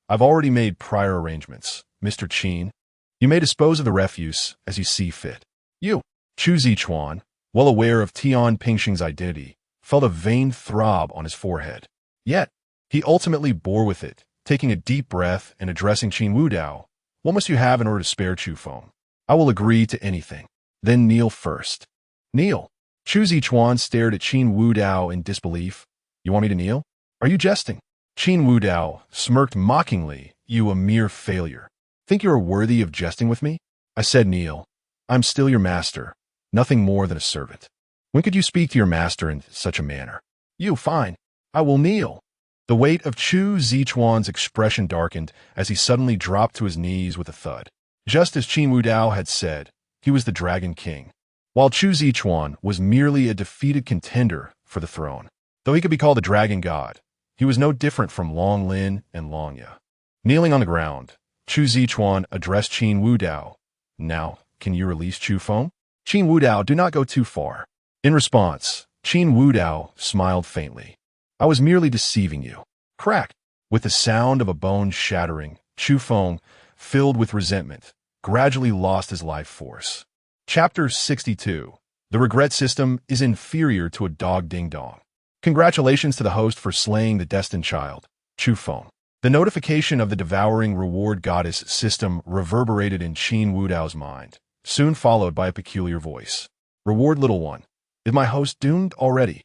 "I've already made prior arrangements, Mr. Qin. You may dispose of the refuse as you see fit." You, Chu Zichuan, well aware of Tian Pingsheng's identity, felt a vain throb on his forehead. Yet, he ultimately bore with it, taking a deep breath and addressing Qin Wudao. "What must you have in order to spare Chu Feng? I will agree to anything. Then kneel first." "Kneel?" Chu Zichuan stared at Qin Wudao in disbelief. "You want me to kneel? Are you jesting?" Qin Wudao smirked mockingly. "You a mere failure. Think you are worthy of jesting with me? I said kneel. I'm still your master, nothing more than a servant. When could you speak to your master in such a manner?" "You, fine. I will kneel." The weight of Chu Zichuan's expression darkened as he suddenly dropped to his knees with a thud. Just as Qin Wudao had said, he was the Dragon King, while Chu Zichuan was merely a defeated contender for the throne. Though he could be called the dragon god, he was no different from Long Lin and Long Ya. Kneeling on the ground, Chu Zichuan addressed Qin Wudao. Now, can you release Chu Feng? Qin Wudao, do not go too far. In response, Qin Wudao smiled faintly. I was merely deceiving you. Crack! With the sound of a bone shattering, Chu Feng, filled with resentment, gradually lost his life force. Chapter 62. The regret system is inferior to a dog ding-dong. Congratulations to the host for slaying the destined child, Chu Feng. The notification of the devouring reward goddess system reverberated in Qin Wudao's mind, soon followed by a peculiar voice. Reward, little one. Is my host doomed already?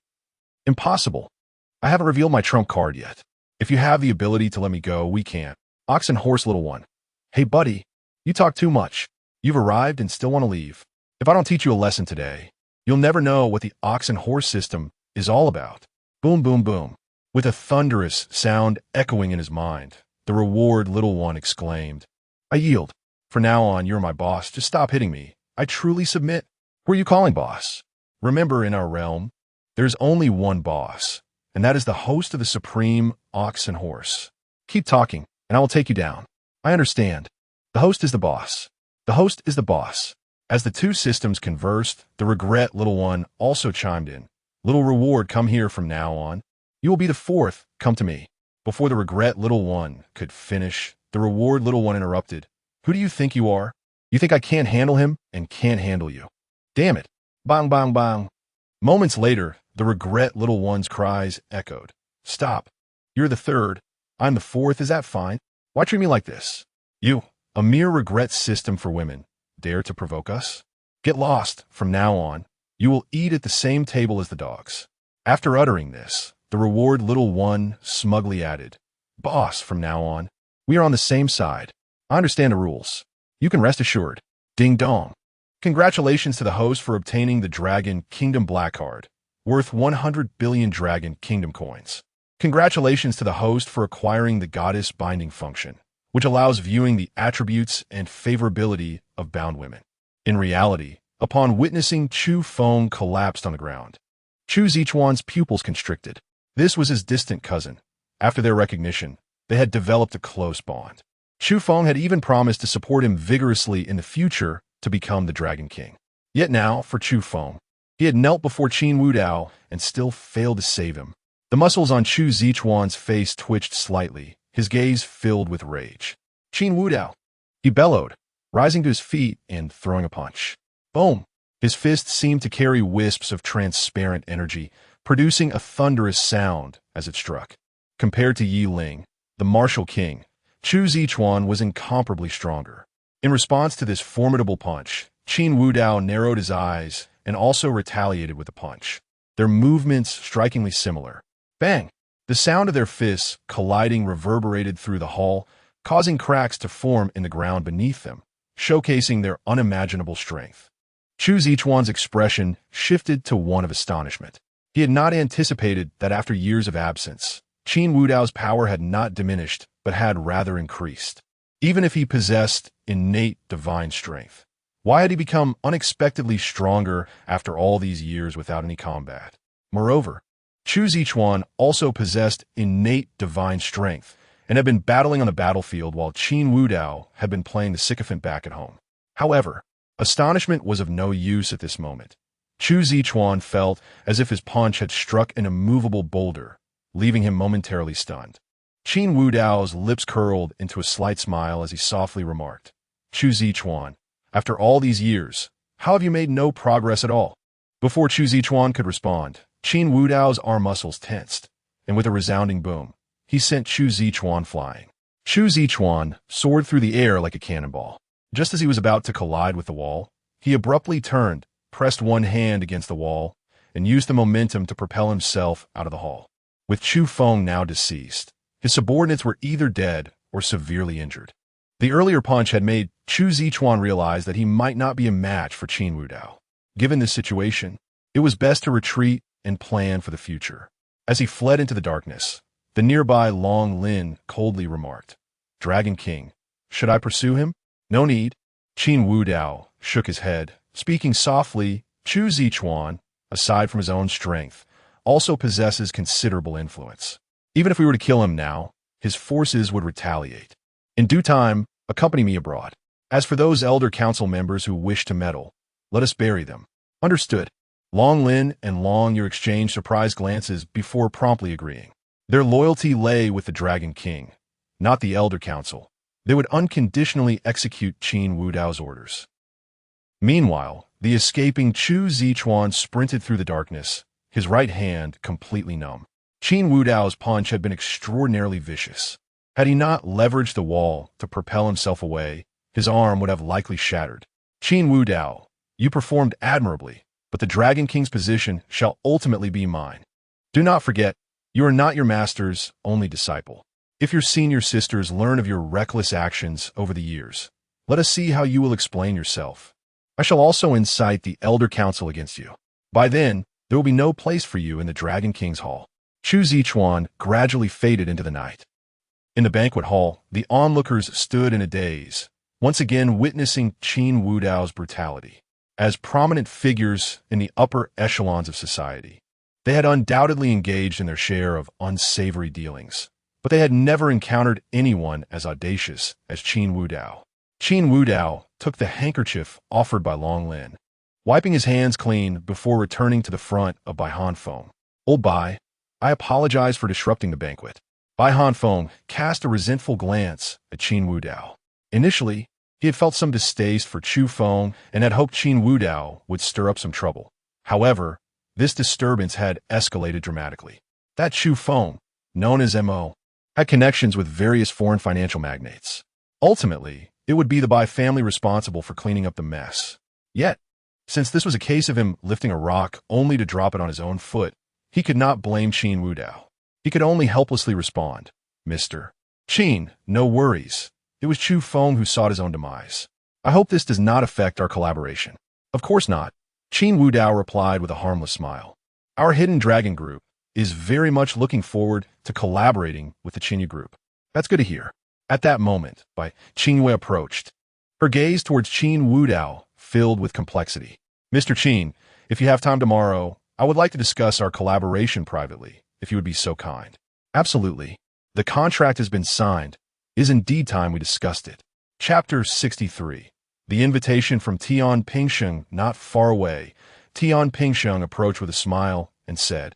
Impossible. I haven't revealed my trump card yet. If you have the ability to let me go, we can. Ox and horse, little one. Hey, buddy. You talk too much. You've arrived and still want to leave. If I don't teach you a lesson today, you'll never know what the ox and horse system is all about. Boom, boom, boom. With a thunderous sound echoing in his mind, the reward little one exclaimed, I yield. From now on, you're my boss. Just stop hitting me. I truly submit. Who are you calling boss? Remember, in our realm, there's only one boss, and that is the host of the supreme ox and horse. Keep talking, and I will take you down. I understand. The host is the boss. The host is the boss. As the two systems conversed, the regret little one also chimed in. Little reward, come here from now on. You will be the fourth, come to me. Before the regret little one could finish, the reward little one interrupted. Who do you think you are? You think I can't handle him and can't handle you. Damn it. Bang, bang, bang. Moments later, the regret little one's cries echoed. Stop. You're the third. I'm the fourth. Is that fine? Why treat me like this? You, a mere regret system for women, dare to provoke us? Get lost. From now on, you will eat at the same table as the dogs. After uttering this, the reward little one smugly added, Boss, from now on, we are on the same side. I understand the rules. You can rest assured. Ding dong. Congratulations to the host for obtaining the Dragon Kingdom Black Card, worth 100 billion Dragon Kingdom coins. Congratulations to the host for acquiring the Goddess Binding function, which allows viewing the attributes and favorability of bound women. In reality, upon witnessing Chu Feng collapsed on the ground, Chu Zichuan's pupils constricted. This was his distant cousin. After their recognition, they had developed a close bond. Chu Feng had even promised to support him vigorously in the future to become the Dragon King. Yet now, for Chu Feng, he had knelt before Qin Wudao and still failed to save him. The muscles on Chu Zichuan's face twitched slightly, his gaze filled with rage. Qin Wudao, he bellowed, rising to his feet and throwing a punch. Boom! His fist seemed to carry wisps of transparent energy, producing a thunderous sound as it struck. Compared to Yi Ling, the martial king, Chu Zichuan was incomparably stronger. In response to this formidable punch, Qin Wudao narrowed his eyes and also retaliated with a punch, their movements strikingly similar. Bang! The sound of their fists colliding reverberated through the hall, causing cracks to form in the ground beneath them, showcasing their unimaginable strength. Chu Zichuan's expression shifted to one of astonishment. He had not anticipated that after years of absence, Qin Wudao's power had not diminished, but had rather increased. Even if he possessed innate divine strength, why had he become unexpectedly stronger after all these years without any combat? Moreover, Chu Zichuan also possessed innate divine strength and had been battling on the battlefield while Qin Wudao had been playing the sycophant back at home. However, astonishment was of no use at this moment. Chu Zichuan felt as if his punch had struck an immovable boulder, leaving him momentarily stunned. Qin Wudao's lips curled into a slight smile as he softly remarked, Chu Zichuan, after all these years, how have you made no progress at all? Before Chu Zichuan could respond, Qin Wudao's arm muscles tensed, and with a resounding boom, he sent Chu Zichuan flying. Chu Zichuan soared through the air like a cannonball. Just as he was about to collide with the wall, he abruptly turned, pressed one hand against the wall, and used the momentum to propel himself out of the hall. With Chu Feng now deceased, his subordinates were either dead or severely injured. The earlier punch had made Chu Zichuan realize that he might not be a match for Qin Wudao. Given this situation, it was best to retreat and plan for the future. As he fled into the darkness, the nearby Long Lin coldly remarked, Dragon King, should I pursue him? No need. Qin Wudao shook his head, speaking softly. Chu Zichuan, aside from his own strength, also possesses considerable influence. Even if we were to kill him now, his forces would retaliate. In due time, accompany me abroad. As for those elder council members who wish to meddle, let us bury them. Understood. Long Lin and Long Yu exchanged surprised glances before promptly agreeing. Their loyalty lay with the Dragon King, not the Elder Council. They would unconditionally execute Qin Wudao's orders. Meanwhile, the escaping Chu Zichuan sprinted through the darkness, his right hand completely numb. Qin Wudao's punch had been extraordinarily vicious. Had he not leveraged the wall to propel himself away, his arm would have likely shattered. Qin Wudao, you performed admirably, but the Dragon King's position shall ultimately be mine. Do not forget, you are not your master's only disciple. If your senior sisters learn of your reckless actions over the years, let us see how you will explain yourself. I shall also incite the Elder Council against you. By then, there will be no place for you in the Dragon King's hall. Chu Zichuan gradually faded into the night. In the banquet hall, the onlookers stood in a daze, once again witnessing Qin Wudao's brutality. As prominent figures in the upper echelons of society, they had undoubtedly engaged in their share of unsavory dealings, but they had never encountered anyone as audacious as Qin Wudao. Qin Wudao took the handkerchief offered by Long Lin, wiping his hands clean before returning to the front of Bai Hanfeng. Old Bai, I apologize for disrupting the banquet. Bai Hanfeng cast a resentful glance at Qin Wudao. Initially, he had felt some distaste for Chu Feng and had hoped Qin Wudao would stir up some trouble. However, this disturbance had escalated dramatically. That Chu Feng, known as M.O., had connections with various foreign financial magnates. Ultimately, it would be the Bai family responsible for cleaning up the mess. Yet, since this was a case of him lifting a rock only to drop it on his own foot, he could not blame Qin Wudao. He could only helplessly respond, Mr. Qin, no worries. It was Chu Feng who sought his own demise. I hope this does not affect our collaboration. Of course not. Qin Wudao replied with a harmless smile. Our Hidden Dragon Group is very much looking forward to collaborating with the Qinyu Group. That's good to hear. At that moment, Qin Yue approached. Her gaze towards Qin Wudao filled with complexity. Mr. Qin, if you have time tomorrow, I would like to discuss our collaboration privately, if you would be so kind. Absolutely. The contract has been signed. It is indeed time we discussed it. Chapter 63. The invitation from Tian Pingsheng not far away. Tian Pingsheng approached with a smile and said,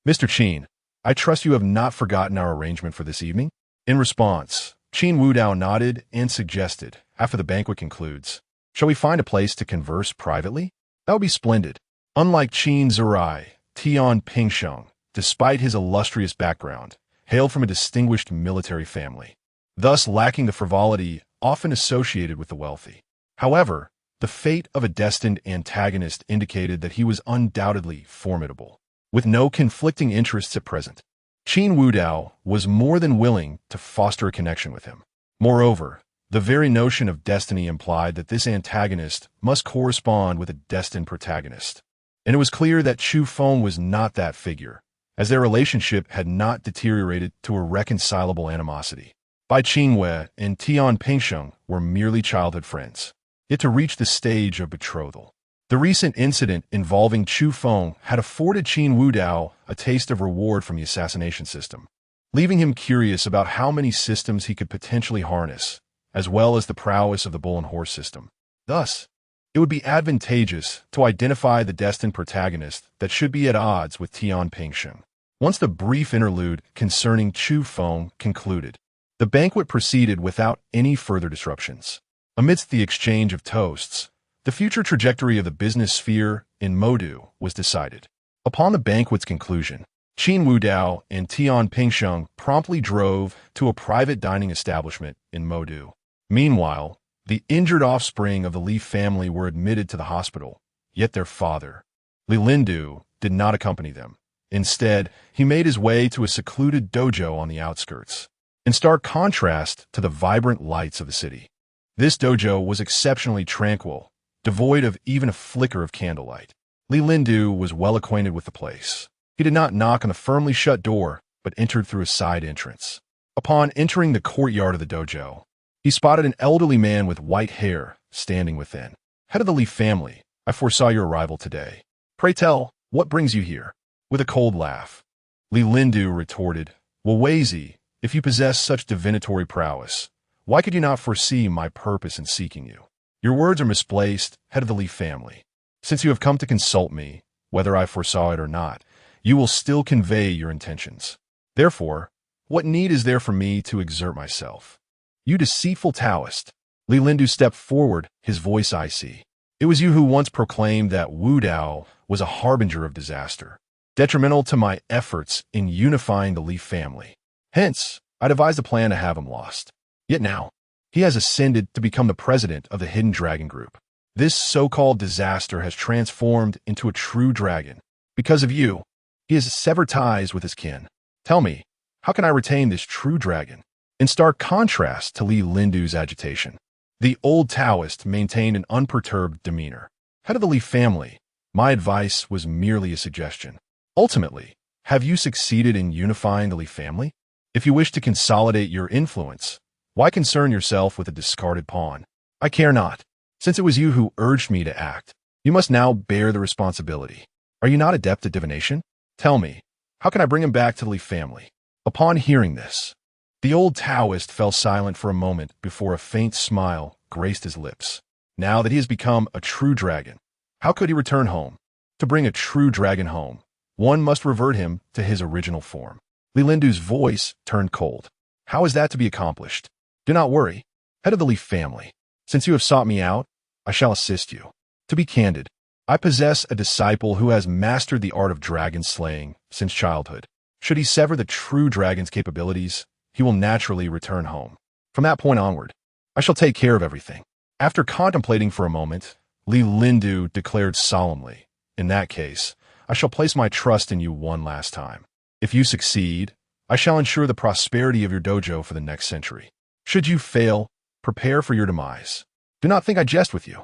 Mr. Qin, I trust you have not forgotten our arrangement for this evening? In response, Qin Wudao nodded and suggested, after the banquet concludes, shall we find a place to converse privately? That would be splendid. Unlike Qin Zirai, Tian Pingsheng, despite his illustrious background, hailed from a distinguished military family, thus lacking the frivolity often associated with the wealthy. However, the fate of a destined antagonist indicated that he was undoubtedly formidable, with no conflicting interests at present. Qin Wudao was more than willing to foster a connection with him. Moreover, the very notion of destiny implied that this antagonist must correspond with a destined protagonist. And it was clear that Chu Feng was not that figure, as their relationship had not deteriorated to irreconcilable animosity. Bai Qingwei and Tian Pingsheng were merely childhood friends, yet to reach the stage of betrothal. The recent incident involving Chu Feng had afforded Qin Wudao a taste of reward from the assassination system, leaving him curious about how many systems he could potentially harness, as well as the prowess of the bull and horse system. Thus, it would be advantageous to identify the destined protagonist that should be at odds with Tian Pingsheng. Once the brief interlude concerning Chu Feng concluded, the banquet proceeded without any further disruptions. Amidst the exchange of toasts, the future trajectory of the business sphere in Modu was decided. Upon the banquet's conclusion, Qin Wudao and Tian Pingsheng promptly drove to a private dining establishment in Modu. Meanwhile, the injured offspring of the Li family were admitted to the hospital, yet their father, Li Lindu, did not accompany them. Instead, he made his way to a secluded dojo on the outskirts, in stark contrast to the vibrant lights of the city. This dojo was exceptionally tranquil, devoid of even a flicker of candlelight. Li Lindu was well acquainted with the place. He did not knock on the firmly shut door, but entered through a side entrance. Upon entering the courtyard of the dojo, he spotted an elderly man with white hair standing within. Head of the Li family, I foresaw your arrival today. Pray tell, what brings you here? With a cold laugh, Li Lindu retorted, "Well, Wazy, if you possess such divinatory prowess, why could you not foresee my purpose in seeking you? Your words are misplaced, head of the Li family. Since you have come to consult me, whether I foresaw it or not, you will still convey your intentions. Therefore, what need is there for me to exert myself? You deceitful Taoist." Li Lindu stepped forward, his voice icy. "It was you who once proclaimed that Wu Dao was a harbinger of disaster, detrimental to my efforts in unifying the Li family. Hence, I devised a plan to have him lost. Yet now, he has ascended to become the president of the Hidden Dragon Group. This so-called disaster has transformed into a true dragon. Because of you, he has severed ties with his kin. Tell me, how can I retain this true dragon?" In stark contrast to Li Lindu's agitation, the old Taoist maintained an unperturbed demeanor. "Head of the Li family, my advice was merely a suggestion. Ultimately, have you succeeded in unifying the Li family? If you wish to consolidate your influence, why concern yourself with a discarded pawn? I care not. Since it was you who urged me to act, you must now bear the responsibility. Are you not adept at divination? Tell me, how can I bring him back to the Li family?" Upon hearing this, the old Taoist fell silent for a moment before a faint smile graced his lips. Now that he has become a true dragon, how could he return home? To bring a true dragon home, one must revert him to his original form. Li Lindu's voice turned cold. "How is that to be accomplished? Do not worry, head of the Li family. Since you have sought me out, I shall assist you. To be candid, I possess a disciple who has mastered the art of dragon slaying since childhood. Should he sever the true dragon's capabilities, he will naturally return home. From that point onward, I shall take care of everything." After contemplating for a moment, Li Lindu declared solemnly, "In that case, I shall place my trust in you one last time. If you succeed, I shall ensure the prosperity of your dojo for the next century. Should you fail, prepare for your demise. Do not think I jest with you."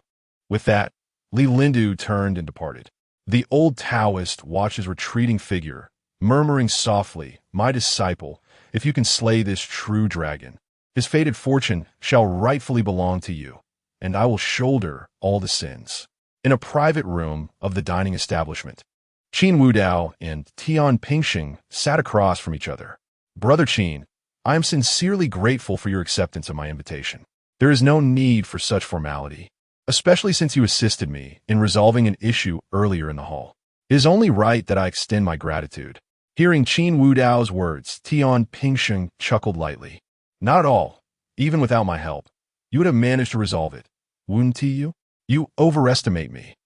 With that, Li Lindu turned and departed. The old Taoist watched his retreating figure, murmuring softly, "My disciple, if you can slay this true dragon, his fated fortune shall rightfully belong to you, and I will shoulder all the sins." In a private room of the dining establishment, Qin Wudao and Tian Pingxing sat across from each other. "Brother Qin, I am sincerely grateful for your acceptance of my invitation. There is no need for such formality, especially since you assisted me in resolving an issue earlier in the hall. It is only right that I extend my gratitude." Hearing Qin Wudao's words, Tian Pingxing chuckled lightly. "Not at all. Even without my help, you would have managed to resolve it, wouldn't you? You overestimate me.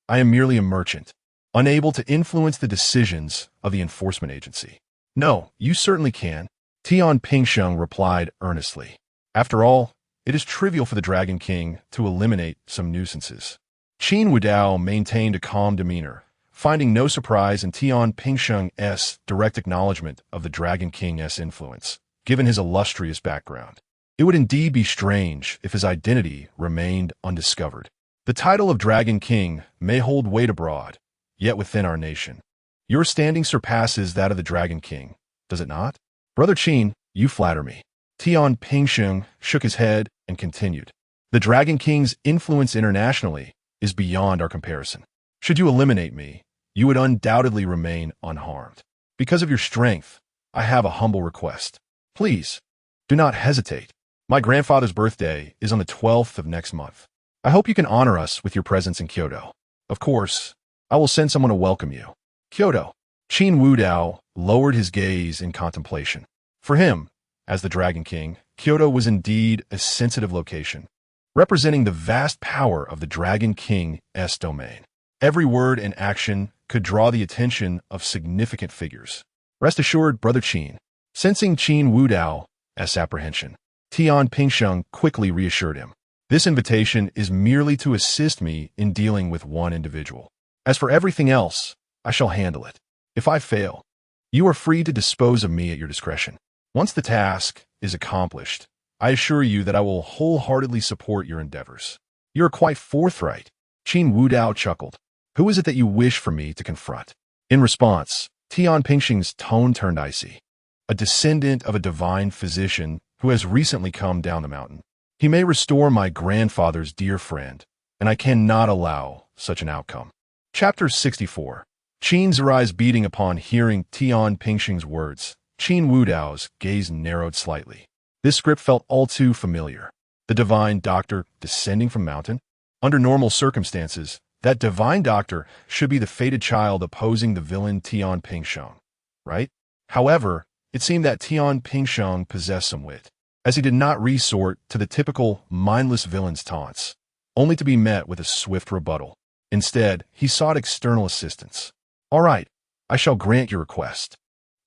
I am merely a merchant, unable to influence the decisions of the enforcement agency." "No, you certainly can," Tian Pingxing replied earnestly. "After all, it is trivial for the Dragon King to eliminate some nuisances." Qin Wudao maintained a calm demeanor, finding no surprise in Tian Pingxing's direct acknowledgement of the Dragon King's influence, given his illustrious background. It would indeed be strange if his identity remained undiscovered. The title of Dragon King may hold weight abroad, yet within our nation, your standing surpasses that of the Dragon King, does it not? "Brother Qin, you flatter me." Tian Pingxing shook his head and continued, "The Dragon King's influence internationally is beyond our comparison. Should you eliminate me, you would undoubtedly remain unharmed. Because of your strength, I have a humble request. Please, do not hesitate. My grandfather's birthday is on the 12th of next month. I hope you can honor us with your presence in Kyoto. Of course, I will send someone to welcome you." Kyoto. Qin Wudao lowered his gaze in contemplation. For him, as the Dragon King, Kyoto was indeed a sensitive location, representing the vast power of the Dragon King's domain. Every word and action could draw the attention of significant figures. "Rest assured, Brother Qin." Sensing Qin Wudao's apprehension, Tian Pingxing quickly reassured him. "This invitation is merely to assist me in dealing with one individual. As for everything else, I shall handle it. If I fail, you are free to dispose of me at your discretion. Once the task is accomplished, I assure you that I will wholeheartedly support your endeavors." "You are quite forthright," Qin Wudao chuckled. "Who is it that you wish for me to confront?" In response, Tian Pingxing's tone turned icy. "A descendant of a divine physician who has recently come down the mountain. He may restore my grandfather's dear friend, and I cannot allow such an outcome." Chapter 64. Qin's eyes beating upon hearing Tian Pingxing's words. Qin Wudao's gaze narrowed slightly. This script felt all too familiar. The divine doctor descending from mountain? Under normal circumstances, that divine doctor should be the fated child opposing the villain Tian Pingxiang, right? However, it seemed that Tian Pingxiang possessed some wit, as he did not resort to the typical mindless villain's taunts, only to be met with a swift rebuttal. Instead, he sought external assistance. All right, I shall grant your request.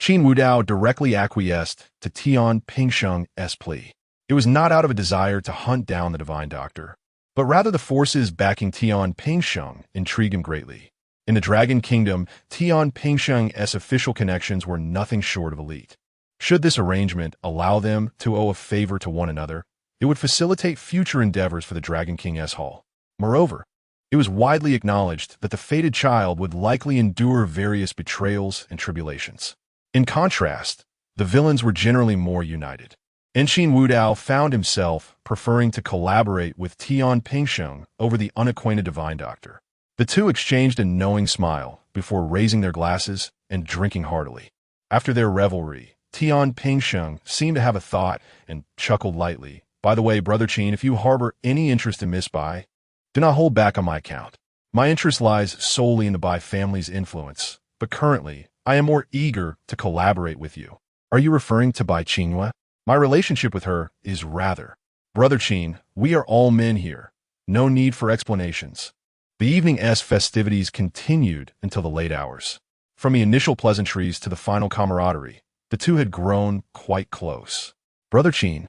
Qin Wudao directly acquiesced to Tian Pingxiang's plea. It was not out of a desire to hunt down the divine doctor, but rather the forces backing Tian Pingxiang intrigued him greatly. In the Dragon Kingdom, Tian Pingxiang's official connections were nothing short of elite. Should this arrangement allow them to owe a favor to one another, it would facilitate future endeavors for the Dragon King's Hall. Moreover, it was widely acknowledged that the fated child would likely endure various betrayals and tribulations. In contrast, the villains were generally more united. Qin Wudao found himself preferring to collaborate with Tian Pingxiang over the unacquainted divine doctor. The two exchanged a knowing smile before raising their glasses and drinking heartily. After their revelry, Tian Pingxiang seemed to have a thought and chuckled lightly. By the way, Brother Qin, if you harbor any interest in Miss Bai, do not hold back on my account. My interest lies solely in the Bai family's influence, but currently, I am more eager to collaborate with you. Are you referring to Bai Qinghua? My relationship with her is rather. Brother Qin, we are all men here. No need for explanations. The evening's festivities continued until the late hours. From the initial pleasantries to the final camaraderie, the two had grown quite close. Brother Qin,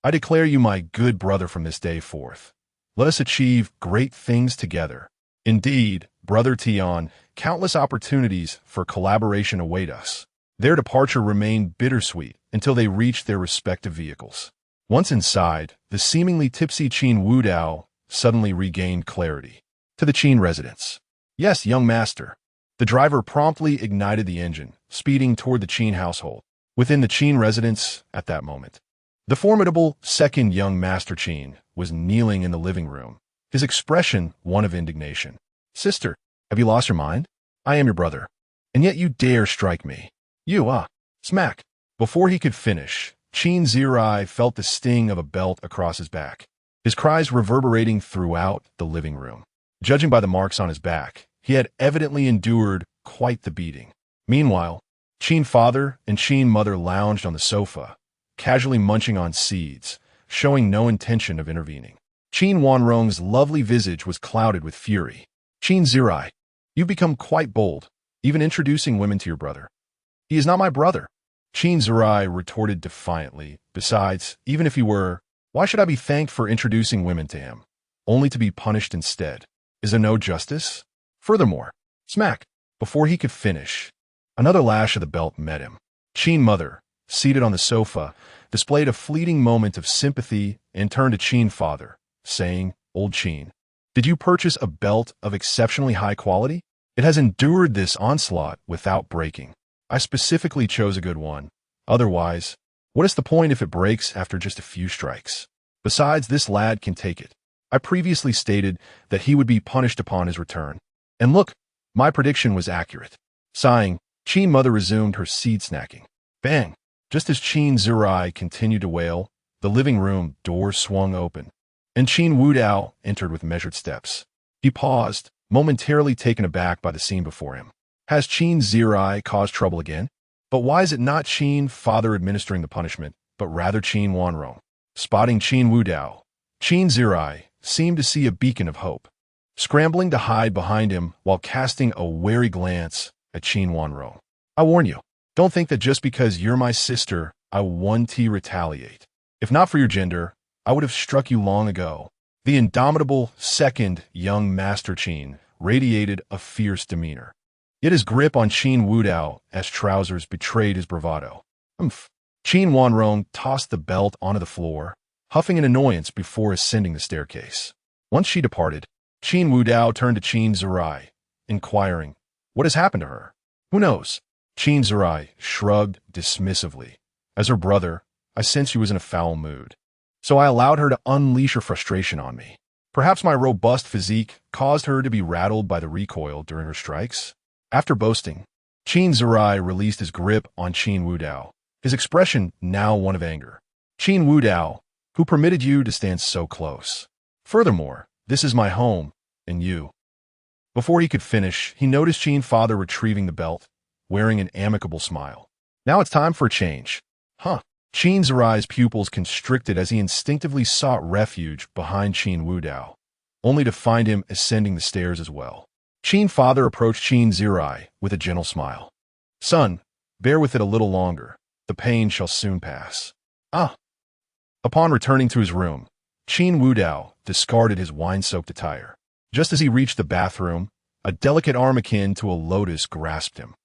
I declare you my good brother from this day forth. Let us achieve great things together. Indeed, Brother Tian, countless opportunities for collaboration await us. Their departure remained bittersweet until they reached their respective vehicles. Once inside, the seemingly tipsy Qin Wudao suddenly regained clarity. To the Qin residence. Yes, young master. The driver promptly ignited the engine, speeding toward the Qin household. Within the Qin residence at that moment, the formidable second young master Qin was kneeling in the living room, his expression one of indignation. Sister, have you lost your mind? I am your brother, and yet you dare strike me. You, smack. Before he could finish, Qin Zirai felt the sting of a belt across his back, his cries reverberating throughout the living room. Judging by the marks on his back, he had evidently endured quite the beating. Meanwhile, Qin father and Qin mother lounged on the sofa, casually munching on seeds, showing no intention of intervening. Qin Wanrong's lovely visage was clouded with fury. Qin Zirai, you've become quite bold, even introducing women to your brother. He is not my brother. Qin Zirai retorted defiantly. Besides, even if he were, why should I be thanked for introducing women to him, only to be punished instead? Is there no justice? Furthermore, smack. Before he could finish, another lash of the belt met him. Qin mother, seated on the sofa, displayed a fleeting moment of sympathy and turned to Qin father, saying, Old Qin, did you purchase a belt of exceptionally high quality? It has endured this onslaught without breaking. I specifically chose a good one. Otherwise, what is the point if it breaks after just a few strikes? Besides, this lad can take it. I previously stated that he would be punished upon his return. And look, my prediction was accurate. Sighing, Qin mother resumed her seed snacking. Bang! Just as Qin Zirai continued to wail, the living room door swung open, and Qin Wudao entered with measured steps. He paused, momentarily taken aback by the scene before him. Has Qin Zirai caused trouble again? But why is it not Qin father administering the punishment, but rather Qin Wanrong? Spotting Qin Wudao, Qin Zirai seemed to see a beacon of hope, scrambling to hide behind him while casting a wary glance at Qin Wanrong. I warn you, don't think that just because you're my sister, I want to retaliate. If not for your gender, I would have struck you long ago. The indomitable second young Master Qin radiated a fierce demeanor. Yet his grip on Qin Wudao's trousers betrayed his bravado. Qin Wanrong tossed the belt onto the floor, huffing in annoyance before ascending the staircase. Once she departed, Qin Wudao turned to Qin Zirai, inquiring, what has happened to her? Who knows? Qin Zirai shrugged dismissively. As her brother, I sensed she was in a foul mood, so I allowed her to unleash her frustration on me. Perhaps my robust physique caused her to be rattled by the recoil during her strikes. After boasting, Qin Zirai released his grip on Qin Wudao, his expression now one of anger. Qin Wudao, who permitted you to stand so close? Furthermore, this is my home, and you. Before he could finish, he noticed Qin father retrieving the belt, wearing an amicable smile. Now it's time for a change. Huh. Qin Zirai's pupils constricted as he instinctively sought refuge behind Qin Wudao, only to find him ascending the stairs as well. Qin father approached Qin Zirai with a gentle smile. Son, bear with it a little longer. The pain shall soon pass. Ah. Upon returning to his room, Qin Wudao discarded his wine-soaked attire. Just as he reached the bathroom, a delicate arm akin to a lotus grasped him.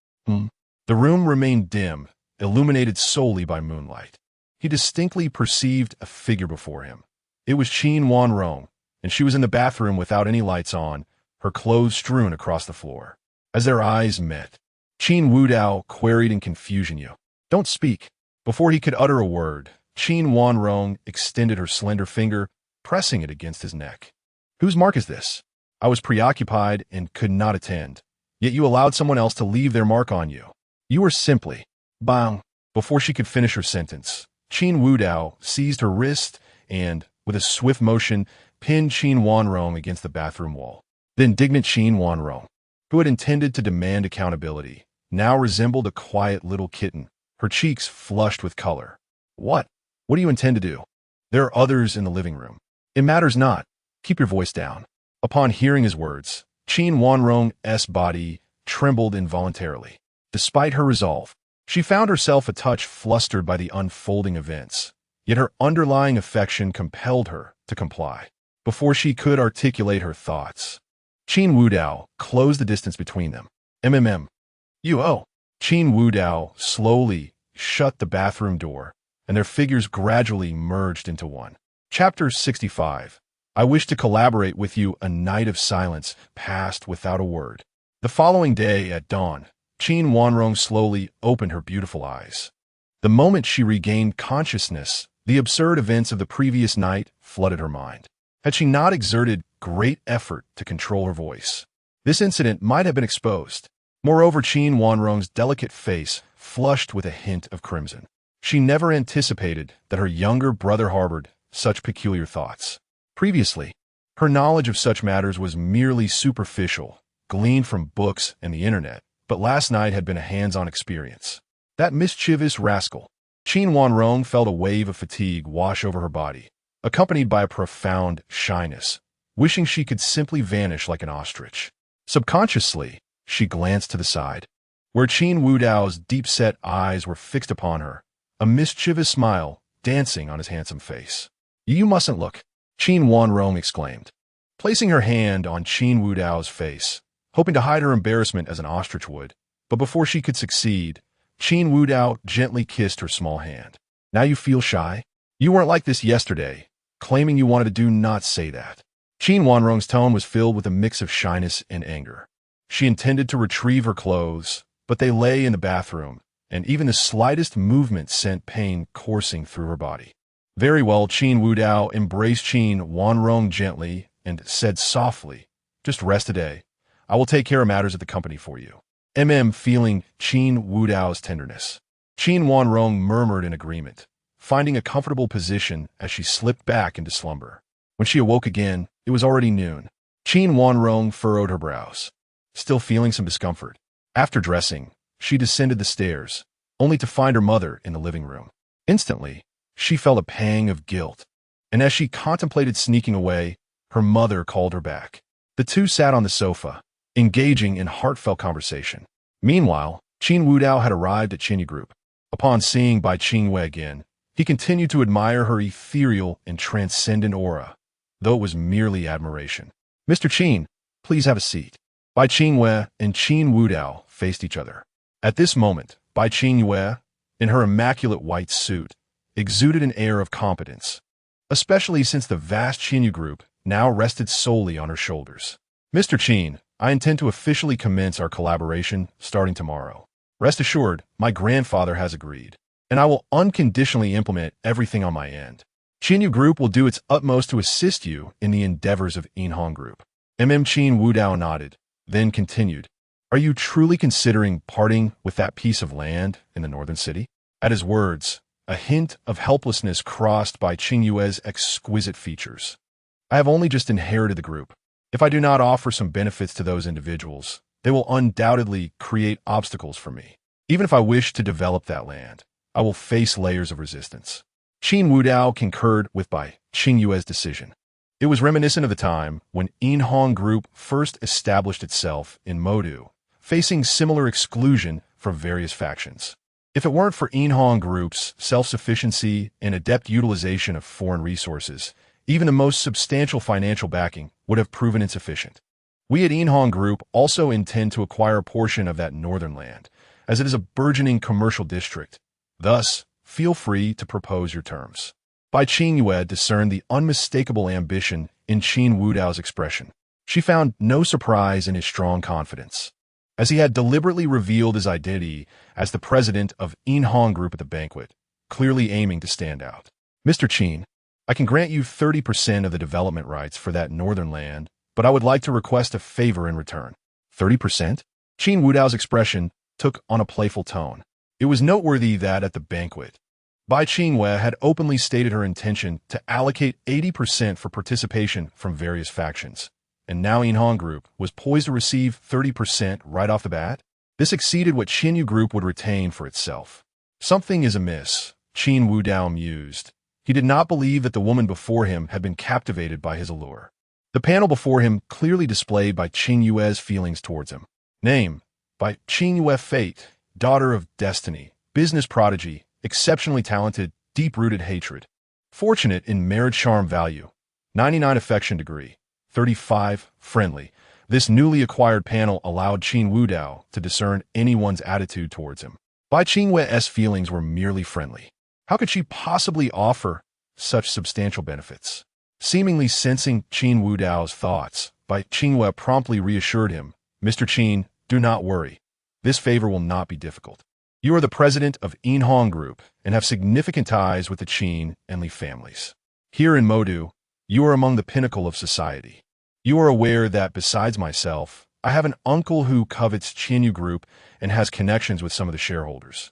The room remained dim, illuminated solely by moonlight. He distinctly perceived a figure before him. It was Qin Wanrong, and she was in the bathroom without any lights on, her clothes strewn across the floor. As their eyes met, Qin Wudao queried in confusion, "You don't speak." Before he could utter a word, Qin Wanrong extended her slender finger, pressing it against his neck. "Whose mark is this? I was preoccupied and could not attend, yet you allowed someone else to leave their mark on you. You were simply..." Bang! Before she could finish her sentence, Qin Wudao seized her wrist and, with a swift motion, pinned Qin Wanrong against the bathroom wall. The indignant Qin Wanrong, who had intended to demand accountability, now resembled a quiet little kitten, her cheeks flushed with color. What do you intend to do? There are others in the living room. It matters not. Keep your voice down." Upon hearing his words, Qin Wanrong's body trembled involuntarily. Despite her resolve, she found herself a touch flustered by the unfolding events, yet her underlying affection compelled her to comply. Before she could articulate her thoughts, Qin Wudao closed the distance between them. You. Qin Wudao slowly shut the bathroom door, and their figures gradually merged into one. Chapter 65. I wish to collaborate with you. A night of silence passed without a word. The following day at dawn, Qin Wanrong slowly opened her beautiful eyes. The moment she regained consciousness, the absurd events of the previous night flooded her mind. Had she not exerted great effort to control her voice, this incident might have been exposed. Moreover, Qin Wanrong's delicate face flushed with a hint of crimson. She never anticipated that her younger brother harbored such peculiar thoughts. Previously, her knowledge of such matters was merely superficial, gleaned from books and the internet, but last night had been a hands-on experience. That mischievous rascal. Qin Wanrong felt a wave of fatigue wash over her body, accompanied by a profound shyness, wishing she could simply vanish like an ostrich. Subconsciously, she glanced to the side, where Qin Wudao's deep-set eyes were fixed upon her, a mischievous smile dancing on his handsome face. You mustn't look, Qin Wanrong exclaimed, placing her hand on Qin Wudao's face, hoping to hide her embarrassment as an ostrich would. But before she could succeed, Qin Wudao gently kissed her small hand. Now you feel shy? You weren't like this yesterday, claiming you wanted to do not say that. Qin Wanrong's tone was filled with a mix of shyness and anger. She intended to retrieve her clothes, but they lay in the bathroom, and even the slightest movement sent pain coursing through her body. Very well, Qin Wudao embraced Qin Wanrong gently and said softly, "Just rest today. I will take care of matters at the company for you." Feeling Qin Wudao's tenderness, Qin Wanrong murmured in agreement, finding a comfortable position as she slipped back into slumber. When she awoke again, it was already noon. Qin Wanrong furrowed her brows, still feeling some discomfort. After dressing, she descended the stairs, only to find her mother in the living room. Instantly, she felt a pang of guilt, and as she contemplated sneaking away, her mother called her back. The two sat on the sofa, engaging in heartfelt conversation. Meanwhile, Qin Wudao had arrived at Qinyu Group. Upon seeing Bai Qingwei again, he continued to admire her ethereal and transcendent aura, though it was merely admiration. "Mr. Qin, please have a seat." Bai Qingwei and Qin Wudao faced each other. At this moment, Bai Qingwei, in her immaculate white suit, exuded an air of competence, especially since the vast Qinyu Group now rested solely on her shoulders. "Mr. Qin, I intend to officially commence our collaboration starting tomorrow. Rest assured, my grandfather has agreed, and I will unconditionally implement everything on my end. Qinyu Group will do its utmost to assist you in the endeavors of Inhong Group." Qin Wudao nodded, then continued, Are you truly considering parting with that piece of land in the northern city? At his words, a hint of helplessness crossed by Qing Yue's exquisite features. I have only just inherited the group. If I do not offer some benefits to those individuals, they will undoubtedly create obstacles for me. Even if I wish to develop that land, I will face layers of resistance. Qin Wudao concurred with Bai Qing Yue's decision. It was reminiscent of the time when Yinhong Group first established itself in Modu, facing similar exclusion from various factions. If it weren't for Yinhong Group's self-sufficiency and adept utilization of foreign resources, even the most substantial financial backing would have proven insufficient. We at Yinhong Group also intend to acquire a portion of that northern land, as it is a burgeoning commercial district. Thus, feel free to propose your terms. Bai Qing Yue discerned the unmistakable ambition in Qin Wudao's expression. She found no surprise in his strong confidence, as he had deliberately revealed his identity as the president of Yinhong Group at the banquet, clearly aiming to stand out. Mr. Qin, I can grant you 30% of the development rights for that northern land, but I would like to request a favor in return. 30%? Qin Wudao's expression took on a playful tone. It was noteworthy that at the banquet, Bai Qingwei had openly stated her intention to allocate 80% for participation from various factions, and now Yinhong Group was poised to receive 30% right off the bat. This exceeded what Xinyu Group would retain for itself. Something is amiss, Qin Wudao mused. He did not believe that the woman before him had been captivated by his allure. The panel before him clearly displayed Bai Qingyue's feelings towards him. Name: Bai Qingyue, fate, daughter of destiny, business prodigy, exceptionally talented, deep-rooted hatred. Fortunate in marriage charm value, 99 affection degree, 35 friendly. This newly acquired panel allowed Qin Wudao to discern anyone's attitude towards him. Bai Qingwe's feelings were merely friendly. How could she possibly offer such substantial benefits? Seemingly sensing Qin Wudao's thoughts, Bai Qingwe promptly reassured him, Mr. Qin, do not worry. This favor will not be difficult. You are the president of Yinhong Group and have significant ties with the Qin and Li families. Here in Modu, you are among the pinnacle of society. You are aware that besides myself, I have an uncle who covets Xinyu Group and has connections with some of the shareholders.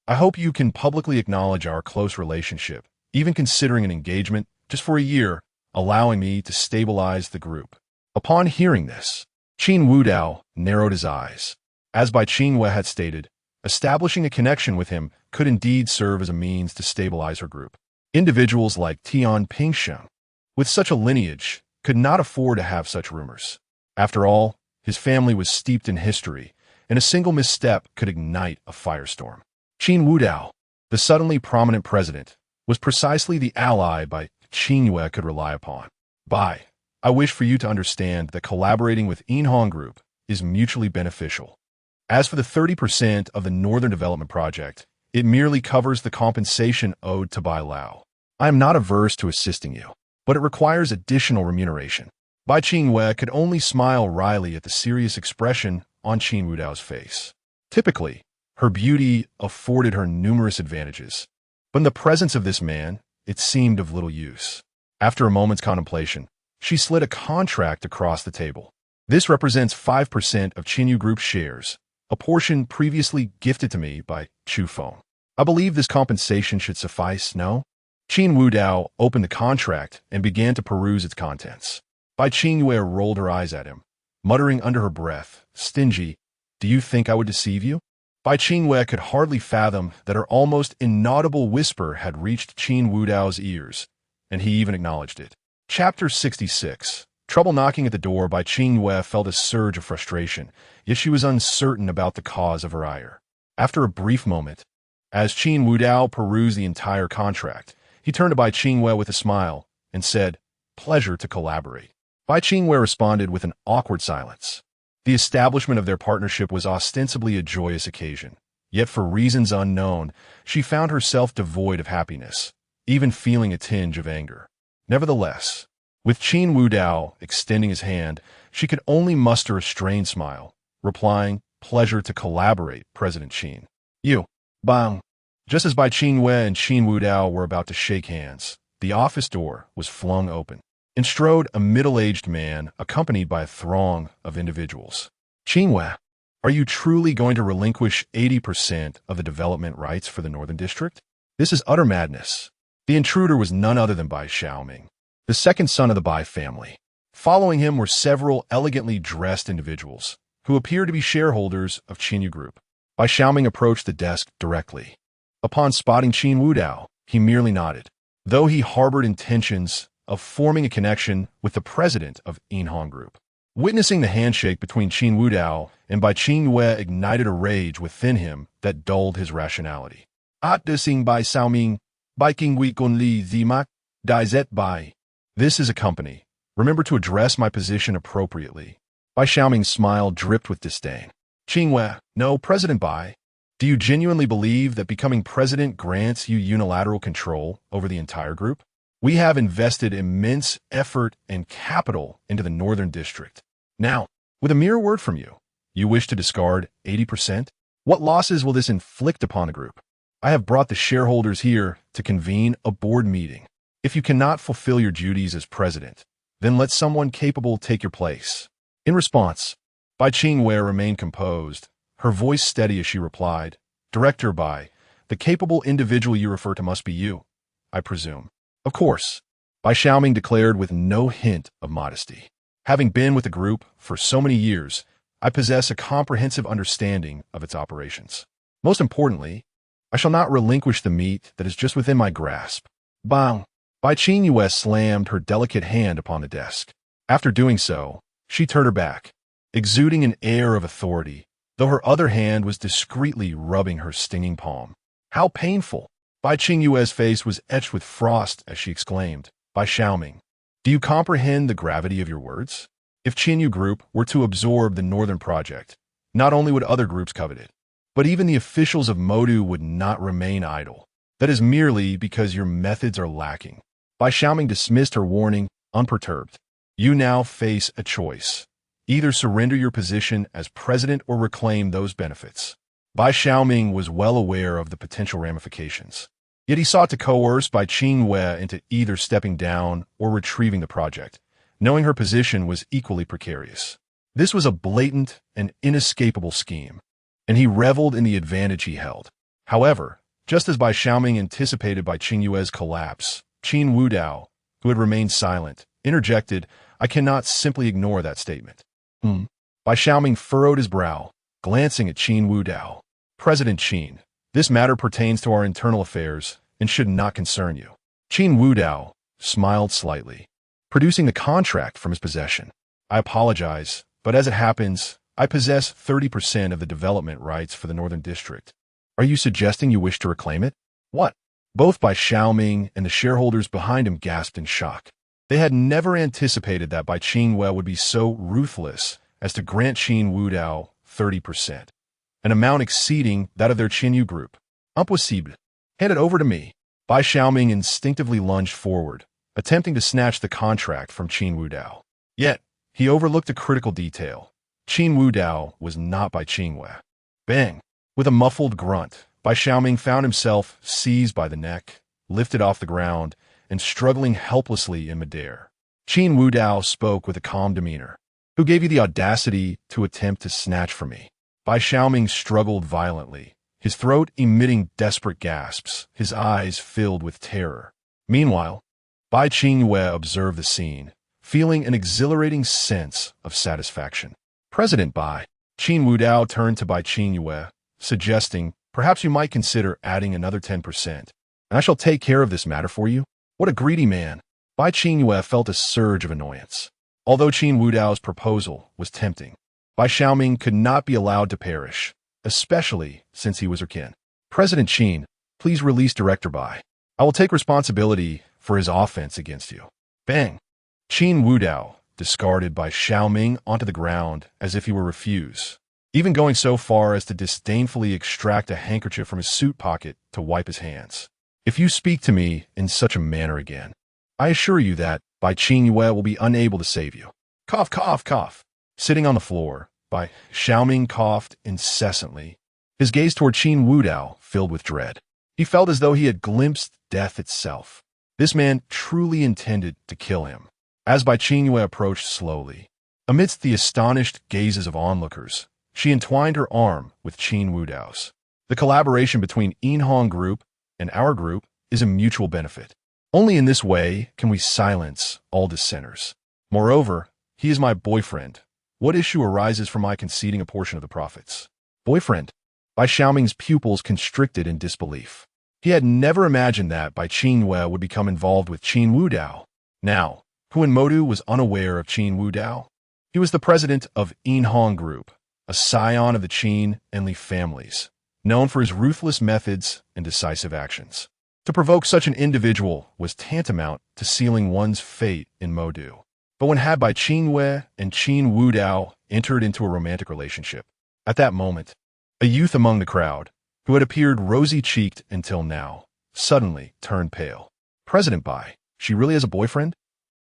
I hope you can publicly acknowledge our close relationship, even considering an engagement just for a year, allowing me to stabilize the group. Upon hearing this, Qin Wudao narrowed his eyes. As Bai Qingwe had stated, establishing a connection with him could indeed serve as a means to stabilize her group. Individuals like Tian Pingsheng, with such a lineage, could not afford to have such rumors. After all, his family was steeped in history, and a single misstep could ignite a firestorm. Qin Wudao, the suddenly prominent president, was precisely the ally Bai Qingyue could rely upon. Bai, I wish for you to understand that collaborating with Yinhong Group is mutually beneficial. As for the 30% of the Northern Development Project, it merely covers the compensation owed to Bai Lao. I am not averse to assisting you, but it requires additional remuneration. Bai Qingwei could only smile wryly at the serious expression on Qin Wudao's face. Typically, her beauty afforded her numerous advantages, but in the presence of this man, it seemed of little use. After a moment's contemplation, she slid a contract across the table. This represents 5% of Qinyu Group's shares, a portion previously gifted to me by Chu Feng. I believe this compensation should suffice, no? Qin Wudao opened the contract and began to peruse its contents. Bai Qingyue rolled her eyes at him, muttering under her breath, stingy, do you think I would deceive you? Bai Qingwei could hardly fathom that her almost inaudible whisper had reached Qin Wudao's ears, and he even acknowledged it. Chapter 66. Trouble knocking at the door. Bai Qingwei felt a surge of frustration, yet she was uncertain about the cause of her ire. After a brief moment, as Qin Wudao perused the entire contract, he turned to Bai Qingwei with a smile and said, pleasure to collaborate. Bai Qingwei responded with an awkward silence. The establishment of their partnership was ostensibly a joyous occasion, yet for reasons unknown, she found herself devoid of happiness, even feeling a tinge of anger. Nevertheless, with Qin Wudao extending his hand, she could only muster a strained smile, replying, pleasure to collaborate, President Qin. You, Bang. Just as Bai Qingwei and Qin Wudao were about to shake hands, the office door was flung open and strode a middle-aged man accompanied by a throng of individuals. Qingwei, Are you truly going to relinquish 80% of the development rights for the Northern District? This is utter madness. The intruder was none other than Bai Xiaoming, the second son of the Bai family. Following him were several elegantly dressed individuals who appeared to be shareholders of Qinyu Group. Bai Xiaoming approached the desk directly. Upon spotting Qin Wudao, he merely nodded, though he harbored intentions of forming a connection with the president of Yinhong Group. Witnessing the handshake between Qin Wudao and Bai Qingyue ignited a rage within him that dulled his rationality. Desing Bai Xiaoming, Bai Qingwei Gunli Zimak, Dai Zet Bai. This is a company. Remember to address my position appropriately. Bai Xiaoming's smile dripped with disdain. Qingwei, no, President Bai. Do you genuinely believe that becoming president grants you unilateral control over the entire group? We have invested immense effort and capital into the Northern District. Now, with a mere word from you, you wish to discard 80%? What losses will this inflict upon the group? I have brought the shareholders here to convene a board meeting. If you cannot fulfill your duties as president, then let someone capable take your place. In response, Bai Qingwei remained composed, her voice steady as she replied, Director Bai, the capable individual you refer to must be you, I presume. Of course, Bai Xiaoming declared with no hint of modesty. Having been with the group for so many years, I possess a comprehensive understanding of its operations. Most importantly, I shall not relinquish the meat that is just within my grasp. Bang! Bai Qingyue slammed her delicate hand upon the desk. After doing so, she turned her back, exuding an air of authority, though her other hand was discreetly rubbing her stinging palm. How painful! Bai Qingyue's face was etched with frost as she exclaimed, Bai Xiaoming, do you comprehend the gravity of your words? If Qinyu Group were to absorb the Northern Project, not only would other groups covet it, but even the officials of Modu would not remain idle. That is merely because your methods are lacking. Bai Xiaoming dismissed her warning, unperturbed. You now face a choice. Either surrender your position as president or reclaim those benefits. Bai Xiaoming was well aware of the potential ramifications. Yet he sought to coerce Bai Qingwei into either stepping down or retrieving the project, knowing her position was equally precarious. This was a blatant and inescapable scheme, and he reveled in the advantage he held. However, just as Bai Xiaoming anticipated Bai Qingyue's collapse, Qin Wudao, who had remained silent, interjected, I cannot simply ignore that statement. Bai Xiaoming furrowed his brow, glancing at Qin Wudao. President Qin, this matter pertains to our internal affairs and should not concern you. Qin Wudao smiled slightly, producing the contract from his possession. I apologize, but as it happens, I possess 30% of the development rights for the Northern District. Are you suggesting you wish to reclaim it? What? Both Bai Xiaoming and the shareholders behind him gasped in shock. They had never anticipated that Bai Qingwei would be so ruthless as to grant Qin Wudao 30%, an amount exceeding that of their Qinyu Group. Impossible. Hand it over to me. Bai Xiaoming instinctively lunged forward, attempting to snatch the contract from Qin Wudao. Yet, he overlooked a critical detail. Qin Wudao was not Bai Qingwei. Bang! With a muffled grunt, Bai Xiaoming found himself seized by the neck, lifted off the ground, and struggling helplessly in midair. Qin Wudao spoke with a calm demeanor. Who gave you the audacity to attempt to snatch from me? Bai Xiaoming struggled violently, his throat emitting desperate gasps, his eyes filled with terror. Meanwhile, Bai Qingwei observed the scene, feeling an exhilarating sense of satisfaction. President Bai, Qin Wudao turned to Bai Qingwei, suggesting, perhaps you might consider adding another 10%, and I shall take care of this matter for you. What a greedy man. Bai Qingwei felt a surge of annoyance. Although Qin Wudao's proposal was tempting, Bai Xiaoming could not be allowed to perish, especially since he was her kin. President Qin, please release Director Bai. I will take responsibility for his offense against you. Bang! Qin Wudao discarded Bai Xiaoming onto the ground as if he were refused, even going so far as to disdainfully extract a handkerchief from his suit pocket to wipe his hands. If you speak to me in such a manner again, I assure you that Bai Qingwei will be unable to save you. Cough, cough, cough. Sitting on the floor, Bai Xiaoming coughed incessantly, his gaze toward Qin Wudao filled with dread. He felt as though he had glimpsed death itself. This man truly intended to kill him. As Bai Qingwei approached slowly, amidst the astonished gazes of onlookers, she entwined her arm with Qin Wudao's. The collaboration between Yinhong Group and our group is a mutual benefit. Only in this way can we silence all dissenters. Moreover, he is my boyfriend. What issue arises from my conceding a portion of the profits? Boyfriend. Bai Xiaoming's pupils constricted in disbelief. He had never imagined that Bai Qingyue would become involved with Qin Wudao. Now, Huan Modu was unaware of Qin Wudao. He was the president of Yinhong Group, a scion of the Qin and Li families, known for his ruthless methods and decisive actions. To provoke such an individual was tantamount to sealing one's fate in Modu. But when had Bai Qingyue and Qin Wudao entered into a romantic relationship, at that moment, a youth among the crowd, who had appeared rosy-cheeked until now, suddenly turned pale. President Bai, she really has a boyfriend?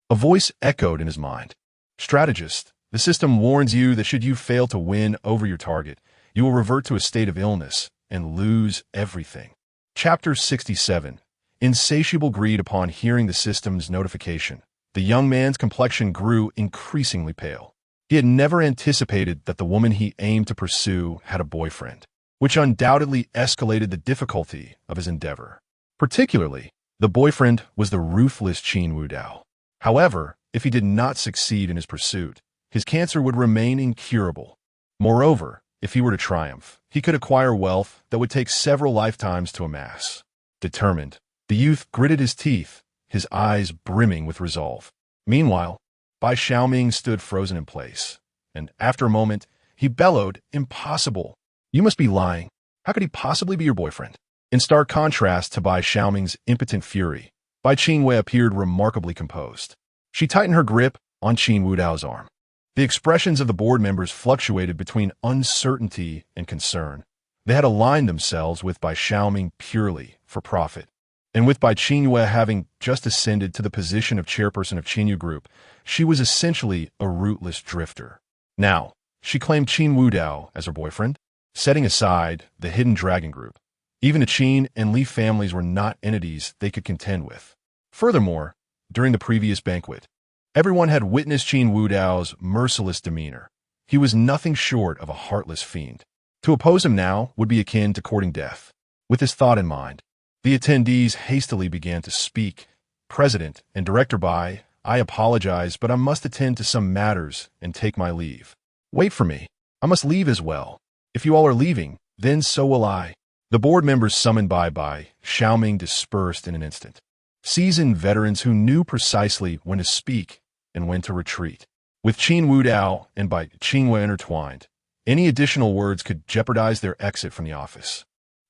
A voice echoed in his mind. Strategist, the system warns you that should you fail to win over your target, you will revert to a state of illness and lose everything. Chapter 67. Insatiable greed. Upon hearing the system's notification, the young man's complexion grew increasingly pale. He had never anticipated that the woman he aimed to pursue had a boyfriend, which undoubtedly escalated the difficulty of his endeavor. Particularly, the boyfriend was the ruthless Qin Wudao. However, if he did not succeed in his pursuit, his cancer would remain incurable. Moreover, if he were to triumph, he could acquire wealth that would take several lifetimes to amass. Determined, the youth gritted his teeth, his eyes brimming with resolve. Meanwhile, Bai Xiaoming stood frozen in place, and after a moment, he bellowed, "Impossible! You must be lying. How could he possibly be your boyfriend?" In stark contrast to Bai Xiaoming's impotent fury, Bai Qingyue appeared remarkably composed. She tightened her grip on Qin Wudao's arm. The expressions of the board members fluctuated between uncertainty and concern. They had aligned themselves with Bai Xiaoming purely for profit. And with Bai Qingyue having just ascended to the position of chairperson of Qinyu Group, she was essentially a rootless drifter. Now, she claimed Qin Wudao as her boyfriend, setting aside the hidden dragon group. Even the Qin and Li families were not entities they could contend with. Furthermore, during the previous banquet, everyone had witnessed Qin Wudao's merciless demeanor. He was nothing short of a heartless fiend. To oppose him now would be akin to courting death. With this thought in mind, the attendees hastily began to speak. President and Director Bai, I apologize, but I must attend to some matters and take my leave. Wait for me. I must leave as well. If you all are leaving, then so will I. The board members summoned by Bai Xiaoming dispersed in an instant. Seasoned veterans who knew precisely when to speak and when to retreat. With Qin Wudao and Bai Qingyue intertwined, any additional words could jeopardize their exit from the office.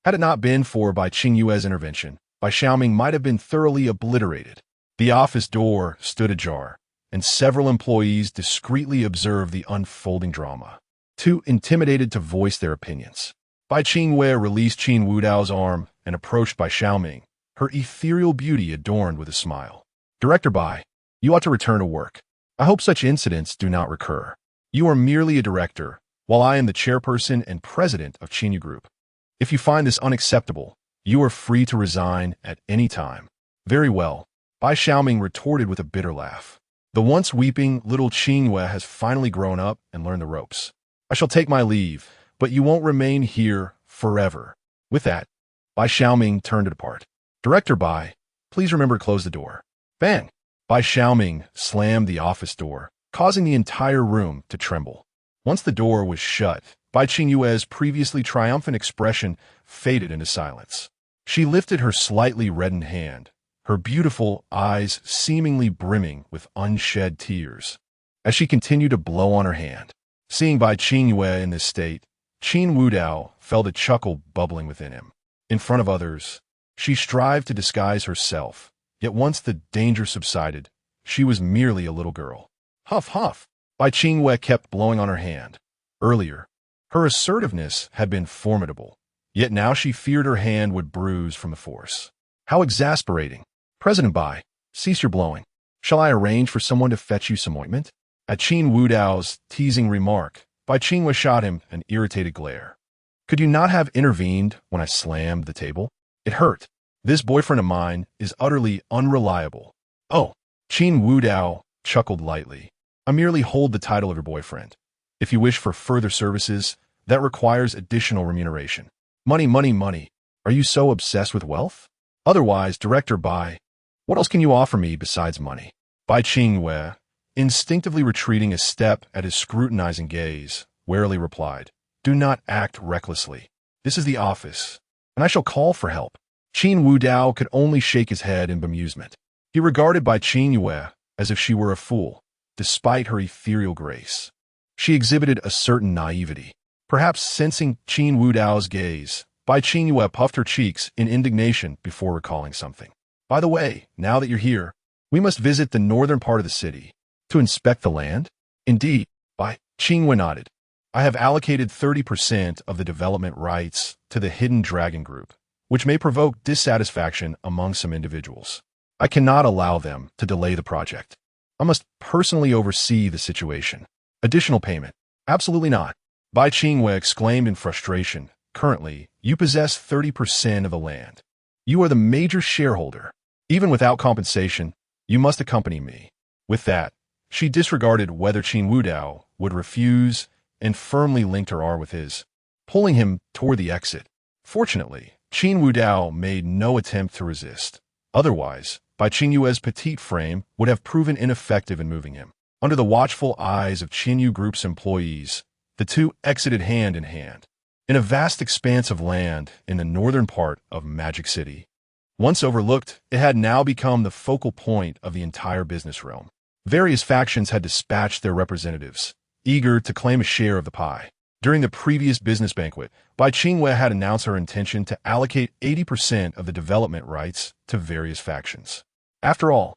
Had it not been for Bai Qingyue's intervention, Bai Xiaoming might have been thoroughly obliterated. The office door stood ajar, and several employees discreetly observed the unfolding drama, too intimidated to voice their opinions. Bai Qingyue released Qin Wudao's arm and approached Bai Xiaoming, her ethereal beauty adorned with a smile. Director Bai, you ought to return to work. I hope such incidents do not recur. You are merely a director, while I am the chairperson and president of Qinyu Group. If you find this unacceptable, you are free to resign at any time. Very well, Bai Xiaoming retorted with a bitter laugh. The once weeping little Qingyue has finally grown up and learned the ropes. I shall take my leave, but you won't remain here forever. With that, Bai Xiaoming turned to depart. Director Bai, please remember to close the door. Bang! Bai Xiaoming slammed the office door, causing the entire room to tremble. Once the door was shut, Bai Qingyue's previously triumphant expression faded into silence. She lifted her slightly reddened hand, her beautiful eyes seemingly brimming with unshed tears, as she continued to blow on her hand. Seeing Bai Qingyue in this state, Qin Wudao felt a chuckle bubbling within him. In front of others, she strived to disguise herself, yet once the danger subsided, she was merely a little girl. Huff, huff! Bai Qingyue kept blowing on her hand. Earlier, her assertiveness had been formidable, yet now she feared her hand would bruise from the force. How exasperating! President Bai, cease your blowing. Shall I arrange for someone to fetch you some ointment? At Qin Wudao's teasing remark, Bai Qingyue shot him an irritated glare. Could you not have intervened when I slammed the table? It hurt. This boyfriend of mine is utterly unreliable. Oh, Qin Wudao chuckled lightly. I merely hold the title of your boyfriend. If you wish for further services, That requires additional remuneration. Money, money, money. Are you so obsessed with wealth? Otherwise, Director Bai, what else can you offer me besides money? Bai Qingwei, instinctively retreating a step at his scrutinizing gaze, warily replied, do not act recklessly. This is the office, and I shall call for help. Qin Wudao could only shake his head in bemusement. He regarded Bai Qingwei as if she were a fool, despite her ethereal grace. She exhibited a certain naivety. Perhaps sensing Qin Wudao's gaze, Bai Qingwei puffed her cheeks in indignation before recalling something. By the way, now that you're here, we must visit the northern part of the city. To inspect the land? Indeed, Bai Qingwei nodded. I have allocated 30% of the development rights to the Hidden Dragon Group, which may provoke dissatisfaction among some individuals. I cannot allow them to delay the project. I must personally oversee the situation. Additional payment? Absolutely not. Bai Qingwei exclaimed in frustration. Currently, you possess 30% of the land. You are the major shareholder. Even without compensation, you must accompany me. With that, she disregarded whether Qin Wudao would refuse and firmly linked her arm with his, pulling him toward the exit. Fortunately, Qin Wudao made no attempt to resist. Otherwise, Bai Qingyue's petite frame would have proven ineffective in moving him. Under the watchful eyes of Qinyu Group's employees, the two exited hand in hand. In a vast expanse of land in the northern part of Magic City. Once overlooked, it had now become the focal point of the entire business realm. Various factions had dispatched their representatives, eager to claim a share of the pie. During the previous business banquet, Bai Qingwei had announced her intention to allocate 80% of the development rights to various factions. After all,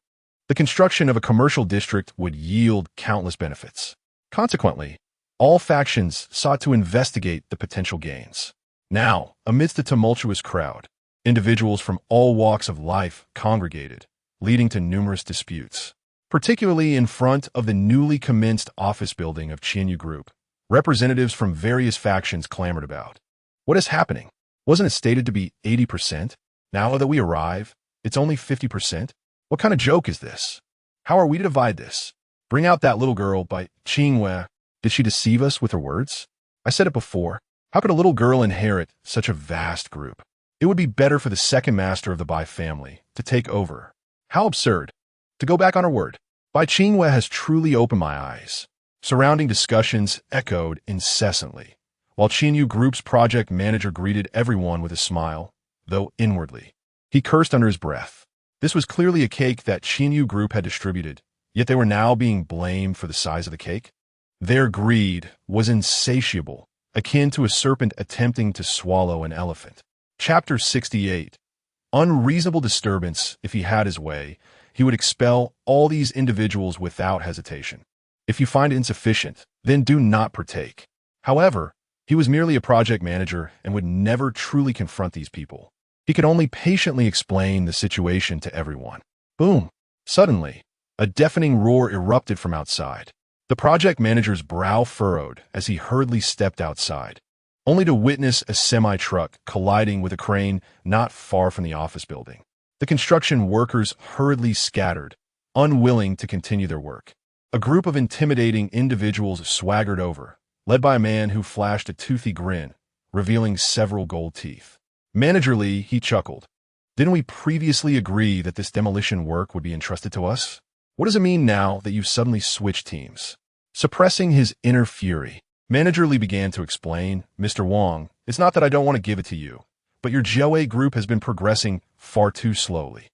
the construction of a commercial district would yield countless benefits. Consequently, all factions sought to investigate the potential gains. Now, amidst the tumultuous crowd, individuals from all walks of life congregated, leading to numerous disputes. Particularly in front of the newly commenced office building of Qinyu Group, representatives from various factions clamored about. What is happening? Wasn't it stated to be 80%? Now that we arrive, it's only 50%? What kind of joke is this? How are we to divide this? Bring out that little girl Bai Qingwei. Did she deceive us with her words? I said it before. How could a little girl inherit such a vast group? It would be better for the second master of the Bai family to take over. How absurd. To go back on her word, Bai Qingwei has truly opened my eyes. Surrounding discussions echoed incessantly, while Qinyu Group's project manager greeted everyone with a smile, though inwardly, he cursed under his breath. This was clearly a cake that Qinyu Group had distributed, yet they were now being blamed for the size of the cake. Their greed was insatiable, akin to a serpent attempting to swallow an elephant. Chapter 68. Unreasonable disturbance. If he had his way, he would expel all these individuals without hesitation. If you find it insufficient, then do not partake. However, he was merely a project manager and would never truly confront these people. He could only patiently explain the situation to everyone. Boom! Suddenly, a deafening roar erupted from outside. The project manager's brow furrowed as he hurriedly stepped outside, only to witness a semi-truck colliding with a crane not far from the office building. The construction workers hurriedly scattered, unwilling to continue their work. A group of intimidating individuals swaggered over, led by a man who flashed a toothy grin, revealing several gold teeth. Manager Lee, he chuckled. Didn't we previously agree that this demolition work would be entrusted to us? What does it mean now that you've suddenly switched teams? Suppressing his inner fury, Manager Lee began to explain, Mr. Wong, it's not that I don't want to give it to you, but your Joe Group has been progressing far too slowly.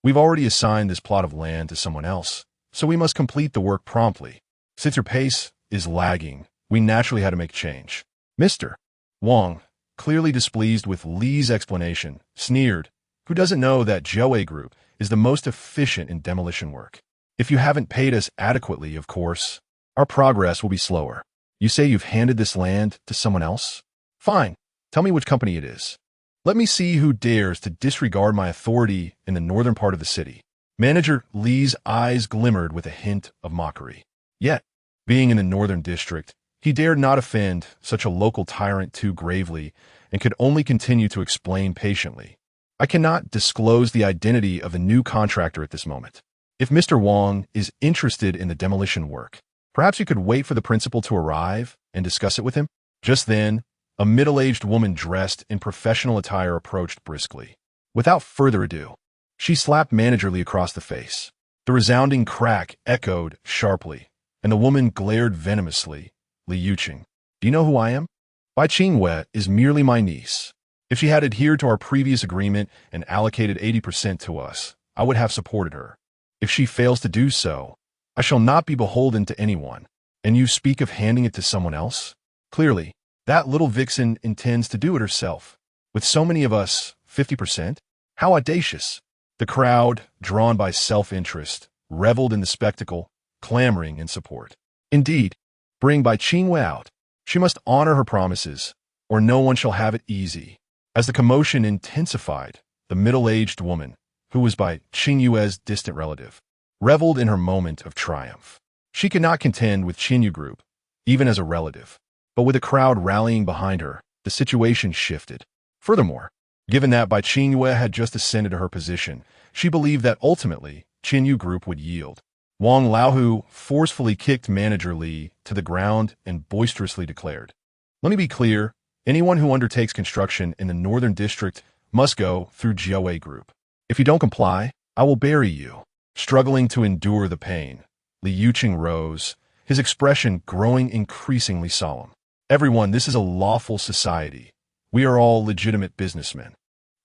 We've already assigned this plot of land to someone else, so we must complete the work promptly. Since your pace is lagging, we naturally had to make change. Mr. Wong, clearly displeased with Lee's explanation, sneered, who doesn't know that Joe Group is the most efficient in demolition work? If you haven't paid us adequately, of course, our progress will be slower. You say you've handed this land to someone else? Fine. Tell me which company it is. Let me see who dares to disregard my authority in the northern part of the city. Manager Lee's eyes glimmered with a hint of mockery. Yet, being in the northern district, he dared not offend such a local tyrant too gravely and could only continue to explain patiently. I cannot disclose the identity of the new contractor at this moment. If Mr. Wong is interested in the demolition work, perhaps you could wait for the principal to arrive and discuss it with him? Just then, a middle-aged woman dressed in professional attire approached briskly. Without further ado, she slapped Manager Lee across the face. The resounding crack echoed sharply, and the woman glared venomously. Li Yuqing, do you know who I am? Bai Qingwei is merely my niece. If she had adhered to our previous agreement and allocated 80% to us, I would have supported her. If she fails to do so, I shall not be beholden to anyone. And you speak of handing it to someone else? Clearly, that little vixen intends to do it herself. With so many of us, 50%? How audacious! The crowd, drawn by self-interest, reveled in the spectacle, clamoring in support. Indeed, bring Bai Qingwei out. She must honor her promises, or no one shall have it easy. As the commotion intensified, the middle-aged woman, who was Bai Qingyue's distant relative, reveled in her moment of triumph. She could not contend with Qinyu Group, even as a relative. But with the crowd rallying behind her, the situation shifted. Furthermore, given that Bai Qingyue had just ascended to her position, she believed that ultimately Qinyu Group would yield. Wang Laohu forcefully kicked Manager Li to the ground and boisterously declared, "Let me be clear, anyone who undertakes construction in the Northern District must go through Jiawei Group. If you don't comply, I will bury you." Struggling to endure the pain, Li Yuqing rose, his expression growing increasingly solemn. "Everyone, this is a lawful society. We are all legitimate businessmen.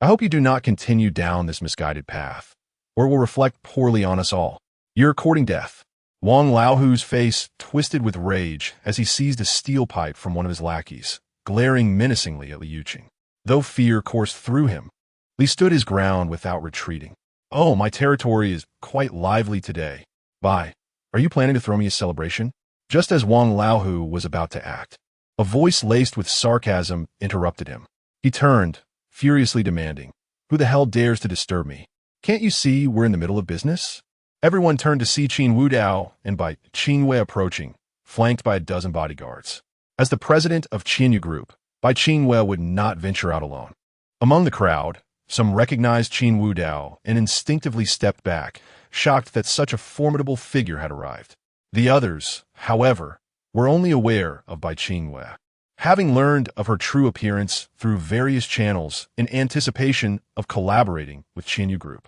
I hope you do not continue down this misguided path, or it will reflect poorly on us all. You're courting death." Wang Laohu's face twisted with rage as he seized a steel pipe from one of his lackeys, glaring menacingly at Li Yuqing. Though fear coursed through him, Li stood his ground without retreating. "Oh, my territory is quite lively today. Bai, are you planning to throw me a celebration?" Just as Wang Laohu was about to act, a voice laced with sarcasm interrupted him. He turned, furiously demanding, "Who the hell dares to disturb me? Can't you see we're in the middle of business?" Everyone turned to see Qin Wudao and Bai Qingwei approaching, flanked by a dozen bodyguards. As the president of Qinyu Group, Bai Qingwei would not venture out alone. Among the crowd, some recognized Qin Wudao and instinctively stepped back, shocked that such a formidable figure had arrived. The others, however, were only aware of Bai Qingwei, having learned of her true appearance through various channels in anticipation of collaborating with Qinyu Group.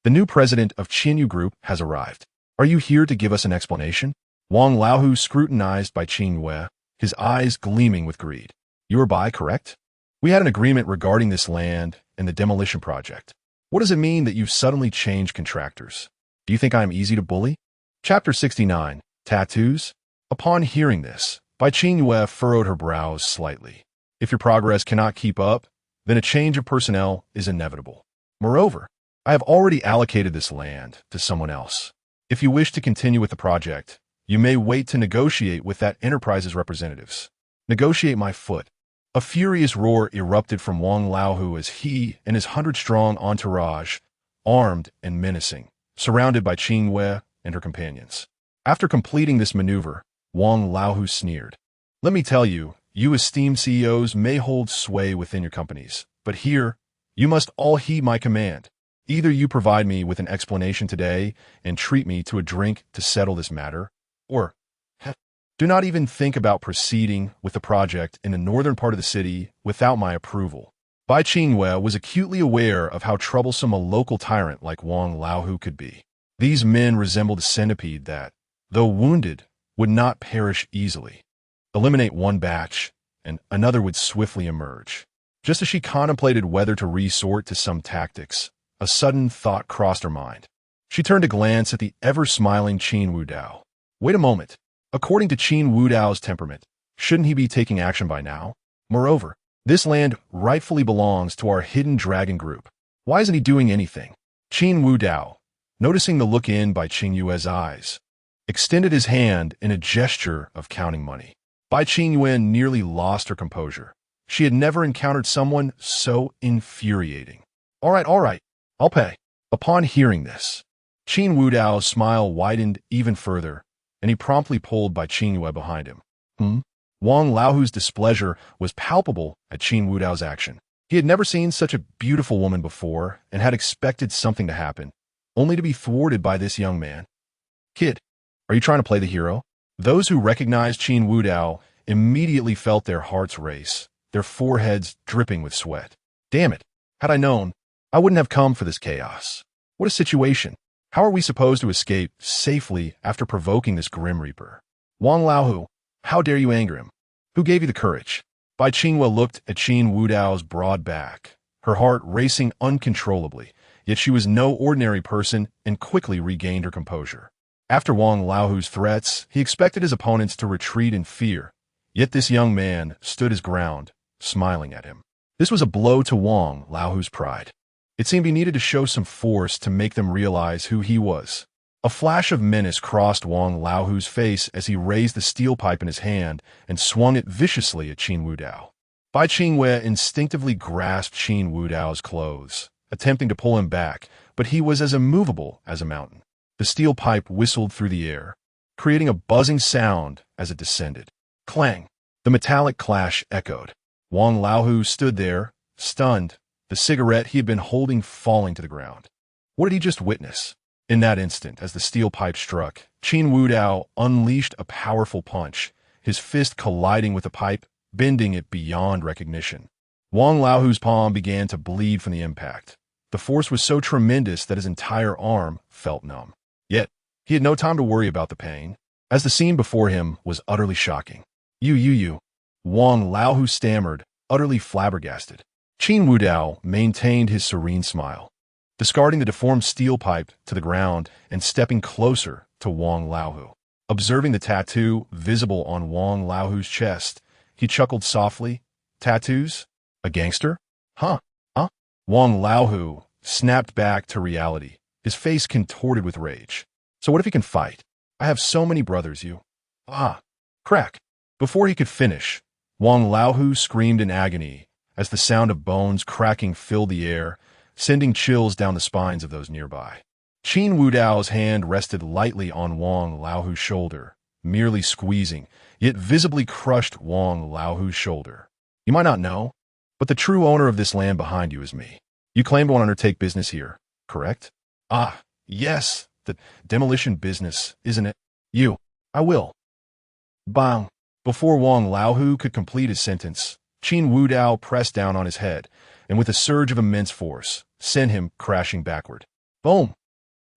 The new president of Qinyu Group has arrived. Are you here to give us an explanation?" Wang Laohu scrutinized Bai Qingwei, his eyes gleaming with greed. "You are Bai, correct? We had an agreement regarding this land and the demolition project. What does it mean that you've suddenly changed contractors? Do you think I am easy to bully?" Chapter 69, Tattoos. Upon hearing this, Bai Qingwei furrowed her brows slightly. If your progress cannot keep up, then a change of personnel is inevitable. Moreover, I have already allocated this land to someone else. If you wish to continue with the project, you may wait to negotiate with that enterprise's representatives. Negotiate my foot. A furious roar erupted from Wang Laohu as he and his 100-strong entourage, armed and menacing, surrounded by Qingwei and her companions. After completing this maneuver, Wang Laohu sneered. "Let me tell you, you esteemed CEOs may hold sway within your companies, but here, you must all heed my command. Either you provide me with an explanation today and treat me to a drink to settle this matter, or do not even think about proceeding with the project in the northern part of the city without my approval." Bai Qingwei was acutely aware of how troublesome a local tyrant like Wang Laohu could be. These men resembled a centipede that, though wounded, would not perish easily. Eliminate one batch, and another would swiftly emerge. Just as she contemplated whether to resort to some tactics, a sudden thought crossed her mind. She turned to glance at the ever-smiling Qin Wudao. Wait a moment. According to Qin Wudao's temperament, shouldn't he be taking action by now? Moreover, this land rightfully belongs to our hidden dragon group. Why isn't he doing anything? Qin Wudao, noticing the look in by Qingyue's eyes, extended his hand in a gesture of counting money. Bai Qingyue nearly lost her composure. She had never encountered someone so infuriating. All right, I'll pay." Upon hearing this, Qin Wudao's smile widened even further, and he promptly pulled Bai Qingyue behind him. Wang Laohu's displeasure was palpable at Qin Wudao's action. He had never seen such a beautiful woman before and had expected something to happen, only to be thwarted by this young man. "Kid, are you trying to play the hero?" Those who recognized Qin Wudao immediately felt their hearts race, their foreheads dripping with sweat. Damn it! Had I known, I wouldn't have come for this chaos. What a situation! How are we supposed to escape safely after provoking this Grim Reaper? Wang Laohu, how dare you anger him? Who gave you the courage? Bai Qingwe looked at Qin Wudao's broad back, her heart racing uncontrollably, yet she was no ordinary person and quickly regained her composure. After Wang Laohu's threats, he expected his opponents to retreat in fear, yet this young man stood his ground, smiling at him. This was a blow to Wang Laohu's pride. It seemed he needed to show some force to make them realize who he was. A flash of menace crossed Wang Laohu's face as he raised the steel pipe in his hand and swung it viciously at Qin Wudao. Bai Qingwe instinctively grasped Qin Wudao's clothes, attempting to pull him back, but he was as immovable as a mountain. The steel pipe whistled through the air, creating a buzzing sound as it descended. Clang! The metallic clash echoed. Wang Laohu stood there, stunned, the cigarette he had been holding falling to the ground. What did he just witness? In that instant, as the steel pipe struck, Qin Wudao unleashed a powerful punch, his fist colliding with the pipe, bending it beyond recognition. Wang Laohu's palm began to bleed from the impact. The force was so tremendous that his entire arm felt numb. Yet, he had no time to worry about the pain, as the scene before him was utterly shocking. You. Wang Laohu stammered, utterly flabbergasted. Qin Wudao maintained his serene smile, discarding the deformed steel pipe to the ground and stepping closer to Wang Laohu. Observing the tattoo visible on Wang Laohu's chest, he chuckled softly. Tattoos? A gangster? Huh? Wang Laohu snapped back to reality, his face contorted with rage. So what if he can fight? I have so many brothers, you. Crack. Before he could finish, Wang Laohu screamed in agony as the sound of bones cracking filled the air, sending chills down the spines of those nearby. Qin Wudao's hand rested lightly on Wang Laohu's shoulder, merely squeezing, yet visibly crushed Wang Laohu's shoulder. You might not know, but the true owner of this land behind you is me. You claim to want to undertake business here, correct? Yes, the demolition business, isn't it? I will. Bang! Before Wang Laohu could complete his sentence, Qin Wudao pressed down on his head, and with a surge of immense force, sent him crashing backward. Boom!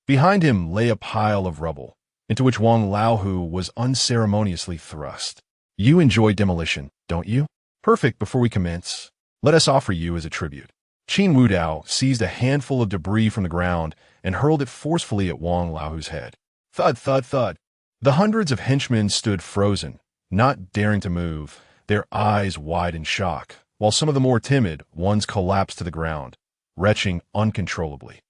Behind him lay a pile of rubble, into which Wang Laohu was unceremoniously thrust. You enjoy demolition, don't you? Perfect. Before we commence, let us offer you as a tribute. Qin Wudao seized a handful of debris from the ground and hurled it forcefully at Wang Laohu's head. Thud, thud, thud. The hundreds of henchmen stood frozen, not daring to move, their eyes wide in shock, while some of the more timid ones collapsed to the ground, retching uncontrollably.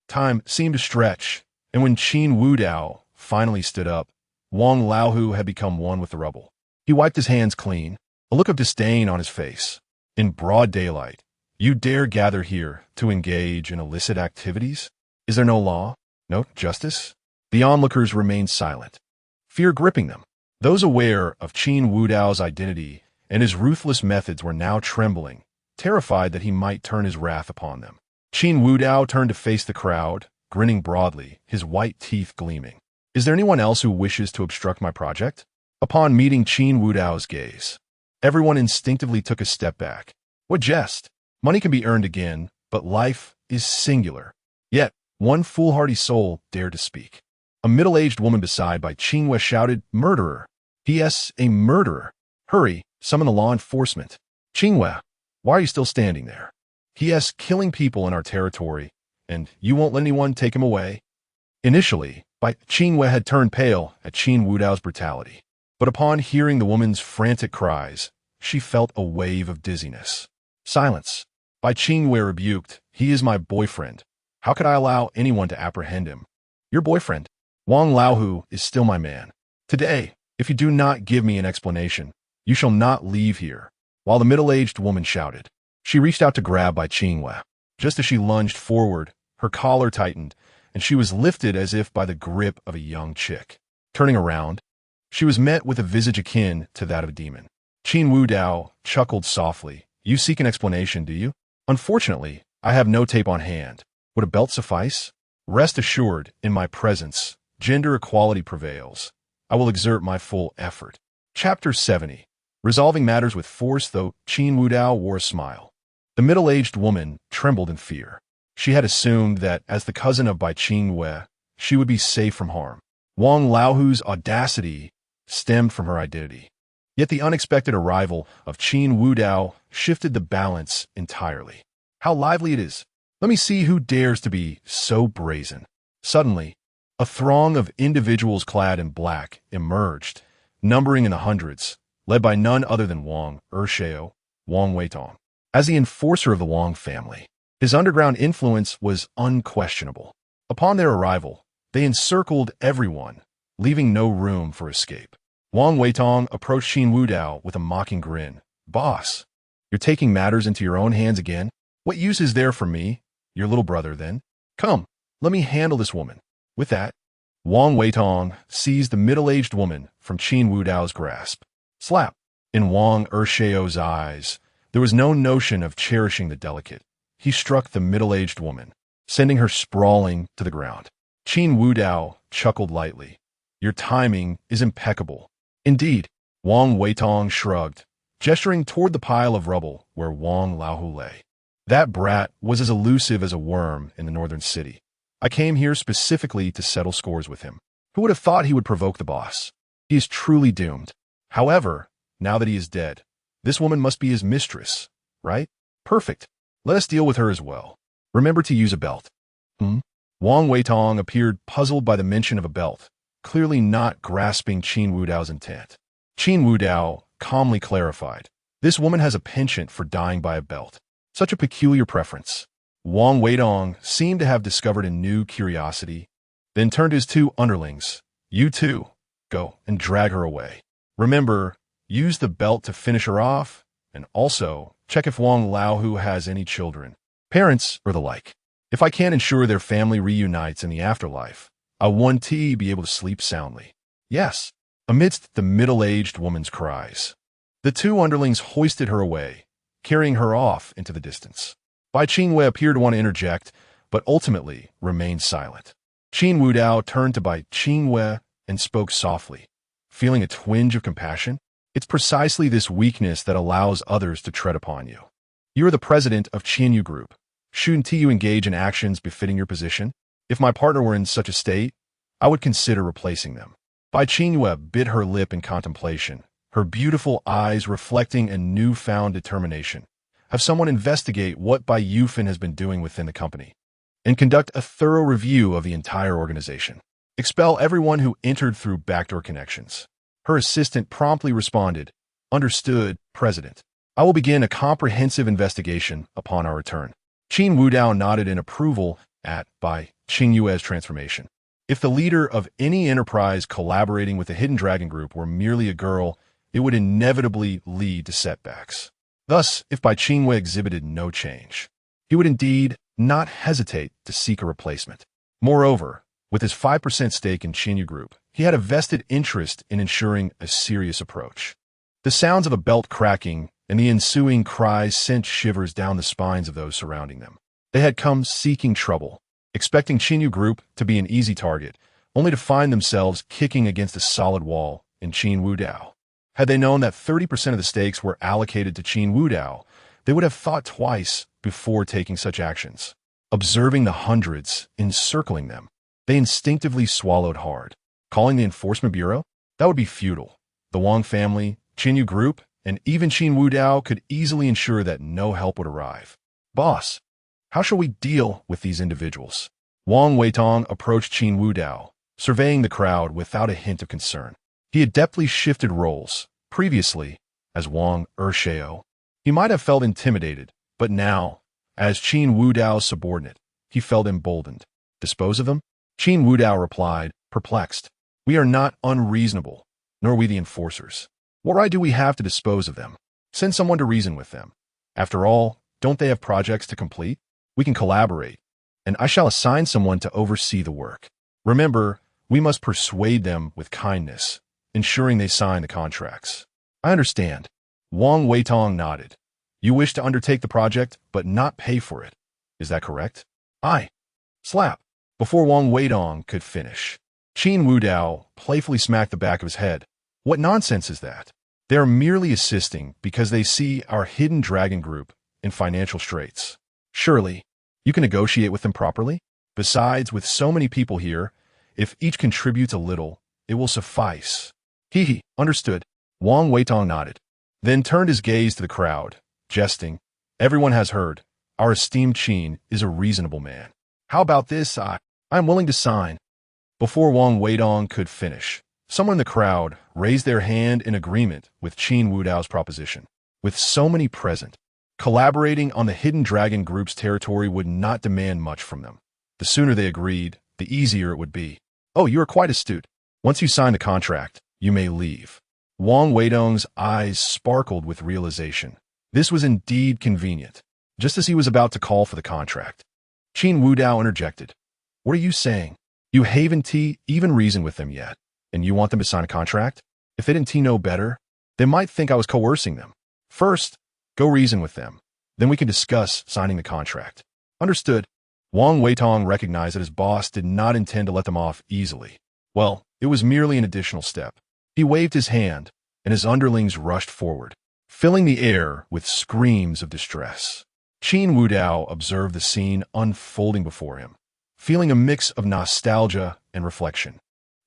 Time seemed to stretch, and when Qin Wudao finally stood up, Wang Laohu had become one with the rubble. He wiped his hands clean, a look of disdain on his face. In broad daylight, you dare gather here to engage in illicit activities? Is there no law? No justice? The onlookers remained silent, fear gripping them. Those aware of Qin Wudao's identity and his ruthless methods were now trembling, terrified that he might turn his wrath upon them. Qin Wudao turned to face the crowd, grinning broadly, his white teeth gleaming. Is there anyone else who wishes to obstruct my project? Upon meeting Qin Wudao's gaze, everyone instinctively took a step back. What jest? Money can be earned again, but life is singular. Yet, one foolhardy soul dared to speak. A middle-aged woman beside Bai Qingwe shouted, Murderer! P.S. A murderer! Hurry, summon the law enforcement. Qingwe, why are you still standing there? P.S. Killing people in our territory, and you won't let anyone take him away? Initially, Bai Qingwe had turned pale at Qin Wudao's brutality, but upon hearing the woman's frantic cries, she felt a wave of dizziness. Silence. Bai Qingwe rebuked, He is my boyfriend. How could I allow anyone to apprehend him? Your boyfriend? Wang Laohu is still my man. Today, if you do not give me an explanation, you shall not leave here. While the middle-aged woman shouted, she reached out to grab Bai Qingwe. Just as she lunged forward, her collar tightened, and she was lifted as if by the grip of a young chick. Turning around, she was met with a visage akin to that of a demon. Qin Wudao chuckled softly. You seek an explanation, do you? Unfortunately, I have no tape on hand. Would a belt suffice? Rest assured, in my presence, gender equality prevails. I will exert my full effort. Chapter 70. resolving matters with force, though Qin Wudao wore a smile. The middle-aged woman trembled in fear. She had assumed that, as the cousin of Bai Qingwei, she would be safe from harm. Wang Laohu's audacity stemmed from her identity. Yet the unexpected arrival of Qin Wudao shifted the balance entirely. How lively it is! Let me see who dares to be so brazen. Suddenly, a throng of individuals clad in black emerged, numbering in the hundreds, led by none other than Wang Ershao, Wang Weitong. As the enforcer of the Wang family, his underground influence was unquestionable. Upon their arrival, they encircled everyone, leaving no room for escape. Wang Weitong approached Qin Wudao with a mocking grin. "Boss, you're taking matters into your own hands again? What use is there for me, your little brother, then? Come, let me handle this woman." With that, Wang Weitong seized the middle-aged woman from Qin Wudao's grasp. Slap! In Wang Ershao's eyes, there was no notion of cherishing the delicate. He struck the middle-aged woman, sending her sprawling to the ground. Qin Wudao chuckled lightly. "Your timing is impeccable." "Indeed," Wang Weitong shrugged, gesturing toward the pile of rubble where Wang Laohu lay. "That brat was as elusive as a worm in the northern city. I came here specifically to settle scores with him. Who would have thought he would provoke the boss? He is truly doomed. However, now that he is dead, this woman must be his mistress, right? Perfect. Let us deal with her as well. Remember to use a belt." Wang Weitong appeared puzzled by the mention of a belt, clearly not grasping Qin Wudao's intent. Qin Wudao calmly clarified, "This woman has a penchant for dying by a belt. Such a peculiar preference." Wang Weitong seemed to have discovered a new curiosity, then turned to his two underlings. "You two, go and drag her away. Remember, use the belt to finish her off, and also check if Wang Laohu has any children, parents, or the like. If I can't ensure their family reunites in the afterlife, I want to be able to sleep soundly." "Yes." Amidst the middle-aged woman's cries, the two underlings hoisted her away, carrying her off into the distance. Bai Qingwei appeared to want to interject, but ultimately remained silent. Qin Wudao turned to Bai Qingwei and spoke softly, feeling a twinge of compassion. "It's precisely this weakness that allows others to tread upon you. You are the president of Qianyu Group. Shouldn't you engage in actions befitting your position? If my partner were in such a state, I would consider replacing them." Bai Qingwei bit her lip in contemplation, her beautiful eyes reflecting a newfound determination. Have someone investigate what Bai Yufan has been doing within the company, and conduct a thorough review of the entire organization. Expel everyone who entered through backdoor connections. Her assistant promptly responded, "Understood, President. I will begin a comprehensive investigation upon our return." Qin Wudao nodded in approval at Bai Qingyue's transformation. If the leader of any enterprise collaborating with the Hidden Dragon Group were merely a girl, it would inevitably lead to setbacks. Thus, if Bai Qingwei exhibited no change, he would indeed not hesitate to seek a replacement. Moreover, with his 5% stake in Qianyu Group, he had a vested interest in ensuring a serious approach. The sounds of a belt cracking and the ensuing cries sent shivers down the spines of those surrounding them. They had come seeking trouble, expecting Qianyu Group to be an easy target, only to find themselves kicking against a solid wall in Qin Wudao. Had they known that 30% of the stakes were allocated to Qin Wudao, they would have thought twice before taking such actions. Observing the hundreds encircling them, they instinctively swallowed hard. Calling the Enforcement Bureau? That would be futile. The Wang family, Qianyu Group, and even Qin Wudao could easily ensure that no help would arrive. "Boss, how shall we deal with these individuals?" Wang Weitong approached Qin Wudao, surveying the crowd without a hint of concern. He had deftly shifted roles. Previously, as Wang Ershao, he might have felt intimidated, but now, as Qin Wudao's subordinate, he felt emboldened. "Dispose of them?" Qin Wudao replied, perplexed. "We are not unreasonable, nor we the enforcers. What right do we have to dispose of them? Send someone to reason with them. After all, don't they have projects to complete? We can collaborate, and I shall assign someone to oversee the work. Remember, we must persuade them with kindness, ensuring they sign the contracts." "I understand." Wang Weitong nodded. "You wish to undertake the project, but not pay for it. Is that correct?" "Aye." Slap. Before Wang Weitong could finish, Qin Wudao playfully smacked the back of his head. "What nonsense is that? They are merely assisting because they see our hidden dragon group in financial straits. Surely, you can negotiate with them properly? Besides, with so many people here, if each contributes a little, it will suffice. He understood. Wang Weitong nodded, then turned his gaze to the crowd, jesting. Everyone has heard. Our esteemed Qin is a reasonable man. How about this? I'm willing to sign. Before Wang Weidong could finish, someone in the crowd raised their hand in agreement with Qin Wudao's proposition. With so many present, collaborating on the Hidden Dragon Group's territory would not demand much from them. The sooner they agreed, the easier it would be. Oh, you are quite astute. Once you sign the contract, you may leave. Wang Weidong's eyes sparkled with realization. This was indeed convenient. Just as he was about to call for the contract, Qin Wudao interjected. What are you saying? You haven't even reasoned with them yet, and you want them to sign a contract? If they didn't know better, they might think I was coercing them. First, go reason with them. Then we can discuss signing the contract. Understood. Wang Weitong recognized that his boss did not intend to let them off easily. Well, it was merely an additional step. He waved his hand, and his underlings rushed forward, filling the air with screams of distress. Qin Wudao observed the scene unfolding before him, feeling a mix of nostalgia and reflection.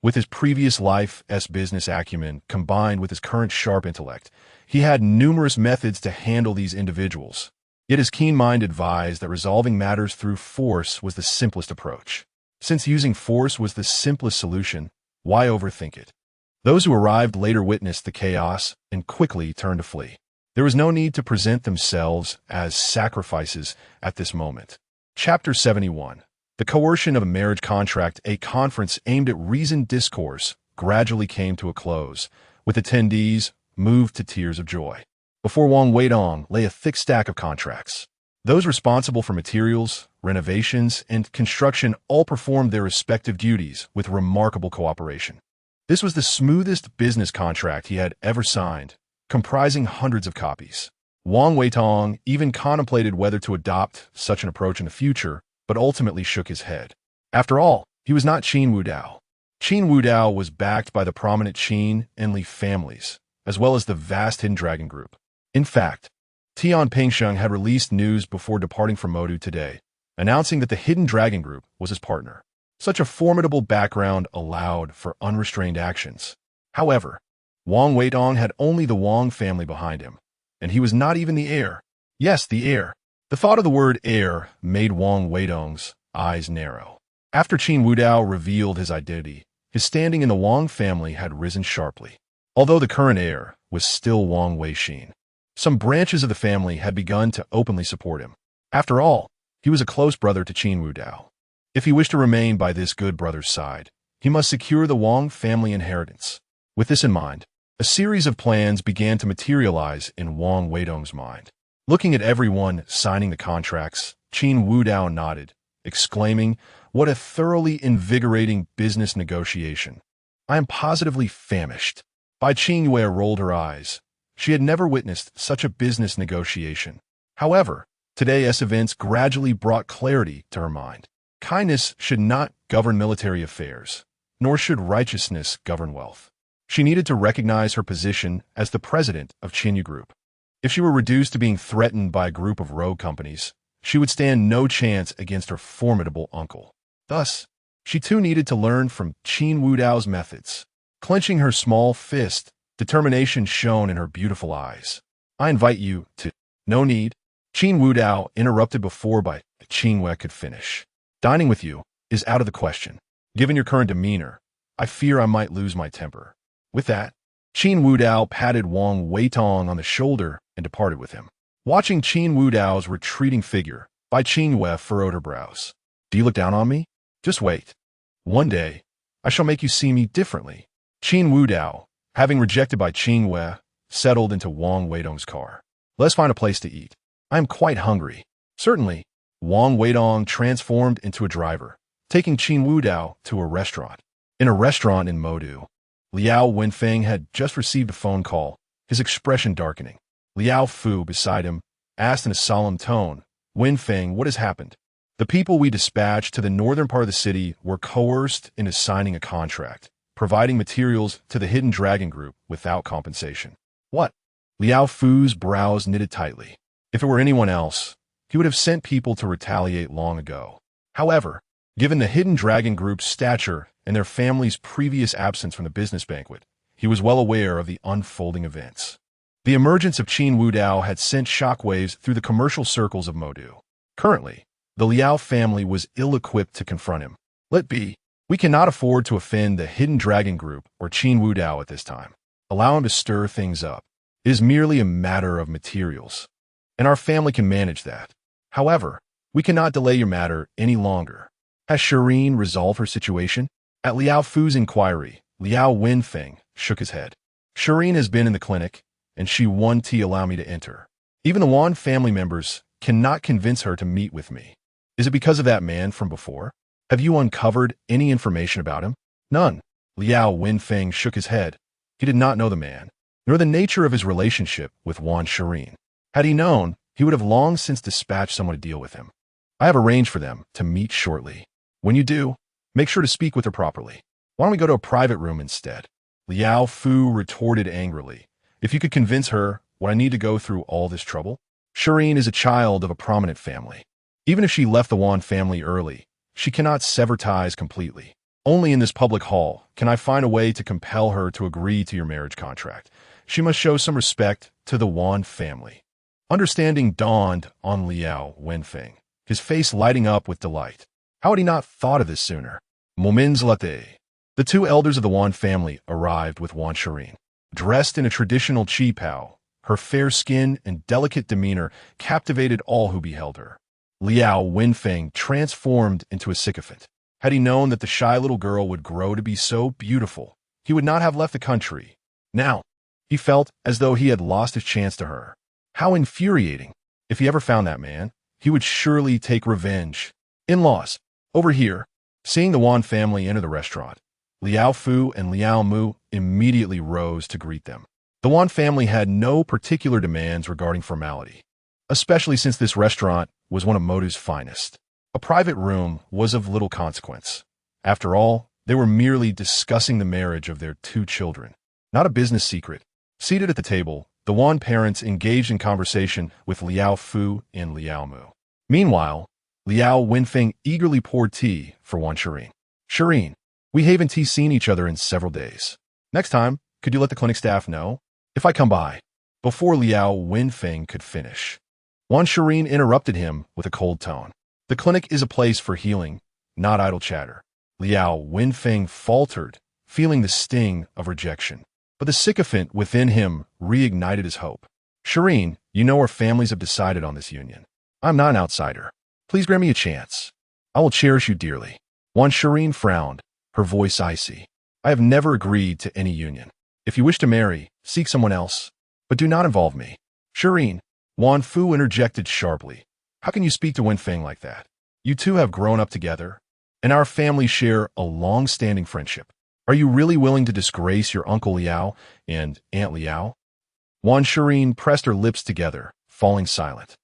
With his previous life's business acumen combined with his current sharp intellect, he had numerous methods to handle these individuals. Yet his keen mind advised that resolving matters through force was the simplest approach. Since using force was the simplest solution, why overthink it? Those who arrived later witnessed the chaos and quickly turned to flee. There was no need to present themselves as sacrifices at this moment. Chapter 71. The coercion of a marriage contract, a conference aimed at reasoned discourse, gradually came to a close, with attendees moved to tears of joy. Before Wang Weidong lay a thick stack of contracts. Those responsible for materials, renovations, and construction all performed their respective duties with remarkable cooperation. This was the smoothest business contract he had ever signed, comprising hundreds of copies. Wang Weitong even contemplated whether to adopt such an approach in the future, but ultimately shook his head. After all, he was not Qin Wudao. Qin Wudao was backed by the prominent Qin and Li families, as well as the vast Hidden Dragon Group. In fact, Tian Pingsheng had released news before departing from Modu today, announcing that the Hidden Dragon Group was his partner. Such a formidable background allowed for unrestrained actions. However, Wang Weidong had only the Wang family behind him, and he was not even the heir. Yes, the heir. The thought of the word heir made Wang Weidong's eyes narrow. After Qin Wudao revealed his identity, his standing in the Wang family had risen sharply. Although the current heir was still Wang Weixin, some branches of the family had begun to openly support him. After all, he was a close brother to Qin Wudao. If he wished to remain by this good brother's side, he must secure the Wang family inheritance. With this in mind, a series of plans began to materialize in Wang Weidong's mind. Looking at everyone signing the contracts, Qin Wudao nodded, exclaiming, "What a thoroughly invigorating business negotiation. I am positively famished." Bai Qingyue rolled her eyes. She had never witnessed such a business negotiation. However, today's events gradually brought clarity to her mind. Kindness should not govern military affairs, nor should righteousness govern wealth. She needed to recognize her position as the president of Qinyu Group. If she were reduced to being threatened by a group of rogue companies, she would stand no chance against her formidable uncle. Thus, she too needed to learn from Qin Wudao's methods. Clenching her small fist, determination shone in her beautiful eyes. "I invite you to—" "No need." Qin Wudao interrupted before Bai Qingyue could finish. "Dining with you is out of the question. Given your current demeanor, I fear I might lose my temper." With that, Qin Wudao patted Wang Weitong on the shoulder and departed with him. Watching Qin Wudao's retreating figure, Bai Qingyue furrowed her brows. "Do you look down on me? Just wait. One day, I shall make you see me differently." Qin Wudao, having rejected Bai Qingyue, settled into Wang Weidong's car. "Let's find a place to eat. I am quite hungry." Certainly, Wang Weidong transformed into a driver, taking Qin Wudao to a restaurant. In a restaurant in Modu, Liao Wenfeng had just received a phone call, his expression darkening. Liao Fu, beside him, asked in a solemn tone, "Wenfeng, what has happened?" "The people we dispatched to the northern part of the city were coerced into signing a contract, providing materials to the Hidden Dragon Group without compensation." What? Liao Fu's brows knitted tightly. If it were anyone else, he would have sent people to retaliate long ago. However, given the Hidden Dragon Group's stature and their family's previous absence from the business banquet, he was well aware of the unfolding events. The emergence of Qin Wudao had sent shockwaves through the commercial circles of Modu. Currently, the Liao family was ill-equipped to confront him. Let be. We cannot afford to offend the Hidden Dragon Group or Qin Wudao at this time. Allow him to stir things up. It is merely a matter of materials, and our family can manage that. However, we cannot delay your matter any longer. Has Shireen resolved her situation? At Liao Fu's inquiry, Liao Wenfeng shook his head. Shireen has been in the clinic, and she won't allow me to enter. Even the Wan family members cannot convince her to meet with me. Is it because of that man from before? Have you uncovered any information about him? None. Liao Wenfeng shook his head. He did not know the man, nor the nature of his relationship with Wan Shireen. Had he known, he would have long since dispatched someone to deal with him. I have arranged for them to meet shortly. When you do, make sure to speak with her properly. Why don't we go to a private room instead? Liao Fu retorted angrily. If you could convince her, would I need to go through all this trouble? Shireen is a child of a prominent family. Even if she left the Wan family early, she cannot sever ties completely. Only in this public hall can I find a way to compel her to agree to your marriage contract. She must show some respect to the Wan family. Understanding dawned on Liao Wenfeng, his face lighting up with delight. How had he not thought of this sooner? Moments later, the two elders of the Wan family arrived with Wan Shireen. Dressed in a traditional chi pao, her fair skin and delicate demeanor captivated all who beheld her. Liao Wenfeng transformed into a sycophant. Had he known that the shy little girl would grow to be so beautiful, he would not have left the country. Now, he felt as though he had lost his chance to her. How infuriating. If he ever found that man, he would surely take revenge. In-laws, over here. Seeing the Wan family enter the restaurant, Liao Fu and Liao Mu immediately rose to greet them. The Wan family had no particular demands regarding formality, especially since this restaurant was one of Modu's finest. A private room was of little consequence. After all, they were merely discussing the marriage of their two children, not a business secret. Seated at the table, the Wan parents engaged in conversation with Liao Fu and Liao Mu. Meanwhile, Liao Wenfeng eagerly poured tea for Wan Shireen. Shireen, we haven't seen each other in several days. Next time, could you let the clinic staff know if I come by? Before Liao Wenfeng could finish, Wan Shireen interrupted him with a cold tone. The clinic is a place for healing, not idle chatter. Liao Wenfeng faltered, feeling the sting of rejection. But the sycophant within him reignited his hope. Shireen, you know our families have decided on this union. I'm not an outsider. Please grant me a chance. I will cherish you dearly. Wan Shireen frowned, her voice icy. I have never agreed to any union. If you wish to marry, seek someone else, but do not involve me. Shireen, Wan Fu interjected sharply. How can you speak to Wenfeng like that? You two have grown up together, and our families share a long-standing friendship. Are you really willing to disgrace your Uncle Liao and Aunt Liao? Wan Shireen pressed her lips together, falling silent.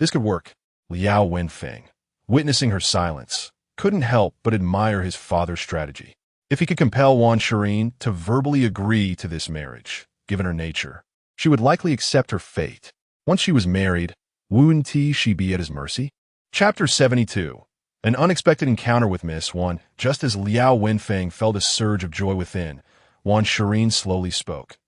This could work. Liao Wenfeng, witnessing her silence, couldn't help but admire his father's strategy. If he could compel Wan Shireen to verbally agree to this marriage, given her nature, she would likely accept her fate. Once she was married, wouldn't she be at his mercy? Chapter 72. An unexpected encounter with Miss Wan. Just as Liao Wenfeng felt a surge of joy within, Wan Shireen slowly spoke.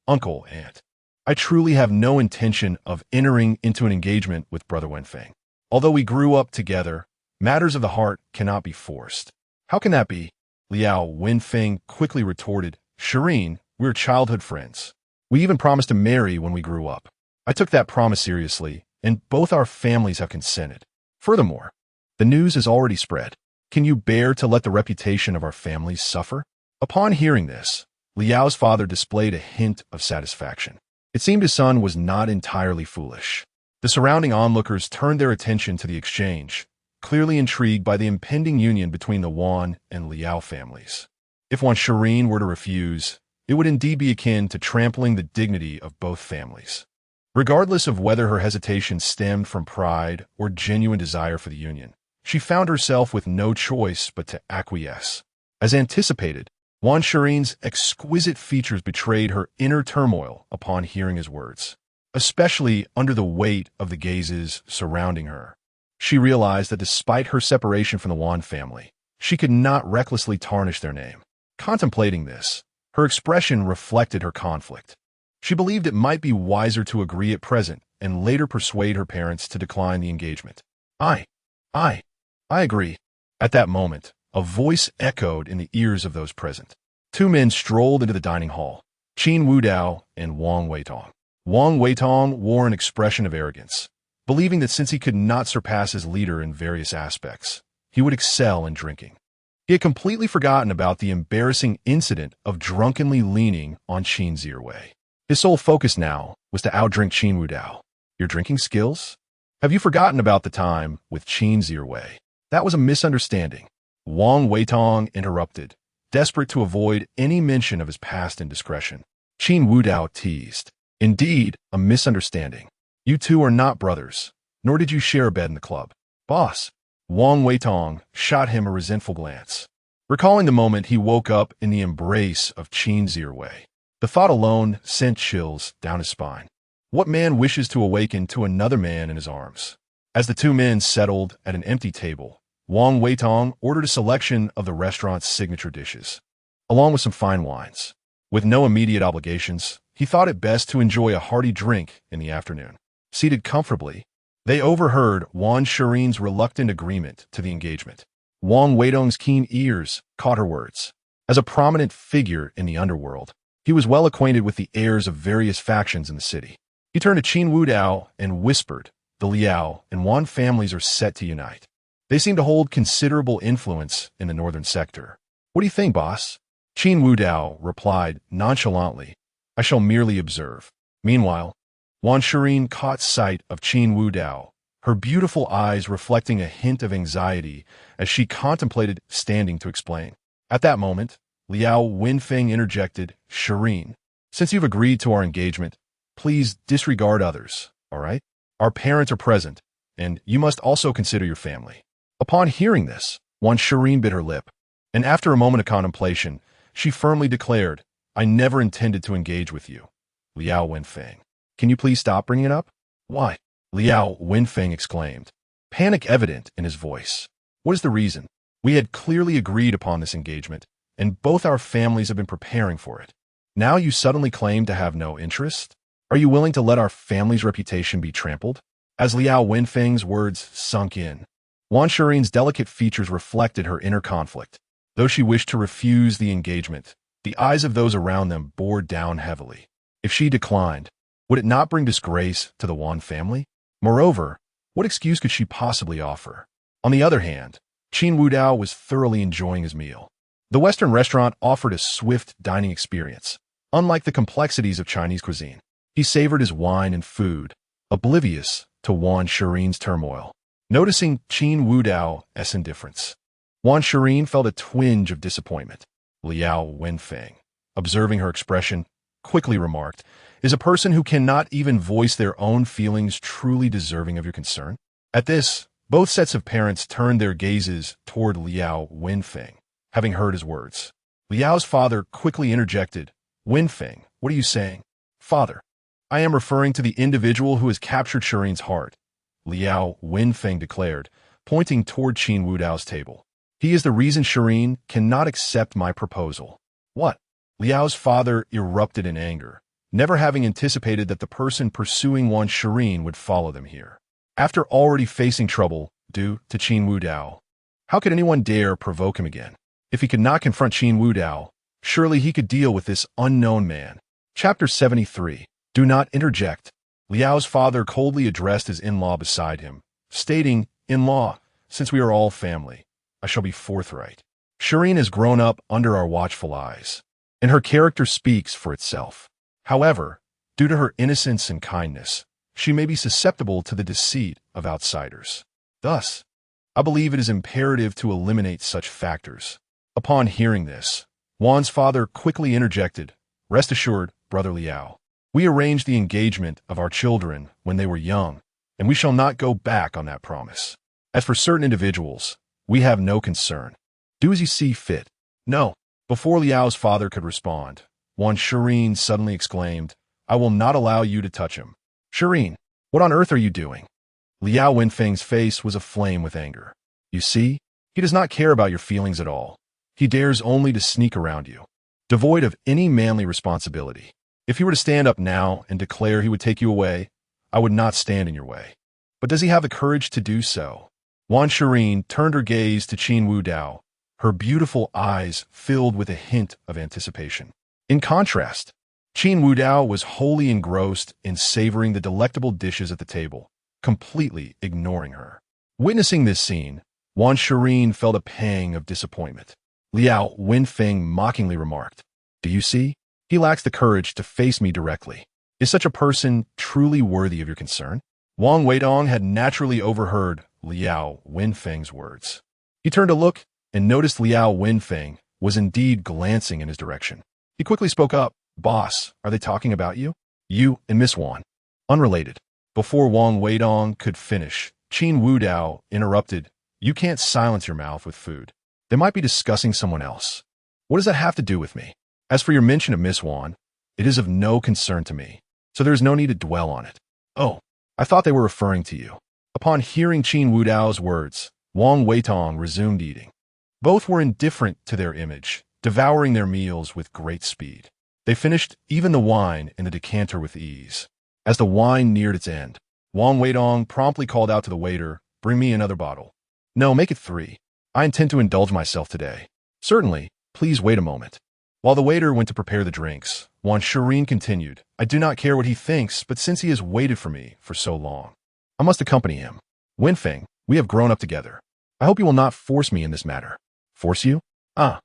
Uncle, Aunt, I truly have no intention of entering into an engagement with Brother Wenfeng. Although we grew up together, matters of the heart cannot be forced. How can that be? Liao Wenfeng quickly retorted. Shireen, we're childhood friends. We even promised to marry when we grew up. I took that promise seriously, and both our families have consented. Furthermore, the news has already spread. Can you bear to let the reputation of our families suffer? Upon hearing this, Liao's father displayed a hint of satisfaction. It seemed his son was not entirely foolish. The surrounding onlookers turned their attention to the exchange, clearly intrigued by the impending union between the Wan and Liao families. If Wan Shireen were to refuse, it would indeed be akin to trampling the dignity of both families. Regardless of whether her hesitation stemmed from pride or genuine desire for the union, she found herself with no choice but to acquiesce. As anticipated, Wan Shirin's exquisite features betrayed her inner turmoil upon hearing his words, especially under the weight of the gazes surrounding her. She realized that despite her separation from the Wan family, she could not recklessly tarnish their name. Contemplating this, her expression reflected her conflict. She believed it might be wiser to agree at present and later persuade her parents to decline the engagement. I agree. At that moment, a voice echoed in the ears of those present. Two men strolled into the dining hall, Qin Wudao and Wang Weitong. Wang Weitong wore an expression of arrogance, believing that since he could not surpass his leader in various aspects, he would excel in drinking. He had completely forgotten about the embarrassing incident of drunkenly leaning on Qin's earway. His sole focus now was to outdrink Qin Wudao. Your drinking skills? Have you forgotten about the time with Qin's earway? That was a misunderstanding. Wang Weitong interrupted, desperate to avoid any mention of his past indiscretion. Qin Wudao teased. Indeed, a misunderstanding. You two are not brothers, nor did you share a bed in the club. Boss. Wang Weitong shot him a resentful glance. Recalling the moment he woke up in the embrace of Qin's earway, the thought alone sent chills down his spine. What man wishes to awaken to another man in his arms? As the two men settled at an empty table, Wang Weitong ordered a selection of the restaurant's signature dishes, along with some fine wines. With no immediate obligations, he thought it best to enjoy a hearty drink in the afternoon. Seated comfortably, they overheard Wan Shirin's reluctant agreement to the engagement. Wang Weitong's keen ears caught her words. As a prominent figure in the underworld, he was well acquainted with the heirs of various factions in the city. He turned to Qin Wudao and whispered, the Liao and Wan families are set to unite. They seem to hold considerable influence in the northern sector. What do you think, boss? Qin Wudao replied nonchalantly, I shall merely observe. Meanwhile, Wan Shirin caught sight of Qin Wudao, her beautiful eyes reflecting a hint of anxiety as she contemplated standing to explain. At that moment, Liao Wenfeng interjected, Shirin, since you've agreed to our engagement, please disregard others, all right? Our parents are present, and you must also consider your family. Upon hearing this, Wan Shirin bit her lip, and after a moment of contemplation, she firmly declared, I never intended to engage with you. Liao Wenfeng. Can you please stop bringing it up? Why? Liao Wenfeng exclaimed, panic evident in his voice. What is the reason? We had clearly agreed upon this engagement, and both our families have been preparing for it. Now you suddenly claim to have no interest? Are you willing to let our family's reputation be trampled? As Liao Wenfeng's words sunk in, Wan Shirin's delicate features reflected her inner conflict. Though she wished to refuse the engagement, the eyes of those around them bore down heavily. If she declined, would it not bring disgrace to the Wan family? Moreover, what excuse could she possibly offer? On the other hand, Qin Wudao was thoroughly enjoying his meal. The Western restaurant offered a swift dining experience, unlike the complexities of Chinese cuisine. He savored his wine and food, oblivious to Wan Shirin's turmoil. Noticing Qin Wudao's indifference, Wan Shirin felt a twinge of disappointment. Liao Wenfeng, observing her expression, quickly remarked, is a person who cannot even voice their own feelings truly deserving of your concern? At this, both sets of parents turned their gazes toward Liao Wenfeng, having heard his words. Liao's father quickly interjected, Wenfeng, what are you saying? Father, I am referring to the individual who has captured Shirin's heart, Liao Wenfeng declared, pointing toward Qin Wudao's table. He is the reason Shirin cannot accept my proposal. What? Liao's father erupted in anger, never having anticipated that the person pursuing Wan Shirin would follow them here. After already facing trouble due to Qin Wudao, how could anyone dare provoke him again? If he could not confront Qin Wudao, surely he could deal with this unknown man. Chapter 73. Do not interject. Liao's father coldly addressed his in-law beside him, stating, In-law, since we are all family, I shall be forthright. Shirin has grown up under our watchful eyes, and her character speaks for itself. However, due to her innocence and kindness, she may be susceptible to the deceit of outsiders. Thus, I believe it is imperative to eliminate such factors. Upon hearing this, Wan's father quickly interjected, Rest assured, Brother Liao, we arranged the engagement of our children when they were young, and we shall not go back on that promise. As for certain individuals, we have no concern. Do as you see fit. No, Before Liao's father could respond, Wan Shireen suddenly exclaimed, "I will not allow you to touch him." "Shireen, what on earth are you doing?" Liao Wenfeng's face was aflame with anger. "You see, he does not care about your feelings at all. He dares only to sneak around you, devoid of any manly responsibility. If he were to stand up now and declare he would take you away, I would not stand in your way. But does he have the courage to do so?" Wan Shireen turned her gaze to Qin Wu Dao, her beautiful eyes filled with a hint of anticipation. In contrast, Qin Wu Dao was wholly engrossed in savoring the delectable dishes at the table, completely ignoring her. Witnessing this scene, Wan Shireen felt a pang of disappointment. Liao Wenfeng mockingly remarked, "Do you see? He lacks the courage to face me directly. Is such a person truly worthy of your concern?" Wang Weidong had naturally overheard Liao Wenfeng's words. He turned to look and noticed Liao Wenfeng was indeed glancing in his direction. He quickly spoke up, "Boss, are they talking about you?" "You and Miss Wan." "Unrelated." Before Wang Weidong could finish, Qin Wu Dao interrupted, "You can't silence your mouth with food. They might be discussing someone else. What does that have to do with me? As for your mention of Miss Wan, it is of no concern to me, so there is no need to dwell on it." "Oh, I thought they were referring to you." Upon hearing Qin Wu Dao's words, Wang Weitong resumed eating. Both were indifferent to their image, devouring their meals with great speed. They finished even the wine in the decanter with ease. As the wine neared its end, Wang Weidong promptly called out to the waiter, "Bring me another bottle." "No, make it 3. I intend to indulge myself today." "Certainly, please wait a moment." While the waiter went to prepare the drinks, Wan Shireen continued, "I do not care what he thinks, but since he has waited for me for so long, I must accompany him. Wenfeng, we have grown up together. I hope you will not force me in this matter." "Force you? Ah."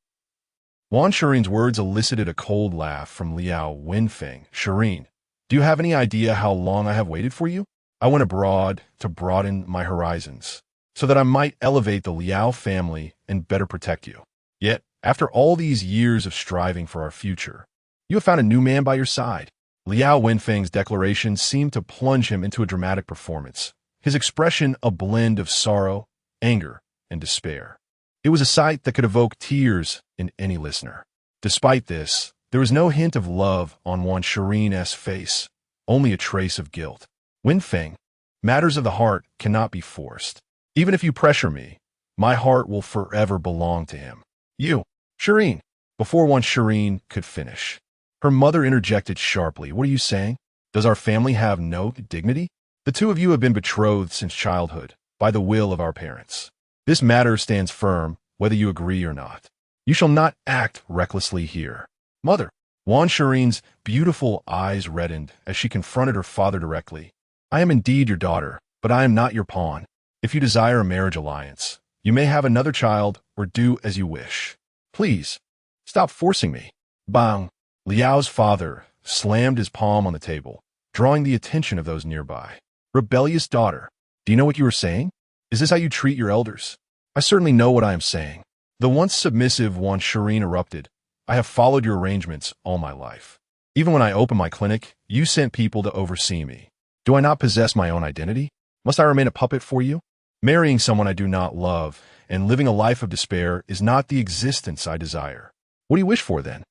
Wan Shireen's words elicited a cold laugh from Liao Wenfeng. "Shireen, do you have any idea how long I have waited for you? I went abroad to broaden my horizons, so that I might elevate the Liao family and better protect you. Yet, after all these years of striving for our future, you have found a new man by your side." Liao Wenfeng's declaration seemed to plunge him into a dramatic performance, his expression a blend of sorrow, anger, and despair. It was a sight that could evoke tears in any listener. Despite this, there was no hint of love on Wan Shireen's face, only a trace of guilt. "Wenfeng, matters of the heart cannot be forced. Even if you pressure me, my heart will forever belong to him." "You, Shireen." Before Wan Shireen could finish, her mother interjected sharply, "What are you saying? Does our family have no dignity? The two of you have been betrothed since childhood, by the will of our parents. This matter stands firm, whether you agree or not. You shall not act recklessly here." "Mother." Wan Shireen's beautiful eyes reddened as she confronted her father directly. "I am indeed your daughter, but I am not your pawn. If you desire a marriage alliance, you may have another child or do as you wish. Please, stop forcing me." Bang! Liao's father slammed his palm on the table, drawing the attention of those nearby. "Rebellious daughter, do you know what you are saying? Is this how you treat your elders?" "I certainly know what I am saying." The once submissive Wan Shireen erupted, "I have followed your arrangements all my life. Even when I opened my clinic, you sent people to oversee me. Do I not possess my own identity? Must I remain a puppet for you? Marrying someone I do not love and living a life of despair is not the existence I desire. What do you wish for then?"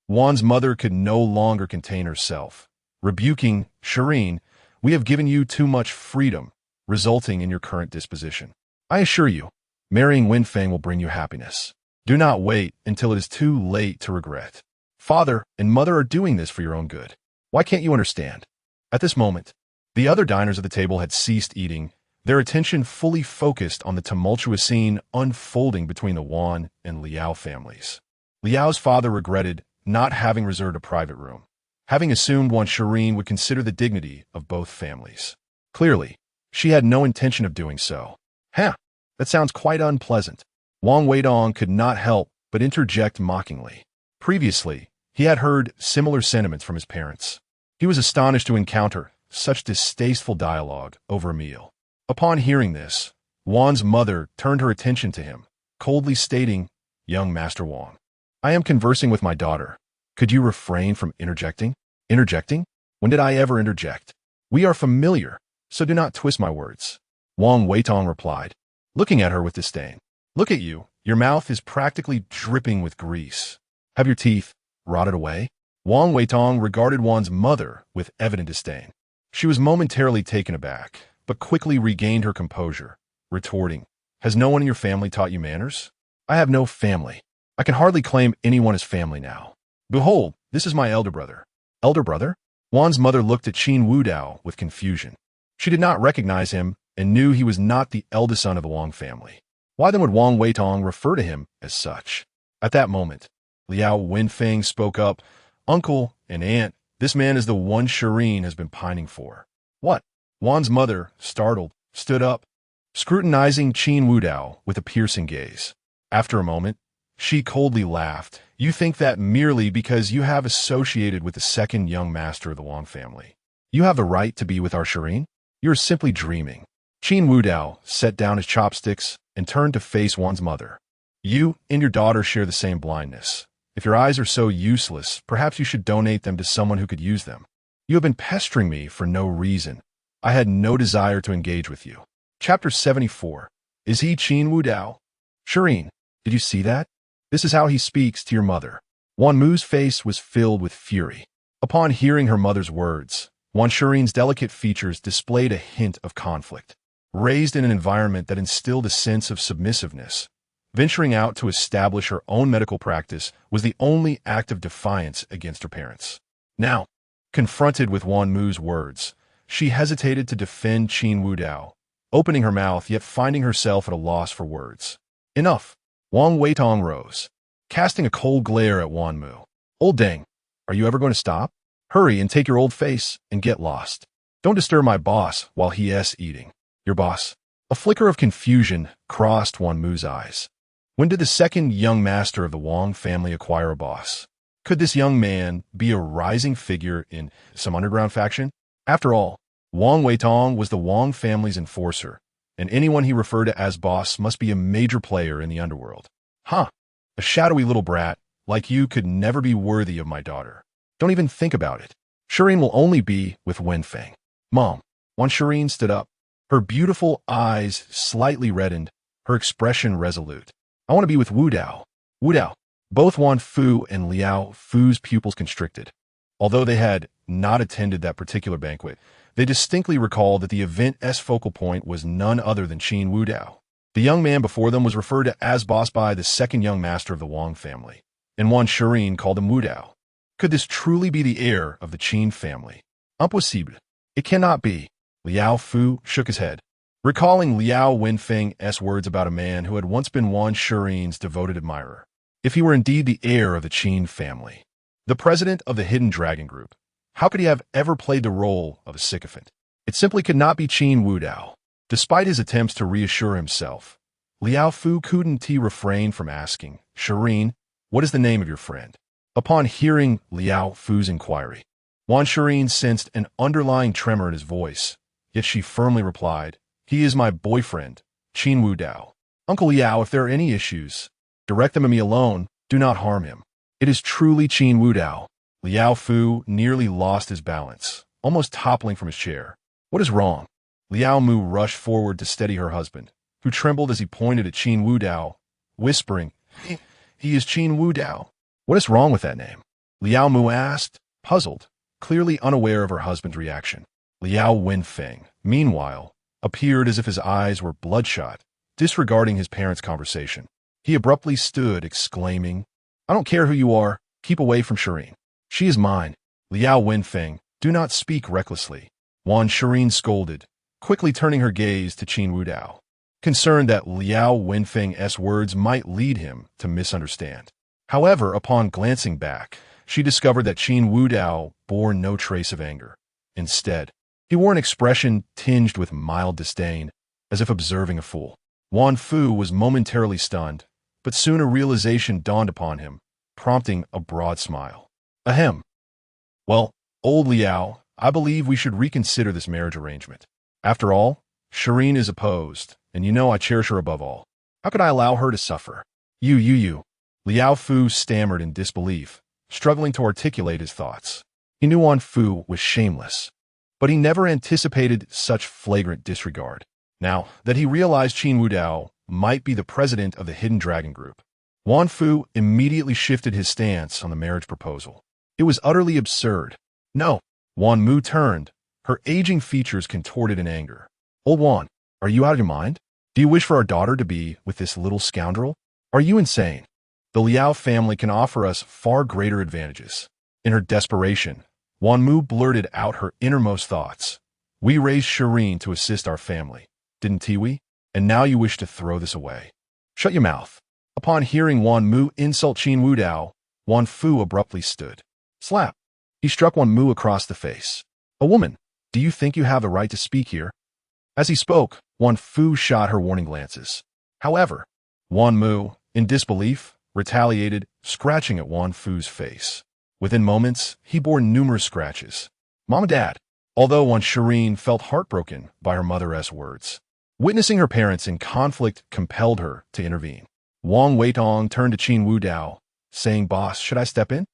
Wan's mother could no longer contain herself, rebuking, "Shireen, we have given you too much freedom, resulting in your current disposition. I assure you, marrying Wenfeng will bring you happiness. Do not wait until it is too late to regret. Father and mother are doing this for your own good. Why can't you understand?" At this moment, the other diners at the table had ceased eating, their attention fully focused on the tumultuous scene unfolding between the Wan and Liao families. Liao's father regretted not having reserved a private room, having assumed Wan Shireen would consider the dignity of both families. Clearly, she had no intention of doing so. "Huh, that sounds quite unpleasant." Wang Weidong could not help but interject mockingly. Previously, he had heard similar sentiments from his parents. He was astonished to encounter such distasteful dialogue over a meal. Upon hearing this, Wan's mother turned her attention to him, coldly stating, "Young Master Wang, I am conversing with my daughter. Could you refrain from interjecting?" "Interjecting? When did I ever interject? We are familiar, so do not twist my words." Wang Weitong replied, looking at her with disdain. "Look at you. Your mouth is practically dripping with grease. Have your teeth rotted away? Wang Weitong regarded Wan's mother with evident disdain. She was momentarily taken aback, but quickly regained her composure, retorting, "Has no one in your family taught you manners?" "I have no family. I can hardly claim anyone as family now. Behold, this is my elder brother." "Elder brother?" Wan's mother looked at Qin Wudao with confusion. She did not recognize him and knew he was not the eldest son of the Wang family. Why then would Wang Weitong refer to him as such? At that moment, Liao Wenfeng spoke up, "Uncle and aunt, this man is the one Shireen has been pining for." "What?" Wan's mother, startled, stood up, scrutinizing Qin Wudao with a piercing gaze. After a moment, she coldly laughed. "You think that merely because you have associated with the second young master of the Wang family, you have the right to be with our Shireen? You are simply dreaming." Qin Wudao set down his chopsticks and turned to face Wan's mother. "You and your daughter share the same blindness. If your eyes are so useless, perhaps you should donate them to someone who could use them. You have been pestering me for no reason. I had no desire to engage with you." Chapter 74. Is he Qin Wudao? "Shireen, did you see that? This is how he speaks to your mother." Wan Mu's face was filled with fury. Upon hearing her mother's words, Wan Shireen's delicate features displayed a hint of conflict. Raised in an environment that instilled a sense of submissiveness, venturing out to establish her own medical practice was the only act of defiance against her parents. Now, confronted with Wan Mu's words, she hesitated to defend Qin Wudao, opening her mouth yet finding herself at a loss for words. "Enough." Wang Weitong rose, casting a cold glare at Wan Mu. "Old dang, are you ever going to stop? Hurry and take your old face and get lost. Don't disturb my boss while he is eating." "Your boss?" A flicker of confusion crossed Wan Mu's eyes. When did the second young master of the Wang family acquire a boss? Could this young man be a rising figure in some underground faction? After all, Wang Weitong was the Wang family's enforcer, and anyone he referred to as boss must be a major player in the underworld. "Huh, a shadowy little brat like you could never be worthy of my daughter. Don't even think about it. Shireen will only be with Wenfeng." "Mom." Wan Shireen stood up. Her beautiful eyes slightly reddened, her expression resolute. "I want to be with Wudao." "Wudao." Both Wan Fu and Liao Fu's pupils constricted. Although they had not attended that particular banquet, they distinctly recalled that the event's focal point was none other than Qin Wudao. The young man before them was referred to as boss by the second young master of the Wang family, and Wan Shireen called him Wudao. Could this truly be the heir of the Qin family? Impossible. It cannot be. Liao Fu shook his head, recalling Liao Wenfeng's words about a man who had once been Wan Shireen's devoted admirer. If he were indeed the heir of the Qin family, the president of the Hidden Dragon Group, how could he have ever played the role of a sycophant? It simply could not be Qin Wudao. Despite his attempts to reassure himself, Liao Fu couldn't refrain from asking, "Shireen, what is the name of your friend?" Upon hearing Liao Fu's inquiry, Wan Shireen sensed an underlying tremor in his voice, yet she firmly replied, "He is my boyfriend, Qin Wudao." "Uncle Liao, if there are any issues, direct them to me alone. Do not harm him. It is truly Qin Wudao." Liao Fu nearly lost his balance, almost toppling from his chair. "What is wrong?" Liao Mu rushed forward to steady her husband, who trembled as he pointed at Qin Wudao, whispering, He is Qin Wudao." "What is wrong with that name?" Liao Mu asked, puzzled, clearly unaware of her husband's reaction. Liao Wenfeng, meanwhile, appeared as if his eyes were bloodshot, disregarding his parents' conversation. He abruptly stood, exclaiming, "I don't care who you are, keep away from Shireen. She is mine." "Liao Wenfeng, do not speak recklessly," Wan Shireen scolded, quickly turning her gaze to Qin Wudao, concerned that Liao Wenfeng's words might lead him to misunderstand. However, upon glancing back, she discovered that Qin Wudao bore no trace of anger. Instead, he wore an expression tinged with mild disdain, as if observing a fool. Wan Fu was momentarily stunned, but soon a realization dawned upon him, prompting a broad smile. "Ahem. Well, old Liao, I believe we should reconsider this marriage arrangement. After all, Shireen is opposed, and you know I cherish her above all. How could I allow her to suffer?" You. Liao Fu stammered in disbelief, struggling to articulate his thoughts. He knew Wan Fu was shameless, but he never anticipated such flagrant disregard. Now that he realized Qin Wudao might be the president of the Hidden Dragon Group, Wan Fu immediately shifted his stance on the marriage proposal. It was utterly absurd. No. Wan Mu turned, her aging features contorted in anger. Old Wan, are you out of your mind? Do you wish for our daughter to be with this little scoundrel? Are you insane? The Liao family can offer us far greater advantages. In her desperation, Wan Mu blurted out her innermost thoughts. We raised Shireen to assist our family, didn't we? And now you wish to throw this away. Shut your mouth. Upon hearing Wan Mu insult Qin Wudao, Wan Fu abruptly stood. Slap. He struck Wan Mu across the face. A woman, do you think you have the right to speak here? As he spoke, Wan Fu shot her warning glances. However, Wan Mu, in disbelief, retaliated, scratching at Wan Fu's face. Within moments, he bore numerous scratches. Mom and Dad. Although Wan Shireen felt heartbroken by her mother's words. Witnessing her parents in conflict compelled her to intervene. Wang Weitong turned to Qin Wudao, saying, Boss, should I step in?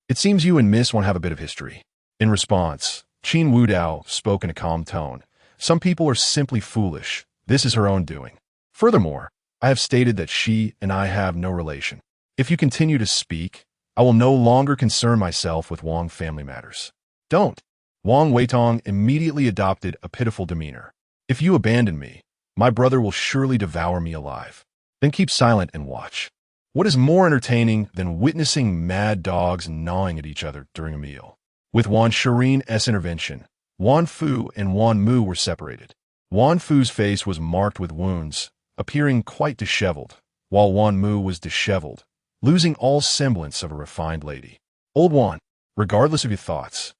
It seems you and Miss want to have a bit of history. In response, Qin Wudao spoke in a calm tone. Some people are simply foolish. This is her own doing. Furthermore, I have stated that she and I have no relation. If you continue to speak, I will no longer concern myself with Wang family matters. Don't. Wang Weitong immediately adopted a pitiful demeanor. If you abandon me, my brother will surely devour me alive. Then keep silent and watch. What is more entertaining than witnessing mad dogs gnawing at each other during a meal? With Wan Shireen's intervention, Wan Fu and Wan Mu were separated. Wan Fu's face was marked with wounds, appearing quite disheveled, while Wan Mu was disheveled, losing all semblance of a refined lady. Old Wan, regardless of your thoughts,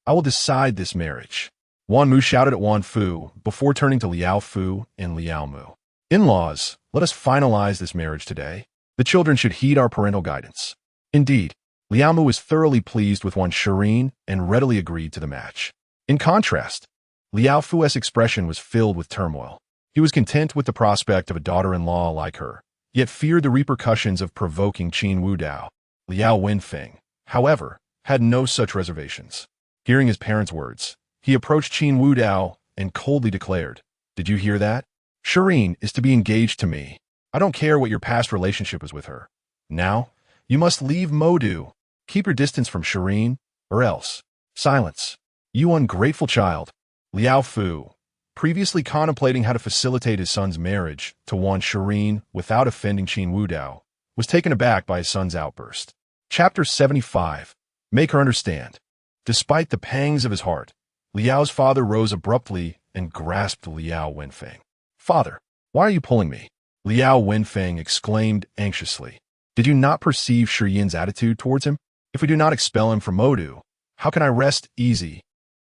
I will decide this marriage. Wan Mu shouted at Wan Fu before turning to Liao Fu and Liao Mu. In-laws, let us finalize this marriage today. The children should heed our parental guidance. Indeed, Liao Mu was thoroughly pleased with Wan Shireen and readily agreed to the match. In contrast, Liao Fu's expression was filled with turmoil. He was content with the prospect of a daughter-in-law like her, yet feared the repercussions of provoking Qin Wudao. Liao Wenfeng, however, had no such reservations. Hearing his parents' words, he approached Qin Wudao and coldly declared, Did you hear that? Shireen is to be engaged to me. I don't care what your past relationship was with her. Now, you must leave Modu. Keep your distance from Shireen, or else. Silence. You ungrateful child. Liao Fu, previously contemplating how to facilitate his son's marriage to Wan Shireen without offending Qin Wudao, was taken aback by his son's outburst. Chapter 75. Make her understand. Despite the pangs of his heart, Liao's father rose abruptly and grasped Liao Wenfeng. Father, why are you pulling me? Liao Wenfeng exclaimed anxiously. Did you not perceive Shi Yin's attitude towards him? If we do not expel him from Modu, how can I rest easy?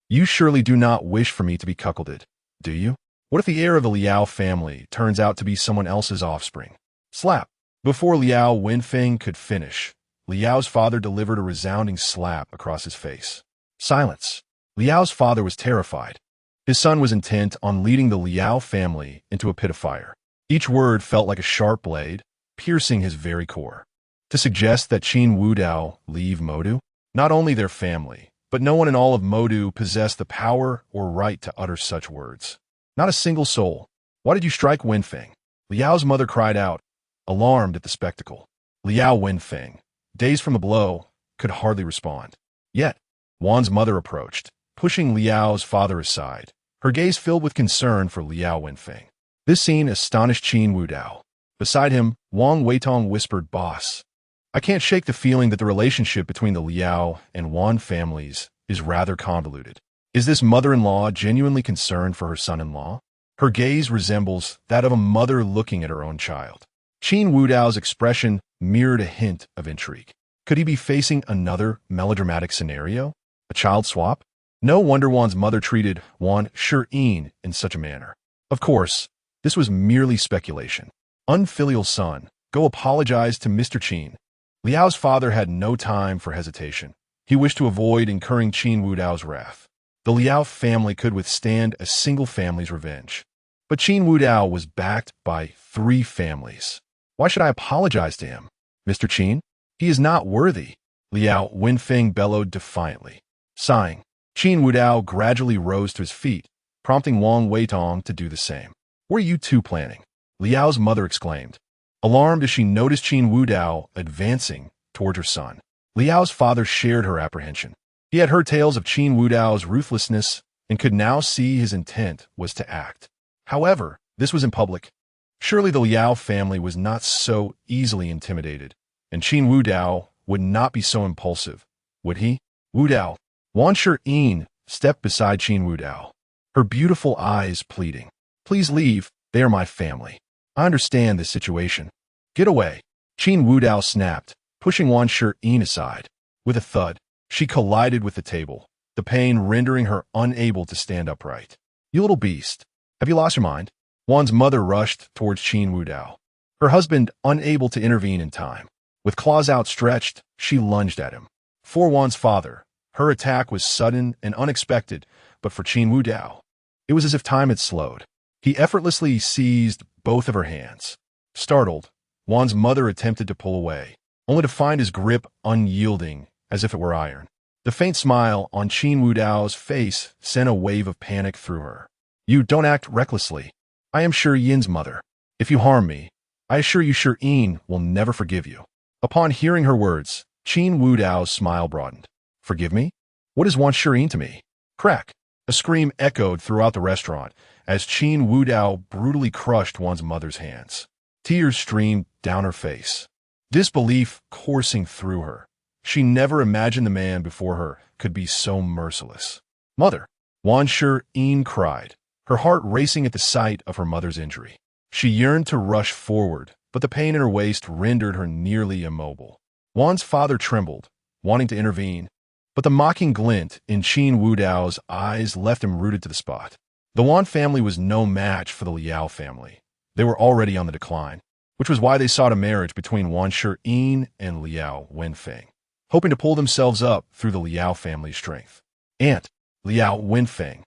You surely do not wish for me to be cuckolded, do you? What if the heir of the Liao family turns out to be someone else's offspring? Slap. Before Liao Wenfeng could finish, Liao's father delivered a resounding slap across his face. Silence. Liao's father was terrified. His son was intent on leading the Liao family into a pit of fire. Each word felt like a sharp blade, piercing his very core. To suggest that Qin Wudao leave Modu? Not only their family, but no one in all of Modu possessed the power or right to utter such words. Not a single soul. Why did you strike Wenfeng? Liao's mother cried out, alarmed at the spectacle. Liao Wenfeng, dazed from the blow, could hardly respond. Yet, Wan's mother approached, pushing Liao's father aside, her gaze filled with concern for Liao Wenfeng. This scene astonished Qin Wudao. Beside him, Wang Weitong whispered, Boss, I can't shake the feeling that the relationship between the Liao and Wan families is rather convoluted. Is this mother-in-law genuinely concerned for her son-in-law? Her gaze resembles that of a mother looking at her own child. Qin Wudao's expression mirrored a hint of intrigue. Could he be facing another melodramatic scenario? A child swap? No wonder Wan's mother treated Wan Shireen in such a manner. Of course, this was merely speculation. Unfilial son, go apologize to Mr. Qin. Liao's father had no time for hesitation. He wished to avoid incurring Qin Wudao's wrath. The Liao family could withstand a single family's revenge. But Qin Wudao was backed by 3 families. Why should I apologize to him? Mr. Qin? He is not worthy. Liao Wenfeng bellowed defiantly. Sighing, Qin Wudao gradually rose to his feet, prompting Wang Weitong to do the same. What are you two planning? Liao's mother exclaimed. alarmed as she noticed Qin Wudao advancing toward her son. Liao's father shared her apprehension. He had heard tales of Qin Wudao's ruthlessness and could now see his intent was to act. However, this was in public. Surely the Liao family was not so easily intimidated, and Qin Wudao would not be so impulsive, would he? Wudao. Wan Shiyin stepped beside Qin Wudao, her beautiful eyes pleading. Please leave, they are my family. I understand this situation. Get away. Qin Wudao snapped, pushing Wan Shiyin aside. With a thud, she collided with the table, the pain rendering her unable to stand upright. You little beast. Have you lost your mind? Wan's mother rushed towards Qin Wudao, her husband unable to intervene in time. With claws outstretched, she lunged at him. For Wan's father, her attack was sudden and unexpected, but for Qin Wudao, it was as if time had slowed. He effortlessly seized both of her hands. Startled, Wan's mother attempted to pull away, only to find his grip unyielding as if it were iron. The faint smile on Qin Wudao's face sent a wave of panic through her. You don't act recklessly. I am Yin's mother. If you harm me, I assure you Yin will never forgive you. Upon hearing her words, Qin Wudao's smile broadened. Forgive me? What is Wan Shiyin to me? Crack! A scream echoed throughout the restaurant as Qin Wudao brutally crushed Wan's mother's hands. Tears streamed down her face, disbelief coursing through her. She never imagined the man before her could be so merciless. Mother! Wan Shiyin cried, her heart racing at the sight of her mother's injury. She yearned to rush forward, but the pain in her waist rendered her nearly immobile. Wan's father trembled, wanting to intervene, but the mocking glint in Qin Wudao's eyes left him rooted to the spot. The Wan family was no match for the Liao family. They were already on the decline, which was why they sought a marriage between Wan Shiyin and Liao Wenfeng, hoping to pull themselves up through the Liao family's strength. Aunt Liao Wenfeng,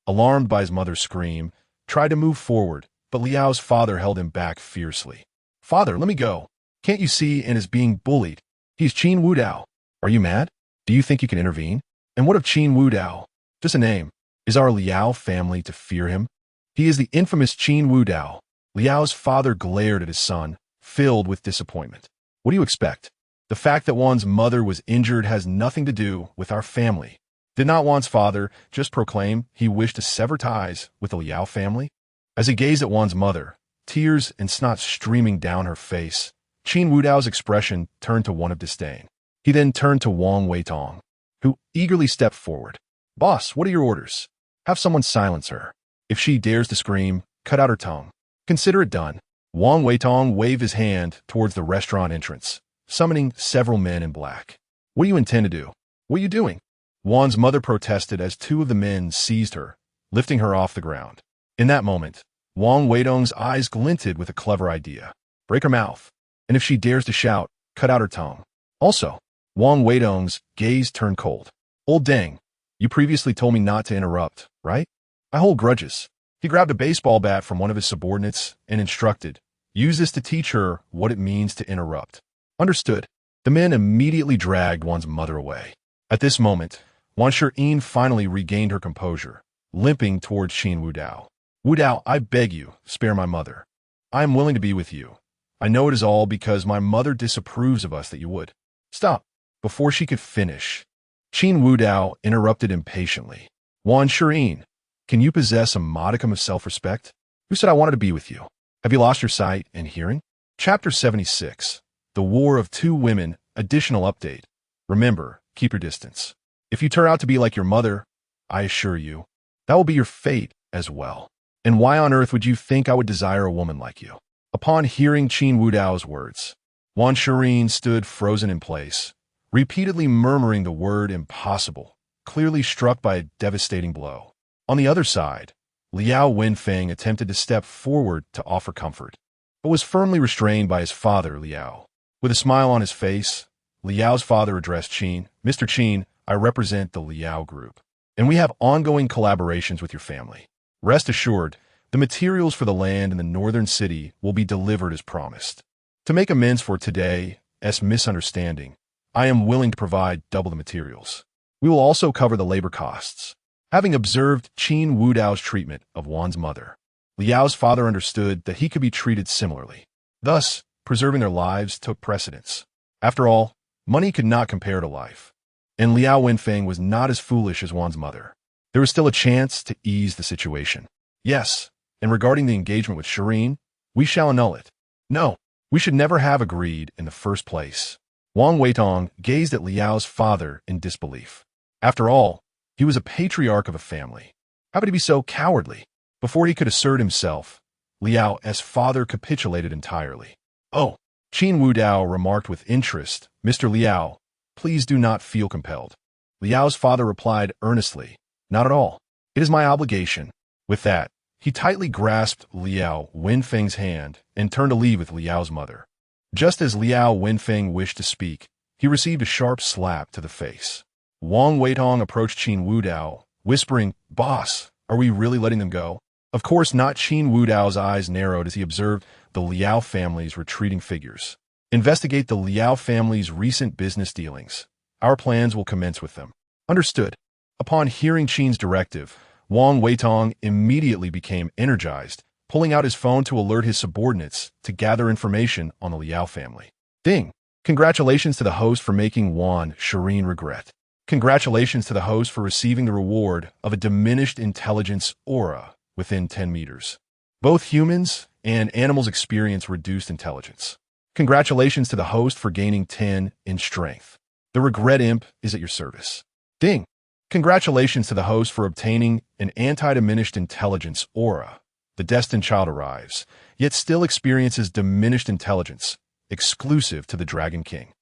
alarmed by his mother's scream, tried to move forward, but Liao's father held him back fiercely. Father, let me go. Can't you see Anne is being bullied? He's Qin Wudao. Are you mad? Do you think you can intervene? And what of Qin Wudao? Just a name. Is our Liao family to fear him? He is the infamous Qin Wudao. Liao's father glared at his son, filled with disappointment. What do you expect? The fact that Wan's mother was injured has nothing to do with our family. Did not Wan's father just proclaim he wished to sever ties with the Liao family? As he gazed at Wan's mother, tears and snot streaming down her face, Qin Wudao's expression turned to one of disdain. He then turned to Wang Weitong, who eagerly stepped forward. Boss, what are your orders? Have someone silence her. If she dares to scream, cut out her tongue. Consider it done. Wang Weitong waved his hand towards the restaurant entrance, summoning several men in black. What do you intend to do? What are you doing? Wan's mother protested as two of the men seized her, lifting her off the ground. In that moment, Wang Weitong's eyes glinted with a clever idea. Break her mouth, and if she dares to shout, cut out her tongue. Also, Wang Weitong's gaze turned cold. Old Deng, you previously told me not to interrupt, right? I hold grudges. He grabbed a baseball bat from one of his subordinates and instructed, use this to teach her what it means to interrupt. Understood. The men immediately dragged Wan's mother away. At this moment, Wan Shiyin finally regained her composure, limping towards Qin Wudao. Wudao, I beg you, spare my mother. I am willing to be with you. I know it is all because my mother disapproves of us that you would. Stop. Before she could finish, Qin Wudao interrupted impatiently. Wan Shiyin, can you possess a modicum of self-respect? Who said I wanted to be with you? Have you lost your sight and hearing? Chapter 76. The War of Two Women. Additional update. Remember, keep your distance. If you turn out to be like your mother, I assure you, that will be your fate as well. And why on earth would you think I would desire a woman like you? Upon hearing Qin Wudao's words, Wan Shiyin stood frozen in place, repeatedly murmuring the word impossible, clearly struck by a devastating blow. On the other side, Liao Wenfeng attempted to step forward to offer comfort, but was firmly restrained by his father, Liao. With a smile on his face, Liao's father addressed Qin. Mr. Qin, I represent the Liao group, and we have ongoing collaborations with your family. Rest assured, the materials for the land in the northern city will be delivered as promised. To make amends for today's misunderstanding, I am willing to provide double the materials. We will also cover the labor costs. Having observed Qin Wudao's treatment of Wan's mother, Liao's father understood that he could be treated similarly. Thus, preserving their lives took precedence. After all, money could not compare to life. And Liao Wenfeng was not as foolish as Wan's mother. There was still a chance to ease the situation. Yes, and regarding the engagement with Shireen, we shall annul it. No, we should never have agreed in the first place. Wang Weitong gazed at Liao's father in disbelief. After all, he was a patriarch of a family. How could he be so cowardly? Before he could assert himself, Liao's father capitulated entirely. Oh, Qin Wudao remarked with interest, Mr. Liao, please do not feel compelled. Liao's father replied earnestly, not at all. It is my obligation. With that, he tightly grasped Liao Wenfeng's hand and turned to leave with Liao's mother. Just as Liao Wenfeng wished to speak, he received a sharp slap to the face. Wang Weitong approached Qin Wudao, whispering, Boss, are we really letting them go? Of course not. Qin Wudao's eyes narrowed as he observed the Liao family's retreating figures. Investigate the Liao family's recent business dealings. Our plans will commence with them. Understood. Upon hearing Qin's directive, Wang Weitong immediately became energized, pulling out his phone to alert his subordinates to gather information on the Liao family. Ding! Congratulations to the host for making Wan Shireen regret. Congratulations to the host for receiving the reward of a diminished intelligence aura within 10 meters. Both humans and animals experience reduced intelligence. Congratulations to the host for gaining 10 in strength. The regret imp is at your service. Ding! Congratulations to the host for obtaining an anti-diminished intelligence aura. The destined child arrives, yet still experiences diminished intelligence, exclusive to the Dragon King.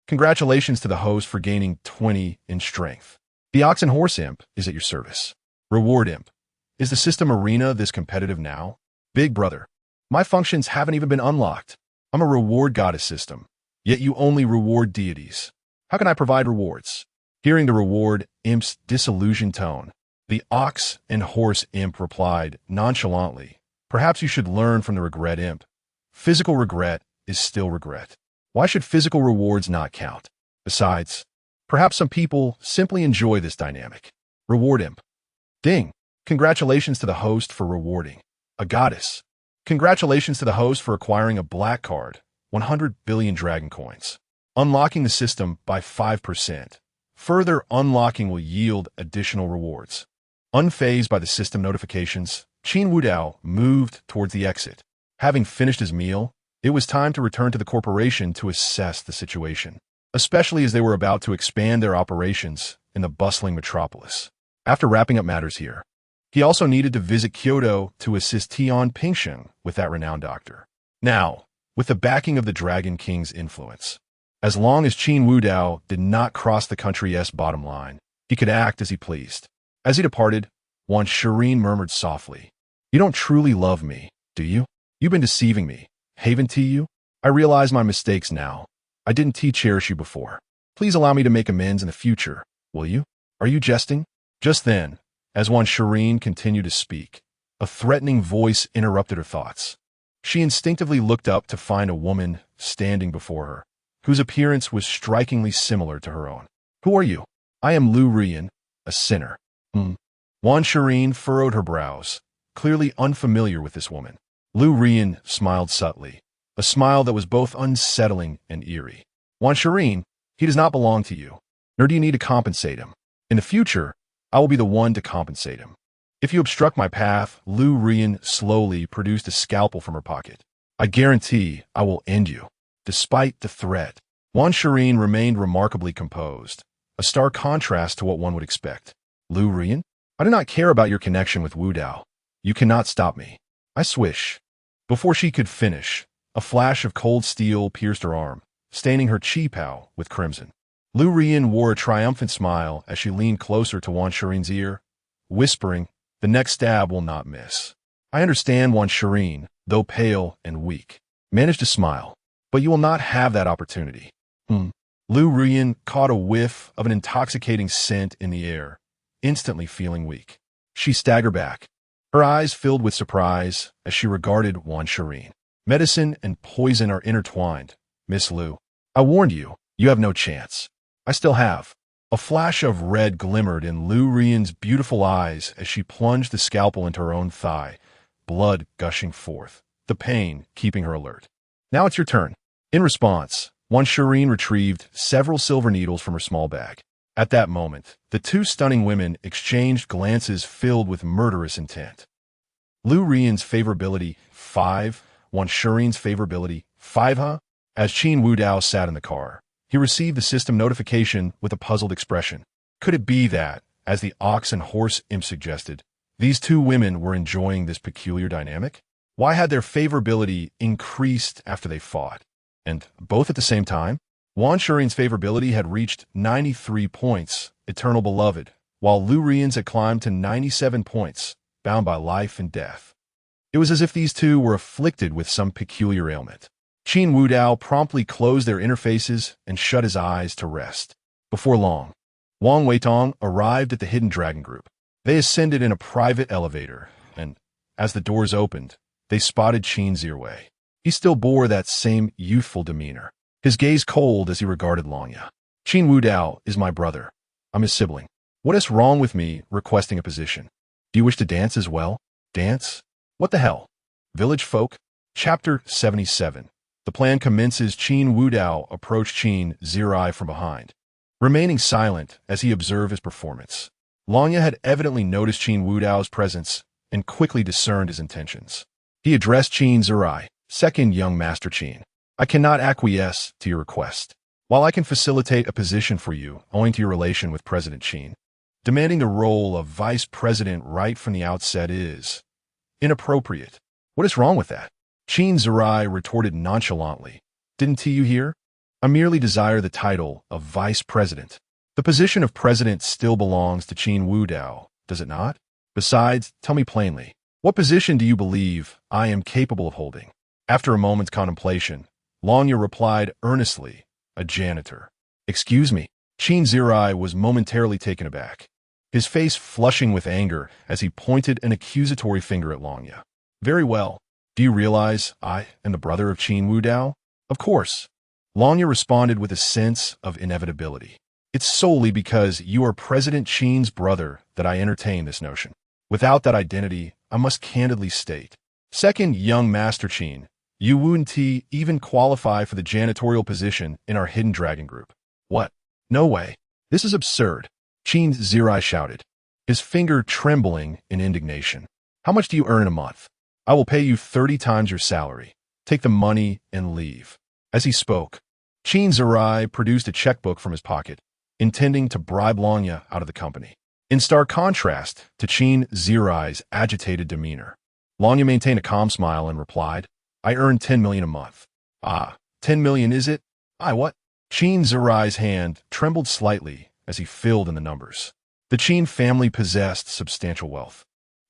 Congratulations to the host for gaining 20 in strength. The ox and horse imp is at your service. Reward imp. Is the system arena this competitive now? Big brother. My functions haven't even been unlocked. I'm a reward goddess system, yet you only reward deities. How can I provide rewards? Hearing the reward imp's disillusioned tone, the ox and horse imp replied nonchalantly, perhaps you should learn from the regret imp. Physical regret is still regret. Why should physical rewards not count? Besides, perhaps some people simply enjoy this dynamic. Reward imp. Ding! Congratulations to the host for rewarding a goddess. Congratulations to the host for acquiring a black card, 100 billion dragon coins. Unlocking the system by 5%. Further unlocking will yield additional rewards. Unfazed by the system notifications, Qin Wudao moved towards the exit. Having finished his meal, it was time to return to the corporation to assess the situation, especially as they were about to expand their operations in the bustling metropolis. After wrapping up matters here, he also needed to visit Kyoto to assist Tian Pingsheng with that renowned doctor. Now, with the backing of the Dragon King's influence, as long as Qin Wudao did not cross the country's bottom line, he could act as he pleased. As he departed, Wan Shireen murmured softly, You don't truly love me, do you? You've been deceiving me. Haven to you? I realize my mistakes now. I didn't cherish you before. Please allow me to make amends in the future, will you? Are you jesting? Just then, as Wan Shireen continued to speak, a threatening voice interrupted her thoughts. She instinctively looked up to find a woman standing before her, whose appearance was strikingly similar to her own. Who are you? I am Lu Rian, a sinner. Wan Shireen furrowed her brows, clearly unfamiliar with this woman. Lu Rian smiled subtly, a smile that was both unsettling and eerie. Wan Shireen, he does not belong to you, nor do you need to compensate him. In the future, I will be the one to compensate him. If you obstruct my path, Lu Rian slowly produced a scalpel from her pocket. I guarantee I will end you. Despite the threat, Wan Shireen remained remarkably composed, a stark contrast to what one would expect. Lu Rian, I do not care about your connection with Wu Dao. You cannot stop me. I swish. Before she could finish, a flash of cold steel pierced her arm, staining her chi pao with crimson. Lu Rian wore a triumphant smile as she leaned closer to Wan Shireen's ear, whispering, The next stab will not miss. I understand Wan Shireen, though pale and weak, managed to smile, but you will not have that opportunity. Lu Rian caught a whiff of an intoxicating scent in the air, instantly feeling weak. She staggered back, her eyes filled with surprise as she regarded Wan Shireen. Medicine and poison are intertwined, Miss Lu. I warned you, you have no chance. I still have. A flash of red glimmered in Lu Rian's beautiful eyes as she plunged the scalpel into her own thigh, blood gushing forth, the pain keeping her alert. Now it's your turn. In response, Wan Shireen retrieved several silver needles from her small bag. At that moment, the two stunning women exchanged glances filled with murderous intent. Lu Rian's favorability, 5. Wan Shireen's favorability, 5, huh? As Qin Wudao sat in the car, he received the system notification with a puzzled expression. Could it be that, as the ox and horse imp suggested, these two women were enjoying this peculiar dynamic? Why had their favorability increased after they fought? And both at the same time? Wan Shireen's favorability had reached 93 points, eternal beloved, while Lu Rian's had climbed to 97 points, bound by life and death. It was as if these two were afflicted with some peculiar ailment. Qin Wudao promptly closed their interfaces and shut his eyes to rest. Before long, Wang Weitong arrived at the Hidden Dragon Group. They ascended in a private elevator, and, as the doors opened, they spotted Qin Zirwei. He still bore that same youthful demeanor, his gaze cold as he regarded Longya. Qin Wudao is my brother. I'm his sibling. What is wrong with me requesting a position? Do you wish to dance as well? Dance? What the hell? Village Folk? Chapter 77. The plan commences. Qin Wudao approached Qin Zirwei from behind, remaining silent as he observed his performance. Longya had evidently noticed Qin Wudao's presence and quickly discerned his intentions. He addressed Qin Zirwei. Second young Master Qin, I cannot acquiesce to your request. While I can facilitate a position for you owing to your relation with President Qin, demanding the role of vice president right from the outset is inappropriate. What is wrong with that? Qin Zirwei retorted nonchalantly. Didn't you hear? I merely desire the title of vice president. The position of president still belongs to Qin Wudao, does it not? Besides, tell me plainly, what position do you believe I am capable of holding? After a moment's contemplation, Longya replied earnestly, a janitor. Excuse me. Qin Zirwei was momentarily taken aback, his face flushing with anger as he pointed an accusatory finger at Longya. Very well. Do you realize I am the brother of Qin Wudao? Of course. Longya responded with a sense of inevitability. It's solely because you are President Qin's brother that I entertain this notion. Without that identity, I must candidly state. Second young Master Qin, you wouldn't even qualify for the janitorial position in our Hidden Dragon Group. What? No way. This is absurd. Qin Zirwei shouted, his finger trembling in indignation. How much do you earn in a month? I will pay you 30 times your salary. Take the money and leave. As he spoke, Qin Zirwei produced a checkbook from his pocket, intending to bribe Longya out of the company. In stark contrast to Qin Zirwei's agitated demeanor, Longya maintained a calm smile and replied, I earn 10 million a month. Ah, 10 million is it? What? Qin Zirwei's hand trembled slightly as he filled in the numbers. The Qin family possessed substantial wealth,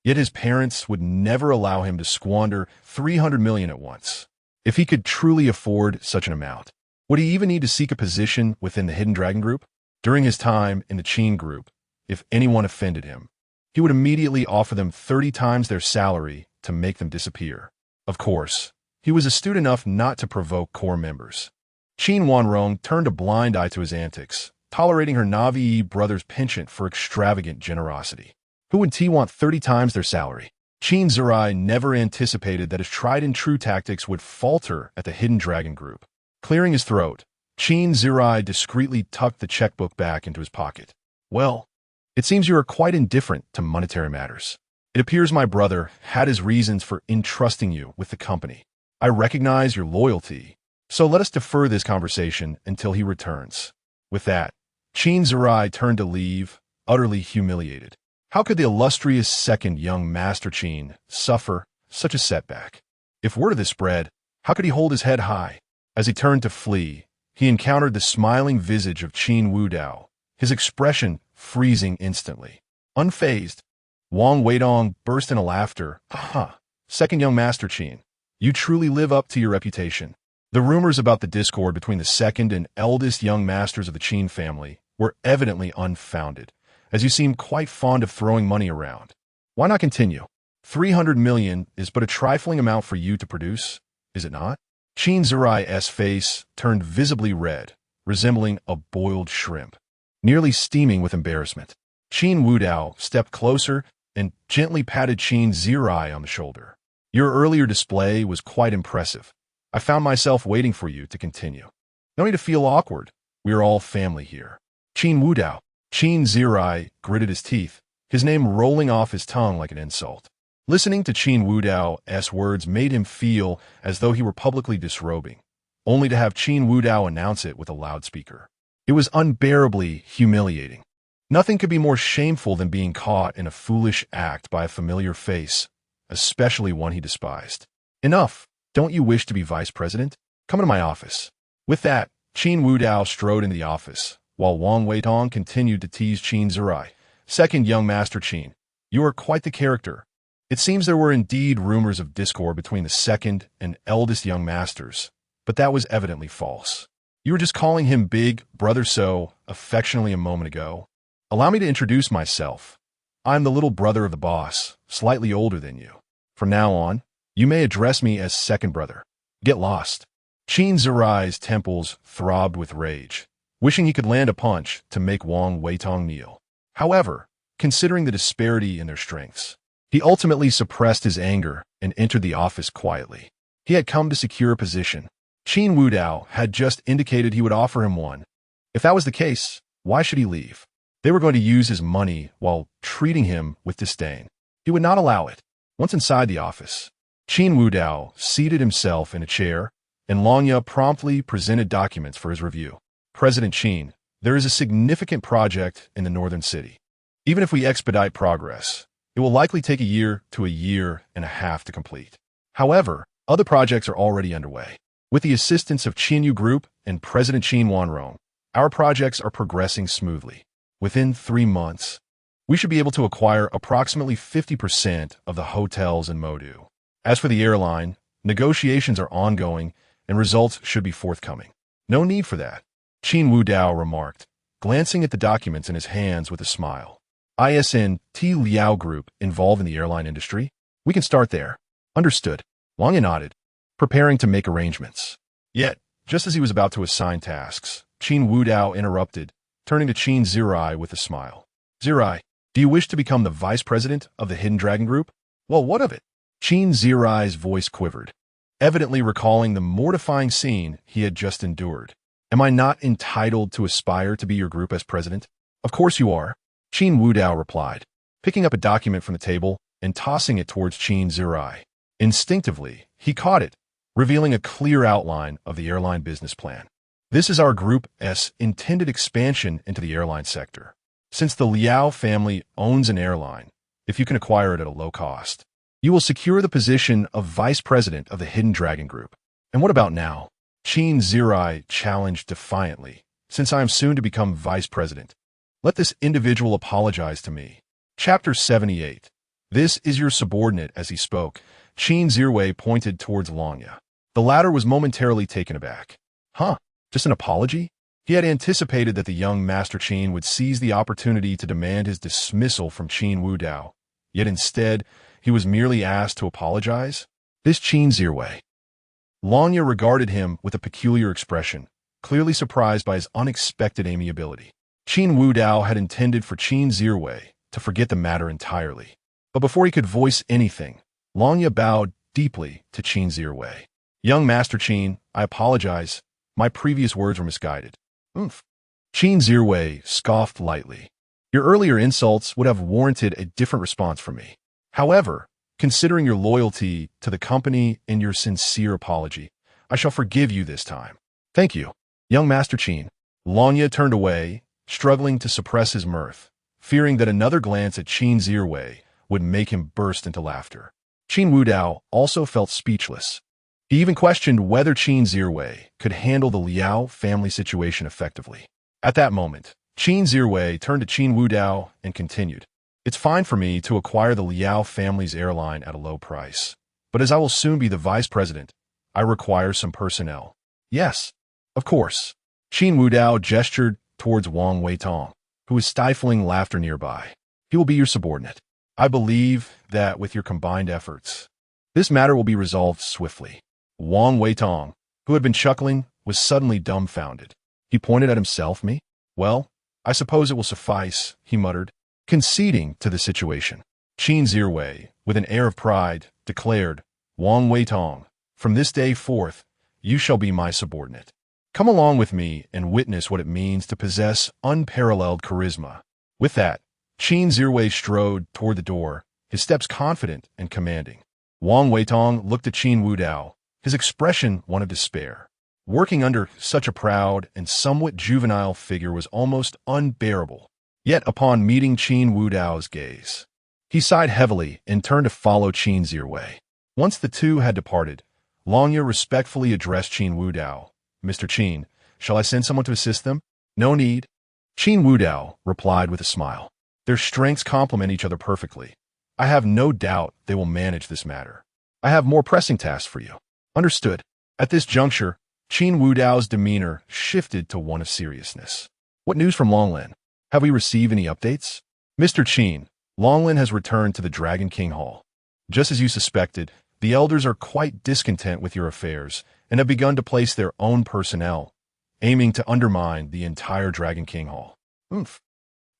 yet his parents would never allow him to squander 300 million at once. If he could truly afford such an amount, would he even need to seek a position within the Hidden Dragon Group? During his time in the Qin Group, if anyone offended him, he would immediately offer them 30 times their salary to make them disappear. Of course, he was astute enough not to provoke core members. Qin Wanrong turned a blind eye to his antics, tolerating her Navi brother's penchant for extravagant generosity. Who would want 30 times their salary? Qin Zirwei never anticipated that his tried-and-true tactics would falter at the Hidden Dragon Group. Clearing his throat, Qin Zirwei discreetly tucked the checkbook back into his pocket. Well, it seems you are quite indifferent to monetary matters. It appears my brother had his reasons for entrusting you with the company. I recognize your loyalty, so let us defer this conversation until he returns. With that, Qin Zirwei turned to leave, utterly humiliated. How could the illustrious second young Master Qin suffer such a setback? If word of this spread, how could he hold his head high? As he turned to flee, he encountered the smiling visage of Qin Wudao, his expression freezing instantly. Unfazed, Wang Weidong burst into laughter. Aha! Second young Master Qin, you truly live up to your reputation. The rumors about the discord between the second and eldest young masters of the Qin family were evidently unfounded, as you seem quite fond of throwing money around. Why not continue? 300 million is but a trifling amount for you to produce, is it not? Qin Zirwei's face turned visibly red, resembling a boiled shrimp, nearly steaming with embarrassment. Qin Wudao stepped closer and gently patted Qin Zirwei on the shoulder. Your earlier display was quite impressive. I found myself waiting for you to continue. No need to feel awkward. We are all family here. Qin Wudao. Qin Zirai gritted his teeth, his name rolling off his tongue like an insult. Listening to Qin Wudao's words made him feel as though he were publicly disrobing, only to have Qin Wudao announce it with a loudspeaker. It was unbearably humiliating. Nothing could be more shameful than being caught in a foolish act by a familiar face, especially one he despised. Enough. Don't you wish to be vice president? Come into my office. With that, Qin Wudao strode into the office, while Wang Weitong continued to tease Qin Zirai. Second, young Master Qin, you are quite the character. It seems there were indeed rumors of discord between the second and eldest young masters, but that was evidently false. You were just calling him big brother so affectionately a moment ago. Allow me to introduce myself. I'm the little brother of the boss, slightly older than you. From now on, you may address me as second brother. Get lost. Qin Zirai's temples throbbed with rage, wishing he could land a punch to make Wang Weitong kneel. However, considering the disparity in their strengths, he ultimately suppressed his anger and entered the office quietly. He had come to secure a position. Qin Wudao had just indicated he would offer him one. If that was the case, why should he leave? They were going to use his money while treating him with disdain. He would not allow it. Once inside the office, Qin Wudao seated himself in a chair, and Longya promptly presented documents for his review. President Qin, there is a significant project in the northern city. Even if we expedite progress, it will likely take a year to a year and a half to complete. However, other projects are already underway. With the assistance of Qinyu Group and President Qin Wanrong, our projects are progressing smoothly. Within 3 months, we should be able to acquire approximately 50% of the hotels in Modu. As for the airline, negotiations are ongoing and results should be forthcoming. No need for that, Qin Wudao remarked, glancing at the documents in his hands with a smile. ISN-T Liao Group involved in the airline industry? We can start there. Understood. Wang nodded, preparing to make arrangements. Yet, just as he was about to assign tasks, Qin Wudao interrupted, turning to Qin Zirai with a smile. Zirai, do you wish to become the vice president of the Hidden Dragon Group? Well, what of it? Qin Zirai's voice quivered, evidently recalling the mortifying scene he had just endured. Am I not entitled to aspire to be your group as president? Of course you are, Qin Wudao replied, picking up a document from the table and tossing it towards Qin Zirai. Instinctively, he caught it, revealing a clear outline of the airline business plan. This is our group's intended expansion into the airline sector. Since the Liao family owns an airline, if you can acquire it at a low cost, you will secure the position of vice president of the Hidden Dragon Group. And what about now? Qin Zirai challenged defiantly. Since I am soon to become vice president, let this individual apologize to me. Chapter 78. This is your subordinate. As he spoke, Qin Zirai pointed towards Longya. The latter was momentarily taken aback. Huh? Just an apology? He had anticipated that the young Master Qin would seize the opportunity to demand his dismissal from Qin Wudao. Yet instead, he was merely asked to apologize? This Qin Zirai. Longya regarded him with a peculiar expression, clearly surprised by his unexpected amiability. Qin Wudao had intended for Qin Zirai to forget the matter entirely. But before he could voice anything, Longya bowed deeply to Qin Zirai. Young Master Qin, I apologize. My previous words were misguided. Qin Zirai scoffed lightly. Your earlier insults would have warranted a different response from me. However, considering your loyalty to the company and your sincere apology, I shall forgive you this time. Thank you, young Master Qin. Longya turned away, struggling to suppress his mirth, fearing that another glance at Qin Zirai would make him burst into laughter. Qin Wudao also felt speechless. He even questioned whether Qin Zirai could handle the Liao family situation effectively. At that moment, Qin Zirai turned to Qin Wudao and continued. It's fine for me to acquire the Liao family's airline at a low price, but as I will soon be the vice president, I require some personnel. Yes, of course. Qin Wudao gestured towards Wang Weitong, who was stifling laughter nearby. He will be your subordinate. I believe that with your combined efforts, this matter will be resolved swiftly. Wang Weitong, who had been chuckling, was suddenly dumbfounded. He pointed at himself. Me? Well, I suppose it will suffice, he muttered, conceding to the situation. Qin Zirai, with an air of pride, declared, Wang Weitong, from this day forth, you shall be my subordinate. Come along with me and witness what it means to possess unparalleled charisma." With that, Qin Zhiwei strode toward the door, his steps confident and commanding. Wang Weitong looked at Qin Wudao, his expression one of despair. Working under such a proud and somewhat juvenile figure was almost unbearable. Yet upon meeting Qin Wudao's gaze, he sighed heavily and turned to follow Qin Zhiwei. Once the two had departed, Longya respectfully addressed Qin Wudao. "Mr. Qin, shall I send someone to assist them?" "No need." Qin Wudao replied with a smile. "Their strengths complement each other perfectly. I have no doubt they will manage this matter. I have more pressing tasks for you." "Understood." At this juncture, Qin Wudao's demeanor shifted to one of seriousness. "What news from Longlin? Have we received any updates?" "Mr. Qin, Longlin has returned to the Dragon King Hall. Just as you suspected, the elders are quite discontent with your affairs and have begun to place their own personnel, aiming to undermine the entire Dragon King Hall." "Oomph."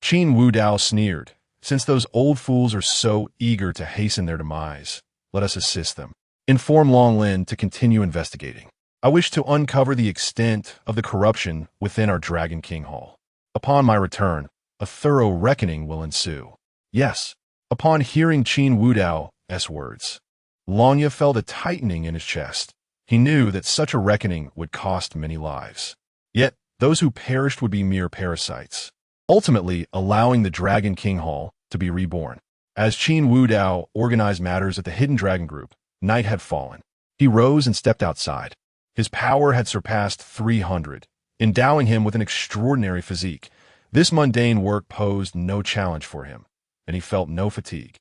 Qin Wudao sneered. "Since those old fools are so eager to hasten their demise, let us assist them. Inform Longlin to continue investigating. I wish to uncover the extent of the corruption within our Dragon King Hall. Upon my return, a thorough reckoning will ensue." "Yes." Upon hearing Qin Wudao's words, Longya felt a tightening in his chest. He knew that such a reckoning would cost many lives. Yet, those who perished would be mere parasites, ultimately allowing the Dragon King Hall to be reborn. As Qin Wudao organized matters at the Hidden Dragon Group, night had fallen. He rose and stepped outside. His power had surpassed 300, endowing him with an extraordinary physique. This mundane work posed no challenge for him, and he felt no fatigue.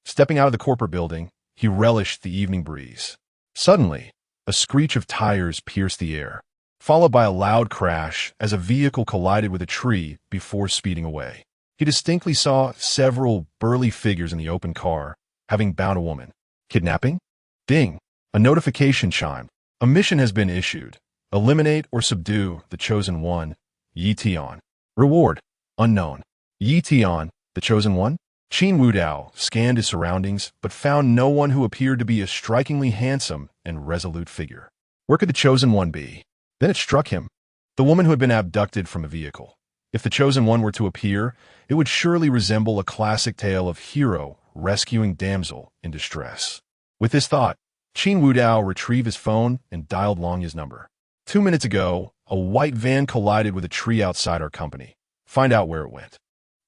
Stepping out of the corporate building, he relished the evening breeze. Suddenly, a screech of tires pierced the air, followed by a loud crash as a vehicle collided with a tree before speeding away. He distinctly saw several burly figures in the open car, having bound a woman. Kidnapping? Ding! A notification chimed. "A mission has been issued. Eliminate or subdue the Chosen One, Yi Tian. Reward: unknown." Yi Tian, the Chosen One? Qin Wudao scanned his surroundings, but found no one who appeared to be a strikingly handsome and resolute figure. Where could the Chosen One be? Then it struck him. The woman who had been abducted from a vehicle. If the Chosen One were to appear, it would surely resemble a classic tale of hero rescuing damsel in distress. With this thought, Qin Wudao retrieved his phone and dialed Longya's number. 2 minutes ago, a white van collided with a tree outside our company. Find out where it went.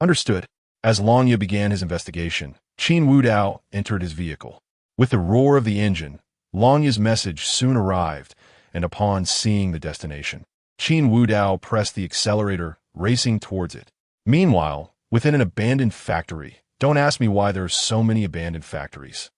Understood. As Longya began his investigation, Qin Wudao entered his vehicle. With the roar of the engine, Longya's message soon arrived, and upon seeing the destination, Qin Wudao pressed the accelerator, racing towards it. Meanwhile, within an abandoned factory, don't ask me why there are so many abandoned factories.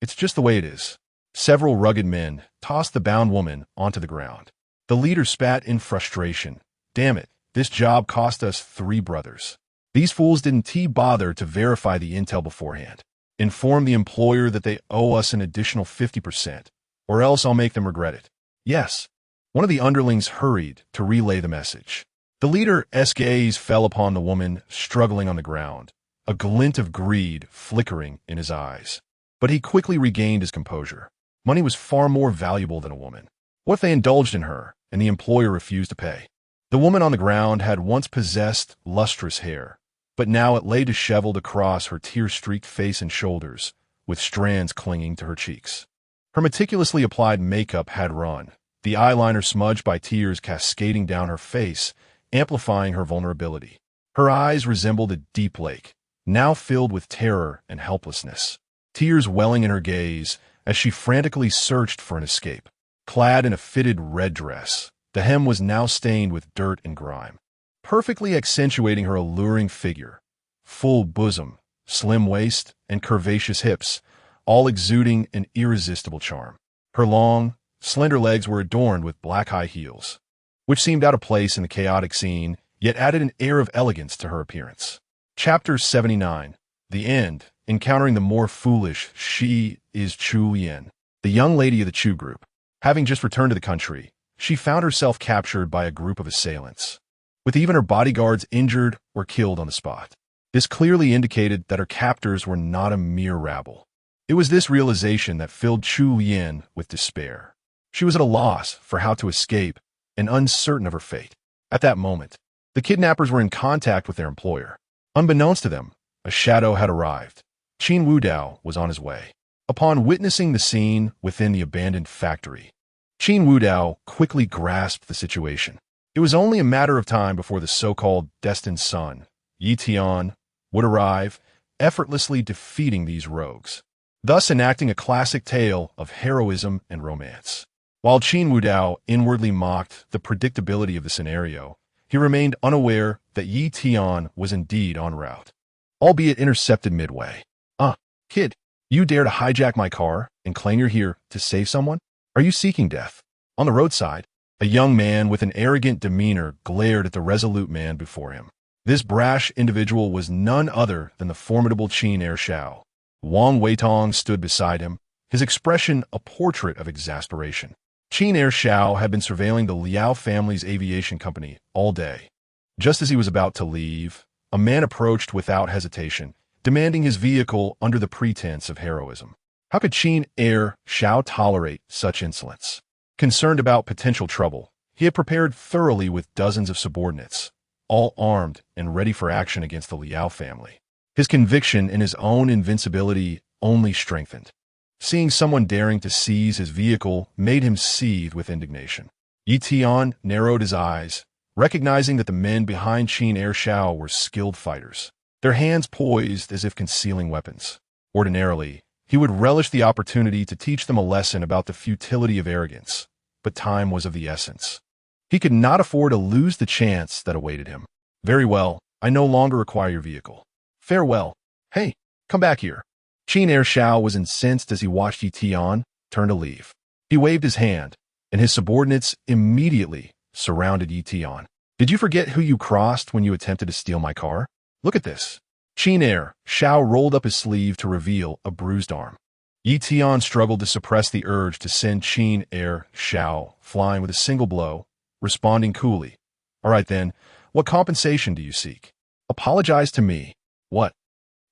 It's just the way it is. Several rugged men tossed the bound woman onto the ground. The leader spat in frustration. "Damn it, this job cost us 3 brothers. These fools didn't bother to verify the intel beforehand. Inform the employer that they owe us an additional 50%, or else I'll make them regret it." "Yes." One of the underlings hurried to relay the message. The leader's gaze fell upon the woman struggling on the ground, a glint of greed flickering in his eyes. But he quickly regained his composure. Money was far more valuable than a woman. What if they indulged in her, and the employer refused to pay? The woman on the ground had once possessed lustrous hair, but now it lay disheveled across her tear-streaked face and shoulders, with strands clinging to her cheeks. Her meticulously applied makeup had run, the eyeliner smudged by tears cascading down her face, amplifying her vulnerability. Her eyes resembled a deep lake, now filled with terror and helplessness, tears welling in her gaze as she frantically searched for an escape. Clad in a fitted red dress, the hem was now stained with dirt and grime, perfectly accentuating her alluring figure. Full bosom, slim waist, and curvaceous hips, all exuding an irresistible charm. Her long, slender legs were adorned with black high heels, which seemed out of place in the chaotic scene, yet added an air of elegance to her appearance. Chapter 79. The End. Encountering the more foolish, she is Chu Yin, the young lady of the Chu group. Having just returned to the country, she found herself captured by a group of assailants, with even her bodyguards injured or killed on the spot. This clearly indicated that her captors were not a mere rabble. It was this realization that filled Chu Yin with despair. She was at a loss for how to escape and uncertain of her fate. At that moment, the kidnappers were in contact with their employer. Unbeknownst to them, a shadow had arrived. Qin Wudao was on his way. Upon witnessing the scene within the abandoned factory, Qin Wudao quickly grasped the situation. It was only a matter of time before the so-called destined son, Yi Tian, would arrive, effortlessly defeating these rogues, thus enacting a classic tale of heroism and romance. While Qin Wudao inwardly mocked the predictability of the scenario, he remained unaware that Yi Tian was indeed en route, albeit intercepted midway. Kid, you dare to hijack my car and claim you're here to save someone? Are you seeking death? On the roadside, a young man with an arrogant demeanor glared at the resolute man before him. This brash individual was none other than the formidable Qin Ershao. Wang Weitong stood beside him, his expression a portrait of exasperation. Qin Ershao had been surveilling the Liao family's aviation company all day. Just as he was about to leave, a man approached without hesitation, demanding his vehicle under the pretense of heroism. How could Qin Ershao tolerate such insolence? Concerned about potential trouble, he had prepared thoroughly with dozens of subordinates, all armed and ready for action against the Liao family. His conviction in his own invincibility only strengthened. Seeing someone daring to seize his vehicle made him seethe with indignation. Yi Tian narrowed his eyes, recognizing that the men behind Qin Ershao were skilled fighters, their hands poised as if concealing weapons. Ordinarily, he would relish the opportunity to teach them a lesson about the futility of arrogance, but time was of the essence. He could not afford to lose the chance that awaited him. Very well, I no longer require your vehicle. Farewell. Hey, come back here. Qin Ershao was incensed as he watched Yi Tian turn to leave. He waved his hand, and his subordinates immediately surrounded Yi Tian. Did you forget who you crossed when you attempted to steal my car? Look at this. Qin Ershao rolled up his sleeve to reveal a bruised arm. Yi Tian struggled to suppress the urge to send Qin Ershao flying with a single blow, responding coolly. All right then, what compensation do you seek? Apologize to me. What?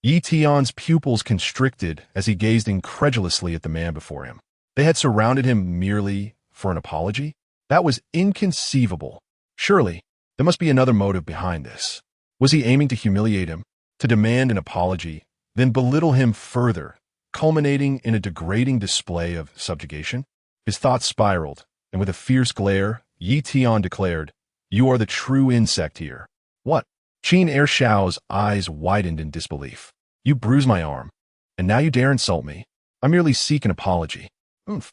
Yi Tian's pupils constricted as he gazed incredulously at the man before him. They had surrounded him merely for an apology? That was inconceivable. Surely, there must be another motive behind this. Was he aiming to humiliate him, to demand an apology, then belittle him further, culminating in a degrading display of subjugation? His thoughts spiraled, and with a fierce glare, Yi Tian declared, "You are the true insect here." What? Qin Ershao's eyes widened in disbelief. You bruised my arm, and now you dare insult me? I merely seek an apology. Oomph.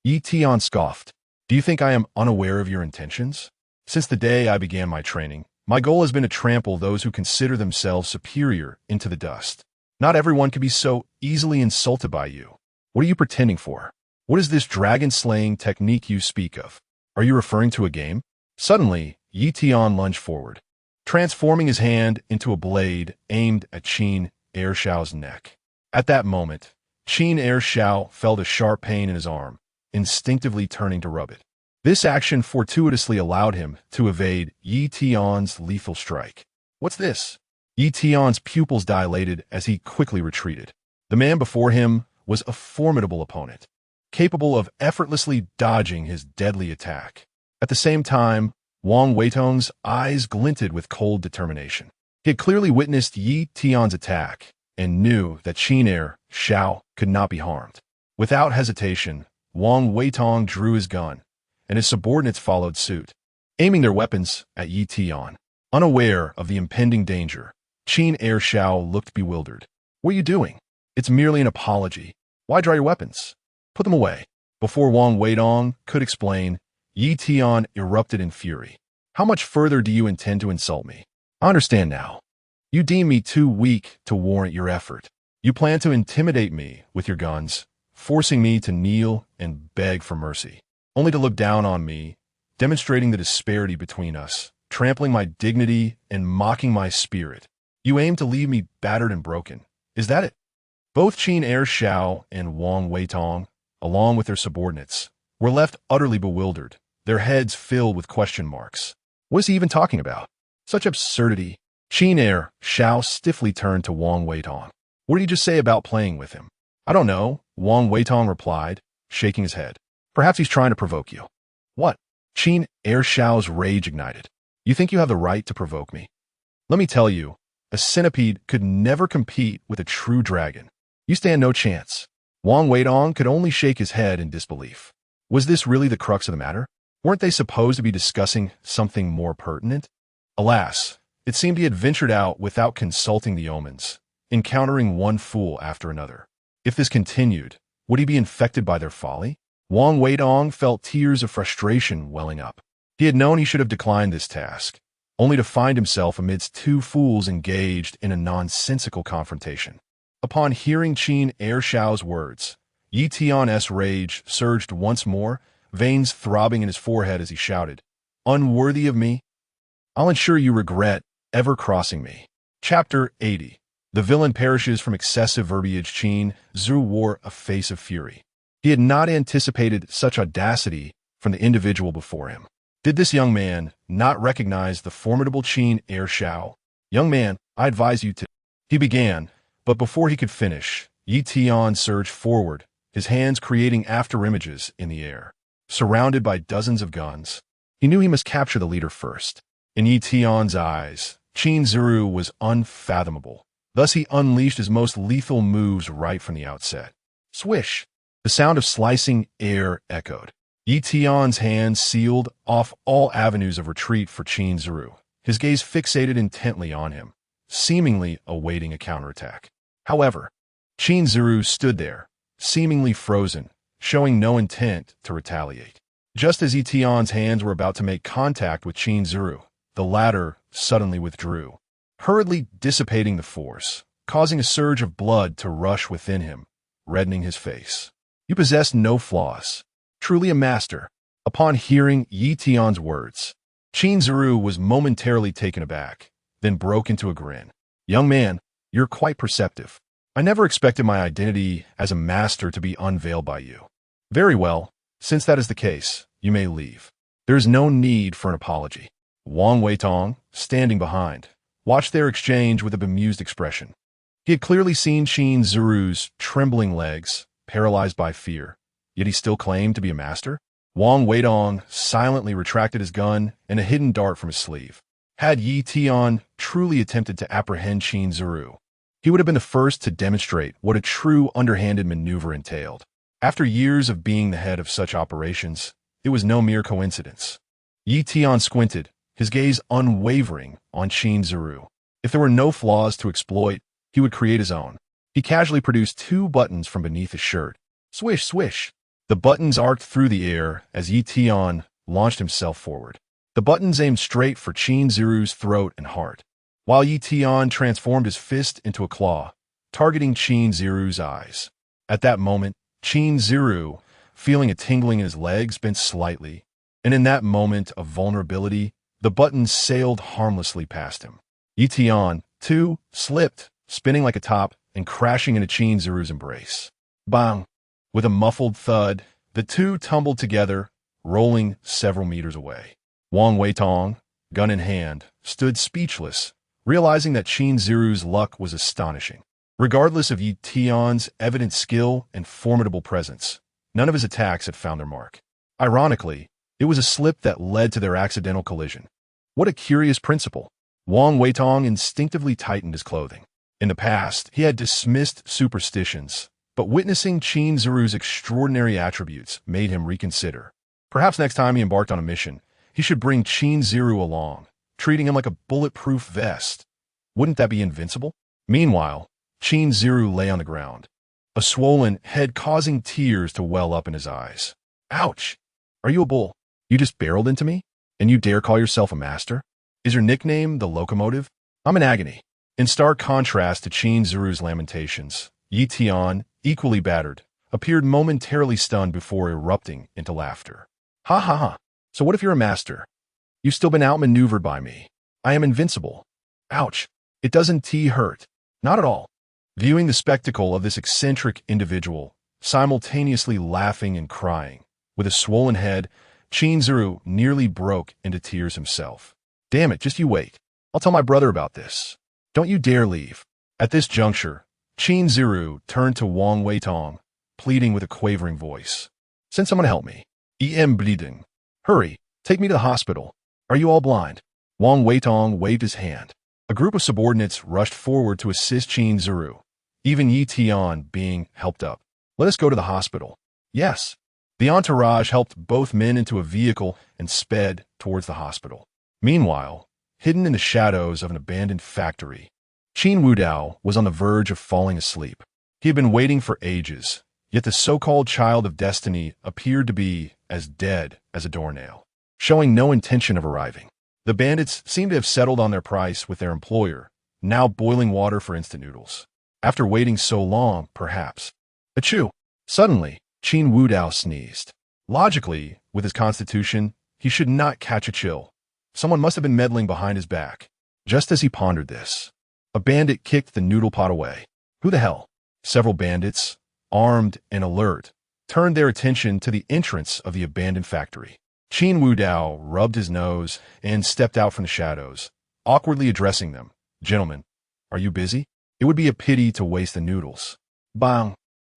Yi Tian scoffed. Do you think I am unaware of your intentions? Since the day I began my training, my goal has been to trample those who consider themselves superior into the dust. Not everyone can be so easily insulted by you. What are you pretending for? What is this dragon-slaying technique you speak of? Are you referring to a game? Suddenly, Yi Tian lunged forward, transforming his hand into a blade aimed at Qin Ershao's neck. At that moment, Qin Ershao felt a sharp pain in his arm, instinctively turning to rub it. This action fortuitously allowed him to evade Yi Tian's lethal strike. What's this? Yi Tian's pupils dilated as he quickly retreated. The man before him was a formidable opponent, capable of effortlessly dodging his deadly attack. At the same time, Wang Weitong's eyes glinted with cold determination. He had clearly witnessed Yi Tian's attack and knew that Qin Ershao could not be harmed. Without hesitation, Wang Weitong drew his gun, and his subordinates followed suit, aiming their weapons at Yi Tian. Unaware of the impending danger, Qin Ershao looked bewildered. What are you doing? It's merely an apology. Why draw your weapons? Put them away. Before Wang Weitong could explain, Yi Tian erupted in fury. How much further do you intend to insult me? I understand now. You deem me too weak to warrant your effort. You plan to intimidate me with your guns, forcing me to kneel and beg for mercy, only to look down on me, demonstrating the disparity between us, trampling my dignity and mocking my spirit. You aim to leave me battered and broken. Is that it? Both Qin Ershao and Wang Weitong, along with their subordinates, were left utterly bewildered, their heads filled with question marks. What is he even talking about? Such absurdity. Qin Ershao stiffly turned to Wang Weitong. What did he just say about playing with him? I don't know, Wang Weitong replied, shaking his head. Perhaps he's trying to provoke you. What? Qin Airshao's rage ignited. You think you have the right to provoke me? Let me tell you, a centipede could never compete with a true dragon. You stand no chance. Wang Weidong could only shake his head in disbelief. Was this really the crux of the matter? Weren't they supposed to be discussing something more pertinent? Alas, it seemed he had ventured out without consulting the omens, encountering one fool after another. If this continued, would he be infected by their folly? Wang Weidong felt tears of frustration welling up. He had known he should have declined this task, only to find himself amidst two fools engaged in a nonsensical confrontation. Upon hearing Qin Airshao's words, Yi Tian's rage surged once more, veins throbbing in his forehead as he shouted, "Unworthy of me? I'll ensure you regret ever crossing me." Chapter 80. The villain perishes from excessive verbiage. Qin Zhu wore a face of fury. He had not anticipated such audacity from the individual before him. Did this young man not recognize the formidable Qin Airshao? "Young man, I advise you to—" he began, but before he could finish, Yi Tian surged forward, his hands creating afterimages in the air. Surrounded by dozens of guns, he knew he must capture the leader first. In Yi Tian's eyes, Qin Zhu was unfathomable. Thus he unleashed his most lethal moves right from the outset. Swish! The sound of slicing air echoed. Yi Tian's hands sealed off all avenues of retreat for Qin Zhu, his gaze fixated intently on him, seemingly awaiting a counterattack. However, Qin Zhu stood there, seemingly frozen, showing no intent to retaliate. Just as Yi Tian's hands were about to make contact with Qin Zhu, the latter suddenly withdrew, hurriedly dissipating the force, causing a surge of blood to rush within him, reddening his face. "You possess no flaws. Truly a master." Upon hearing Yi Tian's words, Qin Zhu was momentarily taken aback, then broke into a grin. "Young man, you're quite perceptive. I never expected my identity as a master to be unveiled by you. Very well, since that is the case, you may leave. There is no need for an apology." Wang Weidong, standing behind, watched their exchange with a bemused expression. He had clearly seen Qin Zhu's trembling legs, paralyzed by fear, yet he still claimed to be a master. Wang Weidong silently retracted his gun and a hidden dart from his sleeve. Had Yi Tian truly attempted to apprehend Qin Zhu, he would have been the first to demonstrate what a true underhanded maneuver entailed. After years of being the head of such operations, it was no mere coincidence. Yi Tian squinted, his gaze unwavering on Qin Zhu. If there were no flaws to exploit, he would create his own. He casually produced two buttons from beneath his shirt. Swish, swish. The buttons arced through the air as Yi Tian launched himself forward. The buttons aimed straight for Qin Zhu's throat and heart, while Yi Tian transformed his fist into a claw, targeting Qin Zhu's eyes. At that moment, Qin Zhu, feeling a tingling in his legs, bent slightly, and in that moment of vulnerability, the buttons sailed harmlessly past him. Yi Tian, too, slipped, spinning like a top and crashing into Qin Zhu's embrace. Bang! With a muffled thud, the two tumbled together, rolling several meters away. Wang Weidong, gun in hand, stood speechless, realizing that Qin Zhu's luck was astonishing. Regardless of Yi Tian's evident skill and formidable presence, none of his attacks had found their mark. Ironically, it was a slip that led to their accidental collision. What a curious principle. Wang Weidong instinctively tightened his clothing. In the past, he had dismissed superstitions, but witnessing Qin Zhu's extraordinary attributes made him reconsider. Perhaps next time he embarked on a mission, he should bring Qin Zhu along, treating him like a bulletproof vest. Wouldn't that be invincible? Meanwhile, Qin Zhu lay on the ground, a swollen head causing tears to well up in his eyes. Ouch! Are you a bull? You just barreled into me? And you dare call yourself a master? Is your nickname the locomotive? I'm in agony. In stark contrast to Qin Zhu's lamentations, Yi Tian, equally battered, appeared momentarily stunned before erupting into laughter. Ha ha ha. So what if you're a master? You've still been outmaneuvered by me. I am invincible. Ouch. It doesn't hurt. Not at all. Viewing the spectacle of this eccentric individual, simultaneously laughing and crying, with a swollen head, Qin Zhu nearly broke into tears himself. Damn it, just you wait. I'll tell my brother about this. Don't you dare leave. At this juncture, Qin Zhu turned to Wang Weidong, pleading with a quavering voice. Send someone to help me. I'm bleeding. Hurry, take me to the hospital. Are you all blind? Wang Weitong waved his hand. A group of subordinates rushed forward to assist Qin Zuru, even Yi Tian being helped up. Let us go to the hospital. Yes. The entourage helped both men into a vehicle and sped towards the hospital. Meanwhile, hidden in the shadows of an abandoned factory, Qin Wudao was on the verge of falling asleep. He had been waiting for ages, yet the so-called child of destiny appeared to be as dead as a doornail, showing no intention of arriving. The bandits seemed to have settled on their price with their employer, now boiling water for instant noodles. After waiting so long, perhaps. Achoo! Suddenly, Qin Wudao sneezed. Logically, with his constitution, he should not catch a chill. Someone must have been meddling behind his back. Just as he pondered this, a bandit kicked the noodle pot away. Who the hell? Several bandits, armed and alert, turned their attention to the entrance of the abandoned factory. Qin Wudao rubbed his nose and stepped out from the shadows, awkwardly addressing them. Gentlemen, are you busy? It would be a pity to waste the noodles. Bang!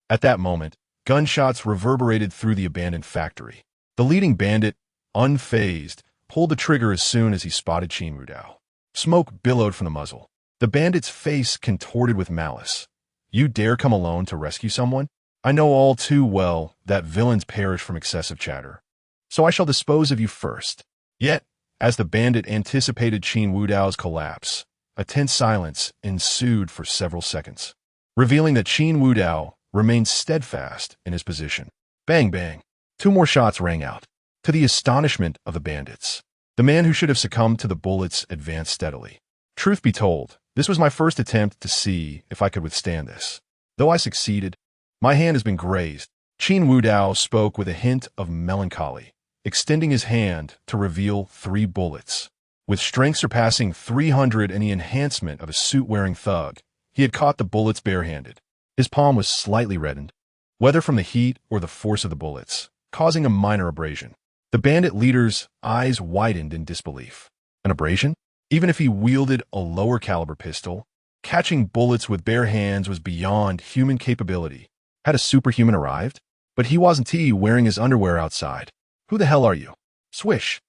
At that moment, gunshots reverberated through the abandoned factory. The leading bandit, unfazed, pulled the trigger as soon as he spotted Qin Wudao. Smoke billowed from the muzzle. The bandit's face contorted with malice. You dare come alone to rescue someone? I know all too well that villains perish from excessive chatter. So I shall dispose of you first. Yet, as the bandit anticipated Qin Wudao's collapse, a tense silence ensued for several seconds, revealing that Qin Wudao remained steadfast in his position. Bang, bang. 2 more shots rang out. To the astonishment of the bandits, the man who should have succumbed to the bullets advanced steadily. Truth be told, this was my first attempt to see if I could withstand this. Though I succeeded, my hand has been grazed. Qin Wudao spoke with a hint of melancholy, extending his hand to reveal 3 bullets. With strength surpassing 300 and the enhancement of a suit-wearing thug, he had caught the bullets barehanded. His palm was slightly reddened, whether from the heat or the force of the bullets, causing a minor abrasion. The bandit leader's eyes widened in disbelief. An abrasion? Even if he wielded a lower-caliber pistol, catching bullets with bare hands was beyond human capability. Had a superhuman arrived? But he wasn't wearing his underwear outside. Who the hell are you? Swish!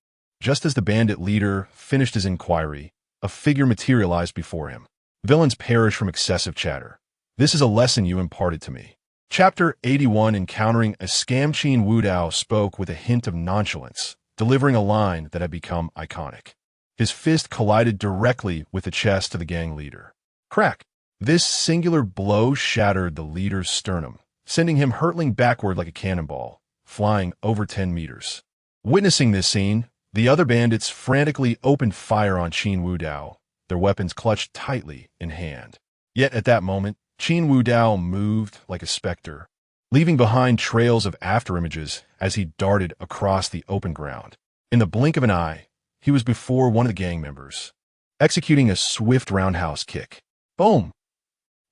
Just as the bandit leader finished his inquiry, a figure materialized before him. Villains perish from excessive chatter. This is a lesson you imparted to me. Chapter 81. Encountering a scam. Qin Wudao spoke with a hint of nonchalance, delivering a line that had become iconic. His fist collided directly with the chest of the gang leader. Crack! This singular blow shattered the leader's sternum, sending him hurtling backward like a cannonball, flying over 10 meters. Witnessing this scene, the other bandits frantically opened fire on Qin Wudao, their weapons clutched tightly in hand. Yet at that moment, Qin Wudao moved like a specter, leaving behind trails of afterimages as he darted across the open ground. In the blink of an eye, he was before one of the gang members, executing a swift roundhouse kick. Boom!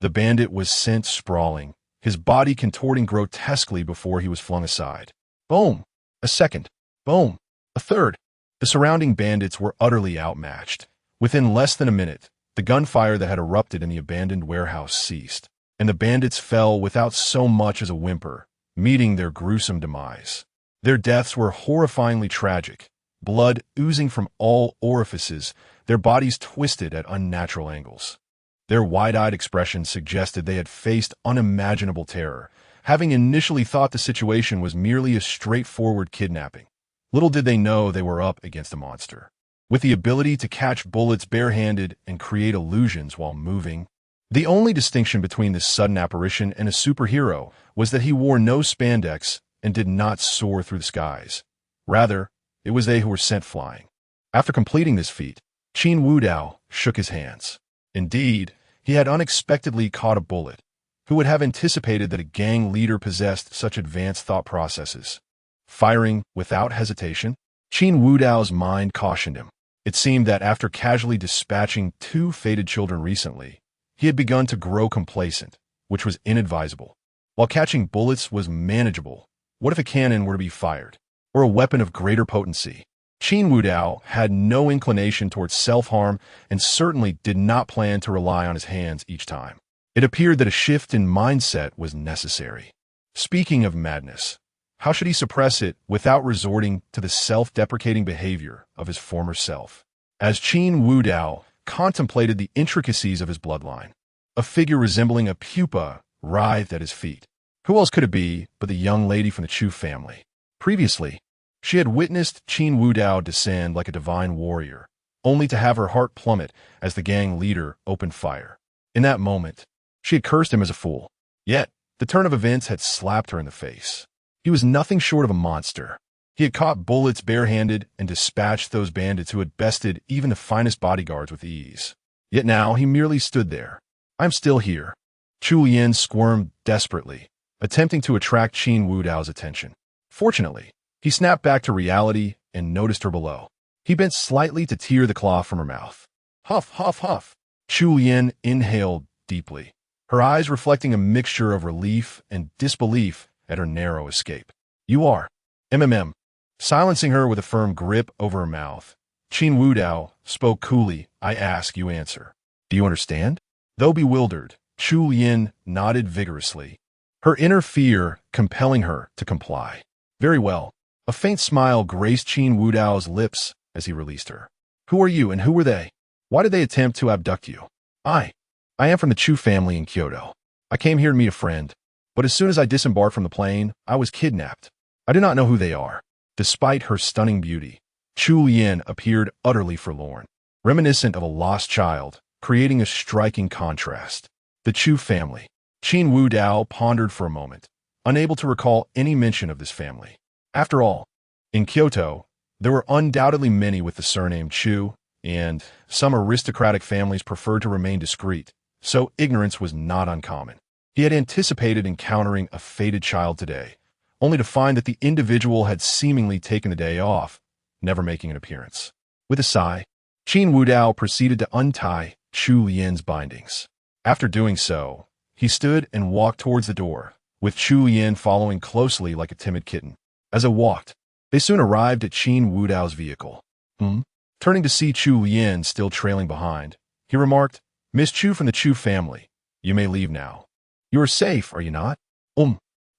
The bandit was sent sprawling, his body contorting grotesquely before he was flung aside. Boom! A second. Boom! A third. The surrounding bandits were utterly outmatched. Within less than a minute, the gunfire that had erupted in the abandoned warehouse ceased, and the bandits fell without so much as a whimper, meeting their gruesome demise. Their deaths were horrifyingly tragic, blood oozing from all orifices, their bodies twisted at unnatural angles. Their wide-eyed expressions suggested they had faced unimaginable terror, having initially thought the situation was merely a straightforward kidnapping. Little did they know they were up against a monster, with the ability to catch bullets barehanded and create illusions while moving. The only distinction between this sudden apparition and a superhero was that he wore no spandex and did not soar through the skies. Rather, it was they who were sent flying. After completing this feat, Qin Wudao shook his hands. Indeed, he had unexpectedly caught a bullet. Who would have anticipated that a gang leader possessed such advanced thought processes? Firing without hesitation, Qin Wudao's mind cautioned him. It seemed that after casually dispatching 2 fated children recently, he had begun to grow complacent, which was inadvisable. While catching bullets was manageable, what if a cannon were to be fired, or a weapon of greater potency? Qin Wudao had no inclination towards self-harm and certainly did not plan to rely on his hands each time. It appeared that a shift in mindset was necessary. Speaking of madness, How should he suppress it without resorting to the self-deprecating behavior of his former self? As Qin Wudao contemplated the intricacies of his bloodline, a figure resembling a pupa writhed at his feet. Who else could it be but the young lady from the Chu family? Previously, she had witnessed Qin Wudao descend like a divine warrior, only to have her heart plummet as the gang leader opened fire. In that moment, she had cursed him as a fool. Yet, the turn of events had slapped her in the face. He was nothing short of a monster. He had caught bullets barehanded and dispatched those bandits who had bested even the finest bodyguards with ease. Yet now he merely stood there. "I'm still here." Chu Yin squirmed desperately, attempting to attract Qin Wudao's attention. Fortunately, he snapped back to reality and noticed her below. He bent slightly to tear the cloth from her mouth. Huff, huff, huff. Chu Yin inhaled deeply, her eyes reflecting a mixture of relief and disbelief at her narrow escape. "You are." Silencing her with a firm grip over her mouth, Qin Wudao spoke coolly. "I ask, you answer. Do you understand?" Though bewildered, Chu Yin nodded vigorously, her inner fear compelling her to comply. "Very well." A faint smile graced Qin Wudao's lips as he released her. "Who are you and who were they? Why did they attempt to abduct you?" I am from the Chu family in Kyoto. I came here to meet a friend, but as soon as I disembarked from the plane, I was kidnapped. I do not know who they are." Despite her stunning beauty, Chu Yin appeared utterly forlorn, reminiscent of a lost child, creating a striking contrast. The Chu family. Qin Wudao pondered for a moment, unable to recall any mention of this family. After all, in Kyoto, there were undoubtedly many with the surname Chu, and some aristocratic families preferred to remain discreet, so ignorance was not uncommon. He had anticipated encountering a fated child today, only to find that the individual had seemingly taken the day off, never making an appearance. With a sigh, Qin Wudao proceeded to untie Chu Yin's bindings. After doing so, he stood and walked towards the door, with Chu Yin following closely like a timid kitten. As it walked, they soon arrived at Qin Wudao's vehicle. Turning to see Chu Yin still trailing behind, he remarked, "Miss Chu from the Chu family, you may leave now. You are safe, are you not?"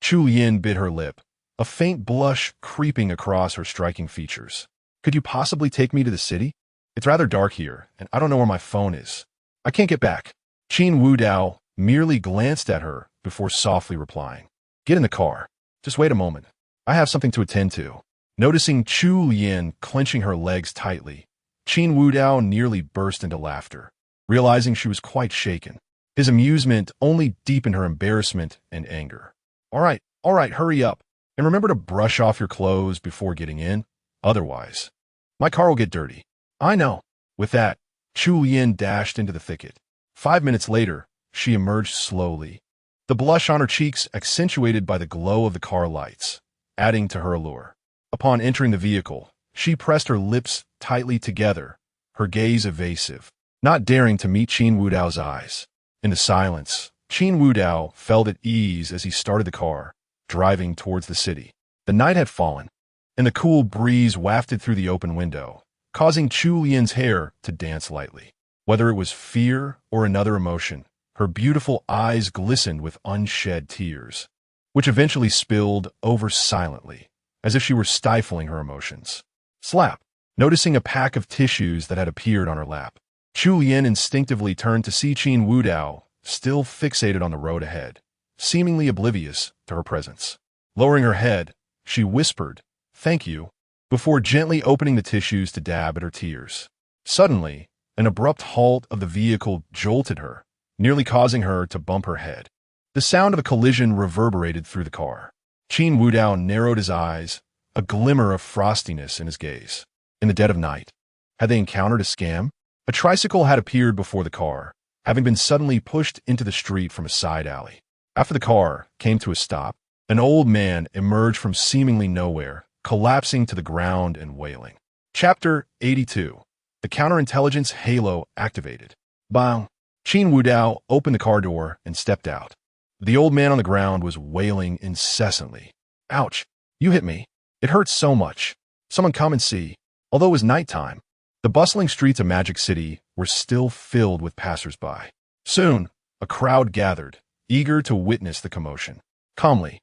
Chu Yin bit her lip, a faint blush creeping across her striking features. "Could you possibly take me to the city? It's rather dark here, and I don't know where my phone is. I can't get back." Qin Wudao merely glanced at her before softly replying, "Get in the car. Just wait a moment. I have something to attend to." Noticing Chu Yin clenching her legs tightly, Qin Wudao nearly burst into laughter, realizing she was quite shaken. His amusement only deepened her embarrassment and anger. All right, hurry up. And remember to brush off your clothes before getting in. Otherwise, my car will get dirty." "I know." With that, Chu Yin dashed into the thicket. 5 minutes later, she emerged slowly, the blush on her cheeks accentuated by the glow of the car lights, adding to her allure. Upon entering the vehicle, she pressed her lips tightly together, her gaze evasive, not daring to meet Qin Wudao's eyes. In the silence, Qin Wudao felt at ease as he started the car, driving towards the city. The night had fallen, and the cool breeze wafted through the open window, causing Chu Yin's hair to dance lightly. Whether it was fear or another emotion, her beautiful eyes glistened with unshed tears, which eventually spilled over silently, as if she were stifling her emotions. Slap! Noticing a pack of tissues that had appeared on her lap, Chu Yin instinctively turned to see Qin Wudao, still fixated on the road ahead, seemingly oblivious to her presence. Lowering her head, she whispered, "Thank you," before gently opening the tissues to dab at her tears. Suddenly, an abrupt halt of the vehicle jolted her, nearly causing her to bump her head. The sound of a collision reverberated through the car. Qin Wudao narrowed his eyes, a glimmer of frostiness in his gaze. In the dead of night, had they encountered a scam? A tricycle had appeared before the car, having been suddenly pushed into the street from a side alley. After the car came to a stop, an old man emerged from seemingly nowhere, collapsing to the ground and wailing. Chapter 82. The counterintelligence halo activated. Bang! Qin Wudao opened the car door and stepped out. The old man on the ground was wailing incessantly. "Ouch! You hit me. It hurts so much. Someone come and see." Although it was nighttime, the bustling streets of Magic City were still filled with passers-by. Soon, a crowd gathered, eager to witness the commotion. Calmly,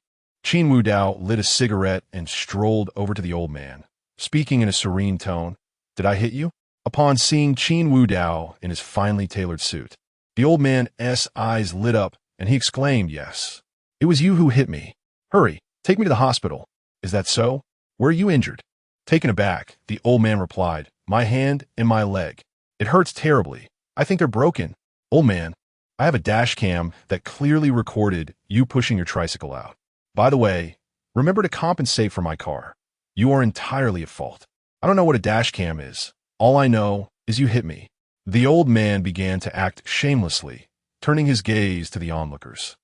Qin Wu Dao lit a cigarette and strolled over to the old man, speaking in a serene tone. Did I hit you? Upon seeing Qin Wu Dao in his finely tailored suit, the old man's eyes lit up and he exclaimed, yes. It was you who hit me. Hurry, take me to the hospital. Is that so? Where are you injured? Taken aback, the old man replied, my hand and my leg. It hurts terribly. I think they're broken. Old man, I have a dash cam that clearly recorded you pushing your tricycle out. By the way, remember to compensate for my car. You are entirely at fault. I don't know what a dash cam is. All I know is you hit me. The old man began to act shamelessly, turning his gaze to the onlookers.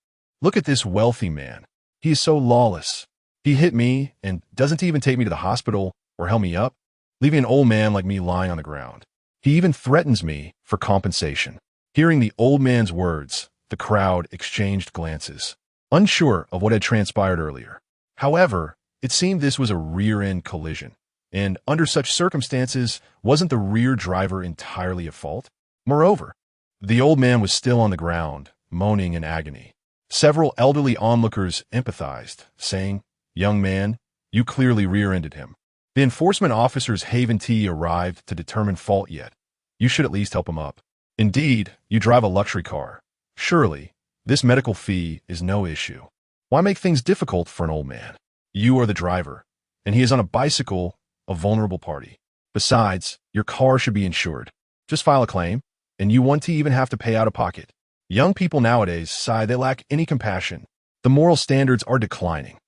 Look at this wealthy man. He is so lawless. He hit me and doesn't even take me to the hospital or help me up, leaving an old man like me lying on the ground. He even threatens me for compensation. Hearing the old man's words, the crowd exchanged glances, unsure of what had transpired earlier. However, it seemed this was a rear-end collision, and under such circumstances, wasn't the rear driver entirely at fault? Moreover, the old man was still on the ground, moaning in agony. Several elderly onlookers empathized, saying, young man, you clearly rear-ended him. The enforcement officer's Haven T arrived to determine fault yet. You should at least help him up. Indeed, you drive a luxury car. Surely, this medical fee is no issue. Why make things difficult for an old man? You are the driver, and he is on a bicycle, a vulnerable party. Besides, your car should be insured. Just file a claim, and you won't even have to pay out of pocket. Young people nowadays sigh they lack any compassion. The moral standards are declining.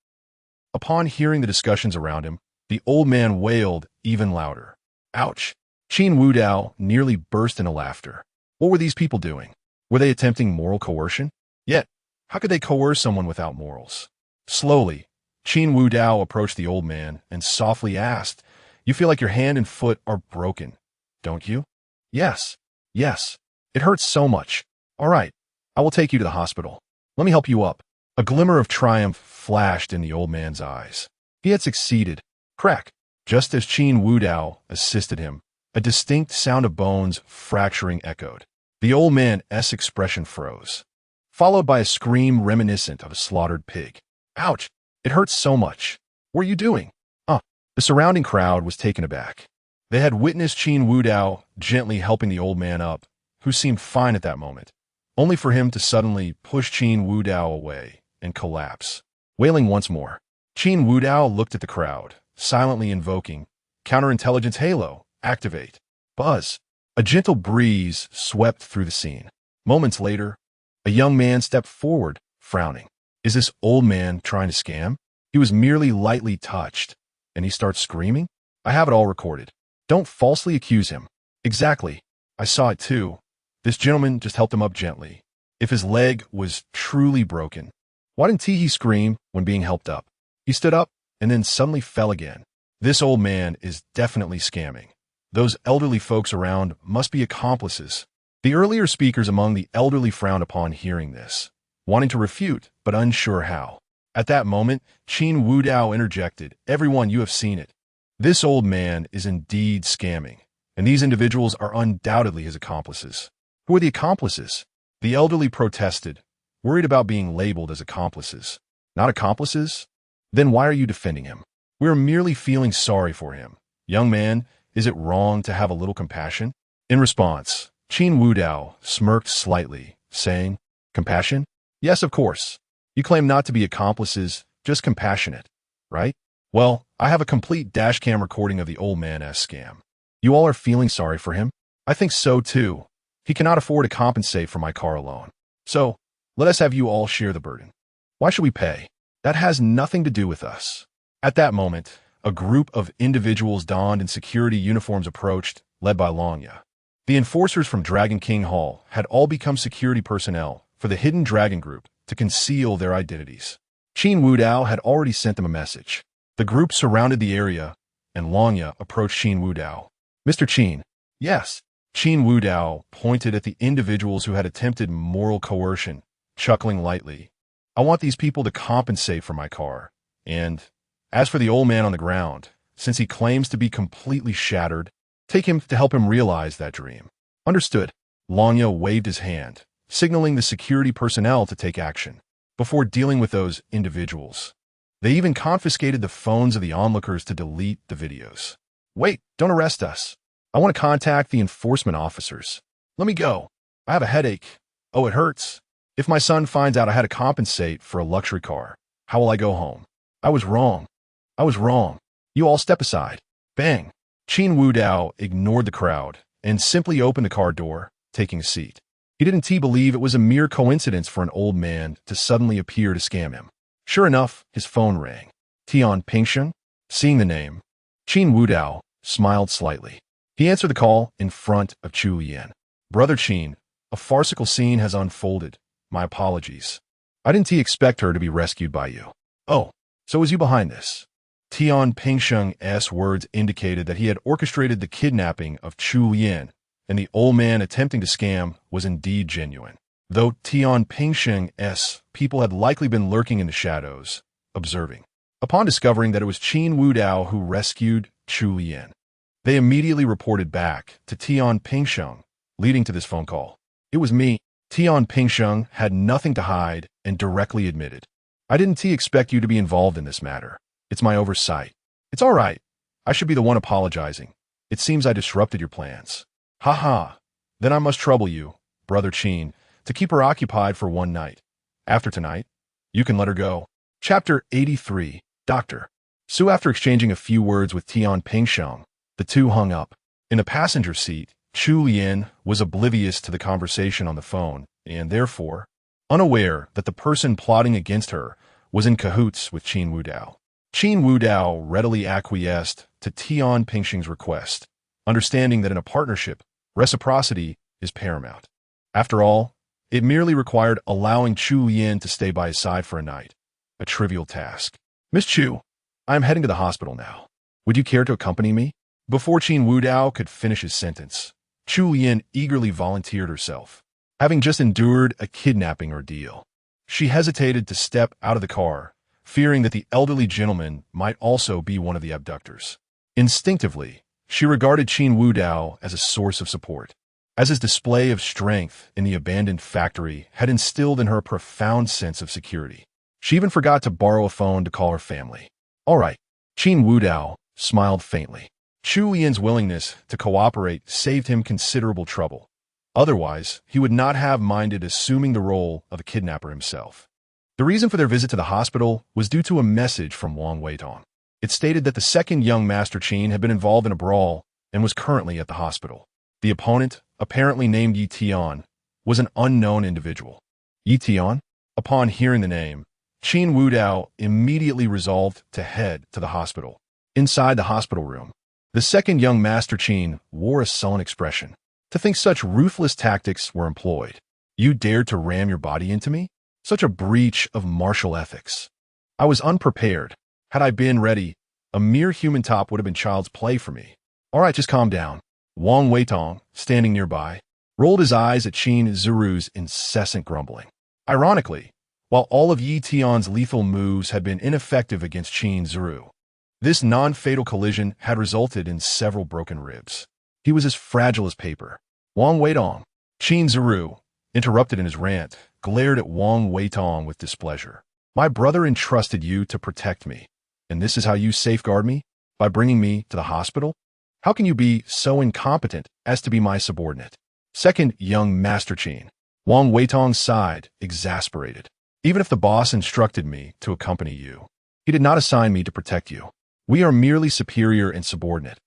Upon hearing the discussions around him, the old man wailed even louder. Ouch! Qin Wu Dao nearly burst into laughter. What were these people doing? Were they attempting moral coercion? Yet, how could they coerce someone without morals? Slowly, Qin Wu Dao approached the old man and softly asked, you feel like your hand and foot are broken, don't you? Yes. Yes. It hurts so much. All right, I will take you to the hospital. Let me help you up. A glimmer of triumph flashed in the old man's eyes. He had succeeded. Crack! Just as Qin Wu Dao assisted him, a distinct sound of bones fracturing echoed. The old man's expression froze, followed by a scream reminiscent of a slaughtered pig. Ouch! It hurts so much. What are you doing? The surrounding crowd was taken aback. They had witnessed Qin Wu Dao gently helping the old man up, who seemed fine at that moment, only for him to suddenly push Qin Wu Dao away and collapse. Wailing once more, Qin Wu Dao looked at the crowd, silently invoking, counterintelligence halo, activate. Buzz. A gentle breeze swept through the scene. Moments later, a young man stepped forward, frowning. Is this old man trying to scam? He was merely lightly touched, and he starts screaming? I have it all recorded. Don't falsely accuse him. Exactly. I saw it too. This gentleman just helped him up gently. If his leg was truly broken, why didn't he scream when being helped up? He stood up and then suddenly fell again. This old man is definitely scamming. Those elderly folks around must be accomplices. The earlier speakers among the elderly frowned upon hearing this, wanting to refute, but unsure how. At that moment, Qin Wu Dao interjected, everyone, you have seen it. This old man is indeed scamming, and these individuals are undoubtedly his accomplices. Who are the accomplices? The elderly protested, worried about being labeled as accomplices. Not accomplices? Then why are you defending him? We are merely feeling sorry for him. Young man, is it wrong to have a little compassion? In response, Qin Wu Dao smirked slightly, saying, compassion? Yes, of course. You claim not to be accomplices, just compassionate, right? Well, I have a complete dashcam recording of the old man's scam. You all are feeling sorry for him? I think so too. He cannot afford to compensate for my car alone. So, let us have you all share the burden. Why should we pay? That has nothing to do with us. At that moment, a group of individuals donned in security uniforms approached, led by Longya. The enforcers from Dragon King Hall had all become security personnel for the Hidden Dragon Group to conceal their identities. Qin Wu Dao had already sent them a message. The group surrounded the area, and Longya approached Qin Wu Dao. Mr. Qin. Yes. Qin Wu Dao pointed at the individuals who had attempted moral coercion, chuckling lightly. I want these people to compensate for my car. And as for the old man on the ground, since he claims to be completely shattered, take him to help him realize that dream. Understood. Longya waved his hand, signaling the security personnel to take action. Before dealing with those individuals, They even confiscated the phones of the onlookers to delete the videos. Wait, don't arrest us. I want to contact the enforcement officers. Let me go. I have a headache. Oh, it hurts. If my son finds out I had to compensate for a luxury car, how will I go home? I was wrong. I was wrong. You all step aside. Bang. Qin Wudao ignored the crowd and simply opened the car door, taking a seat. He didn't believe it was a mere coincidence for an old man to suddenly appear to scam him. Sure enough, his phone rang. Tian Pingsheng? Seeing the name, Qin Wudao smiled slightly. He answered the call in front of Chu Yan. Brother Qin, a farcical scene has unfolded. My apologies. I didn't expect her to be rescued by you. Oh, so was you behind this? Tian Pingsheng's words indicated that he had orchestrated the kidnapping of Chu Yan, and the old man attempting to scam was indeed genuine. Though Tian Pingsheng's people had likely been lurking in the shadows, observing. Upon discovering that it was Qin Wudao who rescued Chu Yan, they immediately reported back to Tian Pingsheng, leading to this phone call. It was me. Tian Pingsheng had nothing to hide and directly admitted. I didn't expect you to be involved in this matter. It's my oversight. It's all right. I should be the one apologizing. It seems I disrupted your plans. Haha. Then I must trouble you, Brother Qin, to keep her occupied for one night. After tonight, you can let her go. Chapter 83. Doctor. So after exchanging a few words with Tian Pingsheng, the two hung up. In the passenger seat, Chu Yan was oblivious to the conversation on the phone and, therefore, unaware that the person plotting against her was in cahoots with Qin Wudao. Qin Wudao readily acquiesced to Tian Pingsheng's request, understanding that in a partnership, reciprocity is paramount. After all, it merely required allowing Chu Yan to stay by his side for a night, a trivial task. Miss Chu, I am heading to the hospital now. Would you care to accompany me? Before Qin Wudao could finish his sentence, Chu Yan eagerly volunteered herself. Having just endured a kidnapping ordeal, she hesitated to step out of the car, fearing that the elderly gentleman might also be one of the abductors. Instinctively, she regarded Qin Wudao as a source of support, as his display of strength in the abandoned factory had instilled in her a profound sense of security. She even forgot to borrow a phone to call her family. All right, Qin Wudao smiled faintly. Chu Yan's willingness to cooperate saved him considerable trouble. Otherwise, he would not have minded assuming the role of a kidnapper himself. The reason for their visit to the hospital was due to a message from Wang Weitong. It stated that the second young Master Qin had been involved in a brawl and was currently at the hospital. The opponent, apparently named Yi Tian, was an unknown individual. Yi Tian? Upon hearing the name, Qin Wudao immediately resolved to head to the hospital. Inside the hospital room, the second young Master Qin wore a sullen expression. To think such ruthless tactics were employed. You dared to ram your body into me? Such a breach of martial ethics. I was unprepared. Had I been ready, a mere human top would have been child's play for me. All right, just calm down. Wang Weitong, standing nearby, rolled his eyes at Qin Ziru's incessant grumbling. Ironically, while all of Yi Tian's lethal moves had been ineffective against Qin Ziru, this non-fatal collision had resulted in several broken ribs. He was as fragile as paper. Wang Weitong, Qin Ziru, interrupted in his rant, glared at Wang Weitong with displeasure. My brother entrusted you to protect me, and this is how you safeguard me? By bringing me to the hospital? How can you be so incompetent as to be my subordinate? Second young Master Qin. Wang Weitong sighed, exasperated. Even if the boss instructed me to accompany you, he did not assign me to protect you. We are merely superior and subordinate.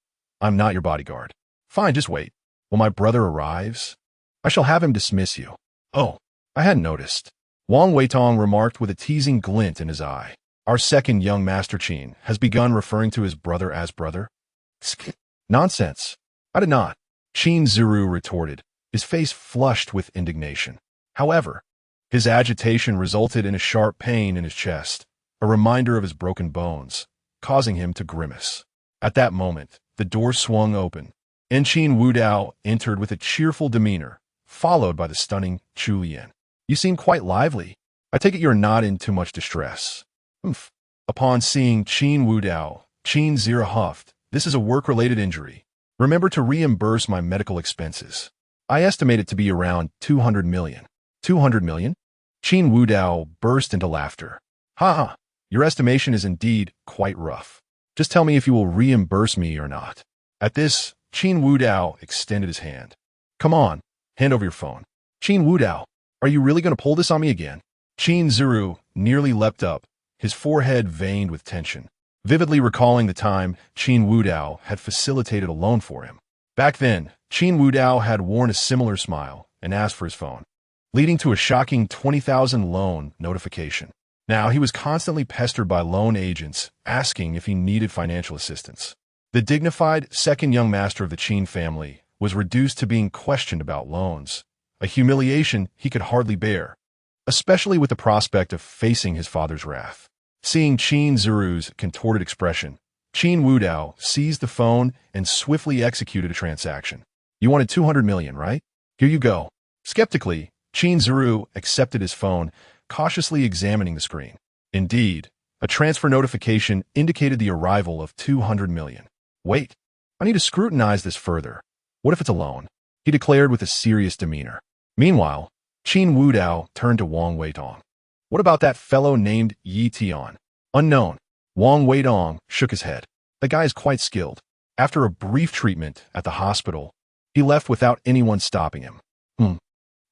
I'm not your bodyguard. Fine, just wait. When my brother arrives, I shall have him dismiss you. Oh, I hadn't noticed. Wang Weitong remarked with a teasing glint in his eye. Our second young Master Qin has begun referring to his brother as brother? Nonsense. I did not. Qin Ziru retorted, his face flushed with indignation. However, his agitation resulted in a sharp pain in his chest, a reminder of his broken bones, causing him to grimace. At that moment, the door swung open, and Qin Wudao entered with a cheerful demeanor, followed by the stunning Chu Yan. You seem quite lively. I take it you're not in too much distress. Humph. Upon seeing Qin Wudao, Qin Ziru huffed, this is a work-related injury. Remember to reimburse my medical expenses. I estimate it to be around 200 million. 200 million? Qin Wudao burst into laughter. Ha ha. Your estimation is indeed quite rough. Just tell me if you will reimburse me or not. At this, Qin Wudao extended his hand. Come on, hand over your phone. Qin Wudao, are you really going to pull this on me again? Qin Zuru nearly leapt up, his forehead veined with tension, vividly recalling the time Qin Wudao had facilitated a loan for him. Back then, Qin Wudao had worn a similar smile and asked for his phone, leading to a shocking 20,000 loan notification. Now he was constantly pestered by loan agents asking if he needed financial assistance. The dignified second young master of the Qin family was reduced to being questioned about loans, a humiliation he could hardly bear, especially with the prospect of facing his father's wrath. Seeing Qin Zuru's contorted expression, Qin Wudao seized the phone and swiftly executed a transaction. You wanted 200 million, right? Here you go. Skeptically, Qin Zuru accepted his phone, cautiously examining the screen. Indeed, a transfer notification indicated the arrival of 200 million. Wait, I need to scrutinize this further. What if it's a loan? He declared with a serious demeanor. Meanwhile, Qin Wudao turned to Wang Weidong. What about that fellow named Yi Tian? Unknown. Wang Weidong shook his head. The guy is quite skilled. After a brief treatment at the hospital, he left without anyone stopping him.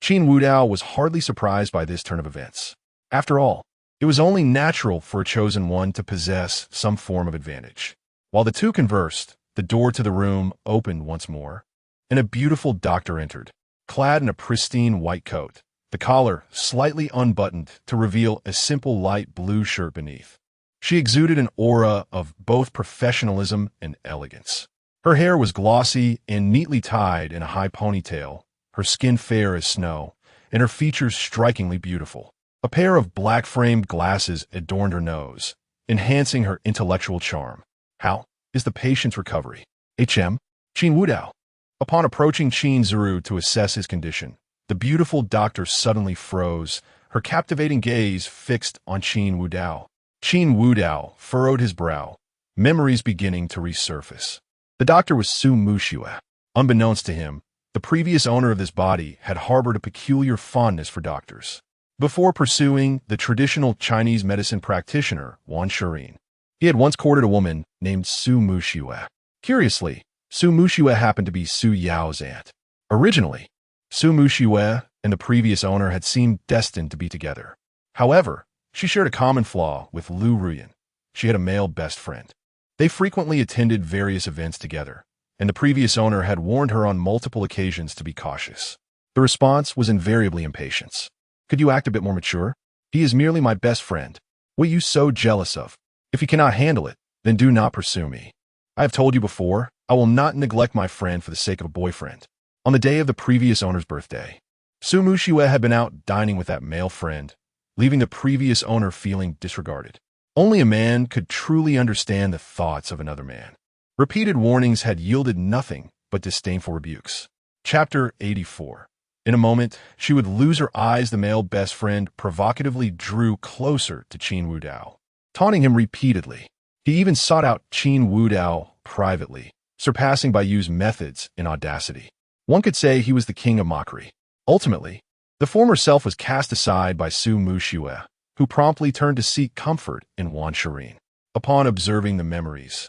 Qin Wudao was hardly surprised by this turn of events. After all, it was only natural for a chosen one to possess some form of advantage. While the two conversed, the door to the room opened once more, and a beautiful doctor entered, clad in a pristine white coat, the collar slightly unbuttoned to reveal a simple light blue shirt beneath. She exuded an aura of both professionalism and elegance. Her hair was glossy and neatly tied in a high ponytail, her skin fair as snow, and her features strikingly beautiful. A pair of black-framed glasses adorned her nose, enhancing her intellectual charm. How is the patient's recovery? Qin Wudao. Upon approaching Qin Zuru to assess his condition, the beautiful doctor suddenly froze, her captivating gaze fixed on Qin Wudao. Qin Wudao furrowed his brow, memories beginning to resurface. The doctor was Su Muxue. Unbeknownst to him, the previous owner of this body had harbored a peculiar fondness for doctors. Before pursuing the traditional Chinese medicine practitioner, Wan Shirin, he had once courted a woman named Su Muxue. Curiously, Su Muxue happened to be Su Yao's aunt. Originally, Su Muxue and the previous owner had seemed destined to be together. However, she shared a common flaw with Lu Ruyan. She had a male best friend. They frequently attended various events together, and the previous owner had warned her on multiple occasions to be cautious. The response was invariably impatience. Could you act a bit more mature? He is merely my best friend. What are you so jealous of? If you cannot handle it, then do not pursue me. I have told you before, I will not neglect my friend for the sake of a boyfriend. On the day of the previous owner's birthday, Su Muxue had been out dining with that male friend, leaving the previous owner feeling disregarded. Only a man could truly understand the thoughts of another man. Repeated warnings had yielded nothing but disdainful rebukes. Chapter 84. In a moment, she would lose her eyes. The male best friend provocatively drew closer to Qin Wudao, taunting him repeatedly. He even sought out Qin Wudao privately, surpassing by Yu's methods in audacity. One could say he was the king of mockery. Ultimately, the former self was cast aside by Su Muxue, who promptly turned to seek comfort in Wan Shirin. Upon observing the memories,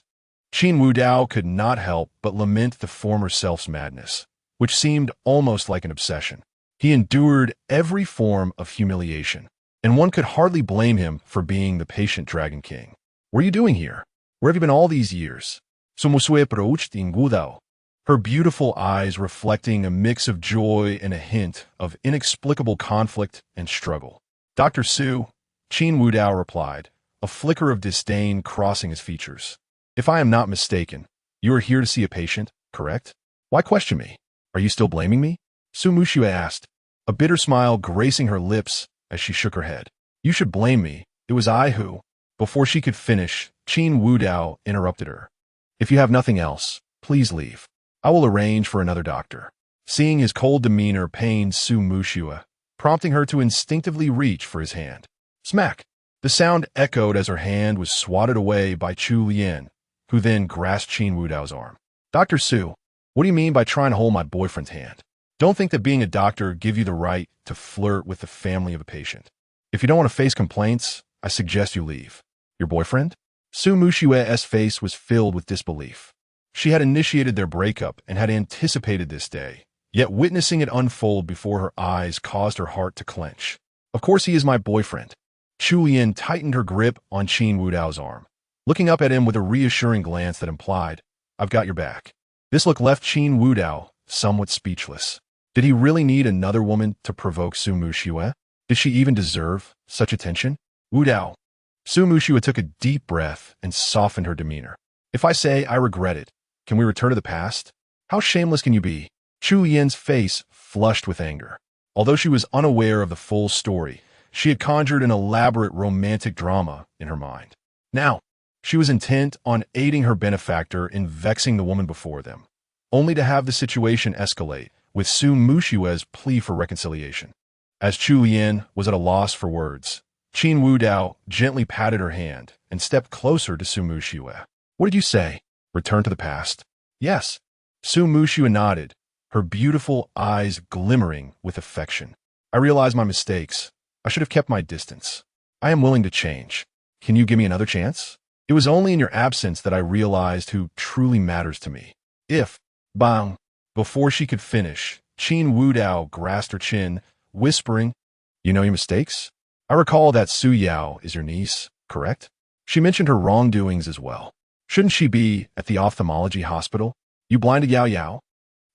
Qin Wudao could not help but lament the former self's madness, which seemed almost like an obsession. He endured every form of humiliation, and one could hardly blame him for being the patient Dragon King. What are you doing here? Where have you been all these years? Su Muxue approached Wudao, her beautiful eyes reflecting a mix of joy and a hint of inexplicable conflict and struggle. Dr. Su, Qin Wudao replied, a flicker of disdain crossing his features. If I am not mistaken, you are here to see a patient, correct? Why question me? Are you still blaming me? Su Muxue asked, a bitter smile gracing her lips as she shook her head. You should blame me. It was I who... Before she could finish, Qin Wudao interrupted her. If you have nothing else, please leave. I will arrange for another doctor. Seeing his cold demeanor pained Su Muxue, prompting her to instinctively reach for his hand. Smack! The sound echoed as her hand was swatted away by Chu Lian, who then grasped Qin Wudao's arm. Dr. Su, what do you mean by trying to hold my boyfriend's hand? Don't think that being a doctor gives you the right to flirt with the family of a patient. If you don't want to face complaints, I suggest you leave. Your boyfriend? Su Mushue's face was filled with disbelief. She had initiated their breakup and had anticipated this day, yet witnessing it unfold before her eyes caused her heart to clench. Of course he is my boyfriend. Chu Yin tightened her grip on Qin Wudao's arm, looking up at him with a reassuring glance that implied, I've got your back. This look left Qin Wudao somewhat speechless. Did he really need another woman to provoke Su Mushue? Did she even deserve such attention? Wudao. Su Mushue took a deep breath and softened her demeanor. If I say I regret it, can we return to the past? How shameless can you be? Chu Yin's face flushed with anger. Although she was unaware of the full story, she had conjured an elaborate romantic drama in her mind. Now, she was intent on aiding her benefactor in vexing the woman before them, only to have the situation escalate with Su Mushue's plea for reconciliation. As Chu Yin was at a loss for words, Qin Wudao gently patted her hand and stepped closer to Su Mushue. What did you say? Return to the past? Yes. Su Mushue nodded, her beautiful eyes glimmering with affection. I realize my mistakes. I should have kept my distance. I am willing to change. Can you give me another chance? It was only in your absence that I realized who truly matters to me. Bang! Before she could finish, Qin Wudao grasped her chin, whispering, You know your mistakes? I recall that Su Yao is your niece, correct? She mentioned her wrongdoings as well. Shouldn't she be at the ophthalmology hospital? You blinded Yao Yao?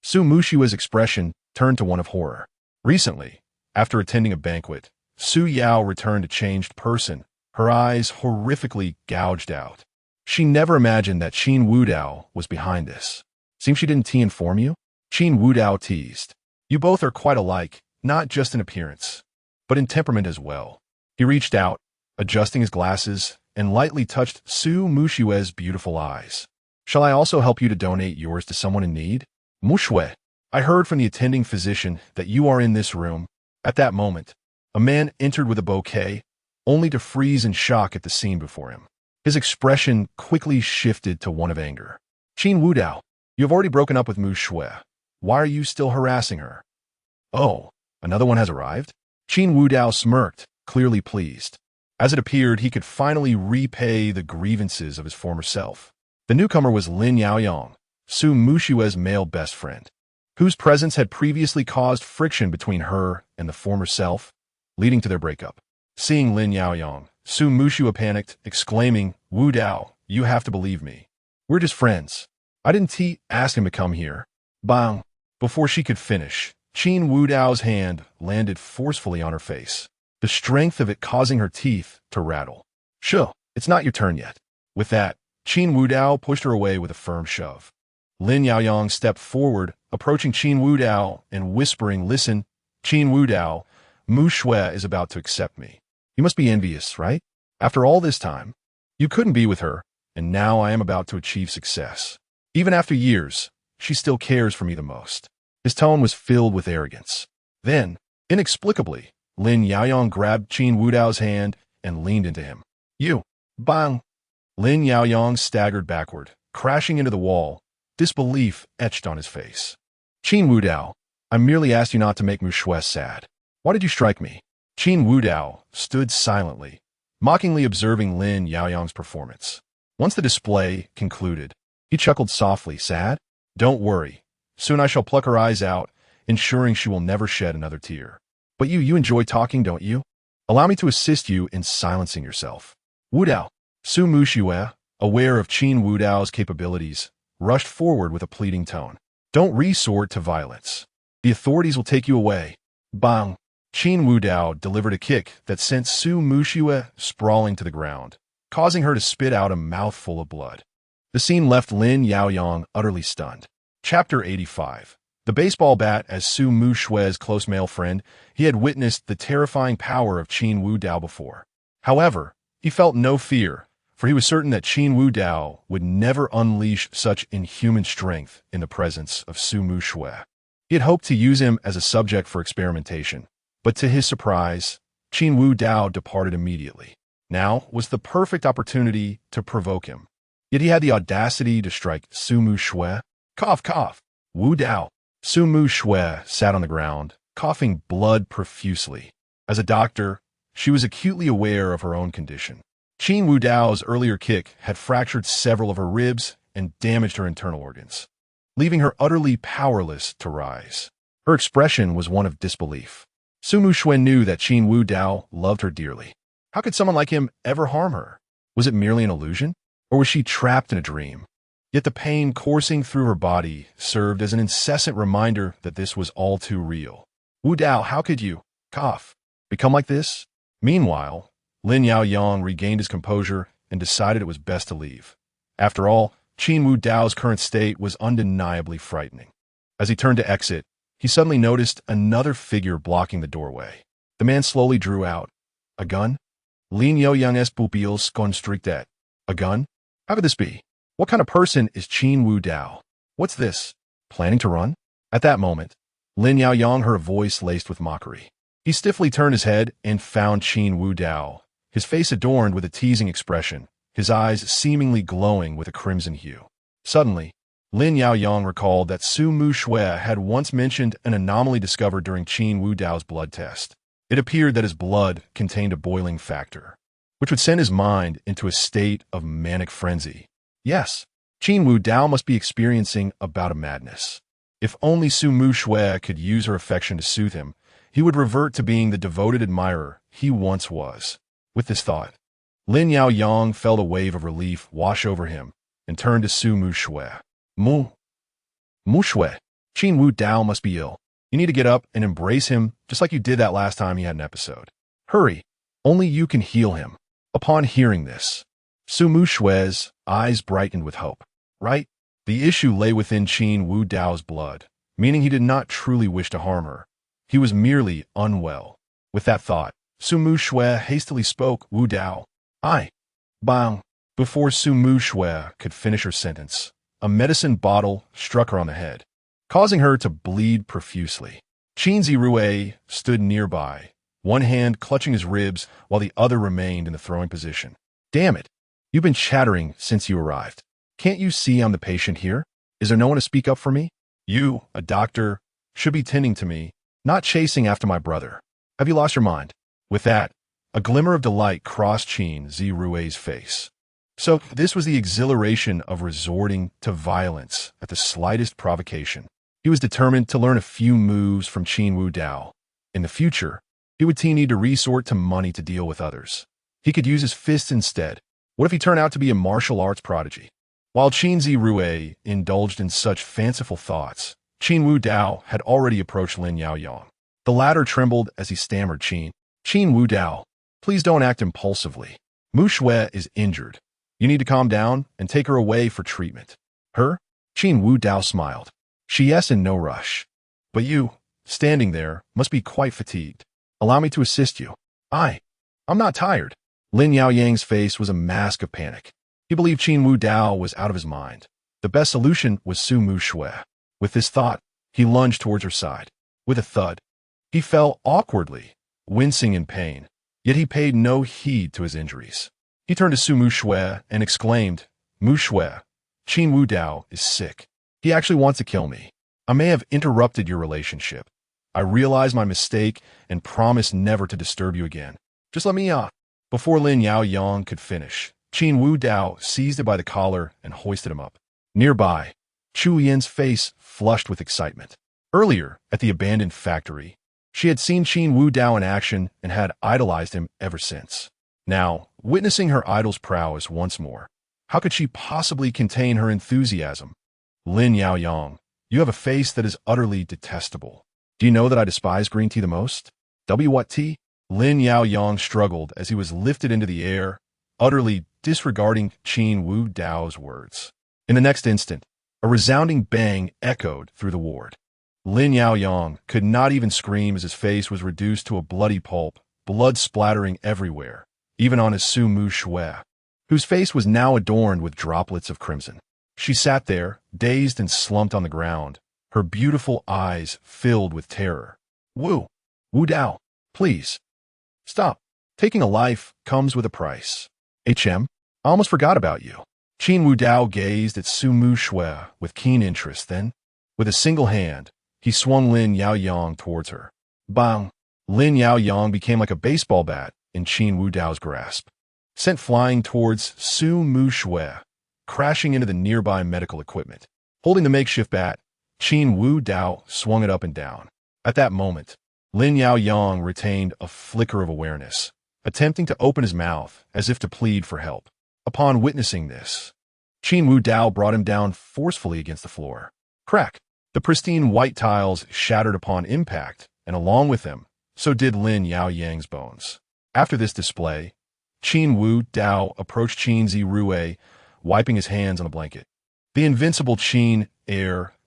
Su Mushue's expression turned to one of horror. Recently, after attending a banquet, Su Yao returned a changed person, her eyes horrifically gouged out. She never imagined that Qin Wudao was behind this. Seems she didn't inform you? Qin Wudao teased. You both are quite alike, not just in appearance, but in temperament as well. He reached out, adjusting his glasses, and lightly touched Su Mushue's beautiful eyes. Shall I also help you to donate yours to someone in need? Mushue, I heard from the attending physician that you are in this room. At that moment, a man entered with a bouquet, only to freeze in shock at the scene before him. His expression quickly shifted to one of anger. Qin Wudao, you have already broken up with Mushue. Why are you still harassing her? Oh, another one has arrived? Qin Wudao smirked, clearly pleased. As it appeared, he could finally repay the grievances of his former self. The newcomer was Lin Yaoyang, Su Mushue's male best friend, whose presence had previously caused friction between her and the former self, leading to their breakup. Seeing Lin Yaoyang, Su Mushue panicked, exclaiming, Wudao, you have to believe me. We're just friends. I didn't ask him to come here. Bang! Before she could finish, Qin Wudao's hand landed forcefully on her face, the strength of it causing her teeth to rattle. Sure, it's not your turn yet. With that, Qin Wudao pushed her away with a firm shove. Lin Yaoyang stepped forward, approaching Qin Wudao and whispering, Listen, Qin Wudao, Mushue is about to accept me. You must be envious, right? After all this time, you couldn't be with her, and now I am about to achieve success. Even after years, she still cares for me the most. His tone was filled with arrogance. Then, inexplicably, Lin Yaoyang grabbed Qin Wudao's hand and leaned into him. You! Bang! Lin Yaoyang staggered backward, crashing into the wall, disbelief etched on his face. Qin Wudao, I merely asked you not to make Mushue sad. Why did you strike me? Qin Wudao stood silently, mockingly observing Lin Yaoyang's performance. Once the display concluded, he chuckled softly, Sad? Don't worry. Soon I shall pluck her eyes out, ensuring she will never shed another tear. But you enjoy talking, don't you? Allow me to assist you in silencing yourself. Wudao. Su Mushue, aware of Qin Wudao's capabilities, rushed forward with a pleading tone. Don't resort to violence. The authorities will take you away. Bang! Qin Wudao delivered a kick that sent Su Mushue sprawling to the ground, causing her to spit out a mouthful of blood. The scene left Lin Yaoyang utterly stunned. Chapter 85. The baseball bat as Su Mushue's close male friend, he had witnessed the terrifying power of Qin Wudao before. However, he felt no fear, for he was certain that Qin Wudao would never unleash such inhuman strength in the presence of Su Mushue. He had hoped to use him as a subject for experimentation, but to his surprise, Qin Wudao departed immediately. Now was the perfect opportunity to provoke him. Yet he had the audacity to strike Su Mushue. Cough, cough. Wudao. Su Mushue sat on the ground, coughing blood profusely. As a doctor, she was acutely aware of her own condition. Qin Wu Dao's earlier kick had fractured several of her ribs and damaged her internal organs, leaving her utterly powerless to rise. Her expression was one of disbelief. Su Muxue knew that Qin Wu Dao loved her dearly. How could someone like him ever harm her? Was it merely an illusion? Or was she trapped in a dream? Yet the pain coursing through her body served as an incessant reminder that this was all too real. Wu Dao, how could you, cough, become like this? Meanwhile, Lin Yaoyang regained his composure and decided it was best to leave. After all, Qin Wu Dao's current state was undeniably frightening. As he turned to exit, he suddenly noticed another figure blocking the doorway. The man slowly drew out. A gun? Lin Yaoyang's pupils constricted. A gun? How could this be? What kind of person is Qin Wu Dao? What's this? Planning to run? At that moment, Lin Yaoyang heard a voice laced with mockery. He stiffly turned his head and found Qin Wu Dao, his face adorned with a teasing expression, his eyes seemingly glowing with a crimson hue. Suddenly, Lin Yaoyang recalled that Su Muxue had once mentioned an anomaly discovered during Qin Wu Dao's blood test. It appeared that his blood contained a boiling factor, which would send his mind into a state of manic frenzy. Yes, Qin Wu Dao must be experiencing a bout of madness. If only Su Muxue could use her affection to soothe him, he would revert to being the devoted admirer he once was. With this thought, Lin Yaoyang felt a wave of relief wash over him and turned to Su Muxue. Muxue, Qin Wu Dao must be ill. You need to get up and embrace him just like you did that last time he had an episode. Hurry, only you can heal him. Upon hearing this, Su Muxue's eyes brightened with hope. Right? The issue lay within Qin Wu Dao's blood, meaning he did not truly wish to harm her. He was merely unwell. With that thought, Su Muxue hastily spoke, Wu Dao. Bang. Before Su Muxue could finish her sentence, a medicine bottle struck her on the head, causing her to bleed profusely. Qin Zirue stood nearby, one hand clutching his ribs while the other remained in the throwing position. Damn it. You've been chattering since you arrived. Can't you see I'm the patient here? Is there no one to speak up for me? You, a doctor, should be tending to me, not chasing after my brother. Have you lost your mind? With that, a glimmer of delight crossed Qin Zirue's face. So this was the exhilaration of resorting to violence at the slightest provocation. He was determined to learn a few moves from Qin Wu Dao. In the future, he would need to resort to money to deal with others. He could use his fists instead. What if he turned out to be a martial arts prodigy? While Qin Zirue indulged in such fanciful thoughts, Qin Wu Dao had already approached Lin Yaoyang. The latter trembled as he stammered, Qin Wu Dao, please don't act impulsively. Muxue is injured. You need to calm down and take her away for treatment. Her? Qin Wu Dao smiled. She yes in no rush. But you, standing there, must be quite fatigued. Allow me to assist you. I'm not tired. Lin Yaoyang's face was a mask of panic. He believed Qin Wu Dao was out of his mind. The best solution was Su Muxue. With this thought, he lunged towards her side. With a thud, he fell awkwardly, wincing in pain, yet he paid no heed to his injuries. He turned to Su Muxue and exclaimed, Muxue, Qin Wu Dao is sick. He actually wants to kill me. I may have interrupted your relationship. I realize my mistake and promise never to disturb you again. Just let me Before Lin Yaoyang could finish, Qin Wu Dao seized it by the collar and hoisted him up. Nearby, Chu Yin's face flushed with excitement. Earlier, at the abandoned factory, she had seen Qin Wu Dao in action and had idolized him ever since. Now, witnessing her idol's prowess once more, how could she possibly contain her enthusiasm? Lin Yaoyang, you have a face that is utterly detestable. Do you know that I despise green tea the most? What tea? Lin Yaoyang struggled as he was lifted into the air, utterly disregarding Qin Wu Dao's words. In the next instant, a resounding bang echoed through the ward. Lin Yaoyang could not even scream as his face was reduced to a bloody pulp, blood splattering everywhere, even on his Su Muxue, whose face was now adorned with droplets of crimson. She sat there, dazed and slumped on the ground, her beautiful eyes filled with terror. Wu Dao, please. Stop. Taking a life comes with a price. I almost forgot about you. Qin Wu Dao gazed at Su Muxue with keen interest, then, with a single hand, he swung Lin Yaoyang towards her. Bang! Lin Yaoyang became like a baseball bat in Qin Wu Dao's grasp. sent flying towards Su Mu Shui, crashing into the nearby medical equipment. Holding the makeshift bat, Qin Wu Dao swung it up and down. At that moment, Lin Yao Yang retained a flicker of awareness, attempting to open his mouth as if to plead for help. Upon witnessing this, Qin Wu Dao brought him down forcefully against the floor. Crack! The pristine white tiles shattered upon impact, and along with them, so did Lin Yao Yang's bones. After this display, Qin Wu Dao approached Qin Zi Rue, wiping his hands on the blanket. The invincible Qin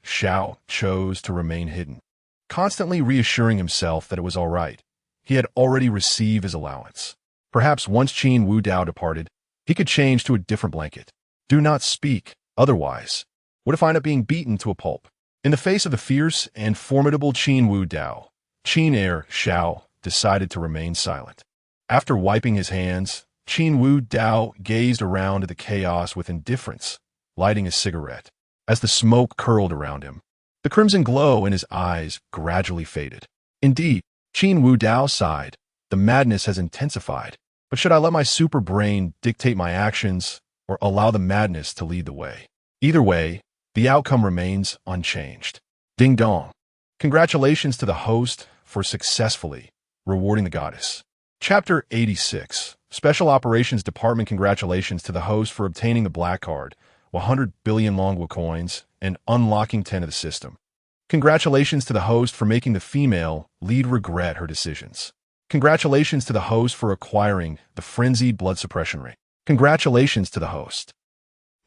Shao chose to remain hidden, constantly reassuring himself that it was all right. He had already received his allowance. Perhaps once Qin Wu Dao departed, he could change to a different blanket. Do not speak, otherwise. What if I end up being beaten to a pulp? In the face of the fierce and formidable Qin Wu Dao, Qin Shao decided to remain silent. After wiping his hands, Qin Wu Dao gazed around at the chaos with indifference, lighting a cigarette. As the smoke curled around him, the crimson glow in his eyes gradually faded. Indeed, Qin Wu Dao sighed. The madness has intensified. But should I let my super brain dictate my actions or allow the madness to lead the way? Either way, the outcome remains unchanged. Ding dong. Congratulations to the host for successfully rewarding the goddess. Chapter 86. Special Operations Department. Congratulations to the host for obtaining the black card, 100 billion Longwo coins, and unlocking 10 of the system. Congratulations to the host for making the female lead regret her decisions. Congratulations to the host for acquiring the frenzied blood suppression ring. Congratulations to the host.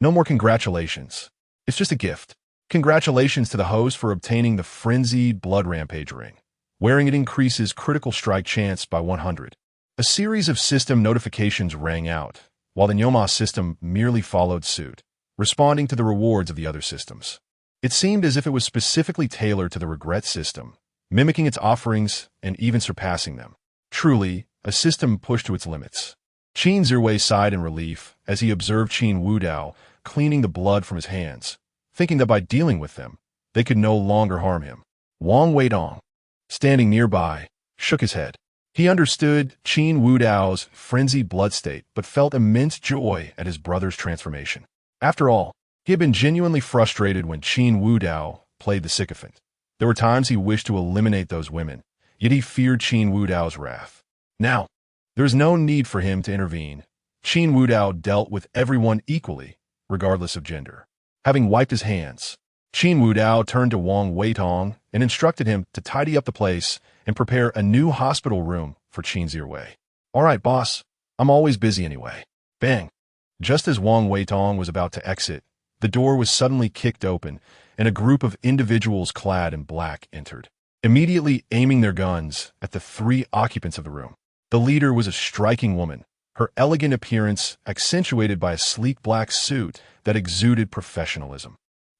No more congratulations. It's just a gift. Congratulations to the host for obtaining the frenzied blood rampage ring. Wearing it increases critical strike chance by 100. A series of system notifications rang out, while the Nyoma system merely followed suit, responding to the rewards of the other systems. It seemed as if it was specifically tailored to the regret system, mimicking its offerings and even surpassing them. Truly, a system pushed to its limits. Qin Zirwei sighed in relief as he observed Qin Wu Dao cleaning the blood from his hands, thinking that by dealing with them, they could no longer harm him. Wang Weidong, standing nearby, shook his head. He understood Qin Wu Dao's frenzied blood state, but felt immense joy at his brother's transformation. After all, he had been genuinely frustrated when Qin Wu Dao played the sycophant. There were times he wished to eliminate those women, yet he feared Qin Wu Dao's wrath. Now, there is no need for him to intervene. Qin Wu Dao dealt with everyone equally, regardless of gender. Having wiped his hands, Qin Wu Dao turned to Wang Weitong and instructed him to tidy up the place and prepare a new hospital room for Qin Zirwei. All right, boss. I'm always busy anyway. Bang. Just as Wang Weitong was about to exit, the door was suddenly kicked open, and a group of individuals clad in black entered, immediately aiming their guns at the 3 occupants of the room. The leader was a striking woman, her elegant appearance accentuated by a sleek black suit that exuded professionalism.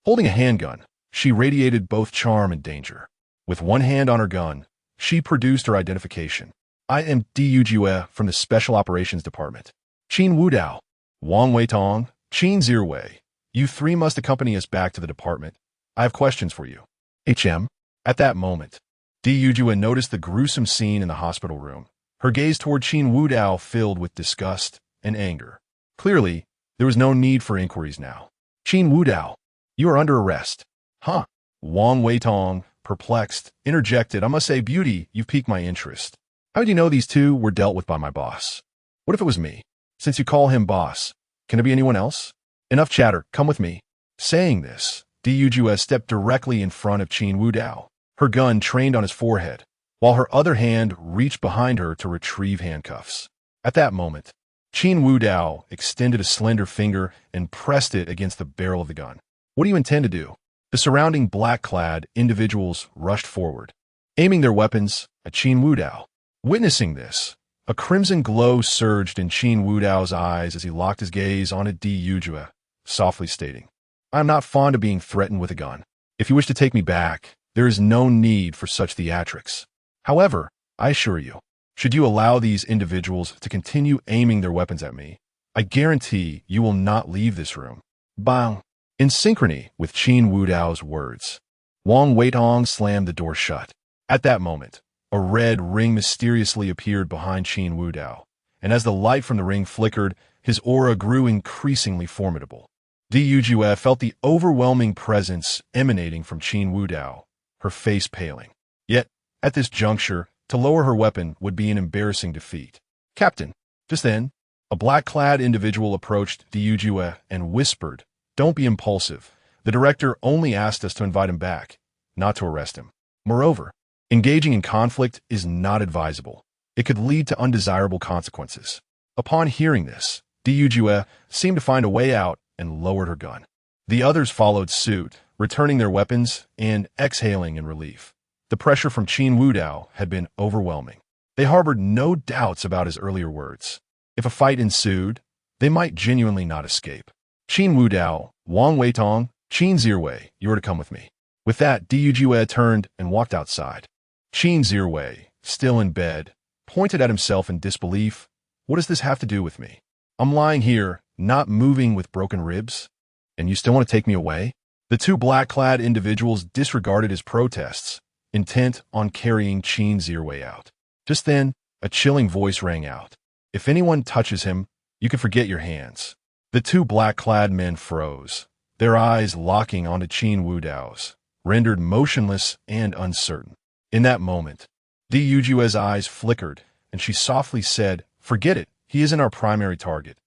Holding a handgun, she radiated both charm and danger. With one hand on her gun, she produced her identification. I am Du Jue from the Special Operations Department. Qin Wu Dao, Wang Weitong, Qin Zirwei, you 3 must accompany us back to the department. I have questions for you. HM. At that moment, Du Jue noticed the gruesome scene in the hospital room. Her gaze toward Qin Wu Dao filled with disgust and anger. Clearly, there was no need for inquiries now. Qin Wu Dao, you are under arrest. Huh? Wang Weitong, perplexed, interjected, I must say, beauty, you've piqued my interest. How did you know these 2 were dealt with by my boss? What if it was me? Since you call him boss, can it be anyone else? Enough chatter, come with me. Saying this, Du Jue stepped directly in front of Qin Wu Dao, her gun trained on his forehead, while her other hand reached behind her to retrieve handcuffs. At that moment, Qin Wu Dao extended a slender finger and pressed it against the barrel of the gun. What do you intend to do? The surrounding black-clad individuals rushed forward, aiming their weapons at Qin Wu Dao. Witnessing this, a crimson glow surged in Qin Wu Dao's eyes as he locked his gaze on Du Jue, softly stating, I am not fond of being threatened with a gun. If you wish to take me back, there is no need for such theatrics. However, I assure you, should you allow these individuals to continue aiming their weapons at me, I guarantee you will not leave this room. Bang! In synchrony with Qin Wu Dao's words, Wang Weitong slammed the door shut. At that moment, a red ring mysteriously appeared behind Qin Wu Dao, and as the light from the ring flickered, his aura grew increasingly formidable. Yujue felt the overwhelming presence emanating from Qin Wudao, her face paling. Yet, at this juncture, to lower her weapon would be an embarrassing defeat. "Captain." Just then, a black-clad individual approached Yujue and whispered, "Don't be impulsive. The director only asked us to invite him back, not to arrest him. Moreover, engaging in conflict is not advisable. It could lead to undesirable consequences." Upon hearing this, Yujue seemed to find a way out and lowered her gun. The others followed suit, returning their weapons and exhaling in relief. The pressure from Qin Wudao had been overwhelming. They harbored no doubts about his earlier words. If a fight ensued, they might genuinely not escape. "Qin Wudao, Wang Weitong, Qin Zirwei, you are to come with me." With that, Yujue turned and walked outside. Qin Zirwei, still in bed, pointed at himself in disbelief. "What does this have to do with me? I'm lying here, not moving, with broken ribs, and you still want to take me away?" The two black-clad individuals disregarded his protests, intent on carrying Qin Zirwei out. Just then, a chilling voice rang out. "If anyone touches him, you can forget your hands." The two black-clad men froze, their eyes locking onto Qin Wudao's, rendered motionless and uncertain. In that moment, Yujue's eyes flickered, and she softly said, "Forget it, he isn't our primary target.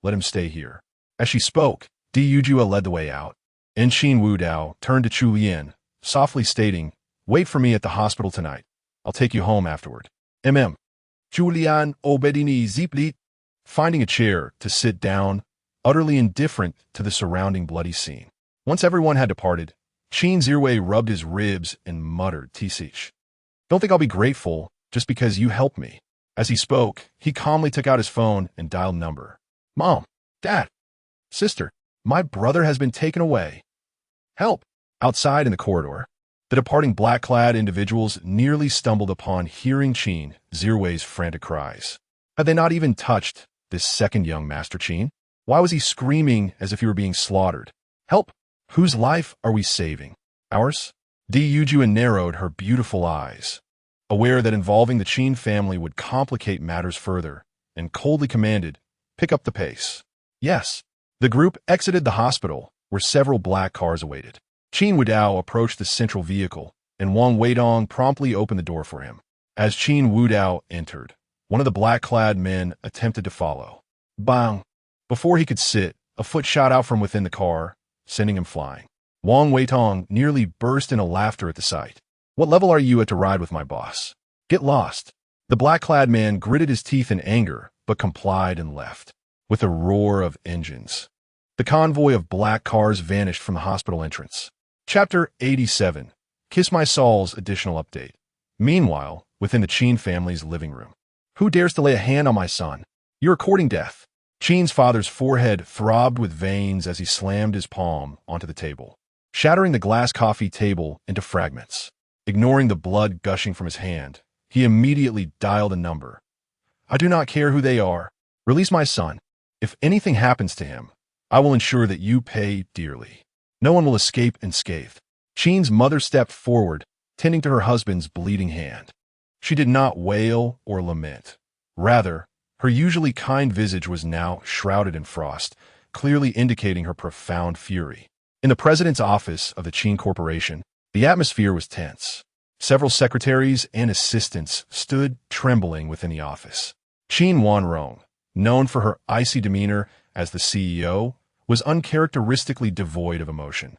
Let him stay here." As she spoke, Yujue led the way out, and Qin Wudao turned to Chu Lian, softly stating, "Wait for me at the hospital tonight. I'll take you home afterward." Chu Lian obedini zipli, finding a chair to sit down, utterly indifferent to the surrounding bloody scene. Once everyone had departed, Qin Zirwei rubbed his ribs and muttered, "Tisich. Don't think I'll be grateful just because you helped me." As he spoke, he calmly took out his phone and dialed number. "Mom, Dad, Sister, my brother has been taken away. Help!" Outside in the corridor, the departing black-clad individuals nearly stumbled upon hearing Qin Zirwei's frantic cries. Had they not even touched this second young Master Qin? Why was he screaming as if he were being slaughtered? "Help! Whose life are we saving? Ours?" Yujue narrowed her beautiful eyes, aware that involving the Qin family would complicate matters further, and coldly commanded, "Pick up the pace." "Yes." The group exited the hospital, where several black cars awaited. Qin Wudao approached the central vehicle, and Wang Weidong promptly opened the door for him. As Qin Wudao entered, one of the black-clad men attempted to follow. Bang! Before he could sit, a foot shot out from within the car, sending him flying. Wang Weitong nearly burst into laughter at the sight. "What level are you at to ride with my boss? Get lost." The black-clad man gritted his teeth in anger, but complied and left. With a roar of engines, the convoy of black cars vanished from the hospital entrance. Chapter 87. Kiss My Soul's additional update. Meanwhile, within the Qin family's living room. "Who dares to lay a hand on my son? You're courting death." Qin's father's forehead throbbed with veins as he slammed his palm onto the table, shattering the glass coffee table into fragments. Ignoring the blood gushing from his hand, he immediately dialed a number. "I do not care who they are. Release my son. If anything happens to him, I will ensure that you pay dearly. No one will escape unscathed." Qin's mother stepped forward, tending to her husband's bleeding hand. She did not wail or lament. Rather, her usually kind visage was now shrouded in frost, clearly indicating her profound fury. In the president's office of the Qin Corporation, the atmosphere was tense. Several secretaries and assistants stood trembling within the office. Qin Wanrong, known for her icy demeanor as the CEO, was uncharacteristically devoid of emotion,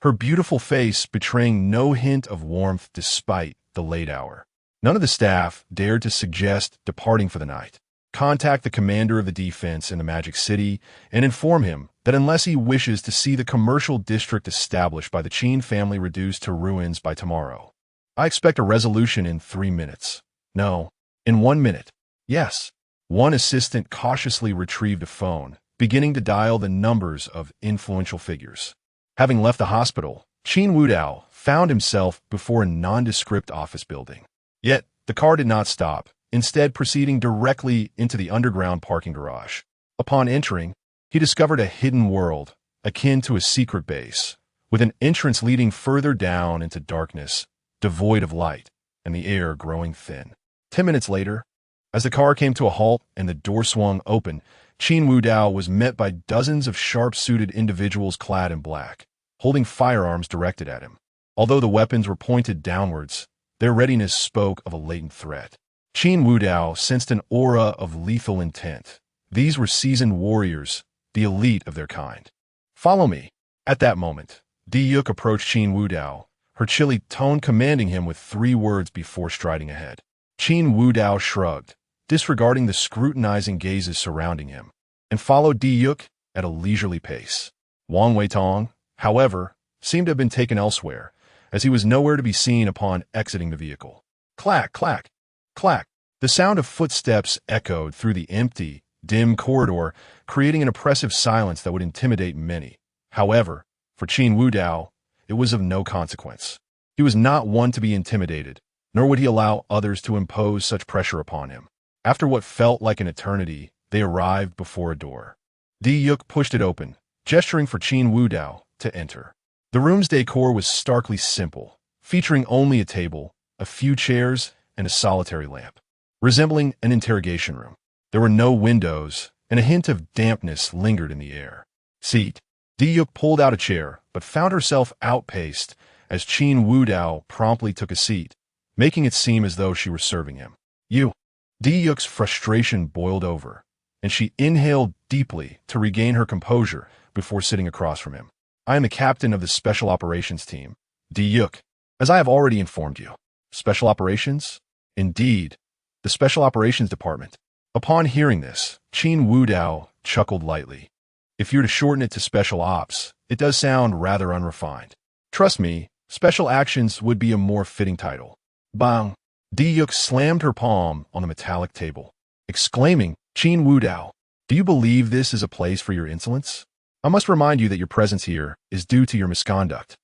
her beautiful face betraying no hint of warmth despite the late hour. None of the staff dared to suggest departing for the night. Contact the commander of the defense in the Magic City and inform him that unless he wishes to see the commercial district established by the Qin family reduced to ruins by tomorrow, I expect a resolution in 3 minutes. No, in 1 minute. Yes. One assistant cautiously retrieved a phone, beginning to dial the numbers of influential figures. Having left the hospital, Qin Wudao found himself before a nondescript office building. Yet, the car did not stop, instead proceeding directly into the underground parking garage. Upon entering, he discovered a hidden world, akin to a secret base, with an entrance leading further down into darkness, devoid of light, and the air growing thin. 10 minutes later, As the car came to a halt and the door swung open, Qin Wudao was met by dozens of sharp-suited individuals clad in black, holding firearms directed at him. Although the weapons were pointed downwards, their readiness spoke of a latent threat. Qin Wudao sensed an aura of lethal intent. These were seasoned warriors, the elite of their kind. "Follow me." At that moment, Di Yuk approached Qin Wudao, her chilly tone commanding him with 3 words before striding ahead. Qin Wudao shrugged, disregarding the scrutinizing gazes surrounding him, and followed Di Yuk at a leisurely pace. Wang Weitong, however, seemed to have been taken elsewhere, as he was nowhere to be seen upon exiting the vehicle. Clack, clack, clack. The sound of footsteps echoed through the empty, dim corridor, creating an oppressive silence that would intimidate many. However, for Qin Wudao, it was of no consequence. He was not one to be intimidated, nor would he allow others to impose such pressure upon him. After what felt like an eternity, they arrived before a door. Di Yuk pushed it open, gesturing for Qin Wudao to enter. The room's decor was starkly simple, featuring only a table, a few chairs, and a solitary lamp, resembling an interrogation room. There were no windows, and a hint of dampness lingered in the air. "Seat." Di Yuk pulled out a chair, but found herself outpaced as Qin Wudao promptly took a seat, making it seem as though she were serving him. "You." Di Yuk's frustration boiled over, and she inhaled deeply to regain her composure before sitting across from him. "I am the captain of the Special Operations Team, Di Yuk, as I have already informed you." "Special Operations?" "Indeed, the Special Operations Department." Upon hearing this, Qin Wudao chuckled lightly. "If you're to shorten it to Special Ops, it does sound rather unrefined. Trust me, Special Actions would be a more fitting title." Bang! Di Yuk slammed her palm on the metallic table, exclaiming, "Qin Wudao, do you believe this is a place for your insolence? I must remind you that your presence here is due to your misconduct.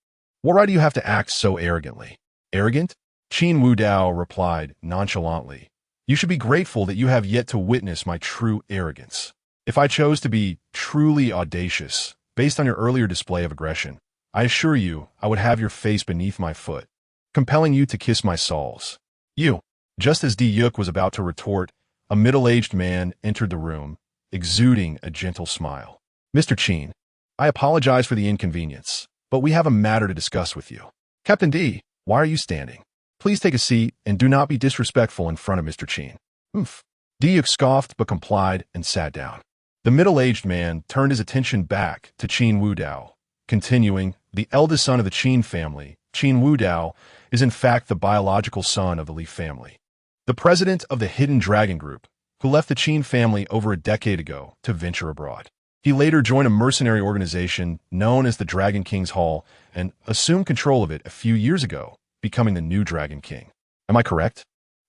What right do you have to act so arrogantly?" "Arrogant?" Qin Wudao replied nonchalantly. "You should be grateful that you have yet to witness my true arrogance. If I chose to be truly audacious, based on your earlier display of aggression, I assure you I would have your face beneath my foot, compelling you to kiss my soles." "You." Just as Di Yuk was about to retort, a middle-aged man entered the room, exuding a gentle smile. "Mr. Qin, I apologize for the inconvenience, but we have a matter to discuss with you." "Captain D, why are you standing? Please take a seat and do not be disrespectful in front of Mr. Qin." "Oomph." Di Yuk scoffed but complied and sat down. The middle-aged man turned his attention back to Qin Wudao, continuing, "The eldest son of the Qin family, Qin Wudao, is in fact the biological son of the Li family, the president of the Hidden Dragon Group, who left the Qin family over a decade ago to venture abroad. He later joined a mercenary organization known as the Dragon King's Hall and assumed control of it a few years ago, becoming the new Dragon King. Am I correct?"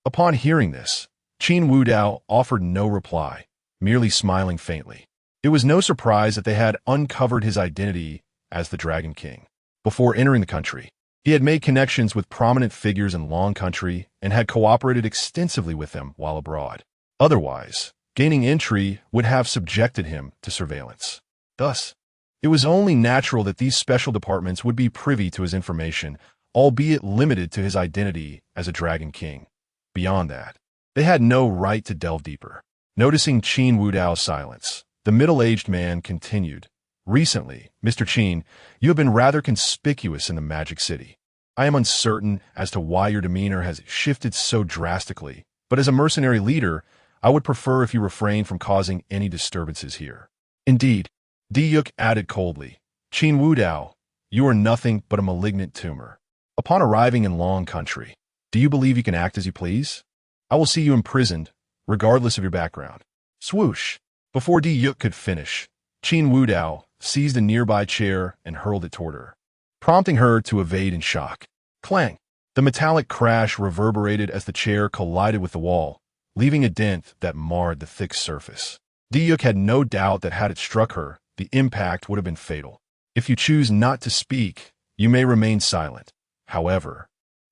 Upon hearing this, Qin Wudao offered no reply, merely smiling faintly. It was no surprise that they had uncovered his identity as the Dragon King. Before entering the country, he had made connections with prominent figures in Long Country and had cooperated extensively with them while abroad. Otherwise, gaining entry would have subjected him to surveillance. Thus, it was only natural that these special departments would be privy to his information, albeit limited to his identity as a Dragon King. Beyond that, they had no right to delve deeper. Noticing Qin Wudao's silence, the middle-aged man continued, "Recently, Mr. Qin, you have been rather conspicuous in the Magic City. I am uncertain as to why your demeanor has shifted so drastically, but as a mercenary leader, I would prefer if you refrain from causing any disturbances here." "Indeed," Di Yuk added coldly, "Qin Wudao, you are nothing but a malignant tumor. Upon arriving in Long Country, do you believe you can act as you please? I will see you imprisoned, regardless of your background." Swoosh! Before Di Yuk could finish, Qin Wudao seized a nearby chair and hurled it toward her, prompting her to evade in shock. Clang! The metallic crash reverberated as the chair collided with the wall, leaving a dent that marred the thick surface. Di Yuk had no doubt that had it struck her, the impact would have been fatal. "If you choose not to speak, you may remain silent. However,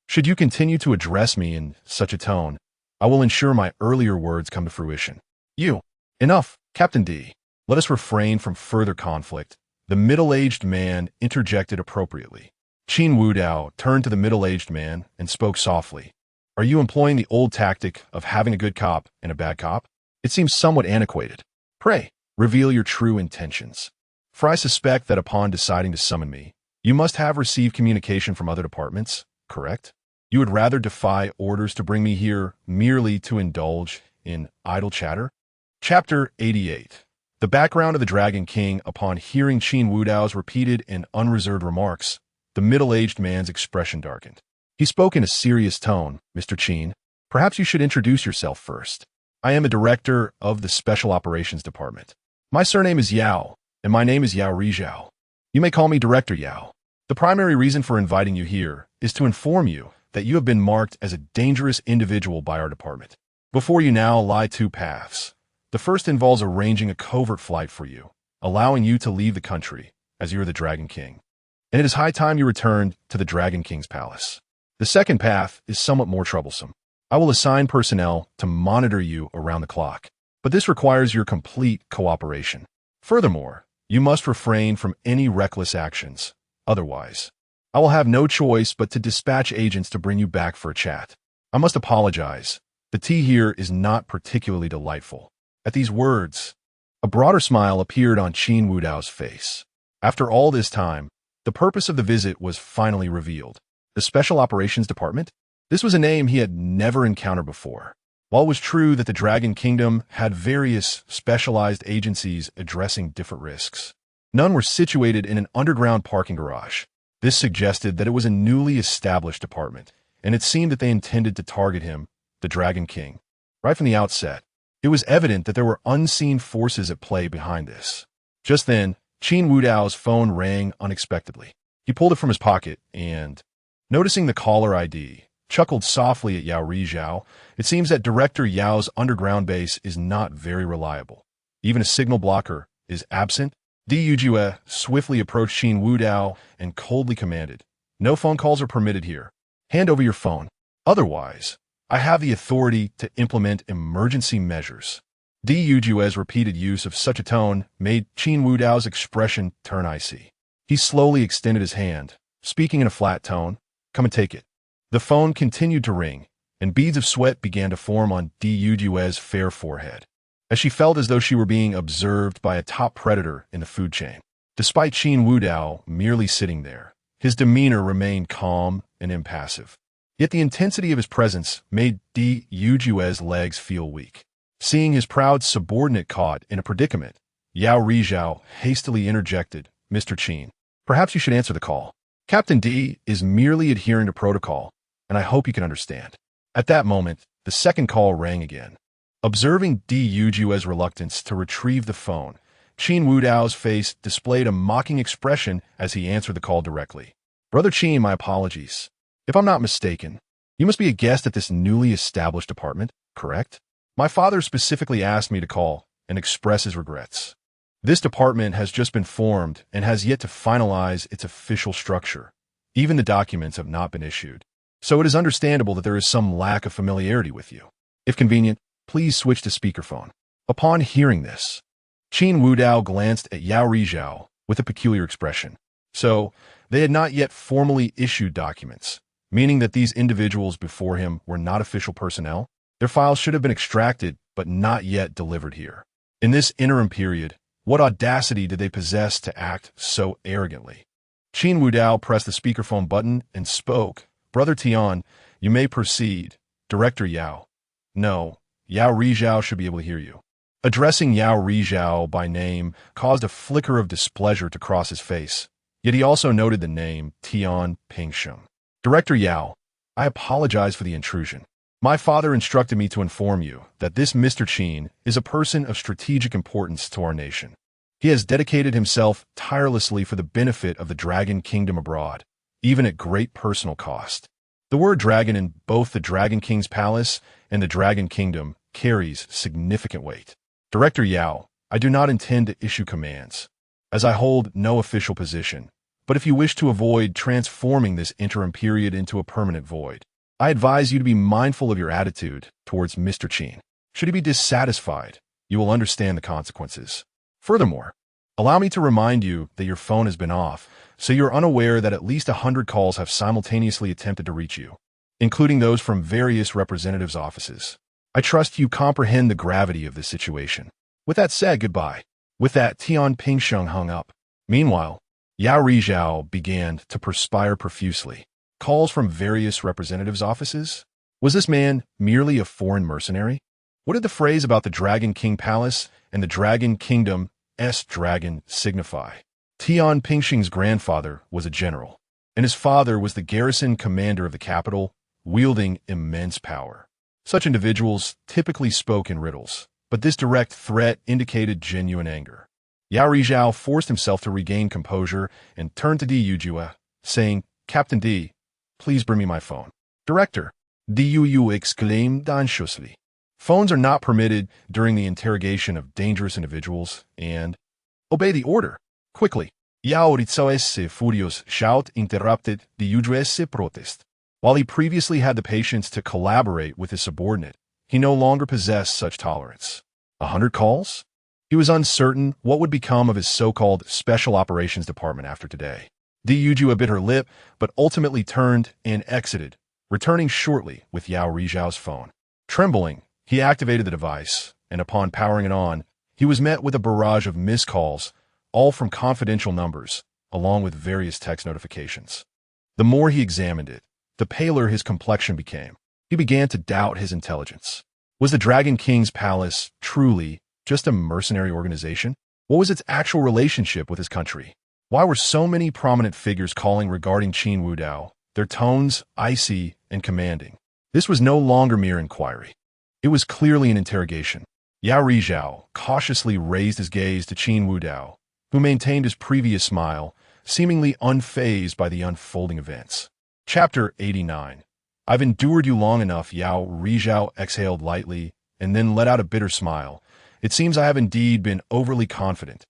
should you continue to address me in such a tone, I will ensure my earlier words come to fruition." "You." "Enough, Captain D. Let us refrain from further conflict." The middle-aged man interjected appropriately. Qin Wudao turned to the middle-aged man and spoke softly. Are you employing the old tactic of having a good cop and a bad cop? It seems somewhat antiquated. Pray, reveal your true intentions. For I suspect that upon deciding to summon me, you must have received communication from other departments, correct? You would rather defy orders to bring me here merely to indulge in idle chatter? Chapter 88. The background of the Dragon King. Upon hearing Qin Wudao's repeated and unreserved remarks, the middle-aged man's expression darkened. He spoke in a serious tone. Mr. Qin, perhaps you should introduce yourself first. I am a director of the Special Operations Department. My surname is Yao, and my name is Yao Rizhao. You may call me Director Yao. The primary reason for inviting you here is to inform you that you have been marked as a dangerous individual by our department. Before you now lie two paths. The first involves arranging a covert flight for you, allowing you to leave the country, as you are the Dragon King. And it is high time you returned to the Dragon King's palace. The second path is somewhat more troublesome. I will assign personnel to monitor you around the clock, but this requires your complete cooperation. Furthermore, you must refrain from any reckless actions. Otherwise, I will have no choice but to dispatch agents to bring you back for a chat. I must apologize. The tea here is not particularly delightful. At these words, a broader smile appeared on Qin Wudao's face. After all this time, the purpose of the visit was finally revealed. The Special Operations Department? This was a name he had never encountered before. While it was true that the Dragon Kingdom had various specialized agencies addressing different risks, none were situated in an underground parking garage. This suggested that it was a newly established department, and it seemed that they intended to target him, the Dragon King. Right from the outset, it was evident that there were unseen forces at play behind this. Just then, Qin Wudao's phone rang unexpectedly. He pulled it from his pocket and, noticing the caller ID, chuckled softly at Yao Rizhao. It seems that Director Yao's underground base is not very reliable. Even a signal blocker is absent. Di Yujue swiftly approached Qin Wudao and coldly commanded, "No phone calls are permitted here. Hand over your phone. Otherwise, I have the authority to implement emergency measures." Di Yujue's repeated use of such a tone made Qin Wudao's expression turn icy. He slowly extended his hand, speaking in a flat tone. "Come and take it." The phone continued to ring, and beads of sweat began to form on Di Yujue's fair forehead, as she felt as though she were being observed by a top predator in the food chain. Despite Qin Wudao merely sitting there, his demeanor remained calm and impassive. Yet the intensity of his presence made Di Yujue's legs feel weak. Seeing his proud subordinate caught in a predicament, Yao Rizhao hastily interjected, "Mr. Qin, perhaps you should answer the call. Captain Di is merely adhering to protocol, and I hope you can understand." At that moment, the second call rang again. Observing Di Yujue's reluctance to retrieve the phone, Qin Wudao's face displayed a mocking expression as he answered the call directly. "Brother Qin, my apologies. If I'm not mistaken, you must be a guest at this newly established department, correct? My father specifically asked me to call and express his regrets. This department has just been formed and has yet to finalize its official structure. Even the documents have not been issued. So it is understandable that there is some lack of familiarity with you. If convenient, please switch to speakerphone." Upon hearing this, Qin Wudao glanced at Yao Rizhao with a peculiar expression. So, they had not yet formally issued documents, meaning that these individuals before him were not official personnel. Their files should have been extracted, but not yet delivered here. In this interim period, what audacity did they possess to act so arrogantly? Qin Wudao pressed the speakerphone button and spoke. "Brother Tian, you may proceed. Director Yao." "No, Yao Rizhao should be able to hear you." Addressing Yao Rizhao by name caused a flicker of displeasure to cross his face, yet he also noted the name Tian Pingsheng. "Director Yao, I apologize for the intrusion. My father instructed me to inform you that this Mr. Qin is a person of strategic importance to our nation. He has dedicated himself tirelessly for the benefit of the Dragon Kingdom abroad, even at great personal cost. The word dragon in both the Dragon King's palace and the Dragon Kingdom carries significant weight. Director Yao, I do not intend to issue commands, as I hold no official position, but if you wish to avoid transforming this interim period into a permanent void, I advise you to be mindful of your attitude towards Mr. Qin. Should he be dissatisfied, you will understand the consequences. Furthermore, allow me to remind you that your phone has been off, so you're unaware that at least 100 calls have simultaneously attempted to reach you. including those from various representatives' offices. I trust you comprehend the gravity of this situation. With that said, goodbye. With that, Tian Pingsheng hung up. Meanwhile, Yao Rizhao began to perspire profusely. Calls from various representatives' offices? Was this man merely a foreign mercenary? What did the phrase about the Dragon King Palace and the Dragon Kingdom's dragon signify? Tian Pingsheng's grandfather was a general, and his father was the garrison commander of the capital, wielding immense power. Such individuals typically spoke in riddles, but this direct threat indicated genuine anger. Yao Rizhao forced himself to regain composure and turned to Di Yujue, saying, "Captain D, please bring me my phone." "Director," Di Yujue exclaimed anxiously. "Phones are not permitted during the interrogation of dangerous individuals, and—" "Obey the order, quickly." Yao Rizhao's furious shout interrupted Di Yujue's protest. While he previously had the patience to collaborate with his subordinate, he no longer possessed such tolerance. 100 calls? He was uncertain what would become of his so-called Special Operations Department after today. Di Yujue bit her lip, but ultimately turned and exited, returning shortly with Yao Rizhao's phone. Trembling, he activated the device, and upon powering it on, he was met with a barrage of missed calls, all from confidential numbers, along with various text notifications. The more he examined it, the paler his complexion became. He began to doubt his intelligence. Was the Dragon King's palace truly just a mercenary organization? What was its actual relationship with his country? Why were so many prominent figures calling regarding Qin Wudao, their tones icy and commanding? This was no longer mere inquiry. It was clearly an interrogation. Yao Rizhao cautiously raised his gaze to Qin Wudao, who maintained his previous smile, seemingly unfazed by the unfolding events. Chapter 89. "I've endured you long enough," Yao Rizhao exhaled lightly, and then let out a bitter smile. "It seems I have indeed been overly confident."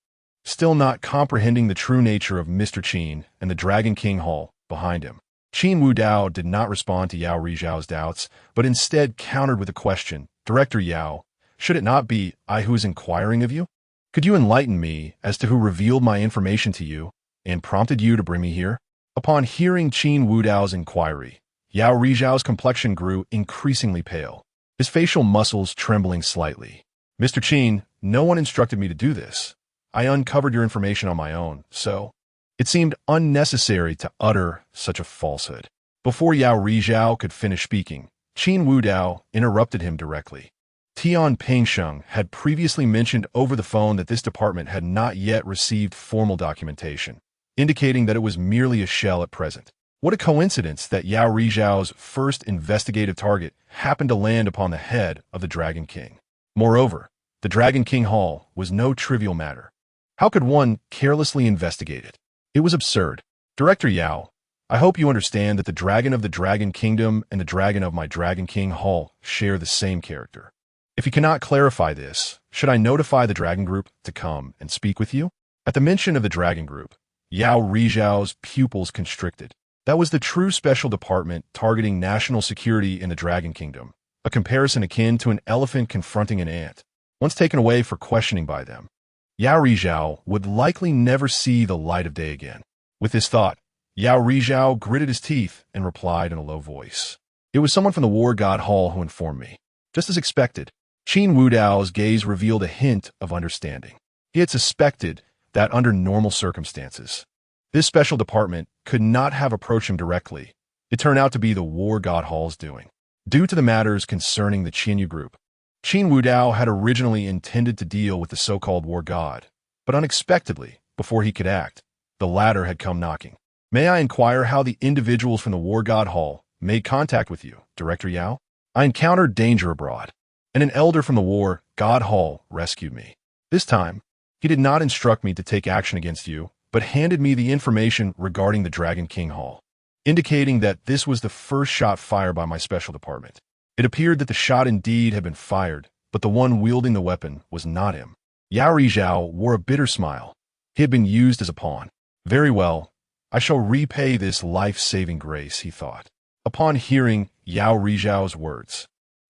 Still not comprehending the true nature of Mr. Qin and the Dragon King Hall behind him, Qin Wudao did not respond to Yao Rizhao's doubts, but instead countered with a question. "Director Yao, should it not be I who is inquiring of you? Could you enlighten me as to who revealed my information to you and prompted you to bring me here?" Upon hearing Qin Wudao's inquiry, Yao Rizhao's complexion grew increasingly pale, his facial muscles trembling slightly. "Mr. Qin, no one instructed me to do this. I uncovered your information on my own, so—" It seemed unnecessary to utter such a falsehood. Before Yao Rizhao could finish speaking, Qin Wudao interrupted him directly. Tian Pingsheng had previously mentioned over the phone that this department had not yet received formal documentation, indicating that it was merely a shell at present. What a coincidence that Yao Rizhao's first investigative target happened to land upon the head of the Dragon King. Moreover, the Dragon King Hall was no trivial matter. How could one carelessly investigate it? It was absurd. "Director Yao, I hope you understand that the Dragon of the Dragon Kingdom and the Dragon of my Dragon King Hall share the same character. If you cannot clarify this, should I notify the Dragon Group to come and speak with you?" At the mention of the Dragon Group, Yao Rizhao's pupils constricted. That was the true special department targeting national security in the Dragon Kingdom, a comparison akin to an elephant confronting an ant. Once taken away for questioning by them, Yao Rizhao would likely never see the light of day again. With this thought, Yao Rizhao gritted his teeth and replied in a low voice. "It was someone from the War God Hall who informed me." Just as expected, Qin Wudao's gaze revealed a hint of understanding. He had suspected that under normal circumstances, this special department could not have approached him directly. It turned out to be the War God Hall's doing. Due to the matters concerning the Qinyu group, Qin Wudao had originally intended to deal with the so-called War God, but unexpectedly, before he could act, the latter had come knocking. "May I inquire how the individuals from the War God Hall made contact with you, Director Yao?" "I encountered danger abroad, and an elder from the War God Hall rescued me. This time, he did not instruct me to take action against you, but handed me the information regarding the Dragon King Hall, indicating that this was the first shot fired by my special department. It appeared that the shot indeed had been fired, but the one wielding the weapon was not him." Yao Rizhao wore a bitter smile. He had been used as a pawn. "Very well, I shall repay this life-saving grace," he thought. Upon hearing Yao Rizhao's words,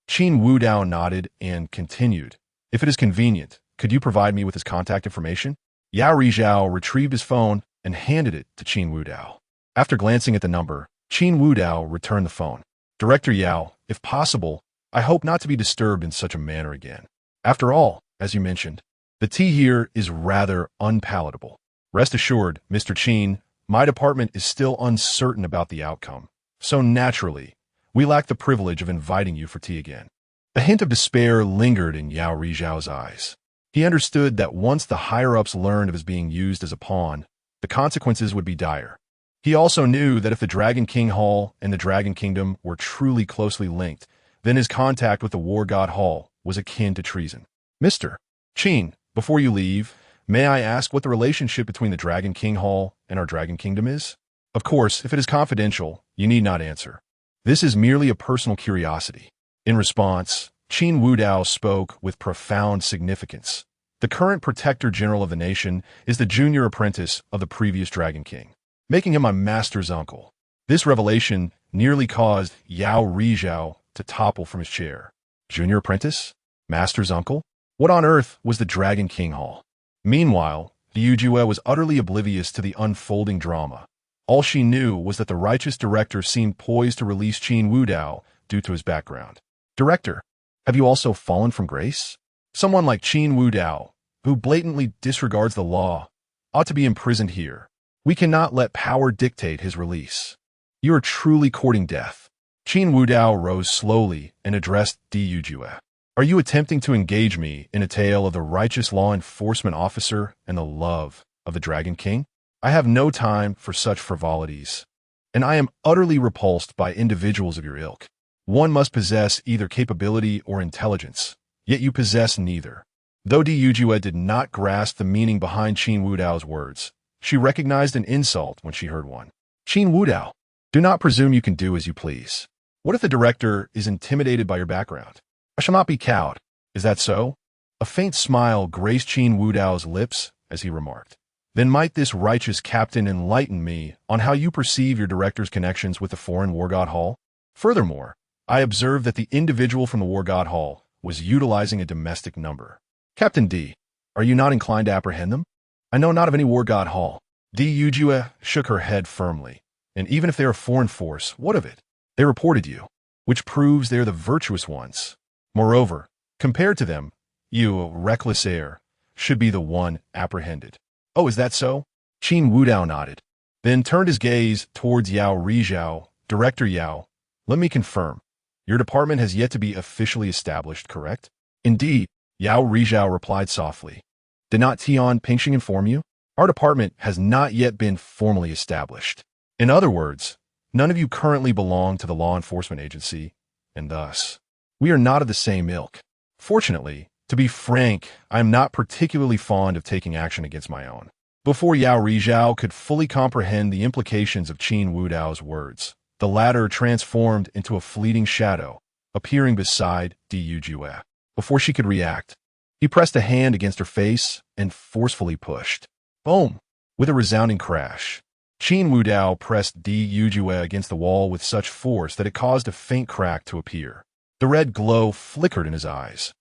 Qin Wudao nodded and continued, "If it is convenient, could you provide me with his contact information?" Yao Rizhao retrieved his phone and handed it to Qin Wudao. After glancing at the number, Qin Wudao returned the phone. Director Yao, if possible, I hope not to be disturbed in such a manner again. After all, as you mentioned, the tea here is rather unpalatable. Rest assured, Mr. Qin, my department is still uncertain about the outcome, so naturally, we lack the privilege of inviting you for tea again. A hint of despair lingered in Yao Rizhao's eyes. He understood that once the higher-ups learned of his being used as a pawn, the consequences would be dire. He also knew that if the Dragon King Hall and the Dragon Kingdom were truly closely linked, then his contact with the War God Hall was akin to treason. Mr. Qin, before you leave, may I ask what the relationship between the Dragon King Hall and our Dragon Kingdom is? Of course, if it is confidential, you need not answer. This is merely a personal curiosity. In response, Qin Wudao spoke with profound significance. The current Protector General of the nation is the junior apprentice of the previous Dragon King, making him my master's uncle. This revelation nearly caused Yao Rizhao to topple from his chair. Junior apprentice? Master's uncle? What on earth was the Dragon King Hall? Meanwhile, Liu Jue was utterly oblivious to the unfolding drama. All she knew was that the righteous director seemed poised to release Qin Wudao due to his background. Director, have you also fallen from grace? Someone like Qin Wudao, who blatantly disregards the law, ought to be imprisoned here. We cannot let power dictate his release. You are truly courting death. Qin Wudao rose slowly and addressed Liu Jue. Are you attempting to engage me in a tale of the righteous law enforcement officer and the love of the Dragon King? I have no time for such frivolities, and I am utterly repulsed by individuals of your ilk. One must possess either capability or intelligence, yet you possess neither. Though Liu Jue did not grasp the meaning behind Qin Wudao's words, she recognized an insult when she heard one. Qin Wudao, do not presume you can do as you please. What if the director is intimidated by your background? I shall not be cowed. Is that so? A faint smile graced Qin Wudao's lips as he remarked. Then might this righteous captain enlighten me on how you perceive your director's connections with the foreign War God Hall? Furthermore, I observed that the individual from the War God Hall was utilizing a domestic number. Captain D, are you not inclined to apprehend them? I know not of any War God Hall. Liu Jue shook her head firmly. And even if they are a foreign force, what of it? They reported you, which proves they are the virtuous ones. Moreover, compared to them, you, reckless heir, should be the one apprehended. Oh, is that so? Qin Wudao nodded, then turned his gaze towards Yao Rizhao. Director Yao, let me confirm. Your department has yet to be officially established, correct? Indeed, Yao Rizhao replied softly. Did not Tian Pingxing inform you? Our department has not yet been formally established. In other words, none of you currently belong to the law enforcement agency, and thus, we are not of the same ilk. Fortunately, to be frank, I am not particularly fond of taking action against my own. Before Yao Rizhao could fully comprehend the implications of Qin Wudao's words, the latter transformed into a fleeting shadow, appearing beside Liu Jue. Before she could react, he pressed a hand against her face and forcefully pushed. Boom! With a resounding crash, Qin Wudao pressed Liu Jue against the wall with such force that it caused a faint crack to appear. The red glow flickered in his eyes.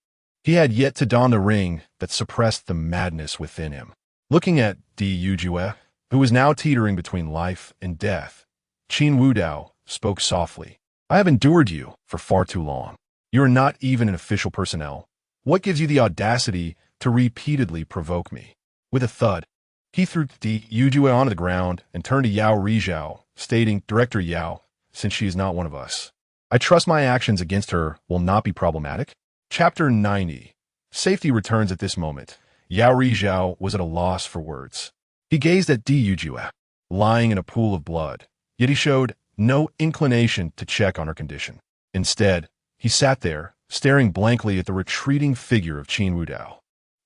He had yet to don the ring that suppressed the madness within him. Looking at Liu Jue, who was now teetering between life and death, Qin Wudao spoke softly. I have endured you for far too long. You are not even an official personnel. What gives you the audacity to repeatedly provoke me? With a thud, he threw Liu Jue onto the ground and turned to Yao Rizhao, stating, Director Yao, since she is not one of us, I trust my actions against her will not be problematic. Chapter 90. Safety returns at this moment. Yao Rizhao was at a loss for words. He gazed at Liu Jue, lying in a pool of blood, yet he showed no inclination to check on her condition. Instead, he sat there, staring blankly at the retreating figure of Qin Wudao.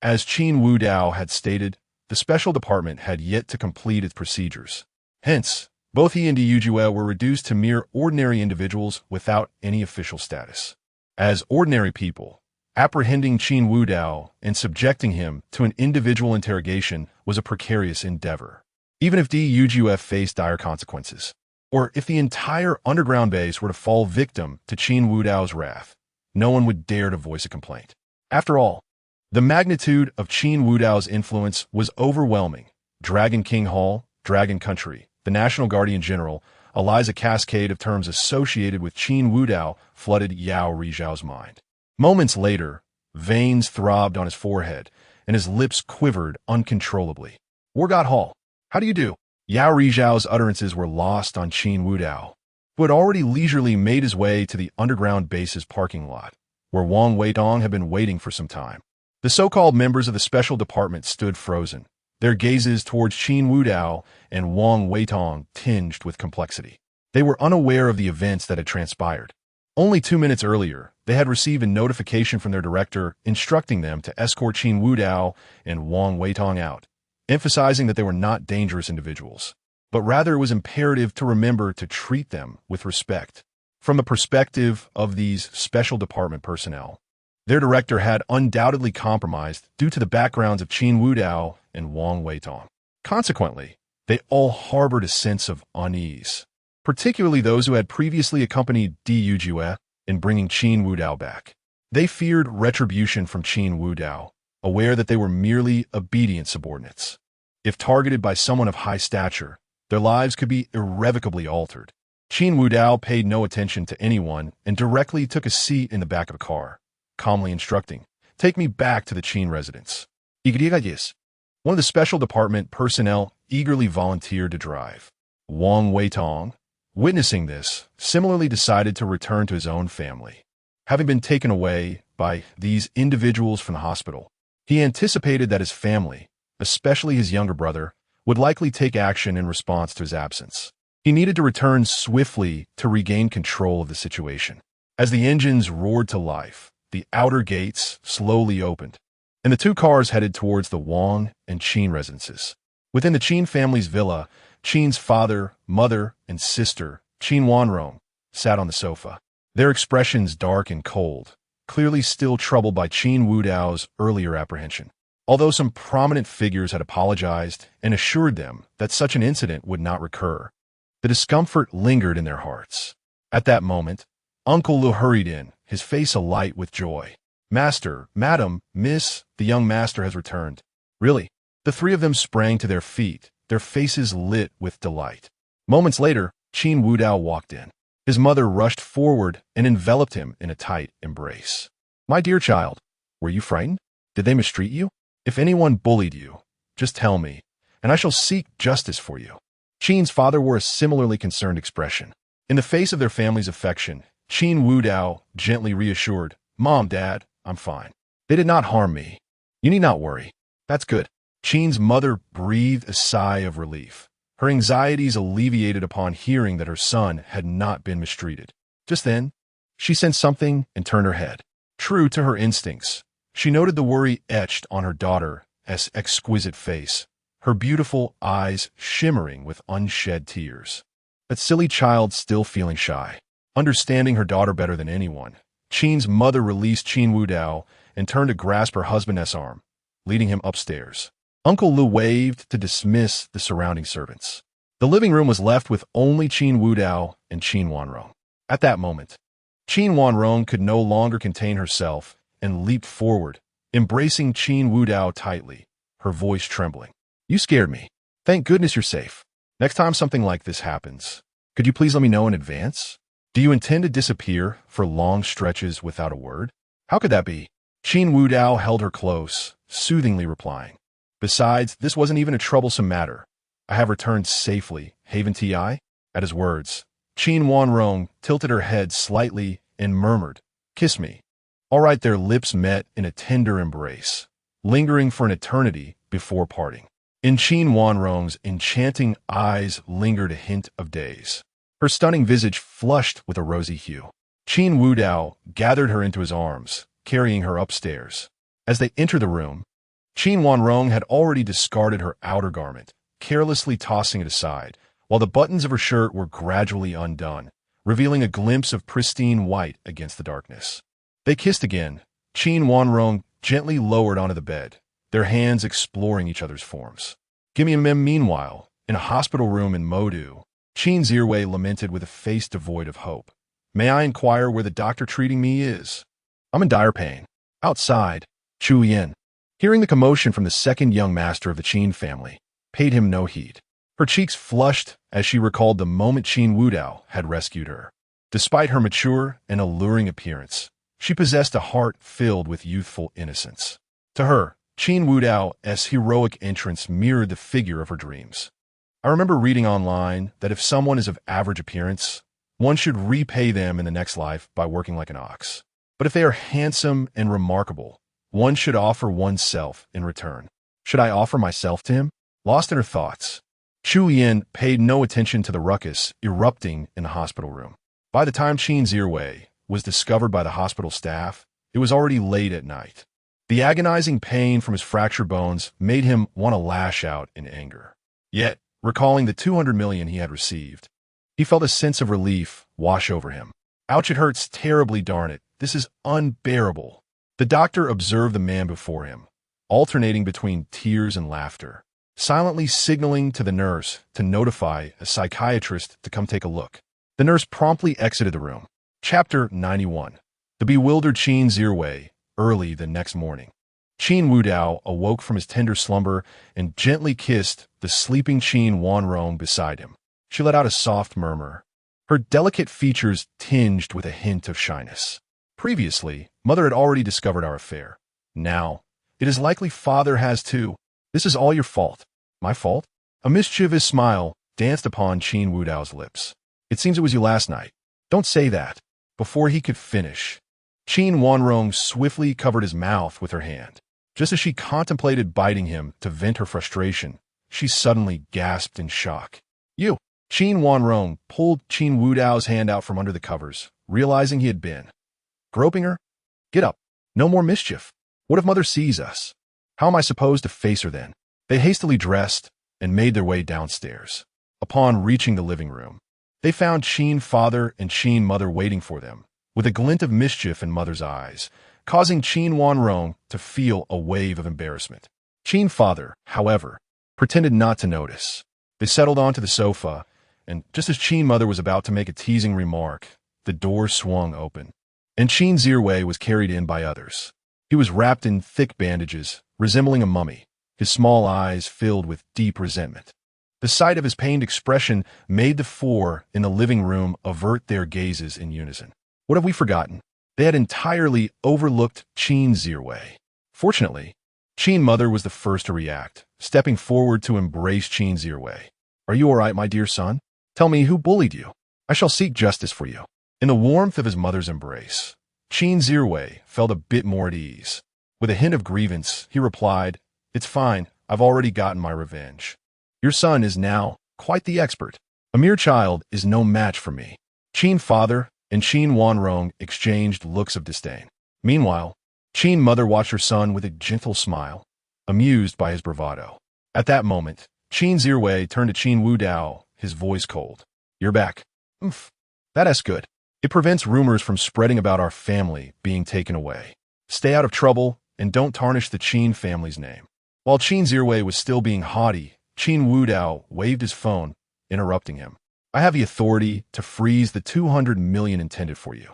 As Qin Wudao had stated, the special department had yet to complete its procedures. Hence, both he and Liu Jue were reduced to mere ordinary individuals without any official status. As ordinary people, apprehending Qin Wudao and subjecting him to an individual interrogation was a precarious endeavor. Even if Liu Jue faced dire consequences, or if the entire underground base were to fall victim to Qin Wudao's wrath, no one would dare to voice a complaint. After all, the magnitude of Qin Wudao's influence was overwhelming. Dragon King Hall, Dragon Country, the National Guardian General, Eliza cascade of terms associated with Qin Wudao flooded Yao Rizhao's mind. Moments later, veins throbbed on his forehead, and his lips quivered uncontrollably. Wargot Hall. How do you do? Yao Rizhao's utterances were lost on Qin Wudao, who had already leisurely made his way to the underground base's parking lot, where Wang Weidong had been waiting for some time. The so-called members of the special department stood frozen, their gazes towards Qin Wudao and Wang Weidong tinged with complexity. They were unaware of the events that had transpired. Only 2 minutes earlier, they had received a notification from their director instructing them to escort Qin Wudao and Wang Weidong out, emphasizing that they were not dangerous individuals, but rather it was imperative to remember to treat them with respect. From the perspective of these special department personnel, their director had undoubtedly compromised due to the backgrounds of Qin Wudao and Wang Weidong. Consequently, they all harbored a sense of unease, particularly those who had previously accompanied Du Jue in bringing Qin Wudao back. They feared retribution from Qin Wudao, aware that they were merely obedient subordinates. If targeted by someone of high stature, their lives could be irrevocably altered. Qin Wudao paid no attention to anyone and directly took a seat in the back of a car, calmly instructing, "Take me back to the Qin residence." One of the special department personnel eagerly volunteered to drive. Wang Weidong, witnessing this, similarly decided to return to his own family. Having been taken away by these individuals from the hospital, he anticipated that his family, especially his younger brother, would likely take action in response to his absence. He needed to return swiftly to regain control of the situation. As the engines roared to life, the outer gates slowly opened, and the two cars headed towards the Wang and Qin residences. Within the Qin family's villa, Qin's father, mother, and sister, Qin Wanrong, sat on the sofa, their expressions dark and cold, clearly still troubled by Qin Wudao's earlier apprehension. Although some prominent figures had apologized and assured them that such an incident would not recur, the discomfort lingered in their hearts. At that moment, Uncle Lu hurried in, his face alight with joy. "Master, Madam, Miss, the young master has returned." "Really?" The three of them sprang to their feet, their faces lit with delight. Moments later, Qin Wudao walked in. His mother rushed forward and enveloped him in a tight embrace. "My dear child, were you frightened? Did they mistreat you? If anyone bullied you, just tell me, and I shall seek justice for you." Qin's father wore a similarly concerned expression. In the face of their family's affection, Qin Wudao gently reassured, "Mom, Dad, I'm fine. They did not harm me. You need not worry." "That's good." Qin's mother breathed a sigh of relief, her anxieties alleviated upon hearing that her son had not been mistreated. Just then, she sensed something and turned her head. True to her instincts, she noted the worry etched on her daughter's exquisite face, her beautiful eyes shimmering with unshed tears. That silly child still feeling shy. Understanding her daughter better than anyone, Qin's mother released Qin Wudao and turned to grasp her husband's arm, leading him upstairs. Uncle Lu waved to dismiss the surrounding servants. The living room was left with only Qin Wudao and Qin Wanrong. At that moment, Qin Wanrong could no longer contain herself and leaped forward, embracing Qin Wudao tightly, her voice trembling. "You scared me. Thank goodness you're safe. Next time something like this happens, could you please let me know in advance? Do you intend to disappear for long stretches without a word?" "How could that be?" Qin Wudao held her close, soothingly replying. "Besides, this wasn't even a troublesome matter. I have returned safely, haven't I?" At his words, Qin Wanrong tilted her head slightly and murmured, "Kiss me." All right, their lips met in a tender embrace, lingering for an eternity before parting. In Qin Wanrong's enchanting eyes lingered a hint of days. Her stunning visage flushed with a rosy hue. Qin Wudao gathered her into his arms, carrying her upstairs. As they entered the room, Qin Wanrong had already discarded her outer garment, carelessly tossing it aside, while the buttons of her shirt were gradually undone, revealing a glimpse of pristine white against the darkness. They kissed again, Qin Wanrong gently lowered onto the bed, their hands exploring each other's forms. "Give me a mem." Meanwhile, in a hospital room in Modu, Qin Zirwei lamented with a face devoid of hope. "May I inquire where the doctor treating me is? I'm in dire pain." Outside, Chu Yin, hearing the commotion from the second young master of the Qin family, paid him no heed. Her cheeks flushed as she recalled the moment Qin Wudao had rescued her. Despite her mature and alluring appearance, she possessed a heart filled with youthful innocence. To her, Qin Wudao's heroic entrance mirrored the figure of her dreams. I remember reading online that if someone is of average appearance, one should repay them in the next life by working like an ox. But if they are handsome and remarkable, one should offer oneself in return. Should I offer myself to him? Lost in her thoughts, Chu Yin paid no attention to the ruckus erupting in the hospital room. By the time Qin Zirwei was discovered by the hospital staff, it was already late at night. The agonizing pain from his fractured bones made him want to lash out in anger. Yet, recalling the 200 million he had received, he felt a sense of relief wash over him. Ouch, it hurts terribly, darn it. This is unbearable. The doctor observed the man before him, alternating between tears and laughter, silently signaling to the nurse to notify a psychiatrist to come take a look. The nurse promptly exited the room. Chapter 91. The bewildered Qin Zirwei. Early the next morning, Qin Wudao awoke from his tender slumber and gently kissed the sleeping Qin Wanrong beside him. She let out a soft murmur, her delicate features tinged with a hint of shyness. Previously, Mother had already discovered our affair. Now, it is likely Father has too. This is all your fault. My fault? A mischievous smile danced upon Qin Wudao's lips. It seems it was you last night. Don't say that. Before he could finish, Qin Wanrong swiftly covered his mouth with her hand. Just as she contemplated biting him to vent her frustration, she suddenly gasped in shock. You! Qin Wanrong pulled Qin Wudao's hand out from under the covers, realizing he had been groping her. Get up. No more mischief. What if Mother sees us? How am I supposed to face her then? They hastily dressed and made their way downstairs. Upon reaching the living room, they found Qin Father and Qin Mother waiting for them, with a glint of mischief in Mother's eyes, causing Qin Wanrong to feel a wave of embarrassment. Qin Father, however, pretended not to notice. They settled onto the sofa, and just as Qin Mother was about to make a teasing remark, the door swung open, and Qin Zirwei was carried in by others. He was wrapped in thick bandages, resembling a mummy, his small eyes filled with deep resentment. The sight of his pained expression made the four in the living room avert their gazes in unison. What have we forgotten? They had entirely overlooked Qin Zirwei. Fortunately, Qin Mother was the first to react, stepping forward to embrace Qin Zirwei. Are you all right, my dear son? Tell me who bullied you. I shall seek justice for you. In the warmth of his mother's embrace, Qin Zirwei felt a bit more at ease. With a hint of grievance, he replied, It's fine. I've already gotten my revenge. Your son is now quite the expert. A mere child is no match for me. Qin Father and Qin Wanrong exchanged looks of disdain. Meanwhile, Qin Mother watched her son with a gentle smile, amused by his bravado. At that moment, Qin Zirwei turned to Qin Wudao, his voice cold. You're back. Oomph. That's good. It prevents rumors from spreading about our family being taken away. Stay out of trouble and don't tarnish the Qin family's name. While Qin Zirwei was still being haughty, Qin Wudao waved his phone, interrupting him. I have the authority to freeze the 200 million intended for you.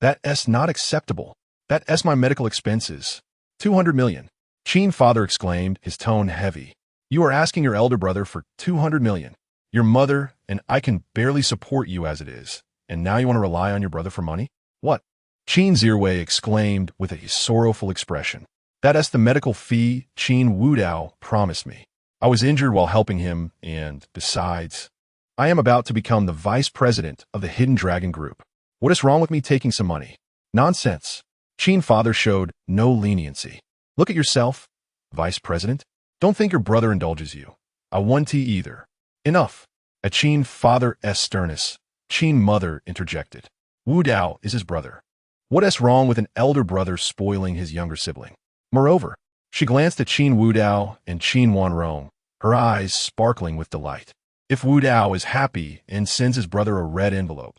That's not acceptable. That's my medical expenses. 200 million. Qin Father exclaimed, his tone heavy. You are asking your elder brother for 200 million. Your mother and I can barely support you as it is. And now you want to rely on your brother for money? What? Qin Zirwei exclaimed with a sorrowful expression. That's the medical fee Qin Wudao promised me. I was injured while helping him, and besides, I am about to become the vice president of the Hidden Dragon Group. What is wrong with me taking some money? Nonsense. Qin Father showed no leniency. Look at yourself, vice president. Don't think your brother indulges you. I won't either. Enough. At Qin Father's sternness, Qin Mother interjected. Wudao is his brother. What is wrong with an elder brother spoiling his younger sibling? Moreover, she glanced at Qin Wudao and Qin Wanrong, her eyes sparkling with delight. If Wudao is happy and sends his brother a red envelope,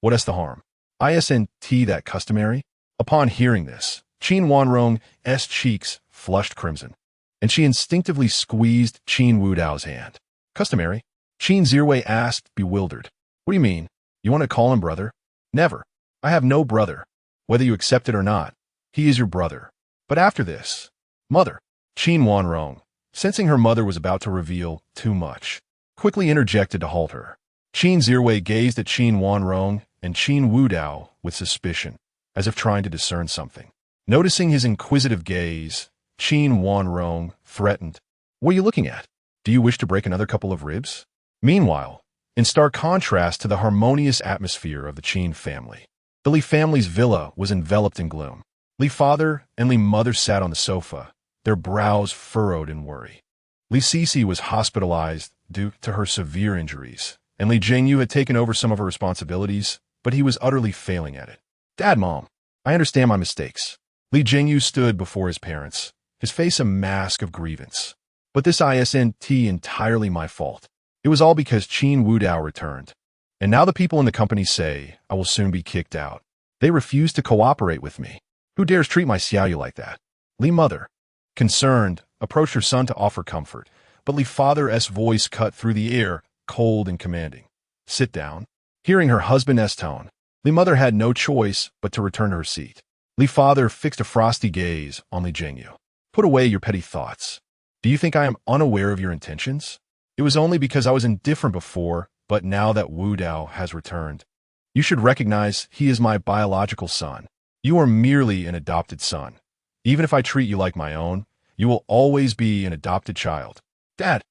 what is the harm? Isn't that customary? Upon hearing this, Qin Wanrong's cheeks flushed crimson, and she instinctively squeezed Qin Wudao's hand. Customary? Qin Zirwei asked, bewildered. What do you mean? You want to call him brother? Never. I have no brother. Whether you accept it or not, he is your brother. But after this, Mother, Qin Wanrong, sensing her mother was about to reveal too much, quickly interjected to halt her. Qin Zirwei gazed at Qin Wanrong and Qin Wudao with suspicion, as if trying to discern something. Noticing his inquisitive gaze, Qin Wanrong threatened, "What are you looking at? Do you wish to break another couple of ribs?" Meanwhile, in stark contrast to the harmonious atmosphere of the Qin family, the Li family's villa was enveloped in gloom. Li father and Li mother sat on the sofa, their brows furrowed in worry. Li Sisi was hospitalized due to her severe injuries, and Li Jingyu had taken over some of her responsibilities, but he was utterly failing at it. "Dad, Mom, I understand my mistakes." Li Jingyu stood before his parents, his face a mask of grievance. "But this isn't entirely my fault. It was all because Qin Wudao returned. And now the people in the company say I will soon be kicked out. They refuse to cooperate with me. Who dares treat my xiaoyu like that?" Li mother, concerned, approached her son to offer comfort, but Li father's voice cut through the air, cold and commanding. "Sit down." Hearing her husband's tone, Li mother had no choice but to return to her seat. Li father fixed a frosty gaze on Li Jingyu. "Put away your petty thoughts. Do you think I am unaware of your intentions? It was only because I was indifferent before, but now that Wu Dao has returned, you should recognize he is my biological son. You are merely an adopted son. Even if I treat you like my own, you will always be an adopted child." "Dad!"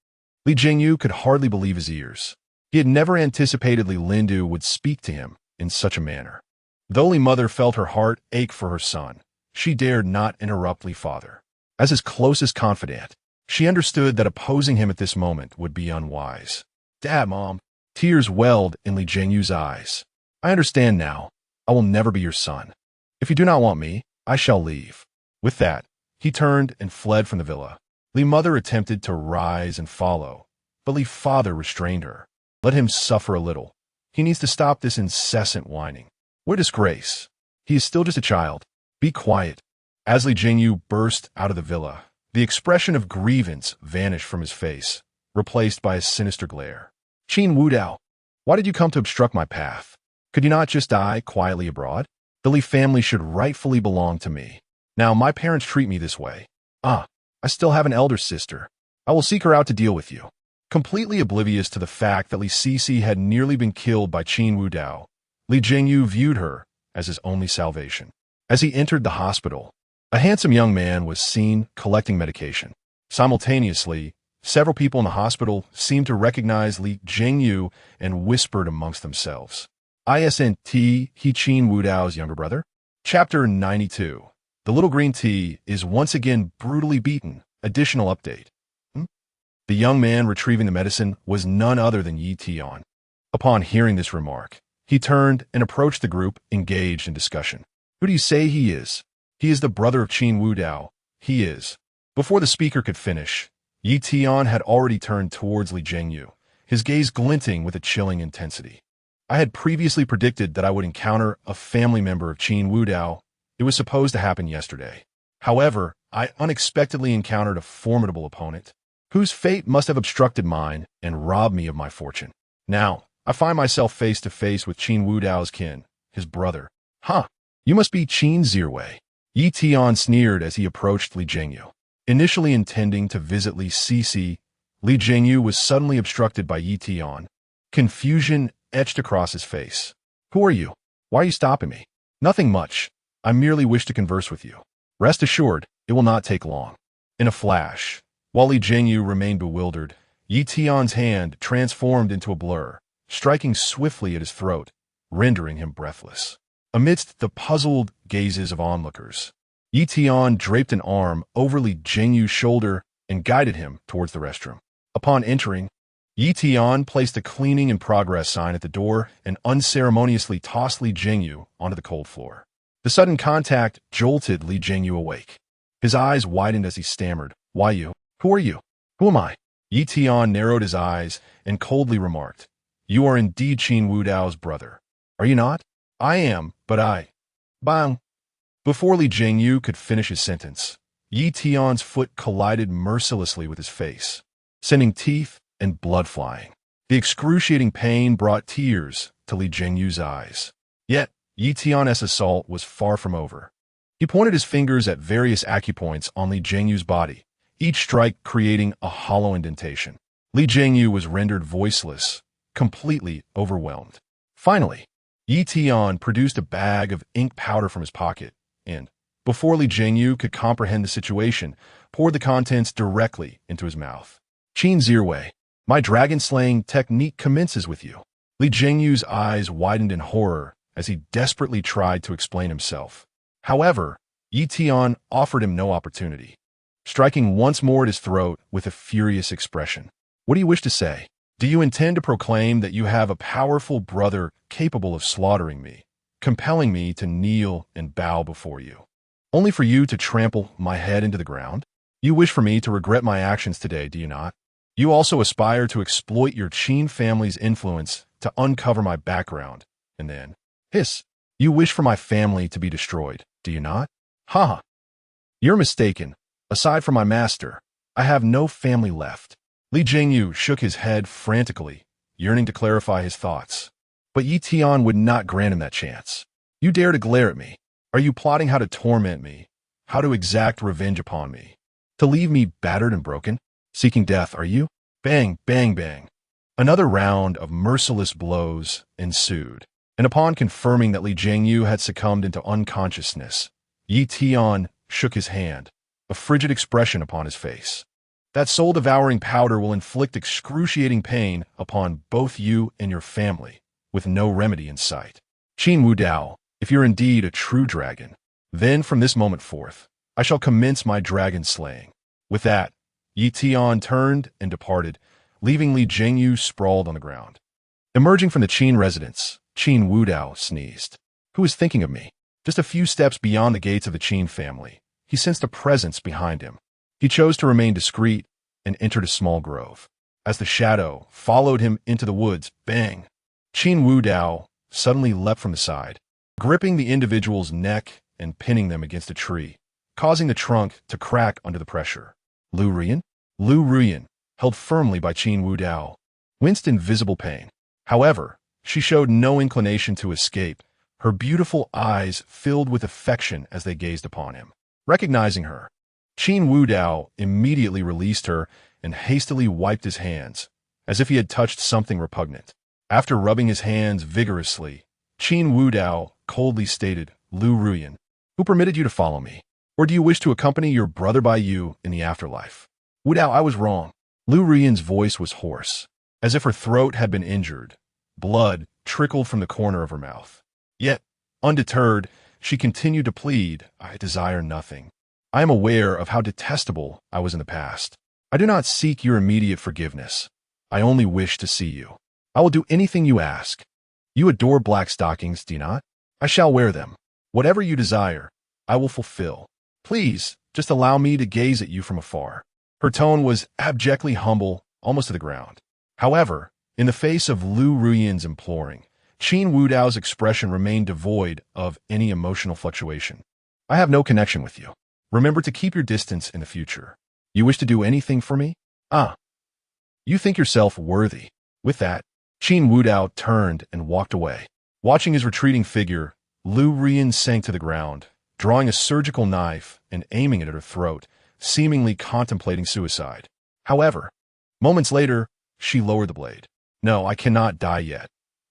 Li Jingyu could hardly believe his ears. He had never anticipated Li Lindu would speak to him in such a manner. Though Li mother felt her heart ache for her son, she dared not interrupt Li father. As his closest confidant, she understood that opposing him at this moment would be unwise. "Dad, Mom." Tears welled in Li Jingyu's eyes. "I understand now. I will never be your son. If you do not want me, I shall leave." With that, he turned and fled from the villa. Li mother attempted to rise and follow, but Li father restrained her. "Let him suffer a little. He needs to stop this incessant whining. What a disgrace. He is still just a child. Be quiet." As Li Jingyu burst out of the villa, the expression of grievance vanished from his face, replaced by a sinister glare. "Qin Wudao, why did you come to obstruct my path? Could you not just die quietly abroad? The Li family should rightfully belong to me. Now my parents treat me this way. I still have an elder sister. I will seek her out to deal with you." Completely oblivious to the fact that Li Sisi had nearly been killed by Qin Wudao, Li Jingyu viewed her as his only salvation. As he entered the hospital, a handsome young man was seen collecting medication. Simultaneously, several people in the hospital seemed to recognize Li Jingyu and whispered amongst themselves, "Isn't he Qin Wudao's younger brother?" Chapter 92. The little green tea is once again brutally beaten. Additional update. The young man retrieving the medicine was none other than Yi Tian. Upon hearing this remark, he turned and approached the group engaged in discussion. "Who do you say he is?" "He is the brother of Qin Wudao. He is." Before the speaker could finish, Yi Tian had already turned towards Li Jingyu, his gaze glinting with a chilling intensity. "I had previously predicted that I would encounter a family member of Qin Wudao. It was supposed to happen yesterday. However, I unexpectedly encountered a formidable opponent, whose fate must have obstructed mine and robbed me of my fortune. Now, I find myself face to face with Qin Wudao's kin, his brother." You must be Qin Zirwei." Yi Tian sneered as he approached Li Jingyu. Initially intending to visit Li Sisi, Li Jingyu was suddenly obstructed by Yi Tian. Confusion etched across his face. "Who are you? Why are you stopping me?" "Nothing much. I merely wish to converse with you." "Rest assured, it will not take long." In a flash, while Li Jingyu remained bewildered, Yi Tian's hand transformed into a blur, striking swiftly at his throat, rendering him breathless. Amidst the puzzled gazes of onlookers, Yi Tian draped an arm over Li Jingyu's shoulder and guided him towards the restroom. Upon entering, Yi Tian placed a cleaning in progress sign at the door and unceremoniously tossed Li Jingyu onto the cold floor. The sudden contact jolted Li Jingyu awake. His eyes widened as he stammered, "Why you? Who are you? Who am I?" Yi Tian narrowed his eyes and coldly remarked, "You are indeed Qin Wudao's brother. Are you not?" "I am, but I..." Bang! Before Li Jingyu could finish his sentence, Yi Tian's foot collided mercilessly with his face, sending teeth and blood flying. The excruciating pain brought tears to Li Jingyu's eyes. Yet, Yi Tian's assault was far from over. He pointed his fingers at various acupoints on Li Jingyu's body, each strike creating a hollow indentation. Li Jingyu was rendered voiceless, completely overwhelmed. Finally, Yi Tian produced a bag of ink powder from his pocket and, before Li Jingyu could comprehend the situation, poured the contents directly into his mouth. Qin Zirwei, my dragon-slaying technique commences with you. Li Jingyu's eyes widened in horror as he desperately tried to explain himself. However, Yi Tian offered him no opportunity, striking once more at his throat with a furious expression. What do you wish to say? Do you intend to proclaim that you have a powerful brother capable of slaughtering me, compelling me to kneel and bow before you, only for you to trample my head into the ground? You wish for me to regret my actions today, do you not? You also aspire to exploit your Qin family's influence to uncover my background, and then, hiss, you wish for my family to be destroyed, do you not? Ha ha! You're mistaken. Aside from my master, I have no family left. Li Jingyu shook his head frantically, yearning to clarify his thoughts. But Yi Tian would not grant him that chance. You dare to glare at me. Are you plotting how to torment me? How to exact revenge upon me? To leave me battered and broken? Seeking death, are you? Bang, bang, bang. Another round of merciless blows ensued, and upon confirming that Li Jingyu had succumbed into unconsciousness, Yi Tian shook his hand, a frigid expression upon his face. That soul-devouring powder will inflict excruciating pain upon both you and your family, with no remedy in sight. Qin Wudao, if you're indeed a true dragon, then from this moment forth, I shall commence my dragon slaying. With that, Yi Tian turned and departed, leaving Li Jingyu sprawled on the ground. Emerging from the Qin residence, Qin Wudao sneezed. Who is thinking of me? Just a few steps beyond the gates of the Qin family, he sensed a presence behind him. He chose to remain discreet and entered a small grove. As the shadow followed him into the woods, bang! Qin Wudao suddenly leapt from the side, gripping the individual's neck and pinning them against a tree, causing the trunk to crack under the pressure. Lu Ruyan? Lu Ruyan, held firmly by Qin Wudao, winced in visible pain. However, she showed no inclination to escape, her beautiful eyes filled with affection as they gazed upon him. Recognizing her, Qin Wudao immediately released her and hastily wiped his hands, as if he had touched something repugnant. After rubbing his hands vigorously, Qin Wudao coldly stated, Lu Ruyan, who permitted you to follow me? Or do you wish to accompany your brother by you in the afterlife? Wudao, I was wrong. Lu Ruyan's voice was hoarse, as if her throat had been injured. Blood trickled from the corner of her mouth. Yet, undeterred, she continued to plead, I desire nothing. I am aware of how detestable I was in the past. I do not seek your immediate forgiveness. I only wish to see you. I will do anything you ask. You adore black stockings, do you not? I shall wear them. Whatever you desire, I will fulfill. Please, just allow me to gaze at you from afar. Her tone was abjectly humble, almost to the ground. However, in the face of Lu Ruyan's imploring, Qin Wudao's expression remained devoid of any emotional fluctuation. I have no connection with you. Remember to keep your distance in the future. You wish to do anything for me? Ah. You think yourself worthy. With that, Qin Wudao turned and walked away. Watching his retreating figure, Lu Ruyan sank to the ground, drawing a surgical knife and aiming it at her throat, seemingly contemplating suicide. However, moments later, she lowered the blade. No, I cannot die yet.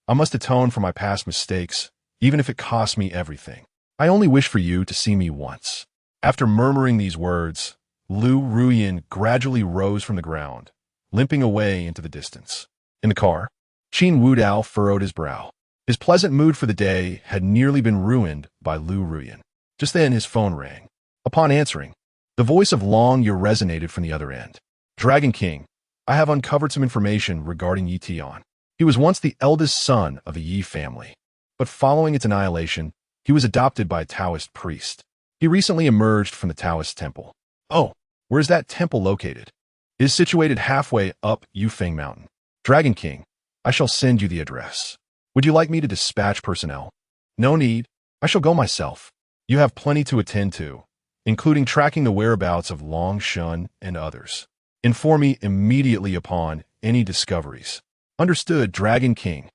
I must atone for my past mistakes, even if it costs me everything. I only wish for you to see me once. After murmuring these words, Lu Ruyan gradually rose from the ground, limping away into the distance. In the car, Qin Wudao furrowed his brow. His pleasant mood for the day had nearly been ruined by Lu Ruyan. Just then his phone rang. Upon answering, the voice of Long Ye resonated from the other end. Dragon King, I have uncovered some information regarding Yi Tian. He was once the eldest son of a Yi family, but following its annihilation, he was adopted by a Taoist priest. He recently emerged from the Taoist temple. Oh, where is that temple located? It is situated halfway up Yufeng Mountain. Dragon King, I shall send you the address. Would you like me to dispatch personnel? No need. I shall go myself. You have plenty to attend to, including tracking the whereabouts of Long Shun and others. Inform me immediately upon any discoveries. Understood, Dragon King.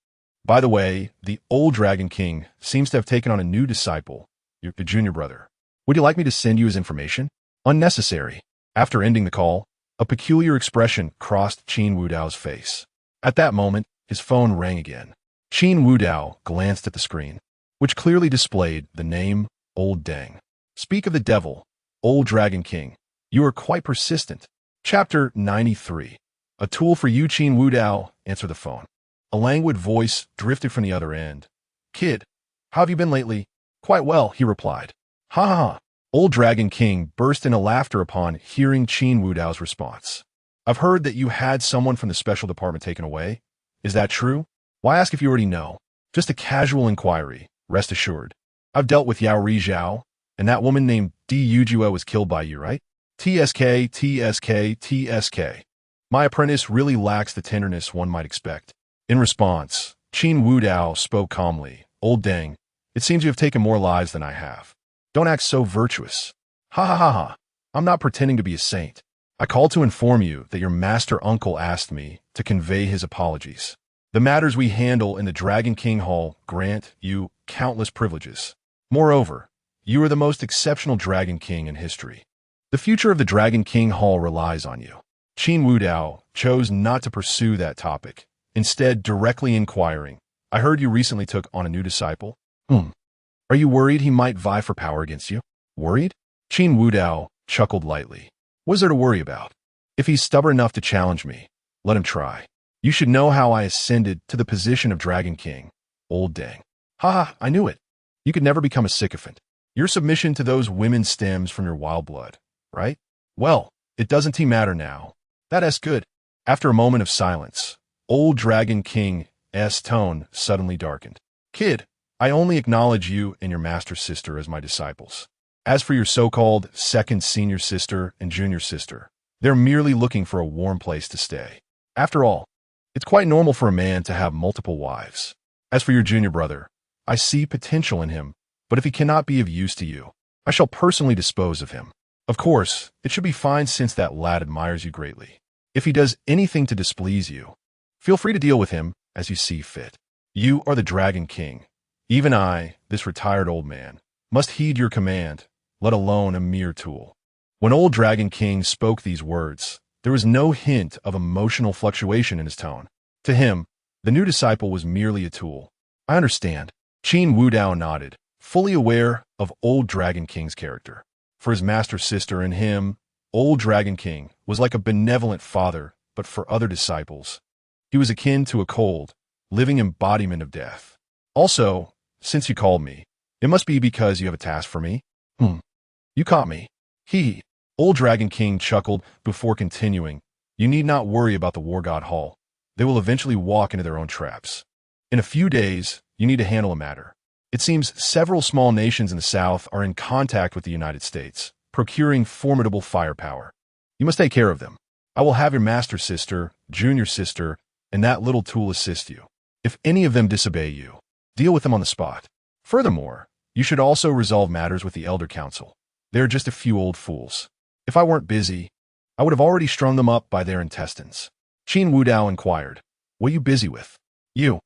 By the way, the old Dragon King seems to have taken on a new disciple, your junior brother. Would you like me to send you his information? Unnecessary. After ending the call, A peculiar expression crossed Qin Wudao's face. At that moment, his phone rang again. Qin Wudao glanced at the screen, which clearly displayed the name Old Deng. Speak of the devil, Old Dragon King. You are quite persistent. Chapter 93. A tool for you, Qin Wudao, answered the phone. A languid voice drifted from the other end. Kid, how have you been lately? Quite well, he replied. Ha ha ha. Old Dragon King burst into laughter upon hearing Qin Wudao's response. I've heard that you had someone from the special department taken away. Is that true? Why ask if you already know? Just a casual inquiry, rest assured. I've dealt with Yao Ri Zhao, and that woman named Di Yujua was killed by you, right? TSK, TSK, TSK. My apprentice really lacks the tenderness one might expect. In response, Qin Wudao spoke calmly. Old Deng, it seems you have taken more lives than I have. Don't act so virtuous. Ha ha ha ha. I'm not pretending to be a saint. I called to inform you that your master uncle asked me to convey his apologies. The matters we handle in the Dragon King Hall grant you countless privileges. Moreover, you are the most exceptional Dragon King in history. The future of the Dragon King Hall relies on you. Qin Wudao chose not to pursue that topic, instead directly inquiring, I heard you recently took on a new disciple? Are you worried he might vie for power against you? Worried? Qin Wudao chuckled lightly. What is there to worry about? If he's stubborn enough to challenge me, let him try. You should know how I ascended to the position of Dragon King, Old Deng. Ha ha, I knew it. You could never become a sycophant. Your submission to those women stems from your wild blood, right? Well, it doesn't matter now. That's good. After a moment of silence, Old Dragon King's tone suddenly darkened. Kid, I only acknowledge you and your master sister as my disciples. As for your so-called second senior sister and junior sister, they're merely looking for a warm place to stay. After all, it's quite normal for a man to have multiple wives. As for your junior brother, I see potential in him, but if he cannot be of use to you, I shall personally dispose of him. Of course, it should be fine since that lad admires you greatly. If he does anything to displease you, feel free to deal with him as you see fit. You are the Dragon King. Even I, this retired old man, must heed your command, let alone a mere tool. When Old Dragon King spoke these words, there was no hint of emotional fluctuation in his tone. To him, the new disciple was merely a tool. I understand. Qin Wudao nodded, fully aware of Old Dragon King's character. For his master sister and him, Old Dragon King was like a benevolent father, but for other disciples, he was akin to a cold, living embodiment of death. Also, since you called me, it must be because you have a task for me. You caught me. Old Dragon King chuckled before continuing. You need not worry about the War God Hall. They will eventually walk into their own traps. In a few days, you need to handle a matter. It seems several small nations in the south are in contact with the United States, procuring formidable firepower. You must take care of them. I will have your master sister, junior sister, and that little tool assist you. If any of them disobey you, deal with them on the spot. Furthermore, you should also resolve matters with the Elder Council. They're just a few old fools. If I weren't busy, I would have already strung them up by their intestines. Qin Wudao inquired, what are you busy with? You.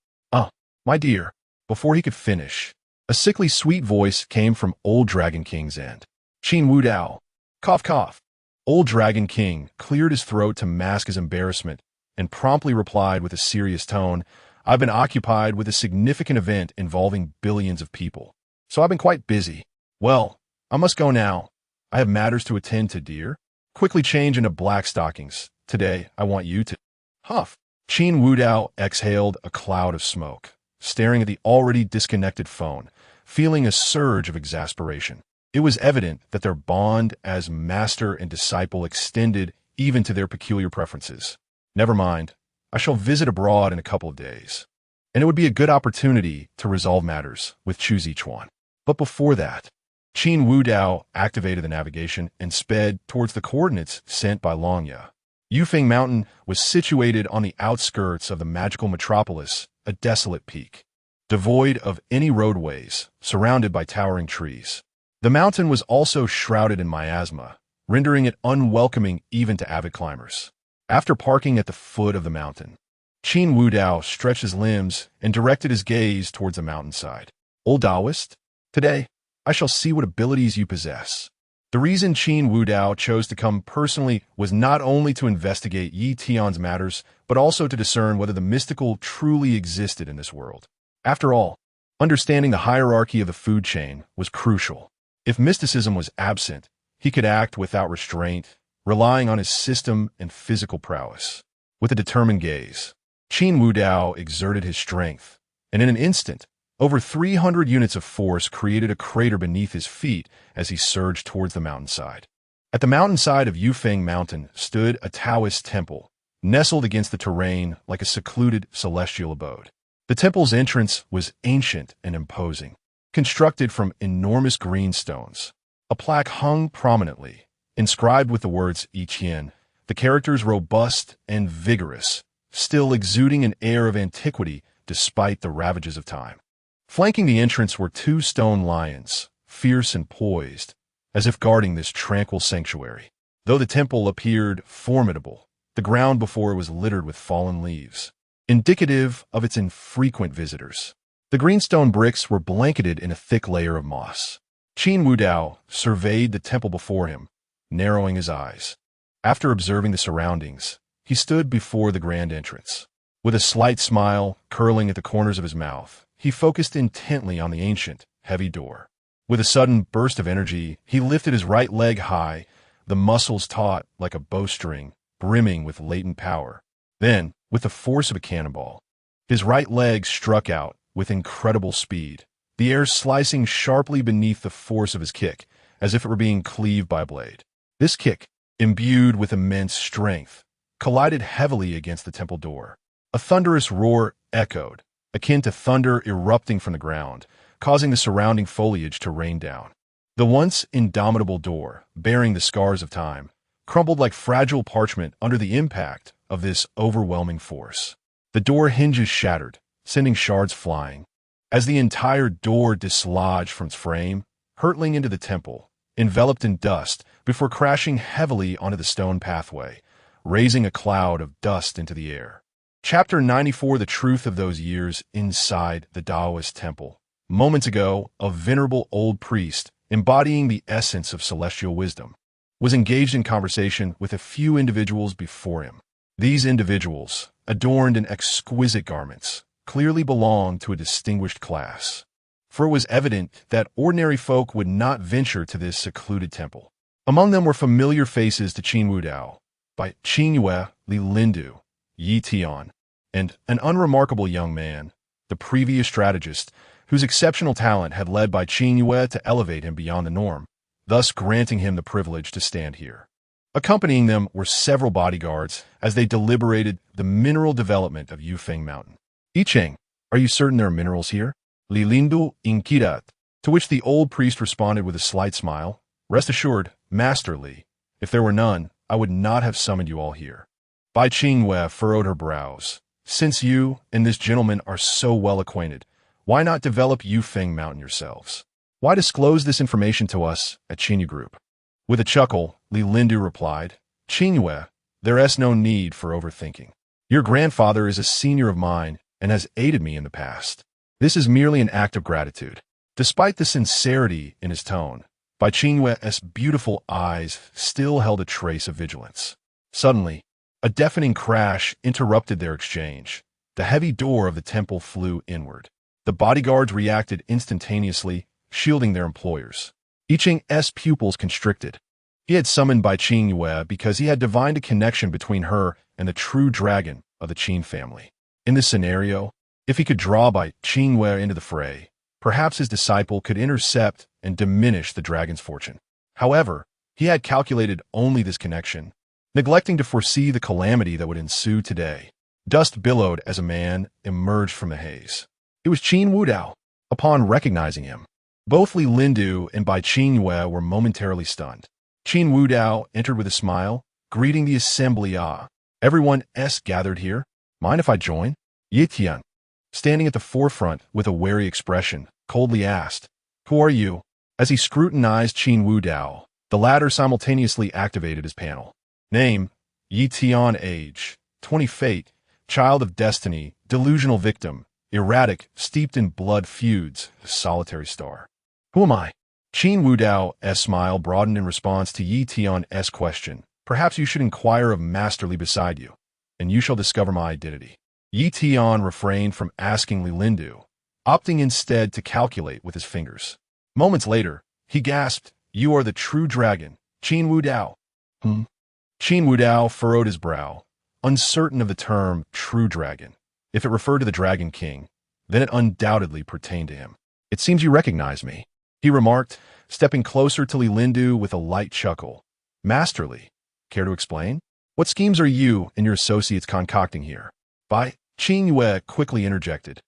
My dear. Before he could finish, a sickly sweet voice came from Old Dragon King's end. Qin Wudao. Cough cough. Old Dragon King cleared his throat to mask his embarrassment and promptly replied with a serious tone, I've been occupied with a significant event involving billions of people, so I've been quite busy. Well, I must go now. I have matters to attend to, dear. Quickly change into black stockings. Today, I want you to... Huff. Qin Wudao exhaled a cloud of smoke, staring at the already disconnected phone, feeling a surge of exasperation. It was evident that their bond as master and disciple extended even to their peculiar preferences. Never mind. I shall visit abroad in a couple of days, and it would be a good opportunity to resolve matters with choose each one. But before that, Qin Wudao activated the navigation and sped towards the coordinates sent by Longya. Yufeng Mountain was situated on the outskirts of the magical metropolis, a desolate peak, devoid of any roadways, surrounded by towering trees. The mountain was also shrouded in miasma, rendering it unwelcoming even to avid climbers. After parking at the foot of the mountain, Qin Wudao stretched his limbs and directed his gaze towards the mountainside. Old Taoist, today, I shall see what abilities you possess. The reason Qin Wudao chose to come personally was not only to investigate Yi Tian's matters, but also to discern whether the mystical truly existed in this world. After all, understanding the hierarchy of the food chain was crucial. If mysticism was absent, he could act without restraint, relying on his system and physical prowess. With a determined gaze, Qin Wudao exerted his strength, and in an instant, over 300 units of force created a crater beneath his feet as he surged towards the mountainside. At the mountainside of Yufeng Mountain stood a Taoist temple, nestled against the terrain like a secluded celestial abode. The temple's entrance was ancient and imposing, constructed from enormous green stones. A plaque hung prominently, inscribed with the words I Qian, the characters robust and vigorous, still exuding an air of antiquity despite the ravages of time. Flanking the entrance were two stone lions, fierce and poised, as if guarding this tranquil sanctuary. Though the temple appeared formidable, the ground before it was littered with fallen leaves, indicative of its infrequent visitors. The greenstone bricks were blanketed in a thick layer of moss. Qin Wudao surveyed the temple before him, narrowing his eyes. After observing the surroundings, he stood before the grand entrance. With a slight smile curling at the corners of his mouth, he focused intently on the ancient, heavy door. With a sudden burst of energy, he lifted his right leg high, the muscles taut like a bowstring, brimming with latent power. Then, with the force of a cannonball, his right leg struck out with incredible speed, the air slicing sharply beneath the force of his kick, as if it were being cleaved by a blade. This kick, imbued with immense strength, collided heavily against the temple door. A thunderous roar echoed, akin to thunder erupting from the ground, causing the surrounding foliage to rain down. The once indomitable door, bearing the scars of time, crumbled like fragile parchment under the impact of this overwhelming force. The door hinges shattered, sending shards flying. As the entire door dislodged from its frame, hurtling into the temple, enveloped in dust before crashing heavily onto the stone pathway, raising a cloud of dust into the air. Chapter 94: The Truth of Those Years Inside the Taoist Temple. Moments ago, a venerable old priest, embodying the essence of celestial wisdom, was engaged in conversation with a few individuals before him. These individuals, adorned in exquisite garments, clearly belonged to a distinguished class, for it was evident that ordinary folk would not venture to this secluded temple. Among them were familiar faces to Qin Wudao, by Qin Yue, Li Lindu, Yi Tian, and an unremarkable young man, the previous strategist, whose exceptional talent had led by Qin Yue to elevate him beyond the norm, thus granting him the privilege to stand here. Accompanying them were several bodyguards as they deliberated the mineral development of Yufeng Mountain. I Cheng, are you certain there are minerals here? Li Lindu inquired, to which the old priest responded with a slight smile. Rest assured, Master Li, if there were none, I would not have summoned you all here. Bai Qingyue furrowed her brows. Since you and this gentleman are so well acquainted, why not develop Yufeng Mountain yourselves? Why disclose this information to us at Qinyu Group? With a chuckle, Li Lindu replied, Qingyue, there is no need for overthinking. Your grandfather is a senior of mine and has aided me in the past. This is merely an act of gratitude. Despite the sincerity in his tone, Bai Qingyue's beautiful eyes still held a trace of vigilance. Suddenly, a deafening crash interrupted their exchange. The heavy door of the temple flew inward. The bodyguards reacted instantaneously, shielding their employers. I Cheng's pupils constricted. He had summoned Bai Qingyue because he had divined a connection between her and the true dragon of the Qin family. In this scenario, if he could draw Bai Qingyue into the fray, perhaps his disciple could intercept and diminish the dragon's fortune. However, he had calculated only this connection, neglecting to foresee the calamity that would ensue today. Dust billowed as a man emerged from the haze. It was Qin Wudao. Upon recognizing him, both Li Lindu and Bai Qingyue were momentarily stunned. Qin Wudao entered with a smile, greeting the assembly. Everyone gathered here. Mind if I join? Yi Tian, standing at the forefront with a wary expression, coldly asked, Who are you? As he scrutinized Qin Wudao, the latter simultaneously activated his panel. Name, Yi Tian. Age, 20. Fate, child of destiny, delusional victim, erratic, steeped in blood feuds, solitary star. Who am I? Qin Wudao's smile broadened in response to Yi Tian's question. Perhaps you should inquire of Masterly beside you, and you shall discover my identity. Yi Tian refrained from asking Li Lindu, opting instead to calculate with his fingers. Moments later, he gasped, "You are the true dragon, Qin Wudao." Qin Wudao furrowed his brow, uncertain of the term true dragon. If it referred to the Dragon King, then it undoubtedly pertained to him. "It seems you recognize me," he remarked, stepping closer to Li Lindu with a light chuckle. "Masterly, care to explain? What schemes are you and your associates concocting here?" Qin Yue quickly interjected.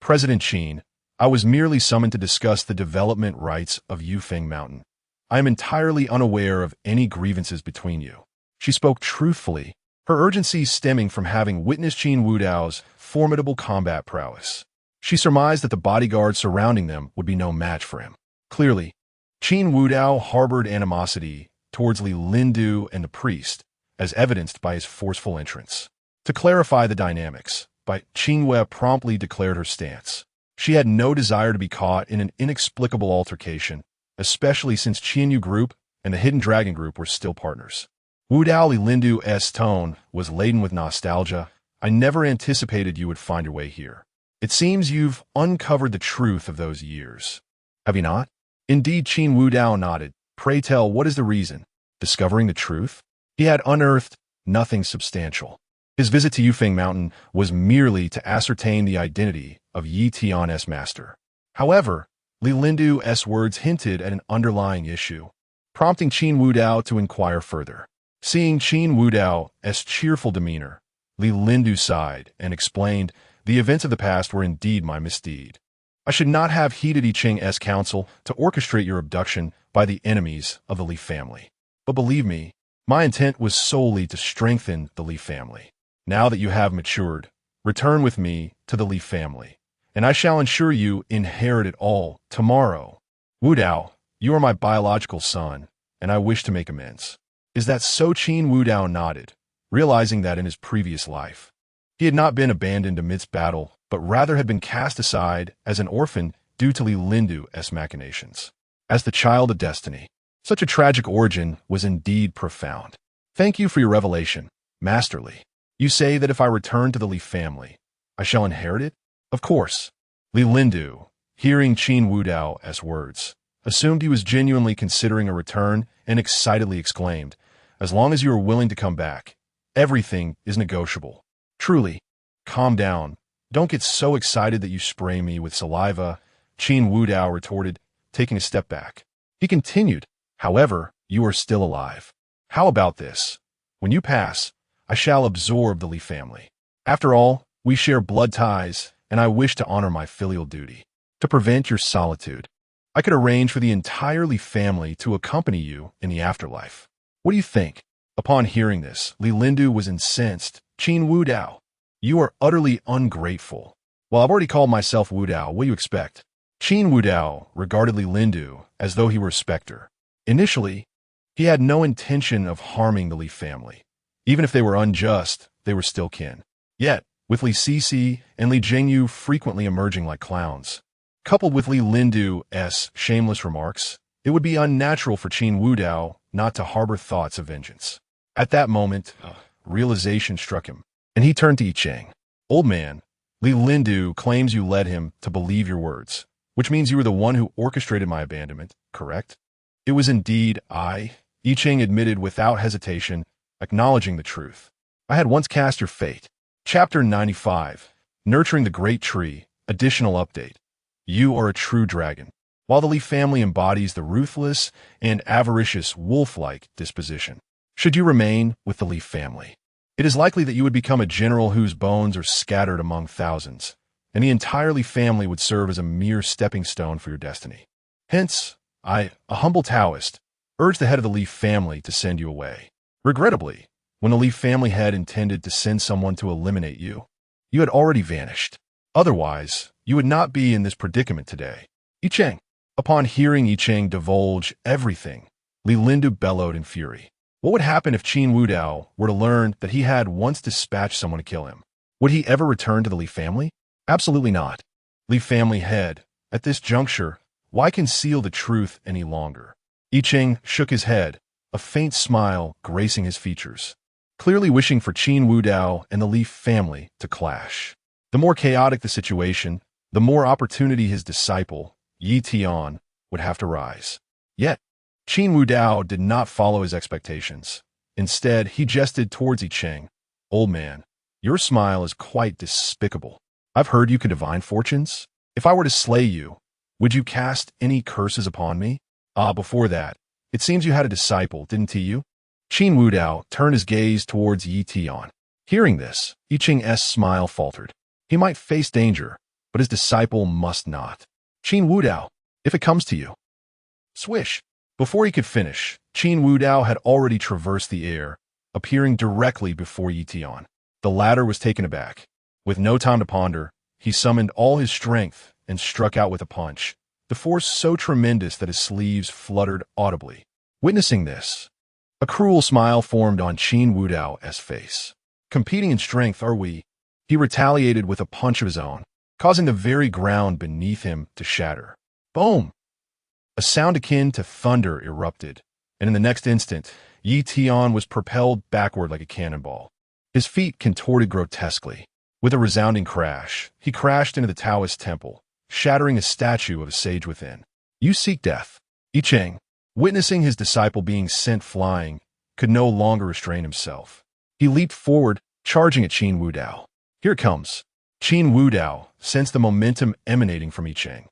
"President Qin, I was merely summoned to discuss the development rights of Yufeng Mountain. I am entirely unaware of any grievances between you." She spoke truthfully, her urgency stemming from having witnessed Qin Wudao's formidable combat prowess. She surmised that the bodyguards surrounding them would be no match for him. Clearly, Qin Wudao harbored animosity towards Li Lindu and the priest, as evidenced by his forceful entrance. To clarify the dynamics, Qin Yue promptly declared her stance. She had no desire to be caught in an inexplicable altercation, especially since Qin Group and the Hidden Dragon Group were still partners. Wudao Li Lindu's tone was laden with nostalgia. "I never anticipated you would find your way here. It seems you've uncovered the truth of those years. Have you not?" "Indeed," Qin Wudao nodded. "Pray tell, what is the reason?" "Discovering the truth?" He had unearthed nothing substantial. His visit to Yufeng Mountain was merely to ascertain the identity of Yi Tian's master. However, Li Lindu's words hinted at an underlying issue, prompting Qin Wudao to inquire further. Seeing Qin Wudao's cheerful demeanor, Li Lindu sighed and explained, "The events of the past were indeed my misdeed. I should not have heeded Yi Cheng's counsel to orchestrate your abduction by the enemies of the Li family. But believe me, my intent was solely to strengthen the Li family. Now that you have matured, return with me to the Li family, and I shall ensure you inherit it all tomorrow. Wudao, you are my biological son, and I wish to make amends." "Is that so?" Qin Wudao nodded, realizing that in his previous life, he had not been abandoned amidst battle, but rather had been cast aside as an orphan due to Li Lindu's machinations. As the child of destiny, such a tragic origin was indeed profound. "Thank you for your revelation, Masterly. You say that if I return to the Li family, I shall inherit it?" "Of course." Li Lindu, hearing Qin Wudao's words, assumed he was genuinely considering a return and excitedly exclaimed, "As long as you are willing to come back, everything is negotiable." "Truly." "Calm down. Don't get so excited that you spray me with saliva," Qin Wudao retorted, taking a step back. He continued, "However, you are still alive. How about this? When you pass, I shall absorb the Li family. After all, we share blood ties, and I wish to honor my filial duty. To prevent your solitude, I could arrange for the entire Li family to accompany you in the afterlife. What do you think?" Upon hearing this, Li Lindu was incensed. "Qin Wudao, you are utterly ungrateful. Well, I've already called myself Wudao. What do you expect?" Qin Wudao regarded Li Lindu as though he were a specter. Initially, he had no intention of harming the Li family. Even if they were unjust, they were still kin. Yet, with Li Sisi and Li Jingyu frequently emerging like clowns, coupled with Li Lindu's shameless remarks, it would be unnatural for Qin Wudao not to harbor thoughts of vengeance. At that moment, realization struck him, and he turned to Yi Cheng. "Old man, Li Lindu claims you led him to believe your words, which means you were the one who orchestrated my abandonment, correct?" "It was indeed I," Yi Cheng admitted without hesitation, acknowledging the truth. "I had once cast your fate." Chapter 95, Nurturing the Great Tree, additional update. You are a true dragon. While the Li family embodies the ruthless and avaricious wolf-like disposition, should you remain with the Li family, it is likely that you would become a general whose bones are scattered among thousands, and the entire Li family would serve as a mere stepping stone for your destiny. Hence, I, a humble Taoist, urge the head of the Li family to send you away. Regrettably, when the Li family had intended to send someone to eliminate you, you had already vanished. Otherwise, you would not be in this predicament today. Yi Cheng. Upon hearing Yi Cheng divulge everything, Li Lindu bellowed in fury. What would happen if Qin Wudao were to learn that he had once dispatched someone to kill him? Would he ever return to the Li family? Absolutely not. Li family head, at this juncture, Why conceal the truth any longer? I Ching shook his head, a faint smile gracing his features, clearly wishing for Qin Wudao and the Leaf family to clash. The more chaotic the situation, the more opportunity his disciple, Yi Tian, would have to rise. Yet, Qin Wudao did not follow his expectations. Instead, he gestured towards I Ching. Old man, your smile is quite despicable. I've heard you can divine fortunes. If I were to slay you, would you cast any curses upon me? Before that, it seems you had a disciple, didn't you? Qin Wudao turned his gaze towards Yi Tian. Hearing this, I Ching's smile faltered. He might face danger, but his disciple must not. Qin Wudao, if it comes to you. Swish. Before he could finish, Qin Wudao had already traversed the air, appearing directly before Yi Tian. The latter was taken aback. With no time to ponder, he summoned all his strength and struck out with a punch, the force so tremendous that his sleeves fluttered audibly. Witnessing this, a cruel smile formed on Qin Wudao's face. Competing in strength are we? He retaliated with a punch of his own, causing the very ground beneath him to shatter. Boom! A sound akin to thunder erupted, and in the next instant, Yi Tian was propelled backward like a cannonball. His feet contorted grotesquely. With a resounding crash, he crashed into the Taoist temple, shattering a statue of a sage within. You seek death. I Ching, witnessing his disciple being sent flying, could no longer restrain himself. He leaped forward, charging at Qin Wudao. Here it comes. Qin Wudao sensed the momentum emanating from I Ching,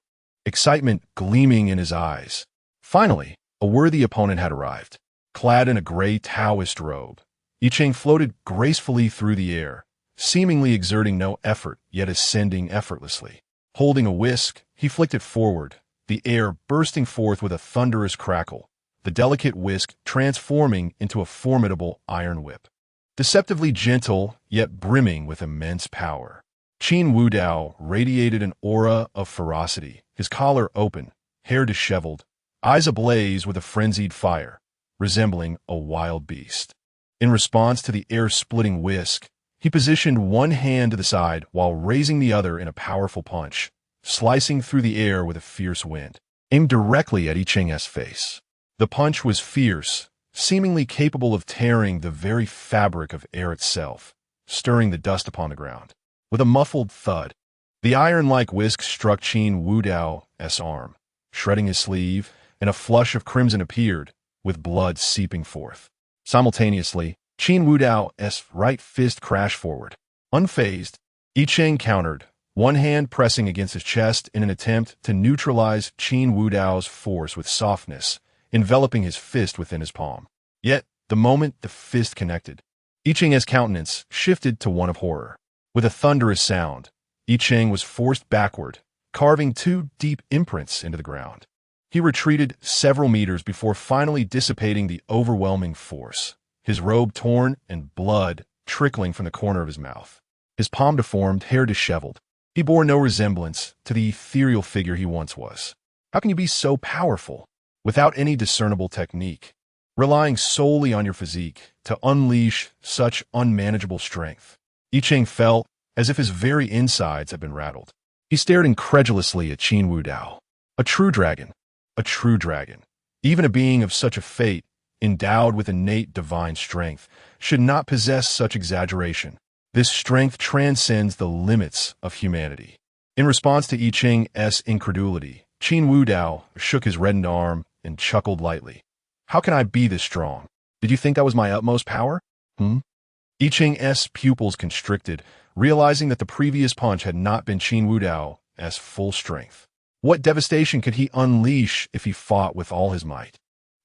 excitement gleaming in his eyes. Finally, a worthy opponent had arrived. Clad in a gray Taoist robe, I Ching floated gracefully through the air, seemingly exerting no effort, yet ascending effortlessly. Holding a whisk, he flicked it forward, the air bursting forth with a thunderous crackle, the delicate whisk transforming into a formidable iron whip. Deceptively gentle, yet brimming with immense power. Qin Wudao radiated an aura of ferocity, his collar open, hair disheveled, eyes ablaze with a frenzied fire, resembling a wild beast. In response to the air-splitting whisk, he positioned one hand to the side while raising the other in a powerful punch, slicing through the air with a fierce wind, aimed directly at I Ching's face. The punch was fierce, seemingly capable of tearing the very fabric of air itself, stirring the dust upon the ground. With a muffled thud, the iron-like whisk struck Qin Wudao's arm, shredding his sleeve, and a flush of crimson appeared, with blood seeping forth. Simultaneously, Qin Wudao's right fist crashed forward. Unfazed, I Ching countered, one hand pressing against his chest in an attempt to neutralize Qin Wudao's force with softness, enveloping his fist within his palm. Yet, the moment the fist connected, I Ching's countenance shifted to one of horror. With a thunderous sound, I Ching was forced backward, carving two deep imprints into the ground. He retreated several meters before finally dissipating the overwhelming force, his robe torn and blood trickling from the corner of his mouth. His palm deformed, hair disheveled. He bore no resemblance to the ethereal figure he once was. How can you be so powerful, without any discernible technique, relying solely on your physique to unleash such unmanageable strength? I Ching felt as if his very insides had been rattled. He stared incredulously at Qin Wudao. A true dragon. A true dragon. Even a being of such a fate, endowed with innate divine strength, should not possess such exaggeration. This strength transcends the limits of humanity. In response to I Ching's incredulity, Qin Wudao shook his reddened arm and chuckled lightly. How can I be this strong? Did you think that was my utmost power? I Ching's pupils constricted, realizing that the previous punch had not been Qin Wudao's full strength. What devastation could he unleash if he fought with all his might?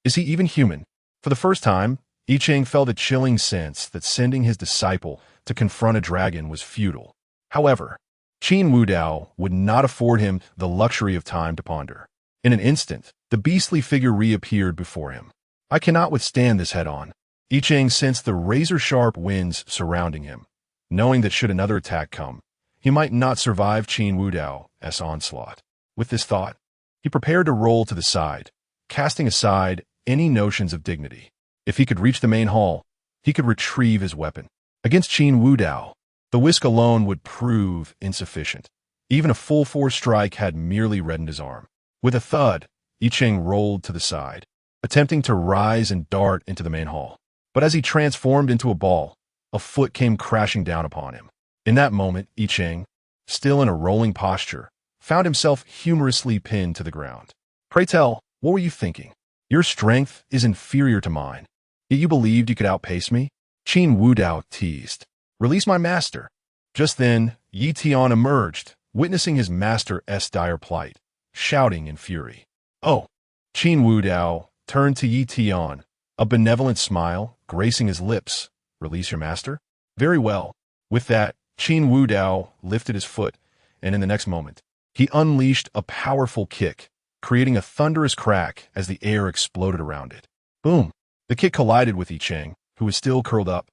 Is he even human? For the first time, I Ching felt a chilling sense that sending his disciple to confront a dragon was futile. However, Qin Wudao would not afford him the luxury of time to ponder. In an instant, the beastly figure reappeared before him. I cannot withstand this head-on. I Ching sensed the razor-sharp winds surrounding him, knowing that should another attack come, he might not survive Qin Wudao's onslaught. With this thought, he prepared to roll to the side, casting aside any notions of dignity. If he could reach the main hall, he could retrieve his weapon. Against Qin Wudao, the whisk alone would prove insufficient. Even a full-force strike had merely reddened his arm. With a thud, Yi Ching rolled to the side, attempting to rise and dart into the main hall. But as he transformed into a ball, a foot came crashing down upon him. In that moment, Yi Ching, still in a rolling posture, found himself humorously pinned to the ground. Pray tell, what were you thinking? Your strength is inferior to mine, yet you believed you could outpace me? Qin Wudao teased. Release my master. Just then, Yi Tian emerged, witnessing his master's dire plight, shouting in fury. Oh! Qin Wudao turned to Yi Tian, a benevolent smile gracing his lips. Release your master? Very well. With that, Qin Wudao lifted his foot, and in the next moment, he unleashed a powerful kick, creating a thunderous crack as the air exploded around it. Boom! The kick collided with Yi Ching, who was still curled up,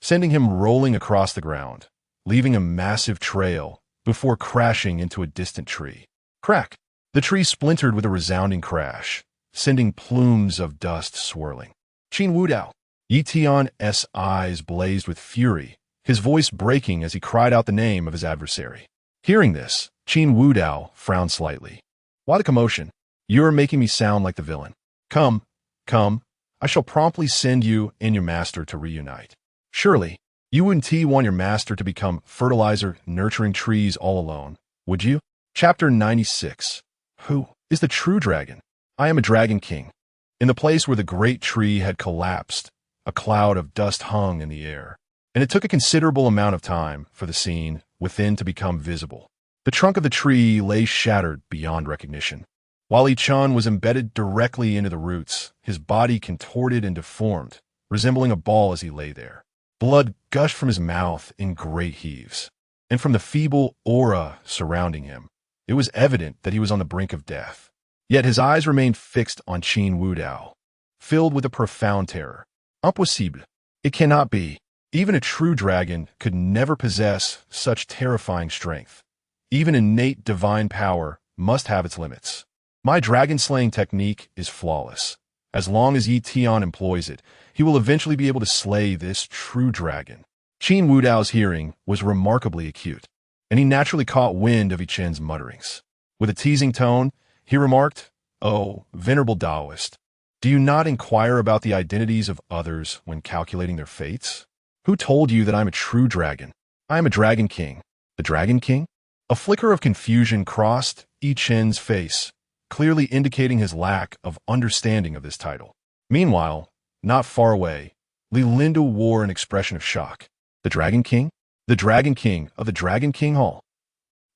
sending him rolling across the ground, leaving a massive trail before crashing into a distant tree. Crack! The tree splintered with a resounding crash, sending plumes of dust swirling. Qin Wudao! Yi Tian's eyes blazed with fury, his voice breaking as he cried out the name of his adversary. Hearing this, Qin Wudao frowned slightly. Why the commotion? You are making me sound like the villain. Come, I shall promptly send you and your master to reunite. Surely, you wouldn't want your master to become fertilizer, nurturing trees all alone, would you? Chapter 96. Who is the true dragon? I am a dragon king. In the place where the great tree had collapsed, a cloud of dust hung in the air, and it took a considerable amount of time for the scene within to become visible. The trunk of the tree lay shattered beyond recognition. While Yi Chun was embedded directly into the roots, his body contorted and deformed, resembling a ball as he lay there. Blood gushed from his mouth in great heaves, and from the feeble aura surrounding him, it was evident that he was on the brink of death. Yet his eyes remained fixed on Qin Wudao, filled with a profound terror. Impossible. It cannot be. Even a true dragon could never possess such terrifying strength. Even innate divine power must have its limits. My dragon-slaying technique is flawless. As long as Yi Tian employs it, he will eventually be able to slay this true dragon. Qin Wudao's hearing was remarkably acute, and he naturally caught wind of Yi Chen's mutterings. With a teasing tone, he remarked, Oh, venerable Taoist, do you not inquire about the identities of others when calculating their fates? Who told you that I'm a true dragon? I am a dragon king. The dragon king? A flicker of confusion crossed Yi Chen's face, clearly indicating his lack of understanding of this title. Meanwhile, not far away, Li Lindu wore an expression of shock. The Dragon King? The Dragon King of the Dragon King Hall.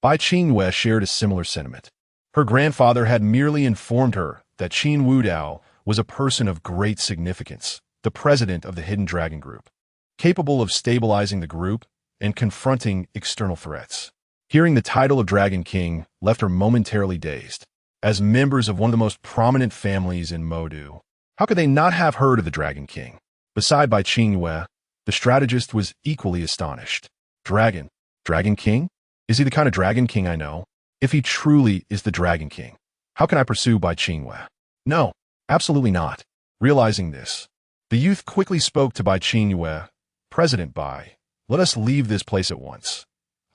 Bai Qingyue shared a similar sentiment. Her grandfather had merely informed her that Qin Wudao was a person of great significance, the president of the Hidden Dragon Group, capable of stabilizing the group and confronting external threats. Hearing the title of Dragon King left her momentarily dazed. As members of one of the most prominent families in Modu, how could they not have heard of the Dragon King? Beside Bai Qingyue, the strategist was equally astonished. Dragon King? Is he the kind of Dragon King I know? If he truly is the Dragon King, how can I pursue Bai Qingyue? No, absolutely not. Realizing this, the youth quickly spoke to Bai Qingyue. President Bai, let us leave this place at once.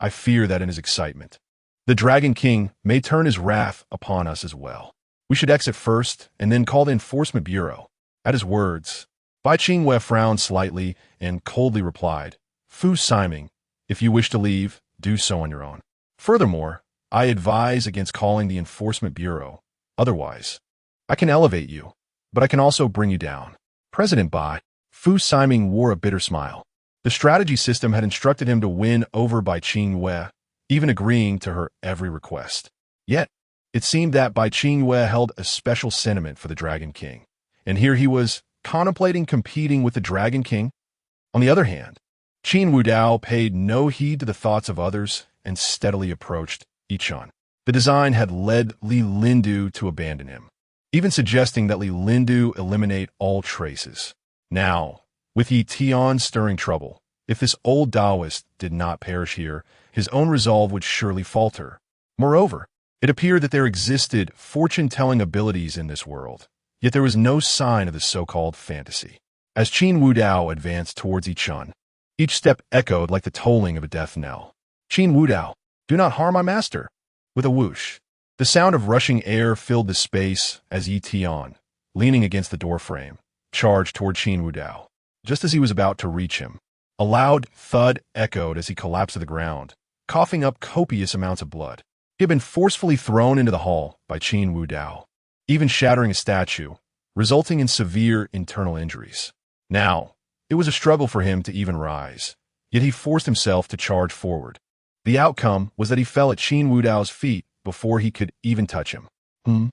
I fear that in his excitement, the Dragon King may turn his wrath upon us as well. We should exit first and then call the Enforcement Bureau. At his words, Bai Qingyue frowned slightly and coldly replied, Fu Siming, if you wish to leave, do so on your own. Furthermore, I advise against calling the Enforcement Bureau. Otherwise, I can elevate you, but I can also bring you down. President Bai, Fu Siming wore a bitter smile. The strategy system had instructed him to win over Bai Qingyue, even agreeing to her every request. Yet, it seemed that Bai Qingyue held a special sentiment for the Dragon King, and here he was contemplating competing with the Dragon King. On the other hand, Qin Wudao paid no heed to the thoughts of others and steadily approached Yi Chun. The design had led Li Lindu to abandon him, even suggesting that Li Lindu eliminate all traces. Now, with Yi Tian stirring trouble, if this old Taoist did not perish here, his own resolve would surely falter. Moreover, it appeared that there existed fortune-telling abilities in this world, yet there was no sign of the so-called fantasy. As Qin Wudao advanced towards Yi Chun, each step echoed like the tolling of a death knell. Qin Wudao, do not harm my master. With a whoosh, The sound of rushing air filled the space as Yi Tian, leaning against the doorframe, charged toward Qin Wudao. Just as he was about to reach him, a loud thud echoed as he collapsed to the ground, coughing up copious amounts of blood. He had been forcefully thrown into the hall by Qin Wudao, even shattering a statue, resulting in severe internal injuries. Now, it was a struggle for him to even rise, yet he forced himself to charge forward. The outcome was that he fell at Qin Wudao's feet before he could even touch him. Qin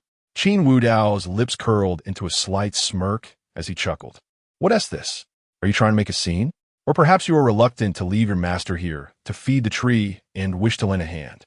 Wudao's lips curled into a slight smirk as he chuckled. What is this? Are you trying to make a scene? Or perhaps you are reluctant to leave your master here to feed the tree and wish to lend a hand.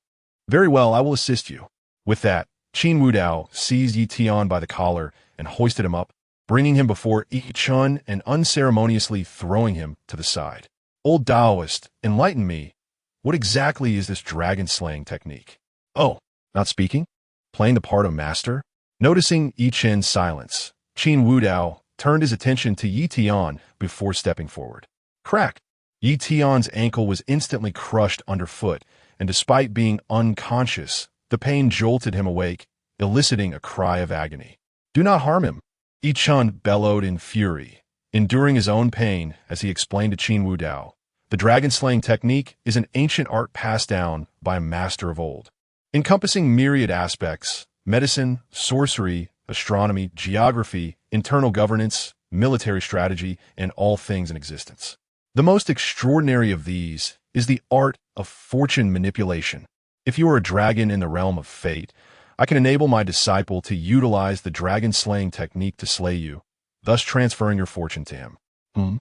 Very well, I will assist you. With that, Qin Wudao seized Yi Tian by the collar and hoisted him up, bringing him before Yi Chun and unceremoniously throwing him to the side. Old Taoist, enlighten me. What exactly is this dragon-slaying technique? Oh, not speaking? Playing the part of master? Noticing Yi Chen's silence, Qin Wudao turned his attention to Yi Tian before stepping forward. Crack! Yi Tian's ankle was instantly crushed underfoot, and despite being unconscious, the pain jolted him awake, eliciting a cry of agony. Do not harm him, Yi Chun bellowed in fury, enduring his own pain as he explained to Qin Wudao. The dragon-slaying technique is an ancient art passed down by a master of old, encompassing myriad aspects: medicine, sorcery, astronomy, geography, internal governance, military strategy, and all things in existence. The most extraordinary of these is the art of fortune manipulation. If you are a dragon in the realm of fate, I can enable my disciple to utilize the dragon-slaying technique to slay you, thus transferring your fortune to him.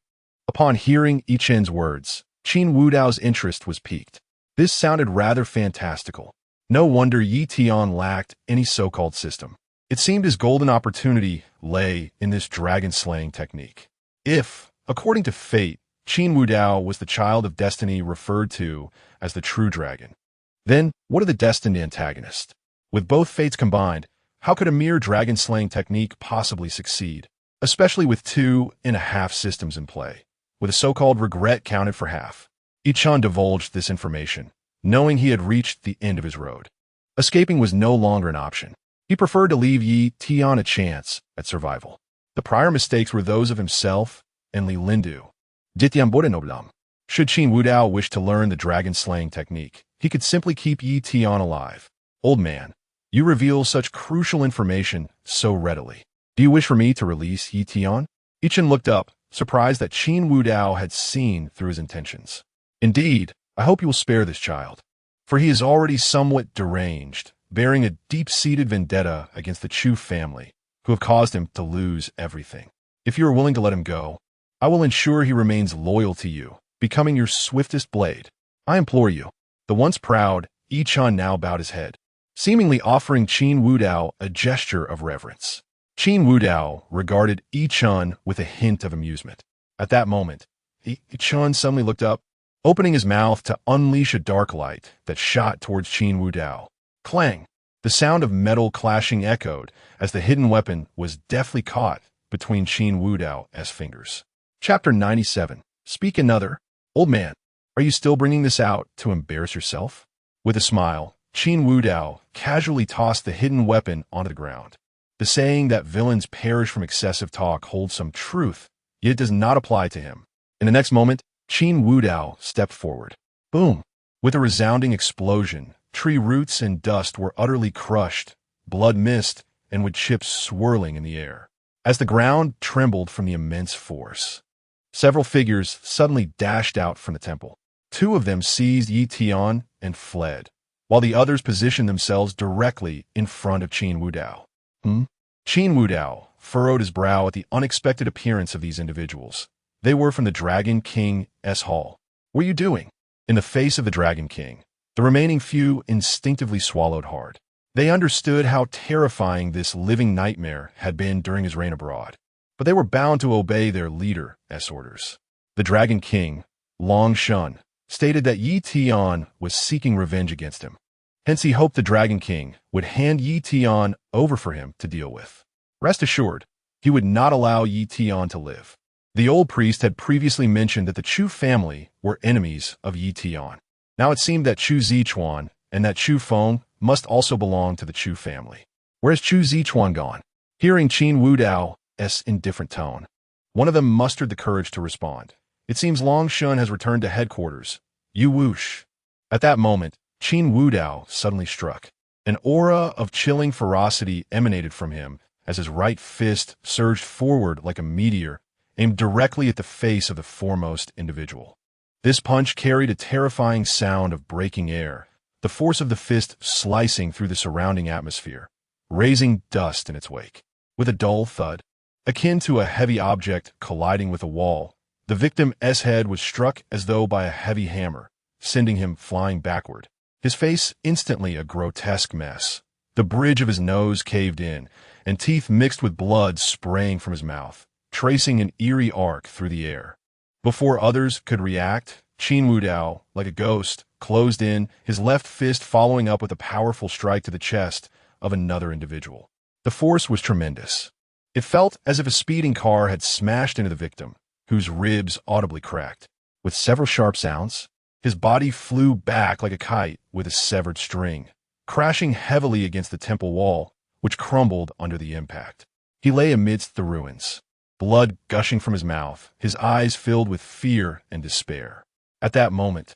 Upon hearing Yi Chen's words, Qin Wudao's interest was piqued. This sounded rather fantastical. No wonder Yi Tian lacked any so-called system. It seemed his golden opportunity lay in this dragon-slaying technique. If, according to fate, Qin Wudao was the child of destiny referred to as the true dragon, then what of the destined antagonist? With both fates combined, how could a mere dragon-slaying technique possibly succeed, especially with 2.5 systems in play, with a so-called regret counted for half? Yi Chun divulged this information, knowing he had reached the end of his road. Escaping was no longer an option. He preferred to leave Yi Tian a chance at survival. The prior mistakes were those of himself and Li Lindu. Should Qin Wudao wish to learn the dragon-slaying technique, he could simply keep Yi Tian alive. Old man, you reveal such crucial information so readily. Do you wish for me to release Yi Tian? Yi Chen looked up, surprised that Qin Wudao had seen through his intentions. Indeed, I hope you will spare this child, for he is already somewhat deranged, bearing a deep-seated vendetta against the Chu family, who have caused him to lose everything. If you are willing to let him go, I will ensure he remains loyal to you, becoming your swiftest blade. I implore you. The once proud Yi Chun now bowed his head, seemingly offering Qin Wudao a gesture of reverence. Qin Wudao regarded Yi Chun with a hint of amusement. At that moment, Yi Chun suddenly looked up, opening his mouth to unleash a dark light that shot towards Qin Wudao. Clang! The sound of metal clashing echoed as the hidden weapon was deftly caught between Qin Wudao's fingers. Chapter 97. Speak another. Old man, are you still bringing this out to embarrass yourself? With a smile, Qin Wudao casually tossed the hidden weapon onto the ground. The saying that villains perish from excessive talk holds some truth, yet it does not apply to him. In the next moment, Qin Wudao stepped forward. Boom! With a resounding explosion, tree roots and dust were utterly crushed, blood mist, and with chips swirling in the air. As the ground trembled from the immense force, several figures suddenly dashed out from the temple. 2 of them seized Yi Tian and fled, while the others positioned themselves directly in front of Qin Wudao. Qin Wudao furrowed his brow at the unexpected appearance of these individuals. They were from the Dragon King's hall. What are you doing? In the face of the Dragon King, the remaining few instinctively swallowed hard. They understood how terrifying this living nightmare had been during his reign abroad, but they were bound to obey their leader's orders. The Dragon King, Long Shun, stated that Yi Tian was seeking revenge against him. Hence he hoped the Dragon King would hand Yi Tian over for him to deal with. Rest assured, he would not allow Yi Tian to live. The old priest had previously mentioned that the Chu family were enemies of Yi Tian. Now it seemed that Chu Zichuan and that Chu Feng must also belong to the Chu family. Where's Chu Zichuan gone? Hearing Qin Wudao's indifferent tone, one of them mustered the courage to respond. It seems Long Shun has returned to headquarters. You whoosh. At that moment, Qin Wudao suddenly struck. An aura of chilling ferocity emanated from him as his right fist surged forward like a meteor, aimed directly at the face of the foremost individual. This punch carried a terrifying sound of breaking air, the force of the fist slicing through the surrounding atmosphere, raising dust in its wake. With a dull thud, akin to a heavy object colliding with a wall, the victim's head was struck as though by a heavy hammer, sending him flying backward. His face instantly a grotesque mess. The bridge of his nose caved in, and teeth mixed with blood spraying from his mouth, tracing an eerie arc through the air. Before others could react, Qin Wudao, like a ghost, closed in, his left fist following up with a powerful strike to the chest of another individual. The force was tremendous. It felt as if a speeding car had smashed into the victim, whose ribs audibly cracked. With several sharp sounds, his body flew back like a kite with a severed string, crashing heavily against the temple wall, which crumbled under the impact. He lay amidst the ruins, blood gushing from his mouth, his eyes filled with fear and despair. At that moment,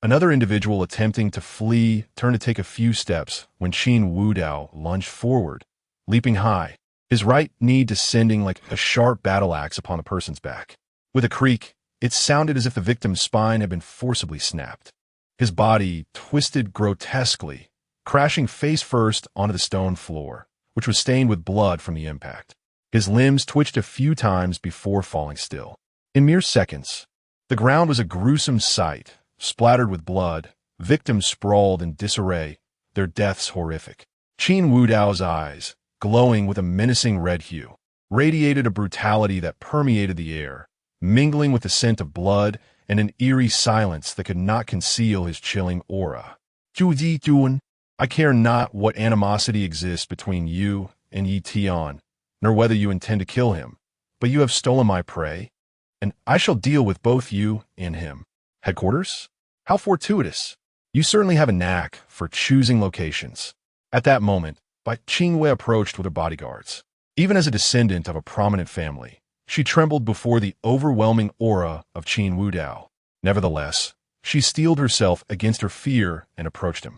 another individual attempting to flee turned to take a few steps when Qin Wudao lunged forward, leaping high, his right knee descending like a sharp battle axe upon the person's back. With a creak, it sounded as if the victim's spine had been forcibly snapped. His body twisted grotesquely, crashing face first onto the stone floor, which was stained with blood from the impact. His limbs twitched a few times before falling still. In mere seconds, the ground was a gruesome sight, splattered with blood, victims sprawled in disarray, their deaths horrific. Qin Wudao's eyes, glowing with a menacing red hue, radiated a brutality that permeated the air, mingling with the scent of blood and an eerie silence that could not conceal his chilling aura. Zhu Zijuan, I care not what animosity exists between you and Yi Tian, nor whether you intend to kill him, but you have stolen my prey, and I shall deal with both you and him. Headquarters? How fortuitous. You certainly have a knack for choosing locations. At that moment, Bai Qingwei approached with her bodyguards. Even as a descendant of a prominent family, she trembled before the overwhelming aura of Qin Wudao. Nevertheless, she steeled herself against her fear and approached him.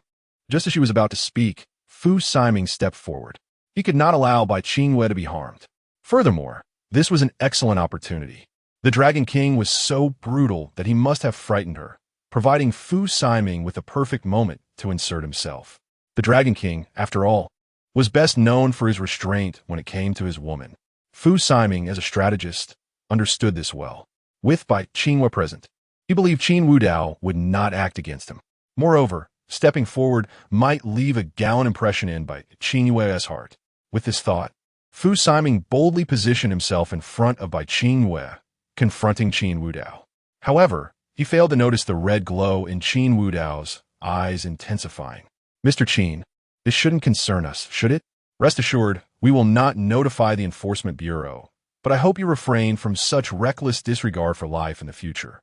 Just as she was about to speak, Fu Siming stepped forward. He could not allow Bai Qingwei to be harmed. Furthermore, this was an excellent opportunity. The Dragon King was so brutal that he must have frightened her, providing Fu Siming with the perfect moment to insert himself. The Dragon King, after all, was best known for his restraint when it came to his woman. Fu Siming, as a strategist, understood this well. With Bai Qingwei present, he believed Qin Wudao would not act against him. Moreover, stepping forward might leave a gallant impression in Bai Qingwei's heart. With this thought, Fu Siming boldly positioned himself in front of Bai Qingwei, confronting Qin Wudao. However, he failed to notice the red glow in Qin Wudao's eyes intensifying. Mr. Qin, this shouldn't concern us, should it? Rest assured, we will not notify the Enforcement Bureau, but I hope you refrain from such reckless disregard for life in the future.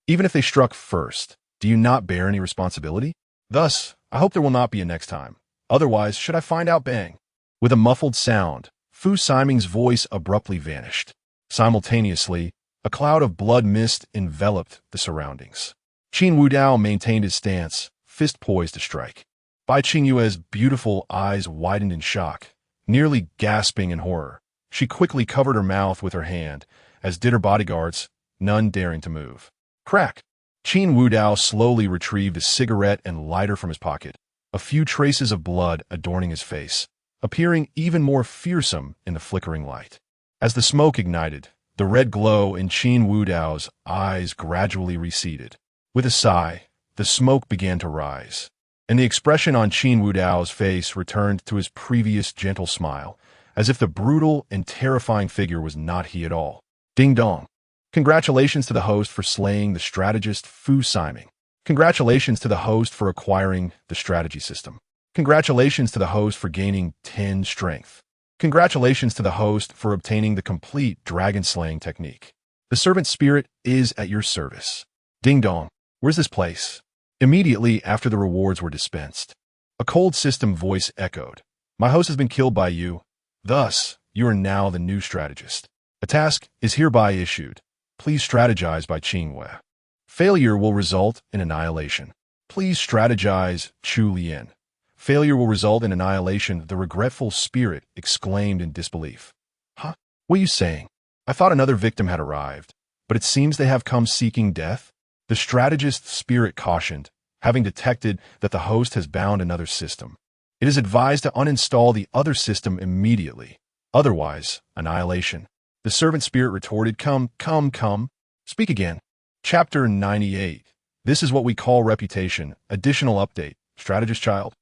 Even if they struck first, do you not bear any responsibility? Thus, I hope there will not be a next time. Otherwise, should I find out, bang. With a muffled sound, Fu Siming's voice abruptly vanished. Simultaneously, a cloud of blood mist enveloped the surroundings. Qin Wudao maintained his stance, fist poised to strike. Bai Qingyue's beautiful eyes widened in shock, nearly gasping in horror. She quickly covered her mouth with her hand, as did her bodyguards, none daring to move. Crack! Qin Wudao slowly retrieved a cigarette and lighter from his pocket, a few traces of blood adorning his face, appearing even more fearsome in the flickering light. As the smoke ignited, the red glow in Qin Wudao's eyes gradually receded. With a sigh, the smoke began to rise, and the expression on Qin Wudao's face returned to his previous gentle smile, as if the brutal and terrifying figure was not he at all. Ding dong. Congratulations to the host for slaying the strategist Fu Siming. Congratulations to the host for acquiring the strategy system. Congratulations to the host for gaining 10 strength. Congratulations to the host for obtaining the complete dragon slaying technique. The servant spirit is at your service. Ding dong. Where's this place? Immediately after the rewards were dispensed, a cold system voice echoed. My host has been killed by you. Thus, you are now the new strategist. A task is hereby issued. Please strategize by Qingwei. Failure will result in annihilation. Please strategize, Chu Lian. Failure will result in annihilation, the regretful spirit exclaimed in disbelief. Huh? What are you saying? I thought another victim had arrived, but it seems they have come seeking death? The strategist's spirit cautioned, having detected that the host has bound another system. It is advised to uninstall the other system immediately. Otherwise, annihilation. The servant spirit retorted, Come. Speak again. Chapter 98. This is what we call reputation. Additional update. Strategist child.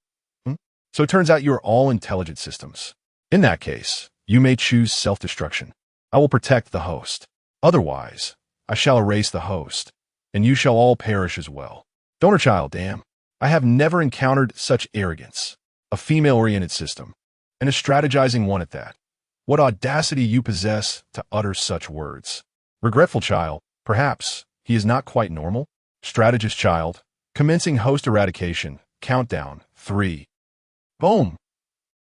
So it turns out you are all intelligent systems. In that case, you may choose self-destruction. I will protect the host. Otherwise, I shall erase the host, and you shall all perish as well. Donor child, damn. I have never encountered such arrogance. A female-oriented system, and a strategizing one at that. What audacity you possess to utter such words. Regretful child, perhaps he is not quite normal? Strategist child, commencing host eradication, countdown, 3. Boom!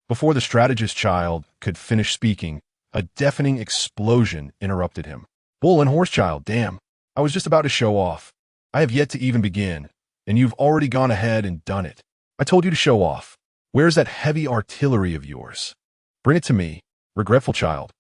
Before the strategist child could finish speaking, a deafening explosion interrupted him. Bull and horse child, damn. I was just about to show off. I have yet to even begin, and you've already gone ahead and done it. I told you to show off. Where's that heavy artillery of yours? Bring it to me. Regretful child.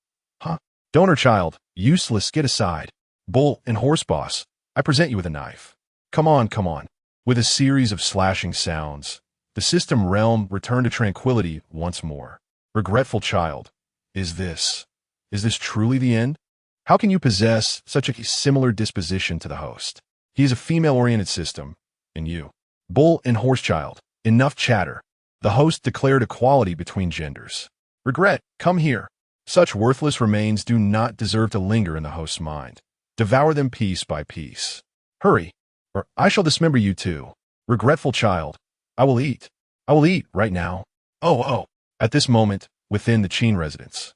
Huh? Donor child, useless, get aside. Bull and horse boss, I present you with a knife. Come on. With a series of slashing sounds, the system realm returned to tranquility once more. Regretful child, is this truly the end? How can you possess such a similar disposition to the host? He is a female-oriented system, and you. Bull and horse child, enough chatter. The host declared equality between genders. Regret, come here. Such worthless remains do not deserve to linger in the host's mind. Devour them piece by piece. Hurry, or I shall dismember you too. Regretful child, I will eat right now. Oh. At this moment, within the Qin residence,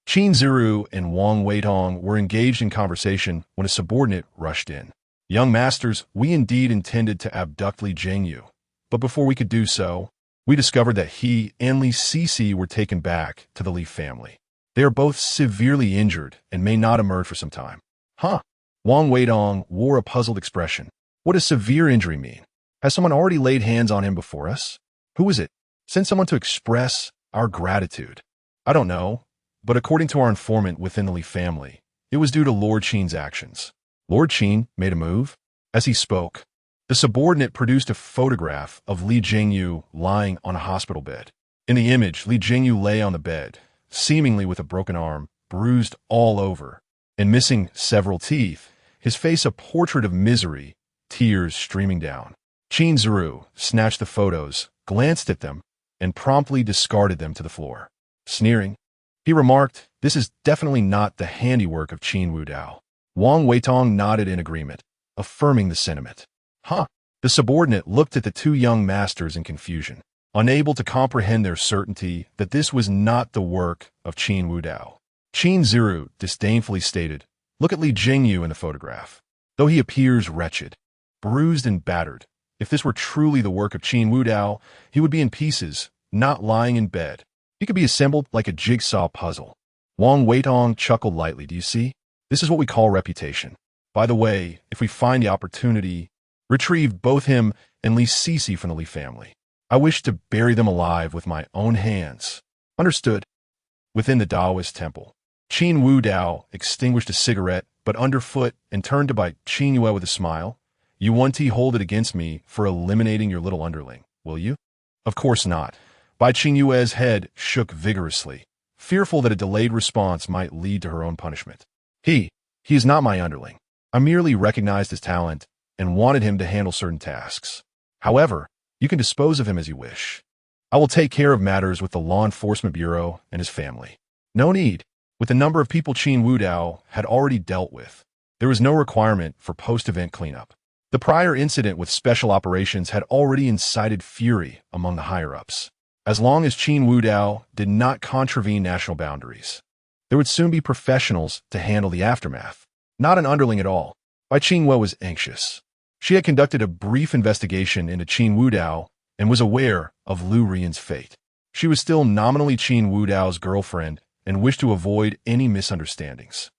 Qin Ziru and Wang Weitong were engaged in conversation when a subordinate rushed in. Young masters, we indeed intended to abduct Li Jingyu, but before we could do so, we discovered that he and Li Sisi were taken back to the Li family. They are both severely injured and may not emerge for some time. Huh? Wang Weidong wore a puzzled expression. What does severe injury mean? Has someone already laid hands on him before us? Who is it? Send someone to express our gratitude. I don't know, but according to our informant within the Li family, it was due to Lord Qin's actions. Lord Qin made a move. As he spoke, the subordinate produced a photograph of Li Jingyu lying on a hospital bed. In the image, Li Jingyu lay on the bed, seemingly with a broken arm, bruised all over, and missing several teeth, his face a portrait of misery, tears streaming down. Qin Ziru snatched the photos, glanced at them, and promptly discarded them to the floor. Sneering, he remarked, "This is definitely not the handiwork of Qin Wudao." Wang Weitong nodded in agreement, affirming the sentiment. Huh? The subordinate looked at the two young masters in confusion, unable to comprehend their certainty that this was not the work of Qin Wudao. Qin Ziru disdainfully stated, "Look at Li Jingyu in the photograph. Though he appears wretched, bruised and battered, if this were truly the work of Qin Wudao, he would be in pieces, not lying in bed. He could be assembled like a jigsaw puzzle." Wang Weitong chuckled lightly. Do you see? This is what we call reputation. By the way, if we find the opportunity, retrieve both him and Li Sisi from the Li family. I wish to bury them alive with my own hands. Understood? Within the Taoist temple, Qin Wudao extinguished a cigarette, but underfoot, and turned to bite Qin Yue with a smile. You want to hold it against me for eliminating your little underling, will you? Of course not. Bai Qin Yue's head shook vigorously, fearful that a delayed response might lead to her own punishment. He is not my underling. I merely recognized his talent and wanted him to handle certain tasks. However, you can dispose of him as you wish. I will take care of matters with the Law Enforcement Bureau and his family. No need. With the number of people Qin Wudao had already dealt with, there was no requirement for post-event cleanup. The prior incident with special operations had already incited fury among the higher-ups. As long as Qin Wudao did not contravene national boundaries, there would soon be professionals to handle the aftermath. Not an underling at all. Bai Qingwe was anxious. She had conducted a brief investigation into Qin Wudao and was aware of Lu Rian's fate. She was still nominally Qin Wudao's girlfriend and wished to avoid any misunderstandings.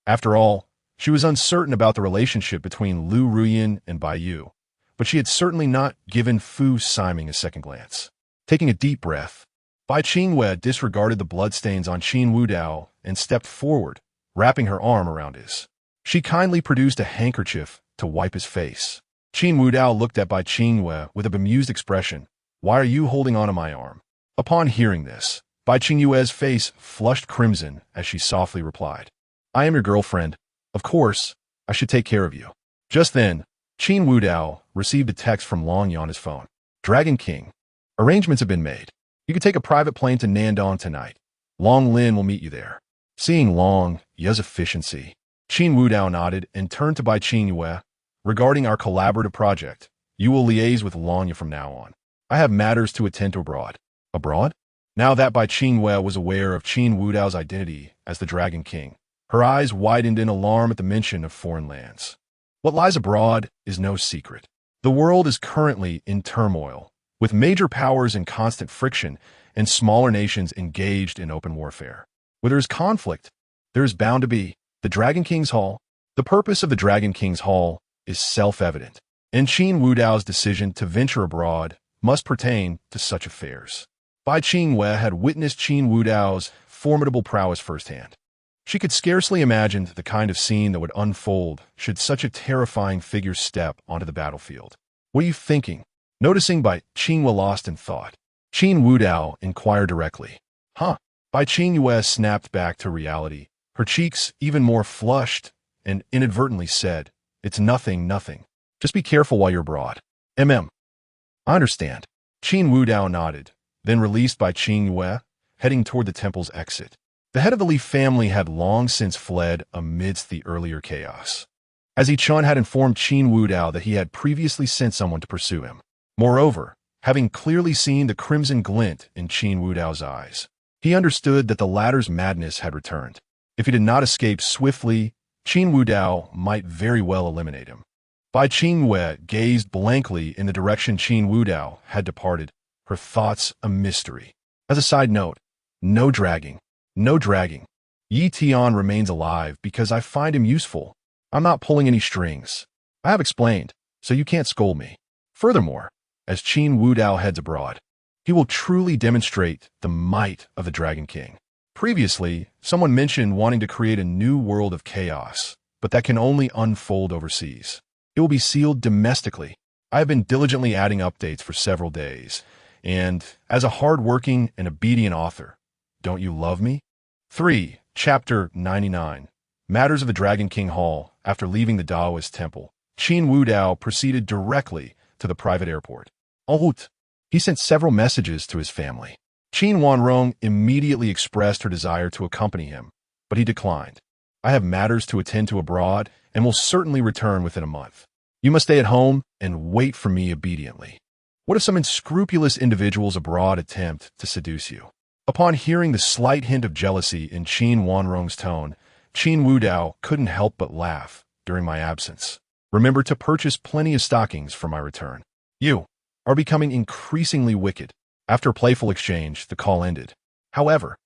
After all, she was uncertain about the relationship between Lu Ruyan and Bai Yu, but she had certainly not given Fu Siming a second glance. Taking a deep breath, Bai Qingwei disregarded the bloodstains on Qin Wudao and stepped forward, wrapping her arm around his. She kindly produced a handkerchief to wipe his face. Qin Wudao looked at Bai Qingwei with a bemused expression. "Why are you holding onto my arm?" Upon hearing this, Bai Qingwei's face flushed crimson as she softly replied, "I am your girlfriend. Of course, I should take care of you." Just then, Qin Wudao received a text from Long Yan on his phone. "Dragon King, arrangements have been made. You can take a private plane to Nandong tonight. Long Lin will meet you there." Seeing Long Ya's efficiency, Qin Wudao nodded and turned to Bai Qingwei. "Regarding our collaborative project, you will liaise with Long Ya from now on. I have matters to attend to abroad." Abroad? Now that Bai Qingwei was aware of Qin Wudao's identity as the Dragon King, her eyes widened in alarm at the mention of foreign lands. What lies abroad is no secret. The world is currently in turmoil, with major powers in constant friction and smaller nations engaged in open warfare. Where there is conflict, there is bound to be the Dragon King's Hall. The purpose of the Dragon King's Hall is self-evident, and Qin Wudao's decision to venture abroad must pertain to such affairs. Bai Qingwei had witnessed Qin Wudao's formidable prowess firsthand. She could scarcely imagine the kind of scene that would unfold should such a terrifying figure step onto the battlefield. "What are you thinking?" Noticing Bai Qingwei lost in thought, Qin Wudao inquired directly. "Huh?" Bai Qingwei snapped back to reality, her cheeks even more flushed, and inadvertently said, "It's nothing. Just be careful while you're abroad." "I understand." Qin Wudao nodded, then released Bai Qingwei, heading toward the temple's exit. The head of the Li family had long since fled amidst the earlier chaos, as Chun had informed Qin Wudao that he had previously sent someone to pursue him. Moreover, having clearly seen the crimson glint in Qin Wudao's eyes, he understood that the latter's madness had returned. If he did not escape swiftly, Qin Wudao might very well eliminate him. Bai Qingwei gazed blankly in the direction Qin Wudao had departed, her thoughts a mystery. As a side note, no dragging. Yi Tian remains alive because I find him useful. I'm not pulling any strings. I have explained, so you can't scold me. Furthermore, as Qin Wudao heads abroad, he will truly demonstrate the might of the Dragon King. Previously, someone mentioned wanting to create a new world of chaos, but that can only unfold overseas. It will be sealed domestically. I have been diligently adding updates for several days, and as a hard-working and obedient author, don't you love me? 3. Chapter 99. Matters of the Dragon King Hall. After leaving the Taoist temple, Qin Wudao proceeded directly to the private airport. En route, he sent several messages to his family. Qin Wanrong immediately expressed her desire to accompany him, but he declined. "I have matters to attend to abroad and will certainly return within a month. You must stay at home and wait for me obediently." What if some unscrupulous individuals abroad attempt to seduce you? Upon hearing the slight hint of jealousy in Qin Wanrong's tone, Qin Wudao couldn't help but laugh. "During my absence, remember to purchase plenty of stockings for my return. You are becoming increasingly wicked." After a playful exchange, the call ended. However,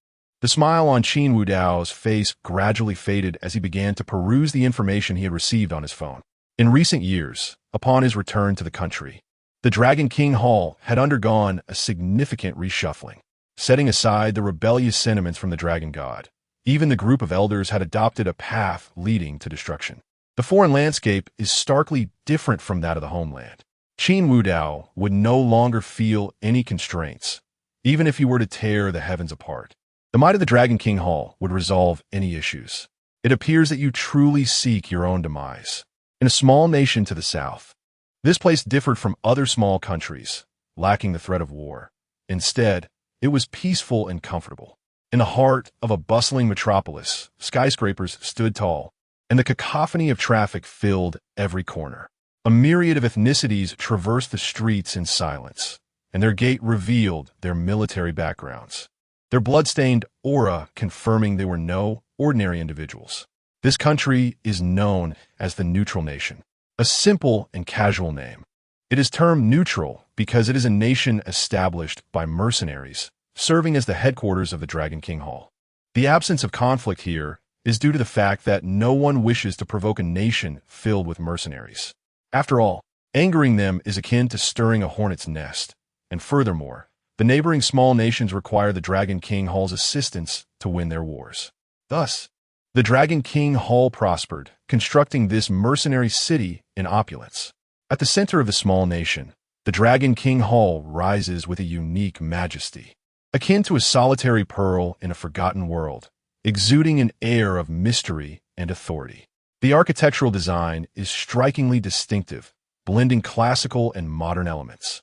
the smile on Qin Wudao's face gradually faded as he began to peruse the information he had received on his phone. In recent years, upon his return to the country, the Dragon King Hall had undergone a significant reshuffling. Setting aside the rebellious sentiments from the Dragon God, even the group of elders had adopted a path leading to destruction. The foreign landscape is starkly different from that of the homeland. Qin Wudao would no longer feel any constraints, even if he were to tear the heavens apart. The might of the Dragon King Hall would resolve any issues. It appears that you truly seek your own demise. In a small nation to the south, this place differed from other small countries, lacking the threat of war. Instead, it was peaceful and comfortable. In the heart of a bustling metropolis, skyscrapers stood tall, and the cacophony of traffic filled every corner. A myriad of ethnicities traversed the streets in silence, and their gait revealed their military backgrounds, their blood-stained aura confirming they were no ordinary individuals. This country is known as the neutral nation. a simple and casual name. It is termed neutral because it is a nation established by mercenaries, serving as the headquarters of the Dragon King Hall. The absence of conflict here is due to the fact that no one wishes to provoke a nation filled with mercenaries. After all, angering them is akin to stirring a hornet's nest, and furthermore, the neighboring small nations require the Dragon King Hall's assistance to win their wars. Thus, the Dragon King Hall prospered, constructing this mercenary city in opulence. At the center of the small nation, the Dragon King Hall rises with a unique majesty, akin to a solitary pearl in a forgotten world, exuding an air of mystery and authority. The architectural design is strikingly distinctive, blending classical and modern elements.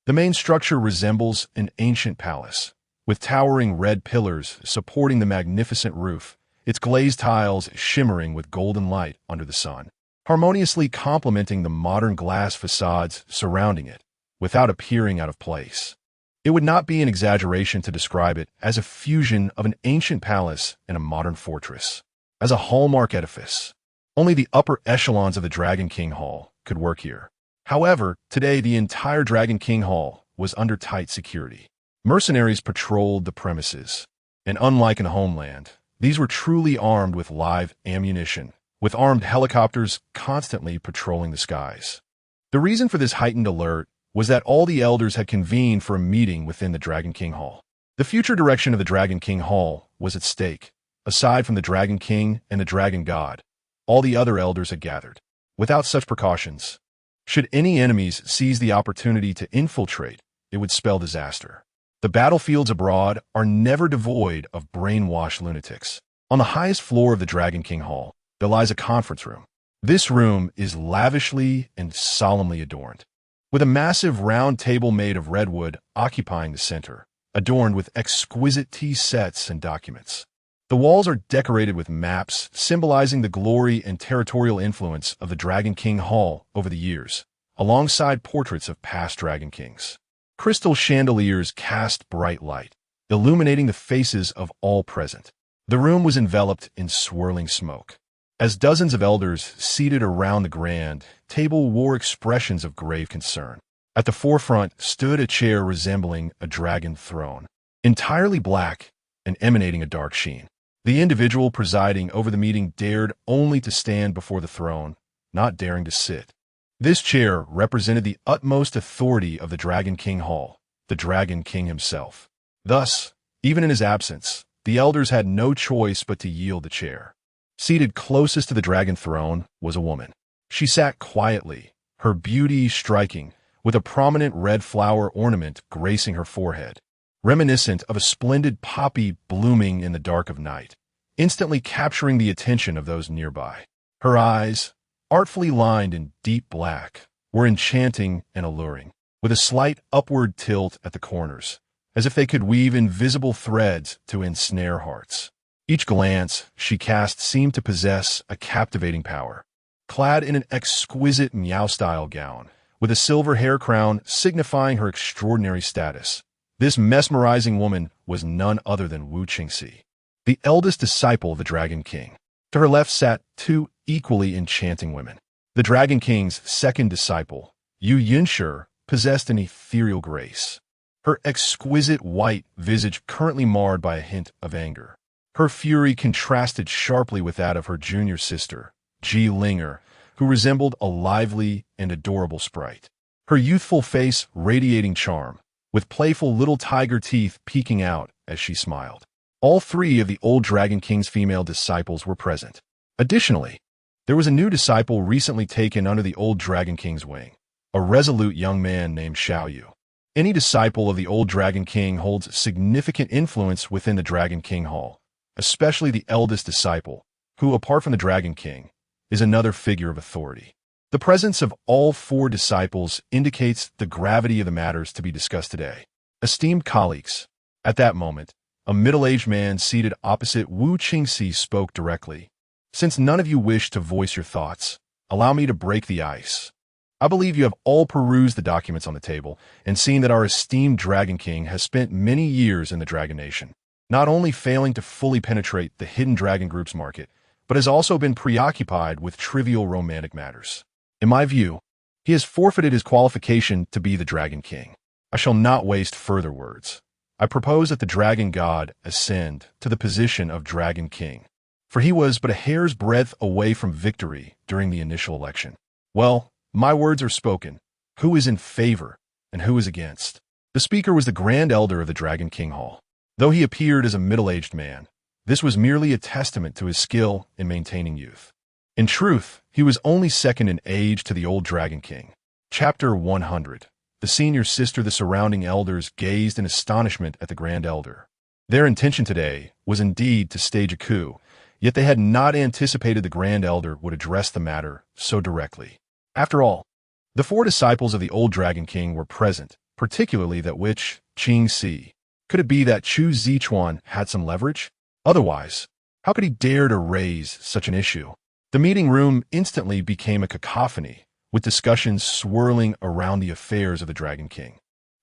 The main structure resembles an ancient palace, with towering red pillars supporting the magnificent roof, its glazed tiles shimmering with golden light under the sun, harmoniously complementing the modern glass facades surrounding it, without appearing out of place. It would not be an exaggeration to describe it as a fusion of an ancient palace and a modern fortress, as a hallmark edifice. Only the upper echelons of the Dragon King Hall could work here. However, today the entire Dragon King Hall was under tight security. Mercenaries patrolled the premises, and unlike in Homeland, these were truly armed with live ammunition, with armed helicopters constantly patrolling the skies. The reason for this heightened alert was that all the elders had convened for a meeting within the Dragon King Hall. The future direction of the Dragon King Hall was at stake. Aside from the Dragon King and the Dragon God, all the other elders had gathered. Without such precautions, should any enemies seize the opportunity to infiltrate, it would spell disaster. The battlefields abroad are never devoid of brainwashed lunatics. On the highest floor of the Dragon King Hall, there lies a conference room. This room is lavishly and solemnly adorned, with a massive round table made of redwood occupying the center, adorned with exquisite tea sets and documents. The walls are decorated with maps symbolizing the glory and territorial influence of the Dragon King Hall over the years, alongside portraits of past Dragon Kings. Crystal chandeliers cast bright light, illuminating the faces of all present. The room was enveloped in swirling smoke. As dozens of elders seated around the grand table wore expressions of grave concern. At the forefront stood a chair resembling a dragon throne, entirely black and emanating a dark sheen. The individual presiding over the meeting dared only to stand before the throne, not daring to sit. This chair represented the utmost authority of the Dragon King Hall, the Dragon King himself. Thus, even in his absence, the elders had no choice but to yield the chair. Seated closest to the dragon throne was a woman. She sat quietly, her beauty striking, with a prominent red flower ornament gracing her forehead, reminiscent of a splendid poppy blooming in the dark of night, instantly capturing the attention of those nearby. Her eyes, artfully lined in deep black, were enchanting and alluring, with a slight upward tilt at the corners, as if they could weave invisible threads to ensnare hearts. Each glance she cast seemed to possess a captivating power. Clad in an exquisite Miao-style gown, with a silver hair crown signifying her extraordinary status, this mesmerizing woman was none other than Wu Qingxi, the eldest disciple of the Dragon King. To her left sat two equally enchanting women. The Dragon King's second disciple, Yu Yunshi, possessed an ethereal grace, her exquisite white visage currently marred by a hint of anger. Her fury contrasted sharply with that of her junior sister, Ji Linger, who resembled a lively and adorable sprite, her youthful face radiating charm, with playful little tiger teeth peeking out as she smiled. All three of the old Dragon King's female disciples were present. Additionally, there was a new disciple recently taken under the old Dragon King's wing, a resolute young man named Xiaoyu. Any disciple of the old Dragon King holds significant influence within the Dragon King Hall, especially the eldest disciple, who, apart from the Dragon King, is another figure of authority. The presence of all four disciples indicates the gravity of the matters to be discussed today. Esteemed colleagues, at that moment, a middle-aged man seated opposite Wu Qingxi spoke directly. Since none of you wish to voice your thoughts, allow me to break the ice. I believe you have all perused the documents on the table and seen that our esteemed Dragon King has spent many years in the Dragon Nation, not only failing to fully penetrate the hidden dragon group's market, but has also been preoccupied with trivial romantic matters. In my view, he has forfeited his qualification to be the Dragon King. I shall not waste further words. I propose that the Dragon God ascend to the position of Dragon King, for he was but a hair's breadth away from victory during the initial election. Well, my words are spoken. Who is in favor and who is against? The speaker was the Grand Elder of the Dragon King Hall. Though he appeared as a middle-aged man, this was merely a testament to his skill in maintaining youth. In truth, he was only second in age to the old Dragon King. Chapter 100. The senior sister, the surrounding elders gazed in astonishment at the Grand Elder. Their intention today was indeed to stage a coup, yet they had not anticipated the Grand Elder would address the matter so directly. After all, the 4 disciples of the old Dragon King were present, particularly that witch, Qing Si. Could it be that Chu Zichuan had some leverage? Otherwise, how could he dare to raise such an issue? The meeting room instantly became a cacophony, with discussions swirling around the affairs of the Dragon King.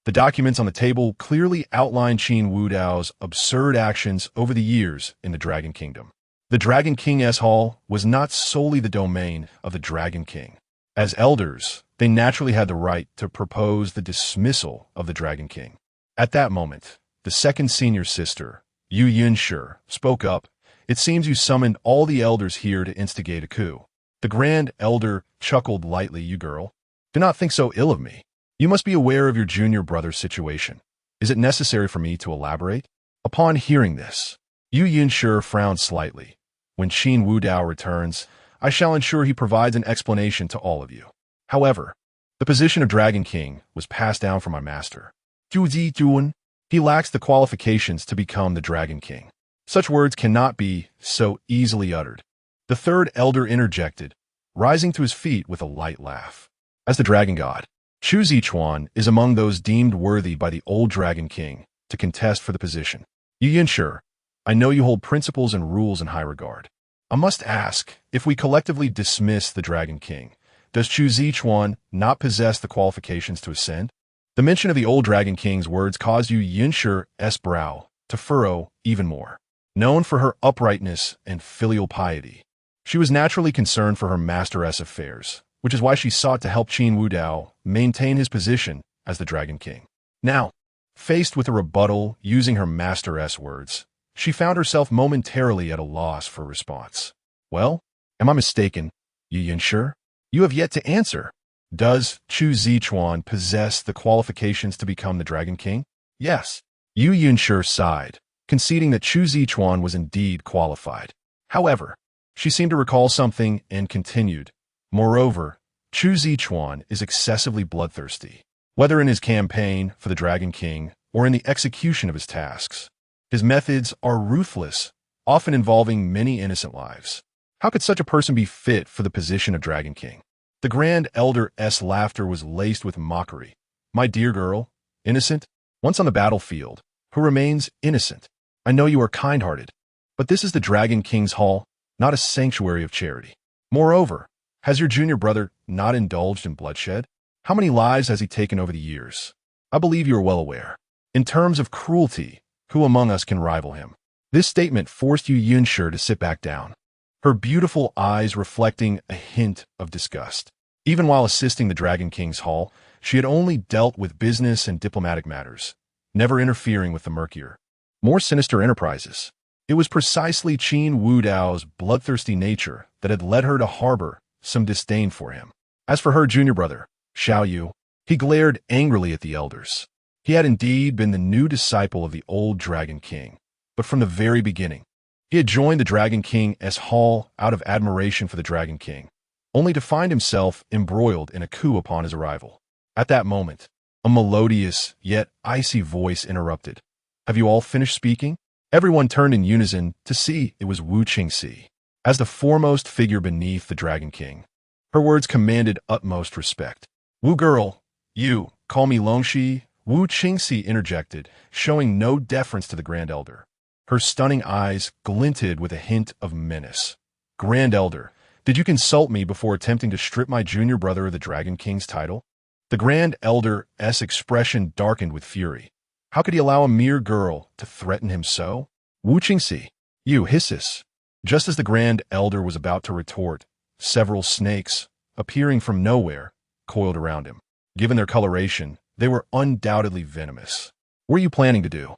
The documents on the table clearly outlined Qin Wudao's absurd actions over the years in the Dragon Kingdom. The Dragon King's Hall was not solely the domain of the Dragon King. As elders, they naturally had the right to propose the dismissal of the Dragon King. At that moment, the second senior sister, Yu Yunshi, spoke up. It seems you summoned all the elders here to instigate a coup. The Grand Elder chuckled lightly. You girl, do not think so ill of me. You must be aware of your junior brother's situation. Is it necessary for me to elaborate? Upon hearing this, Yu Yunshi frowned slightly. When Qin Wudao returns, I shall ensure he provides an explanation to all of you. However, the position of Dragon King was passed down from my master. Zhu Zijuan, he lacks the qualifications to become the Dragon King. Such words cannot be so easily uttered. The third elder interjected, rising to his feet with a light laugh. As the Dragon God, Chu Zichuan is among those deemed worthy by the old Dragon King to contest for the position. Yu Yunshi, I know you hold principles and rules in high regard. I must ask, if we collectively dismiss the Dragon King, does Chu Zichuan not possess the qualifications to ascend? The mention of the old Dragon King's words caused Yu Yunshi's brow to furrow even more. Known for her uprightness and filial piety, she was naturally concerned for her master's affairs, which is why she sought to help Qin Wudao maintain his position as the Dragon King. Now, faced with a rebuttal using her master's words, she found herself momentarily at a loss for a response. Well, am I mistaken, Yu Yunshi? You have yet to answer. Does Chu Zichuan possess the qualifications to become the Dragon King? Yes. Yu Yunshi sighed, conceding that Chu Zichuan was indeed qualified. However, she seemed to recall something and continued. Moreover, Chu Zichuan is excessively bloodthirsty, whether in his campaign for the Dragon King or in the execution of his tasks. His methods are ruthless, often involving many innocent lives. How could such a person be fit for the position of Dragon King? The Grand Elder's laughter was laced with mockery. My dear girl, innocent, once on the battlefield, who remains innocent. I know you are kind-hearted, but this is the Dragon King's Hall, not a sanctuary of charity. Moreover, has your junior brother not indulged in bloodshed? How many lives has he taken over the years? I believe you are well aware. In terms of cruelty, who among us can rival him? This statement forced Yu Yunshi to sit back down, her beautiful eyes reflecting a hint of disgust. Even while assisting the Dragon King's Hall, she had only dealt with business and diplomatic matters, never interfering with the murkier, more sinister enterprises. It was precisely Qin Wudao's bloodthirsty nature that had led her to harbor some disdain for him. As for her junior brother, Xiao Yu, he glared angrily at the elders. He had indeed been the new disciple of the old Dragon King, but from the very beginning, he had joined the Dragon King's Hall out of admiration for the Dragon King, only to find himself embroiled in a coup upon his arrival. At that moment, a melodious yet icy voice interrupted. Have you all finished speaking? Everyone turned in unison to see it was Wu Qingxi, as the foremost figure beneath the Dragon King. Her words commanded utmost respect. Wu girl, you, call me Longxi, Wu Qingxi interjected, showing no deference to the Grand Elder. Her stunning eyes glinted with a hint of menace. Grand Elder, did you consult me before attempting to strip my junior brother of the Dragon King's title? The Grand Elder's expression darkened with fury. How could he allow a mere girl to threaten him so? Wu Qingxi, you hisses. Just as the Grand Elder was about to retort, several snakes, appearing from nowhere, coiled around him. Given their coloration, they were undoubtedly venomous. What are you planning to do?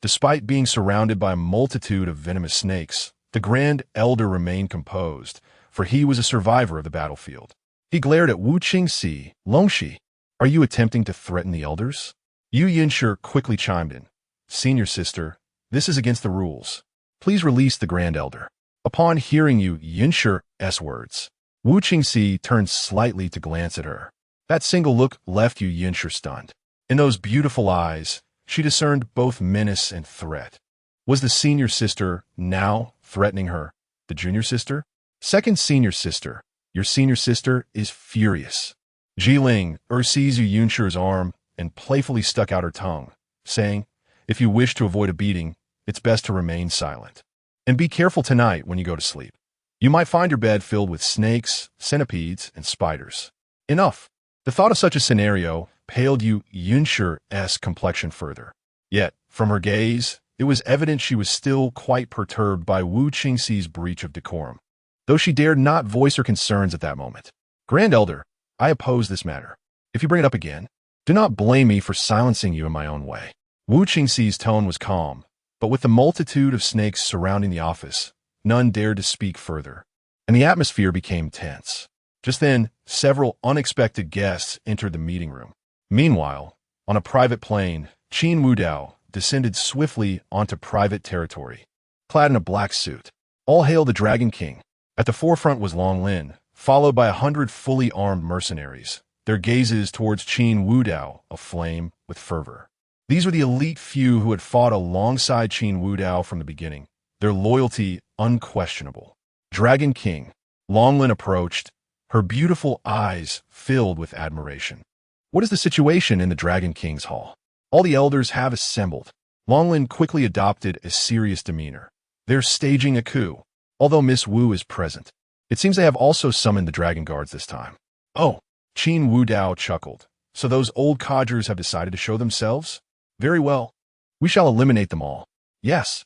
Despite being surrounded by a multitude of venomous snakes, the Grand Elder remained composed, for he was a survivor of the battlefield. He glared at Wu Qingxi. Longxi, are you attempting to threaten the elders? Yu Yinshi quickly chimed in. Senior sister, this is against the rules. Please release the Grand Elder. Upon hearing Yu Yinshi's words, Wu Qingxi turned slightly to glance at her. That single look left Yu Yinshi stunned. In those beautiful eyes, she discerned both menace and threat. Was the senior sister now threatening her, the junior sister? Second senior sister, your senior sister is furious. Jiling seized Yu Yinshi's arm and playfully stuck out her tongue, saying, if you wish to avoid a beating, it's best to remain silent. And be careful tonight when you go to sleep. You might find your bed filled with snakes, centipedes, and spiders. Enough. The thought of such a scenario paled Yu Yinshi's complexion further. Yet, from her gaze, it was evident she was still quite perturbed by Wu Qingxi's breach of decorum, though she dared not voice her concerns at that moment. Grand Elder, I oppose this matter. If you bring it up again, do not blame me for silencing you in my own way. Wu Qingxi's tone was calm, but with the multitude of snakes surrounding the office, none dared to speak further, and the atmosphere became tense. Just then, several unexpected guests entered the meeting room. Meanwhile, on a private plane, Qin Wudao descended swiftly onto private territory, clad in a black suit. All hail the Dragon King. At the forefront was Long Lin, followed by 100 fully armed mercenaries, their gazes towards Qin Wudao aflame with fervor. These were the elite few who had fought alongside Qin Wudao from the beginning, their loyalty unquestionable. Dragon King. Long Lin approached, her beautiful eyes filled with admiration. What is the situation in the Dragon King's hall? All the elders have assembled. Long Lin quickly adopted a serious demeanor. They're staging a coup, although Miss Wu is present. It seems they have also summoned the Dragon Guards this time. Oh, Qin Wudao chuckled. So those old codgers have decided to show themselves? Very well. We shall eliminate them all. Yes.